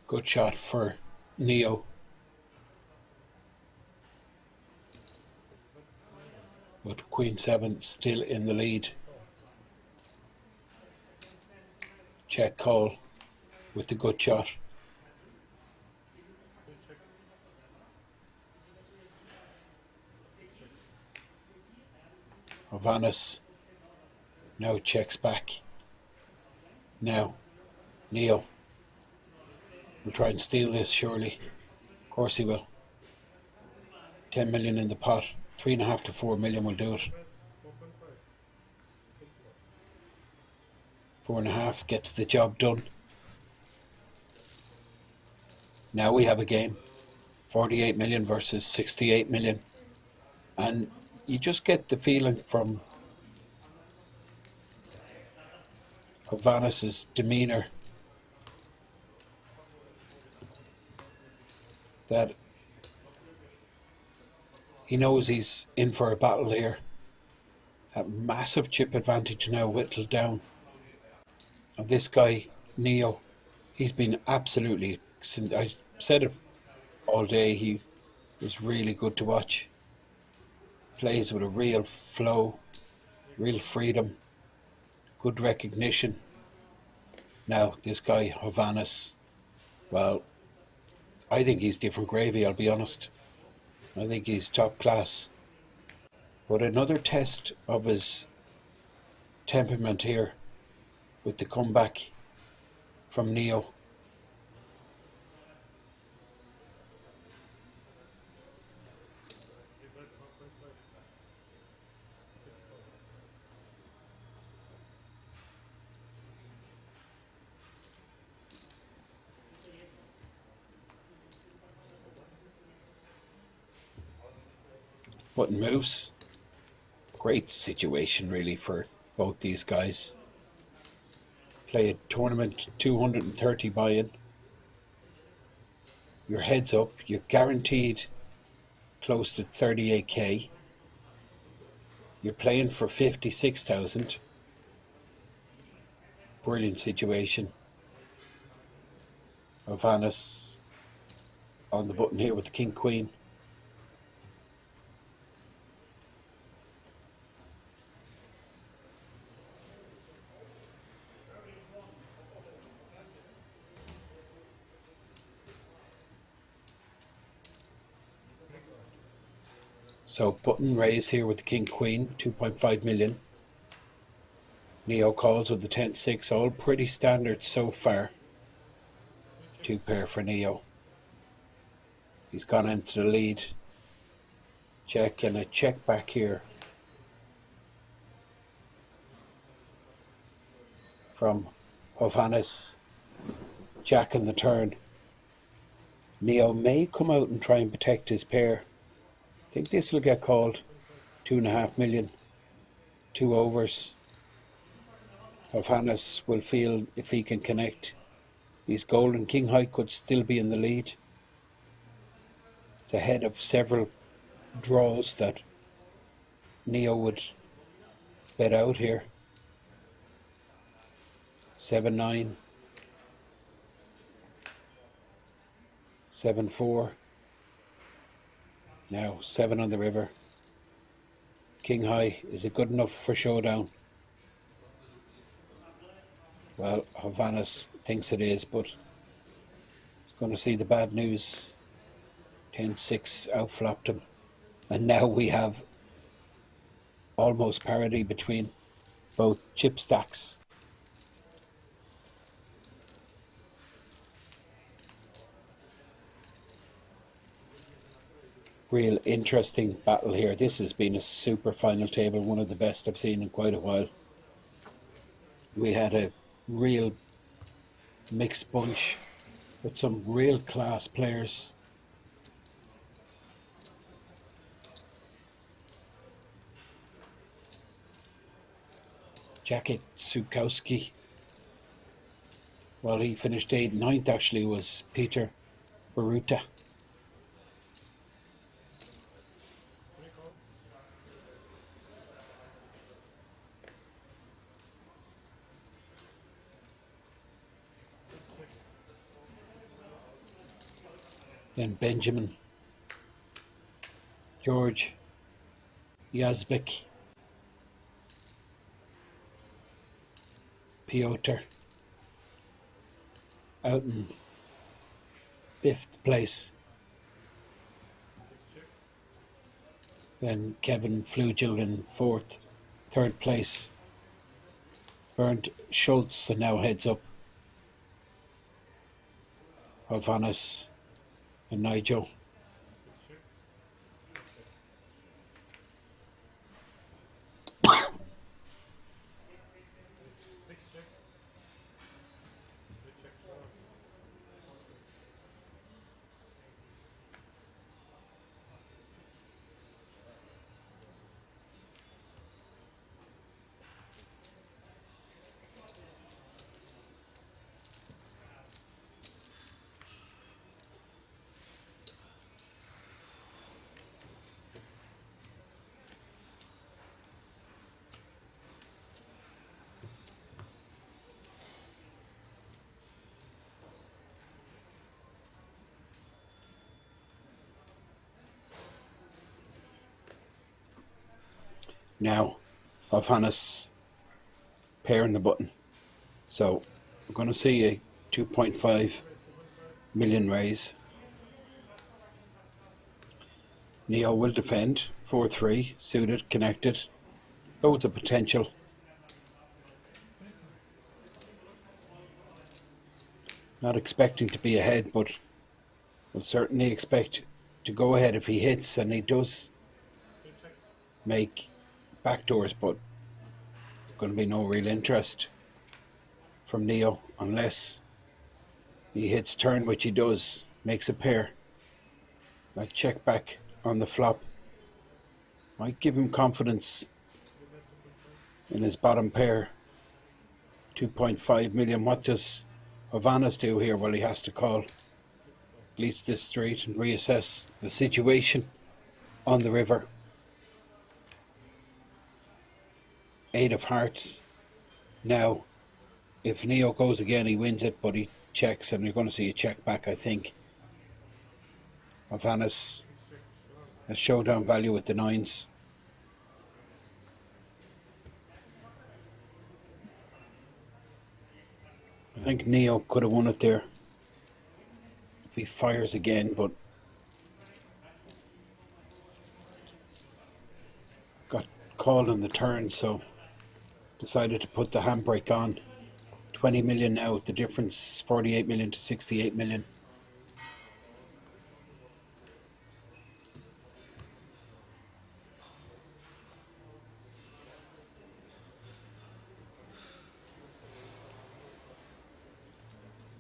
Good shot for Neo. But Queen 7 still in the lead. Check call with the good shot. Ovanes now checks back. Now Neo will try and steal this, surely. Of course he will. 10 million in the pot. 3.5 to 4 million will do it. 4.5 gets the job done. Now we have a game. 48 million versus 68 million. And you just get the feeling from Ovanes' demeanour that he knows he's in for a battle here. A massive chip advantage now whittled down. And this guy, Neo, he's been absolutely, I said it all day, he was really good to watch. Plays with a real flow, real freedom, good recognition. Now, this guy, Hovannes, well, I think he's different gravy, I'll be honest. I think he's top class. But another test of his temperament here with the comeback from Neo. Button moves. Great situation really for both these guys. Play a tournament 230 buy-in. Your heads up, you're guaranteed close to 38k. You're playing for 56,000. Brilliant situation. Hovannes on the button here with the King Queen. So button raise here with the King Queen, 2.5 million. Neo calls with the 10-6, all pretty standard so far. Two pair for Neo. He's gone into the lead. Check and a check back here from Hovannes. Jack in the turn. Neo may come out and try and protect his pair. I think this will get called. 2.5 million. 2 overs. Hovannes will feel if he can connect. He's golden. King High could still be in the lead. It's ahead of several draws that Neo would bet out here. 7-9. 7-4. Now 7 on the river. King High, is it good enough for showdown? Well, Hovannes thinks it is, but he's going to see the bad news. 10-6 outflopped him. And now we have almost parity between both chip stacks. Real interesting battle here. This has been a super final table, one of the best I've seen in quite a while. We had a real mixed bunch with some real class players. Jacek Sukowski, well, he finished 8th. 9th actually was Peter Baruta. Then Benjamin, George Yazbek, Piotr out in 5th place. Then Kevin Flugel in 4th, 3rd place. Bernd Schultz now heads up. Hovannes and Nigel. now of Hannes pairing the button. So we're going to see a 2.5 million raise. Neo will defend 4-3, suited, connected, loads of potential. Not expecting to be ahead, but will certainly expect to go ahead if he hits, and he does make backdoors, but there's going to be no real interest from Neo unless he hits turn, which he does, makes a pair. Like check back on the flop. Might give him confidence in his bottom pair. 2.5 million. What does Hovannes do here? Well, he has to call. Leads this street and reassess the situation on the river. 8 of hearts. Now, if Neo goes again, he wins it, but he checks, and you're going to see a check back, I think. Hovannes has showdown value with the 9s. I think Neo could have won it there if he fires again, but got called on the turn, so decided to put the handbrake on. 20 million now, the difference 48 million to 68 million.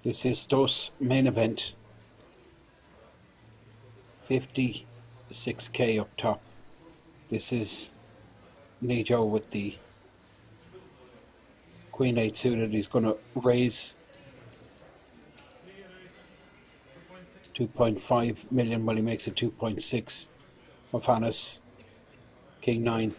This is ZTO's main event. 56k up top. This is Nijo with the Queen 8 suited. He's going to raise 2.5 million. Well, he makes it 2.6. Of Hannes, King 9.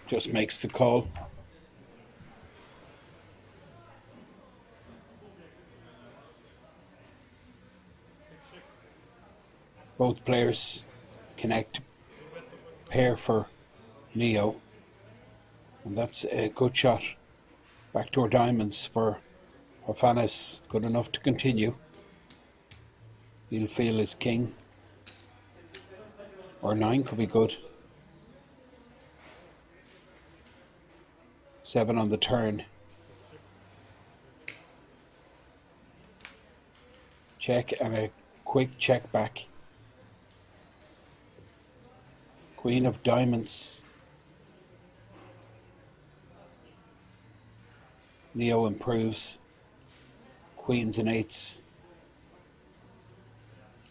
Just makes the call. Both players connect, pair for Neo, and that's a good shot. Backdoor diamonds for Hovannes, good enough to continue. He'll feel his king, or 9 could be good. 7 on the turn. Check and a quick check back. Queen of diamonds. Neo improves. Queens and 8s.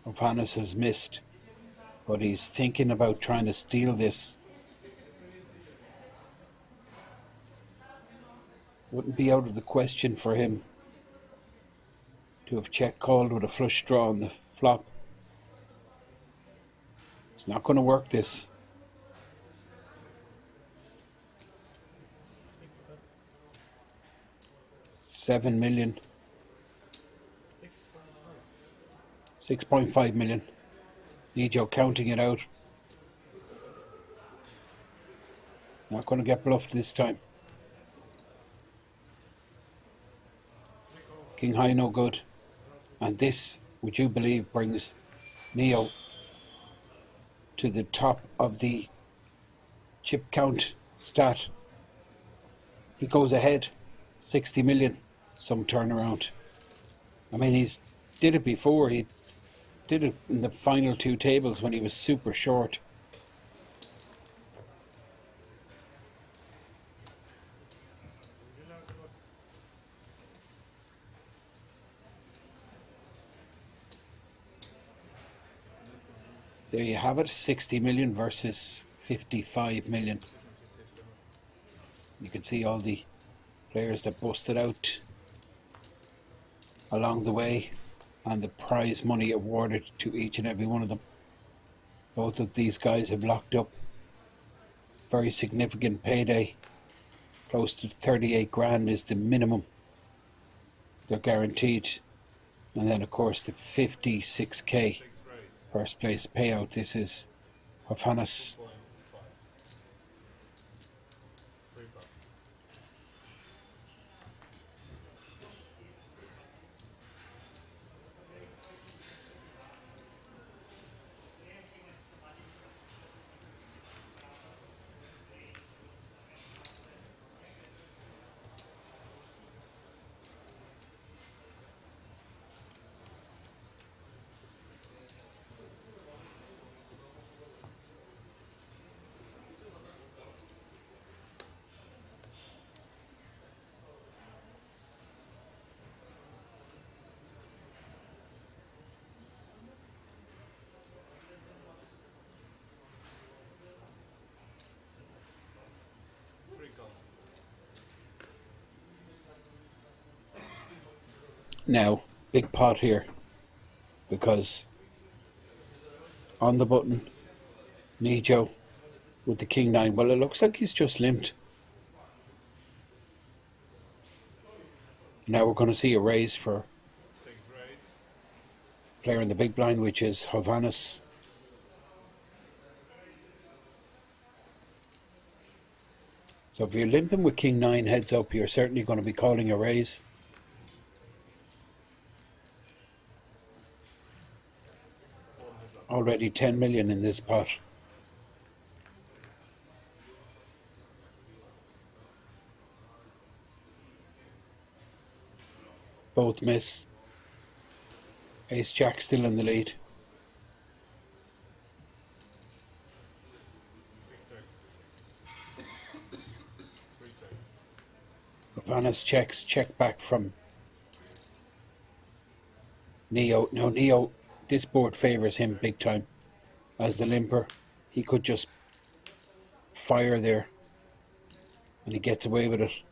Hovannes has missed, but he's thinking about trying to steal this. Wouldn't be out of the question for him to have check called with a flush draw on the flop. It's not going to work, this. $7 million. 6.5 million. Nijo counting it out. Not going to get bluffed this time. King high, no good. And this, would you believe, brings Neo to the top of the chip count stat. He goes ahead, 60 million, some turnaround. I mean, he's did it before. He did it in the final 2 tables when he was super short. There you have it, 60 million versus 55 million. You can see all the players that busted out along the way and the prize money awarded to each and every one of them. Both of these guys have locked up very significant payday. Close to 38 grand is the minimum They're guaranteed. And then of course the 56k Six raise. first place payout. This is Hovanes. 0.5. Free pass. Free call. Now, big pot here, because on the button, Nijo with the king nine. Well, it looks like he's just limped. Now we're going to see a raise for Six raise. player in the big blind, which is Hovanes. So if you're limping with king nine heads up, you're certainly going to be calling a raise. Already 10 million in this pot. Both miss. Ace Jack still in the lead. Six check. Free check. Hovanes checks, check back from Neo. Now Neo, this board favours him big time. As the limper, he could just fire there and he gets away with it.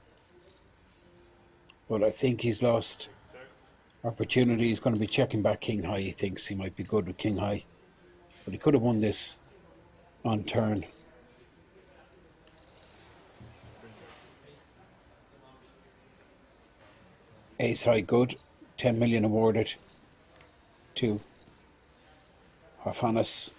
But I think he's lost opportunity. He's going to be checking back king high. He thinks he might be good with king high, but he could have won this on turn. Ace high good, 10 million awarded to Hovanes.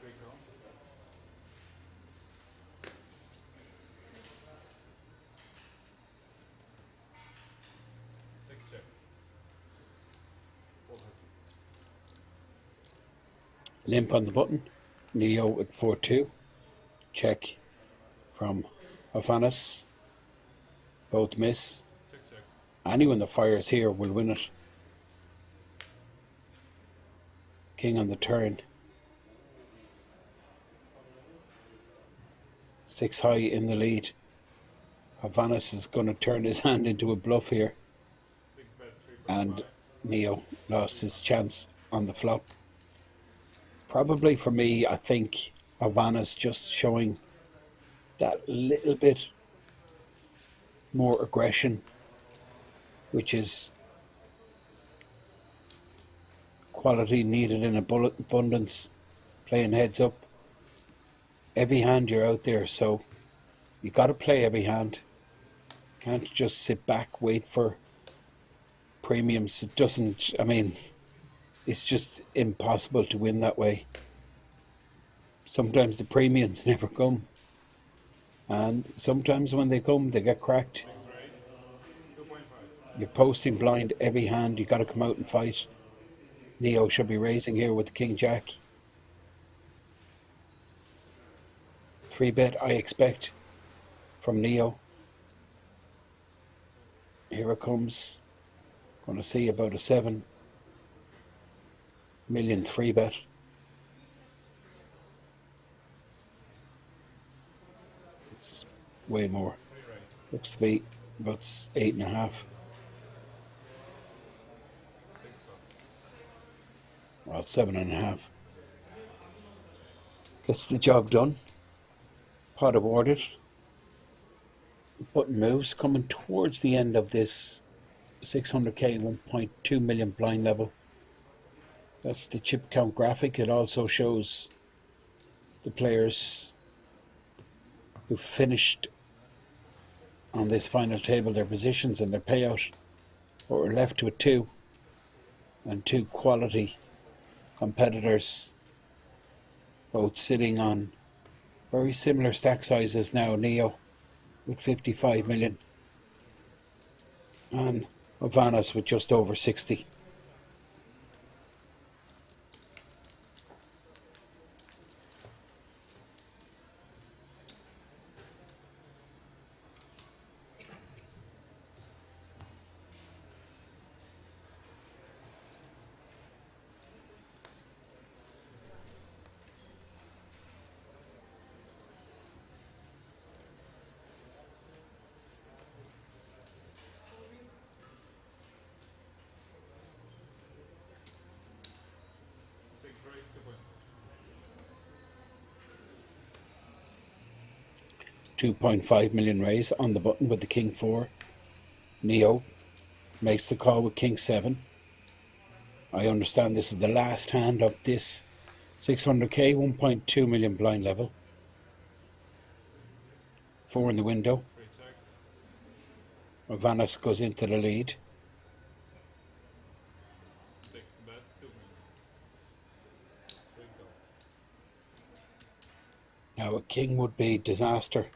Free call. Six check. Four heads. Limp on the button. Neo at 4-2. Check from Hovanes. Both miss. Check check. Anyone that fires here will win it. King on the turn. 6 high in the lead. Hovanes is going to turn his hand into a bluff here. Six bet. 3.5. And Neo lost his chance on the flop. Probably for me, I think Hovanes just showing that little bit more aggression, which is quality needed in abundance, playing heads up. Every hand you're out there, so you got to play every hand. Can't just sit back, wait for premiums. It doesn't, I mean, it's just impossible to win that way. Sometimes the premiums never come, and sometimes when they come, they get cracked. Mixed raise, 2.5. You're posting blind every hand, you got to come out and fight. Neo should be raising here with the King Jack. 3-bet, I expect, from Neo. Here it comes. Going to see about a 7 million 3-bet. It's way more. Looks to be about 8.5. 6 plus. Well, 7.5. Gets the job done. Pot awarded. Button moves coming towards the end of this 600k 1.2 million blind level. That's the chip count graphic. It also shows the players who finished on this final table, their positions and their payout. But we're left with 2 and 2 quality competitors, both sitting on very similar stack sizes now. Neo with 55 million and Ovanas with just over 60. Six raise, 2.5. 2.5 million raise on the button with the King 4. Neo makes the call with King 7. I understand this is the last hand of this 600k 1.2 million blind level. 4 in the window. Free check. Vanis goes into the lead. 6 bet, 2 million. Free call. Now a king would be disaster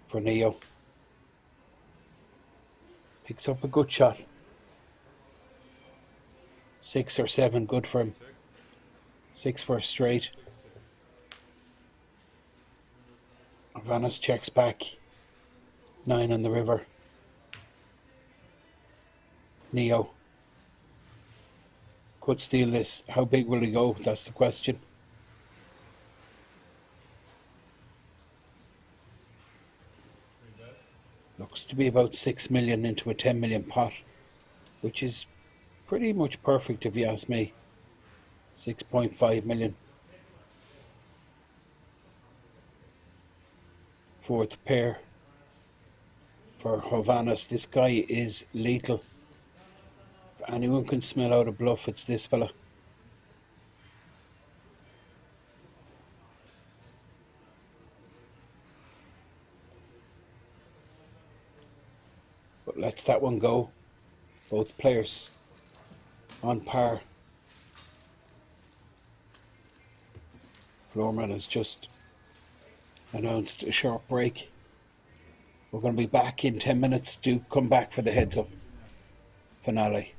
for Neo. Picks up a good shot. 6 or 7 good for him. Check. 6 for a straight. 6 check. Vanis checks back. 9 on the river. Neo could steal this. How big will he go? That's the question. Free bet. Looks to be about 6 million into a 10 million pot, which is pretty much perfect if you ask me. 6.5 million. Fourth pair for Hovanas. This guy is lethal. If anyone can smell out a bluff, it's this fella. But lets that one go. Both players on par. Floorman has just announced a short break. We're going to be back in 10 minutes. Do come back for the heads up finale.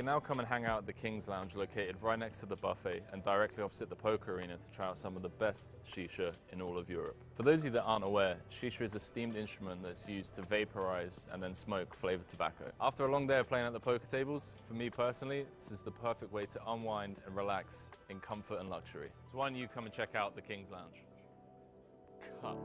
can now come and hang out at the King's Lounge located right next to the buffet and directly opposite the poker arena to try out some of the best shisha in all of Europe. For those of you that aren't aware, shisha is a steamed instrument that's used to vaporize and then smoke flavored tobacco. After a long day of playing at the poker tables, for me personally, this is the perfect way to unwind and relax in comfort and luxury. So why don't you come and check out the King's Lounge? Cut.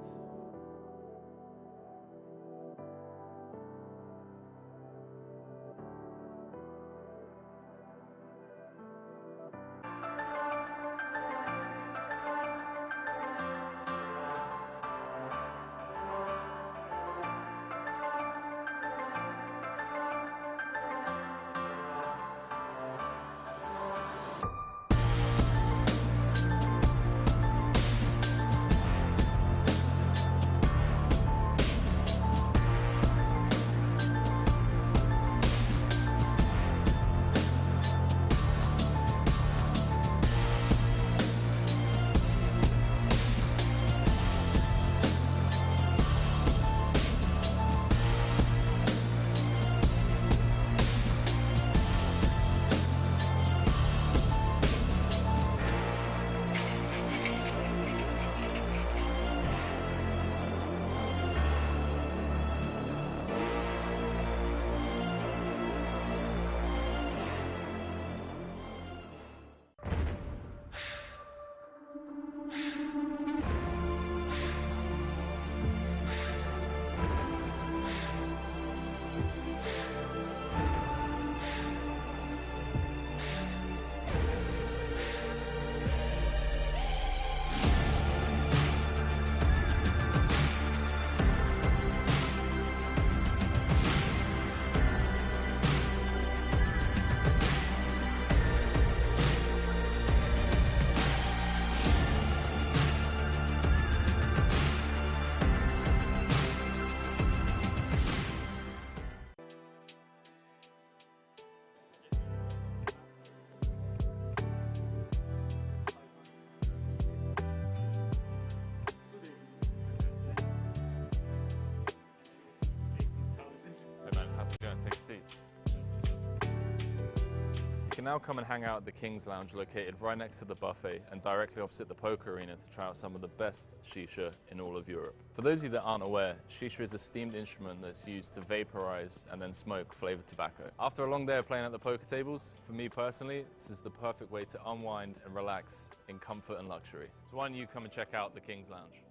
You can now come and hang out at the King's Lounge located right next to the buffet and directly opposite the poker arena to try out some of the best shisha in all of Europe. For those of you that aren't aware, shisha is a steamed instrument that's used to vaporize and then smoke flavored tobacco. After a long day of playing at the poker tables, for me personally, this is the perfect way to unwind and relax in comfort and luxury. So why don't you come and check out the King's Lounge?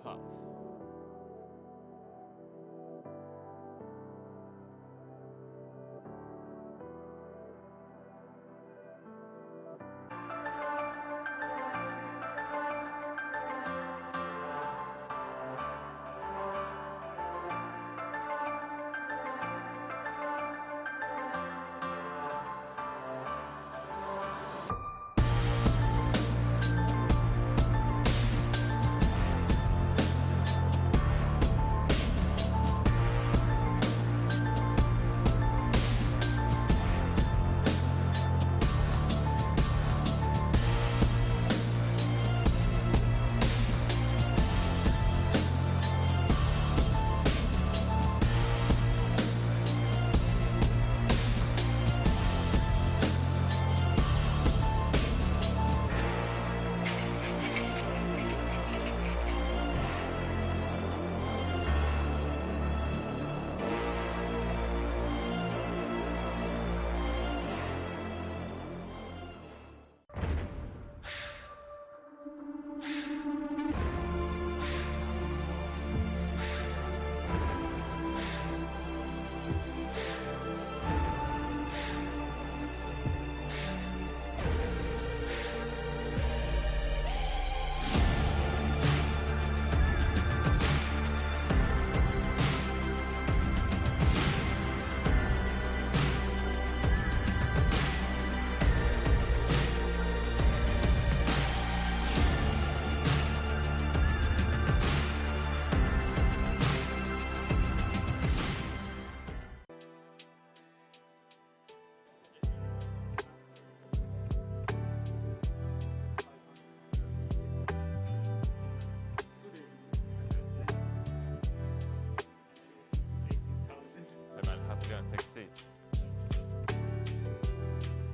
Cut.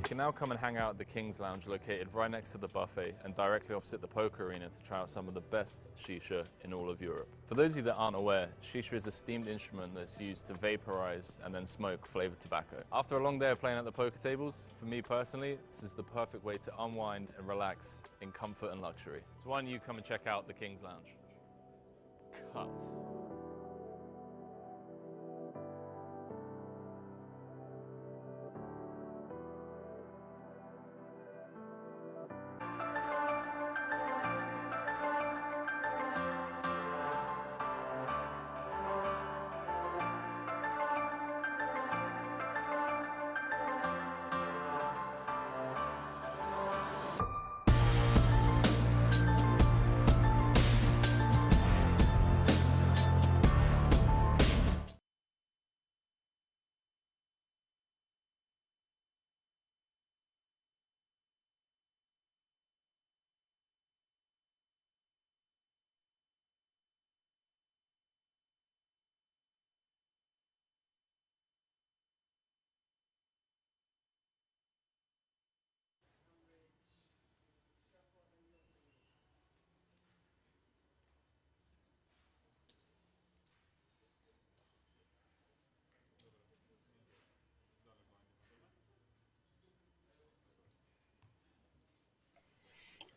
can now come and hang out at the King's Lounge located right next to the buffet and directly opposite the poker arena to try out some of the best shisha in all of Europe. For those of you that aren't aware, shisha is a steamed instrument that's used to vaporize and then smoke flavored tobacco. After a long day of playing at the poker tables, for me personally, this is the perfect way to unwind and relax in comfort and luxury. So why don't you come and check out the King's Lounge? Cut.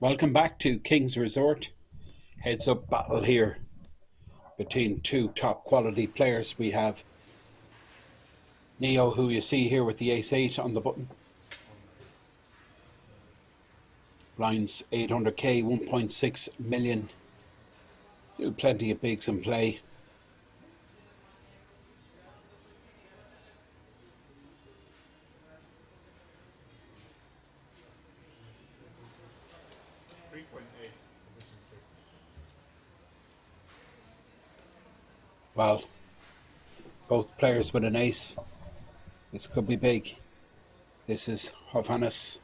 Welcome back to King's Resort. Heads up battle here between two top quality players. We have Neo, who you see here with the ace-8 on the button. Blinds 800k, 1.6 million. Still plenty of bigs in play. Well, both players with an ace. This could be big. This is Hovannes.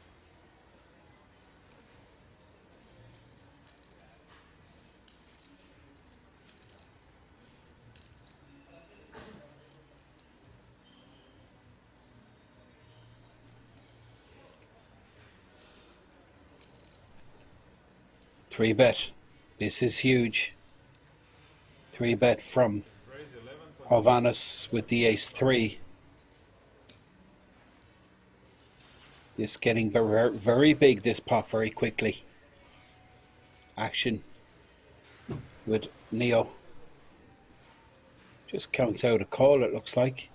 Three bet. This is huge. Three bet from Hovannes with the ace-3. This getting very, very big, this pot, very quickly. Action with Neo. Just counts out a call, it looks like.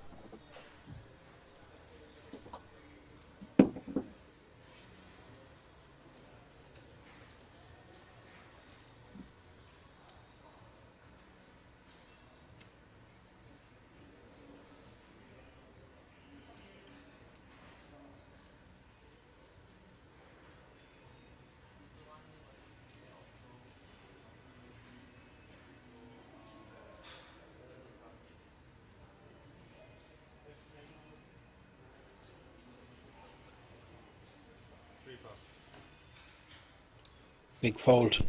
Big fold.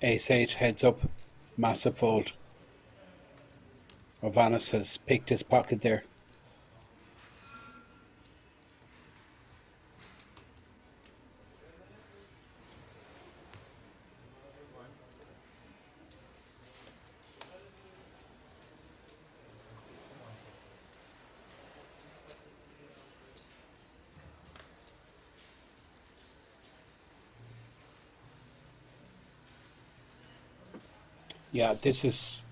Ace-8 heads up. Massive fold. Hovannes has picked his pocket there. Yeah, this is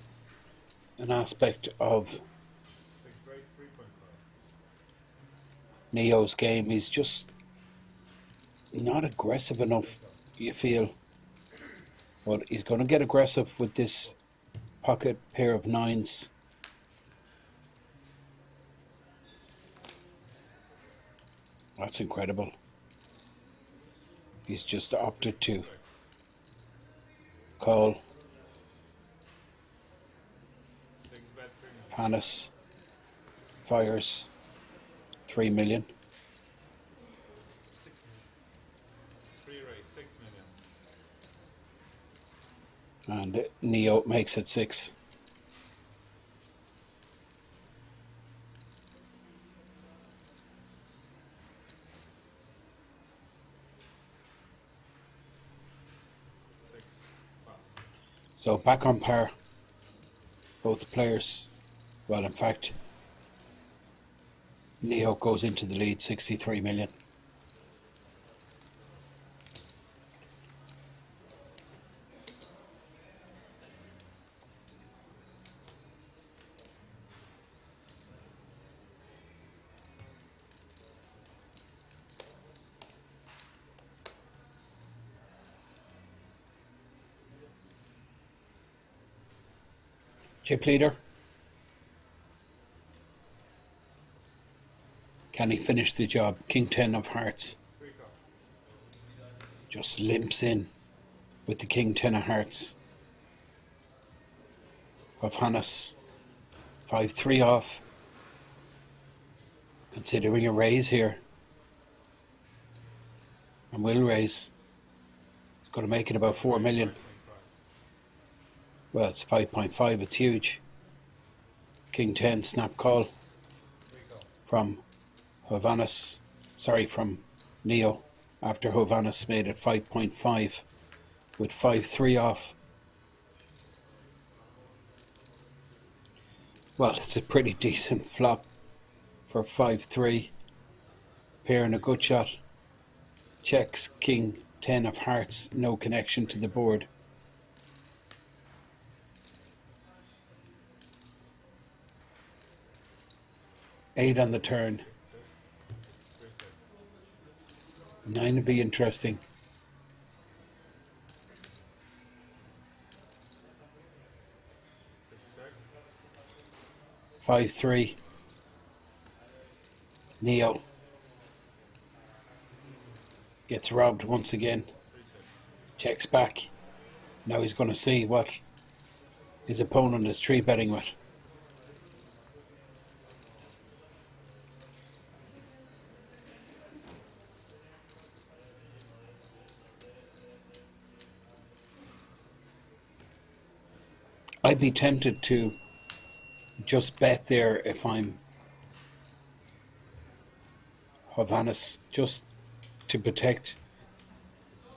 an aspect of Neo's game. He's just not aggressive enough, you feel. But he's going to get aggressive with this pocket pair of nines. That's incredible. He's just opted to call. Hovannes fires 3 million. 3 raise, 6 million. And Neo makes it 6. So back on par, both players. Well, in fact, Neo goes into the lead, 63 million. Chip leader. Can he finish the job? King 10 of hearts. Just limps in with the King 10 of hearts. Of Hannes. 5-3 off. Considering a raise here. And will raise. It's going to make it about 4 million. Well, it's 5.5, it's huge. King 10, snap call from Hovannes, from Neo, after Hovannes made it 5.5 with 5-3 off. Well, it's a pretty decent flop for 5-3. Pair and a good shot. Checks King 10 of hearts, no connection to the board. Eight on the turn. 9 would be interesting. 5-3. Neo gets robbed once again. Checks back. Now he's going to see what his opponent is 3-betting with. I'd be tempted to just bet there if I'm Hovannes, just to protect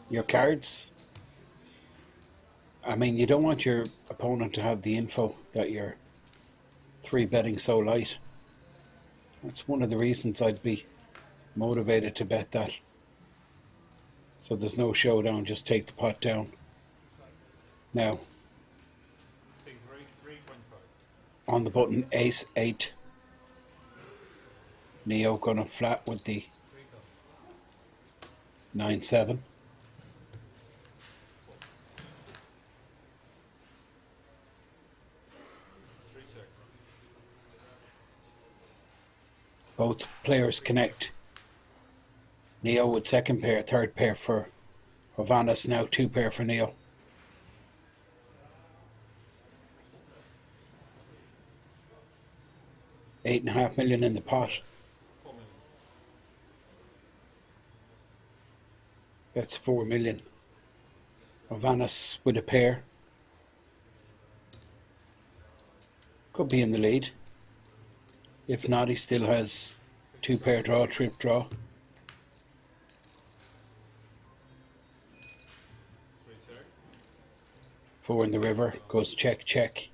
your cards. I mean, you don't want your opponent to have the info that you're 3-betting so light. That's one of the reasons I'd be motivated to bet that. So there's no showdown, just take the pot down. Now, on the button, ace 8. Neo gonna flat with the 9-7. Both players connect. Neo with second pair, third pair for Hovannes, now 2 pair for Neo. $8.5 million in the pot. That's 4 million. Hovannes with a pair. Could be in the lead. If not, he still has 2 pair draw, trip draw. Four in the river, goes check, check.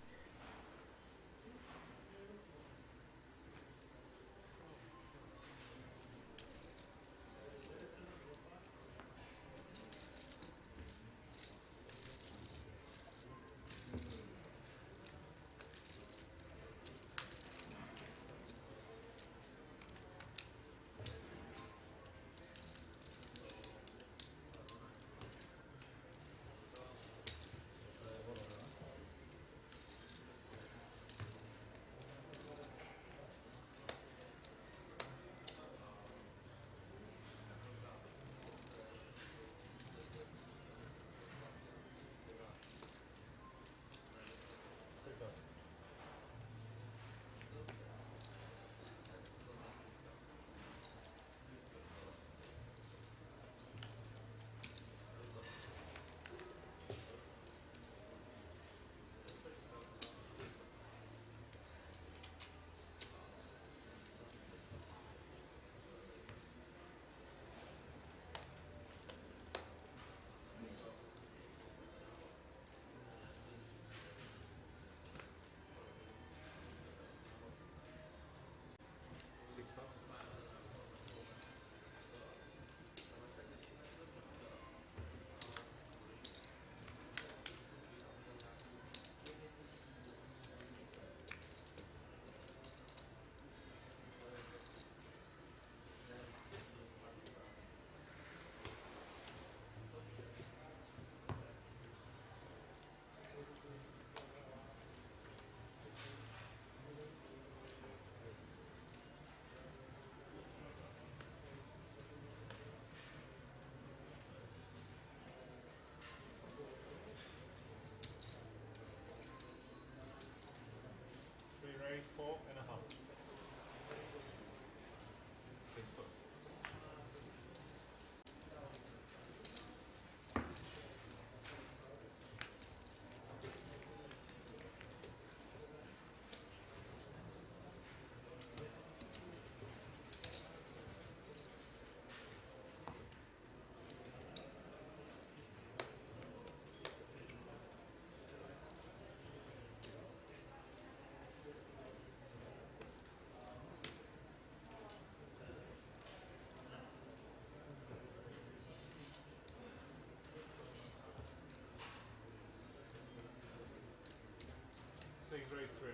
Three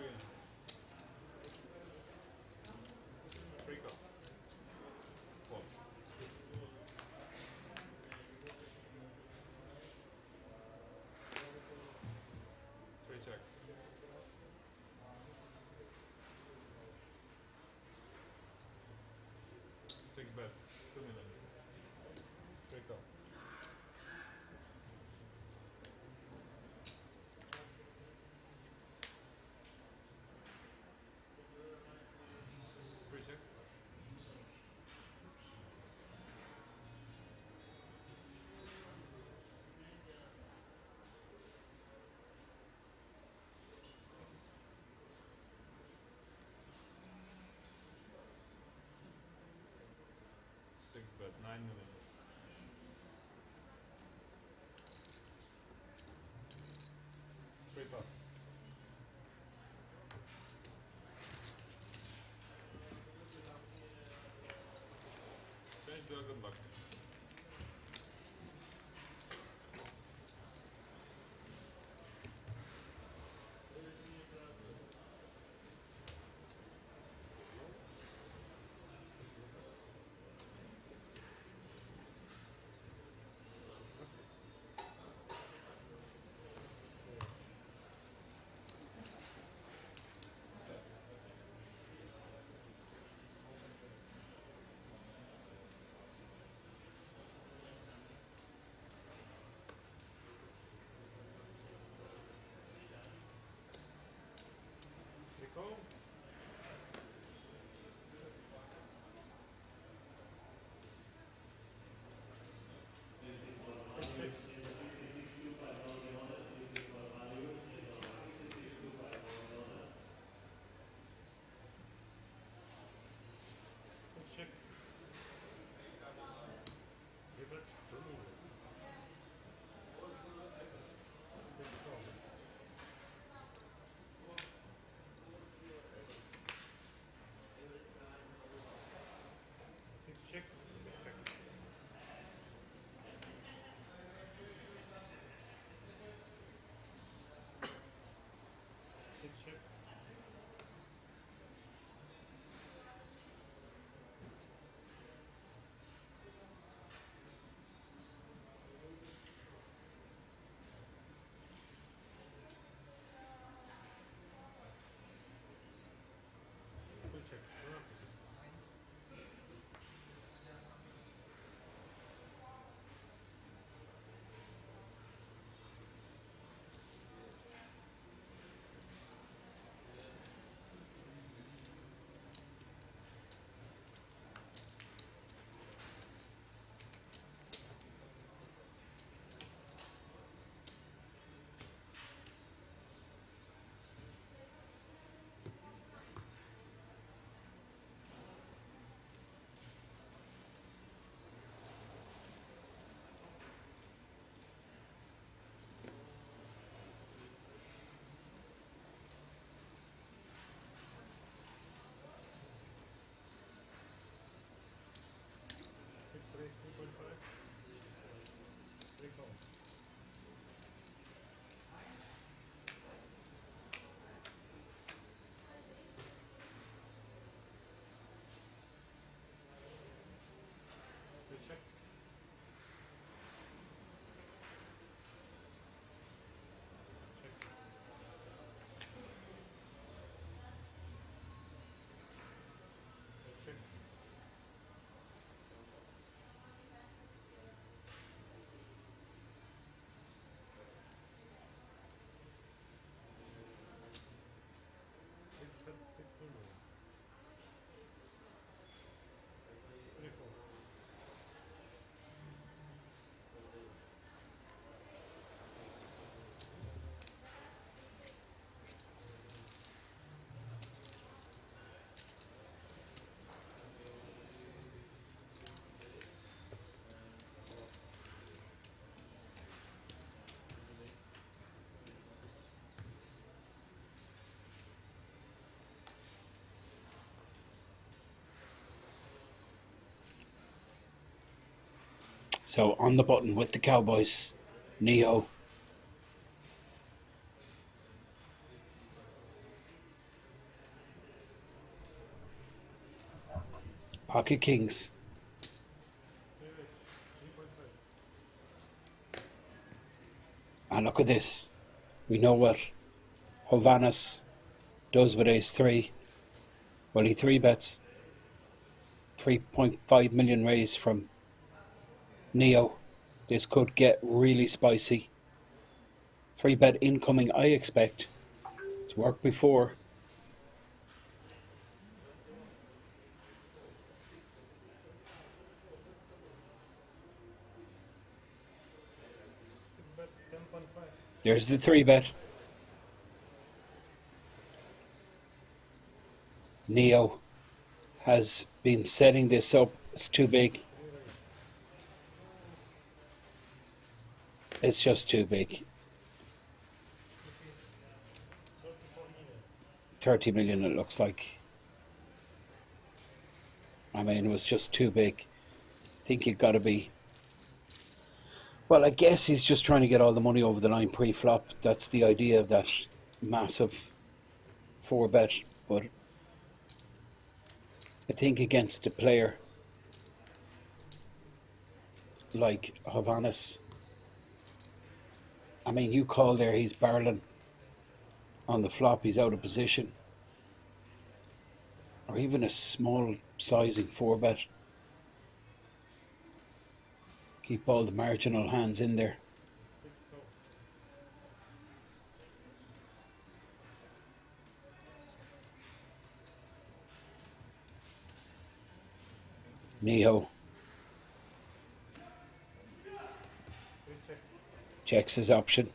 and three call. Four. Three check. Six bet. 2 million. Three call. Three check. Six bet. 9 million. Three pass. Change to a good luck. Three call. Check. River. Six check. Check. Six check. Two check. Six raise 3.5. Three call. Three check. Check. Check. Six bet. 6 million. Three four. So on the button with the Cowboys, Neo Pocket kings. And look at this. We know what Hovannes does with ace 3. Well, he 3-bets. 3.5 million raised from Neo. This could get really spicy. 3-bet incoming, I expect. It's worked before. There's the 3-bet. Neo has been setting this up. It's too big. It's just too big. 30 million it looks like. I mean, it was just too big. I think you've got to be... Well, I guess he's just trying to get all the money over the line pre-flop. That's the idea of that massive 4-bet. But I think against a player like Hovannes, I mean, you call there, he's barreling on the flop, he's out of position. Or even a small sizing 4-bet. Keep all the marginal hands in there. Neo checks his option.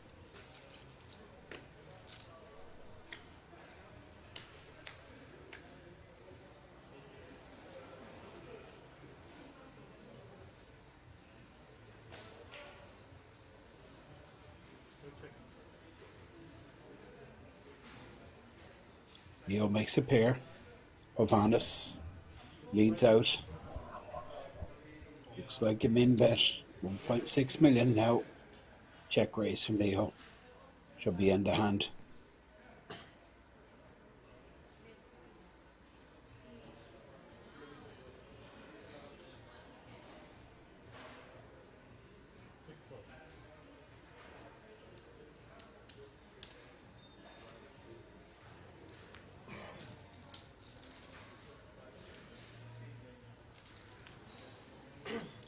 Neo makes a pair. Hovannes leads out. Looks like a min bet. 1.6 million now. Check raise from Neo. Should be end of hand.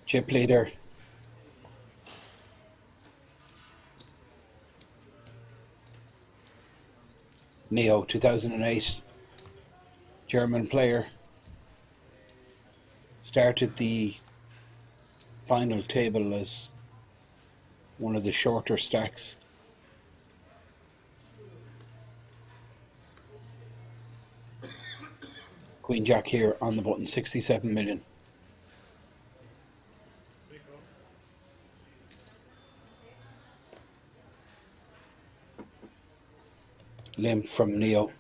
Chip leader. Neo, 2008. German player. Started the final table as one of the shorter stacks. Queen Jack here on the button, 67 million. Limp from Neo.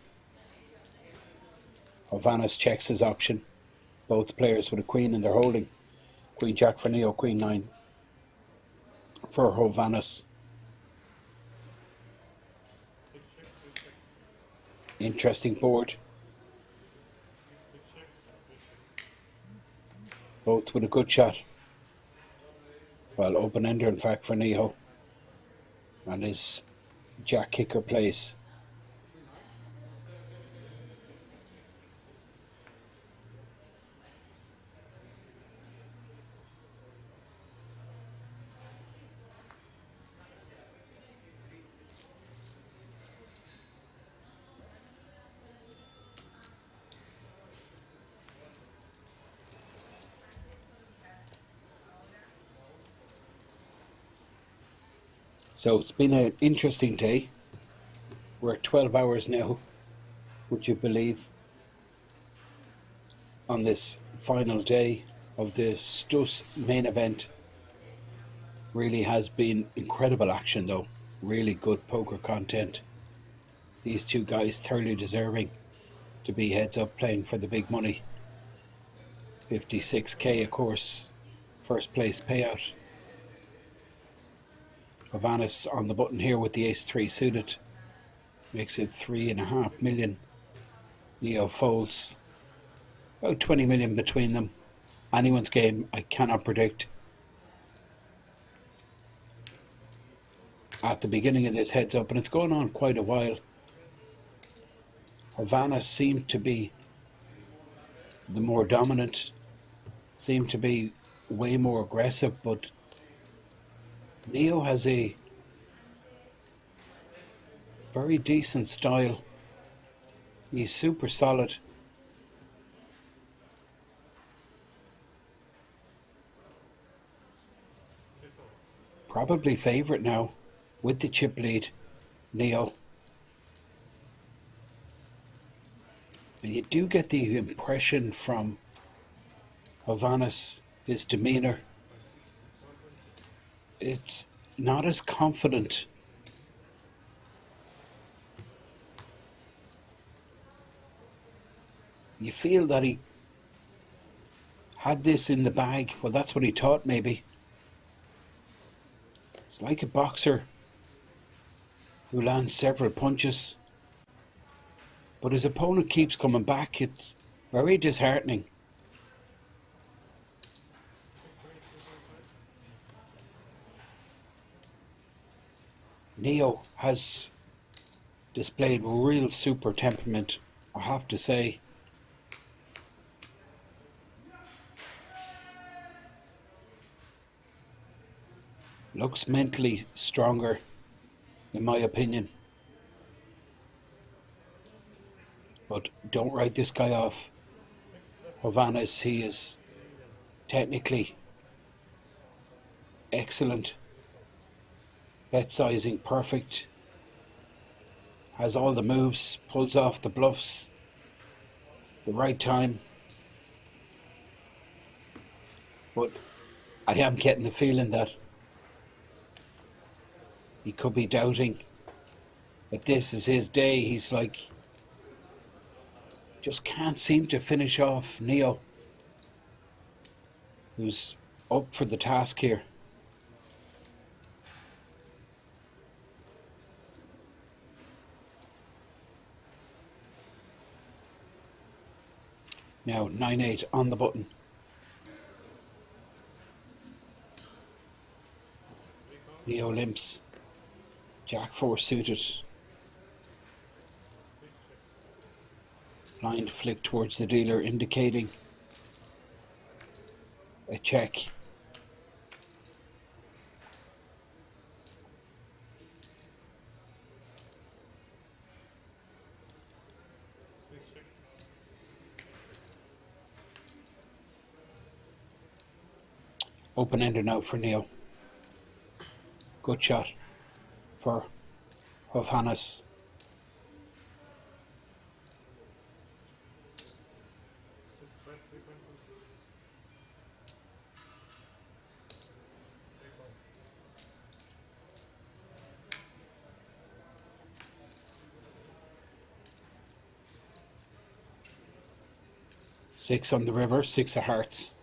Hovannes checks his option. Both players with a queen and they're holding. Queen Jack for Neo, Queen 9 for Hovannes. Interesting board. Both with a good shot. Well, open ender in fact for Neo. And his Jack kicker plays. So it's been an interesting day. We're at 12 hours now, would you believe, on this final day of the ZTO main event. Really has been incredible action though, really good poker content. These two guys thoroughly deserving to be heads up playing for the big money. 56k of course, first place payout. Hovannes on the button here with the ace 3 suited. Makes it 3.5 million. Neo folds. About 20 million between them. anyone's game. I cannot predict. At the beginning of this heads up, and it's going on quite a while, Havana seemed to be the more dominant, seemed to be way more aggressive, but Neo has a very decent style. He's super solid. Probably favourite now with the chip lead, Neo. And you do get the impression from Havana's, his demeanour, it's not as confident. You feel that he had this in the bag. Well, that's what he thought, maybe. It's like a boxer who lands several punches, but his opponent keeps coming back. It's very disheartening. Neo has displayed real super temperament, I have to say. Looks mentally stronger, in my opinion. But don't write this guy off. Havana's, he is technically excellent. Bet sizing perfect. Has all the moves, pulls off the bluffs, the right time. But I am getting the feeling that he could be doubting that this is his day. He's like, just can't seem to finish off Neo, who's up for the task here. Now 9-8 on the button. Neo limps. Jack 4 suited. Blind flick towards the dealer, indicating a check. Open-ender now for Neo. Good shot for Havana's. Six on the river, 6 of hearts.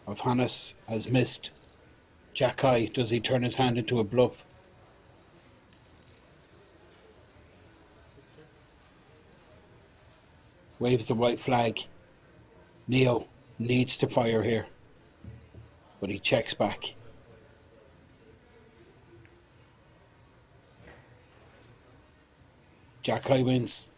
Havana's has missed. Jack high, does he turn his hand into a bluff? Waves the white flag. Neo needs to fire here, but he checks back. Jack high wins.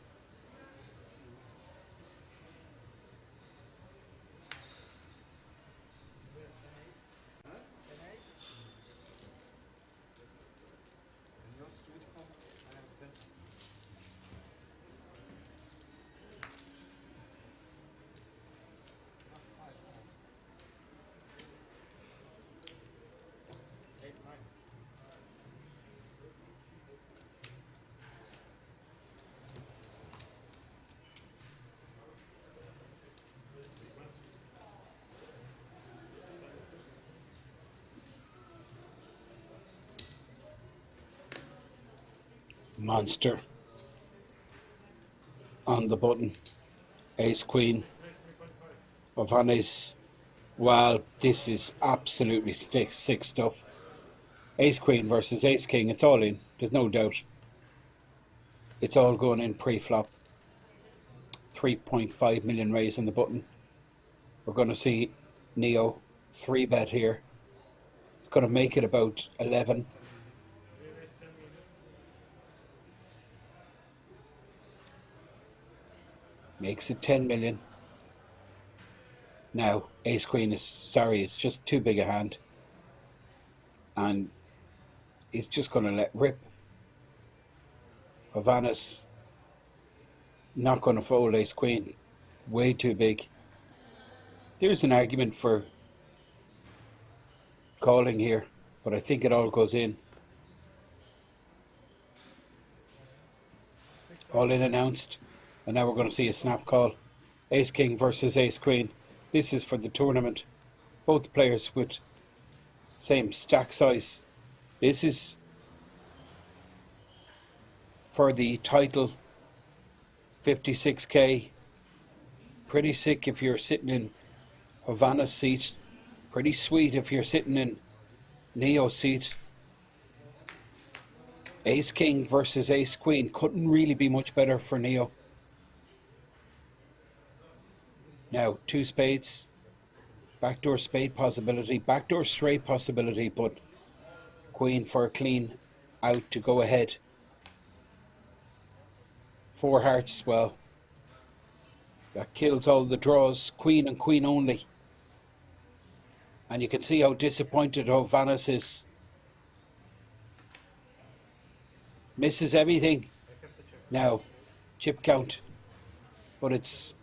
Monster on the button. Ace Queen. Havana's. Well, this is absolutely sick stuff. Ace Queen versus Ace King. It's all in. There's no doubt. It's all going in pre-flop. 3.5 million raise on the button. We're going to see Neo 3-bet here. It's going to make it about 11. Makes it 10 million. Now, Ace Queen is, sorry, it's just too big a hand. And he's just going to let rip. Havana's not going to fold Ace Queen. Way too big. There's an argument for calling here, but I think it all goes in. All in announced. And now we're going to see a snap call. Ace King versus Ace Queen. This is for the tournament. Both players with same stack size. This is for the title. 56k. Pretty sick if you're sitting in Havana's seat. Pretty sweet if you're sitting in Neo's seat. Ace King versus Ace Queen. Couldn't really be much better for Neo. Now, 2 spades. Backdoor spade possibility. Backdoor straight possibility, but Queen for a clean out to go ahead. 4 hearts, well, that kills all the draws. Queen and Queen only. And you can see how disappointed Hovannes is. Misses everything. Now, chip count. But it's